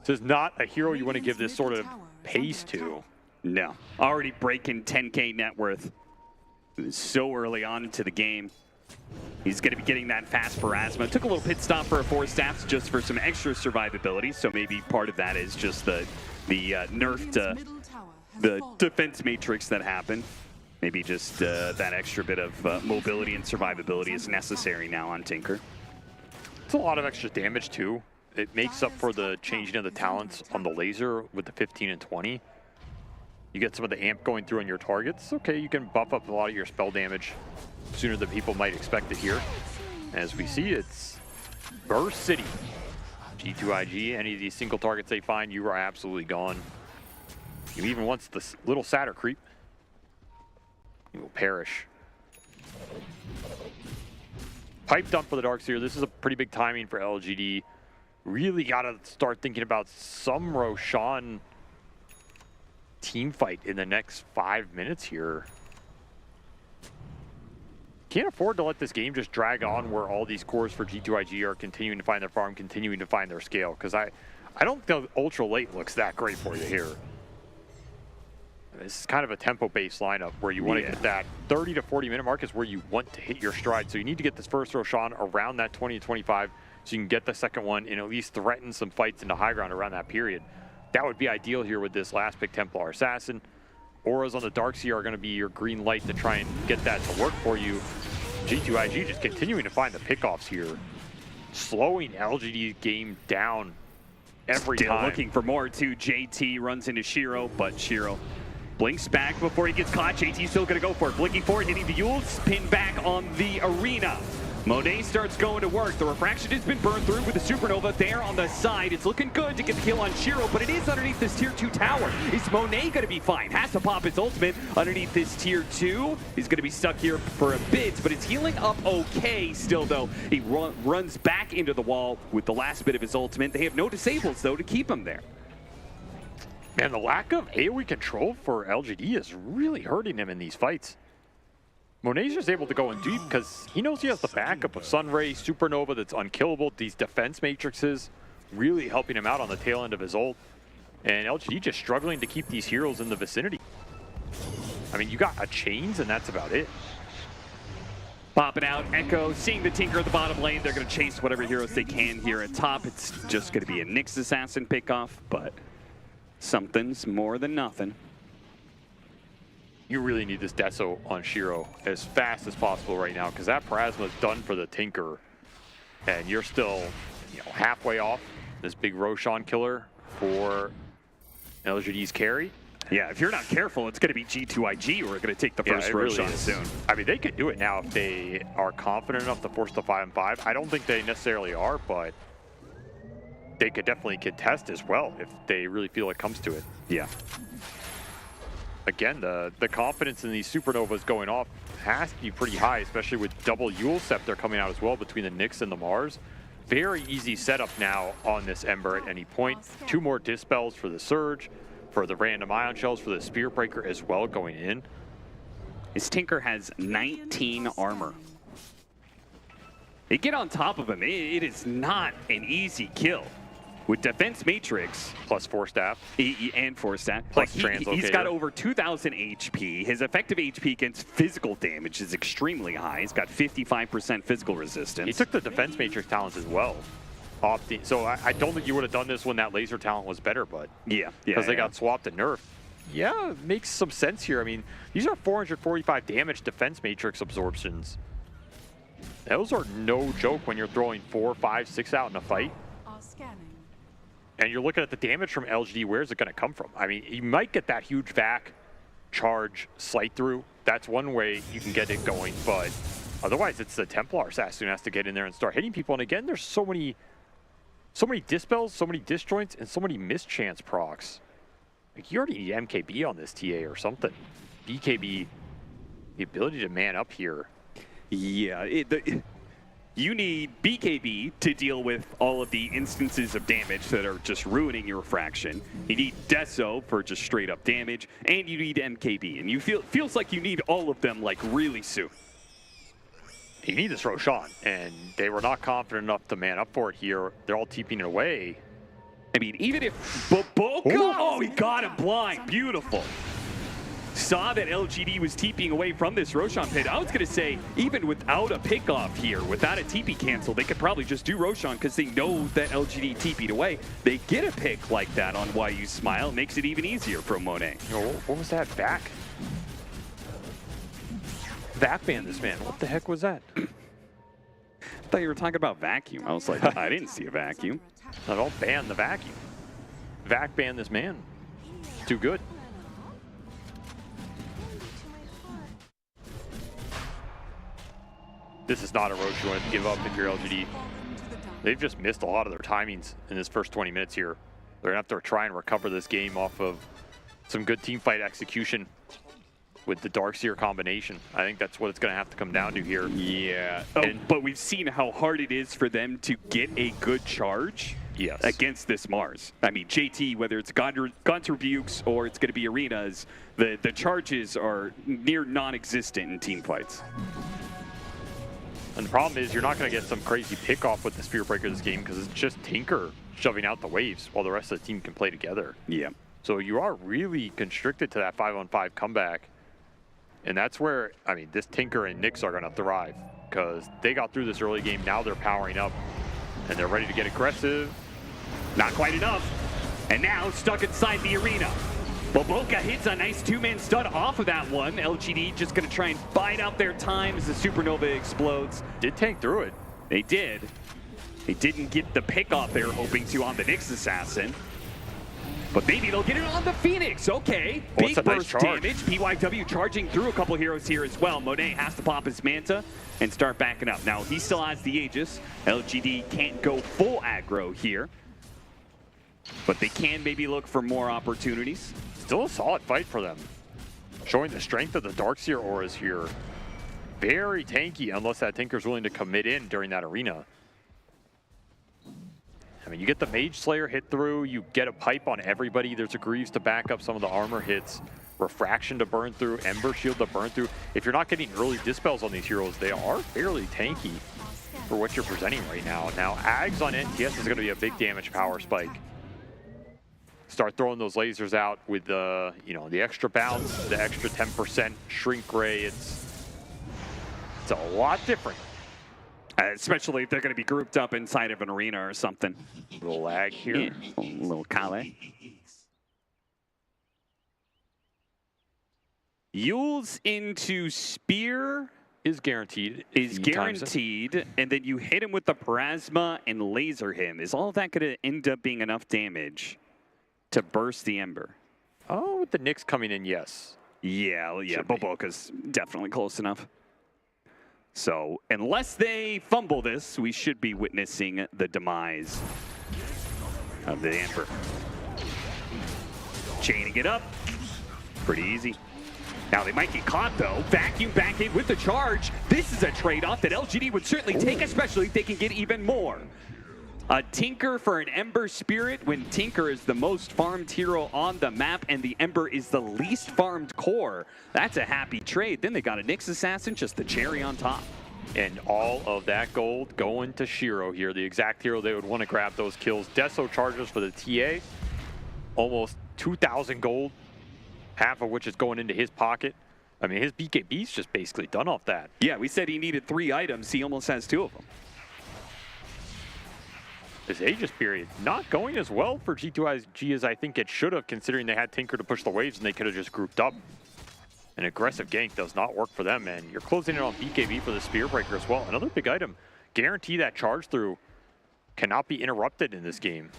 This is not a hero you want to give this sort of pace to. No, already breaking 10K net worth so early on into the game. He's going to be getting that fast Parasma. Took a little pit stop for a 4 stats just for some extra survivability, so maybe part of that is just the nerf to the defense matrix that happened. Maybe just that extra bit of mobility and survivability is necessary now on Tinker. It's a lot of extra damage too. It makes up for the changing of the talents on the laser with the 15 and 20. You get some of the amp going through on your targets. Okay, you can buff up a lot of your spell damage sooner than people might expect it here. As we see, it's Burst City. G2IG, any of these single targets they find, you are absolutely gone. You even once the little Satyr creep, you will perish. Pipe dump for the Darkseer. This is a pretty big timing for LGD. Really got to start thinking about some Roshan team fight in the next 5 minutes here. can't afford to let this game just drag on where all these cores for G2IG are continuing to find their farm, continuing to find their scale, because I don't think ultra late looks that great for you here. This is kind of a tempo-based lineup where you want to get that 30 to 40 minute mark is where you want to hit your stride. So you need to get this first Roshan around that 20 to 25 so you can get the second one and at least threaten some fights into high ground around that period. That would be ideal here with this last pick Templar Assassin. Auras on the Darkseer are going to be your green light to try and get that to work for you. G2IG just continuing to find the pickoffs here. Slowing LGD's game down every time. Still looking for more too. JT runs into Shiro, but Shiro blinks back before he gets caught. JT's still going to go for it. Blinking forward, hitting the Yules, pin back on the arena. Monet starts going to work. The refraction has been burned through with the Supernova there on the side. It's looking good to get the kill on Shiro, but it is underneath this tier 2 tower. Is Monet going to be fine? Has to pop his ultimate underneath this tier 2. He's going to be stuck here for a bit, but it's healing up okay still, though. He runs back into the wall with the last bit of his ultimate. They have no disables, though, to keep him there. Man, the lack of AoE control for LGD is really hurting him in these fights. Monet's just able to go in deep because he knows he has the backup of Sunray, Supernova that's unkillable. These defense matrices really helping him out on the tail end of his ult. And LGD just struggling to keep these heroes in the vicinity. I mean, you got a Chains and that's about it. Popping out, Echo, seeing the Tinker at the bottom lane. They're going to chase whatever heroes they can here at top. It's just going to be a Nyx Assassin pickoff, but something's more than nothing. You really need this Deso on Shiro as fast as possible right now because that Plasma is done for the Tinker. And you're still, halfway off this big Roshan killer for LGD's carry. Yeah, if you're not careful, it's going to be G2IG who are going to take the first Roshan soon. I mean, they could do it now if they are confident enough to force the 5-on-5. I don't think they necessarily are, but they could definitely contest as well if they really feel it comes to it. Yeah. Again, the confidence in these Supernovas going off has to be pretty high, especially with double Eul Scepter coming out as well between the Nyx and the Mars. Very easy setup now on this Ember at any point. 2 more Dispels for the Surge, for the random Ion Shells, for the Spirit Breaker as well going in. His Tinker has 19 armor. They get on top of him. It is not an easy kill. With Defense Matrix, plus 4 staff, and 4 staff, plus Translocator. He's got over 2,000 HP. His effective HP against physical damage is extremely high. He's got 55% physical resistance. He took the Defense Matrix talents as well. So I don't think you would have done this when that laser talent was better, but because they got swapped and nerfed. Yeah, it makes some sense here. I mean, these are 445 damage Defense Matrix absorptions. Those are no joke when you're throwing 4, 5, 6 out in a fight. And you're looking at the damage from LGD, where's it going to come from? I mean, you might get that huge vac charge slight through. That's one way you can get it going, but otherwise it's the Templar Assassin who has to get in there and start hitting people. And again, there's so many dispels, so many disjoints, and so many mischance procs. Like, you already need MKB on this TA or something. BKB, the ability to man up here. Yeah, you need BKB to deal with all of the instances of damage that are just ruining your refraction. You need Deso for just straight up damage, and you need MKB. And feels like you need all of them like really soon. You need this Roshan, and they were not confident enough to man up for it here. They're all TPing it away. I mean, even if oh, he got him blind. Beautiful. Saw that LGD was TPing away from this Roshan pit. I was going to say, even without a pickoff here, without a TP cancel, they could probably just do Roshan because they know that LGD TP'd away. They get a pick like that on Why You Smile. It makes it even easier for Monet. What was that? Vac banned this man. What the heck was that? I thought you were talking about vacuum. I was like, I didn't see a vacuum. No, don't ban the vacuum. Vac banned this man. Too good. This is not a road you want to give up if you're LGD. They've just missed a lot of their timings in this first 20 minutes here. They're going to have to try and recover this game off of some good team fight execution with the Darkseer combination. I think that's what it's going to have to come down to here. Yeah, but we've seen how hard it is for them to get a good charge against this Mars. I mean, JT, whether it's Gonter Bukes or it's going to be Arenas, the charges are near non-existent in team fights. And the problem is you're not going to get some crazy pick-off with the Spear Breaker this game because it's just Tinker shoving out the waves while the rest of the team can play together. Yeah. So you are really constricted to that 5-on-5 comeback. And that's where, I mean, this Tinker and Nyx are going to thrive because they got through this early game. Now they're powering up and they're ready to get aggressive. Not quite enough. And now stuck inside the arena. Boboka hits a nice two-man stud off of that one. LGD just going to try and bide out their time as the Supernova explodes. Did tank through it. They did. They didn't get the pick off they were hoping to on the Nyx Assassin. But maybe they'll get it on the Phoenix. Okay, big burst damage. PYW charging through a couple heroes here as well. Monet has to pop his Manta and start backing up. Now, he still has the Aegis. LGD can't go full aggro here. But they can maybe look for more opportunities. Still a solid fight for them. Showing the strength of the Darkseer auras here. Very tanky unless that Tinker's willing to commit in during that arena. I mean, you get the Mage Slayer hit through, you get a pipe on everybody. There's a Greaves to back up some of the armor hits. Refraction to burn through, Ember Shield to burn through. If you're not getting early dispels on these heroes, they are fairly tanky for what you're presenting right now. Now, Ags on NTS is going to be a big damage power spike. Start throwing those lasers out with the, you know, the extra bounce, the extra 10% shrink ray. It's a lot different. Especially if they're going to be grouped up inside of an arena or something. A little lag here. Yeah, a little Kale. Yules into Spear is guaranteed. And then you hit him with the Plasma and laser him. Is all of that going to end up being enough damage to burst the Ember? Oh, with the Nyx coming in, yes. Yeah, Boboka's definitely close enough. So, unless they fumble this, we should be witnessing the demise of the Ember. Chaining it up. Pretty easy. Now, they might get caught, though. Vacuum back in with the charge. This is a trade-off that LGD would certainly take, especially if they can get even more. A Tinker for an Ember Spirit when Tinker is the most farmed hero on the map and the Ember is the least farmed core. That's a happy trade. Then they got a Nyx Assassin, just the cherry on top. And all of that gold going to Shiro here, the exact hero they would want to grab those kills. Deso charges for the TA, almost 2,000 gold, half of which is going into his pocket. I mean, his BKB's just basically done off that. Yeah, we said he needed 3 items. He almost has 2 of them. This Aegis period not going as well for G2IG as I think it should have, considering they had Tinker to push the waves and they could have just grouped up. An aggressive gank does not work for them, and you're closing it on BKB for the Spear Breaker as well. Another big item. Guarantee that charge through cannot be interrupted in this game.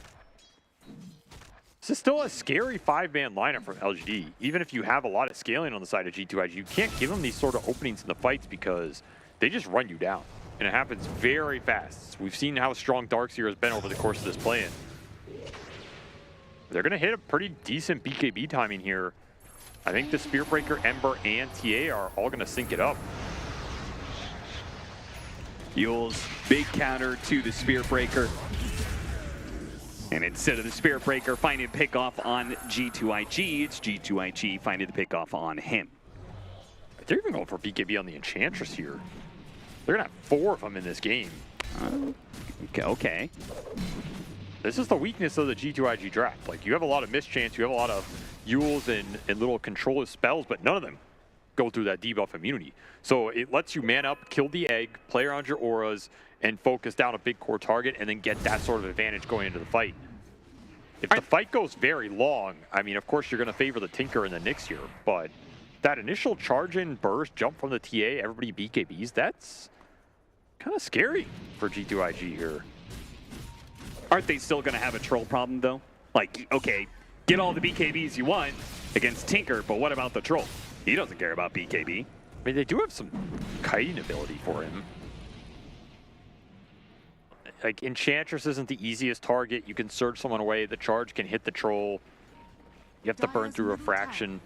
This is still a scary 5-man lineup from LGD. Even if you have a lot of scaling on the side of G2IG, you can't give them these sort of openings in the fights because they just run you down. And it happens very fast. We've seen how strong Darkseer has been over the course of this play-in. They're going to hit a pretty decent BKB timing here. I think the Spear Breaker, Ember, and TA are all going to sync it up. Yules, big counter to the Spear Breaker. And instead of the Spear Breaker finding pickoff on G2IG, it's G2IG finding the pickoff on him. They're even going for BKB on the Enchantress here. They're going to have 4 of them in this game. Okay. This is the weakness of the G2IG draft. Like, you have a lot of mischance, you have a lot of Yules and little controller's spells, but none of them go through that debuff immunity. So it lets you man up, kill the egg, play around your auras, and focus down a big core target, and then get that sort of advantage going into the fight. If the fight goes very long, I mean, of course, you're going to favor the Tinker and the Nyx here, but that initial charge-in burst, jump from the TA, everybody BKBs, that's kind of scary for G2IG here. Aren't they still going to have a troll problem, though? Like, okay, get all the BKBs you want against Tinker, but what about the troll? He doesn't care about BKB. I mean, they do have some kiting ability for him. Like, Enchantress isn't the easiest target. You can surge someone away. The charge can hit the troll. You have to burn through Refraction.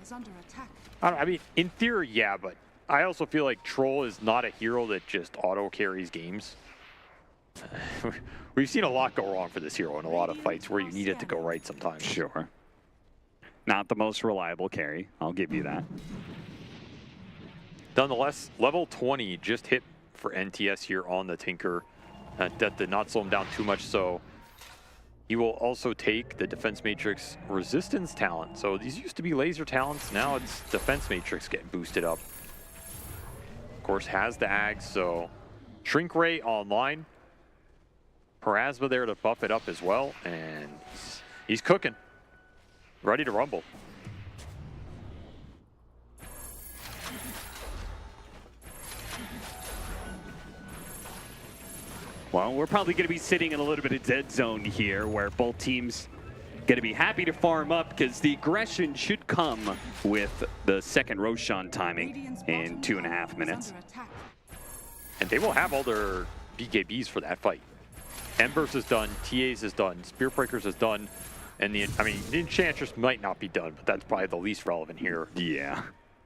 I mean, in theory, yeah, but I also feel like Troll is not a hero that just auto-carries games. We've seen a lot go wrong for this hero in a lot of fights where you need it to go right sometimes. Sure. Not the most reliable carry, I'll give you that. Nonetheless, level 20 just hit for NTS here on the Tinker. That did not slow him down too much, so he will also take the Defense Matrix Resistance talent. So these used to be laser talents, now it's Defense Matrix getting boosted up. Of course, has the Ags, so Shrink Ray online. Parasma there to buff it up as well, and he's cooking. Ready to rumble. Well, we're probably going to be sitting in a little bit of dead zone here where both teams going to be happy to farm up because the aggression should come with the second Roshan timing in 2.5 minutes. And they will have all their BKBs for that fight. Embers is done, TAs is done, Spear Breakers is done, and the Enchantress might not be done, but that's probably the least relevant here. Yeah.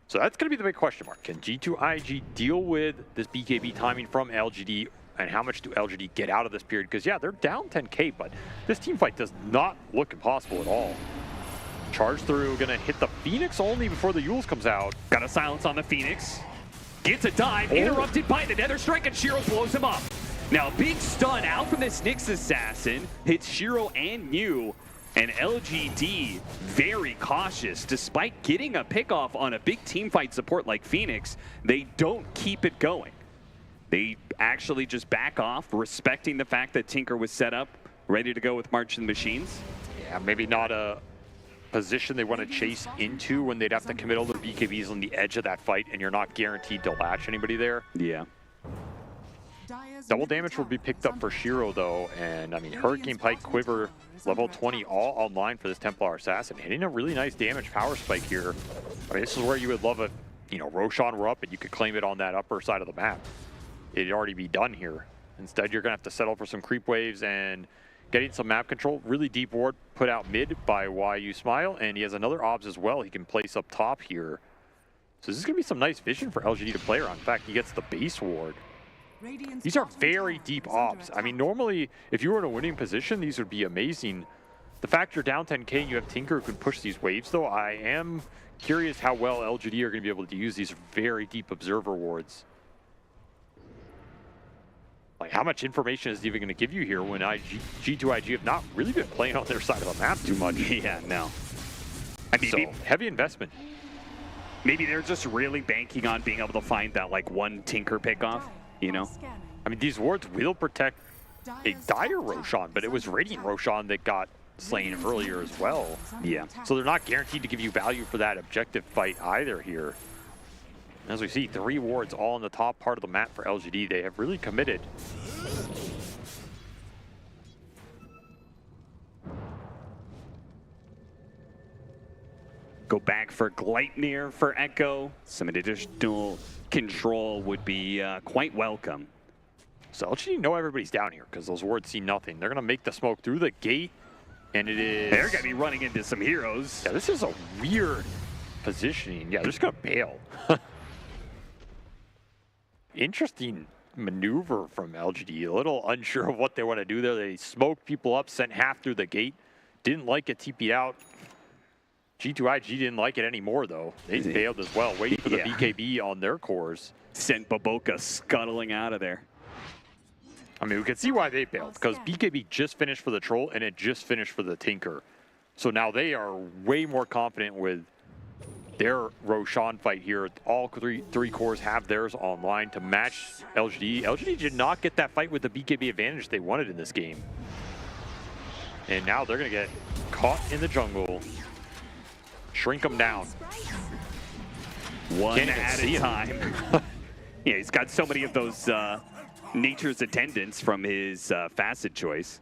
So that's going to be the big question mark. Can G2IG deal with this BKB timing from LGD, and how much do LGD get out of this period? Because, yeah, they're down 10K, but this team fight does not look impossible at all. Charge through, going to hit the Phoenix only before the Yules comes out. Got a silence on the Phoenix. Gets a dive, interrupted by the Nether Strike, and Shiro blows him up. Now, big stun out from this Nyx Assassin. Hits Shiro and Mew. And LGD very cautious. Despite getting a pick-off on a big team fight support like Phoenix, they don't keep it going. They actually just back off, respecting the fact that Tinker was set up, ready to go with March and the Machines. Yeah, maybe not a position they want to chase into when they'd have to commit all their BKBs on the edge of that fight, and you're not guaranteed to latch anybody there. Yeah. Double damage will be picked up for Shiro, though, and I mean, Hurricane Pike, Quiver, level 20, all online for this Templar Assassin, hitting a really nice damage power spike here. I mean, this is where you would love a, Roshan were up and you could claim it on that upper side of the map. It'd already be done here. Instead, you're gonna have to settle for some creep waves and getting some map control. Really deep ward put out mid by YU Smile, and he has another obs as well he can place up top here. So this is gonna be some nice vision for LGD to play around. In fact, he gets the base ward. These are very deep ops. I mean, normally, if you were in a winning position, these would be amazing. The fact you're down 10K and you have Tinker who can push these waves, though, I am curious how well LGD are going to be able to use these very deep observer wards. Like, how much information is it even going to give you here when G2IG have not really been playing on their side of the map too much? Yeah, no. I mean, so, heavy investment. Maybe they're just really banking on being able to find that, like, one Tinker pickoff. I mean, these wards will protect a dire Roshan, but it was Radiant Roshan that got slain earlier as well. Yeah. So they're not guaranteed to give you value for that objective fight either here. As we see, 3 wards all in the top part of the map for LGD. They have really committed. Go back for Gleipnir for Echo. Some additional control would be quite welcome. So LGD know everybody's down here because those wards see nothing. They're going to make the smoke through the gate, and it is... They're going to be running into some heroes. Yeah, this is a weird positioning. Yeah, they're just going to bail. Interesting maneuver from LGD. A little unsure of what they want to do there. They smoked people up, sent half through the gate. Didn't like it, TP'd out. G2IG didn't like it anymore, though. They bailed as well, waiting for the BKB on their cores. Sent Baboka scuttling out of there. I mean, we can see why they bailed, because BKB just finished for the Troll, and it just finished for the Tinker. So now they are way more confident with their Roshan fight here. All three cores have theirs online to match LGD. LGD did not get that fight with the BKB advantage they wanted in this game. And now they're going to get caught in the jungle. Shrink them down. One at a time. Yeah, he's got so many of those nature's attendants from his facet choice.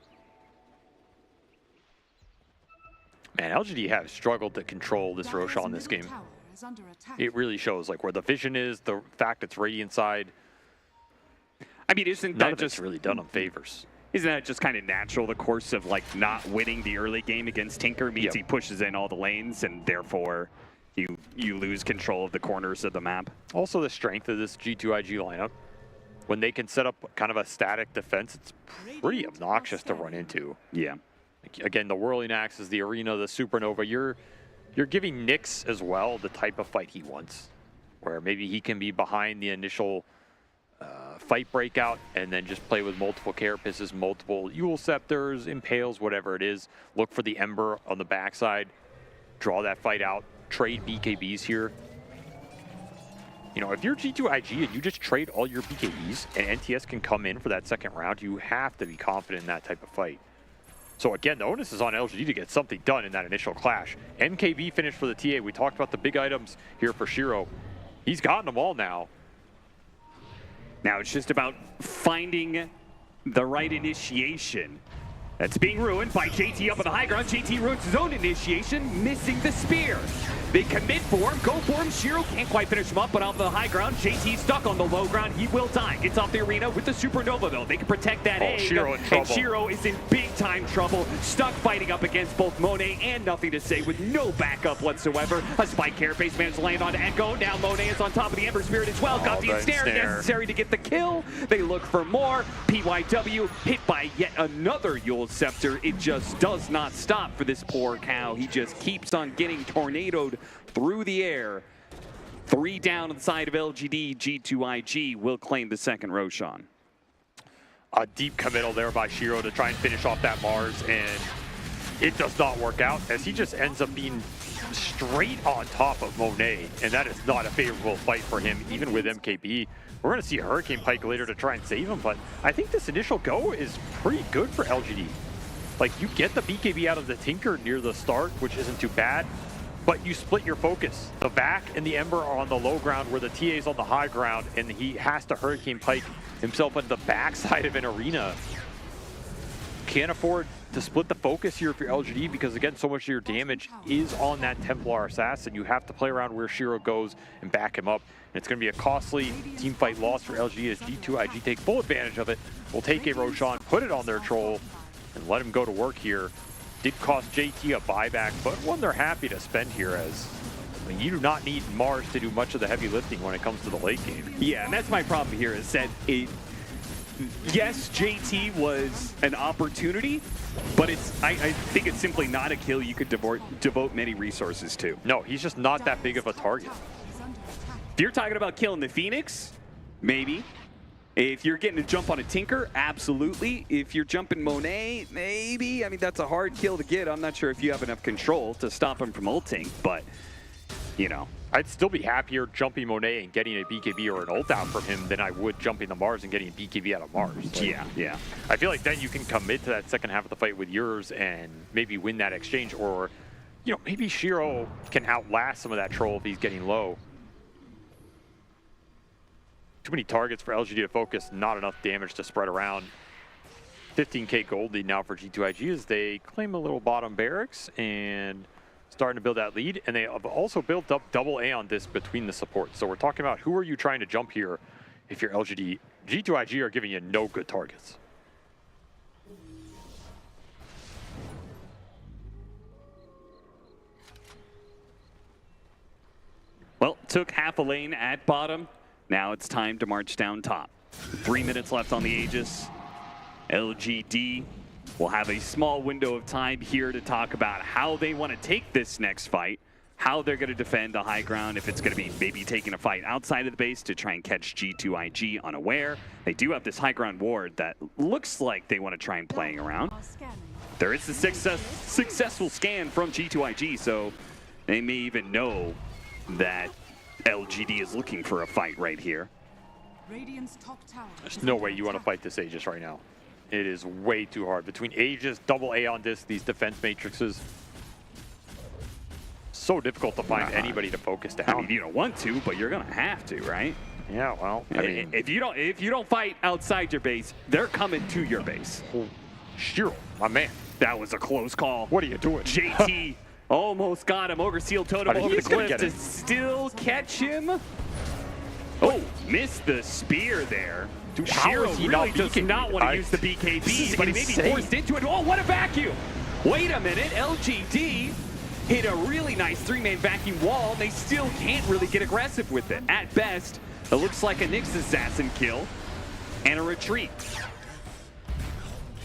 Man, LGD have struggled to control this Roshan in this game. It really shows, like, where the vision is, the fact it's Radiant side. I mean, isn't None that of just it's really done them favors? Isn't that just kind of natural? The course of, like, not winning the early game against Tinker means he pushes in all the lanes, and therefore you lose control of the corners of the map. Also, the strength of this G2IG lineup. When they can set up kind of a static defense, it's pretty obnoxious to run into. Yeah. Again, the Whirling Axes, the Arena, the Supernova, you're giving Nyx as well the type of fight he wants, where maybe he can be behind the initial fight breakout and then just play with multiple carapaces, multiple Yule Scepters, Impales, whatever it is. Look for the Ember on the backside. Draw that fight out. Trade BKBs here. You know, if you're G2IG and you just trade all your BKBs and NTS can come in for that second round, you have to be confident in that type of fight. So again, the onus is on LGD to get something done in that initial clash. MKB finished for the TA. We talked about the big items here for Shiro. He's gotten them all now. Now it's just about finding the right initiation. That's being ruined by JT up on the high ground. JT ruins his own initiation, missing the spear. They commit for him, go for him. Shiro can't quite finish him up, but off the high ground, JT stuck on the low ground. He will die. Gets off the arena with the Supernova, though. They can protect that egg. Shiro in trouble. And Shiro is in big-time trouble. Stuck fighting up against both Monet and Nothing to Say with no backup whatsoever. A spike carapace managed to land on Echo. Now Monet is on top of the Ember Spirit as well. Got the ensnare necessary to get the kill. They look for more. PYW hit by yet another Yule Scepter. It just does not stop for this poor cow. He just keeps on getting tornadoed through the air. 3 down on the side of LGD. G2IG will claim the second Roshan. A deep committal there by Shiro to try and finish off that Mars, and it does not work out as he just ends up being straight on top of Monet, and that is not a favorable fight for him, even with MKB. We're going to see Hurricane Pike later to try and save him, but I think this initial go is pretty good for LGD. Like, you get the BKB out of the Tinker near the start, which isn't too bad, but you split your focus. The back and the Ember are on the low ground where the TA is on the high ground, and he has to Hurricane Pike himself on the backside of an arena. Can't afford to split the focus here for LGD because, again, so much of your damage is on that Templar Assassin. You have to play around where Shiro goes and back him up. And it's going to be a costly team fight loss for LGD as G2IG take full advantage of it. Will take a Roshan, put it on their troll, and let him go to work here. Did cost JT a buyback, but one they're happy to spend here as, I mean, you do not need Mars to do much of the heavy lifting when it comes to the late game. Yeah, and that's my problem here is that yes, JT was an opportunity, but I think it's simply not a kill you could devote many resources to. No, he's just not that big of a target. If you're talking about killing the Phoenix, maybe. If you're getting a jump on a Tinker, absolutely. If you're jumping Monet, maybe. I mean, that's a hard kill to get. I'm not sure if you have enough control to stop him from ulting, but, you know. I'd still be happier jumping Monet and getting a BKB or an ult out from him than I would jumping the Mars and getting a BKB out of Mars. Like, yeah. I feel like then you can commit to that second half of the fight with yours and maybe win that exchange, or, you know, maybe Shiro can outlast some of that troll if he's getting low. Too many targets for LGD to focus, not enough damage to spread around. 15k gold lead now for G2IG as they claim a little bottom barracks and starting to build that lead. And they have also built up double A on this between the supports. So we're talking about who are you trying to jump here if you're LGD. G2IG are giving you no good targets. Well, took half a lane at bottom. Now it's time to march down top. 3 minutes left on the Aegis. LGD will have a small window of time here to talk about how they want to take this next fight, how they're going to defend the high ground, if it's going to be maybe taking a fight outside of the base to try and catch G2IG unaware. They do have this high ground ward that looks like they want to try and playing around. There is the successful scan from G2IG, so they may even know that LGD is looking for a fight right here. There's no way you want to fight this Aegis right now. It is way too hard. Between Aegis, double A on this, these defense matrices. So difficult to find anybody to focus down. I mean, you don't want to, but you're gonna have to, right? Yeah, well, I mean, if you don't fight outside your base, they're coming to your base. Shiro, my man. That was a close call. What are you doing? JT almost got him. Ogre Seal Totem over the cliff to still catch him. Oh, missed the spear there. Dude, Shiro how is he really not does not want to use the BKB, but he may be forced into it. Oh, what a vacuum! Wait a minute, LGD hit a really nice 3-man vacuum wall. They still can't really get aggressive with it. At best, it looks like a Nyx Assassin kill and a retreat.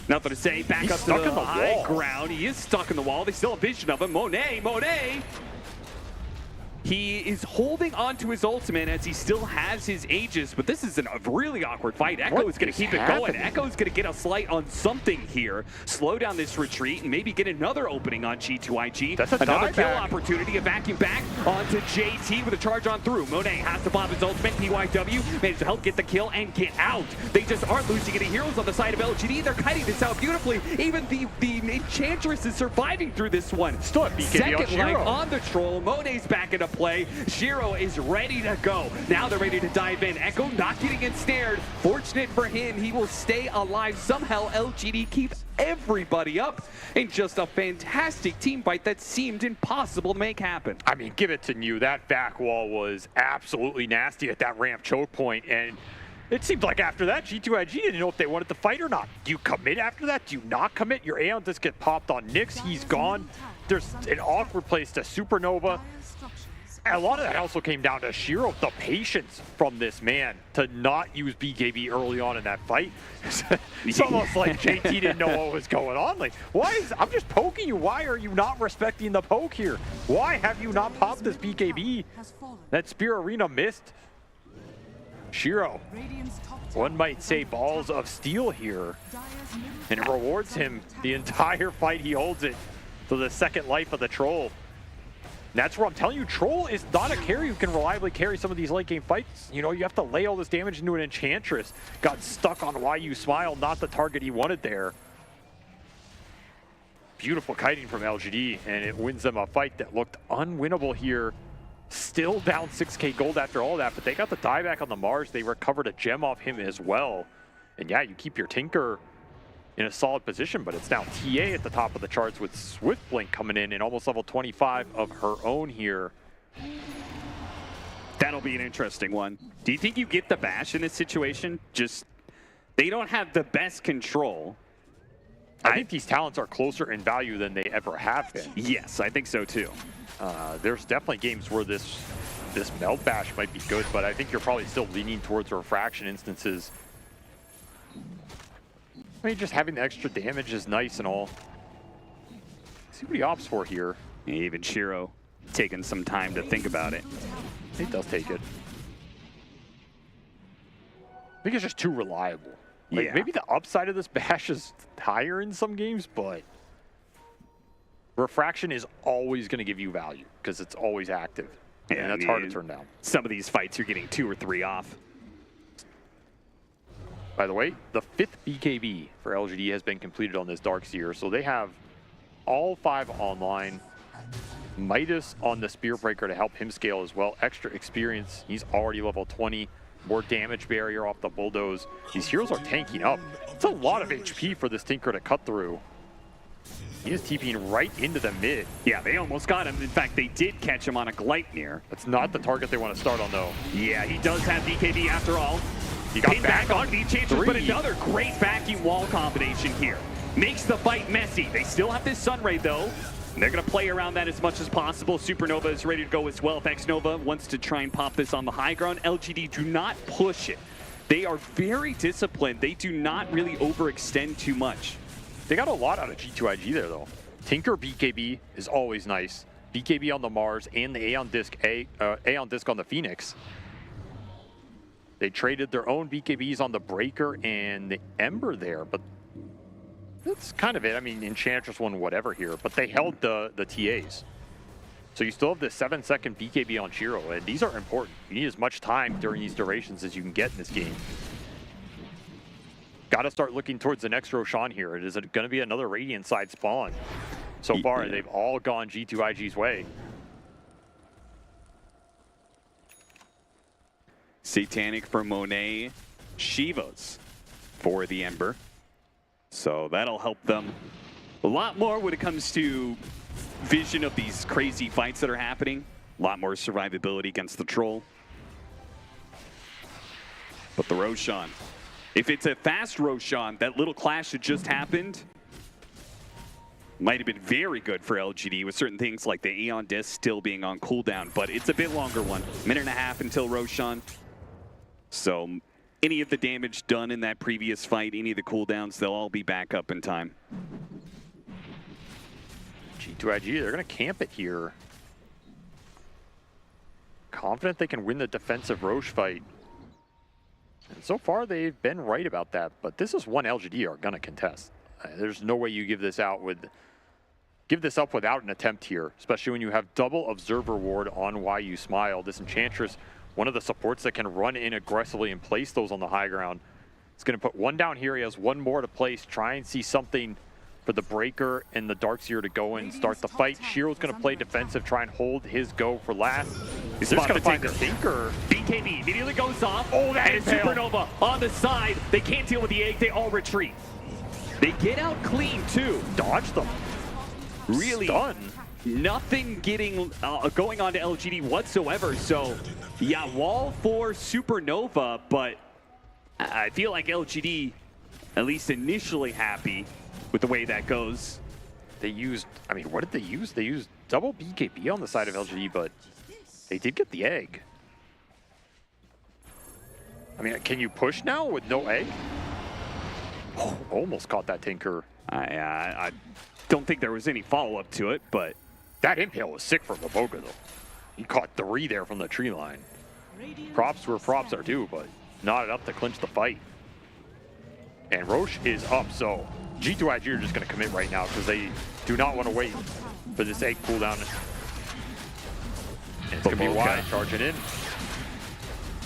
Nothing to say, back up to the high ground. He is stuck in the wall. They still have vision of him. Monet! He is holding on to his ultimate as he still has his Aegis, but this is a really awkward fight. Echo is going to keep it going. Echo is going to get a slight on something here, slow down this retreat, and maybe get another opening on G2IG. That's another kill opportunity, a vacuum back onto JT with a charge on through. Monet has to pop his ultimate. PYW managed to help get the kill and get out. They just aren't losing any heroes on the side of LGD. They're kiting this out beautifully. Even the Enchantress is surviving through this one. Still at BKB Second life on the troll. Monet's back into play. Shiro is ready to go. Now they're ready to dive in. Echo not getting ensnared. Fortunate for him, he will stay alive. Somehow LGD keeps everybody up in just a fantastic team fight that seemed impossible to make happen. I mean, give it to you. That back wall was absolutely nasty at that ramp choke point, and it seemed like after that, G2IG didn't know if they wanted to fight or not. Do you commit after that? Do you not commit? Your Aeon Disc get popped on Nyx. He's gone. There's an awkward place to Supernova. A lot of that also came down to Shiro, the patience from this man to not use BKB early on in that fight. It's almost like JT didn't know what was going on. Like, I'm just poking you. Why are you not respecting the poke here? Why have you not popped this BKB? That Spear Arena missed. Shiro, one might say balls of steel here, and it rewards him the entire fight. He holds it to the second life of the Troll. And that's where I'm telling you, Troll is not a carry who can reliably carry some of these late game fights. You know, you have to lay all this damage into an Enchantress. Got stuck on Why You Smile, not the target he wanted there. Beautiful kiting from LGD, and it wins them a fight that looked unwinnable here. Still down 6k gold after all that, but they got the dieback on the Mars. They recovered a gem off him as well. And yeah, you keep your Tinker in a solid position, but it's now TA at the top of the charts with Swiftblink coming in almost level 25 of her own here. That'll be an interesting one. Do you think you get the bash in this situation? Just, they don't have the best control. I think these talents are closer in value than they ever have been. Yes, I think so too. There's definitely games where this meld bash might be good, but I think you're probably still leaning towards refraction instances. I mean, just having the extra damage is nice and all. See what he opts for here. Yeah, even Shiro taking some time to think about it. He does take it. I think it's just too reliable. Like, yeah. Maybe the upside of this bash is higher in some games, but refraction is always going to give you value because it's always active. Yeah, and that's hard to turn down. Some of these fights, you're getting 2 or 3 off. By the way, the 5th BKB for LGD has been completed on this Darkseer, so they have all 5 online. Midas on the Spear Breaker to help him scale as well. Extra experience. He's already level 20. More damage barrier off the Bulldoze. These heroes are tanking up. It's a lot of HP for this Tinker to cut through. He is TPing right into the mid. Yeah, they almost got him. In fact, they did catch him on a Gleipnir. That's not the target they want to start on, though. Yeah, he does have BKB after all. He got back on Enchantress, but another great vacuum wall combination here. Makes the fight messy. They still have this Sunray, though. And they're going to play around that as much as possible. Supernova is ready to go as well. If Xnova wants to try and pop this on the high ground, LGD do not push it. They are very disciplined. They do not really overextend too much. They got a lot out of G2IG there, though. Tinker BKB is always nice. BKB on the Mars and the Aeon Disc on the Phoenix. They traded their own BKBs on the Breaker and the Ember there, but that's kind of it. I mean, Enchantress won whatever here, but they held the TAs. So you still have the 7-second BKB on Shiro, and these are important. You need as much time during these durations as you can get in this game. Got to start looking towards the next Roshan here. It is going to be another Radiant side spawn. So far, they've all gone G2IG's way. Satanic for Monet, Shivas for the Ember. So that'll help them a lot more when it comes to vision of these crazy fights that are happening. A lot more survivability against the Troll. But the Roshan, if it's a fast Roshan, that little clash that just happened might have been very good for LGD with certain things like the Aeon Disc still being on cooldown, but it's a bit longer one. 1.5 minutes until Roshan. So any of the damage done in that previous fight, any of the cooldowns, they'll all be back up in time. G2IG, they're going to camp it here. confident they can win the defensive Roche fight. And so far, they've been right about that. But this is one LGD are going to contest. There's no way you give this up without an attempt here, especially when you have double observer ward on YU Smile. This Enchantress, one of the supports that can run in aggressively and place those on the high ground. It's going to put one down here. He has one more to place. Try and see something for the Breaker and the Darkseer to go and start the fight. Shiro's going to play defensive, try and hold his go for last. He's just going to find the Tinker. BKB immediately goes off. Oh, that and Supernova on the side. They can't deal with the egg. They all retreat. They get out clean, too. Dodge them. Really, Stun. nothing getting going on to LGD whatsoever. So, yeah, wall for Supernova, but I feel like LGD, at least initially happy with the way that goes. They used, I mean, what did they use? They used double BKB on the side of LGD, but they did get the egg. I mean, can you push now with no egg? Oh, almost caught that Tinker. I don't think there was any follow-up to it, but that impale was sick from Wboga, though. He caught 3 there from the tree line. Props where props are due, but not enough to clinch the fight. And Roche is up, so G2IG are just going to commit right now because they do not want to wait for this egg cooldown. And it's going to be wide charging in.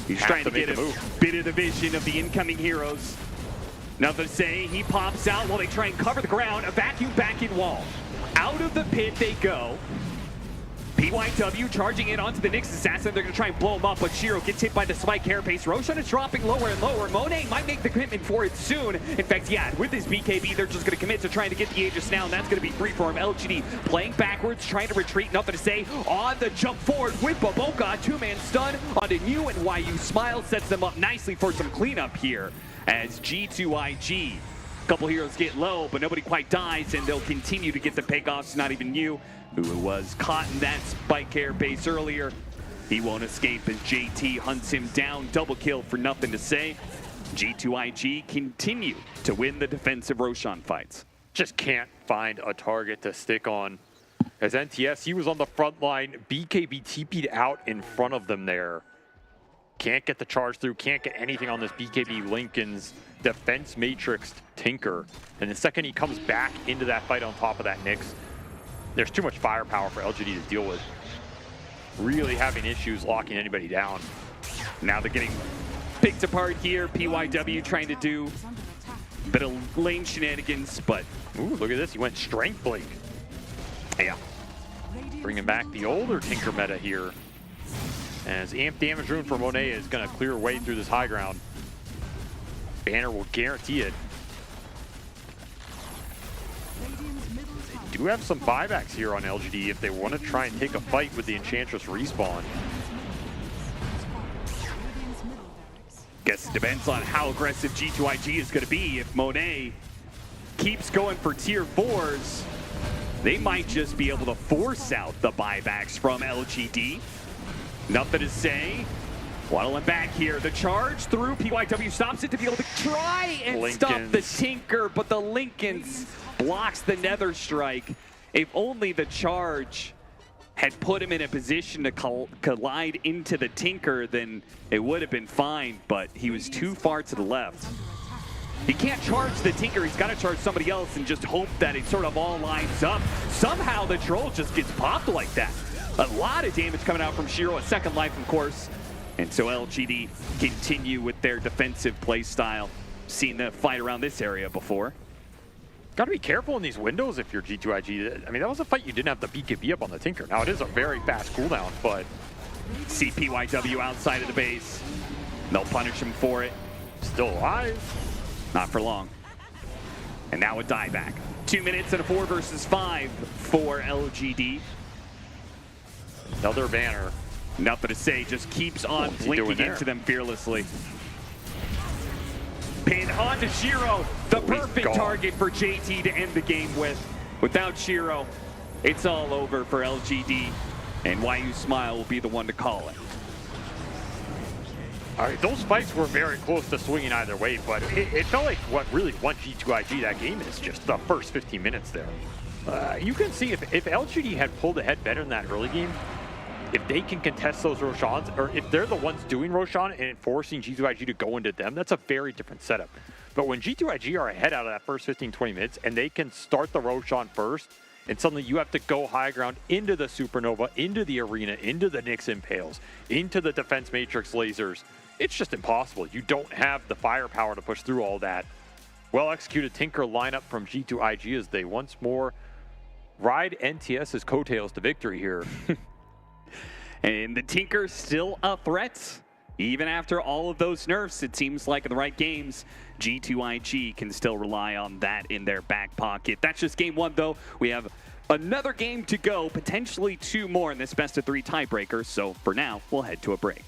He's trying to get a bit of the vision of the incoming heroes. Nothing to say, he pops out while they try and cover the ground. A vacuum back in wall. Out of the pit they go. PYW charging in onto the Nyx Assassin. They're going to try and blow him up, but Shiro gets hit by the spike carapace. Roshan is dropping lower and lower. Monet might make the commitment for it soon. In fact, yeah, with his BKB, they're just going to commit to trying to get the Aegis now, and that's going to be free for him. LGD playing backwards, trying to retreat. Nothing to say. On the jump forward with Wboga. 2-man stun onto New, and YU Smile sets them up nicely for some cleanup here as G2IG. A couple heroes get low, but nobody quite dies, and they'll continue to get the pickoffs. Not even New, who was caught in that spike care base earlier. He won't escape as JT hunts him down. Double kill for nothing to say. G2IG continue to win the defensive Roshan fights. Just can't find a target to stick on. As NTS, he was on the front line. BKB TP'd out in front of them there. Can't get the charge through, can't get anything on this BKB Lincoln's defense matrixed Tinker. And the second he comes back into that fight on top of that Nyx, there's too much firepower for LGD to deal with. Really having issues locking anybody down. Now they're getting picked apart here. PYW trying to do a bit of lane shenanigans, but ooh, look at this. He went Strength Blink. Yeah. Bringing back the older Tinker meta here. As amp damage rune for Monet is going to clear away through this high ground. Banner will guarantee it. They do have some buybacks here on LGD if they want to try and take a fight with the Enchantress respawn. Guess it depends on how aggressive G2IG is going to be. If Monet keeps going for tier 4s, they might just be able to force out the buybacks from LGD. Nothing to say. Waddle him back here. The charge through. PYW stops it to be able to try and stop the Tinker, but the Lincolns blocks the Nether Strike. If only the charge had put him in a position to collide into the Tinker, then it would have been fine, but he was too far to the left. He can't charge the Tinker. He's got to charge somebody else and just hope that it sort of all lines up. Somehow the Troll just gets popped like that. A lot of damage coming out from Shiro, a second life, of course. And so LGD continue with their defensive play style. Seen the fight around this area before. Got to be careful in these windows if you're G2IG. I mean, that was a fight you didn't have the BKB up on the Tinker. Now, it is a very fast cooldown, but... See PYW outside of the base. They'll punish him for it. Still alive. Not for long. And now a dieback. 2 minutes and a 4 versus 5 for LGD. Another banner. Nothing to say, just keeps on blinking into them fearlessly. Pin onto Shiro, the perfect target for JT to end the game with. Without Shiro, it's all over for LGD, and YU Smile will be the one to call it. All right, those fights were very close to swinging either way, but it felt like what really won G2IG that game is just the first 15 minutes there. You can see if LGD had pulled ahead better in that early game, if they can contest those Roshans, or if they're the ones doing Roshan and forcing G2IG to go into them, that's a very different setup. But when G2IG are ahead out of that first 15, 20 minutes, and they can start the Roshan first, and suddenly you have to go high ground into the Supernova, into the Arena, into the Nyx Impales, into the Defense Matrix lasers, it's just impossible. You don't have the firepower to push through all that. Well-executed Tinker lineup from G2IG as they once more ride NTS's coattails to victory here. And the Tinker still a threat. Even after all of those nerfs, it seems like in the right games, G2IG can still rely on that in their back pocket. That's just game one, though. We have another game to go, potentially 2 more in this best-of-3 tiebreaker. So for now, we'll head to a break.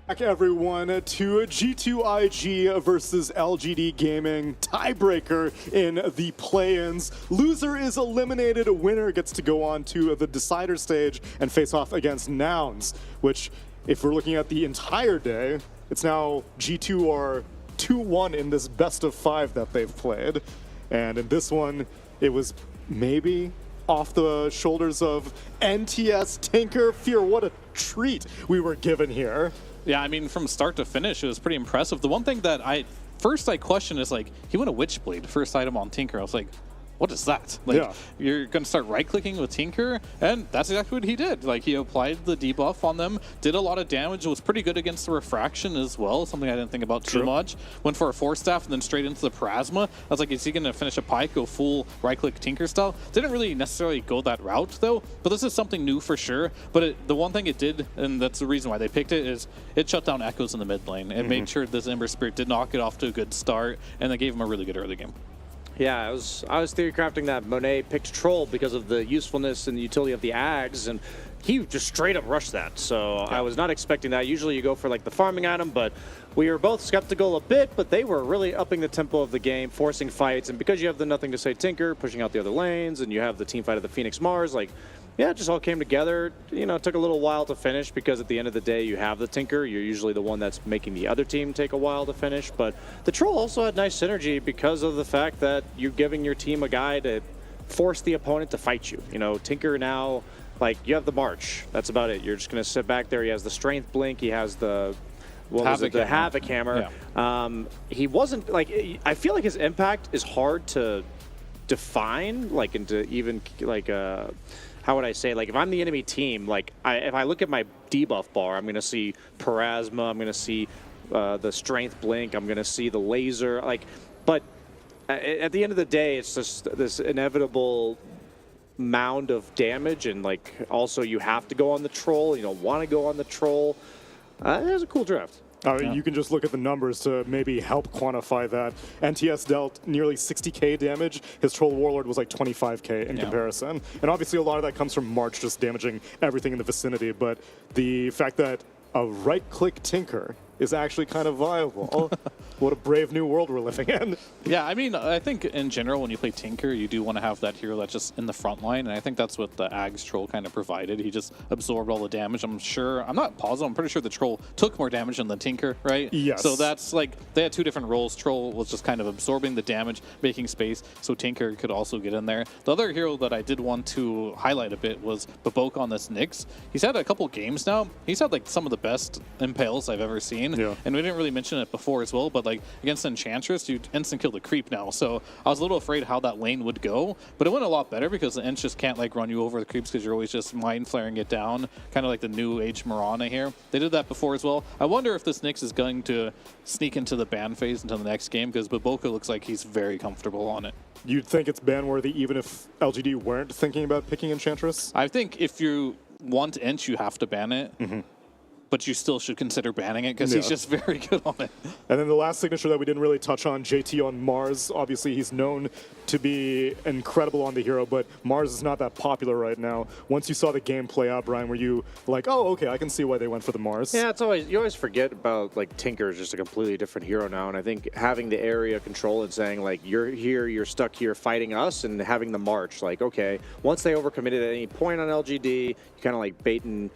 Back everyone to G2IG versus LGD Gaming tiebreaker in the play-ins. Loser is eliminated, winner gets to go on to the decider stage and face off against Nouns, which if we're looking at the entire day, it's now G2 are 2-1 in this best of 5 that they've played. And in this one, it was maybe off the shoulders of NTS Tinker. Fear, what a treat we were given here. Yeah, I mean, from start to finish, it was pretty impressive. The one thing that I questioned is, like, he went a Witchblade, first item on Tinker. I was like, what is that? Like, you're going to start right-clicking with Tinker? And that's exactly what he did. Like, he applied the debuff on them, did a lot of damage, was pretty good against the Refraction as well, something I didn't think about too much. Went for a Force Staff and then straight into the Plasma. I was like, is he going to finish a Pike, go full right-click Tinker style? Didn't really necessarily go that route, though, but this is something new for sure. But the one thing it did, and that's the reason why they picked it, is it shut down Echoes in the mid lane. It made sure this Ember Spirit did not get off to a good start, and they gave him a really good early game. Yeah, I was theory crafting that Monet picked Troll because of the usefulness and the utility of the Ags, and he just straight up rushed that. So I was not expecting that. Usually you go for like the farming item, but we were both skeptical a bit, but they were really upping the tempo of the game, forcing fights, and because you have the Nothing to Say Tinker pushing out the other lanes, and you have the team fight of the Phoenix Mars, like, yeah, it just all came together. You know, it took a little while to finish because at the end of the day, you have the Tinker. You're usually the one that's making the other team take a while to finish. But the Troll also had nice synergy because of the fact that you're giving your team a guy to force the opponent to fight you. You know, Tinker now, like, you have the March. That's about it. You're just going to sit back there. He has the Strength Blink. He has the... the Havoc Hammer. Yeah. He wasn't, like, I feel like his impact is hard to define, like, into even, like, how would I say, like, if I'm the enemy team, like, if I look at my debuff bar, I'm going to see Parasma, I'm going to see the Strength Blink, I'm going to see the Laser, like, but at the end of the day, it's just this inevitable mound of damage, and, like, also you have to go on the Troll, you don't want to go on the Troll. It was a cool draft. You can just look at the numbers to maybe help quantify that. NTS dealt nearly 60k damage. His Troll Warlord was like 25k in comparison. And obviously a lot of that comes from March just damaging everything in the vicinity. But the fact that a right-click Tinker is actually kind of viable. What a brave new world we're living in. Yeah, I mean, I think in general, when you play Tinker, you do want to have that hero that's just in the front line, and I think that's what the Ags Troll kind of provided. He just absorbed all the damage. I'm not positive, I'm pretty sure the Troll took more damage than the Tinker, right? Yes. So that's like, they had two different roles. Troll was just kind of absorbing the damage, making space, so Tinker could also get in there. The other hero that I did want to highlight a bit was Babok on this Nyx. He's had a couple games now. He's had like some of the best impales I've ever seen. Yeah. And we didn't really mention it before as well, but like against Enchantress, you instant kill the creep now. So I was a little afraid how that lane would go, but it went a lot better because the Ents just can't like run you over the creeps because you're always just mind flaring it down, kind of like the new age Mirana here. They did that before as well. I wonder if this Nyx is going to sneak into the ban phase until the next game because Baboka looks like he's very comfortable on it. You'd think it's ban worthy even if LGD weren't thinking about picking Enchantress? I think if you want Ents, you have to ban it. But you still should consider banning it because he's just very good on it. And then the last signature that we didn't really touch on, JT on Mars. Obviously, he's known to be incredible on the hero, but Mars is not that popular right now. Once you saw the game play out, Brian, were you like, oh, okay, I can see why they went for the Mars? Yeah, you always forget about, like, Tinker is just a completely different hero now, and I think having the area control and saying, like, you're here, you're stuck here fighting us, and having the March, like, okay, once they overcommitted at any point on LGD, you kind of like bait and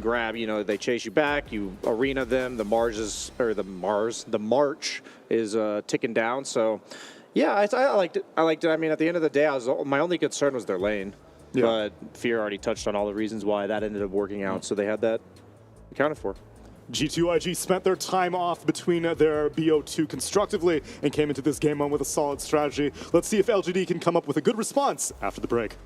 grab, you know, they chase you back, you arena them, the March is ticking down. So, yeah, I liked it. I mean, at the end of the day, my only concern was their lane. Yeah. But Fear already touched on all the reasons why that ended up working out, so they had that accounted for. G2IG spent their time off between their BO2 constructively and came into this game on with a solid strategy. Let's see if LGD can come up with a good response after the break.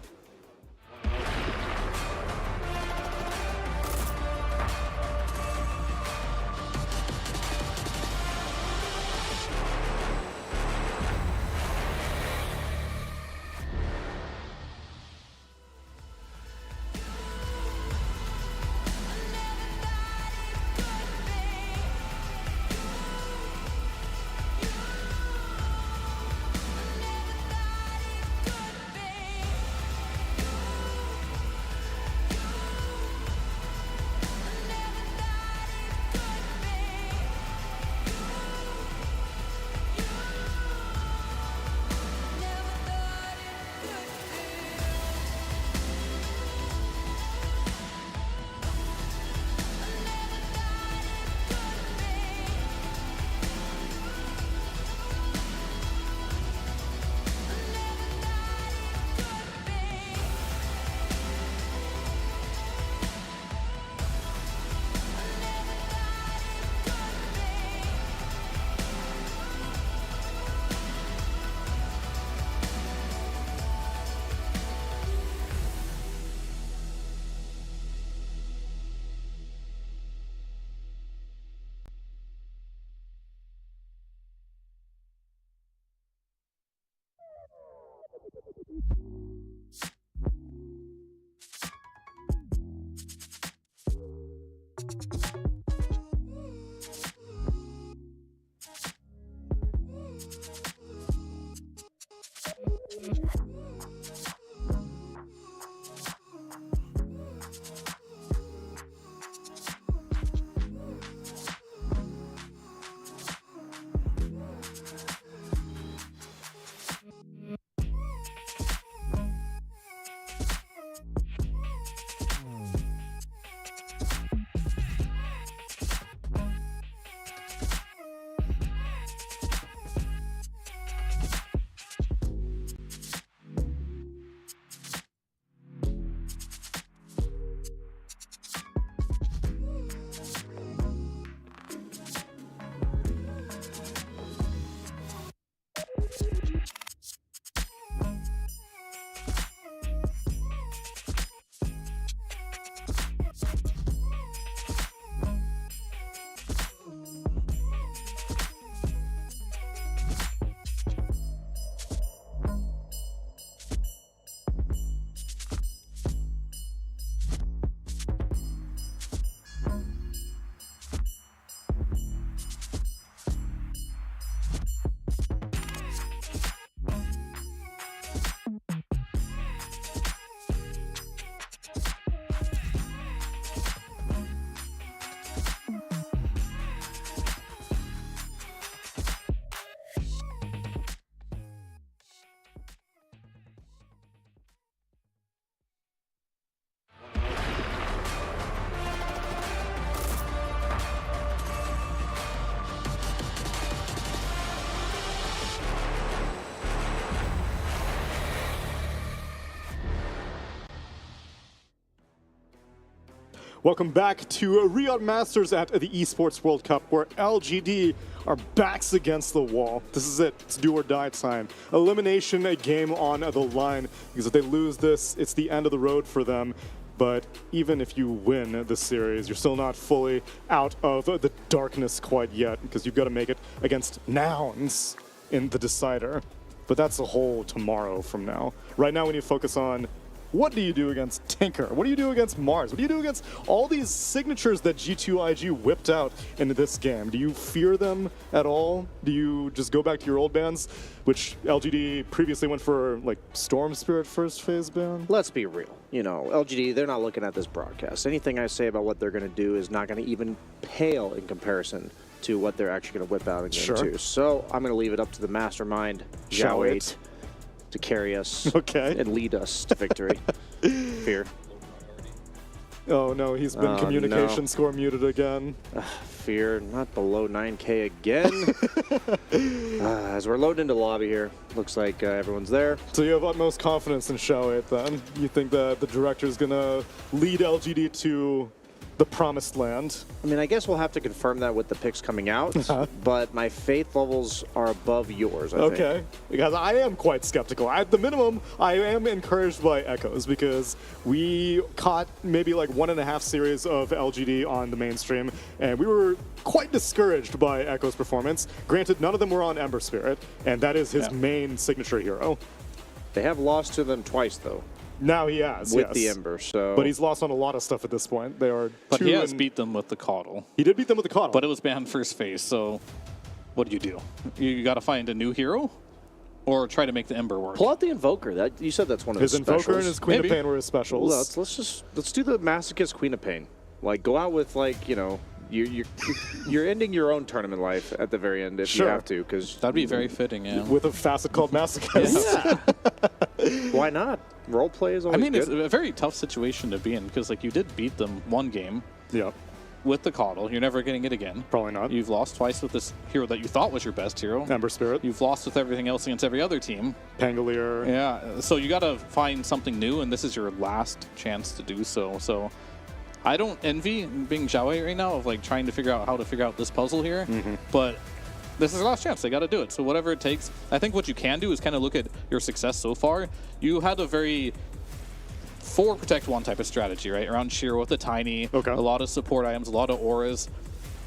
Welcome back to Riyadh Masters at the Esports World Cup, where LGD are backs against the wall. This is it. It's do or die time. Elimination, a game on the line, because if they lose this, it's the end of the road for them. But even if you win the series, you're still not fully out of the darkness quite yet, because you've got to make it against Nouns in the decider. But that's a whole tomorrow from now. Right now we need to focus on what do you do against Tinker? What do you do against Mars? What do you do against all these signatures that G2IG whipped out into this game? Do you fear them at all? Do you just go back to your old bans, which LGD previously went for, like, Storm Spirit first phase ban? Let's be real. You know, LGD, they're not looking at this broadcast. Anything I say about what they're going to do is not going to even pale in comparison to what they're actually going to whip out in game 2. So I'm going to leave it up to the mastermind, Zhao 8, to carry us and lead us to victory. Fear. Oh no, he's been communication score muted again. Fear, not below 9K again. As we're loading into lobby here, looks like everyone's there. So you have utmost confidence in Shao 8 then? You think that the director is going to lead LGD to the promised land? I mean, I guess we'll have to confirm that with the picks coming out, but my faith levels are above yours, I think. Because I am quite skeptical. At the minimum, I am encouraged by Echoes, because we caught maybe like 1.5 series of LGD on the mainstream, and we were quite discouraged by Echoes' performance. Granted, none of them were on Ember Spirit, and that is his main signature hero. They have lost to them twice, though. Now he has, with the Ember, so. But he's lost on a lot of stuff at this point. They are But he has beat them with the Coddle. He did beat them with the Coddle. But it was banned first phase, so what do? You got to find a new hero? Or try to make the Ember work? Pull out the Invoker. You said that's one of his Invoker specials. and his Queen of Pain were his specials. Well, let's do the Masochist Queen of Pain. Like, go out with, like, you know, you're ending your own tournament life at the very end if you have to, because that'd be very fitting, yeah. With a facet called Masochist. Why not? Role play is always good. It's a very tough situation to be in, because like you did beat them one game. With the Coddle. You're never getting it again. Probably not. You've lost twice with this hero that you thought was your best hero. Ember Spirit. You've lost with everything else against every other team. Pangolier. Yeah, so you got to find something new, and this is your last chance to do so. So I don't envy being Zhao right now of like trying to figure out how to figure out this puzzle here, but this is their last chance. They got to do it. So whatever it takes. I think what you can do is kind of look at your success so far. You had a very 4 protect 1 type of strategy, right? Around Shiro with the tiny, a lot of support items, a lot of auras.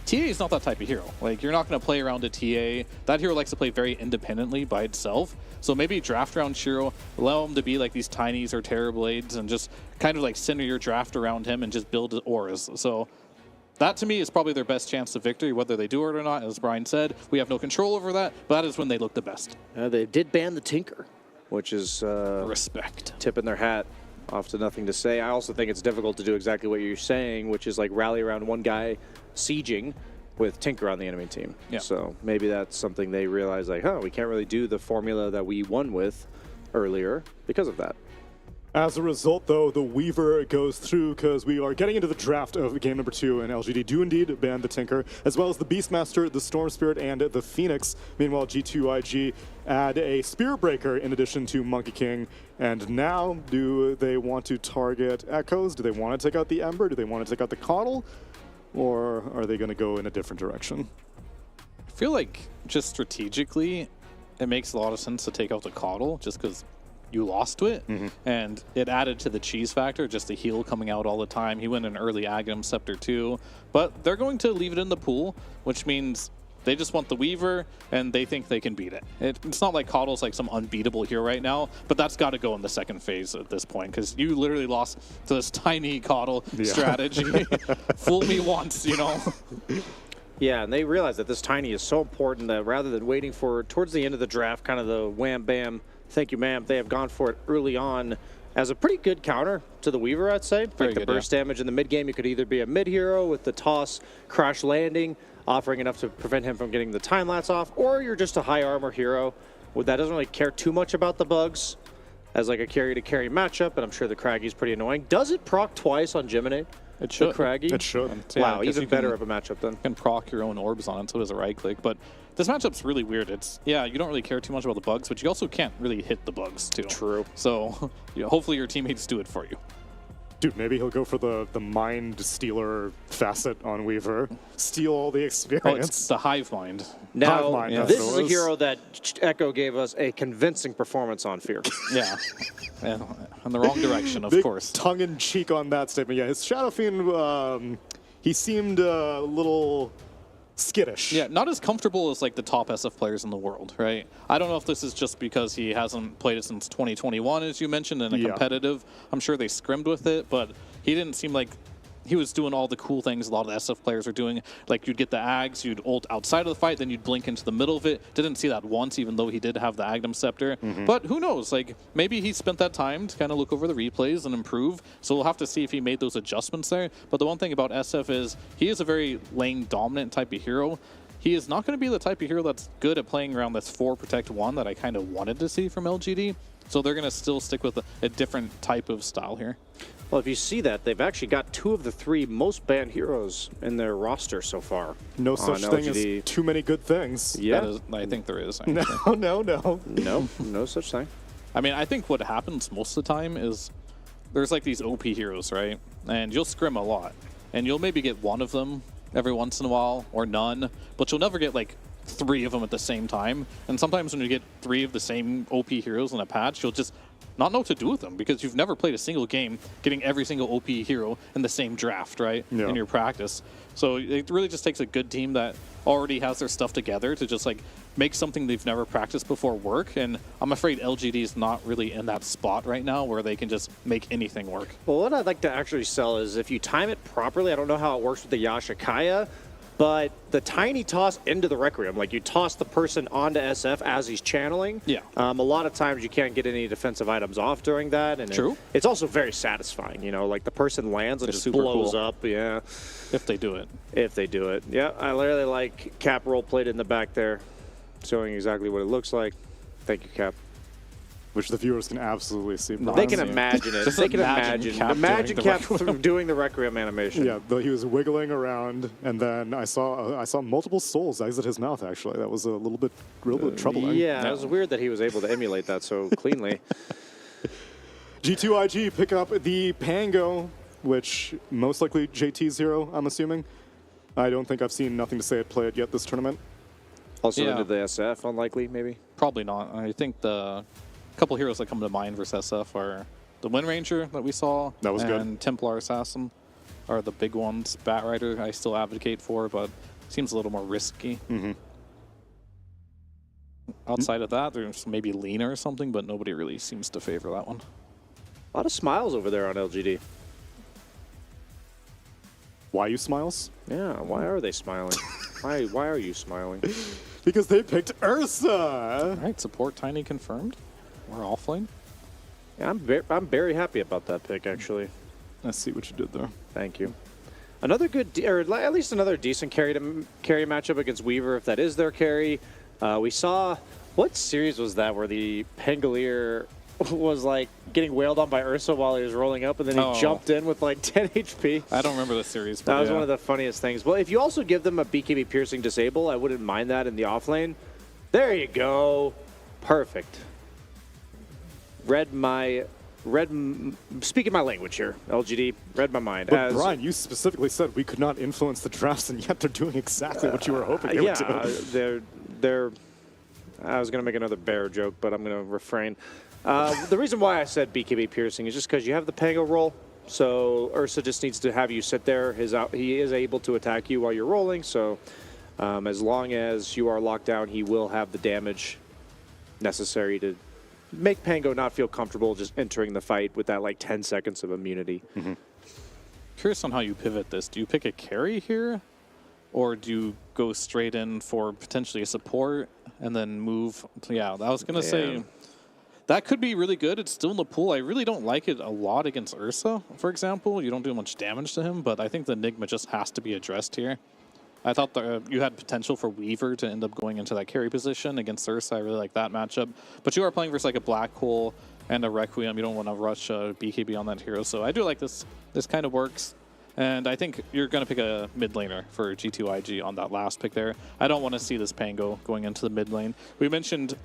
TA is not that type of hero. Like, you're not going to play around a TA. That hero likes to play very independently by itself. So maybe draft around Shiro, allow him to be like these tinies or Terror Blades, and just kind of like center your draft around him and just build auras. So that to me is probably their best chance of victory, whether they do it or not. As Brian said, we have no control over that, but that is when they look the best. They did ban the Tinker, which is respect. Tipping their hat off to nothing to say. I also think it's difficult to do exactly what you're saying, which is like rally around one guy sieging with Tinker on the enemy team. So maybe that's something they realize, like, we can't really do the formula that we won with earlier because of that. As a result, though, the Weaver goes through because we are getting into the draft of game number 2, and LGD do indeed ban the Tinker, as well as the Beastmaster, the Storm Spirit, and the Phoenix. Meanwhile, G2IG add a Spirit Breaker in addition to Monkey King. And now, do they want to target Echoes? Do they want to take out the Ember? Do they want to take out the Coddle? Or are they going to go in a different direction? I feel like just strategically, it makes a lot of sense to take out the Coddle, just because you lost to it, and it added to the cheese factor, just the heal coming out all the time. He went an early Aghanim Scepter too, but they're going to leave it in the pool, which means they just want the Weaver, and they think they can beat it. It's not like Coddle's like some unbeatable hero right now, but that's got to go in the second phase at this point, because you literally lost to this tiny Coddle strategy. Fool me once, you know? Yeah, and they realize that this tiny is so important that rather than waiting for towards the end of the draft, kind of the wham bam, thank you ma'am, they have gone for it early on as a pretty good counter to the Weaver, I'd say. Very like the good, burst damage in the mid game, you could either be a mid hero with the toss, crash landing, offering enough to prevent him from getting the time lapse off, or you're just a high armor hero that doesn't really care too much about the bugs as like a carry to carry matchup, and I'm sure the Craggy's pretty annoying. Does it proc twice on Geminate? It should. The Craggy? It should. Wow, even better of a matchup then. You can proc your own orbs on it, so it is a right click. But this matchup's really weird. It's, you don't really care too much about the bugs, but you also can't really hit the bugs too. True. So hopefully your teammates do it for you. Dude, maybe he'll go for the Mind Stealer facet on Weaver. Steal all the experience. Oh, it's the Hive Mind. Now, Hive Mind, this is a hero that Echo gave us a convincing performance on Fear. Yeah. Yeah. In the wrong direction, of Big course. tongue-in-cheek on that statement. Yeah, his Shadow Fiend, he seemed a little skittish. Yeah, not as comfortable as like the top SF players in the world, right? I don't know if this is just because he hasn't played it since 2021, as you mentioned, in a competitive. I'm sure they scrimmed with it, but he didn't seem like he was doing all the cool things a lot of the SF players are doing. Like you'd get the Ags, you'd ult outside of the fight, then you'd blink into the middle of it. Didn't see that once, even though he did have the Agdam Scepter. But who knows? Like maybe he spent that time to kind of look over the replays and improve. So we'll have to see if he made those adjustments there. But the one thing about SF is he is a very lane dominant type of hero. He is not going to be the type of hero that's good at playing around this 4 protect 1 that I kind of wanted to see from LGD. So they're going to still stick with a different type of style here. Well, if you see that, they've actually got 2 of the 3 most banned heroes in their roster so far. No such thing as too many good things. Yeah. I think there is. No. No such thing. I mean, I think what happens most of the time is there's like these OP heroes, right? And you'll scrim a lot. And you'll maybe get one of them every once in a while, or none. But you'll never get like 3 of them at the same time. And sometimes when you get 3 of the same OP heroes in a patch, you'll just not know what to do with them because you've never played a single game getting every single OP hero in the same draft, right? Yeah. In your practice. So it really just takes a good team that already has their stuff together to just like make something they've never practiced before work. And I'm afraid LGD is not really in that spot right now where they can just make anything work. Well, what I'd like to actually sell is if you time it properly, I don't know how it works with the Yashikaya, but the tiny toss into the Requiem, like you toss the person onto SF as he's channeling. Yeah. A lot of times you can't get any defensive items off during that. And True. It's also very satisfying, you know, like the person lands and It's just super blows cool. up. Yeah. If they do it. If they do it. Yeah, I literally like Cap role played in the back there, showing exactly what it looks like. Thank you, Cap. Which the viewers can absolutely see. They can imagine it. Just They can imagine imagine. Cap Cap doing the Requiem animation. Yeah, he was wiggling around, and then I saw multiple souls exit his mouth. Actually, that was a little bit troubling. Yeah, it was weird that he was able to emulate that so cleanly. G2IG pick up the Pango, which most likely JT's hero, I'm assuming. I don't think I've seen Nothing to Say It play it yet this tournament. Also into the SF, unlikely, maybe? Probably not. I think the couple heroes that come to mind versus SF are the Wind Ranger that we saw. That was good. And Templar Assassin are the big ones. Bat Rider I still advocate for, but seems a little more risky. Outside of that, there's maybe Lena or something, but nobody really seems to favor that one. A lot of smiles over there on LGD. Why you smiles? Yeah, why are they smiling? why are you smiling? Because they picked Ursa. All right, support Tiny confirmed. We're offlane. Yeah, I'm very happy about that pick, actually. Let's see what you did there. Thank you. Another good, or at least another decent carry matchup against Weaver, if that is their carry. We saw, what series was that where the Pangolier was like getting wailed on by Ursa while he was rolling up, and then he jumped in with like 10 HP. I don't remember the series. But That was one of the funniest things. Well, if you also give them a BKB piercing disable, I wouldn't mind that in the offlane. There you go. Perfect. Speaking my language here, LGD, read my mind. But Brian, you specifically said we could not influence the drafts, and yet they're doing exactly what you were hoping they would do. They're. I was going to make another bear joke, but I'm going to refrain. The reason why I said BKB piercing is just because you have the Pango roll, so Ursa just needs to have you sit there. He is able to attack you while you're rolling, so as long as you are locked down, he will have the damage necessary to make Pango not feel comfortable just entering the fight with that like 10 seconds of immunity. Curious on how you pivot this. Do you pick a carry here? Or do you go straight in for potentially a support and then move? Yeah, I was going to say that could be really good. It's still in the pool. I really don't like it a lot against Ursa, for example. You don't do much damage to him, but I think the Enigma just has to be addressed here. I thought you had potential for Weaver to end up going into that carry position against Ursa. I really like that matchup. But you are playing versus like a Black Hole and a Requiem. You don't want to rush a BKB on that hero. So I do like this. This kind of works. And I think you're going to pick a mid laner for G2IG on that last pick there. I don't want to see this Pango going into the mid lane. We mentioned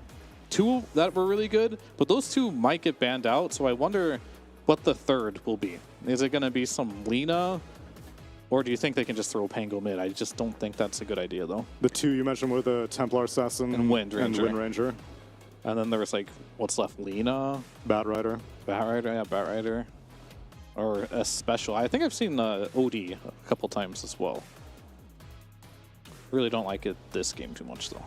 2 that were really good, but those 2 might get banned out. So I wonder what the third will be. Is it going to be some Lina? Or do you think they can just throw Pango mid? I just don't think that's a good idea, though. The two you mentioned were the Templar Assassin and Wind Ranger. And then there was like, what's left? Lina? Batrider. Batrider, yeah, Batrider. Or a special. I think I've seen OD a couple times as well. Really don't like it this game too much, though.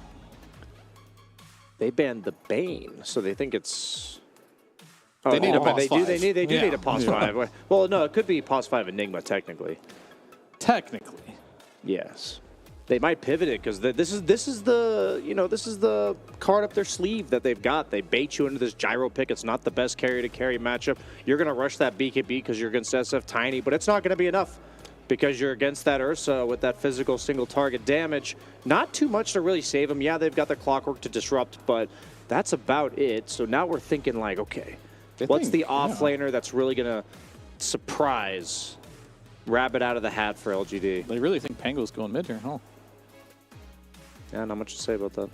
They banned the Bane, so they think it's... They need a pos they 5. They do need a pos 5. Well, no, it could be pos 5 Enigma, technically. Technically. Yes. They might pivot it because this is the card up their sleeve that they've got. They bait you into this gyro pick. It's not the best carry to carry matchup. You're going to rush that BKB because you're against SF Tiny, but it's not going to be enough because you're against that Ursa with that physical single target damage. Not too much to really save them. Yeah, they've got the clockwork to disrupt, but that's about it. So now we're thinking like, okay, what's the offlaner that's really going to surprise Rabbit out of the hat for LGD? They really think Pango's going mid here, huh? Yeah, not much to say about that.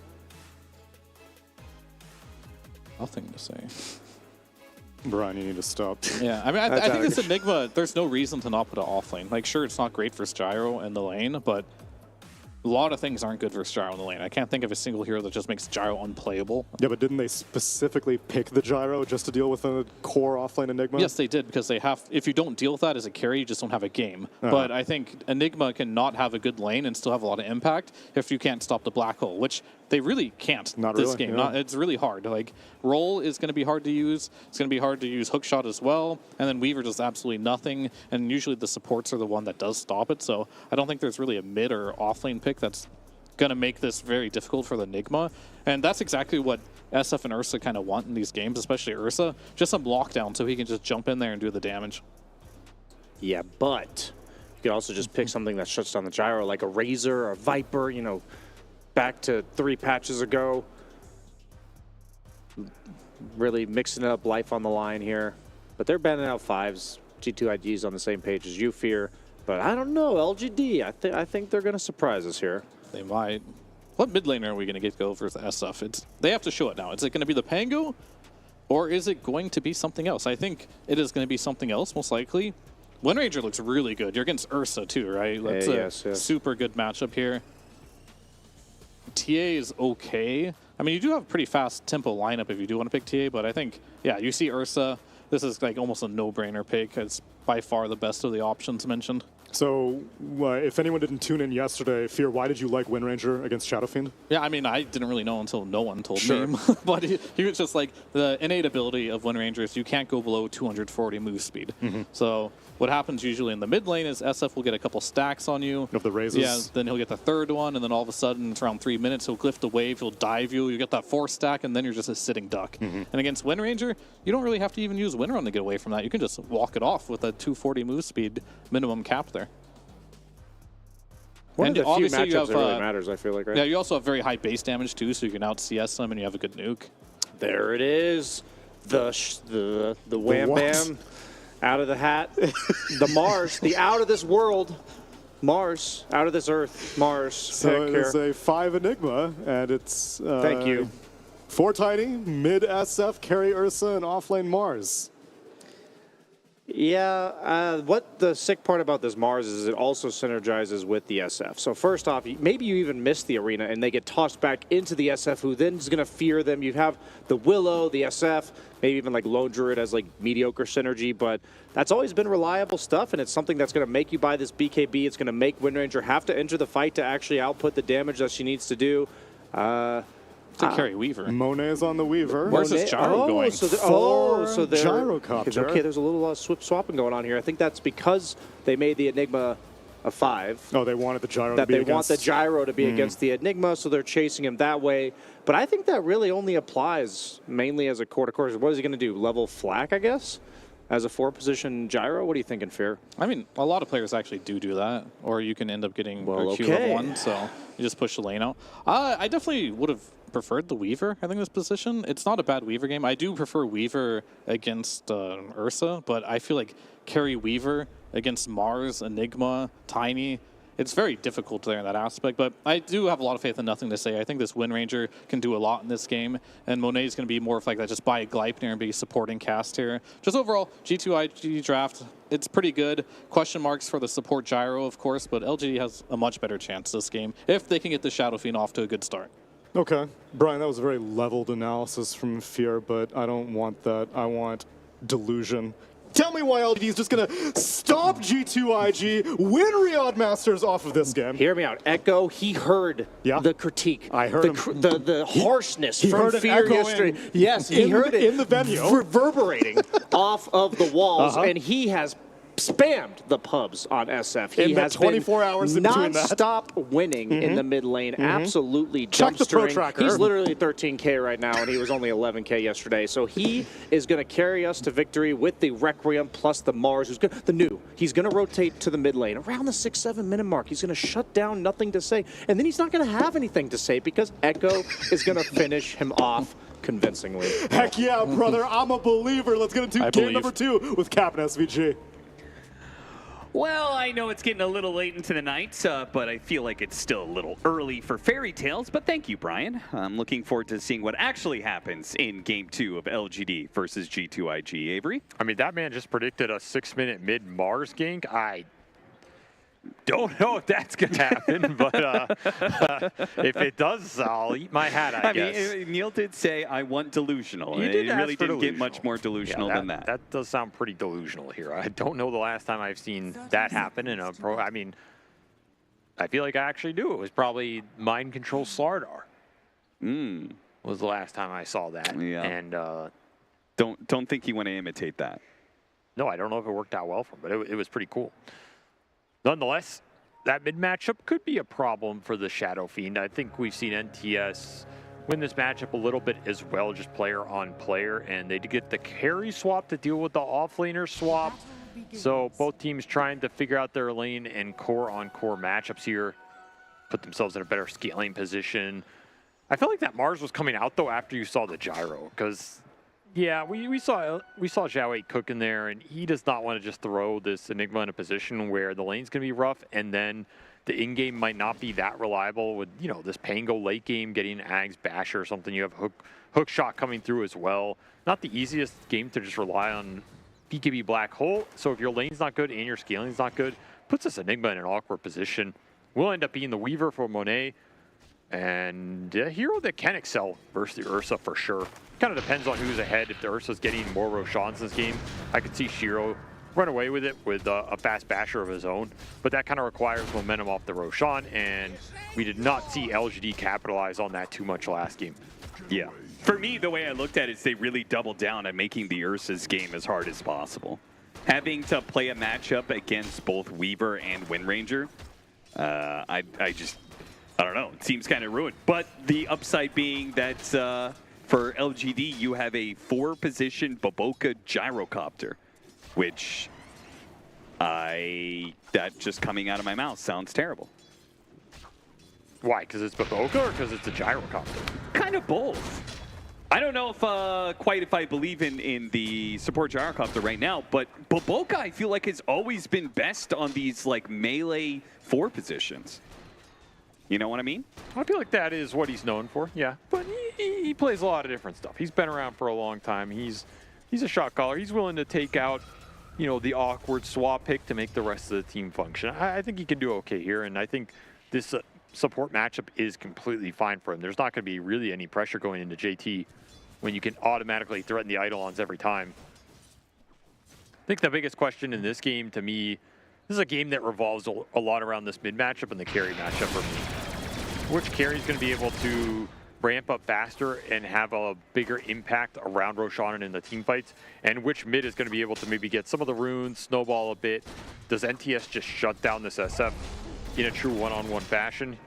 Nothing to say. Brian, you need to stop. Yeah, I mean, I think this Enigma, there's no reason to not put it off lane. Like, sure, it's not great for Gyro in the lane, but a lot of things aren't good for Gyro in the lane. I can't think of a single hero that just makes Gyro unplayable. Yeah, but didn't they specifically pick the Gyro just to deal with a core offlane Enigma? Yes, they did, because they have. If you don't deal with that as a carry, you just don't have a game. But I think Enigma can not have a good lane and still have a lot of impact if you can't stop the black hole, which they really can't this game. Yeah. It's really hard. Like, Roll is going to be hard to use. It's going to be hard to use Hookshot as well. And then Weaver does absolutely nothing. And usually the supports are the one that does stop it. So I don't think there's really a mid or offlane pick that's going to make this very difficult for the Enigma. And that's exactly what SF and Ursa kind of want in these games, especially Ursa. Just some lockdown so he can just jump in there and do the damage. Yeah, but you could also just pick something that shuts down the Gyro, like a Razor or a Viper, you know, back to 3 patches ago. Really mixing up life on the line here. But they're banning out 5s. G2IG's on the same page as you, Fear. But I don't know, LGD, I think they're going to surprise us here. They might. What mid laner are we going to go for SF? They have to show it now. Is it going to be the Pango, or is it going to be something else? I think it is going to be something else, most likely. Wind Ranger looks really good. You're against Ursa, too, right? That's a super good matchup here. TA is okay. I mean, you do have a pretty fast tempo lineup if you do want to pick TA, but I think, yeah, you see Ursa. This is like almost a no-brainer pick. It's by far the best of the options mentioned. So, if anyone didn't tune in yesterday, Fear, why did you like Wind Ranger against Shadowfiend? Yeah, I mean, I didn't really know until no one told me. But he was just like, the innate ability of Wind Ranger is you can't go below 240 move speed. So what happens usually in the mid lane is SF will get a couple stacks on you. Of the raises? Yeah, then he'll get the third one, and then all of a sudden, it's around 3 minutes, he'll glyph the wave, he'll dive you, you get that 4th stack, and then you're just a sitting duck. And against Wind Ranger, you don't really have to even use Wind Run to get away from that. You can just walk it off with a 240 move speed minimum cap there. One of the few matchups that really matters, I feel like, right? Yeah, you also have very high base damage, too, so you can out-CS them, and you have a good nuke. There it is. The wham bam out of the hat. The Mars, the out of this world. Mars, out of this earth. Mars. So it's a 5 Enigma, and it's... Thank you. 4 Tiny, mid SF, carry Ursa, and offlane Mars. Yeah, what the sick part about this Mars is it also synergizes with the SF. So first off, maybe you even miss the arena and they get tossed back into the SF, who then is going to fear them. You have the Willow, the SF, maybe even like Lone Druid as like mediocre synergy, but that's always been reliable stuff, and it's something that's going to make you buy this BKB. It's going to make Wind Ranger have to enter the fight to actually output the damage that she needs to do. To carry Weaver. Monet's on the Weaver. Where's this Gyro going? So they're Gyrocopter. Okay, there's a little swapping going on here. I think that's because they made the Enigma a 5. Oh, they wanted the Gyro that to be they want the Gyro to be against the Enigma, so they're chasing him that way. But I think that really only applies mainly as a core to core. What is he going to do? Level Flak, I guess? As a 4-position Gyro? What are you thinking, Fear? I mean, a lot of players actually do that, or you can end up getting a Q level 1, so you just push the lane out. I definitely would have preferred the Weaver, I think, this position. It's not a bad Weaver game. I do prefer Weaver against Ursa, but I feel like carry Weaver against Mars, Enigma, Tiny, it's very difficult there in that aspect. But I do have a lot of faith in Nothing to Say. I think this Wind Ranger can do a lot in this game, and Monet is going to be more of like that, just buy a Gleipnir and be supporting cast here. Just overall, G2IG draft, it's pretty good. Question marks for the support gyro, of course, but LGD has a much better chance this game if they can get the Shadow Fiend off to a good start. Okay. Brian, that was a very leveled analysis from Fear, but I don't want that. I want delusion. Tell me why LGD is just going to stop G2IG, win Riyadh Masters off of this game. Hear me out. Echo, he heard the critique. I heard the harshness he from heard Fear yesterday. Yes, he heard it in the venue. Reverberating off of the walls, and he has spammed the pubs on SF. He has 24 hours in between that. non-stop winning in the mid lane, absolutely dumpstering. He's literally 13K right now, and he was only 11K yesterday. So he is going to carry us to victory with the Requiem plus the Mars, who's good. He's going to rotate to the mid lane around the 6-7 minute mark. He's going to shut down Nothing to Say, and then he's not going to have anything to say because Echo is going to finish him off convincingly. Heck yeah, brother. I'm a believer. Let's get into game number 2 with Cap and SVG. Well, I know it's getting a little late into the night, but I feel like it's still a little early for fairy tales. But thank you, Brian. I'm looking forward to seeing what actually happens in Game 2 of LGD versus G2IG. Avery? I mean, that man just predicted a 6-minute mid-Mars gank. I don't know if that's going to happen, but if it does, I'll eat my hat, I guess. Mean, Neil did say, I want delusional. You did really didn't delusional. get much more delusional than that. That does sound pretty delusional here. I don't know the last time I've seen that happen in a pro. I mean, I feel like I actually do. It was probably Mind Control Slardar. Was the last time I saw that. Yeah. And don't think you want to imitate that. No, I don't know if it worked out well for him, but it was pretty cool. Nonetheless, that mid matchup could be a problem for the Shadow Fiend. I think we've seen NTS win this matchup a little bit as well, just player on player, and they did get the carry swap to deal with the offlaner swap. So both teams trying to figure out their lane and core on core matchups here, put themselves in a better scaling position. I felt like that Mars was coming out though after you saw the gyro, because yeah, we saw Zhao cook in there, and he does not want to just throw this Enigma in a position where the lane's going to be rough, and then the in-game might not be that reliable with, you know, this Pango late game, getting Ags, Basher or something. You have hook shot coming through as well. Not the easiest game to just rely on BKB Black Hole. So if your lane's not good and your scaling's not good, puts this Enigma in an awkward position. Will end up being the Weaver for Monet, and a hero that can excel versus the Ursa for sure. Kind of depends on who's ahead. If the Ursa's getting more Roshans in this game, I could see Shiro run away with it with a fast basher of his own, but that kind of requires momentum off the Roshan, and we did not see LGD capitalize on that too much last game. Yeah. For me, the way I looked at it is they really doubled down on making the Ursa's game as hard as possible. Having to play a matchup against both Weaver and Wind Ranger, I don't know. It seems kind of ruined. But the upside being that for LGD, you have a 4-position Baboka gyrocopter, which that just coming out of my mouth sounds terrible. Why? Because it's Baboka or because it's a gyrocopter? Kind of both. I don't know if if I believe in the support gyrocopter right now, but Baboka I feel like has always been best on these like melee 4 positions. You know what I mean? I feel like that is what he's known for, yeah. But he plays a lot of different stuff. He's been around for a long time. He's a shot caller. He's willing to take out, you know, the awkward swap pick to make the rest of the team function. I think he can do okay here, and I think this support matchup is completely fine for him. There's not going to be really any pressure going into JT when you can automatically threaten the Eidolons every time. I think the biggest question in this game to me, this is a game that revolves a lot around this mid matchup and the carry matchup for me. Which carry is going to be able to ramp up faster and have a bigger impact around Roshan and in the team fights, and which mid is going to be able to maybe get some of the runes, snowball a bit. Does NTS just shut down this SF in a true one-on-one fashion?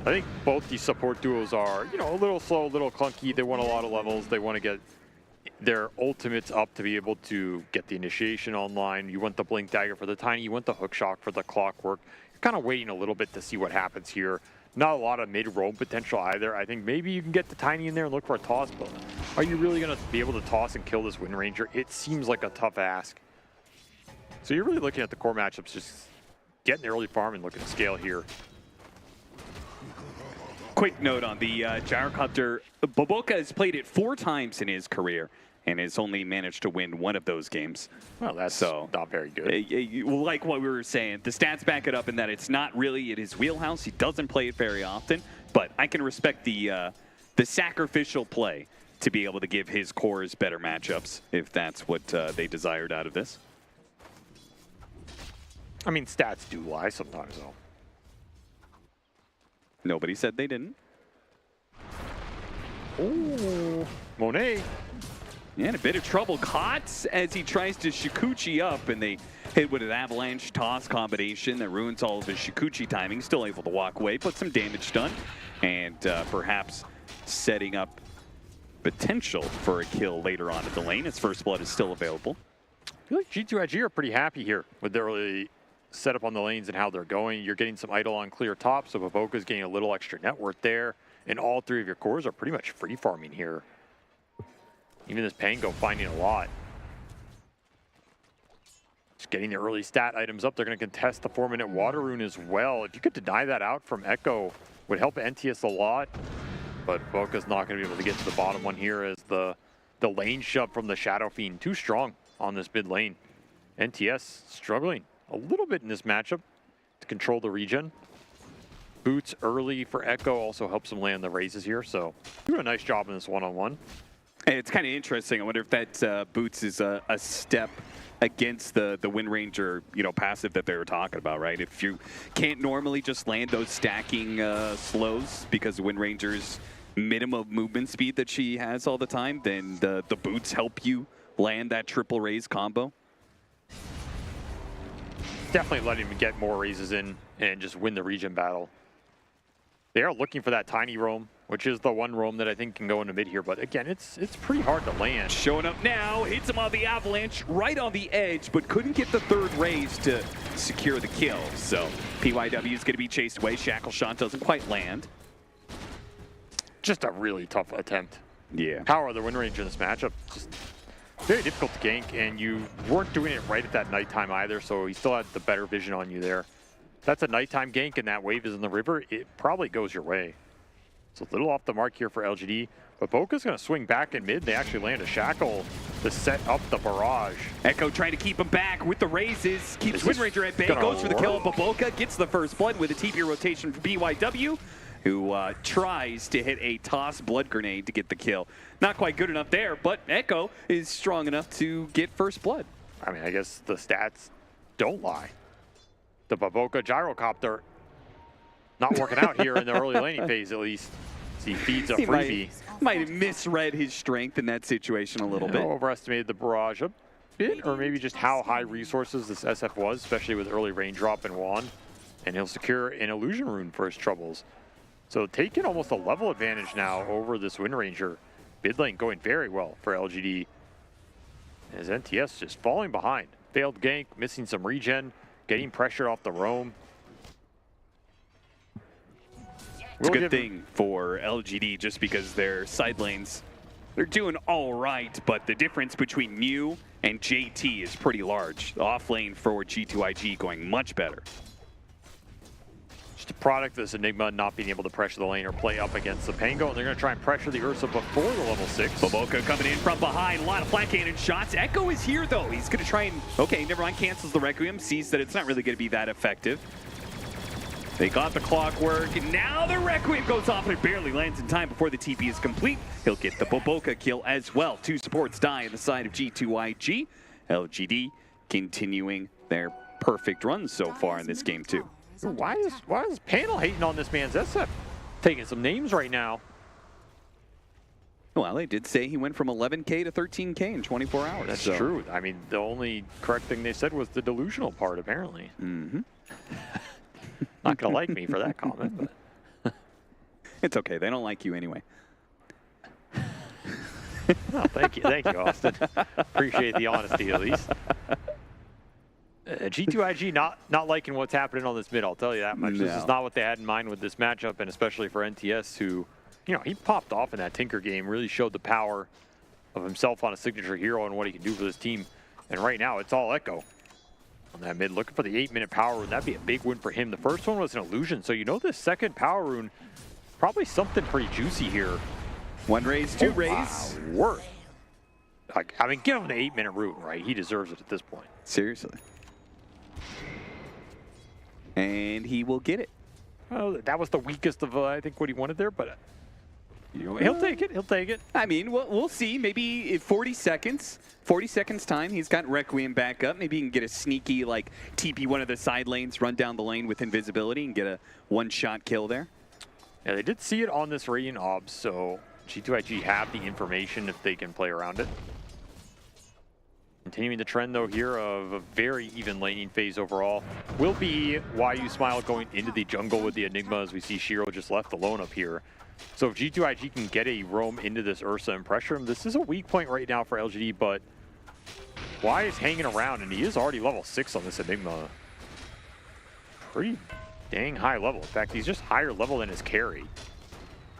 I think both these support duos are, you know, a little slow, a little clunky. They want a lot of levels. They want to get their ultimates up to be able to get the initiation online. You want the Blink Dagger for the Tiny. You want the Hook Shock for the Clockwork. You're kind of waiting a little bit to see what happens here. Not a lot of mid-roam potential either. I think maybe you can get the Tiny in there and look for a toss, but are you really going to be able to toss and kill this Wind Ranger? It seems like a tough ask. So you're really looking at the core matchups just getting the early farm and looking to scale here. Quick note on the gyrocopter. Boboka has played it 4 times in his career and has only managed to win 1 of those games. Well, that's not very good. Like what we were saying, the stats back it up in that it's not really in his wheelhouse. He doesn't play it very often, but I can respect the sacrificial play to be able to give his cores better matchups if that's what they desired out of this. I mean, stats do lie sometimes, though. Nobody said they didn't. Ooh, Monet. Yeah, in a bit of trouble. Caught as he tries to Shikuchi up, and they hit with an avalanche toss combination that ruins all of his Shikuchi timing. Still able to walk away, but some damage done, and perhaps setting up potential for a kill later on at the lane. His first blood is still available. I feel like G2IG are pretty happy here with their early setup on the lanes and how they're going. You're getting some idle on clear top, so Boboka's getting a little extra net worth there, and all 3 of your cores are pretty much free farming here. Even this Pango finding a lot. Just getting the early stat items up. They're going to contest the 4-minute water rune as well. If you could deny that out from Echo, would help NTS a lot. But Boboka's not going to be able to get to the bottom one here as the lane shove from the Shadow Fiend. Too strong on this mid lane. NTS struggling a little bit in this matchup to control the regen. Boots early for Echo also helps him land the raises here. So doing a nice job in this one-on-one. Hey, it's kind of interesting. I wonder if that Boots is a step against the Wind Ranger, passive that they were talking about, right? If you can't normally just land those stacking slows because the Wind Ranger's minimum movement speed that she has all the time, then the Boots help you land that triple raise combo. Definitely letting him get more raises in and just win the regen battle. They are looking for that tiny roam, which is the one roam that I think can go into mid here. But again, it's pretty hard to land. Showing up now, hits him on the avalanche, right on the edge, but couldn't get the 3rd raise to secure the kill. So PYW is going to be chased away. Shackle shot doesn't quite land. Just a really tough attempt. Yeah. How are the Wind Ranger in this matchup? Just very difficult to gank, and you weren't doing it right at that nighttime either, so he still had the better vision on you there. That's a nighttime gank and that wave is in the river, it probably goes your way. It's a little off the mark here for LGD, but Boka's going to swing back in mid. They actually land a shackle to set up the barrage. Echo trying to keep him back with the raises. Keeps Wind Ranger at bay, goes for the kill. Boboka gets the first blood with a TP rotation for BYW, who tries to hit a toss blood grenade to get the kill. Not quite good enough there, but Echo is strong enough to get first blood. I mean, I guess the stats don't lie. The Boboka gyrocopter not working out here in the early laning phase, at least. He feeds a freebie. Might have misread his strength in that situation a little bit. Overestimated the barrage a bit, or maybe just how high resources this SF was, especially with early raindrop and wand. And he'll secure an illusion rune for his troubles. So taking almost a level advantage now over this Wind Ranger. Mid lane going very well for LGD. As NTS just falling behind. Failed gank, missing some regen, getting pressure off the roam. It's a good thing for LGD just because their side lanes, they're doing all right, but the difference between Mew and JT is pretty large. The off lane for G2IG going much better. Just a product of this Enigma not being able to pressure the lane or play up against the Pango, and they're going to try and pressure the Ursa before the level 6. Boboka coming in from behind, a lot of flat cannon shots. Echo is here though. He's going to try and, okay, never mind, cancels the Requiem, sees that it's not really going to be that effective. They got the clockwork, and now the Requiem goes off and it barely lands in time before the TP is complete. He'll get the Boboka kill as well. 2 supports die on the side of G2IG. LGD continuing their perfect run so far in this game too. Why is Panel hating on this man's SF? Taking some names right now. Well, they did say he went from 11K to 13K in 24 hours. That's true. I mean, the only correct thing they said was the delusional part, apparently. Mm-hmm. Not going to like me for that comment, but... It's okay. They don't like you anyway. Oh, thank you, Austin. Appreciate the honesty, at least. G2IG not liking what's happening on this mid, I'll tell you that much. No. This is not what they had in mind with this matchup, and especially for NTS, who, he popped off in that Tinker game, really showed the power of himself on a signature hero and what he can do for this team. And right now, it's all Echo. on that mid, looking for the 8-minute power rune. That'd be a big win for him. The first one was an illusion, so you know this second power rune, probably something pretty juicy here. 1 raise, 2 raise. Wow, worth. Like, I mean, give him the 8-minute rune, right? He deserves it at this point. Seriously. And he will get it. Well, that was the weakest of, I think, what he wanted there, but you know, he'll take it. He'll take it. I mean, we'll see. Maybe in 40 seconds time, he's got Requiem back up. Maybe he can get a sneaky, like, TP one of the side lanes, run down the lane with invisibility and get a one-shot kill there. Yeah, they did see it on this Radiant Obs, so G2IG have the information if they can play around it. Continuing the trend, though, here of a very even laning phase overall will be YU Smile going into the jungle with the Enigma, as we see Shiro just left alone up here. So if G2IG can get a roam into this Ursa and pressure him, this is a weak point right now for LGD, but Y is hanging around, and he is already level 6 on this Enigma. Pretty dang high level. In fact, he's just higher level than his carry.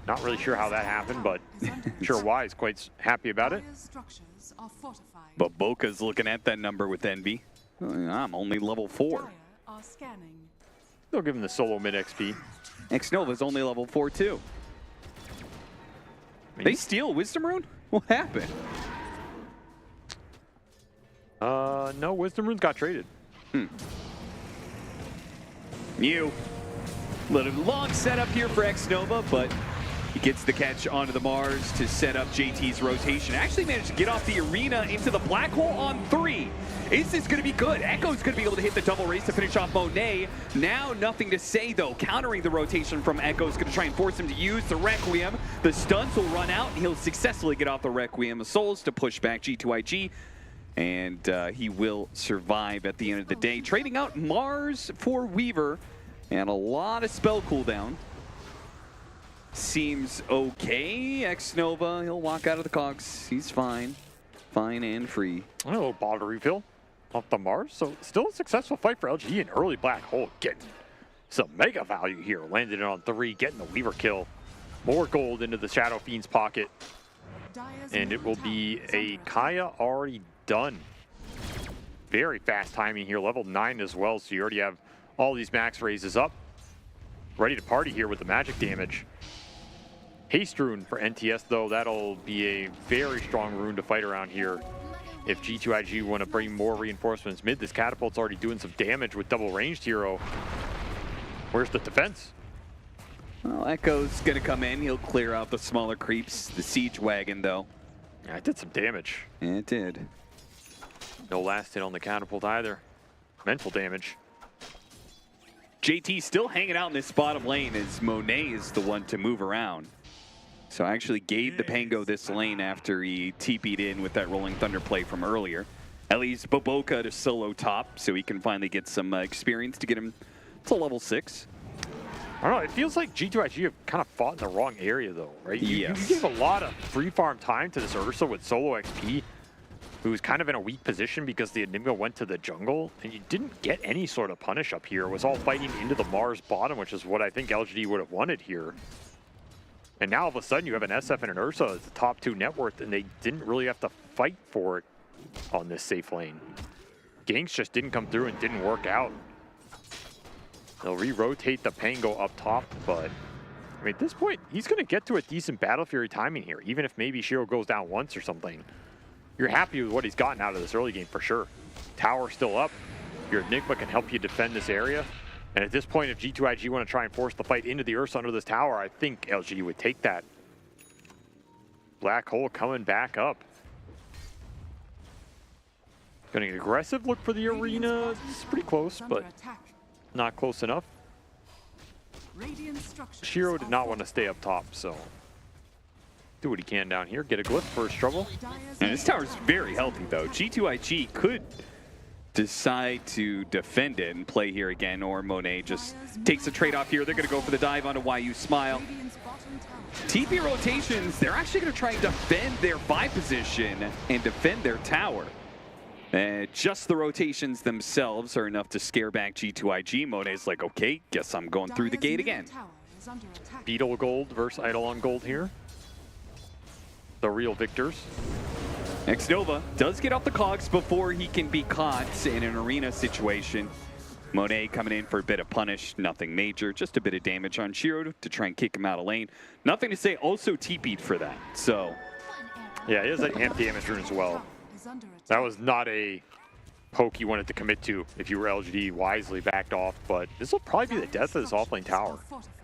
Not really sure how that happened, but I'm sure Y is quite happy about it. But Boca's looking at that number with envy. I'm only level 4. They'll give him the solo mid XP. Xnova's only level 4 too. They steal Wisdom Rune? What happened? No, Wisdom Runes got traded. Mew. Little long setup here for Xnova, but he gets the catch onto the Mars to set up JT's rotation. Actually managed to get off the arena into the black hole on 3. Is this going to be good? Echo's going to be able to hit the double race to finish off Monet. Now nothing to say, though. Countering the rotation from Echo is going to try and force him to use the Requiem. The stuns will run out, and he'll successfully get off the Requiem of Souls to push back G2IG. And he will survive at the end of the day. Trading out Mars for Weaver and a lot of spell cooldown. Seems okay. Xnova, he'll walk out of the cogs. He's fine. Fine and free. A little bottle refill off the Mars. So still a successful fight for LGD. An early black hole. Getting some mega value here. Landed it on 3. Getting the Weaver kill. More gold into the Shadow Fiend's pocket. And it will be a Kaya already done. Very fast timing here. Level 9 as well. So you already have all these max raises up. Ready to party here with the magic damage. Haste rune for NTS, though. That'll be a very strong rune to fight around here. If G2IG want to bring more reinforcements mid, this catapult's already doing some damage with double ranged hero. Where's the defense? Well, Echo's going to come in. He'll clear out the smaller creeps. The siege wagon, though. Yeah, it did some damage. Yeah, it did. No last hit on the catapult either. Mental damage. JT still hanging out in this bottom lane as Monet is the one to move around. So I actually gave the Pango this lane after he TP'd in with that Rolling Thunder play from earlier. At least Boboka to solo top, so he can finally get some experience to get him to level 6. I don't know, it feels like G2IG have kind of fought in the wrong area though, right? Yes. You gave a lot of free farm time to this Ursa with solo XP, who's kind of in a weak position because the Enigma went to the jungle, and you didn't get any sort of punish up here. It was all fighting into the Mars bottom, which is what I think LGD would have wanted here. And now all of a sudden you have an SF and an Ursa as the top 2 net worth, and they didn't really have to fight for it on this safe lane. Ganks just didn't come through and didn't work out. They'll re-rotate the Pango up top, but I mean, at this point, he's going to get to a decent Battle Fury timing here, even if maybe Shiro goes down once or something. You're happy with what he's gotten out of this early game for sure. Tower still up. Your Enigma can help you defend this area. And at this point, if G2IG want to try and force the fight into the Ursa under this tower, I think LGD would take that. Black hole coming back up. Going to get aggressive look for the arena. It's pretty close, but not close enough. Shiro did not want to stay up top, so do what he can down here. Get a glyph for his trouble. And this tower's very healthy, though. G2IG could decide to defend it and play here again, or Monet just takes a trade-off here. They're going to go for the dive onto YU Smile. TP rotations, they're actually going to try and defend their 5 position and defend their tower. Just the rotations themselves are enough to scare back G2IG. Monet's like, okay, guess I'm going through the gate again. Beetle gold versus Eidolon gold here. The real victors. Xnova does get off the cogs before he can be caught in an arena situation. Monet coming in for a bit of punish, nothing major, just a bit of damage on Shiro to try and kick him out of lane. Nothing to say, also TP'd for that, so. Yeah, he has that amp damage rune as well. That was not a poke you wanted to commit to if you were LGD, wisely backed off, but this will probably be the death of this offlane tower.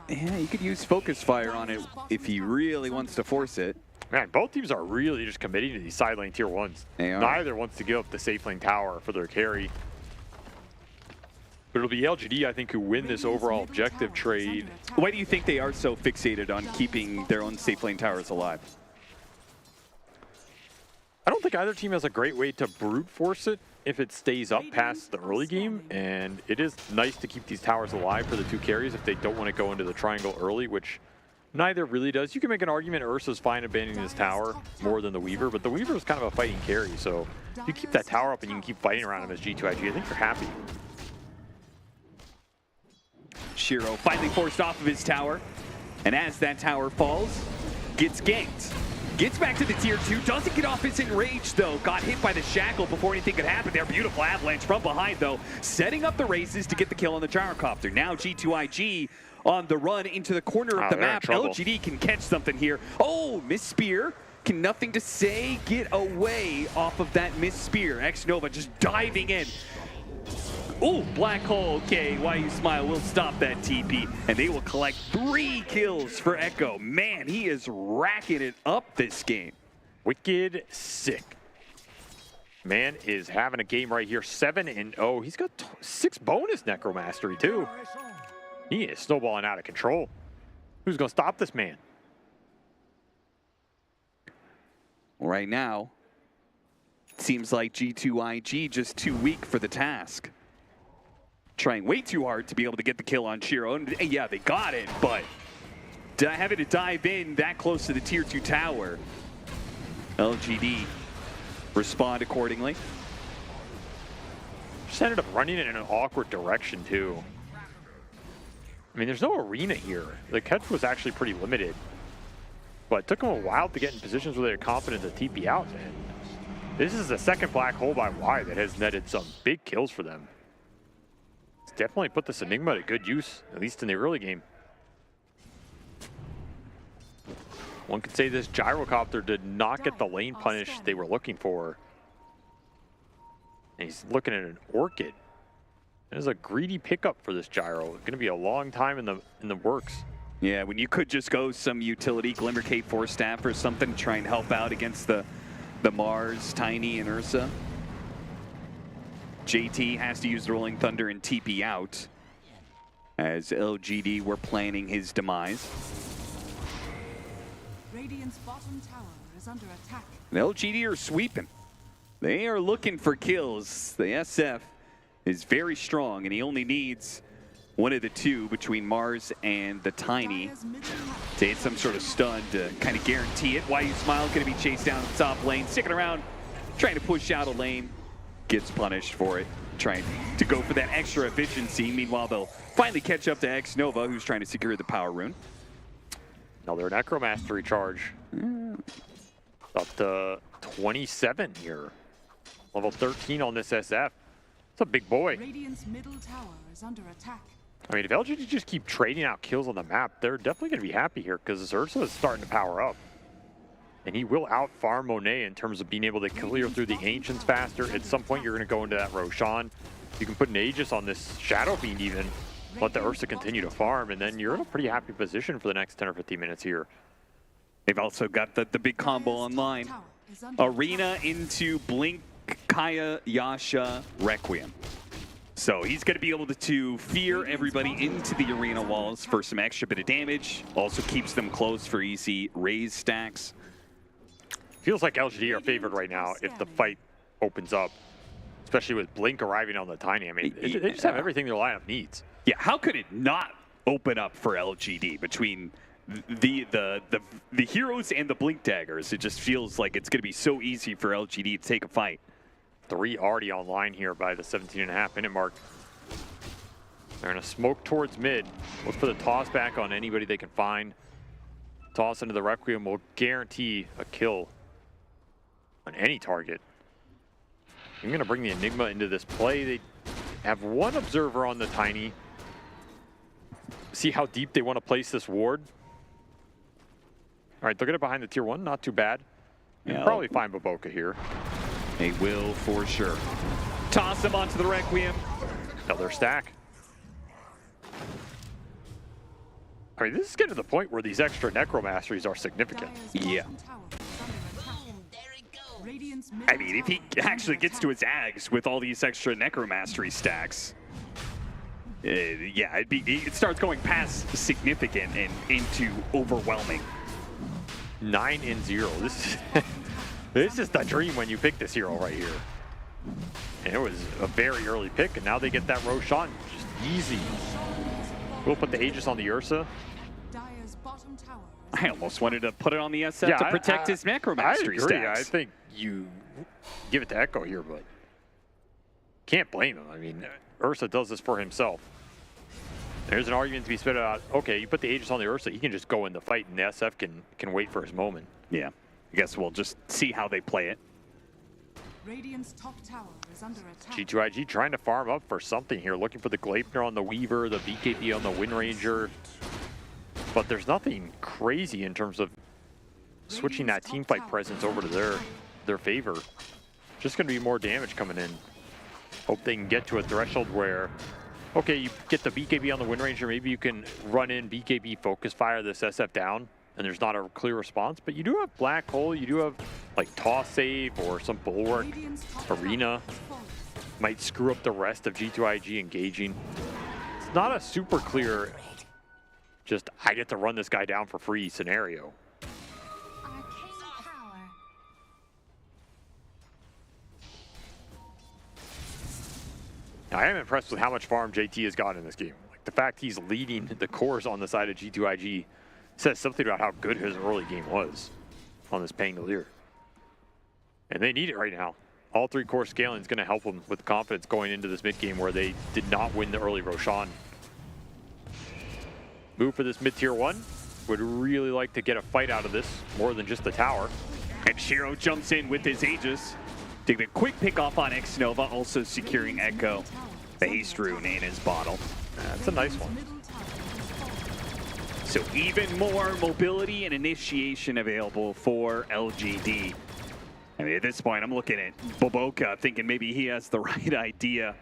Yeah, you could use Focus Fire on it if he really wants to force it. Man, both teams are really just committing to these side lane tier 1s. They are. Neither wants to give up the safe lane tower for their carry. But it'll be LGD, I think, who win this overall objective trade. Why do you think they are so fixated on keeping their own safe lane towers alive? I don't think either team has a great way to brute force it if it stays up past the early game, and it is nice to keep these towers alive for the two carries if they don't want to go into the triangle early, which neither really does. You can make an argument Ursa's fine abandoning this tower more than the Weaver, but the Weaver is kind of a fighting carry, so if you keep that tower up and you can keep fighting around him as G2IG, I think you're happy. Shiro finally forced off of his tower, and as that tower falls, gets ganked. Gets back to the tier 2, doesn't get off his enrage though. Got hit by the shackle before anything could happen there. Beautiful avalanche from behind though, setting up the races to get the kill on the gyrocopter. Now G2IG on the run into the corner of the map. LGD can catch something here. Oh, miss spear. Can nothing to say, get away off of that miss spear. Xnova just diving in. Ooh, black hole. Okay, why you smile? We'll stop that TP, and they will collect 3 kills for Echo. Man, he is racking it up this game. Wicked sick. Man is having a game right here, 7-0. He's got 6 bonus Necromastery too. He is snowballing out of control. Who's gonna stop this man? Right now, it seems like G2IG just too weak for the task. Trying way too hard to be able to get the kill on Shiro. And yeah, they got it, but having to dive in that close to the tier 2 tower. LGD respond accordingly. Just ended up running it in an awkward direction too. I mean, there's no arena here. The catch was actually pretty limited, but it took them a while to get in positions where they're confident to TP out. And this is the second black hole by Y that has netted some big kills for them. It's definitely put this Enigma to good use, at least in the early game. One could say this gyrocopter did not get the lane punish they were looking for. And he's looking at an Orchid. There's a greedy pickup for this gyro. It's going to be a long time in the works. Yeah, when you could just go some utility, Glimmer Cape Force Staff or something, try and help out against the Mars, Tiny, and Ursa. JT has to use the Rolling Thunder and TP out, as LGD were planning his demise. Radiant's bottom tower is under attack. The LGD are sweeping. They are looking for kills. The SF is very strong, and he only needs one of the two between Mars and the Tiny to hit some sort of stun to kind of guarantee it. Why You Smile going to be chased down the top lane, sticking around, trying to push out a lane. Gets punished for it, trying to go for that extra efficiency. Meanwhile, they'll finally catch up to Xnova, who's trying to secure the power rune. Another Necromastery charge. Up to 27 here. Level 13 on this SF. It's a big boy. Radiant's middle tower is under attack. I mean, if LGD just keep trading out kills on the map, they're definitely going to be happy here because this Ursa is starting to power up. And he will out-farm Monet in terms of being able to clear through the Ancients faster. At some point, you're going to go into that Roshan. You can put an Aegis on this Shadow Fiend even. Let the Ursa continue to farm, and then you're in a pretty happy position for the next 10 or 15 minutes here. They've also got the big combo online. Arena into Blink, Kaya, Yasha, Requiem. So he's going to be able to fear everybody into the arena walls for some extra bit of damage. Also keeps them close for easy raise stacks. Feels like LGD are favored right now if the fight opens up, especially with Blink arriving on the Tiny. I mean, they just have everything their lineup needs. Yeah, how could it not open up for LGD between the heroes and the Blink daggers? It just feels like it's going to be so easy for LGD to take a fight. 3 already online here by the 17.5 minute mark. They're going to smoke towards mid. Look for the toss back on anybody they can find. Toss into the Requiem will guarantee a kill. on any target. I'm going to bring the Enigma into this play. They have one observer on the Tiny. See how deep they want to place this ward. All right, they'll get it behind the tier 1. Not too bad. Yeah. Probably find Baboka here. They will for sure. Toss him onto the Requiem. Another stack. I mean, this is getting to the point where these extra Necromasteries are significant. Yeah. I mean, if he actually gets to his Ags with all these extra Necromastery stacks, yeah, it starts going past significant and into overwhelming. 9-0. This is the dream when you pick this hero right here. And it was a very early pick, and now they get that Roshan just easy. We'll put the Aegis on the Ursa. I almost wanted to put it on the SF to protect his Necromastery stacks. I think you give it to Echo here, but can't blame him. I mean, Ursa does this for himself. There's an argument to be spit out. Okay, you put the Aegis on the Ursa, he can just go in the fight, and the SF can wait for his moment. Yeah, I guess we'll just see how they play it. Radiant's top tower is under attack. G2IG trying to farm up for something here, looking for the Gleipnir on the Weaver, the BKB on the Wind Ranger. But there's nothing crazy in terms of switching that teamfight presence over to their favor. Just going to be more damage coming in. Hope they can get to a threshold where, okay, you get the BKB on the Wind Ranger, maybe you can run in BKB focus fire this SF down, and there's not a clear response. But you do have Black Hole, you do have like Toss Save or some Bulwark, Arena. Might screw up the rest of G2IG engaging. It's not a super clear, just I get to run this guy down for free scenario. Now, I am impressed with how much farm JT has gotten in this game. Like the fact he's leading the cores on the side of G2IG says something about how good his early game was on this Pangolier. And they need it right now. All 3 core scaling is going to help them with confidence going into this mid game where they did not win the early Roshan. Move for this mid tier 1. Would really like to get a fight out of this more than just the tower. And Shiro jumps in with his Aegis. Take the quick pick off on Xnova, also securing Echo. The Haste Rune in his bottle. That's a nice one. So even more mobility and initiation available for LGD. I mean, at this point, I'm looking at Baboka, thinking maybe he has the right idea.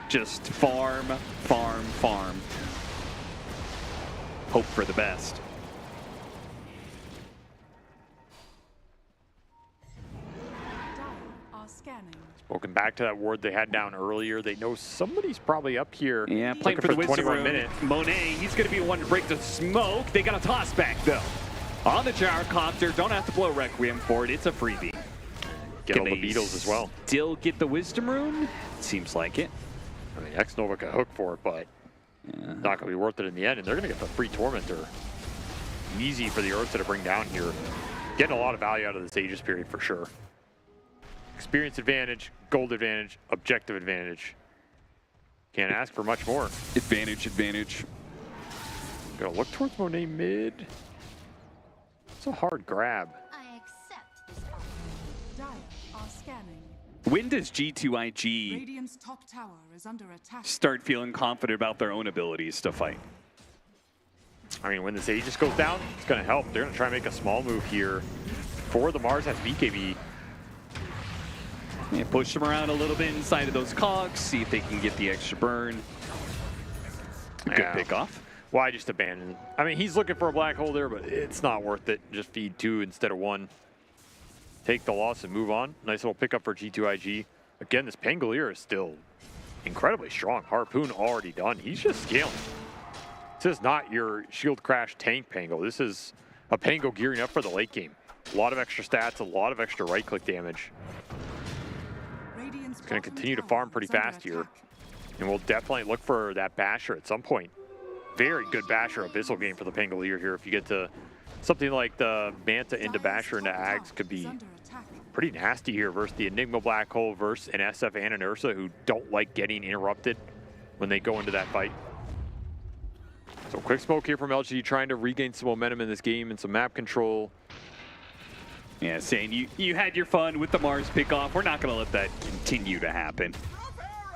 Just farm, farm, farm. Hope for the best. Spoken back to that ward they had down earlier. They know somebody's probably up here. Yeah, playing for the Wisdom Rune. Minute. Monet, he's going to be the one to break the smoke. They got a toss back, though. On the gyrocopter, don't have to blow Requiem for it. It's a freebie. Get all the beetles as well. Still get the Wisdom Rune? Seems like it. I mean, Xnova got hooked for it, but not going to be worth it in the end. And they're going to get the free Tormentor. Easy for the Ursa to bring down here. Getting a lot of value out of this Aegis period for sure. Experience advantage, gold advantage, objective advantage. Can't ask for much more. Advantage, advantage. Gonna look towards Monet mid. It's a hard grab. When does G2IG Radiant's top tower is under attack. start feeling confident about their own abilities to fight? I mean, when this Aegis goes down, it's gonna help. They're gonna try and make a small move here. For the Mars has BKB. Yeah, push them around a little bit inside of those cogs, see if they can get the extra burn. Good pick off. Why just abandon? I mean, he's looking for a black hole there, but it's not worth it. Just feed 2 instead of 1. Take the loss and move on. Nice little pickup for G2IG. Again, this Pangolier is still incredibly strong. Harpoon already done. He's just scaling. This is not your shield crash tank Pango. This is a Pango gearing up for the late game. A lot of extra stats, a lot of extra right-click damage. It's going to continue to farm pretty fast here. And we'll definitely look for that Basher at some point. Very good Basher Abyssal game for the Pangolier here. If you get to something like the Manta into Basher into Ags, could be pretty nasty here versus the Enigma Black Hole versus an SF and an Ursa who don't like getting interrupted when they go into that fight. So quick smoke here from LG, trying to regain some momentum in this game and some map control. Yeah, saying you had your fun with the Mars pickoff. We're not going to let that continue to happen.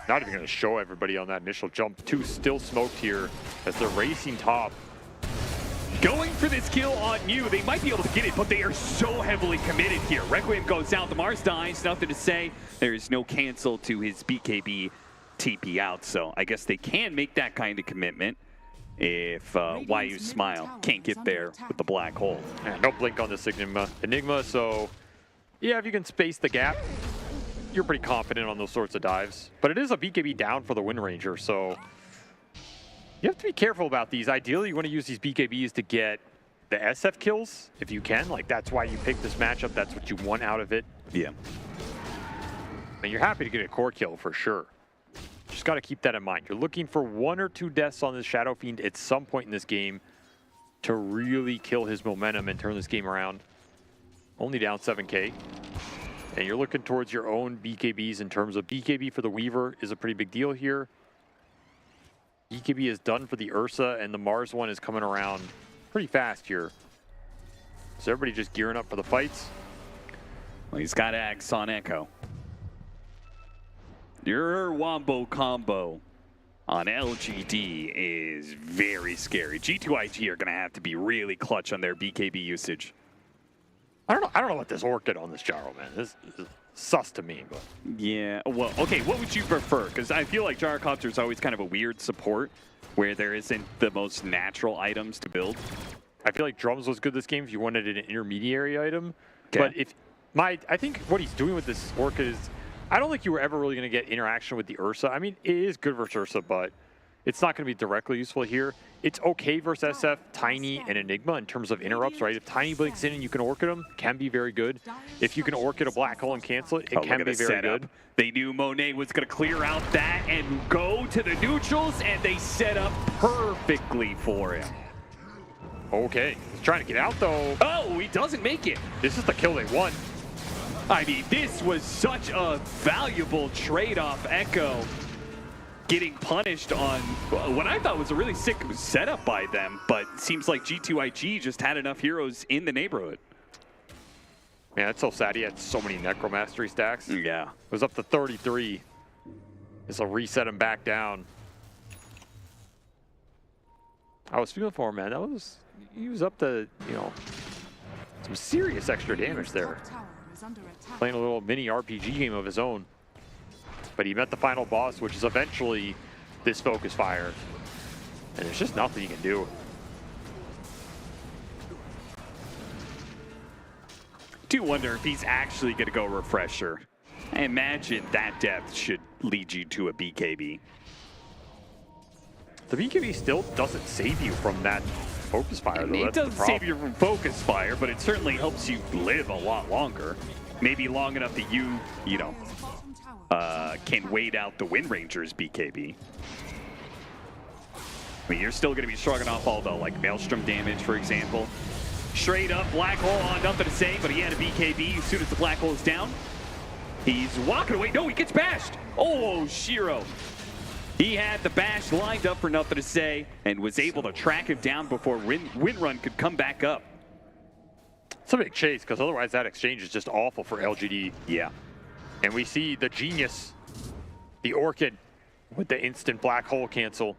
Not even going to show everybody on that initial jump. 2 still smoked here as they're racing top. Going for this kill on you. They might be able to get it, but they are so heavily committed here. Requiem goes out. The Mars dies. Nothing to say. There is no cancel to his BKB TP out, so I guess they can make that kind of commitment if YU Smile can't get there with the black hole. Yeah, no blink on this Enigma, so yeah, if you can space the gap, you're pretty confident on those sorts of dives. But it is a BKB down for the Wind Ranger, so you have to be careful about these. Ideally, you want to use these BKBs to get the SF kills if you can. Like, that's why you pick this matchup. That's what you want out of it. Yeah. And you're happy to get a core kill for sure. Just got to keep that in mind. You're looking for 1 or 2 deaths on this Shadow Fiend at some point in this game to really kill his momentum and turn this game around. Only down 7K. And you're looking towards your own BKBs in terms of BKB for the Weaver is a pretty big deal here. BKB is done for the Ursa, and the Mars one is coming around pretty fast here. So everybody just gearing up for the fights. Well, he's got Axe on Echo. Your Wombo combo on LGD is very scary. G2IG are going to have to be really clutch on their BKB usage. I don't know what this Orchid on this Gyro, man. This is sus to me. But yeah, well, okay, what would you prefer? Because I feel like Gyrocopter is always kind of a weird support where there isn't the most natural items to build. I feel like Drums was good this game if you wanted an intermediary item. Okay. But I think what he's doing with this Orchid is, I don't think you were ever really going to get interaction with the Ursa. I mean, it is good versus Ursa, but it's not going to be directly useful here. It's okay versus SF, Tiny, and Enigma in terms of interrupts, right? If Tiny blinks in and you can Orchid him, can be very good. If you can Orchid a Black Hole and cancel it, it can be very good. They knew Monet was going to clear out that and go to the neutrals, and they set up perfectly for him. Okay, he's trying to get out, though. Oh, he doesn't make it. This is the kill they won. I mean, this was such a valuable trade-off. Echo getting punished on what I thought was a really sick setup by them, but seems like G2IG just had enough heroes in the neighborhood. Man, that's so sad. He had so many Necromastery stacks. Yeah. It was up to 33. This will reset him back down. I was feeling for him, man. He was up to, you know, some serious extra damage there. Playing a little mini RPG game of his own. But he met the final boss, which is eventually this Focus Fire. And there's just nothing you can do. Do wonder if he's actually going to go Refresher. I imagine that depth should lead you to a BKB. The BKB still doesn't save you from that Focus Fire, though. It doesn't save you from Focus Fire, but it certainly helps you live a lot longer. Maybe long enough that you know, can wait out the Wind Ranger's BKB. I mean, you're still going to be shrugging off all the, like, Maelstrom damage, for example. Straight up, Black Hole on, nothing to say, but he had a BKB as soon as the Black Hole is down. He's walking away. No, he gets bashed. Oh, Shiro. He had the bash lined up for nothing to say and was able to track him down before Windrun could come back up. It's a big chase, because otherwise that exchange is just awful for LGD. Yeah. And we see the genius, the Orchid, with the instant Black Hole cancel.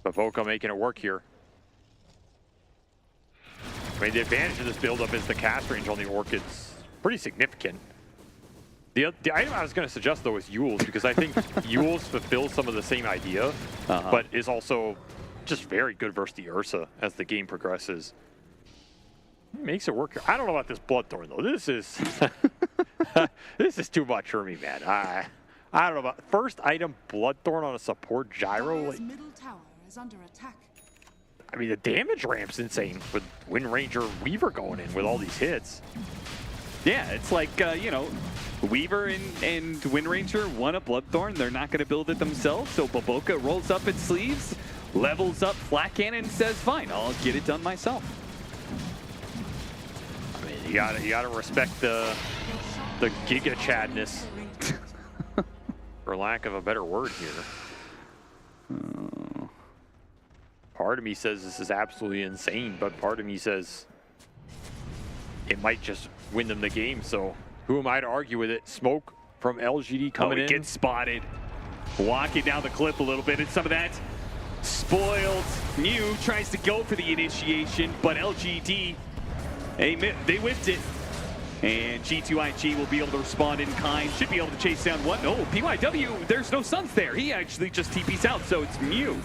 But Voka making it work here. I mean, the advantage of this build-up is the cast range on the Orchid's pretty significant. The item I was going to suggest, though, is Yules, because I think Yules fulfills some of the same idea, but is also just very good versus the Ursa as the game progresses. Makes it work. I don't know about this Bloodthorn, though. This is this is too much for me, man. I don't know about first item Bloodthorn on a support gyro. Like, middle tower is under attack. I mean, the damage ramp's insane with Wind Ranger Weaver going in with all these hits. Yeah, it's like, you know, Weaver and Wind Ranger want a Bloodthorn. They're not going to build it themselves, so Baboka rolls up its sleeves, levels up Flat Cannon, and says, fine, I'll get it done myself. I mean, you gotta respect the Giga Chadness, for lack of a better word here. Part of me says this is absolutely insane, but part of me says it might just win them the game. So who am I to argue with it? Smoke from LGD coming in. Gets spotted. Walking down the clip a little bit, and some of that spoiled. Mew tries to go for the initiation, but LGD, they whiffed it. And G2IG will be able to respond in kind. Should be able to chase down one. Oh, PYW, there's no Suns there. He actually just TPs out, so it's Mew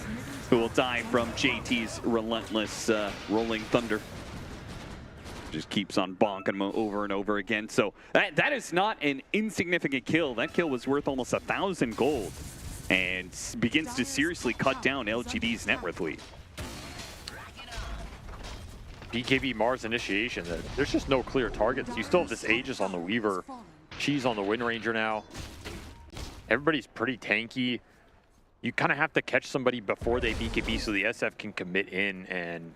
who will die from JT's relentless rolling thunder. Just keeps on bonking him over and over again. So that is not an insignificant kill. That kill was worth almost 1,000 gold and begins to seriously cut down LGD's net worth lead. BKB Mars initiation. There's just no clear targets. You still have this Aegis on the Weaver. She's on the Wind Ranger now. Everybody's pretty tanky. You kind of have to catch somebody before they BKB so the SF can commit in. And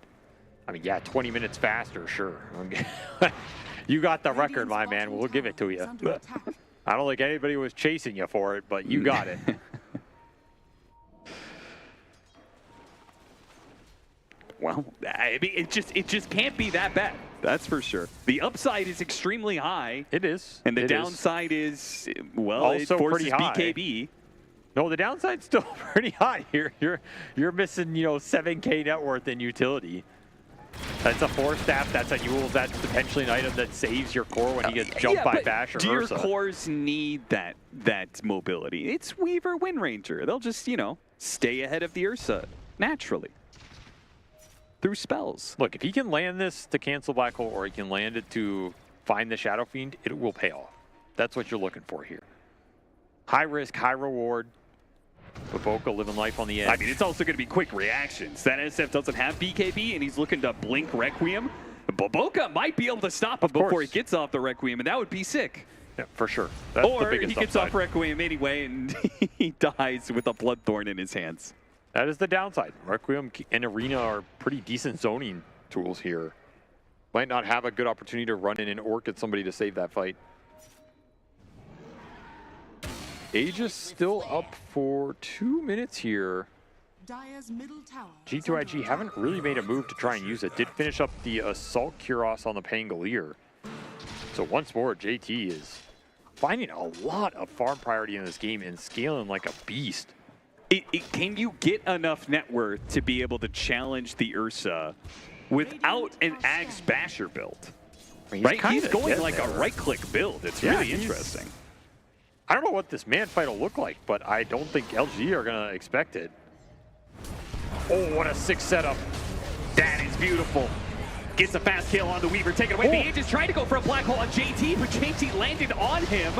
I mean, yeah, 20 minutes faster, sure. You got the record, my man. We'll give it to you. I don't think anybody was chasing you for it, but you got it. Well, I mean, it just can't be that bad. That's for sure. The upside is extremely high. It is. And the downside is, well, also it forces pretty high. BKB. No, the downside's still pretty high. You're missing, 7K net worth in utility. That's a 4-staff. That's a Yules. That's potentially an item that saves your core when he gets jumped by Bash or do Ursa. your cores need that mobility? It's Weaver Wind Ranger. They'll just, stay ahead of the Ursa naturally through spells. Look, if he can land this to cancel Black Hole or he can land it to find the Shadow Fiend, it will pay off. That's what you're looking for here. High risk, high reward. Baboka living life on the edge. I mean, it's also going to be quick reactions. That SF doesn't have BKB, and he's looking to blink Requiem. Baboka might be able to stop him before he gets off the Requiem, and that would be sick. Yeah, for sure. That's or the biggest he gets upside. off Requiem anyway, and he dies with a Bloodthorn in his hands. That is the downside. Requiem and Arena are pretty decent zoning tools here. Might not have a good opportunity to run in and orc at somebody to save that fight. Aegis still up for 2 minutes here. G2IG haven't really made a move to try and use it. Did finish up the Assault Kuros on the Pangolier. So once more, JT is finding a lot of farm priority in this game and scaling like a beast. Can you get enough net worth to be able to challenge the Ursa without an Ags Basher build? Right? He's going like a right-click build. It's really interesting. I don't know what this man fight will look like, but I don't think LG are going to expect it. Oh, what a sick setup. That is beautiful. Gets a fast kill on the Weaver, taken away. The Aegis tried to go for a Black Hole on JT, but JT landed on him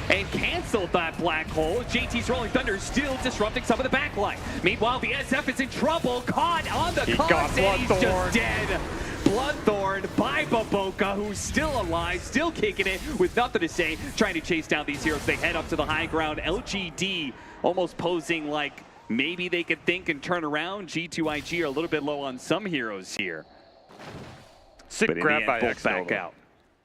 and canceled that Black Hole. JT's Rolling Thunder still disrupting some of the backline. Meanwhile, the SF is in trouble, caught on the cause, and he's just dead. Bloodthorn by Baboka, who's still alive, still kicking it with nothing to say, trying to chase down these heroes. They head up to the high ground. LGD almost posing like maybe they could think and turn around. G2IG are a little bit low on some heroes here. Sick grab by both back out.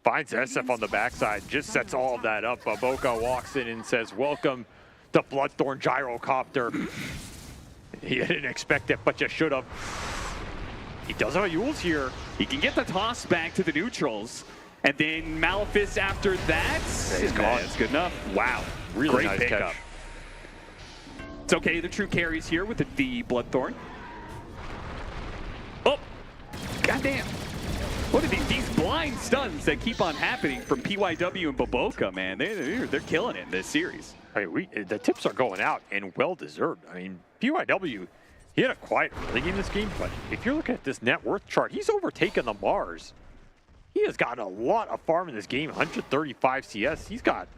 Finds SF on the backside, just sets all of that up. Baboka walks in and says, welcome to Bloodthorn Gyrocopter. He didn't expect it, but you should have. He does have a Yules here. He can get the toss back to the neutrals. And then Malefice after that. He's gone. That's good enough. Wow. Really Great nice pickup. catch. It's okay, the true carries here with the Bloodthorn. Oh, goddamn. What are these blind stuns that keep on happening from PYW and Baboka, man? They're killing it in this series. I mean, the tips are going out, and well-deserved. I mean, PYW, he had a quiet early game this game, but if you're looking at this net worth chart, he's overtaken the Mars. He has gotten a lot of farm in this game, 135 CS. He's got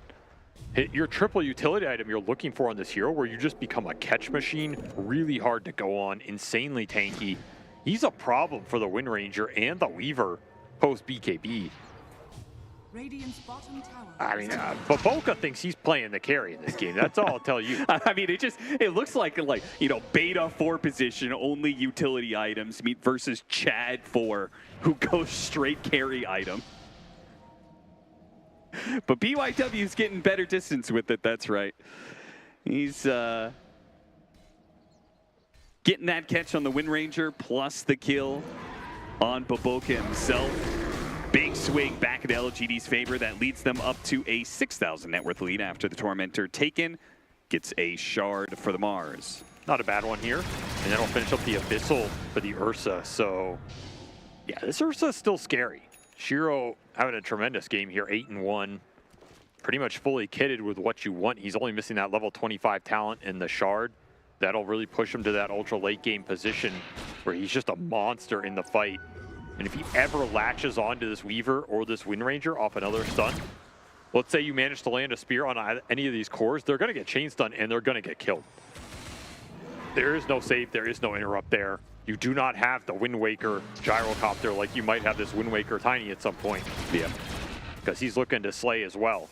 your triple utility item you're looking for on this hero, where you just become a catch machine, really hard to go on, insanely tanky. He's a problem for the Wind Ranger and the Weaver post BKB. I mean, Baboka thinks he's playing the carry in this game. That's all I'll tell you. I mean, it looks like beta 4 position, only utility items versus Chad 4, who goes straight carry item. But BYW's getting better distance with it, that's right. He's getting that catch on the Wind Ranger, plus the kill on Baboka himself. Big swing back into LGD's favor. That leads them up to a 6,000 net worth lead after the Tormentor taken. Gets a shard for the Mars. Not a bad one here. And then we'll finish up the Abyssal for the Ursa. So, yeah, this Ursa is still scary. Shiro having a tremendous game here, 8-1. Pretty much fully kitted with what you want. He's only missing that level 25 talent in the shard. That'll really push him to that ultra late game position where he's just a monster in the fight. And if he ever latches onto this Weaver or this Wind Ranger off another stun, let's say you manage to land a spear on any of these cores, they're going to get chain stun and they're going to get killed. There is no save, there is no interrupt there. You do not have the Wind Waker gyrocopter like you might have this Wind Waker Tiny at some point. Yeah. Because he's looking to slay as well.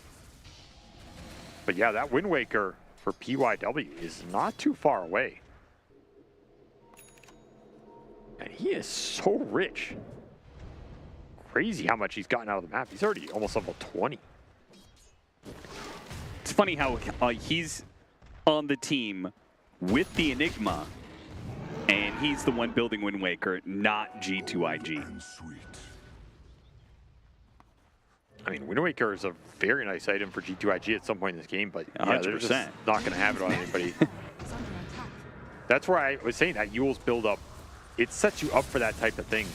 But yeah, that Wind Waker for PYW is not too far away. And he is so rich. Crazy how much he's gotten out of the map. He's already almost level 20. It's funny how he's on the team with the Enigma, and he's the one building Wind Waker, not G2IG. I mean, Wind Waker is a very nice item for G2IG at some point in this game, but yeah, they're just not going to have it on anybody. That's where I was saying that Yule's build up, it sets you up for that type of thing.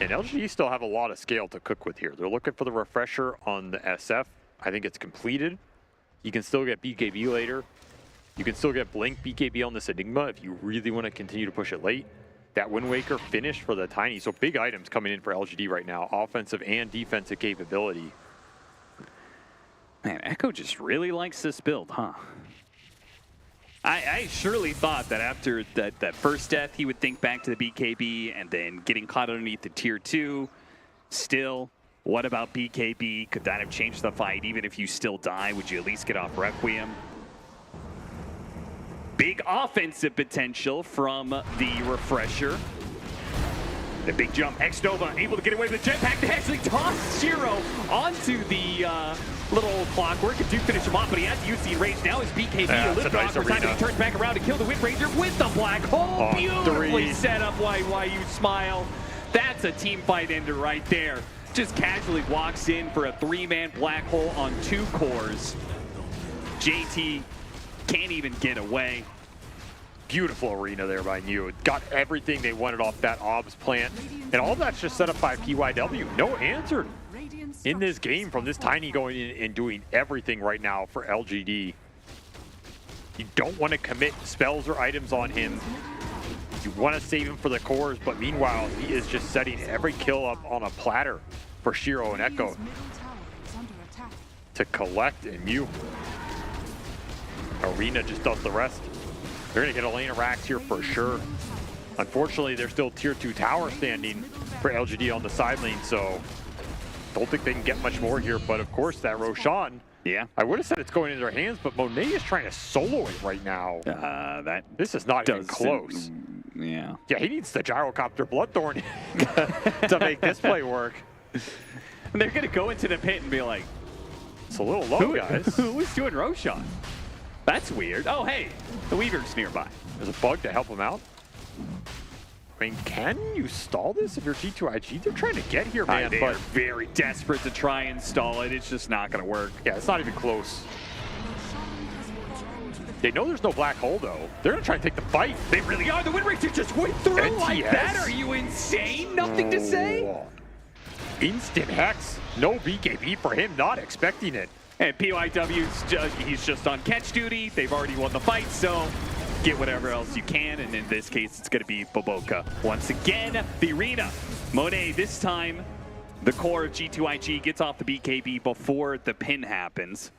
And LGD still have a lot of scale to cook with here. They're looking for the refresher on the SF. I think it's completed. You can still get BKB later. You can still get Blink BKB on this Enigma if you really want to continue to push it late. That Wind Waker finished for the Tiny. So big items coming in for LGD right now. Offensive and defensive capability. Man, Echo just really likes this build, huh? I surely thought that after that first death, he would think back to the BKB and then getting caught underneath the tier 2. Still, what about BKB? Could that have changed the fight? Even if you still die, would you at least get off Requiem? Big offensive potential from the refresher. The big jump, X-Nova able to get away with the jetpack to actually toss Shiro onto the little clockwork. And do finish him off, but he has to use the range now. His BKB a little bit awkward time, and he turns back around to kill the Wind Ranger with the black hole. Beautifully set up, why you smile. That's a team fight ender right there. Just casually walks in for a 3-man black hole on 2 cores. JT can't even get away. Beautiful arena there by New. Got everything they wanted off that OBS plant. And all that's just set up by PYW. No answer in this game from this Tiny going in and doing everything right now for LGD. You don't want to commit spells or items on him. You want to save him for the cores, but meanwhile, he is just setting every kill up on a platter for Shiro and Echo to collect and Mew. Arena just does the rest. They're going to get a lane of racks here for sure. Unfortunately, there's still tier 2 tower standing for LGD on the side lane, so don't think they can get much more here. But of course, that Roshan, yeah, I would have said it's going into their hands, but Monet is trying to solo it right now. This is not even close. Yeah. Yeah, he needs the gyrocopter Bloodthorn to make this play work. And they're going to go into the pit and be like, it's a little low, guys. Who's doing Roshan? That's weird. Oh, hey, the Weaver's nearby. There's a bug to help him out. I mean, can you stall this if you're G2IG? They're trying to get here, man. They are very desperate to try and stall it. It's just not going to work. Yeah, it's not even close. They know there's no black hole, though. They're going to try and take the fight. They really are. The Wind Ranger just went through NTS. like that. Are you insane? Nothing to say? Instant Hex. No BKB for him. Not expecting it. And PYW's he's just on catch duty. They've already won the fight, so get whatever else you can. And in this case, it's going to be Boboka. Once again, the arena. Monet, this time, the core of G2IG gets off the BKB before the pin happens.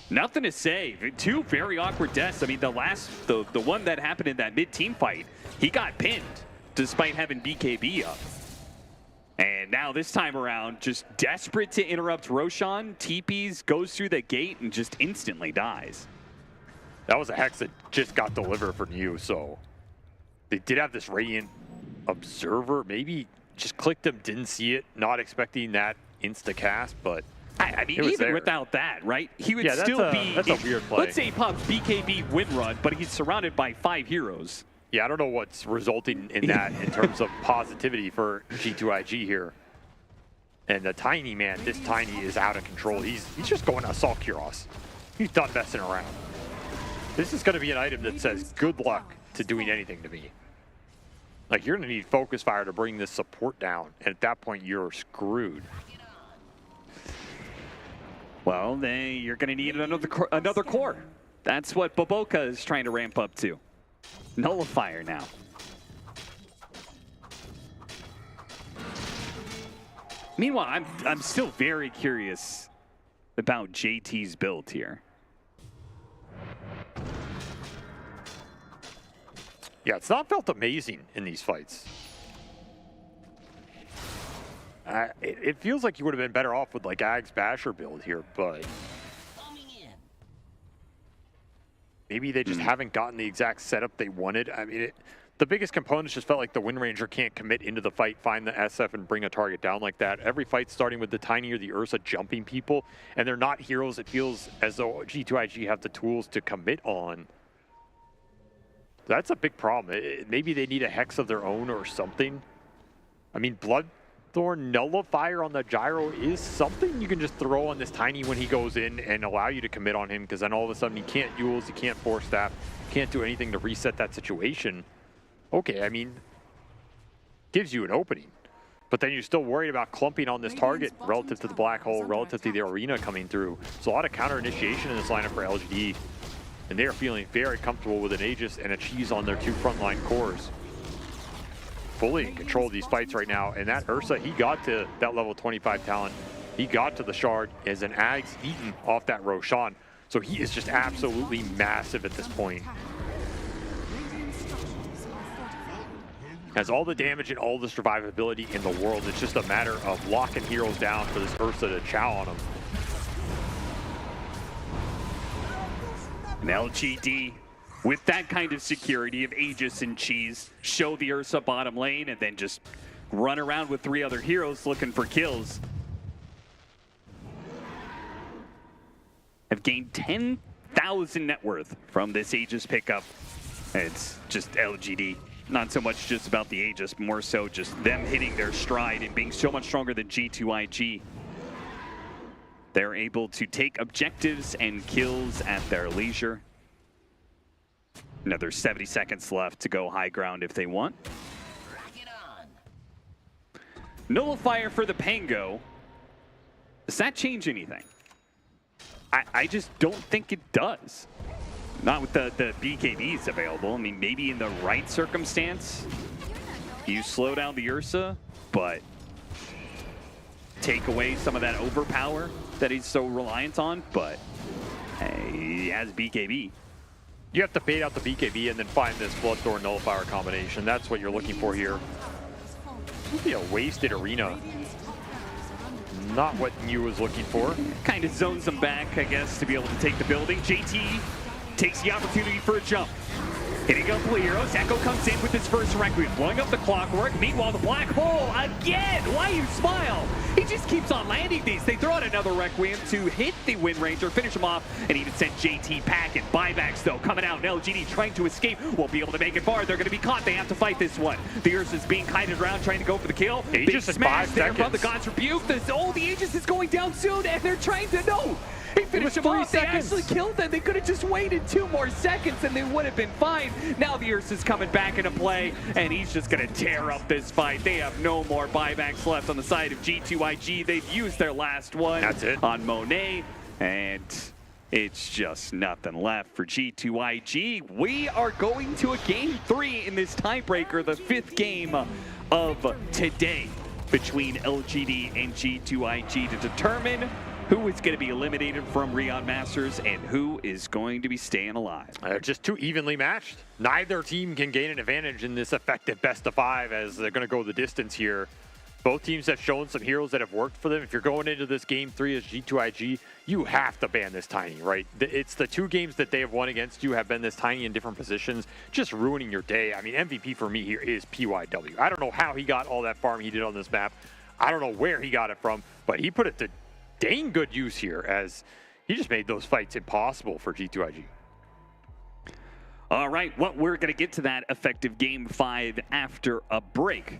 Nothing to say. 2 very awkward deaths. I mean, the one that happened in that mid-team fight, he got pinned despite having BKB up. And now this time around, just desperate to interrupt Roshan, TPs, goes through the gate and just instantly dies. That was a Hex that just got delivered for New, so they did have this Radiant Observer. Maybe just clicked him, didn't see it, not expecting that insta-cast, but I mean, even without that, right? He would still be... That's a weird play. Let's say he pops BKB win run, but he's surrounded by 5 heroes. Yeah, I don't know what's resulting in that in terms of positivity for G2IG here. And the Tiny, man, this Tiny is out of control. He's just going to assault Kuros. He's done messing around. This is going to be an item that says good luck to doing anything to me. Like, you're going to need Focus Fire to bring this support down, and at that point, you're screwed. Well, then you're going to need another core. That's what Boboka is trying to ramp up to. Nullifier now. Meanwhile, I'm still very curious about JT's build here. Yeah, it's not felt amazing in these fights. It feels like you would have been better off with like Ag's Basher build here, but maybe they just haven't gotten the exact setup they wanted. I mean, the biggest components just felt like the Wind Ranger can't commit into the fight, find the SF, and bring a target down like that. Every fight starting with the Tiny or the Ursa jumping people, and they're not heroes. It feels as though G2IG have the tools to commit on. That's a big problem. Maybe they need a Hex of their own or something. I mean, Bloodthorn Nullifier on the Gyro is something you can just throw on this Tiny when he goes in and allow you to commit on him, because then all of a sudden he can't Yules, he can't Force Staff, can't do anything to reset that situation. Okay, I mean, gives you an opening. But then you're still worried about clumping on this target relative to the Black Hole, relative to the Arena coming through. So a lot of counter initiation in this lineup for LGD. And they are feeling very comfortable with an Aegis and a Cheese on their two frontline cores. Fully in control of these fights right now. And that Ursa, he got to that level 25 talent. He got to the Shard as an Ag's eaten off that Roshan. So he is just absolutely massive at this point. Has all the damage and all the survivability in the world. It's just a matter of locking heroes down for this Ursa to chow on him. And LGD, with that kind of security of Aegis and Cheese, show the Ursa bottom lane and then just run around with 3 other heroes looking for kills. Have gained 10,000 net worth from this Aegis pickup. It's just LGD. Not so much just about the Aegis, more so just them hitting their stride and being so much stronger than G2IG. They're able to take objectives and kills at their leisure. Another 70 seconds left to go high ground if they want. Nullifier for the Pango. Does that change anything? I just don't think it does. Not with the BKBs available. I mean, maybe in the right circumstance, you slow down the Ursa, but take away some of that overpower that he's so reliant on, but he has BKB. You have to bait out the BKB and then find this Bloodthorn Nullifier combination. That's what you're looking for here. This would be a wasted Arena. Not what New was looking for. Kind of zones him back, I guess, to be able to take the building. JT takes the opportunity for a jump. Hitting up heroes. Echo comes in with his first Requiem, blowing up the clockwork. Meanwhile, the Black Hole again. Why you smile? He just keeps on landing these. They throw out another Requiem to hit the Wind Ranger, finish him off, and even send JT packing. Buybacks, though, coming out. LGD trying to escape. Won't be able to make it far. They're going to be caught. They have to fight this one. The Ursa's being kited around, trying to go for the kill. Aegis in 5 there seconds. from the God's Rebuke. The Aegis is going down soon, and they're trying to know. He finished him off. They actually killed them. They could have just waited 2 more seconds and they would have been fine. Now the Ursa's coming back into play and he's just going to tear up this fight. They have no more buybacks left on the side of G2IG. They've used their last one. That's it. On Monet, and it's just nothing left for G2IG. We are going to a game 3 in this tiebreaker, the 5th game of today between LGD and G2IG to determine who is going to be eliminated from Riyadh Masters and who is going to be staying alive. They're just too evenly matched. Neither team can gain an advantage in this effective best of 5 as they're going to go the distance here. Both teams have shown some heroes that have worked for them. If you're going into this game 3 as G2IG, you have to ban this Tiny, right? It's the 2 games that they have won against you have been this Tiny in different positions, just ruining your day. I mean, MVP for me here is PYW. I don't know how he got all that farm he did on this map. I don't know where he got it from, but he put it to dang good use here as he just made those fights impossible for G2IG. All right, well, we're going to get to that effective Game 5 after a break.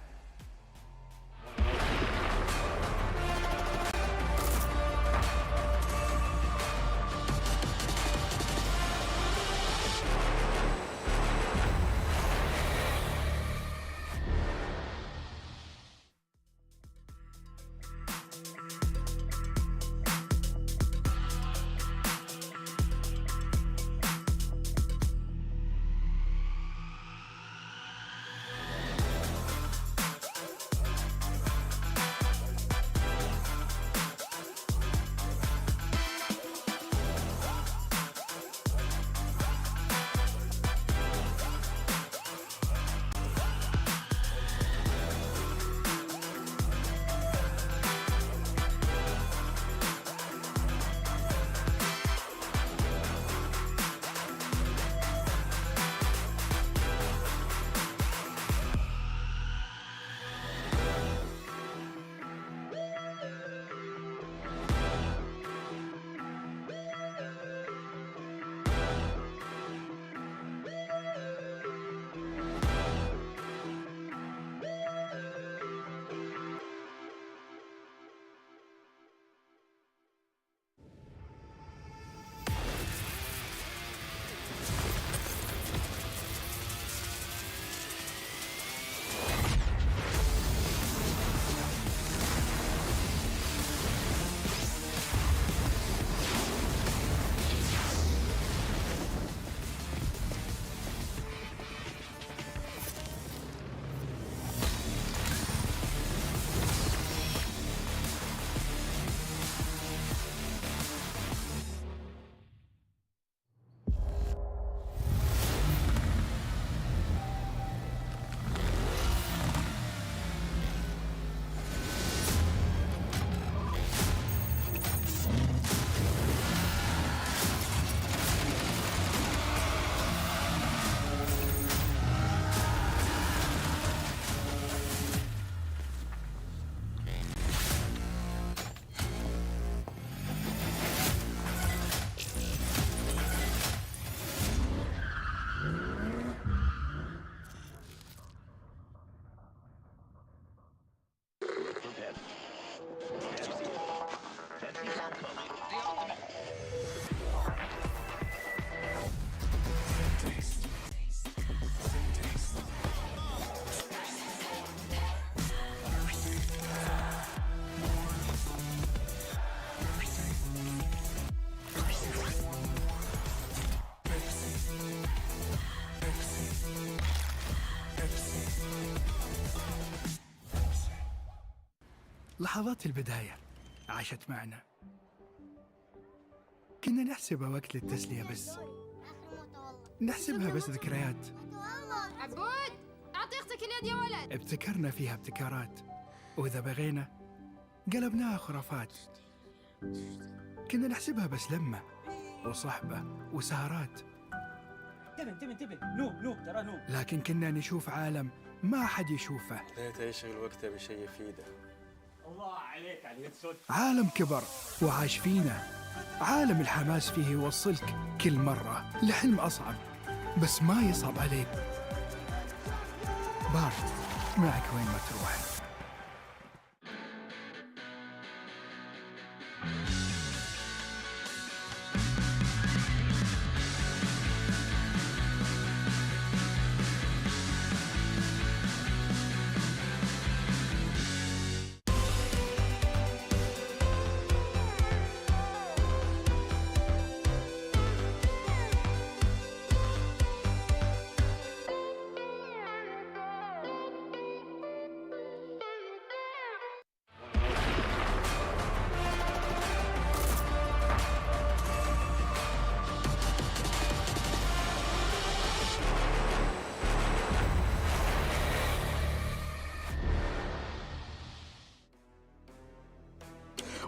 لحظات البداية عاشت معنا، كنا نحسبها وقت للتسلية بس، نحسبها بس ذكريات. عبود أعطي أختك اليد يا ولد. ابتكرنا فيها ابتكارات، وإذا بغينا قلبناها خرافات. كنا نحسبها بس لمة وصحبة وسهرات. انتبه نوب ترى نوب. لكن كنا نشوف عالم ما حد يشوفه. ليت يشغل وقته بشيء يفيده. الله عليك على اليد سود. عالم كبر وعاش فينا، عالم الحماس فيه يوصلك كل مرة لحلم أصعب بس ما يصعب عليك. بارت معك وين ما تروح.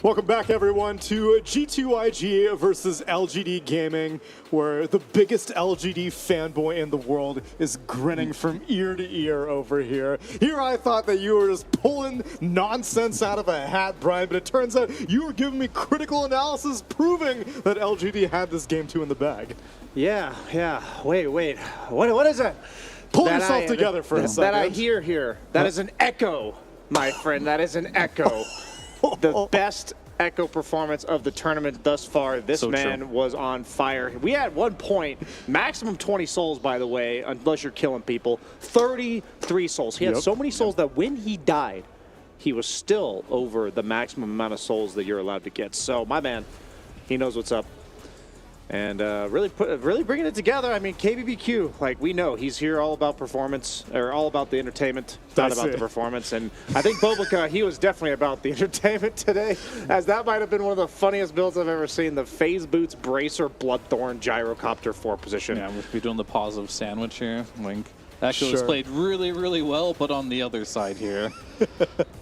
Welcome back, everyone, to G2IG versus LGD Gaming, where the biggest LGD fanboy in the world is grinning from ear to ear over here. Here I thought that you were just pulling nonsense out of a hat, Brian, but it turns out you were giving me critical analysis proving that LGD had this game 2 in the bag. Yeah. Wait. What is it? Pull yourself together for a second. That I hear here. That is an echo, my friend. That is an echo. The best echo performance of the tournament thus far. This man was on fire. We had 1 point, maximum 20 souls, by the way, unless you're killing people. 33 souls. He had so many souls that when he died, he was still over the maximum amount of souls that you're allowed to get. So, my man, he knows what's up. And really bringing it together. I mean, KBBQ, like we know, he's here all about performance, or all about the entertainment, not about the performance. And I think Bobica, he was definitely about the entertainment today, as that might have been one of the funniest builds I've ever seen. The Phase Boots, Bracer, Bloodthorn, Gyrocopter 4 position. Yeah, we'll be doing the positive sandwich here. Link. Echo's played really, really well, but on the other side here.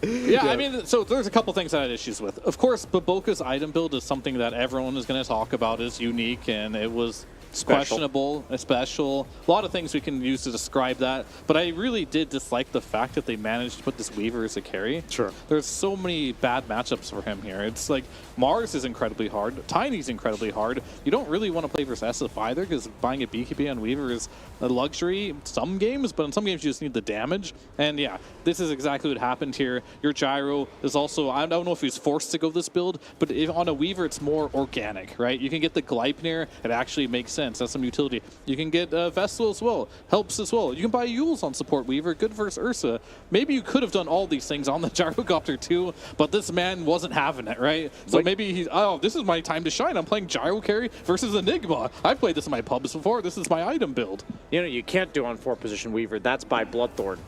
Yeah, I mean, so there's a couple things I had issues with. Of course, Baboka's item build is something that everyone is going to talk about as unique, and it was questionable, special. A lot of things we can use to describe that, but I really did dislike the fact that they managed to put this Weaver as a carry. Sure. There's so many bad matchups for him here. It's like Mars is incredibly hard, Tiny's incredibly hard. You don't really want to play versus SF either, because buying a BKB on Weaver is a luxury in some games, but in some games you just need the damage. And yeah, this is exactly what happened here. Your Gyro is also, I don't know if he's forced to go this build, but if on a Weaver it's more organic, right? You can get the Gleipnir, it actually makes sense. That's some utility. You can get Vestal as well, helps as well. You can buy Yules on support Weaver, good versus Ursa. Maybe you could have done all these things on the Gyrocopter too, but this man wasn't having it, right? So maybe he's, oh, this is my time to shine. I'm playing Gyro carry versus Enigma. I've played this in my pubs before. This is my item build. You know, you can't do on 4-position Weaver. That's by Bloodthorn.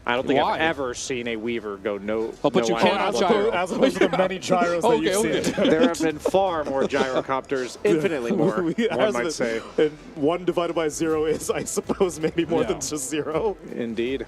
I don't think I've ever seen a Weaver go no. Oh, but no you can't item. As opposed to the many gyros that you've seen. There have been far more Gyrocopters, infinitely more, one might say. And 1 divided by 0 is, I suppose, maybe more than just 0. Indeed.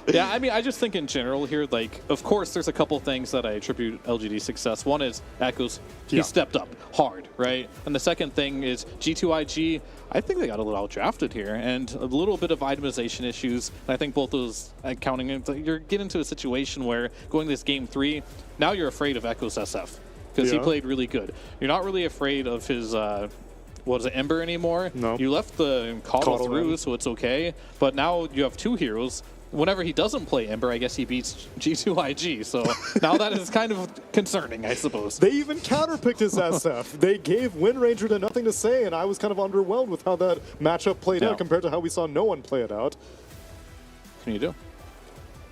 Yeah, I mean, I just think in general here, like, of course, there's a couple things that I attribute LGD's success. One is Echoes. He stepped up hard, right? And the second thing is G2IG. I think they got a little outdrafted here, and a little bit of itemization issues. And I think both those accounting, you're getting into a situation where going this game 3, now you're afraid of Echoes SF because he played really good. You're not really afraid of his what is it, Ember anymore. No. You left the Caudal through, so it's okay. But now you have 2 heroes. Whenever he doesn't play Ember, I guess he beats G2IG. So now that is kind of concerning, I suppose. They even counterpicked his SF. They gave Wind Ranger to nothing to say, and I was kind of underwhelmed with how that matchup played out compared to how we saw no one play it out. What can you do?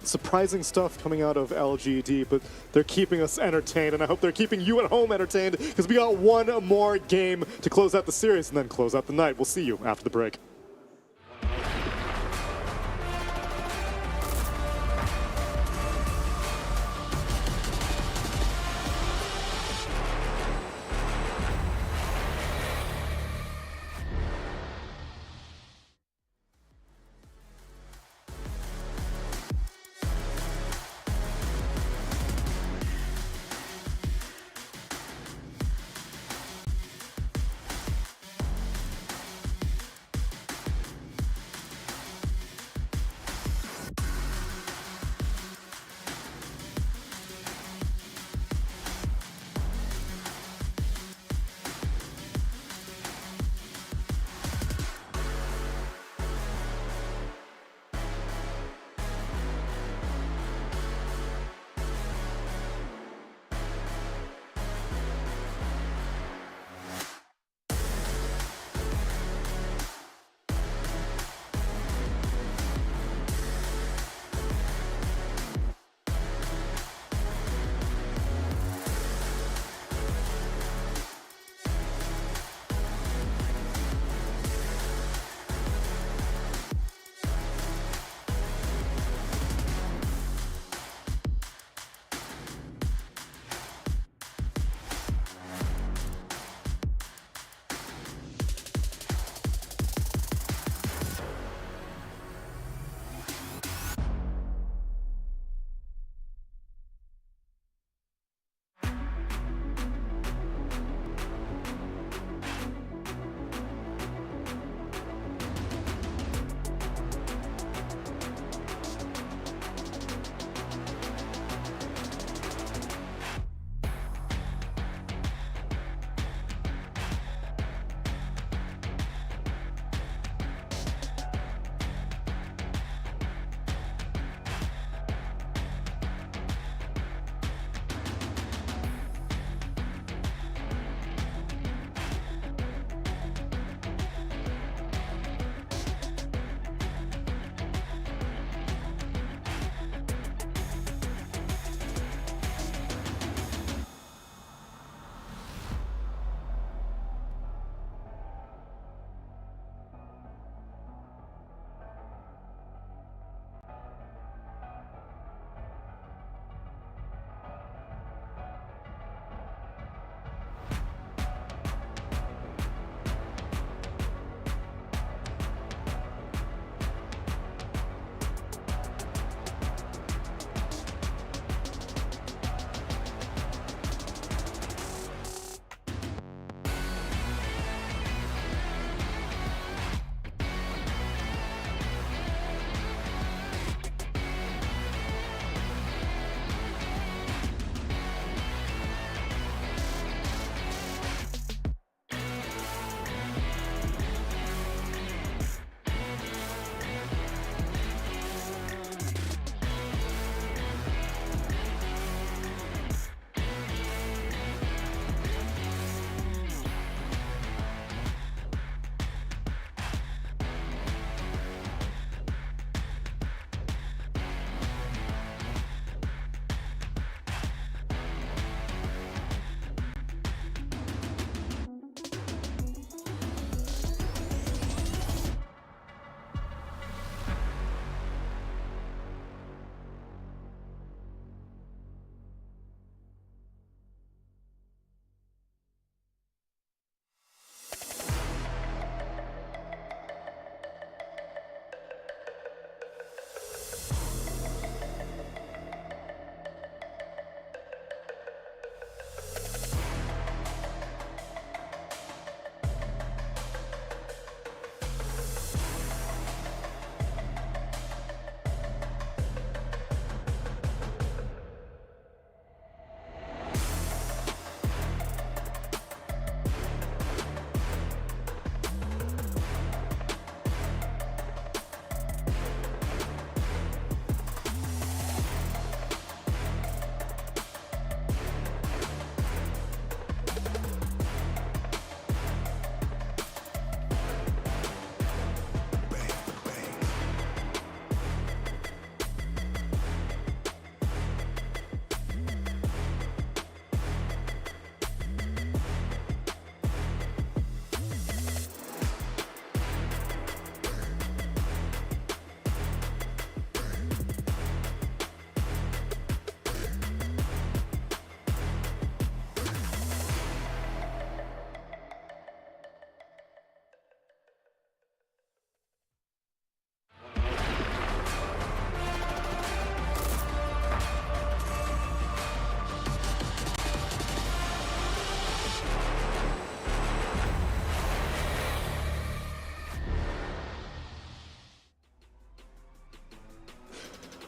Surprising stuff coming out of LGD, but they're keeping us entertained, and I hope they're keeping you at home entertained, because we got one more game to close out the series and then close out the night. We'll see you after the break.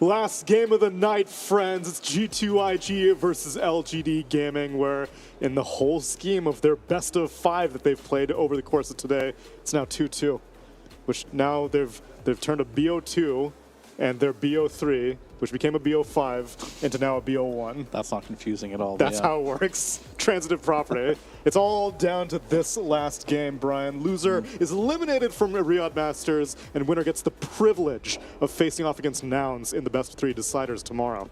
Last game of the night, friends. It's G2IG versus LGD Gaming, where in the whole scheme of their best of 5 that they've played over the course of today, it's now 2-2, which now they've turned a BO2 and their BO3, which became a BO5, into now a BO1. That's not confusing at all. That's how it works. Transitive property. It's all down to this last game, Brian. Loser is eliminated from Riyadh Masters, and winner gets the privilege of facing off against Nouns in the best of 3 deciders tomorrow.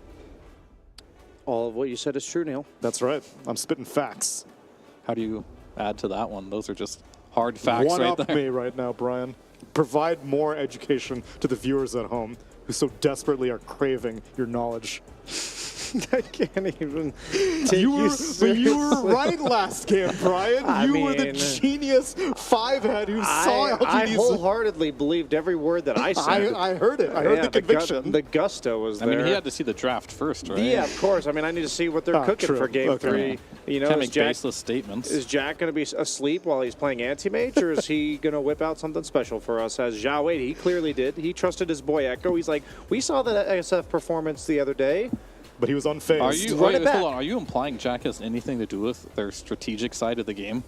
All of what you said is true, Neil. That's right. I'm spitting facts. How do you add to that one? Those are just hard facts right there. One up me right now, Brian. Provide more education to the viewers at home who so desperately are craving your knowledge. I can't even take you were right last game, Brian. You were the genius 5-head who saw LGD's. I wholeheartedly believed every word that I said. I heard it. I heard the conviction. The gusto was there. I mean, he had to see the draft first, right? Yeah, of course. I mean, I need to see what they're cooking for Game 3. You know, can't make baseless statements. Is Jack going to be asleep while he's playing anti-mage, or is he going to whip out something special for us? As Zhao Wei, he clearly did. He trusted his boy Echo. He's like, we saw that SF performance the other day. But he was unfazed. Are you implying Jack has anything to do with their strategic side of the game?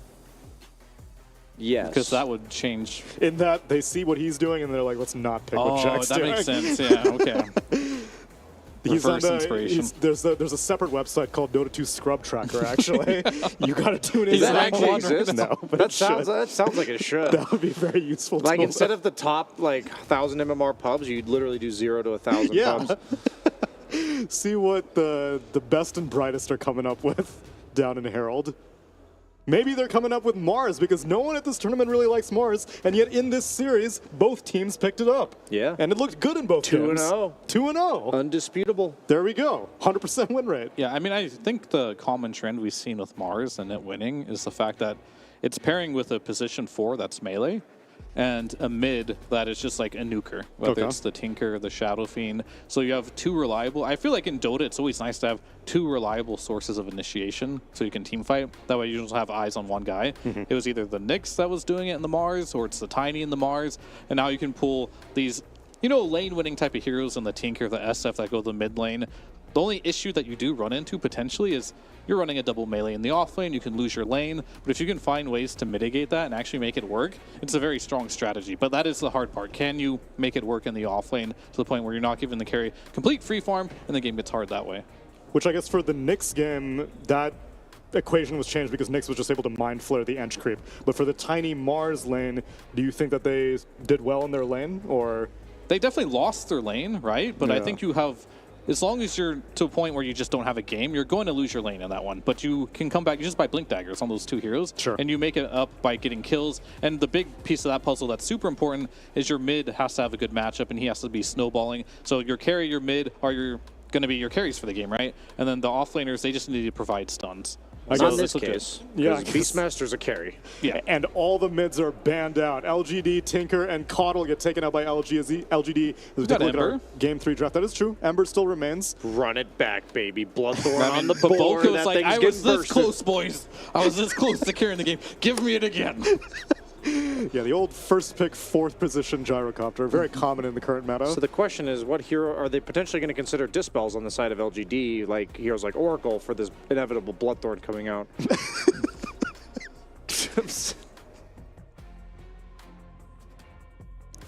Yes. Because that would change. In that they see what he's doing and they're like, let's not pick what Jack's doing. Oh, that makes sense. Yeah, okay. Reverse inspiration. There's a separate website called Dota 2 Scrub Tracker, actually. You got to tune in. Does that actually exist? No, but that sounds like it should. That would be very useful. Like instead of the top 1,000 MMR pubs, you'd literally do 0 to 1,000 pubs. See what the best and brightest are coming up with down in Herald. Maybe they're coming up with Mars, because no one at this tournament really likes Mars, and yet in this series, both teams picked it up. Yeah. And it looked good in both games. 2-0. 2-0. Undisputable. There we go. 100% win rate. Yeah, I mean, I think the common trend we've seen with Mars and it winning is the fact that it's pairing with a position 4 that's melee, and a mid that is just like a nuker, whether it's the Tinker, the Shadow Fiend. So you have 2 reliable. I feel like in Dota, it's always nice to have 2 reliable sources of initiation so you can team fight. That way you don't have eyes on one guy. It was either the Nyx that was doing it in the Mars, or it's the Tiny in the Mars. And now you can pull these, lane-winning type of heroes in the Tinker, the SF that go to the mid lane. The only issue that you do run into potentially is you're running a double melee in the off lane, you can lose your lane, but if you can find ways to mitigate that and actually make it work, it's a very strong strategy. But that is the hard part. Can you make it work in the off lane to the point where you're not giving the carry complete free farm and the game gets hard that way? Which I guess for the Nyx game, that equation was changed because Nyx was just able to mind flare the Ench creep. But for the Tiny Mars lane, do you think that they did well in their lane, or? They definitely lost their lane, right? But I think you have, as long as you're to a point where you just don't have a game, you're going to lose your lane in that one. But you can come back just by Blink Daggers on those 2 heroes. Sure. And you make it up by getting kills. And the big piece of that puzzle that's super important is your mid has to have a good matchup, and he has to be snowballing. So your carry, your mid are going to be your carries for the game, right? And then the offlaners, they just need to provide stuns. So in this case, Beastmaster's a carry. Yeah, and all the mids are banned out. LGD, Tinker, and Coddle get taken out by LGD. As we take a look at our Game 3 draft. That is true. Ember still remains. Run it back, baby. Bloodthorn on the board. That like, I was this close, boys. I was this close to carrying the game. Give me it again. Yeah, the old first pick, 4th position gyrocopter, very common in the current meta. So the question is, what hero are they potentially going to consider dispels on the side of LGD, like heroes like Oracle, for this inevitable Bloodthorn coming out?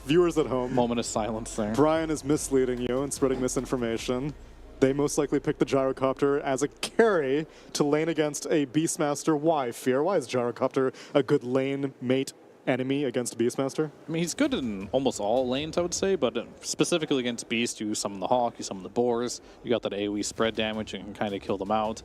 Viewers at home. Moment of silence there. Brian is misleading you and spreading misinformation. They most likely picked the gyrocopter as a carry to lane against a Beastmaster. Why, Fear? Why is gyrocopter a good lane mate enemy against Beastmaster? I mean, he's good in almost all lanes, I would say, but specifically against Beast, you summon the Hawk, you summon the Boars, you got that AoE spread damage, and you can kind of kill them out.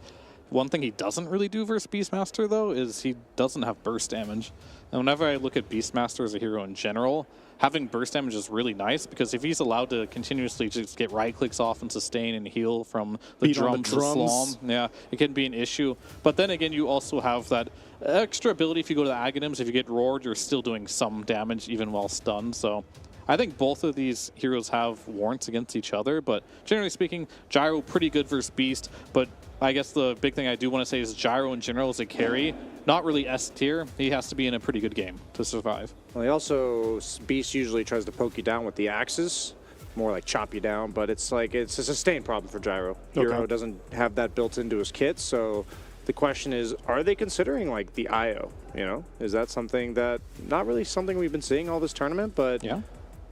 One thing he doesn't really do versus Beastmaster, though, is he doesn't have burst damage. And whenever I look at Beastmaster as a hero in general, having burst damage is really nice, because if he's allowed to continuously just get right clicks off and sustain and heal from the drums to Slom, yeah, it can be an issue. But then again, you also have that extra ability if you go to the Aghanims. If you get roared, you're still doing some damage even while stunned. So I think both of these heroes have warrants against each other, but generally speaking, Gyro pretty good versus Beast. But I guess the big thing I do want to say is Gyro in general is a carry, not really S tier. He has to be in a pretty good game to survive. Well, he also, Beast usually tries to poke you down with the axes. more like chop you down, but it's like it's a sustained problem for Gyro. Hero doesn't have that built into his kit, so the question is, are they considering like the IO? You know, is that something that not really something we've been seeing all this tournament, but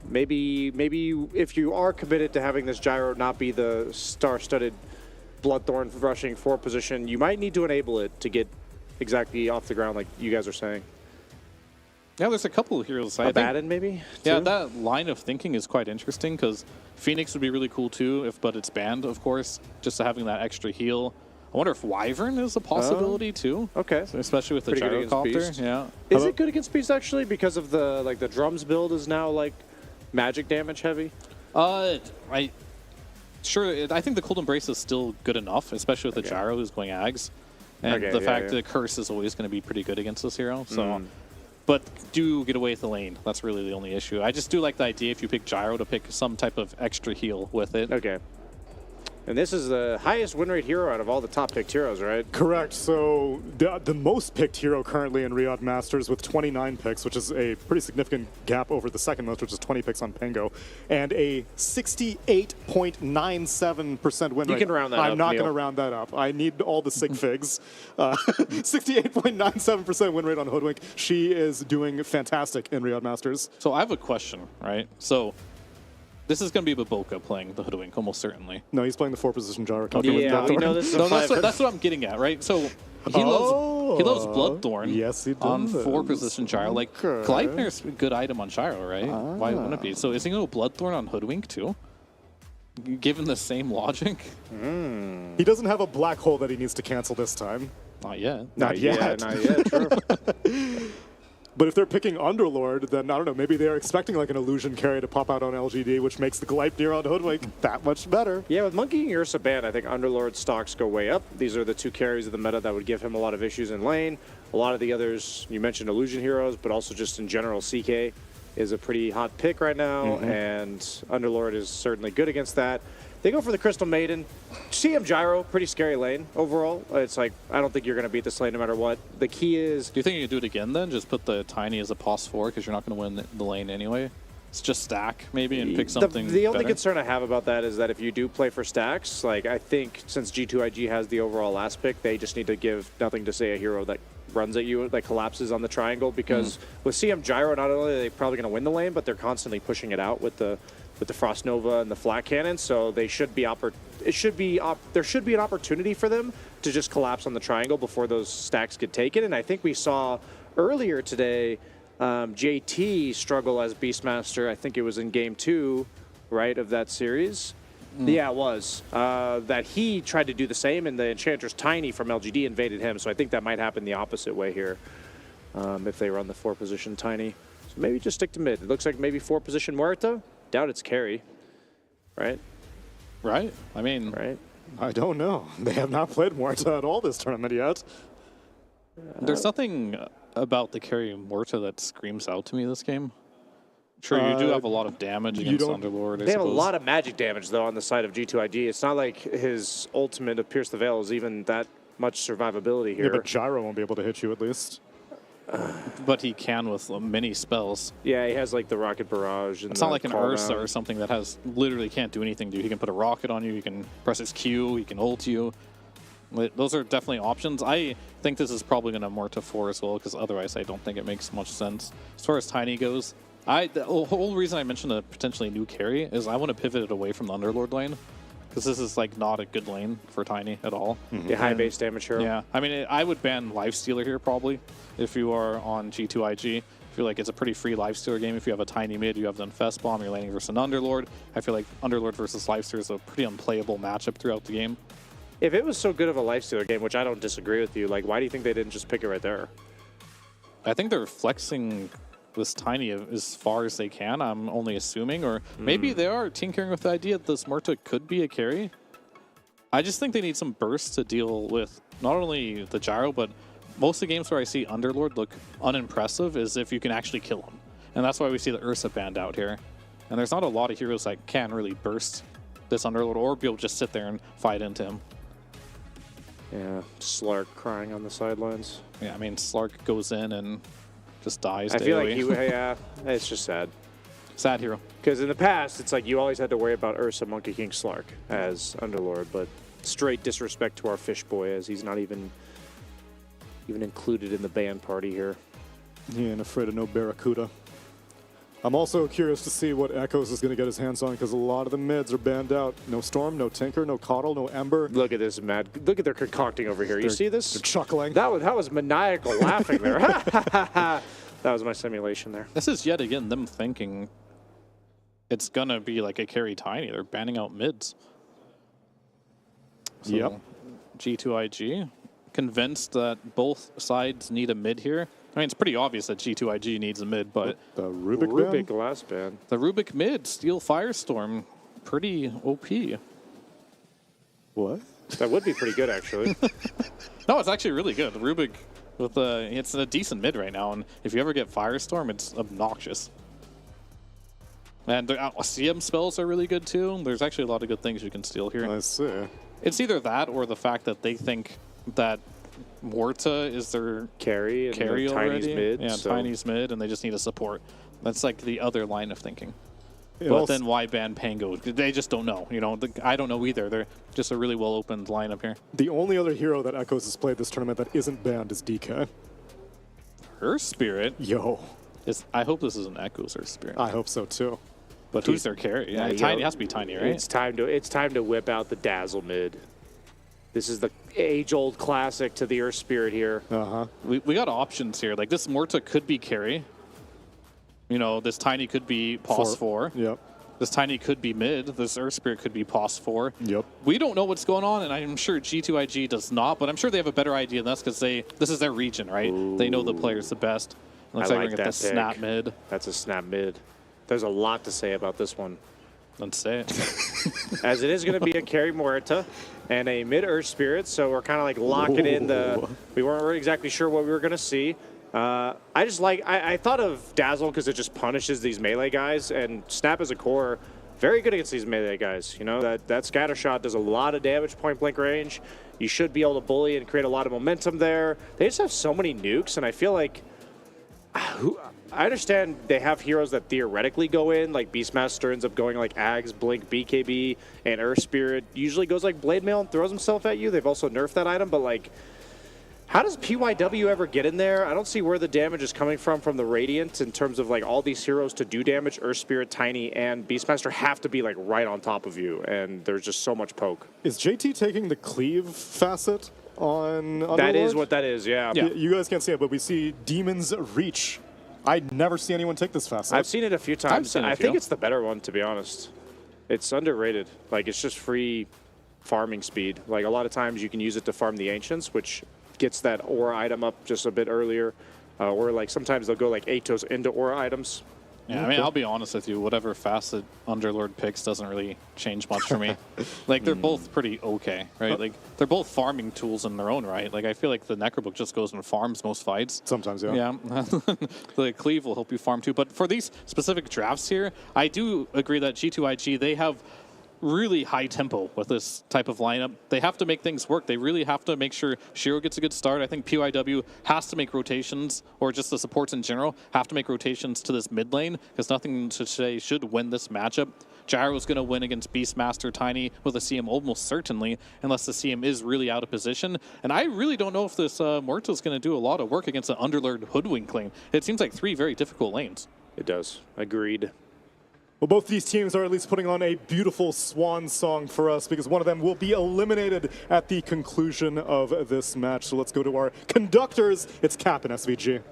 maybe if you are committed to having this Gyro not be the star-studded Bloodthorn rushing 4 position, you might need to enable it to get exactly off the ground like you guys are saying. Yeah, there's a couple of heroes. I think, Abaddon, maybe? Yeah, too? that line of thinking is quite interesting because Phoenix would be really cool too, but it's banned, of course, just having that extra heal. I wonder if Wyvern is a possibility too. Okay. So especially with the gyrocopter. Yeah. Is it good against Beast actually because of the the drums build is now like magic damage heavy? I think the Cold Embrace is still good enough, especially with the Gyro who's going Ags. And the fact that Curse is always going to be pretty good against this hero. So but do get away with the lane. That's really the only issue. I just do like the idea if you pick Gyro to pick some type of extra heal with it. Okay. And this is the highest win rate hero out of all the top picked heroes, right? Correct. So the most picked hero currently in Riyadh Masters with 29 picks, which is a pretty significant gap over the second most, which is 20 picks on Pango, and a 68.97% win rate. You can round that up, I'm not Neil. going to round that up. I need all the sig figs. 68.97% win rate on Hoodwink. She is doing fantastic in Riyadh Masters. So I have a question, right? So this is going to be Baboka playing the Hoodwink, almost certainly. No, he's playing the 4-position Gyrocopter. Yeah, we know this is that's what I'm getting at, right? So he loves Bloodthorn. Yes, he does. On 4-position Gyro. Like, Gleipnir's a good item on Gyro, right? Why wouldn't it be? So is he going to go Bloodthorn on Hoodwink too? Given the same logic? He doesn't have a black hole that he needs to cancel this time. Not yet. Not yet. Not yet, true. But if they're picking Underlord, then I don't know, maybe they're expecting like an illusion carry to pop out on LGD, which makes the Gleipnir on Hoodwink that much better. Yeah, with Monkey and Ursa banned, I think Underlord stocks go way up. These are the 2 carries of the meta that would give him a lot of issues in lane. A lot of the others, you mentioned illusion heroes, but also just in general, CK is a pretty hot pick right now, and Underlord is certainly good against that. They go for the Crystal Maiden. CM Gyro, pretty scary lane overall. It's like, I don't think you're going to beat this lane no matter what. The key is... Do you think you could do it again then? Just put the Tiny as a pos 4 because you're not going to win the lane anyway? It's just stack maybe and pick something The only better? concern I have about that is that if you do play for stacks, like I think since G2IG has the overall last pick, they just need to give nothing to say a hero that runs at you, that collapses on the triangle, because with CM Gyro, not only are they probably going to win the lane, but they're constantly pushing it out with the Frost Nova and the Flat Cannon, so they should be there should be an opportunity for them to just collapse on the triangle before those stacks get taken. And I think we saw earlier today JT struggle as Beastmaster. I think it was in game 2, right, of that series. Yeah, it was. That he tried to do the same, and the Enchantress Tiny from LGD invaded him, so I think that might happen the opposite way here if they run the 4-position Tiny. So maybe just stick to mid. It looks like maybe 4-position Muerta. Doubt it's carry, right? Right? I mean... Right? I don't know. They have not played Muerta at all this tournament yet. There's nothing about the carry Muerta that screams out to me this game. Sure, you do have a lot of damage against Underlord, I They have a suppose. lot of magic damage, though, on the side of G2IG. It's not like his ultimate of Pierce the Veil is even that much survivability here. Yeah, but Gyro won't be able to hit you at least. But he can with many spells. Yeah, he has like the Rocket Barrage. And It's not like an Ursa or something that has literally can't do anything to you. He can put a rocket on you, he can press his Q, he can ult you. Those are definitely options. I think this is probably going to Muerta 4 as well, because otherwise I don't think it makes much sense. As far as Tiny goes, the whole reason I mentioned a potentially new carry is I want to pivot it away from the Underlord lane, because this is like not a good lane for Tiny at all. The high base damage hero. Yeah, I mean, I would ban Lifestealer here probably if you are on G2IG. I feel like it's a pretty free Lifestealer game. If you have a Tiny mid, you have the Infest Bomb, you're laning versus an Underlord. I feel like Underlord versus Lifestealer is a pretty unplayable matchup throughout the game. If it was so good of a Lifestealer game, which I don't disagree with you, like, why do you think they didn't just pick it right there? I think they're flexing this Tiny as far as they can, I'm only assuming, or maybe they are tinkering with the idea that this Muerta could be a carry. I just think they need some bursts to deal with not only the Gyro, but most of the games where I see Underlord look unimpressive is if you can actually kill him. And that's why we see the Ursa banned out here. And there's not a lot of heroes that can really burst this Underlord or be able to just sit there and fight into him. Yeah, Slark crying on the sidelines. Yeah, I mean, Slark goes in and just dies I feel like daily. yeah, it's just sad. Sad hero. Because in the past, it's like you always had to worry about Ursa Monkey King Slark as Underlord, but straight disrespect to our fish boy as he's not even included in the band party here. He ain't afraid of no Barracuda. I'm also curious to see what Echoes is going to get his hands on because a lot of the mids are banned out. No Storm, no Tinker, no Coddle, no Ember. Look at this, Matt. Look at their concocting over here. You see this? They're chuckling. That was maniacal laughing there. That was my simulation there. This is yet again them thinking it's going to be like a carry tiny. They're banning out mids. So yep. G2IG convinced that both sides need a mid here. I mean, it's pretty obvious that G2IG needs a mid, but the Rubik last ban. The Rubik mid, Steel Firestorm, pretty OP. What? That would be pretty good, actually. No, it's actually really good. The Rubik, it's a decent mid right now, and if you ever get Firestorm, it's obnoxious. And the CM spells are really good too. There's actually a lot of good things you can steal here. I see. It's either that or the fact that they think that Morta is their carry already. Tiny's mid. Yeah, so. Tiny's mid, and they just need a support. That's like the other line of thinking. Yeah, but then why ban Pango? They just don't know. You know, I don't know either. They're just a really well-opened lineup here. The only other hero that Echoes has played this tournament that isn't banned is DK. Her Spirit? Yo. I hope this is an Echoes Her Spirit. I hope so too. But who's their carry? Yeah, Tiny has to be Tiny, right? It's time to whip out the Dazzle mid. This is the age-old classic to the Earth Spirit here. Uh-huh. We got options here. Like, this Morta could be carry. You know, this Tiny could be Pos 4. Yep. This Tiny could be mid. This Earth Spirit could be Pos 4. Yep. We don't know what's going on, and I'm sure G2IG does not, but I'm sure they have a better idea than us because this is their region, right? Ooh. They know the players the best. Looks I like we're like going to get that the snap mid. That's a snap mid. There's a lot to say about this one. Let's say it. As it is going to be a carry Morita and a mid Earth Spirit, so we're kind of like locking in the. We weren't really exactly sure what we were going to see. I thought of Dazzle because it just punishes these melee guys, and Snap as a core, very good against these melee guys. You know, that scatter shot does a lot of damage point blank range. You should be able to bully and create a lot of momentum there. They just have so many nukes, and I feel like. I understand they have heroes that theoretically go in, like Beastmaster ends up going like Ags, Blink, BKB, and Earth Spirit usually goes like Blade Mail and throws himself at you. They've also nerfed that item, but like, how does PYW ever get in there? I don't see where the damage is coming from the Radiant in terms of like all these heroes to do damage. Earth Spirit, Tiny, and Beastmaster have to be like right on top of you, and there's just so much poke. Is JT taking the cleave facet on Underlord? That is what that is, yeah. You guys can't see it, but we see Demon's Reach. I never see anyone take this facet. I've seen it a few times. I think it's the better one, to be honest. It's underrated. Like, it's just free farming speed. Like, a lot of times you can use it to farm the Ancients, which gets that aura item up just a bit earlier. Or, like, sometimes they'll go, like, Atos into aura items. Yeah, I mean, I'll be honest with you. Whatever facet Underlord picks doesn't really change much for me. Like, they're both pretty okay, right? Like, they're both farming tools in their own right. Like, I feel like the Necrobook just goes and farms most fights. Sometimes, yeah. Yeah. The Cleave will help you farm too. But for these specific drafts here, I do agree that G2IG, they have really high tempo with this type of lineup. They have to make things work. They really have to make sure Shiro gets a good start. I think PYW has to make rotations, or just the supports in general, have to make rotations to this mid lane, because nothing to say should win this matchup. Gyro's going to win against Beastmaster Tiny with a CM almost certainly, unless the CM is really out of position. And I really don't know if this Morta is going to do a lot of work against an Underlord Hoodwink lane. It seems like 3 very difficult lanes. It does. Agreed. Well, both these teams are at least putting on a beautiful swan song for us because one of them will be eliminated at the conclusion of this match. So let's go to our conductors. It's Cap and SVG.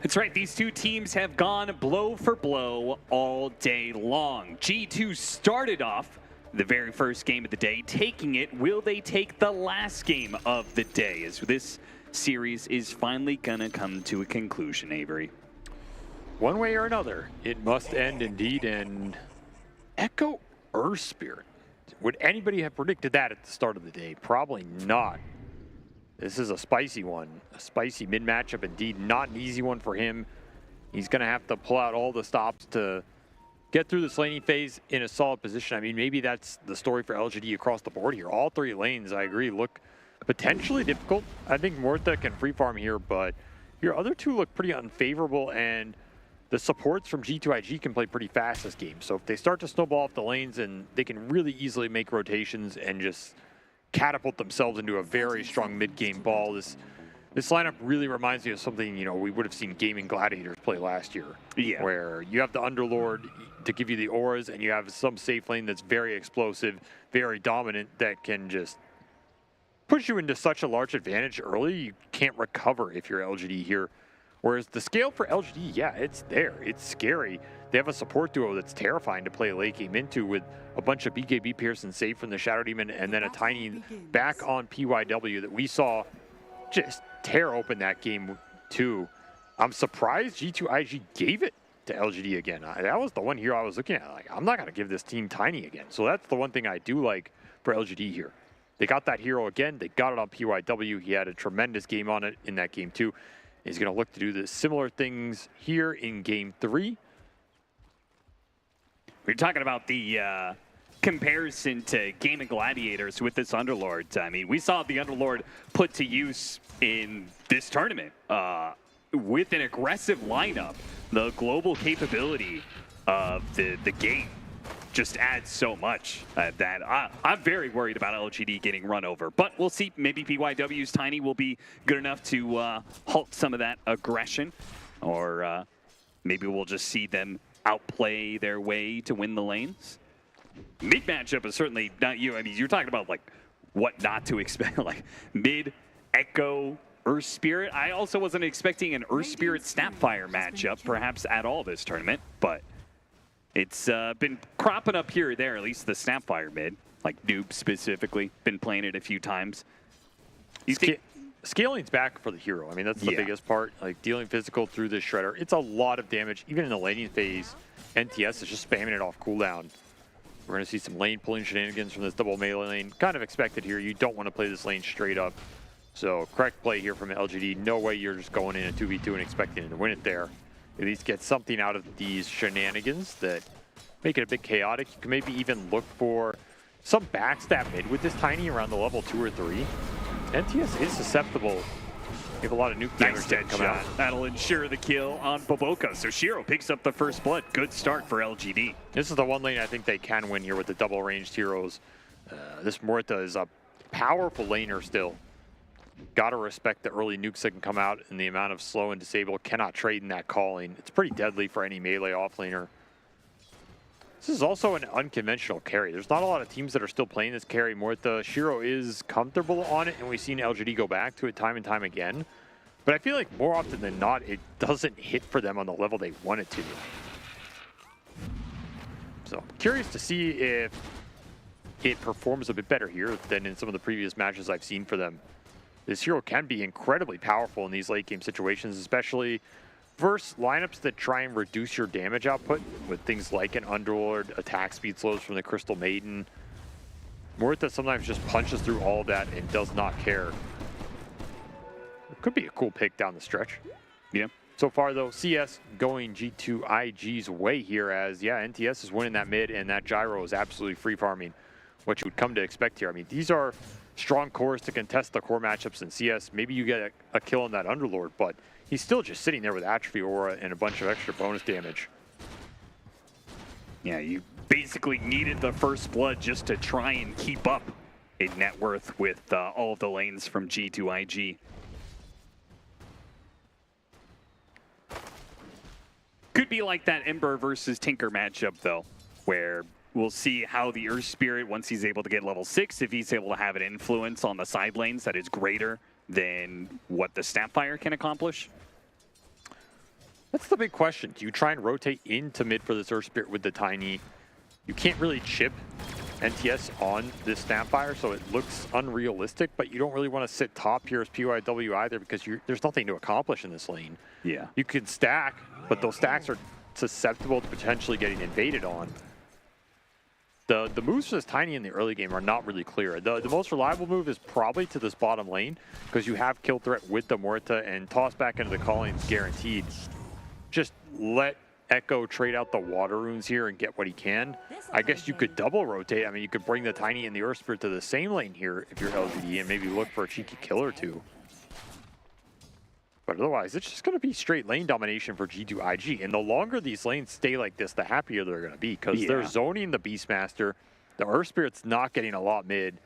That's right, these two teams have gone blow for blow all day long. G2 started off the very first game of the day, taking it. Will they take the last game of the day as this series is finally gonna come to a conclusion, Avery? One way or another, it must end indeed, and Echo Earth Spirit. Would anybody have predicted that at the start of the day? Probably not. This is a spicy one, a spicy mid matchup indeed, not an easy one for him. He's gonna have to pull out all the stops to get through this laning phase in a solid position. I mean, maybe that's the story for LGD across the board here. All 3 lanes, I agree, look potentially difficult. I think Morta can free farm here, but your other 2 look pretty unfavorable, and the supports from G2IG can play pretty fast this game. So if they start to snowball off the lanes, and they can really easily make rotations and just catapult themselves into a very strong mid-game ball. This lineup really reminds me of something, you know, we would have seen Gaming Gladiators play last year. Yeah. Where you have the Underlord to give you the auras, and you have some safe lane that's very explosive, very dominant, that can just push you into such a large advantage early, you can't recover if you're LGD here. Whereas the scale for LGD, yeah, it's there. It's scary. They have a support duo that's terrifying to play a late game into, with a bunch of BKB Pearson safe from the Shadow Demon, and then a Tiny back on PYW that we saw just tear open that game too. I'm surprised G2IG gave it to LGD again. That was the one here I was looking at. Like, I'm not going to give this team Tiny again. So that's the one thing I do like for LGD here. They got that hero again. They got it on PYW. He had a tremendous game on it in that game too. He's going to look to do the similar things here in game 3. We're talking about the comparison to Gaming Gladiators with this Underlord. I mean, we saw the Underlord put to use in this tournament with an aggressive lineup. The global capability of the game just adds so much that I'm very worried about LGD getting run over. But we'll see. Maybe PYW's Tiny will be good enough to halt some of that aggression. Or maybe we'll just see them outplay their way to win the lanes. Mid matchup is certainly not you. I mean, you're talking about like what not to expect. Like mid, Echo, Earth Spirit. I also wasn't expecting an Earth Spirit Snapfire matchup perhaps at all this tournament. But it's been cropping up here or there, at least the Snapfire mid. Like Noob specifically, been playing it a few times. Scaling's back for the hero. I mean, that's the biggest part. Like dealing physical through this Shredder. It's a lot of damage. Even in the laning phase, NTS is just spamming it off cooldown. We're going to see some lane pulling shenanigans from this double melee lane. Kind of expected here. You don't want to play this lane straight up. So correct play here from LGD. No way you're just going in a 2v2 and expecting to win it there. At least get something out of these shenanigans that make it a bit chaotic. You can maybe even look for some backstab mid with this Tiny around the level 2 or 3. NTS is susceptible. You have a lot of nuke damage that come out. That'll ensure the kill on Boboka. So Shiro picks up the first blood. Good start for LGD. This is the one lane I think they can win here with the double ranged heroes. This Morta is a powerful laner still. Gotta respect the early nukes that can come out, and the amount of slow and disable cannot trade in that calling. It's pretty deadly for any melee offlaner. This is also an unconventional carry. There's not a lot of teams that are still playing this carry. Morta, Shiro is comfortable on it, and we've seen LGD go back to it time and time again. But I feel like more often than not, it doesn't hit for them on the level they want it to. So curious to see if it performs a bit better here than in some of the previous matches I've seen for them. This hero can be incredibly powerful in these late game situations, especially versus lineups that try and reduce your damage output with things like an Underlord, attack speed slows from the Crystal Maiden. Morta sometimes just punches through all of that and does not care. It could be a cool pick down the stretch. Yeah. So far though, CS going G2IG's way here as, yeah, NTS is winning that mid, and that Gyro is absolutely free farming what you would come to expect here. I mean, these are strong cores to contest the core matchups in CS. Maybe you get a kill on that Underlord, but he's still just sitting there with Atrophy Aura and a bunch of extra bonus damage. Yeah, you basically needed the first blood just to try and keep up in net worth with all of the lanes from G2IG. Could be like that Ember versus Tinker matchup, though, where we'll see how the Earth Spirit, once he's able to get level 6, if he's able to have an influence on the side lanes that is greater than what the Snapfire can accomplish. That's the big question. Do you try and rotate into mid for this Earth Spirit with the Tiny? You can't really chip NTS on this Snapfire, so it looks unrealistic, but you don't really want to sit top here as PYW either, because there's nothing to accomplish in this lane. Yeah. You could stack, but those stacks are susceptible to potentially getting invaded on. The moves for this Tiny in the early game are not really clear. The most reliable move is probably to this bottom lane, because you have kill threat with the Morta, and toss back into the callings guaranteed. Just let Echo trade out the water runes here and get what he can. I guess you could double rotate. I mean, you could bring the Tiny and the Earth Spirit to the same lane here if you're LGD, and maybe look for a cheeky kill or two. But otherwise, it's just going to be straight lane domination for G2IG. And the longer these lanes stay like this, the happier they're going to be, because they're zoning the Beastmaster. The Earth Spirit's not getting a lot mid,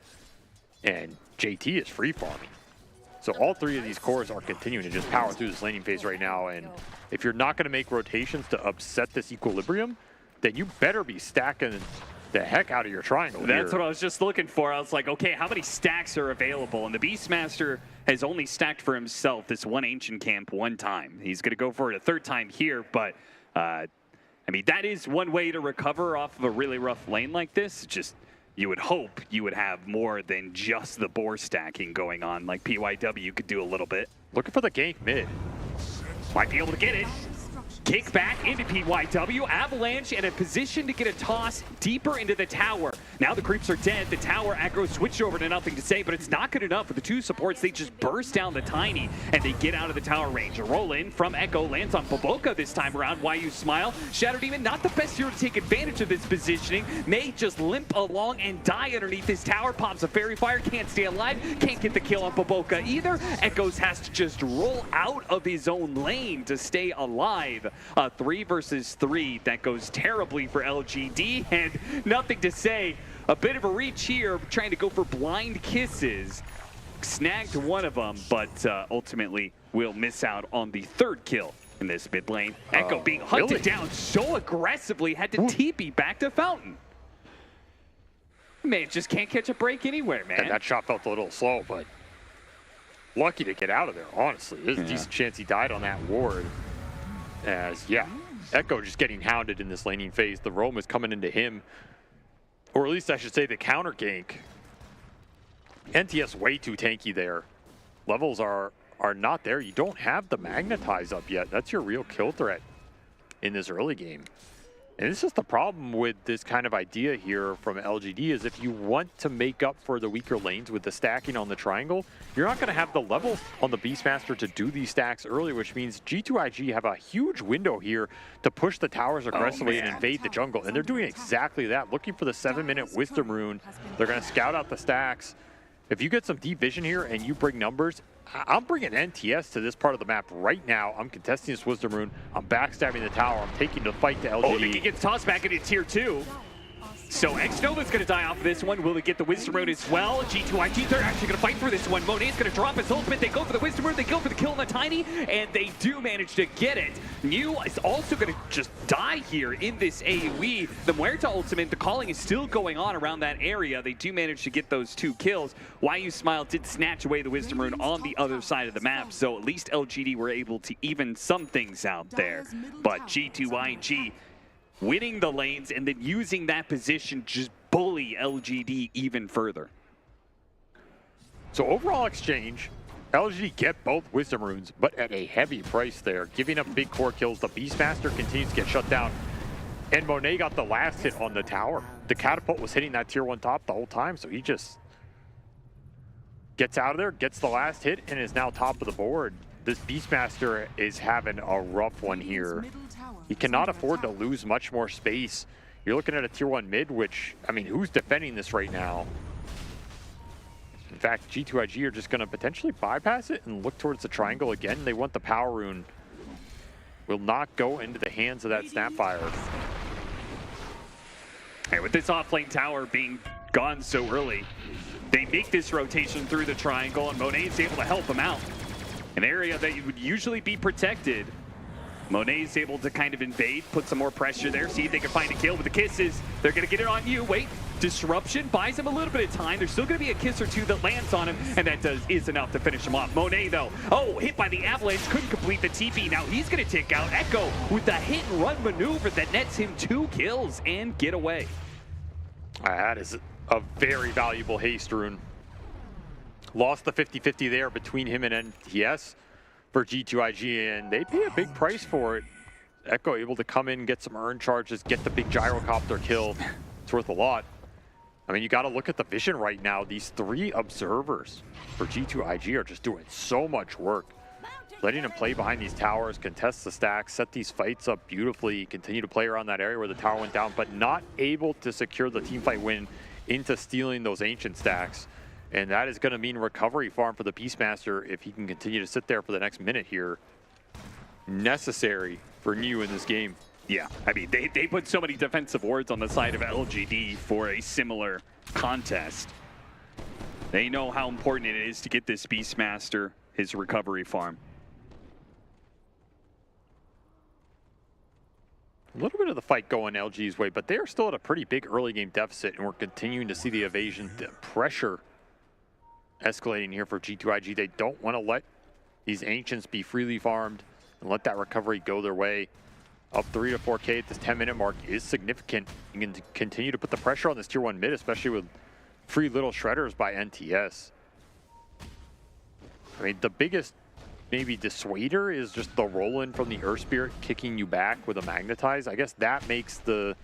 and JT is free farming. So all three of these cores are continuing to just power through this laning phase right now. And if you're not going to make rotations to upset this equilibrium, then you better be stacking the heck out of your triangle. That's what I was just looking for. I was like, okay, how many stacks are available? And the Beastmaster has only stacked for himself this one Ancient Camp one time. He's going to go for it a third time here, but I mean, that is one way to recover off of a really rough lane like this. Just, you would hope you would have more than just the boar stacking going on, like PYW could do a little bit. Looking for the gank mid. Might be able to get it. Kick back into PYW. Avalanche in a position to get a toss deeper into the tower. Now the creeps are dead. The tower aggro switched over to nothing to say, but it's not good enough for the two supports. They just burst down the Tiny, and they get out of the tower range. A roll in from Echo lands on Boboka this time around. YU Smile. Shadow Demon, not the best hero to take advantage of this positioning. May just limp along and die underneath this tower. Pops a Fairy Fire, can't stay alive. Can't get the kill on Boboka either. Echoes has to just roll out of his own lane to stay alive. 3 versus 3, that goes terribly for LGD, and nothing to say. A bit of a reach here, trying to go for blind kisses. Snagged one of them, but ultimately will miss out on the third kill in this mid lane. Echo being hunted down so aggressively, had to TP back to Fountain. Man, just can't catch a break anywhere, man. And that shot felt a little slow, but lucky to get out of there, honestly. There's a decent chance he died on that ward. As, Echo just getting hounded in this laning phase. The roam is coming into him. Or at least I should say the counter gank. NTS way too tanky there. Levels are not there. You don't have the Magnetize up yet. That's your real kill threat in this early game. And this is the problem with this kind of idea here from LGD, is if you want to make up for the weaker lanes with the stacking on the triangle, you're not going to have the levels on the Beastmaster to do these stacks early, which means G2IG have a huge window here to push the towers aggressively and invade the jungle. And they're doing exactly that, looking for the 7-minute Wisdom Rune. They're going to scout out the stacks. If you get some deep vision here and you bring numbers, I'm bringing NTS to this part of the map right now. I'm contesting this Wisdom Rune. I'm backstabbing the tower. I'm taking the fight to LGD. Oh, he gets tossed back into tier 2. So Xnova's going to die off of this one. Will they get the Wisdom Rune as well? G2IG, they're actually going to fight for this one. Monet's going to drop his ultimate. They go for the Wisdom Rune. They go for the kill on the Tiny, and they do manage to get it. New is also going to just die here in this AoE. The Muerta ultimate, the calling is still going on around that area. They do manage to get those 2 kills. YU Smile did snatch away the Wisdom Rune on the other side of the map, so at least LGD were able to even some things out there. But G2IG winning the lanes and then using that position to just bully LGD even further. So overall exchange, LGD get both Wisdom Runes, but at a heavy price there, giving up big core kills. The Beastmaster continues to get shut down, and Monet got the last hit on the tower. The catapult was hitting that tier 1 top the whole time, so he just gets out of there, gets the last hit, and is now top of the board. This Beastmaster is having a rough one here. He cannot afford to lose much more space. You're looking at a tier 1 mid, which, I mean, who's defending this right now? In fact, G2IG are just going to potentially bypass it and look towards the triangle again. They want the power rune. Will not go into the hands of that Snapfire. Hey, with this offlane tower being gone so early, they make this rotation through the triangle, and Monet is able to help them out. An area that would usually be protected. Monet is able to kind of invade, put some more pressure there, see if they can find a kill with the kisses. They're going to get it on you. Wait, disruption buys him a little bit of time. There's still going to be a kiss or 2 that lands on him, and that is enough to finish him off. Monet, though, hit by the Avalanche, couldn't complete the TP. Now he's going to tick out. Echo with the hit-and-run maneuver that nets him 2 kills and get away. That is a very valuable haste rune. Lost the 50-50 there between him and NTS for G2IG, and they pay a big price for it. Echo able to come in, get some earn charges, get the big gyrocopter kill. It's worth a lot. I mean, you got to look at the vision right now. These 3 observers for G2IG are just doing so much work. Letting them play behind these towers, contest the stacks, set these fights up beautifully, continue to play around that area where the tower went down, but not able to secure the teamfight win into stealing those ancient stacks. And that is going to mean recovery farm for the Beastmaster if he can continue to sit there for the next minute here. Necessary for New in this game. Yeah, I mean, they put so many defensive wards on the side of LGD for a similar contest. They know how important it is to get this Beastmaster his recovery farm. A little bit of the fight going LG's way, but they are still at a pretty big early game deficit, and we're continuing to see the evasion, the pressure escalating here for G2IG. They don't want to let these Ancients be freely farmed and let that recovery go their way. Up 3 to 4K at this 10-minute mark is significant. You can continue to put the pressure on this tier 1 mid, especially with free little shredders by NTS. I mean, the biggest maybe dissuader is just the roll-in from the Earth Spirit kicking you back with a Magnetize. I guess that makes the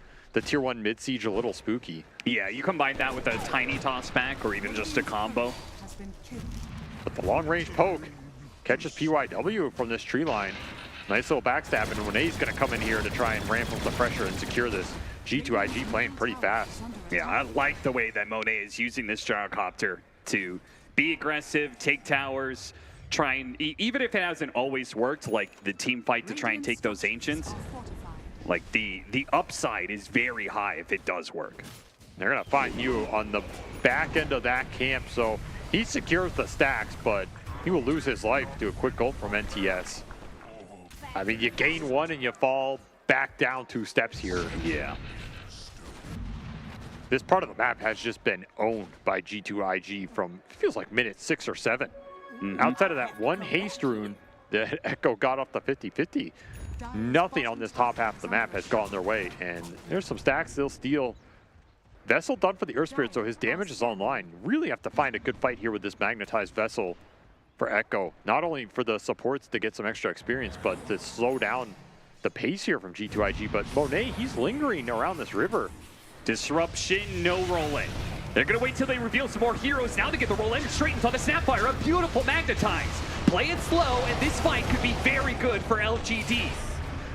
tier 1 mid siege a little spooky. Yeah, you combine that with a tiny toss back or even just a combo. But the long-range poke catches PYW from this tree line. Nice little backstab, and Moné's going to come in here to try and ramp up the pressure and secure this. G2IG playing pretty fast. Yeah, I like the way that Moné is using this gyrocopter to be aggressive, take towers, try and, even if it hasn't always worked, like the team fight to try and take those Ancients, like the upside is very high if it does work. They're going to find you on the back end of that camp, so he secures the stacks, but he will lose his life to a quick ult from NTS. I mean, you gain 1 and you fall back down 2 steps here. Yeah. This part of the map has just been owned by G2IG from, it feels like minute 6 or 7. Outside of that one haste rune that Echo got off the 50-50, nothing on this top half of the map has gone their way. And there's some stacks they'll steal. Vessel done for the Earth Spirit, so his damage is online. Really have to find a good fight here with this Magnetized Vessel for Echo. Not only for the supports to get some extra experience, but to slow down the pace here from G2IG. But Moné, he's lingering around this river. Disruption, no roll-in. They're going to wait till they reveal some more heroes now to get the roll-in. Straightens on the Snapfire, a beautiful Magnetize. Play it slow, and this fight could be very good for LGD.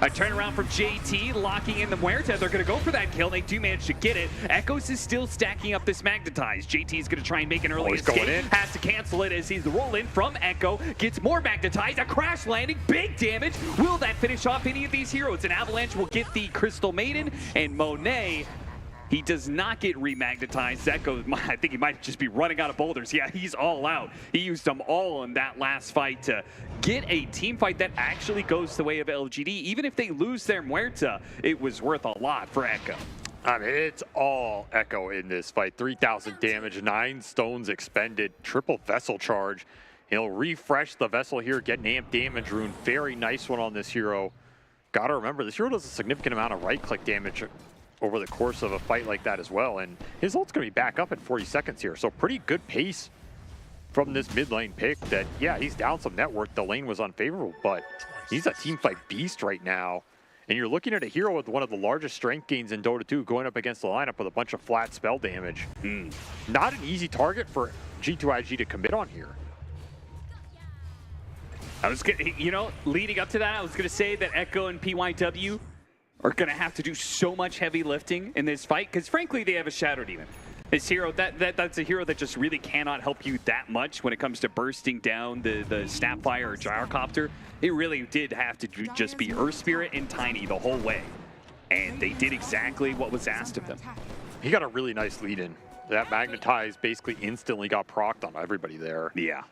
A turnaround from JT, locking in the Muerta. They're going to go for that kill. They do manage to get it. Echoes is still stacking up this Magnetize. JT is going to try and make an early escape. Going in. Has to cancel it as he's the roll-in from Echo. Gets more Magnetize. A crash landing. Big damage. Will that finish off any of these heroes? An Avalanche will get the Crystal Maiden. And Moné, he does not get remagnetized. Echo, I think he might just be running out of boulders. Yeah, he's all out. He used them all in that last fight to get a team fight that actually goes the way of LGD. Even if they lose their Muerta, it was worth a lot for Echo. I mean, it's all Echo in this fight. 3,000 damage, 9 stones expended, triple vessel charge. He'll refresh the vessel here, get an amp damage rune. Very nice one on this hero. Gotta remember, this hero does a significant amount of right-click damage over the course of a fight like that as well. And his ult's gonna be back up in 40 seconds here. So pretty good pace from this mid lane pick that, yeah, he's down some net worth. The lane was unfavorable, but he's a team fight beast right now. And you're looking at a hero with one of the largest strength gains in Dota 2 going up against the lineup with a bunch of flat spell damage. Not an easy target for G2IG to commit on here. I was gonna, you know, leading up to that, I was gonna say that Echo and PYW are gonna have to do so much heavy lifting in this fight, because frankly, they have a Shadow Demon. This hero, that's a hero that just really cannot help you that much when it comes to bursting down the Snapfire or Gyrocopter. It really did have to just be Earth Spirit and Tiny the whole way. And they did exactly what was asked of them. He got a really nice lead in. That Magnetize basically instantly got procced on everybody there. Yeah.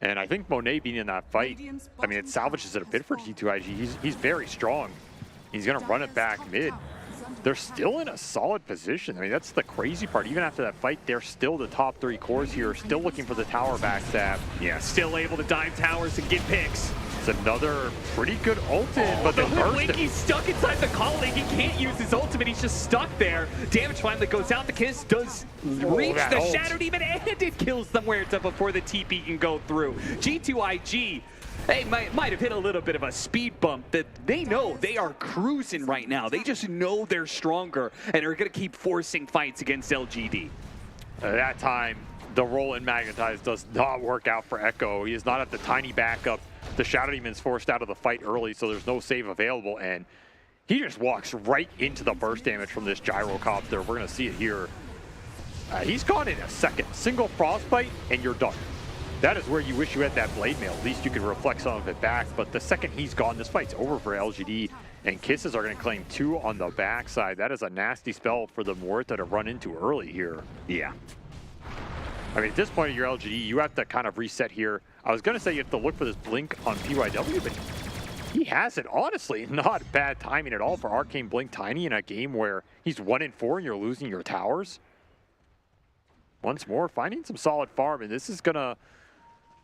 And I think Moné being in that fight, I mean, it salvages it a bit for G2IG. He's very strong. He's going to run it back mid. They're still in a solid position. I mean, that's the crazy part. Even after that fight, they're still the top 3 cores here, still looking for the tower backstab. Yeah, still able to dive towers and get picks. It's another pretty good ult in, but the Linky's stuck inside the colony. He can't use his ultimate. He's just stuck there. Damage finally goes out. The Kiss does reach the Shadow Demon, and it kills them where it's up before the TP can go through. G2IG, they might have hit a little bit of a speed bump that they know they are cruising right now. They just know they're stronger and are going to keep forcing fights against LGD. At that time, the roll in Magnetize does not work out for Echo. He is not at the tiny backup. The Shadow Demon's forced out of the fight early, so there's no save available, and he just walks right into the burst damage from this Gyrocopter. We're going to see it here. He's gone in a second. Single frostbite, and you're done. That is where you wish you had that blade mail. At least you could reflect some of it back. But the second he's gone, this fight's over for LGD. And Kisses are going to claim 2 on the backside. That is a nasty spell for the Muerta to run into early here. Yeah. I mean, at this point of your LGD, you have to kind of reset here. I was going to say you have to look for this blink on PYW, but he has it. Honestly, not bad timing at all for Arcane Blink Tiny in a game where he's 1-4 and you're losing your towers. Once more, finding some solid farm, and this is going to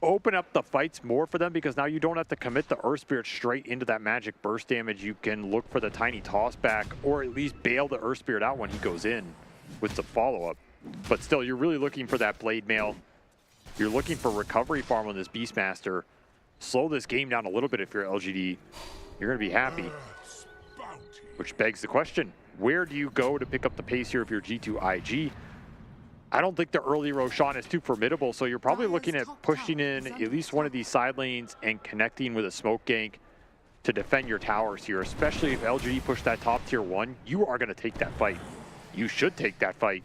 open up the fights more for them because now you don't have to commit the Earth Spirit straight into that magic burst damage. You can look for the tiny toss back or at least bail the Earth Spirit out when he goes in with the follow-up. But still, you're really looking for that blade mail. You're looking for recovery farm on this Beastmaster. Slow this game down a little bit if you're LGD. You're going to be happy. Which begs the question, where do you go to pick up the pace here if you're G2IG? I don't think the early Roshan is too formidable, so you're probably looking at pushing in at least one of these side lanes and connecting with a smoke gank to defend your towers here, especially if LGD push that top tier 1. You are going to take that fight. You should take that fight.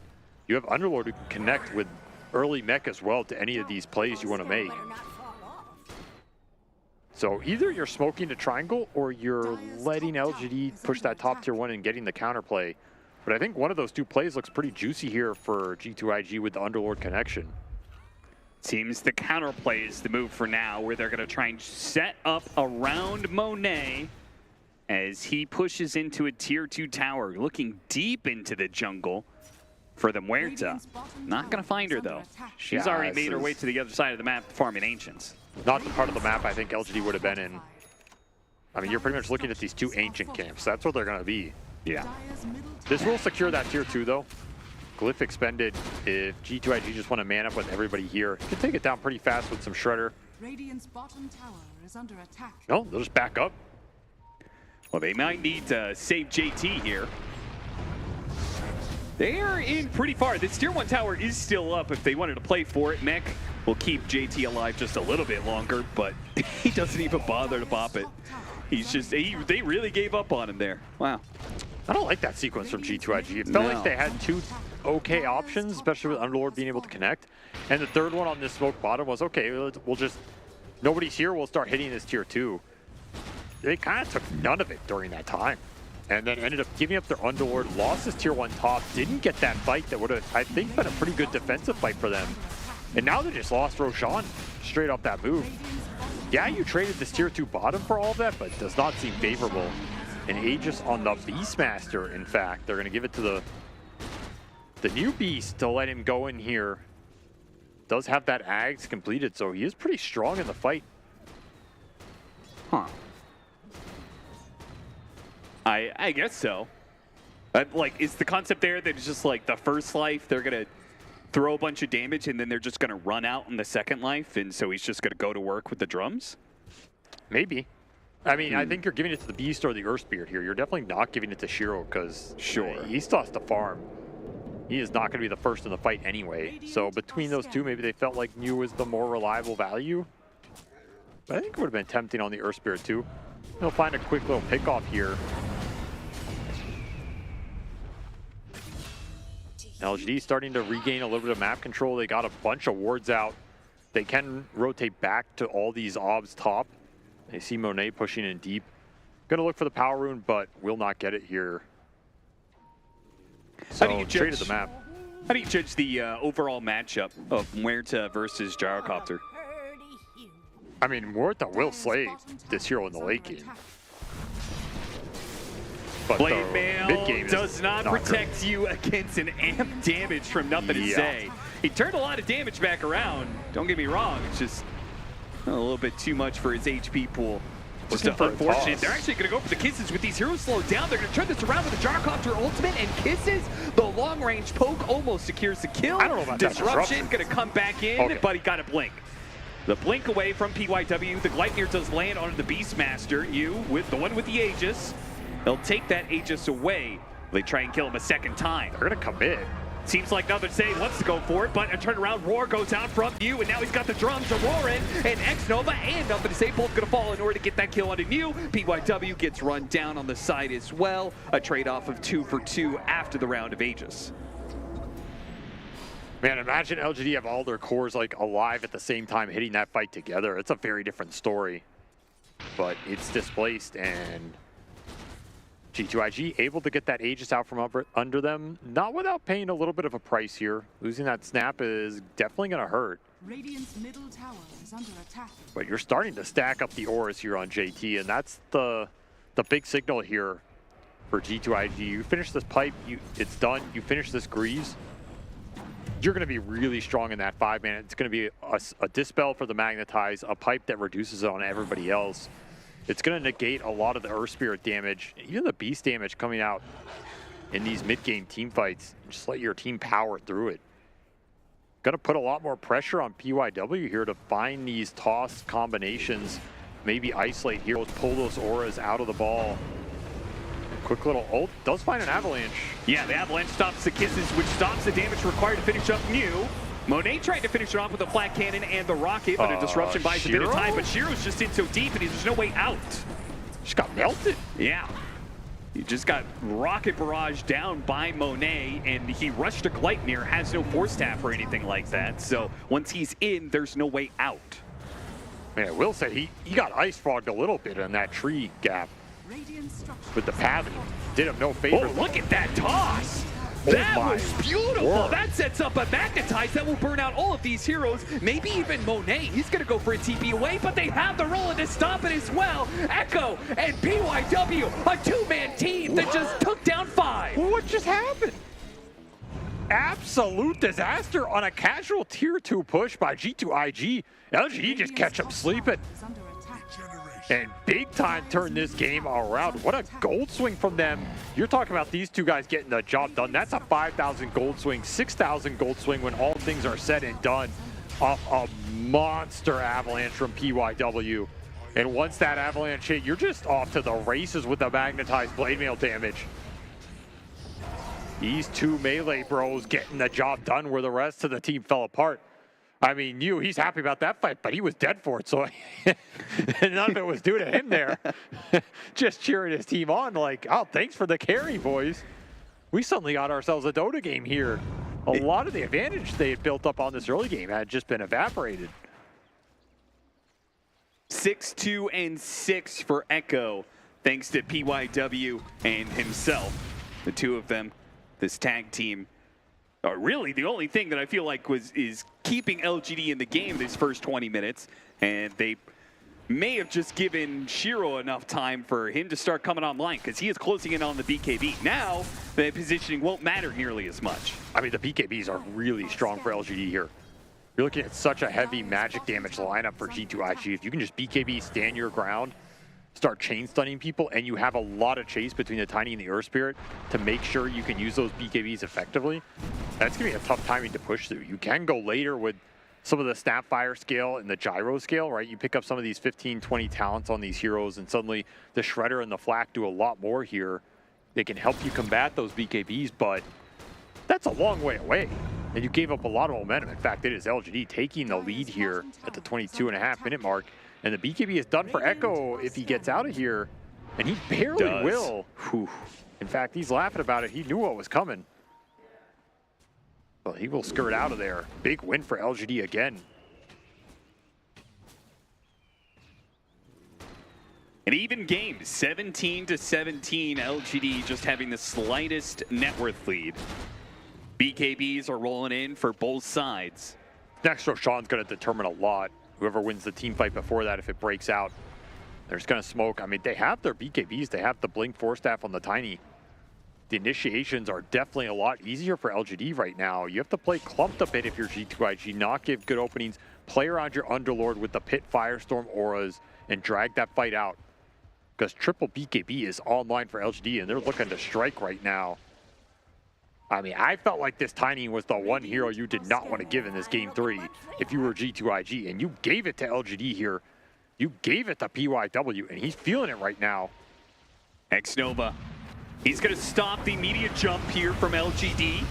You have Underlord who can connect with early mech as well to any of these plays you want to make. So either you're smoking the triangle or you're letting LGD push that top tier 1 and getting the counterplay. But I think one of those 2 plays looks pretty juicy here for G2IG with the Underlord connection. Seems the counterplay is the move for now, where they're going to try and set up around Monet as he pushes into a tier 2 tower, looking deep into the jungle for the Muerta. Not going to find her, though. She's already made her way to the other side of the map, farming Ancients. Not the part of the map I think LGD would have been in. I mean, you're pretty much looking at these 2 Ancient camps. That's what they're going to be. Yeah. This will secure that tier 2, though. Glyph expended. If G2IG just want to man up with everybody here, you can take it down pretty fast with some Shredder. Radiant's bottom tower is under attack. No, they'll just back up. Well, they might need to save JT here. They are in pretty far. This tier 1 tower is still up if they wanted to play for it. Mech will keep JT alive just a little bit longer, but he doesn't even bother to pop it. He's just, they really gave up on him there. Wow. I don't like that sequence from G2IG. It felt like they had 2 okay options, especially with Underlord being able to connect. And the third one on this smoke bottom was, okay, we'll just, nobody's here, we'll start hitting this tier 2. They kind of took none of it during that time. And then ended up giving up their Underlord, lost his tier 1 top, didn't get that fight that would have, I think, been a pretty good defensive fight for them. And now they just lost Roshan straight off that move. Yeah, you traded this tier 2 bottom for all of that, but it does not seem favorable. And Aegis on the Beastmaster, in fact. They're going to give it to the new Beast to let him go in here. Does have that Ags completed, so he is pretty strong in the fight. Huh. I guess so. Like, is the concept there that it's just like the first life, they're going to throw a bunch of damage and then they're just going to run out in the second life, and so he's just going to go to work with the drums? Maybe. I mean, I think you're giving it to the Beast or the Earth Spirit here. You're definitely not giving it to Shiro because he still has to farm. He is not going to be the first in the fight anyway. So between those 2, maybe they felt like Mew was the more reliable value. But I think it would have been tempting on the Earth Spirit too. They'll find a quick little pick-off here. LGD starting to regain a little bit of map control. They got a bunch of wards out. They can rotate back to all these obs top. They see Monet pushing in deep. Gonna look for the power rune, but will not get it here. So traded the map. How do you judge the overall matchup of Muerta versus Gyrocopter? I mean, Muerta will slay this hero in the late game. But Blade Mail does not protect you against an amp damage from nothing to say. He turned a lot of damage back around. Don't get me wrong. It's just a little bit too much for his HP pool. Just unfortunate. They're actually going to go for the Kisses with these heroes slowed down. They're going to turn this around with the Gyrocopter ultimate and Kisses. The long-range poke almost secures the kill. I don't know about that. Disruption going to come back in, but he got a blink. The blink away from PYW. The Gleipnir does land onto the Beastmaster. You with the one with the Aegis. They'll take that Aegis away. They try and kill him a second time. They're going to commit. Seems like Nothing to Say wants to go for it, but a turnaround roar goes out from you, and now he's got the drums, a roar in, and X-Nova and Nothing to Say both going to fall in order to get that kill onto New. PYW gets run down on the side as well. A trade-off of 2 for 2 after the round of Aegis. Man, imagine LGD have all their cores like alive at the same time hitting that fight together. It's a very different story. But it's displaced, and G2IG able to get that Aegis out from under them, not without paying a little bit of a price here. Losing that snap is definitely going to hurt. Radiant's middle tower is under attack. But you're starting to stack up the auras here on JT, and that's the big signal here for G2IG. You finish this pipe, it's done. You finish this Grease, you're going to be really strong in that 5-man. It's going to be a Dispel for the Magnetize, a pipe that reduces it on everybody else. It's going to negate a lot of the Earth Spirit damage, even the Beast damage coming out in these mid-game team fights. Just let your team power through it. Going to put a lot more pressure on PYW here to find these toss combinations, maybe isolate heroes, pull those auras out of the ball. Quick little ult, does find an Avalanche. Yeah, the Avalanche stops the kisses, which stops the damage required to finish up Mew. Monet tried to finish it off with a flat cannon and the rocket, but a disruption buys a bit of time. But Shiro's just in so deep, and there's no way out. Just got melted. Yeah. He just got rocket barrage down by Monet, and he rushed to Gleipnir, has no force tap or anything like that. So once he's in, there's no way out. Man, I will say he got ice fogged a little bit in that tree gap with the pathing. Did him no favor. Oh, look at that toss! That was beautiful! Word. That sets up a Magnetize that will burn out all of these heroes, maybe even Monet. He's gonna go for a TP away, but they have the rolling to stop it as well. Echo and PYW, a two-man team that just took down 5. What just happened? Absolute disaster on a casual tier 2 push by G2IG. LGD just catch him sleeping. And big time turn this game around. What a gold swing from them. You're talking about these two guys getting the job done. That's a 5,000 gold swing, 6,000 gold swing when all things are said and done off a monster avalanche from PYW. And once that avalanche hit, you're just off to the races with the magnetized blade mail damage. These two melee bros getting the job done where the rest of the team fell apart. I mean, he's happy about that fight, but he was dead for it, so none of it was due to him there. Just cheering his team on like, oh, thanks for the carry, boys. We suddenly got ourselves a Dota game here. A lot of the advantage they had built up on this early game had just been evaporated. 6-2 and 6 for Echo, thanks to PYW and himself. The two of them, this tag team, are really the only thing that I feel like is keeping LGD in the game this first 20 minutes. And they may have just given Shiro enough time for him to start coming online, because he is closing in on the BKB. Now, the positioning won't matter nearly as much. I mean, the BKBs are really strong for LGD here. You're looking at such a heavy magic damage lineup for G2IG. If you can just BKB, stand your ground, start chain stunning people, and you have a lot of chase between the Tiny and the Earth Spirit to make sure you can use those BKBs effectively, that's going to be a tough timing to push through. You can go later with some of the Snapfire scale and the Gyro scale, right? You pick up some of these 15, 20 talents on these heroes, and suddenly the Shredder and the Flak do a lot more here. They can help you combat those BKBs, but that's a long way away. And you gave up a lot of momentum. In fact, it is LGD taking the lead here at the 22.5-minute mark. And the BKB is done for Echo if he gets out of here. And he barely will. Whew. In fact, he's laughing about it. He knew what was coming. Well, he will skirt out of there. Big win for LGD again. An even game, 17-17. LGD just having the slightest net worth lead. BKBs are rolling in for both sides. Next Roshan's going to determine a lot. Whoever wins the team fight before that, if it breaks out, there's going to smoke. I mean, they have their BKBs. They have the Blink Force Staff on the Tiny. The initiations are definitely a lot easier for LGD right now. You have to play clumped a bit if you're G2IG, not give good openings. Play around your Underlord with the Pit Firestorm auras and drag that fight out. Because triple BKB is online for LGD, and they're looking to strike right now. I mean, I felt like this Tiny was the one hero you did not want to give in this Game 3 if you were G2IG, and you gave it to LGD here. You gave it to PYW, and he's feeling it right now. Xnova, he's going to stop the immediate jump here from LGD,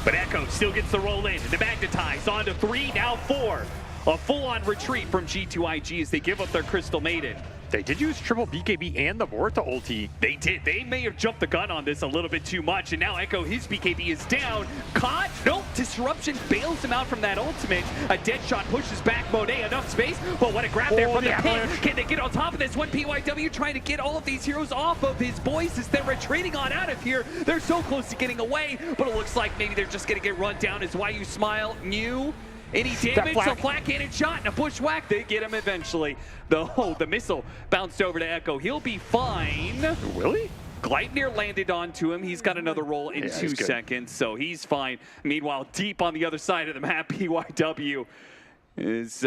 but Echo still gets the roll in. The Magnetize on to 3, now 4. A full-on retreat from G2IG as they give up their Crystal Maiden. They did use triple BKB and the Vorta ulti. They did. They may have jumped the gun on this a little bit too much, and now Echo, his BKB is down. Caught? Nope, to Disruption bails him out from that ultimate. A dead shot pushes back Monet, enough space, but what a grab there from the pin. Can they get on top of this one? PYW trying to get all of these heroes off of his boys as they're retreating on out of here. They're so close to getting away, but it looks like maybe they're just gonna get run down as Why You Smile knew. Any damage? So flat cannon shot and a bushwhack. They get him eventually. The missile bounced over to Echo. He'll be fine. Will he? Gleipnir landed onto him. He's got another roll in 2 seconds, so he's fine. Meanwhile, deep on the other side of the map, PYW is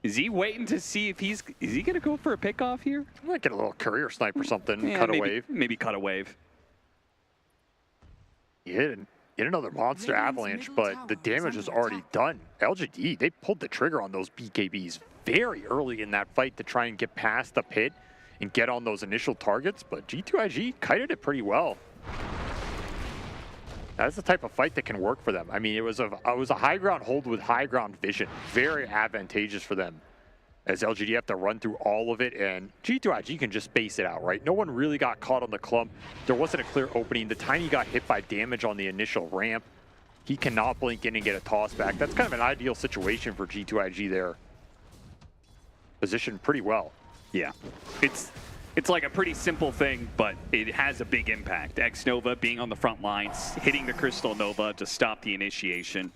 he waiting to see if is he gonna go for a pickoff here? Might get a little career snipe or something. Yeah, cut a wave. Maybe cut a wave. He hit another monster avalanche, but the damage is already done. LGD, they pulled the trigger on those BKBs very early in that fight to try and get past the pit and get on those initial targets, but G2IG kited it pretty well. That's the type of fight that can work for them. I mean, it was a high ground hold with high ground vision. Very advantageous for them, as LGD have to run through all of it, and G2IG can just space it out, right? No one really got caught on the clump. There wasn't a clear opening. The Tiny got hit by damage on the initial ramp. He cannot blink in and get a toss back. That's kind of an ideal situation for G2IG there. Positioned pretty well. Yeah, it's like a pretty simple thing, but it has a big impact. X-Nova being on the front lines, hitting the Crystal Nova to stop the initiation.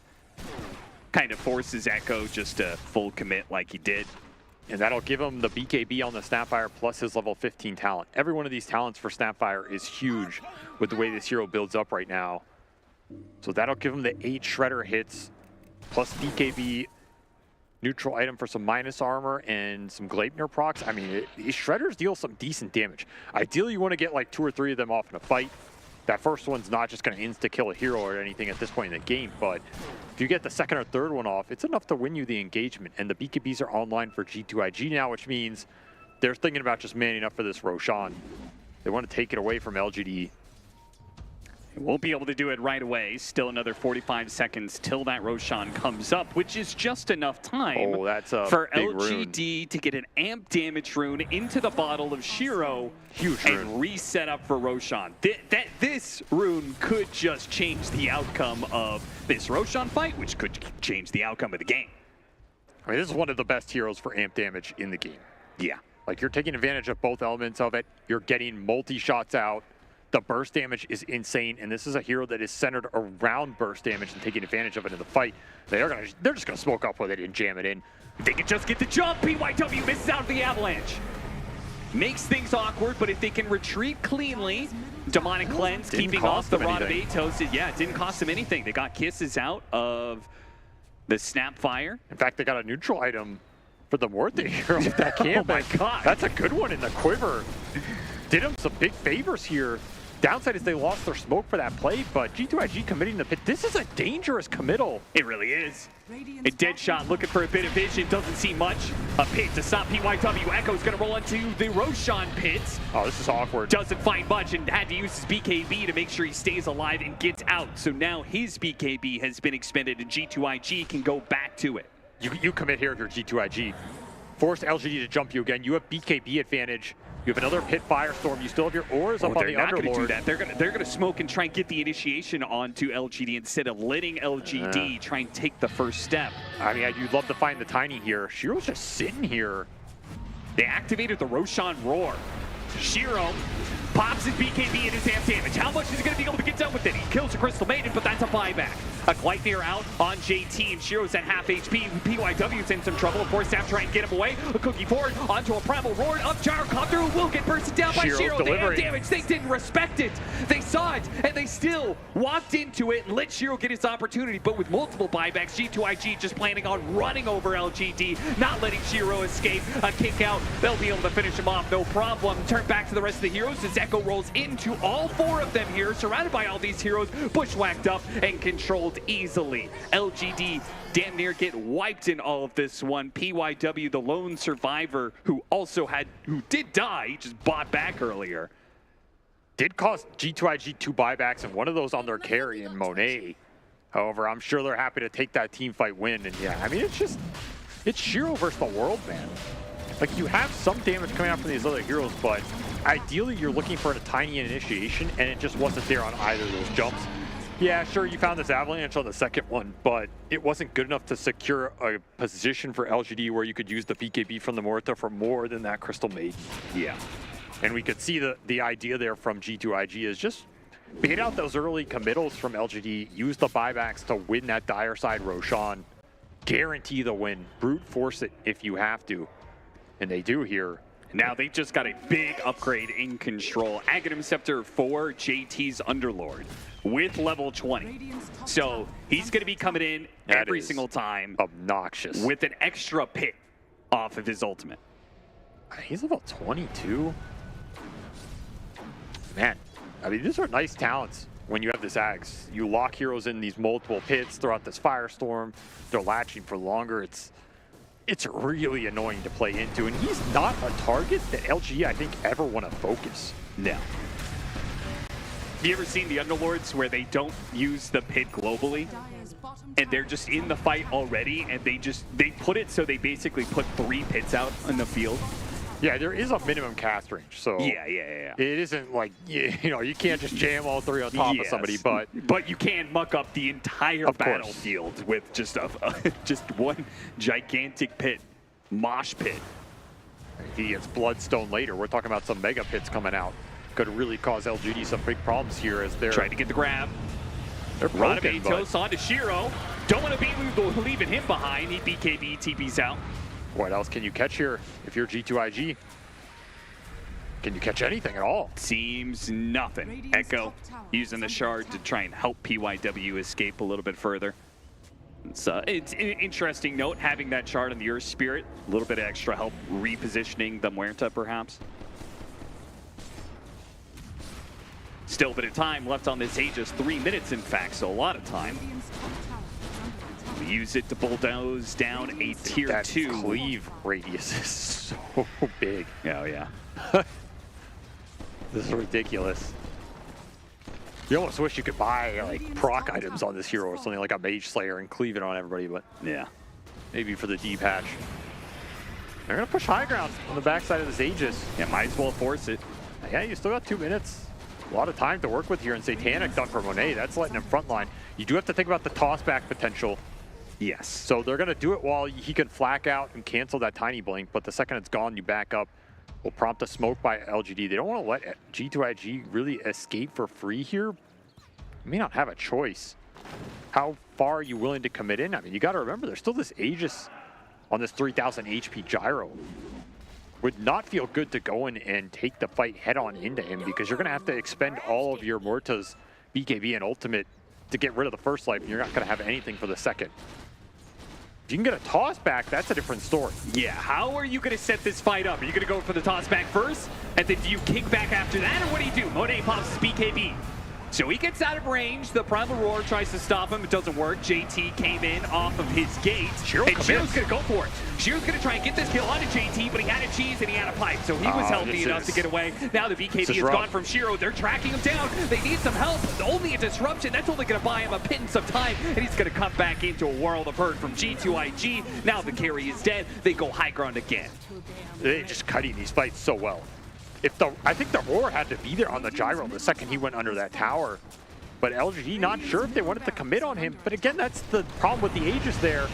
Kind of forces Echo just to full commit like he did. And that'll give him the BKB on the Snapfire plus his level 15 talent. Every one of these talents for Snapfire is huge with the way this hero builds up right now. So that'll give him the 8 Shredder hits plus BKB, neutral item for some minus armor and some Gleipnir procs. I mean, these Shredders deal some decent damage. Ideally, you want to get like 2 or 3 of them off in a fight. That first one's not just going to insta-kill a hero or anything at this point in the game, but if you get the second or third one off, it's enough to win you the engagement. And the BKBs are online for G2IG now, which means they're thinking about just manning up for this Roshan. They want to take it away from LGD. Won't be able to do it right away. Still another 45 seconds till that Roshan comes up, which is just enough time for LGD to get an amp damage rune into the bottle of Shiro and reset up for Roshan. This rune could just change the outcome of this Roshan fight, which could change the outcome of the game. I mean, this is one of the best heroes for amp damage in the game. Yeah. Like, you're taking advantage of both elements of it. You're getting multi-shots out. The burst damage is insane, and this is a hero that is centered around burst damage and taking advantage of it in the fight. They're just gonna smoke up with it and jam it in. They can just get the jump. PYW misses out of the avalanche. Makes things awkward, but if they can retreat cleanly, Demonic Cleanse keeping off the Rod of Atos. Yeah, it didn't cost them anything. They got kisses out of the Snapfire. In fact, they got a neutral item for the Morte hero with that camp. Oh my god. That's a good one in the quiver. Did him some big favors here. Downside is they lost their smoke for that play, but G2IG committing the pit. This is a dangerous committal. It really is. A dead shot looking for a bit of vision. Doesn't see much. A pit to stop PYW. Echo's going to roll into the Roshan pits. Oh, this is awkward. Doesn't find much and had to use his BKB to make sure he stays alive and gets out. So now his BKB has been expended and G2IG can go back to it. You commit here if you're G2IG. Force LGD to jump you again. You have BKB advantage. You have another pit firestorm. You still have your ores up on the Underlord. They're not going to do that. They're going to smoke and try and get the initiation onto LGD instead of letting LGD try and take the first step. I mean, you'd love to find the Tiny here. Shiro's just sitting here. They activated the Roshan Roar. Shiro pops his BKB and his amp damage. How much is he going to be able to get done with it? He kills the Crystal Maiden, but that's a buyback. A Gleipnir out on JT, and Shiro's at half HP. PYW's in some trouble. Forced to try and get him away. A cookie forward onto a Primal Roar. Up Gyrocopter, who will get bursted down by Shiro. They have damage. They didn't respect it. They saw it, and they still walked into it and let Shiro get his opportunity. But with multiple buybacks, G2IG just planning on running over LGD, not letting Shiro escape. A kick out. They'll be able to finish him off, no problem. Turn back to the rest of the heroes as Echo rolls into all 4 of them here, surrounded by all these heroes, bushwhacked up and controlled easily. LGD damn near get wiped in all of this one. PYW, the lone survivor who did die, he just bought back earlier. Did cost G2IG 2 buybacks, and one of those on their carry in Monet. However, I'm sure they're happy to take that team fight win. And yeah, I mean, it's Shiro versus the world, man. Like, you have some damage coming out from these other heroes, but ideally you're looking for a Tiny initiation, and it just wasn't there on either of those jumps. Yeah, sure, you found this avalanche on the second one, but it wasn't good enough to secure a position for LGD where you could use the BKB from the Morta for more than that Crystal Maiden. Yeah. And we could see the idea there from G2IG is just bait out those early committals from LGD, use the buybacks to win that dire side Roshan, guarantee the win, brute force it if you have to. And they do here. Now they just got a big upgrade in control. Aghanim Scepter for JT's Underlord with level 20. So he's going to be coming in every single time. Obnoxious. With an extra pit off of his ultimate. He's level 22. Man, I mean, these are nice talents when you have this Ags. You lock heroes in these multiple pits throughout this Firestorm. They're latching for longer. It's really annoying to play into, and he's not a target that LGE, I think, ever want to focus. No. Have you ever seen the Underlords where they don't use the pit globally? And they're just in the fight already, and they put it so they basically put 3 pits out in the field? Yeah, there is a minimum cast range, so yeah. It isn't like, you know, you can't just jam all 3 on top of somebody, but you can muck up the entire battlefield with just just one gigantic pit, mosh pit. He gets Bloodstone later. We're talking about some mega pits coming out. Could really cause LGD some big problems here as they're trying to get the grab. They're broken, Toss on to Shiro. Don't want to be leaving him behind. He BKB, TP's out. What else can you catch here if you're G2IG? Can you catch anything at all? Seems nothing. Echo using the shard to try and help PYW escape a little bit further. It's an interesting note, having that shard on the Earth Spirit. A little bit of extra help repositioning the Muerta, perhaps. Still a bit of time left on this Aegis. 3 minutes, in fact, so a lot of time. We use it to bulldoze down a tier 2. Cleave radius is so big. Oh, yeah. This is ridiculous. You almost wish you could buy like proc items on this hero or something like a Mage Slayer and cleave it on everybody, but yeah. Maybe for the D patch. They're going to push high ground on the backside of this Aegis. Yeah, might as well force it. Yeah, you still got 2 minutes. A lot of time to work with here, and Satanic done for Monet. That's letting him frontline. You do have to think about the tossback potential. Yes. So they're going to do it while he can flak out and cancel that tiny blink, but the second it's gone, you back up. Will prompt a smoke by LGD. They don't want to let G2IG really escape for free here. May not have a choice. How far are you willing to commit in? I mean, you got to remember, there's still this Aegis on this 3,000 HP gyro. Would not feel good to go in and take the fight head on into him because you're going to have to expend all of your Muerta's BKB and ultimate to get rid of the first life, and you're not going to have anything for the second. If you can get a toss back, that's a different story. Yeah, how are you going to set this fight up? Are you going to go for the toss back first, and then do you kick back after that, or what do you do? Monet pops his BKB. So he gets out of range. The Primal Roar tries to stop him. It doesn't work. JT came in off of his gate. And Shiro's going to go for it. Shiro's going to try and get this kill onto JT, but he had a cheese and he had a pipe. So he was healthy enough to get away. Now the BKB is gone from Shiro. They're tracking him down. They need some help. Only a disruption. That's only going to buy him a pittance of time. And he's going to come back into a world of hurt from G2IG. Now the carry is dead. They go high ground again. They're just cutting these fights so well. I think the Roar had to be there on the gyro the second he went under that tower. But LGD not sure if they wanted to commit on him. But again, that's the problem with the Aegis there.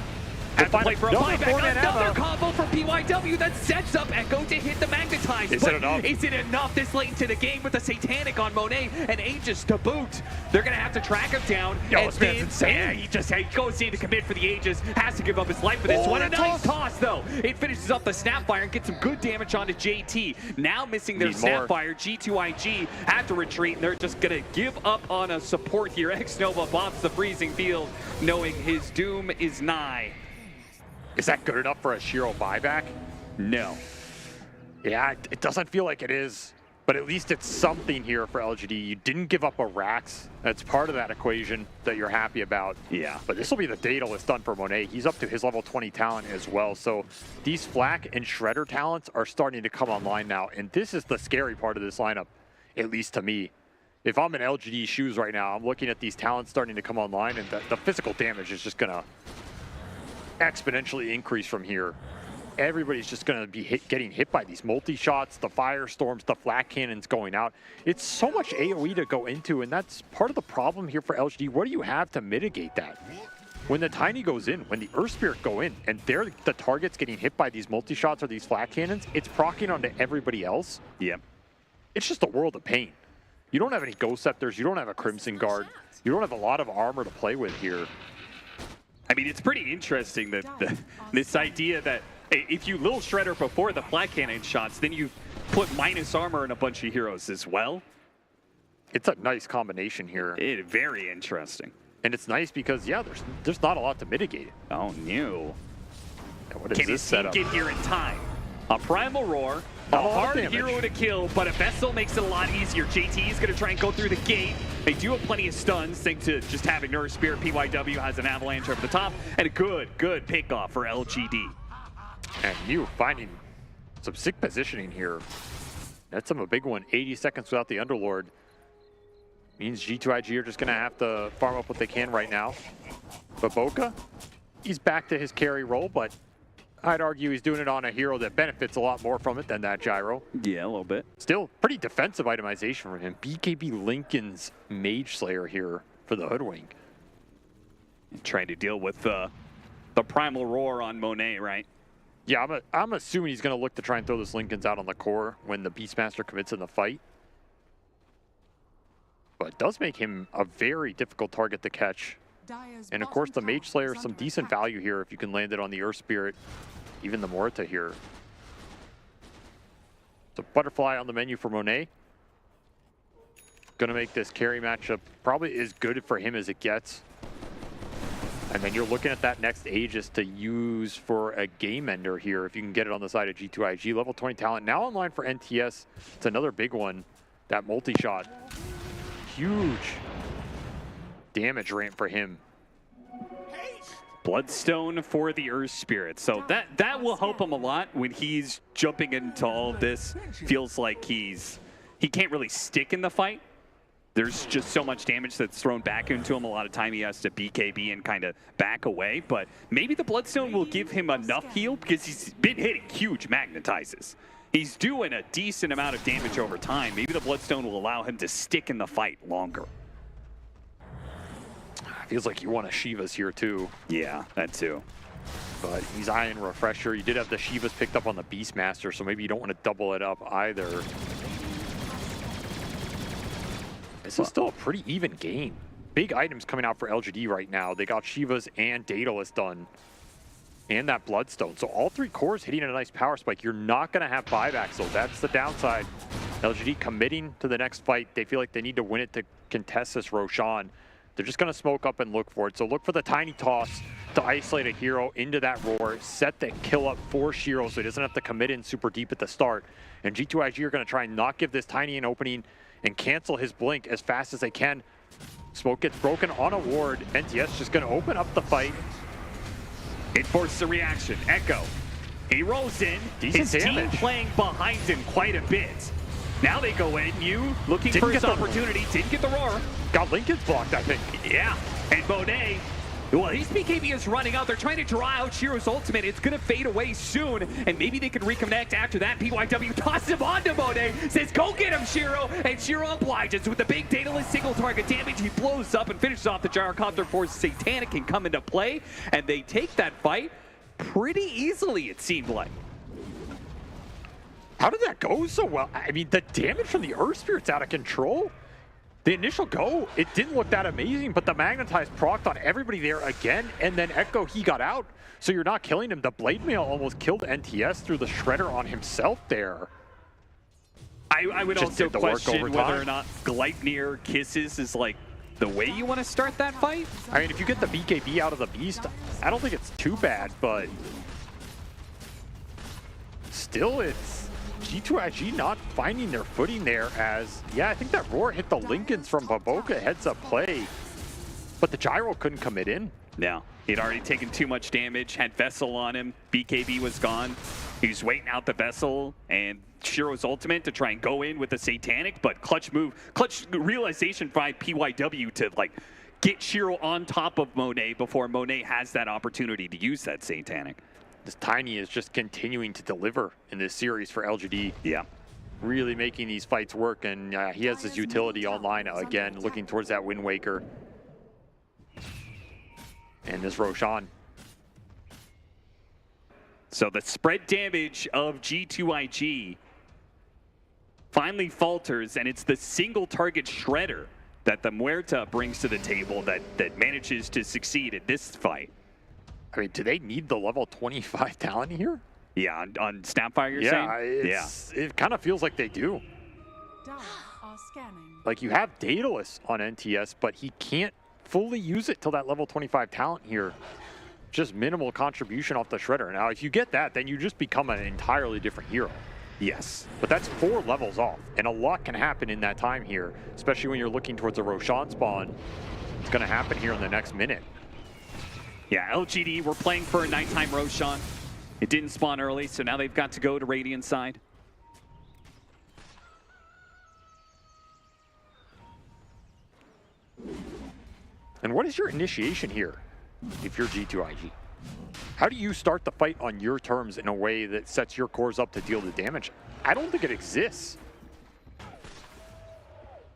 And play for a buyback. Another combo for PYW that sets up Echo to hit the Magnetize. Is it enough? Is it enough this late into the game with the Satanic on Monet and Aegis to boot? They're going to have to track him down. Yo, this man's insane. Yeah, he goes in to commit for the Aegis. Has to give up his life for this one. A nice toss, though. It finishes up the Snapfire and gets some good damage onto JT. Now missing their Snapfire, G2IG have to retreat, and they're just going to give up on a support here. X-Nova bops the freezing field, knowing his doom is nigh. Is that good enough for a Shiro buyback? No. Yeah, it doesn't feel like it is, but at least it's something here for LGD. You didn't give up a Rax. That's part of that equation that you're happy about. Yeah. But this will be the Daedalus done for Monet. He's up to his level 20 talent as well. So these Flak and Shredder talents are starting to come online now, and this is the scary part of this lineup, at least to me. If I'm in LGD shoes right now, I'm looking at these talents starting to come online, and the physical damage is just going to exponentially increase from here. everybody's just going to be getting hit by these multi-shots, the firestorms, the flak cannons going out. It's so much AoE to go into, and that's part of the problem here for LGD. What do you have to mitigate that? When the Tiny goes in, when the Earth Spirit go in, and they're the targets getting hit by these multi-shots or these flak cannons, it's proccing onto everybody else. Yeah. It's just a world of pain. You don't have any Ghost Scepters, you don't have a Crimson Guard, you don't have a lot of armor to play with here. I mean, it's pretty interesting that this idea that if you Lil Shredder before the flak cannon shots, then you put minus armor in a bunch of heroes as well. It's a nice combination here. Very interesting. And it's nice because, yeah, there's not a lot to mitigate it. Oh, no. What is Can he this setup? sink it here in time? A Primal Roar, a hard hero to kill, but a Vessel makes it a lot easier. JT is going to try and go through the gate. They do have plenty of stuns thanks to just having Earth Spirit. PYW has an Avalanche over the top, and a good pickoff for LGD. And you finding some sick positioning here. That's a big one. 80 seconds without the Underlord. Means G2IG are just going to have to farm up what they can right now. But Boca, he's back to his carry role, but I'd argue he's doing it on a hero that benefits a lot more from it than that Gyro. Yeah, a little bit. Still, pretty defensive itemization from him. BKB Lincoln's Mage Slayer here for the Hoodwink. And trying to deal with the Primal Roar on Monet, right? Yeah, I'm assuming he's going to look to try and throw this Lincoln's out on the core when the Beastmaster commits in the fight. But it does make him a very difficult target to catch. And of course, the Mage Slayer, some decent value here if you can land it on the Earth Spirit, even the Morta here. So Butterfly on the menu for Monet. Gonna make this carry matchup probably as good for him as it gets. And then you're looking at that next Aegis to use for a game ender here if you can get it on the side of G2IG. Level 20 talent now online for NTS. It's another big one. That multi-shot. Huge damage ramp for him. Bloodstone for the Earth Spirit. So that will help him a lot when he's jumping into all of this. Feels like he can't really stick in the fight. There's just so much damage that's thrown back into him. A lot of time he has to BKB and kind of back away. But maybe the Bloodstone will give him enough heal because he's been hitting huge magnetizes. He's doing a decent amount of damage over time. Maybe the Bloodstone will allow him to stick in the fight longer. Feels like you want a Shivas here too. Yeah, that too. But he's eyeing Refresher. You did have the Shivas picked up on the Beastmaster, so maybe you don't want to double it up either. This is still a pretty even game. Big items coming out for LGD right now. They got Shivas and Daedalus done. And that Bloodstone. So all three cores hitting a nice power spike. You're not going to have buybacks, so that's the downside. LGD committing to the next fight. They feel like they need to win it to contest this Roshan. They're just going to smoke up and look for it. So look for the tiny toss to isolate a hero into that roar, set the kill up for Shiro so he doesn't have to commit in super deep at the start. And G2IG are going to try and not give this tiny an opening and cancel his blink as fast as they can. Smoke gets broken on a ward. NTS just going to open up the fight. It forces a reaction. Echo. He rolls in. Decent his damage. team playing behind him quite a bit. Now they go in. You looking for his opportunity. Didn't get the roar. Got Lincoln's blocked, I think. Yeah. And Monet, well, his BKB is running out. They're trying to draw out Shiro's ultimate. It's going to fade away soon. And maybe they can reconnect after that. PYW tosses him onto Monet. Says, go get him, Shiro. And Shiro obliges with the big Daedalus single target damage. He blows up and finishes off the Gyrocopter force. Satanic can come into play. And they take that fight pretty easily, it seemed like. How did that go so well? I mean, the damage from the Earth Spirit's out of control. The initial go, it didn't look that amazing, but the Magnetize procced on everybody there again, and then Echo, he got out. So you're not killing him. The Blade Mail almost killed NTS through the Shredder on himself there. I would Just also did the work question over whether time. or not Gleipnir Kisses is like the way you want to start that fight. I mean, if you get the BKB out of the Beast, I don't think it's too bad, but still it's G2IG not finding their footing there as, yeah, I think that roar hit the Lincolns from Baboka heads up play, but the Gyro couldn't commit in. No, he'd already taken too much damage, had Vessel on him, BKB was gone. He was waiting out the Vessel and Shiro's ultimate to try and go in with the Satanic, but clutch realization by PYW to like get Shiro on top of Monet before Monet has that opportunity to use that Satanic. This Tiny is just continuing to deliver in this series for LGD. Yeah. Really making these fights work, and he has his utility online again, looking towards that Wind Waker. And this Roshan. So the spread damage of G2IG finally falters, and it's the single target shredder that the Muerta brings to the table that manages to succeed in this fight. I mean, do they need the level 25 talent here? Yeah, on Snapfire, you're saying? Yeah, it kind of feels like they do. Are scanning. Like, you have Daedalus on NTS, but he can't fully use it till that level 25 talent here. Just minimal contribution off the Shredder. Now, if you get that, then you just become an entirely different hero. Yes. But that's 4 levels off, and a lot can happen in that time here, especially when you're looking towards a Roshan spawn. It's going to happen here in the next minute. Yeah, LGD, we're playing for a nighttime Roshan. It didn't spawn early, so now they've got to go to Radiant side. And what is your initiation here if you're G2IG? How do you start the fight on your terms in a way that sets your cores up to deal the damage? I don't think it exists.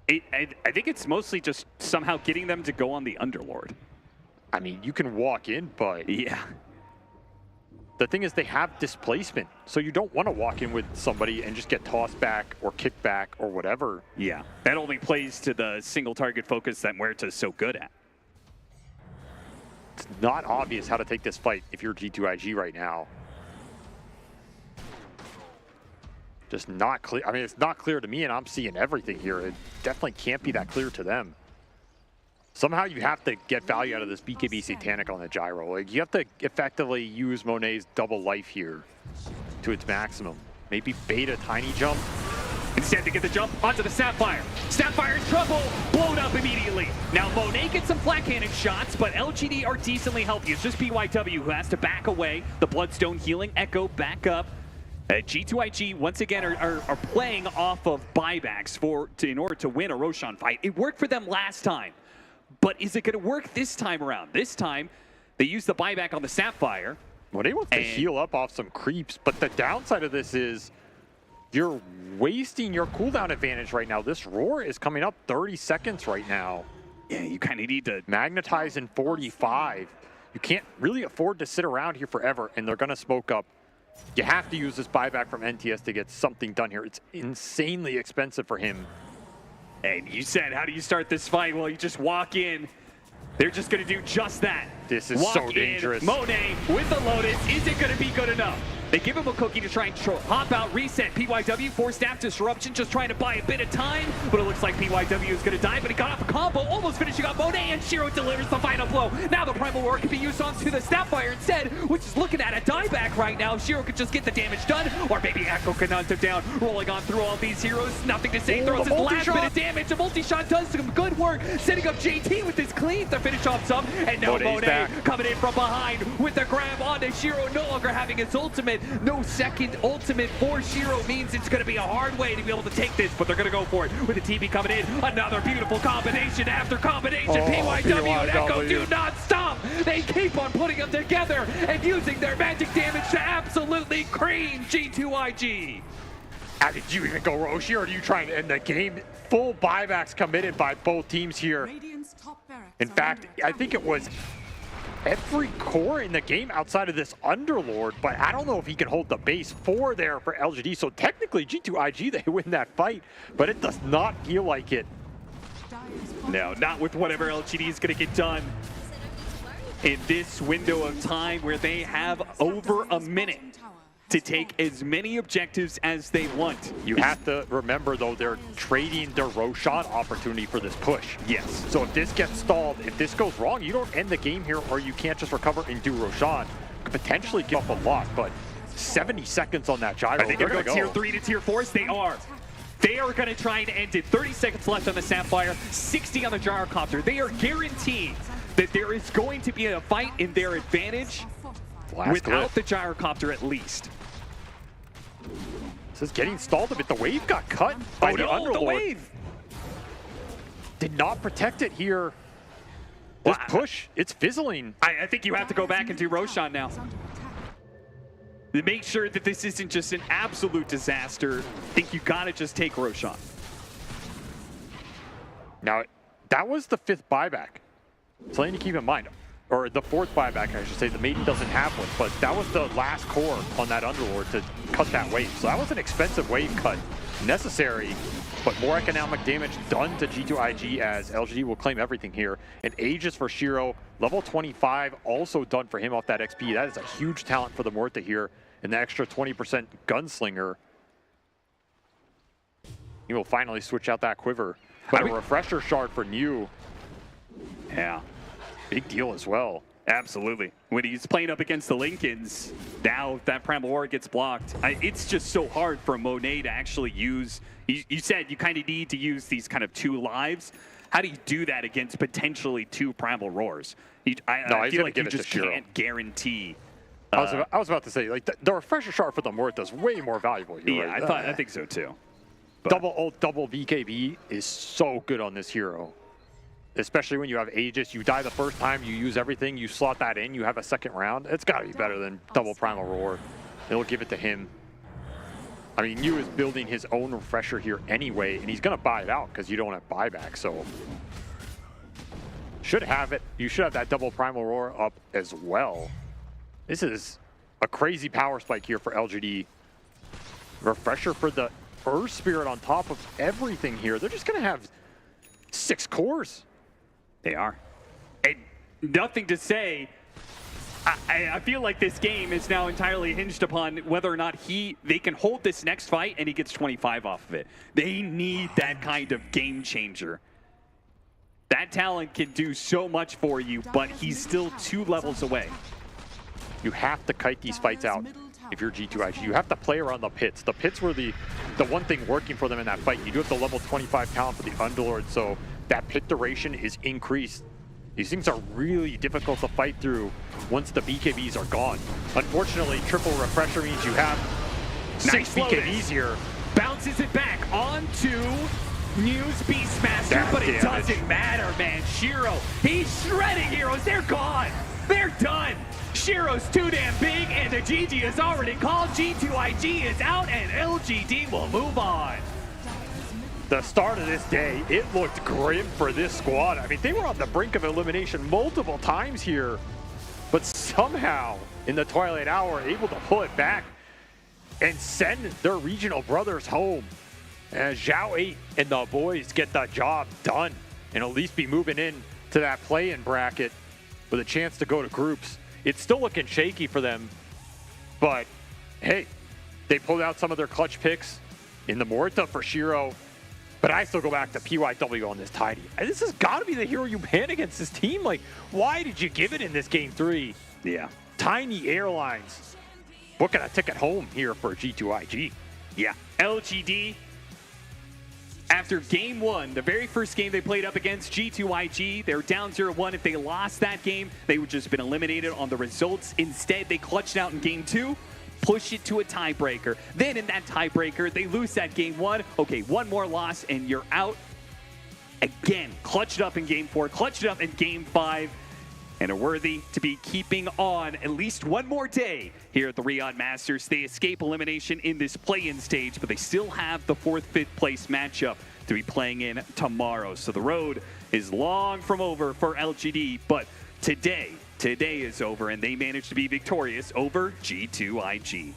I think it's mostly just somehow getting them to go on the Underlord. I mean, you can walk in, but... Yeah. The thing is, they have displacement, so you don't want to walk in with somebody and just get tossed back or kicked back or whatever. Yeah, that only plays to the single target focus that Muerta is so good at. It's not obvious how to take this fight if you're G2IG right now. Just not clear. I mean, it's not clear to me, and I'm seeing everything here. It definitely can't be that clear to them. Somehow you have to get value out of this BKB Satanic on the gyro. Like, you have to effectively use Monet's double life here to its maximum. Maybe bait a tiny jump. Instead, to get the jump onto the Sapphire. Sapphire in trouble, blown up immediately. Now Monet gets some flat cannon shots, but LGD are decently healthy. It's just BYW who has to back away. The Bloodstone healing Echo back up. G2IG once again are playing off of buybacks in order to win a Roshan fight. It worked for them last time. But is it going to work this time around? This time, they use the buyback on the Sapphire. Well, they want to heal up off some creeps, but the downside of this is you're wasting your cooldown advantage right now. This Roar is coming up 30 seconds right now. Yeah, you kind of need to magnetize in 45. You can't really afford to sit around here forever, and they're going to smoke up. You have to use this buyback from NTS to get something done here. It's insanely expensive for him. And you said, how do you start this fight? Well, you just walk in. They're just going to do just that. This is so dangerous. Monet with the Lotus. Is it going to be good enough? They give him a cookie to try and hop out, reset. PYW, 4-staff disruption, just trying to buy a bit of time. But it looks like PYW is going to die, but he got off a combo, almost finishing up Monet, and Shiro delivers the final blow. Now the Primal War can be used onto the Snapfire instead, which is looking at a dieback right now. Shiro could just get the damage done, or maybe Echo can hunt him down. Rolling on through all these heroes, nothing to say. Throws his last bit of damage. The multi-shot does some good work, setting up JT with his clean to finish off some. And now Monet coming in from behind with the grab onto Shiro, no longer having his ultimate. No second ultimate for Shiro means it's going to be a hard way to be able to take this, but they're going to go for it with the TB coming in. Another beautiful combination after combination. PYW and Echo do not stop. They keep on putting them together and using their magic damage to absolutely cream G2IG. How did you even go Roshi, or are you trying to end the game? Full buybacks committed by both teams here. In fact, I think it was every core in the game outside of this Underlord, but I don't know if he can hold the base 4 there for LGD. So technically G2IG, they win that fight, but it does not feel like it. No, not with whatever LGD is going to get done in this window of time where they have over a minute to take as many objectives as they want. You have to remember, though, they're trading their Roshan opportunity for this push. Yes. So if this gets stalled, if this goes wrong, you don't end the game here, or you can't just recover and do Roshan. Could potentially give up a lot, but 70 seconds on that gyro. I think they're going to go tier 3 to tier 4s. They are. They are going to try and end it. 30 seconds left on the Sapphire, 60 on the gyrocopter. They are guaranteed that there is going to be a fight in their advantage without the gyrocopter at least. This is getting stalled a bit. The wave got cut by the Underlord. The wave did not protect it here. This push, it's fizzling. I think you have to go back and do Roshan now. Make sure that this isn't just an absolute disaster. I think you gotta just take Roshan. Now, that was the 5th buyback. Something to keep in mind. Or the 4th buyback, I should say. The Maiden doesn't have one, but that was the last core on that Underlord to cut that wave. So that was an expensive wave cut. Necessary, but more economic damage done to G2IG as LGD will claim everything here. And Aegis for Shiro, level 25, also done for him off that XP. That is a huge talent for the Morta here. And the extra 20% Gunslinger. He will finally switch out that quiver. But a refresher shard for New. Yeah. Big deal as well. Absolutely. When he's playing up against the Lincolns, now that Primal War gets blocked, it's just so hard for Monet to actually use. You said you kind of need to use these kind of 2 lives. How do you do that against potentially 2 Primal Roars? I feel like you just can't guarantee. I was about to say, like, the refresher shard for the Morta is way more valuable here. Yeah, right? I think so too. But Double VKB is so good on this hero. Especially when you have Aegis, you die the first time, you use everything, you slot that in, you have a second round. It's got to be better than double Primal Roar. It'll give it to him. I mean, Yu is building his own refresher here anyway, and he's going to buy it out because you don't have buyback, so. Should have it. You should have that double Primal Roar up as well. This is a crazy power spike here for LGD. Refresher for the Earth Spirit on top of everything here. They're just going to have 6 cores. They are. And nothing to say. I feel like this game is now entirely hinged upon whether or not they can hold this next fight and he gets 25 off of it. They need that kind of game changer. That talent can do so much for you, but he's still 2 levels away. You have to kite these fights out if you're G2IG. You have to play around the pits. The pits were the one thing working for them in that fight. You do have the level 25 talent for the Underlord, so that pit duration is increased. These things are really difficult to fight through once the BKBs are gone. Unfortunately, triple refresher means you have 6 BKBs here. Bounces it back onto New's Beastmaster, but it doesn't matter, man. Shiro, he's shredding heroes. They're gone. They're done. Shiro's too damn big, and the GG is already called. G2IG is out, and LGD will move on. The start of this day, it looked grim for this squad. I mean, they were on the brink of elimination multiple times here, but somehow in the twilight hour able to pull it back and send their regional brothers home. As Zhao 8 and the boys get the job done and at least be moving in to that play-in bracket with a chance to go to groups. It's still looking shaky for them, but hey, they pulled out some of their clutch picks in the Morta for Shiro. But I still go back to PYW on this Tidy. This has got to be the hero you ban against this team. Like, why did you give it in this game 3? Yeah. Tiny Airlines booking a ticket home here for G2IG. Yeah. LGD, after game 1, the very first game they played up against G2IG, they were down 0-1. If they lost that game, they would just been eliminated on the results. Instead, they clutched out in game 2. Push it to a tiebreaker. Then in that tiebreaker, they lose that game 1. Okay, 1 more loss and you're out. Again, clutched up in game 4, clutched up in game 5, and are worthy to be keeping on at least 1 more day here at the Riyadh Masters. They escape elimination in this play-in stage, but they still have the 4th, 5th place matchup to be playing in tomorrow. So the road is long from over for LGD, but today is over, and they managed to be victorious over G2IG.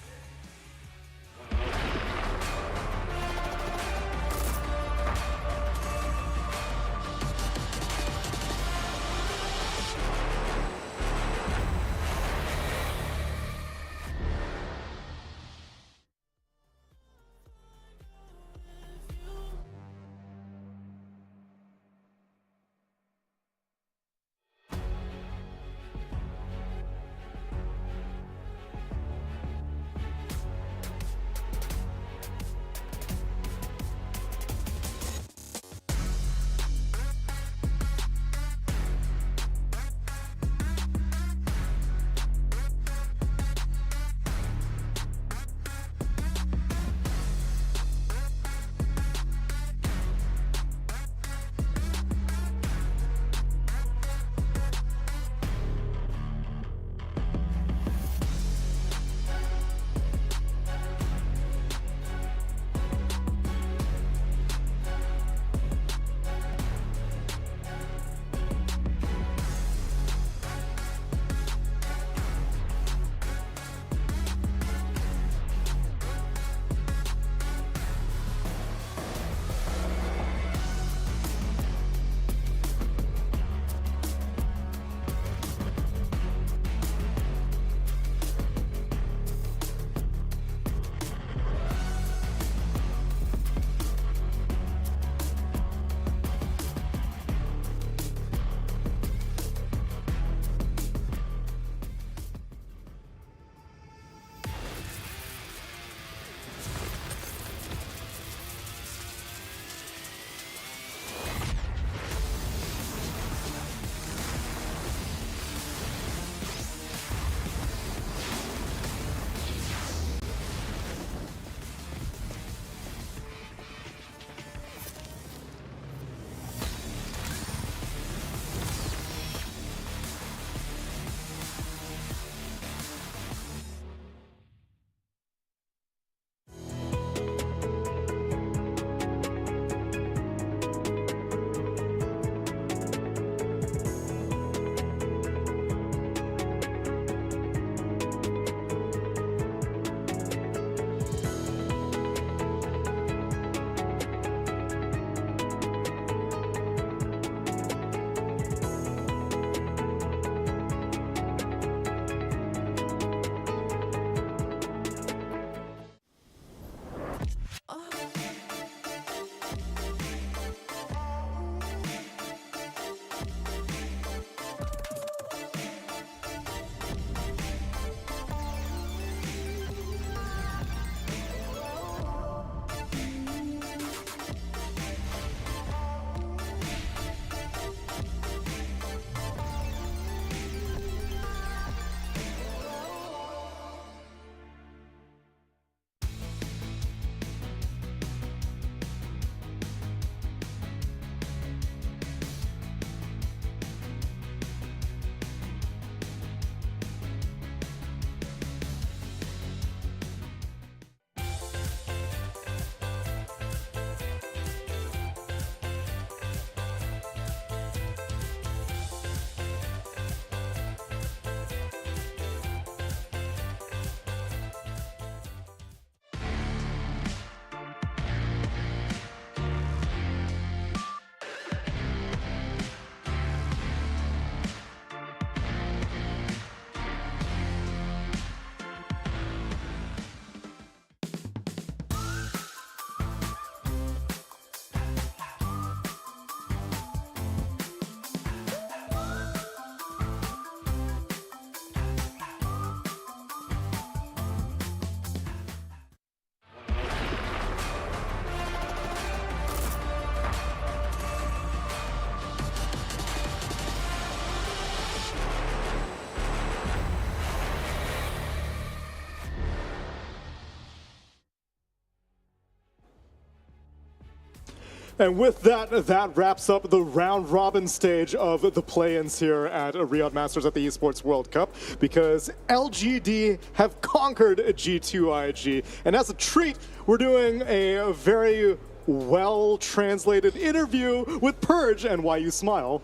And with that, that wraps up the round-robin stage of the play-ins here at Riyadh Masters at the Esports World Cup, because LGD have conquered G2IG. And as a treat, we're doing a very well-translated interview with Purge and Why You Smile.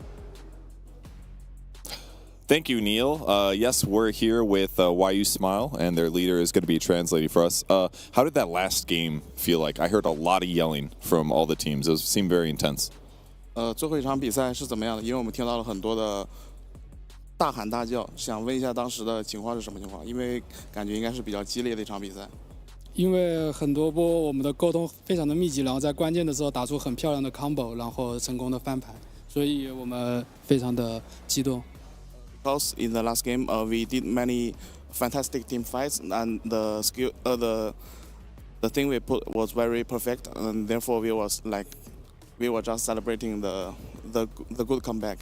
Thank you, Neil. Yes, we're here with Why You Smile, and their leader is going to be translating for us. How did that last game feel like? I heard a lot of yelling from all the teams. It seemed very intense. 最后一场比赛是怎么样的？因为我们听到了很多的大喊大叫，想问一下当时的情况是什么情况？因为感觉应该是比较激烈的一场比赛。因为很多波我们的沟通非常的密集，然后在关键的时候打出很漂亮的 combo， 然后成功的翻盘，所以我们非常的激动。Because in the last game, we did many fantastic team fights, and the skill, the thing we put was very perfect, and therefore we were just celebrating the good comeback.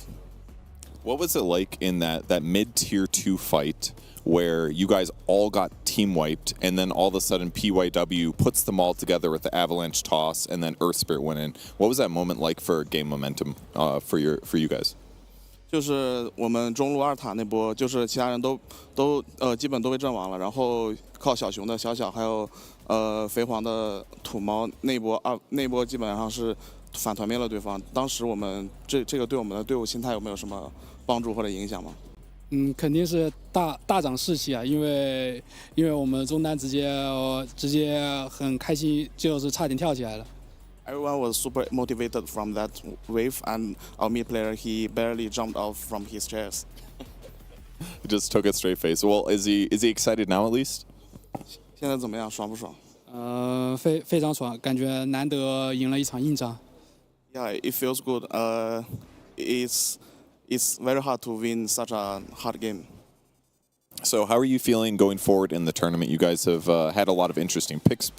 What was it like in that mid-tier 2 fight where you guys all got team wiped, and then all of a sudden PYW puts them all together with the avalanche toss, and then Earth Spirit went in? What was that moment like for game momentum for you guys? 就是我们中路2塔那波，就是其他人都基本都被阵亡了，然后靠小熊的小还有肥黄的土猫那一波基本上是反团灭了对方。当时我们这个对我们的队伍心态有没有什么帮助或者影响吗？肯定是大涨士气啊，因为我们中单直接很开心，就是差点跳起来了。Everyone was super motivated from that wave, and our mid player, he barely jumped off from his chairs. He just took a straight face. Well, is he excited now at least? 现在怎么样？爽不爽？非常爽，感觉难得赢了一场硬仗。Yeah, it feels good. It's very hard to win such a hard game. So how are you feeling going forward in the tournament? You guys have had a lot of interesting picks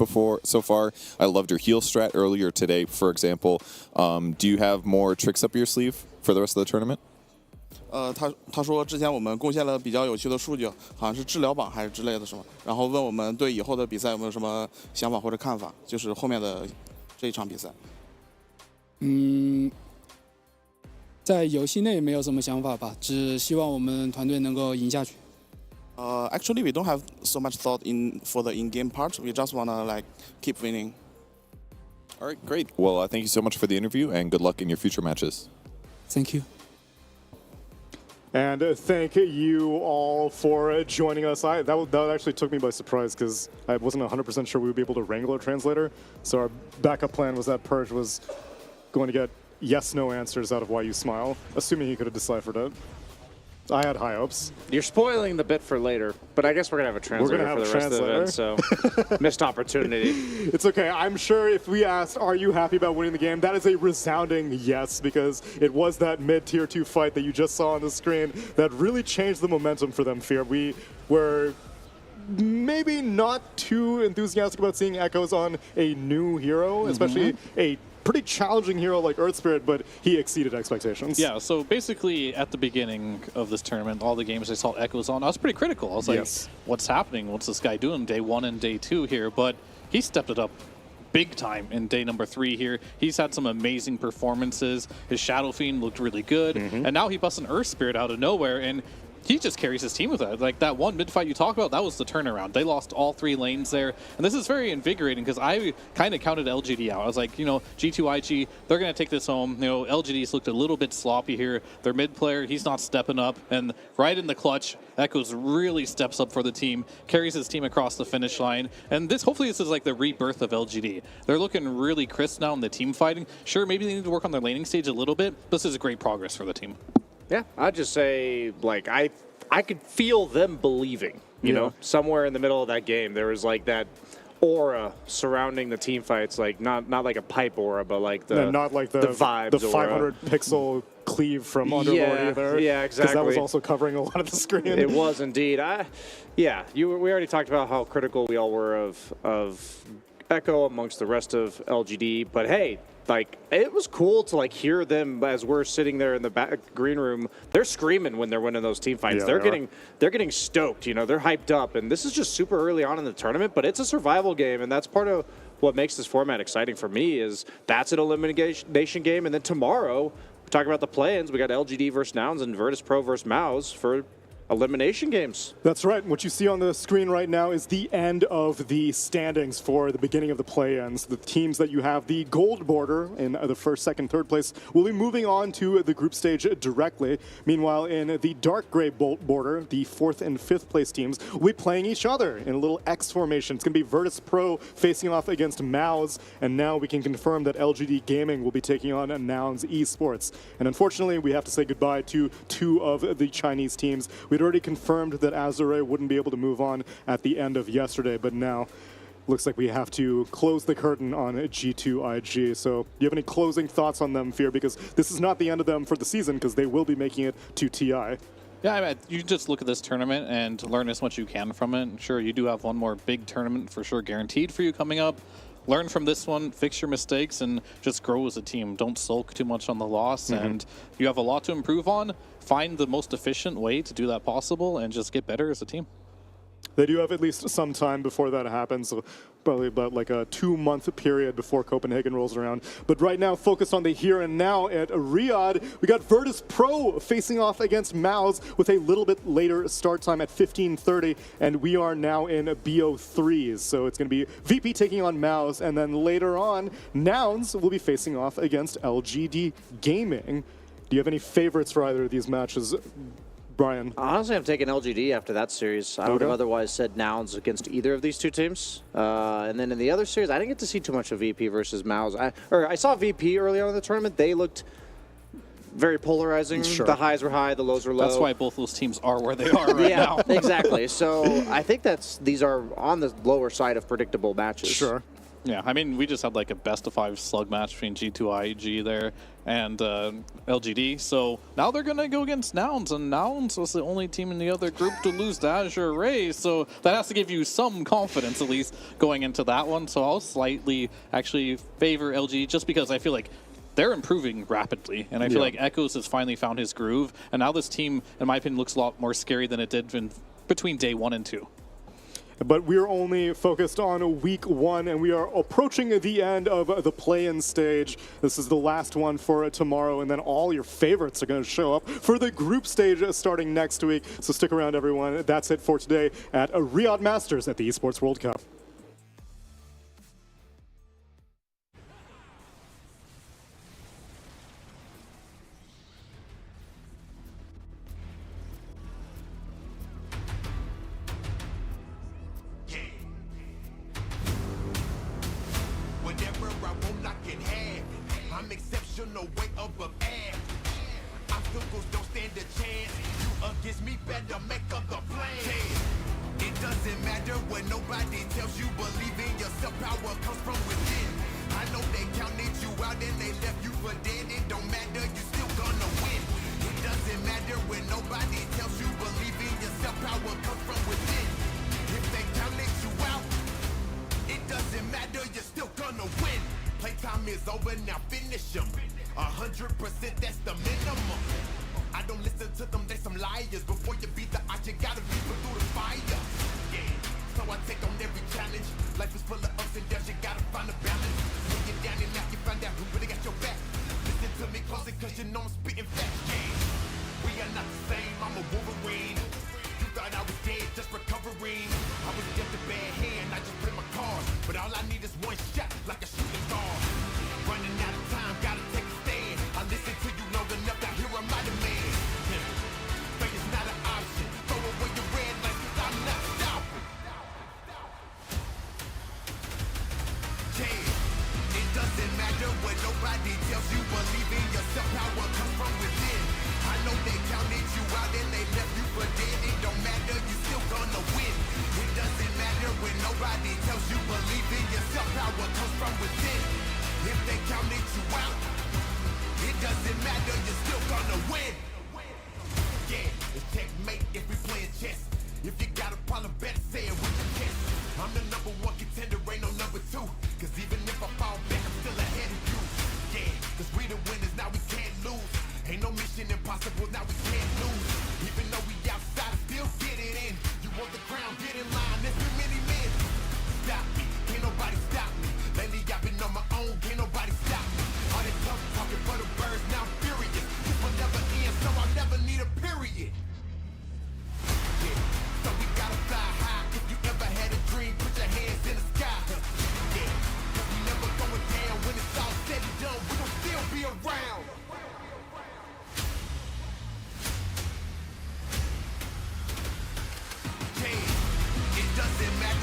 so far. I loved your heal strat earlier today, for example. Do you have more tricks up your sleeve for the rest of the tournament? 他说之前我们贡献了比较有趣的数据，好像是治疗榜还是之类的，是吗？然后问我们对以后的比赛有没有什么想法或者看法，就是后面的这一场比赛。在游戏内没有什么想法吧，只希望我们团队能够赢下去。Actually, we don't have so much thought for the in-game part. We just wanna keep winning. All right, great. Well, thank you so much for the interview, and good luck in your future matches. Thank you. And thank you all for joining us. That actually took me by surprise because I wasn't 100% sure we would be able to wrangle a translator. So our backup plan was that Purge was going to get yes/no answers out of Why You Smile, assuming he could have deciphered it. I had high hopes. You're spoiling the bit for later, but I guess we're going to have a translator for the rest of the event, so missed opportunity. It's okay. I'm sure if we asked, are you happy about winning the game, that is a resounding yes, because it was that mid-tier 2 fight that you just saw on the screen that really changed the momentum for them, Fear. We were maybe not too enthusiastic about seeing Echoes on a new hero, especially a pretty challenging hero like Earth Spirit, but he exceeded expectations. Yeah, so basically at the beginning of this tournament, all the games I saw Echoes on, I was pretty critical. I was like, what's happening? What's this guy doing day 1 and day 2 here? But he stepped it up big time in day number 3 here. He's had some amazing performances. His Shadow Fiend looked really good. And now he busts an Earth Spirit out of nowhere, and he just carries his team with that. Like that one mid fight you talk about, that was the turnaround. They lost all 3 lanes there. And this is very invigorating because I kind of counted LGD out. I was like, G2IG, they're going to take this home. LGD's looked a little bit sloppy here. Their mid player, he's not stepping up. And right in the clutch, Echoes really steps up for the team, carries his team across the finish line. And hopefully this is like the rebirth of LGD. They're looking really crisp now in the team fighting. Sure, maybe they need to work on their laning stage a little bit. But this is great progress for the team. Yeah, I'd just say, I could feel them believing, you know, somewhere in the middle of that game. There was that aura surrounding the team fights, not like a pipe aura, but not like the vibes, the 500 pixel cleave from Underlord either. Yeah, exactly. Because that was also covering a lot of the screen. It was indeed. We already talked about how critical we all were of Echo amongst the rest of LGD, but hey, it was cool to hear them as we're sitting there in the back green room. They're screaming when they're winning those team fights. Yeah, they're getting stoked. They're hyped up, and this is just super early on in the tournament. But it's a survival game, and that's part of what makes this format exciting for me is that's an elimination game, and then tomorrow we talk about the play-ins. We got LGD versus Nouns and virtus.pro versus Mouse for elimination games. That's right. What you see on the screen right now is the end of the standings for the beginning of the play-ins. The teams that you have the gold border in the first, second, third place will be moving on to the group stage directly. Meanwhile, in the dark gray border, the fourth and fifth place teams will be playing each other in a little X formation. It's going to be virtus.pro facing off against Mouse, and now we can confirm that LGD Gaming will be taking on Nouns Esports. And unfortunately, we have to say goodbye to two of the Chinese teams. We'd already confirmed that Azure wouldn't be able to move on at the end of yesterday, but now looks like we have to close the curtain on G2IG. So do you have any closing thoughts on them, Fear? Because this is not the end of them for the season, because they will be making it to TI. Yeah, I mean, you just look at this tournament and learn as much as you can from it. Sure, you do have one more big tournament for sure guaranteed for you coming up. Learn from this one, fix your mistakes, and just grow as a team. Don't sulk too much on the loss, and you have a lot to improve on. Find the most efficient way to do that possible, and just get better as a team. They do have at least some time before that happens, so probably about like a 2-month period before Copenhagen rolls around. But right now, focused on the here and now at Riyadh, we got virtus.pro facing off against Mouse with a little bit later start time at 15:30, and we are now in BO3s. So it's going to be VP taking on Mouse, and then later on, Nouns will be facing off against LGD Gaming. Do you have any favorites for either of these matches, Brian? Honestly, I'm taking LGD after that series. I would have otherwise said Nouns against either of these two teams. And then in the other series, I didn't get to see too much of VP versus Mouse. I saw VP early on in the tournament. They looked very polarizing. Sure. The highs were high, the lows were low. That's why both those teams are where they are right now. Yeah, exactly. So I think these are on the lower side of predictable matches. Sure. Yeah, I mean, we just had like a best-of-5 slug match between G2IG there and LGD. So now they're going to go against Nouns, and Nouns was the only team in the other group to lose to Azure Ray. So that has to give you some confidence, at least, going into that one. So I'll slightly actually favor LG just because I feel like they're improving rapidly, and I feel like Echoes has finally found his groove. And now this team, in my opinion, looks a lot more scary than it did between day 1 and 2. But we're only focused on week 1, and we are approaching the end of the play-in stage. This is the last one for tomorrow, and then all your favorites are going to show up for the group stage starting next week. So stick around, everyone. That's it for today at Riyadh Masters at the Esports World Cup. I'm exceptional, way above average. Obstacles don't stand a chance. You against me, better make up the plan. It doesn't matter what nobody tells you. Believe in yourself, power comes from within. I know they counted you out and they left you for dead. It don't matter, you still gonna win. It doesn't matter when nobody tells you. Believe in yourself, power comes from within. If they counted you out, it doesn't matter, you're still gonna win. Playtime is over, now finish them. 100%, that's the minimum. I don't listen to them, they some liars. Before you beat the odds, you gotta be put through the fire. Yeah, so I take on every challenge. Life is full of ups and downs, you gotta find a balance. When you're down and out, you find out who really got your back. Listen to me closer, cause you know I'm spitting facts. Yeah, we are not the same, I'm a Wolverine. You thought I was dead, just recovering. I was just a bad hand, I just played my cards. But all I need is one shot, like a shooting star. Running out of time, gotta take a stand. I listen to you long enough, I hear I'm not a man. Faith is not an option. Throw away your red lights, cause I'm not stopping. Yeah, it doesn't matter what nobody tells you. Believe in yourself, power comes from within. I know they counted you out and they left you for dead. It don't matter, you still gonna win. It doesn't matter when nobody tells you. Believe in yourself, power comes from within. If they counted you out, it doesn't matter, you're still gonna win. Yeah, it's checkmate if we playing chess. If you got a problem, better say it with your chest. I'm the #1 contender, ain't no #2. Cause even if I fall back, I'm still ahead of you. Yeah, cause we the winners, now we can't lose. Ain't no mission impossible, now we can't lose. Even though we outside, still get it in. You want the crown, get in line, there's been many men. Stop me, can't nobody stop me.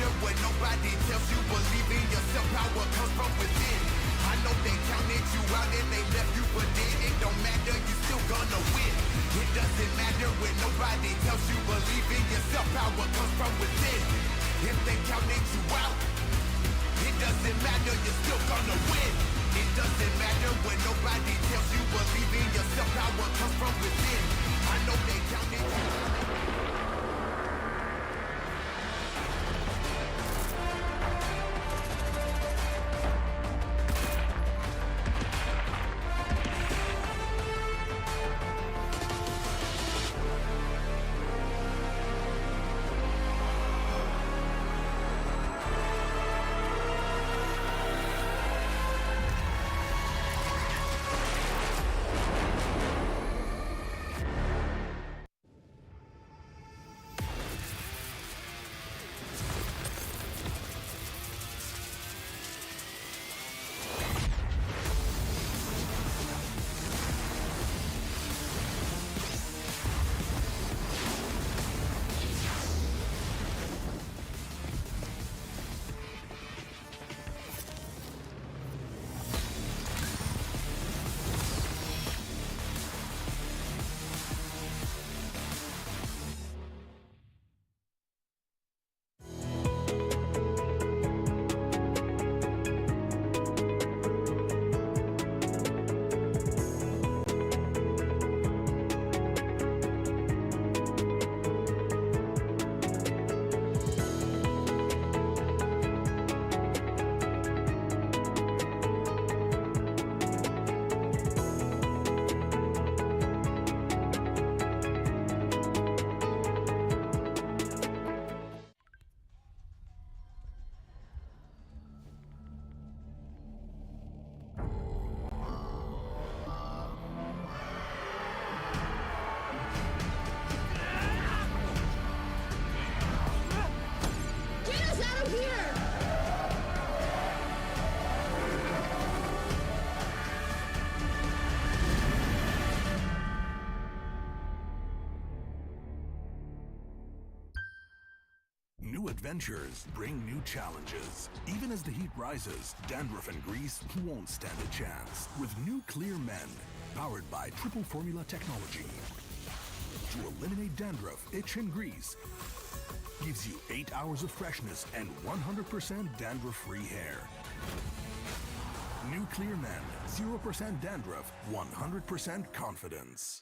matter what nobody tells you. Believe in yourself, power comes from within. I know they counted you out and they left you, but then it don't matter, you still gonna win. It doesn't matter when nobody tells you. Believe in yourself, power comes from within. If they counted you out, it doesn't matter, you're still gonna win. It doesn't matter when nobody tells you. Believe in yourself, power comes from within. I know they counted you out. New adventures bring new challenges. Even as the heat rises, dandruff and grease won't stand a chance. With new Clear Men, powered by triple formula technology. To eliminate dandruff, itch, and grease, gives you 8 hours of freshness and 100% dandruff-free hair. New Clear Men, 0% dandruff, 100% confidence.